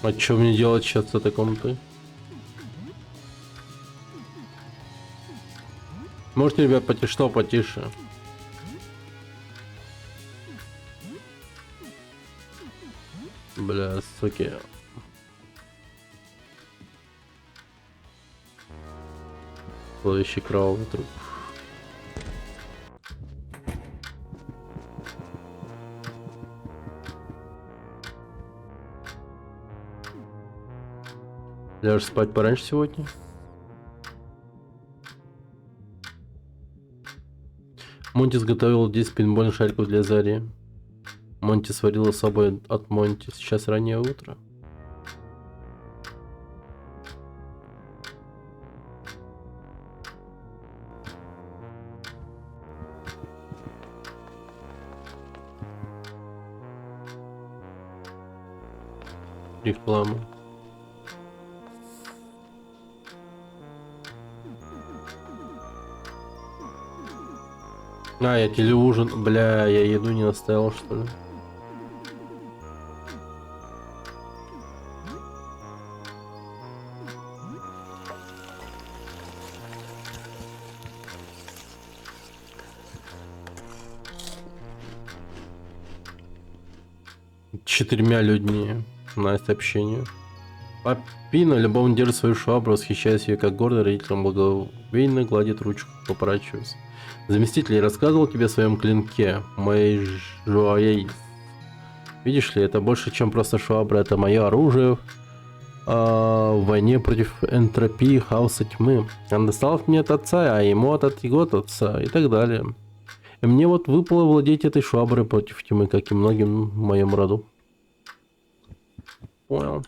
А что мне делать сейчас с этой комнатой? Можете, ребят, потише? Бля, суки. Зловещий кровавый труп. Ляжешь спать пораньше сегодня? Монти сготовил 10 пейнтбольных шариков для Зари. Монти сварил особое от Монти. Сейчас раннее утро. Реклама. Я телеужин. Бля, я еду не оставил, что ли? Четырьмя людьми на сообщение. Папина любовно держит свою швабру, восхищаясь ее как гордый родителям, благоговейно гладит ручку, поворачиваясь. Заместитель, я рассказывал тебе о своем клинке, моей жуаей. Видишь ли, это больше, чем просто швабра, это мое оружие в войне против энтропии, хаоса, тьмы. Он достал мне от отца, а ему от его отца и так далее. И мне вот выпало владеть этой шваброй против тьмы, как и многим в моем роду. Понял.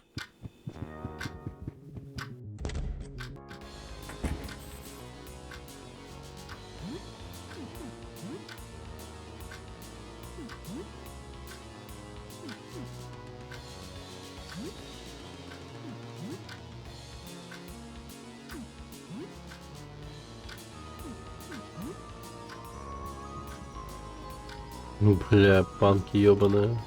Ну, бля, панки ёбаные.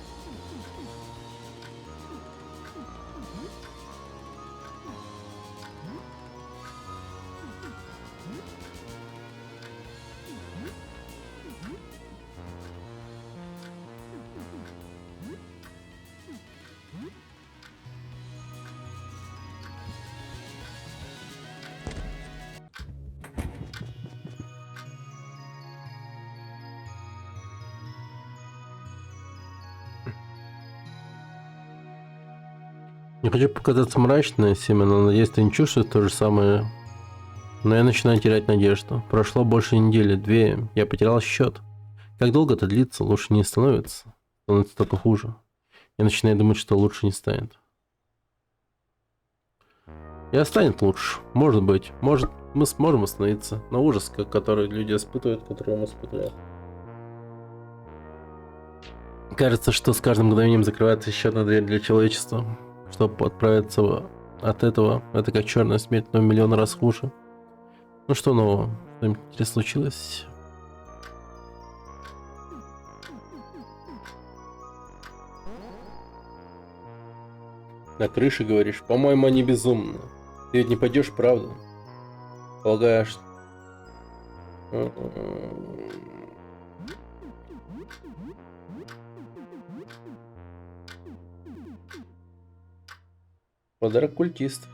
Не хочу показаться мрачной, Семен, но надеюсь, ты не чувствуешь то же самое. Но я начинаю терять надежду. Прошло больше недели, 2, я потерял счет. Как долго это длится, лучше не становится. Становится только хуже. Я начинаю думать, что лучше не станет. И станет лучше. Может быть. Может, мы сможем остановиться на ужас, который люди испытывают, который он испытывает. Кажется, что с каждым мгновением закрывается еще одна дверь для человечества. Чтобы отправиться от этого, это как черная смерть, но в миллион раз хуже. Ну что нового? Что-нибудь интересное случилось? На крыше, говоришь? По-моему, они безумны. Ты ведь не пойдешь, правда? Полагаешь? Подарок культист.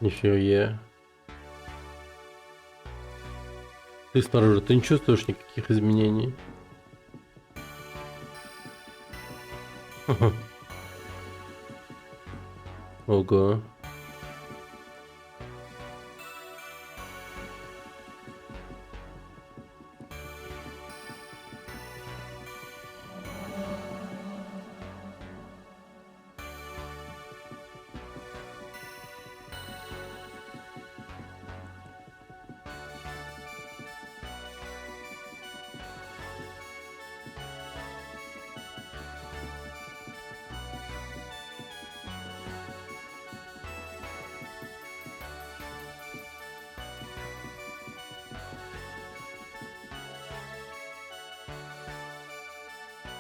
Нифига. Ты снаружи, ты не чувствуешь никаких изменений? Ого.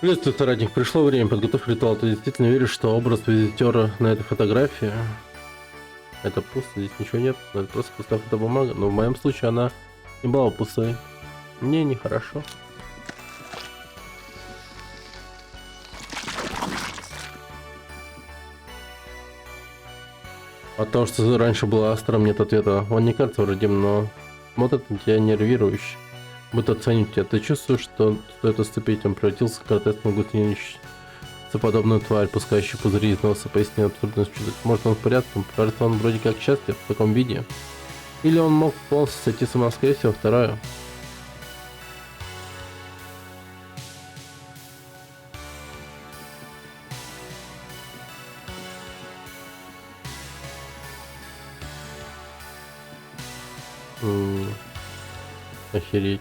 Приветствую, соратник. Пришло время, подготовь ритуал. Ты действительно веришь, что образ визитера на этой фотографии? Это пусто, здесь ничего нет. Это просто пустая фотобумага. Но в моем случае она не была пустой. Мне нехорошо. А то, что раньше было Астром, нет ответа. Он не кажется вродим, но смотрит на тебя нервирующе. Будто оценить тебя. Ты чувствуешь, что стоит отступить, он превратился в гротескную гусеницеподобную тварь, пускающую пузыри из носа, пояснил абсурдность чудо. Может, он в порядке, кажется, он вроде как счастлив в таком виде. Или он мог полностью сойти с ума, скорее всего, второе. Охереть.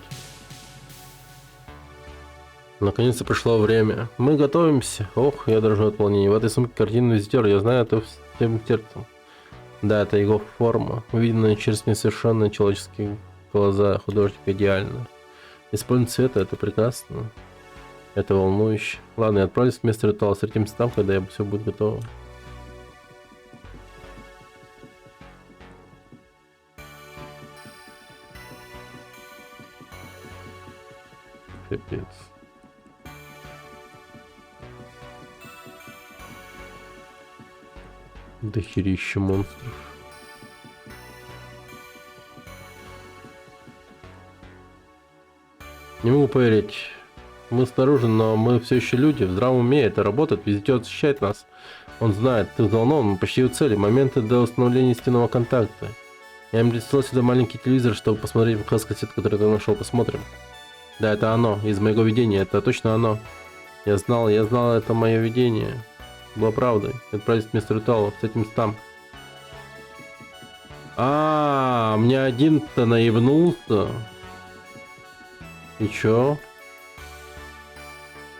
Наконец-то пришло время. Мы готовимся. Ох, я дрожу от волнения. В этой сумке картина визитера. Я знаю это всем сердцем. Да, это его форма. Увиденная через несовершенные человеческие глаза художника идеально. Использовать цвета, это прекрасно. Это волнующе. Ладно, я отправлюсь в место ритуала. Встретимся там, когда все будет готово. Капец. Дохерища монстров. Не могу поверить. Мы снаружи, но мы все еще люди. В здравом уме это работает. Визитер защищает нас. Он знает, ты взволнован, мы почти у цели. Моменты до установления истинного контакта. Я им принесла сюда маленький телевизор, чтобы посмотреть кассет, который ты нашел. Посмотрим. Да, это оно. Из моего видения. Это точно оно. Я знал, это мое видение. Было правдой. Отправить вместо ритуала. С этим там. Мне один-то наебнулся. И чё?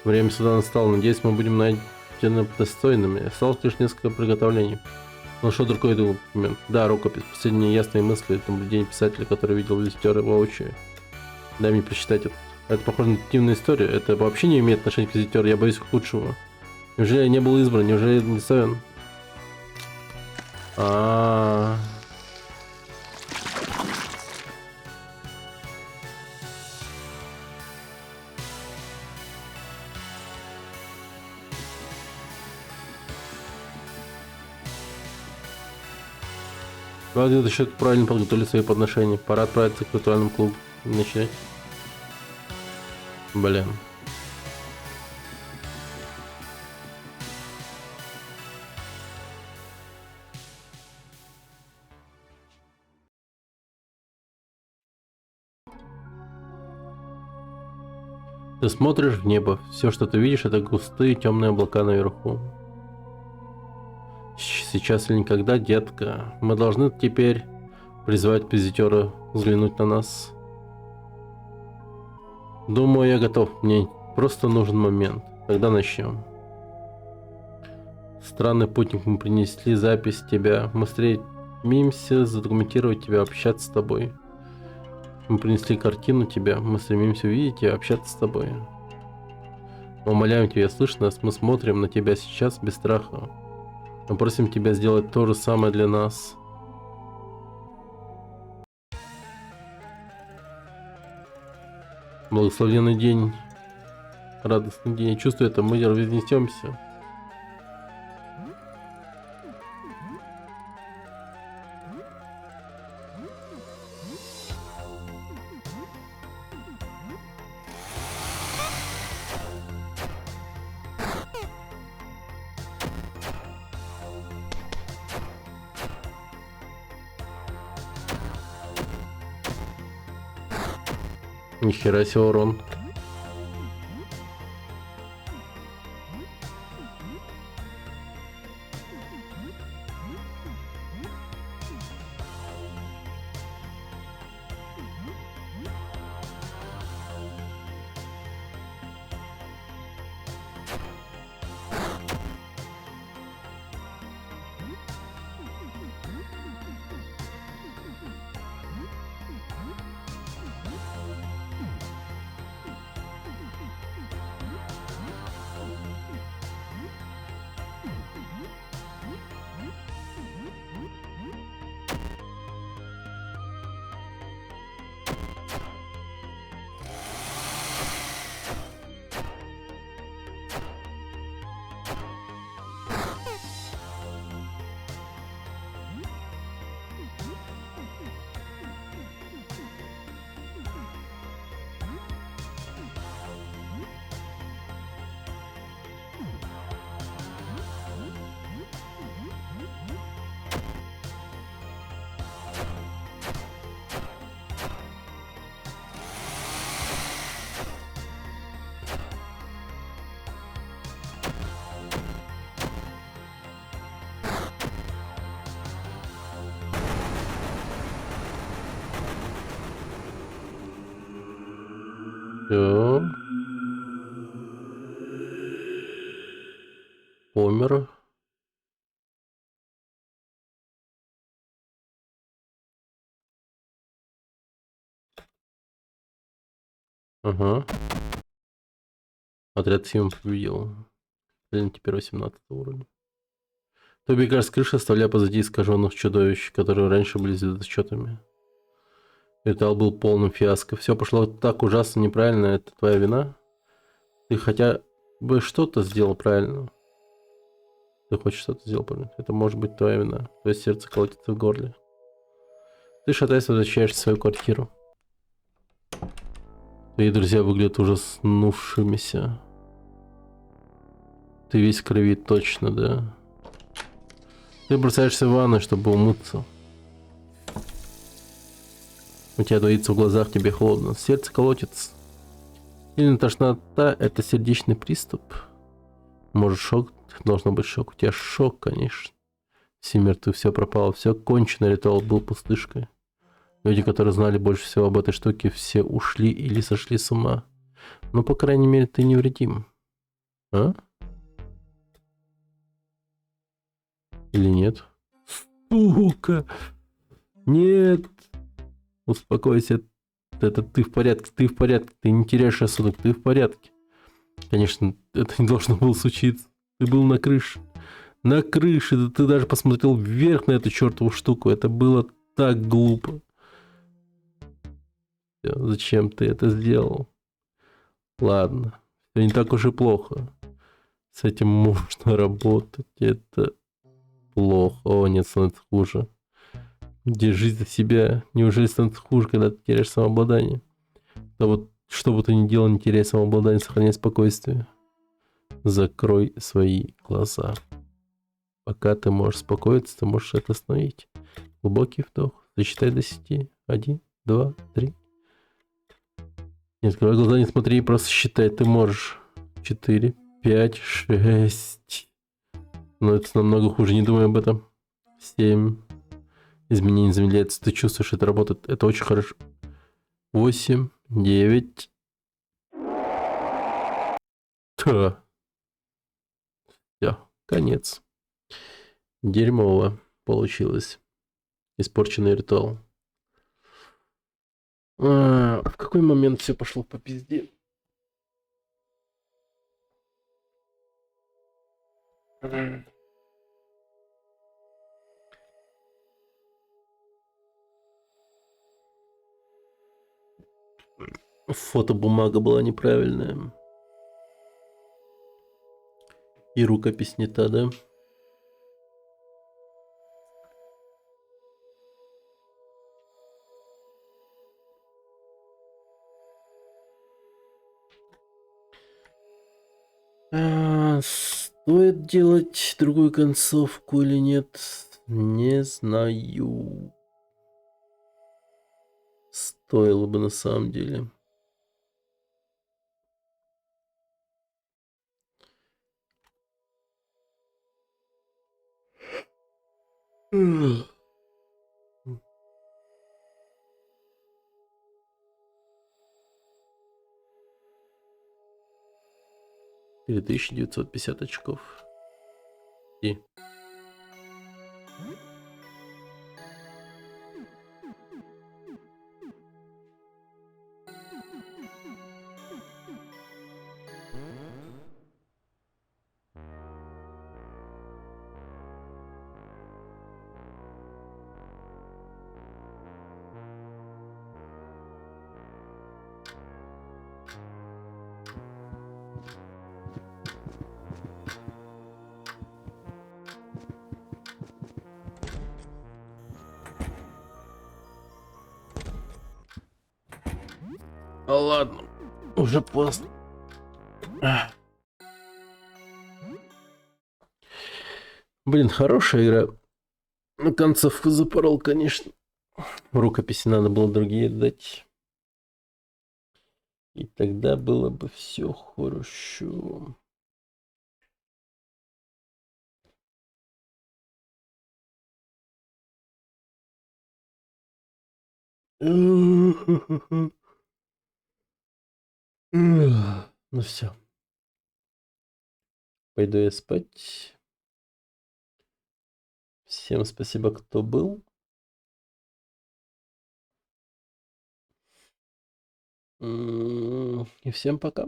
Время сюда настало. Надеюсь, мы будем найдены достойными. Осталось лишь несколько приготовлений. Ну что другой документ? Да, рукопись. Последние ясные мысли. Это наблюдение писателя, который видел визитера воочию. Дай мне прочитать это. Это похоже на детективную историю. Это вообще не имеет отношения к визитеру. Я боюсь худшего. Неужели я не был избран? Неужели я не достоин? А-а-а. Надо еще правильно подготовили свои подношения. Пора отправиться к ритуальному клубу и начать. Блин. Ты смотришь в небо. Все, что ты видишь, это густые темные облака наверху. Сейчас или никогда, детка. Мы должны теперь призвать визитера взглянуть на нас. Думаю, я готов. Мне просто нужен момент. Когда начнем? Странный путник, мы принесли запись тебя. Мы стремимся задокументировать тебя, общаться с тобой. Мы принесли картину тебя. Мы стремимся увидеть и общаться с тобой. Мы умоляем тебя, слышь нас. Мы смотрим на тебя сейчас без страха. Мы просим тебя сделать то же самое для нас. Благословенный день. Радостный день. Я чувствую это, мы разнесемся. Нихера себе урон. Все. Помер. Ага. Отряд Сима победил. Блин, теперь 18 уровень. Ты убегаешь с крыши, оставляя позади искаженных чудовищ, которые раньше были звездочетами. Ритуал был полным фиаско. Все пошло так ужасно неправильно. Это твоя вина? Ты хотя бы что-то сделал правильно. Ты хоть что-то сделал правильно. Это может быть твоя вина. Твое сердце колотится в горле. Ты, шатаясь, возвращаешься в свою квартиру. Твои друзья выглядят ужаснувшимися. Ты весь в крови, точно, да? Ты бросаешься в ванну, чтобы умыться. У тебя двоится в глазах, тебе холодно. Сердце колотится. Или тошнота — это сердечный приступ. Может, шок? Должно быть шок. У тебя шок, конечно. Все мертвы, все пропало, все кончено. Ритуал был пустышкой. Люди, которые знали больше всего об этой штуке, все ушли или сошли с ума. Но, по крайней мере, ты невредим. А? Или нет? Сука! Нет! Успокойся. Это ты в порядке, ты в порядке. Ты не теряешь рассудок, ты в порядке. Конечно, это не должно было случиться. Ты был на крыше. На крыше, да ты даже посмотрел вверх на эту чертову штуку. Это было так глупо. Всё, зачем ты это сделал? Ладно, все не так уж и плохо. С этим можно работать. Это плохо. О, нет, становится хуже. Держись за себя. Неужели становится хуже, когда ты теряешь самообладание? Да вот, что бы ты ни делал, не теряй самообладание, сохраняй спокойствие. Закрой свои глаза. Пока ты можешь успокоиться, ты можешь это остановить. Глубокий вдох. Засчитай до 10. 1, 2, 3. Не открывай глаза, не смотри, просто считай. Ты можешь. 4, 5, 6. Но это намного хуже, не думай об этом. 7. Изменение замедляется. Ты чувствуешь, это работает. Это очень хорошо. 8, 9. Все, конец. Дерьмово получилось. Испорченный ритуал. В какой момент все пошло по пизде? Фотобумага была неправильная. И рукопись не та, да? Стоит делать другую концовку или нет? Не знаю. Стоило бы на самом деле. Ugh. 4950 очков. И. Ладно, уже поздно. Блин, хорошая игра. На концовку запорол, конечно. Рукописи надо было другие дать. И тогда было бы все хорошо. Ну все. Пойду я спать. Всем спасибо, кто был. И всем пока.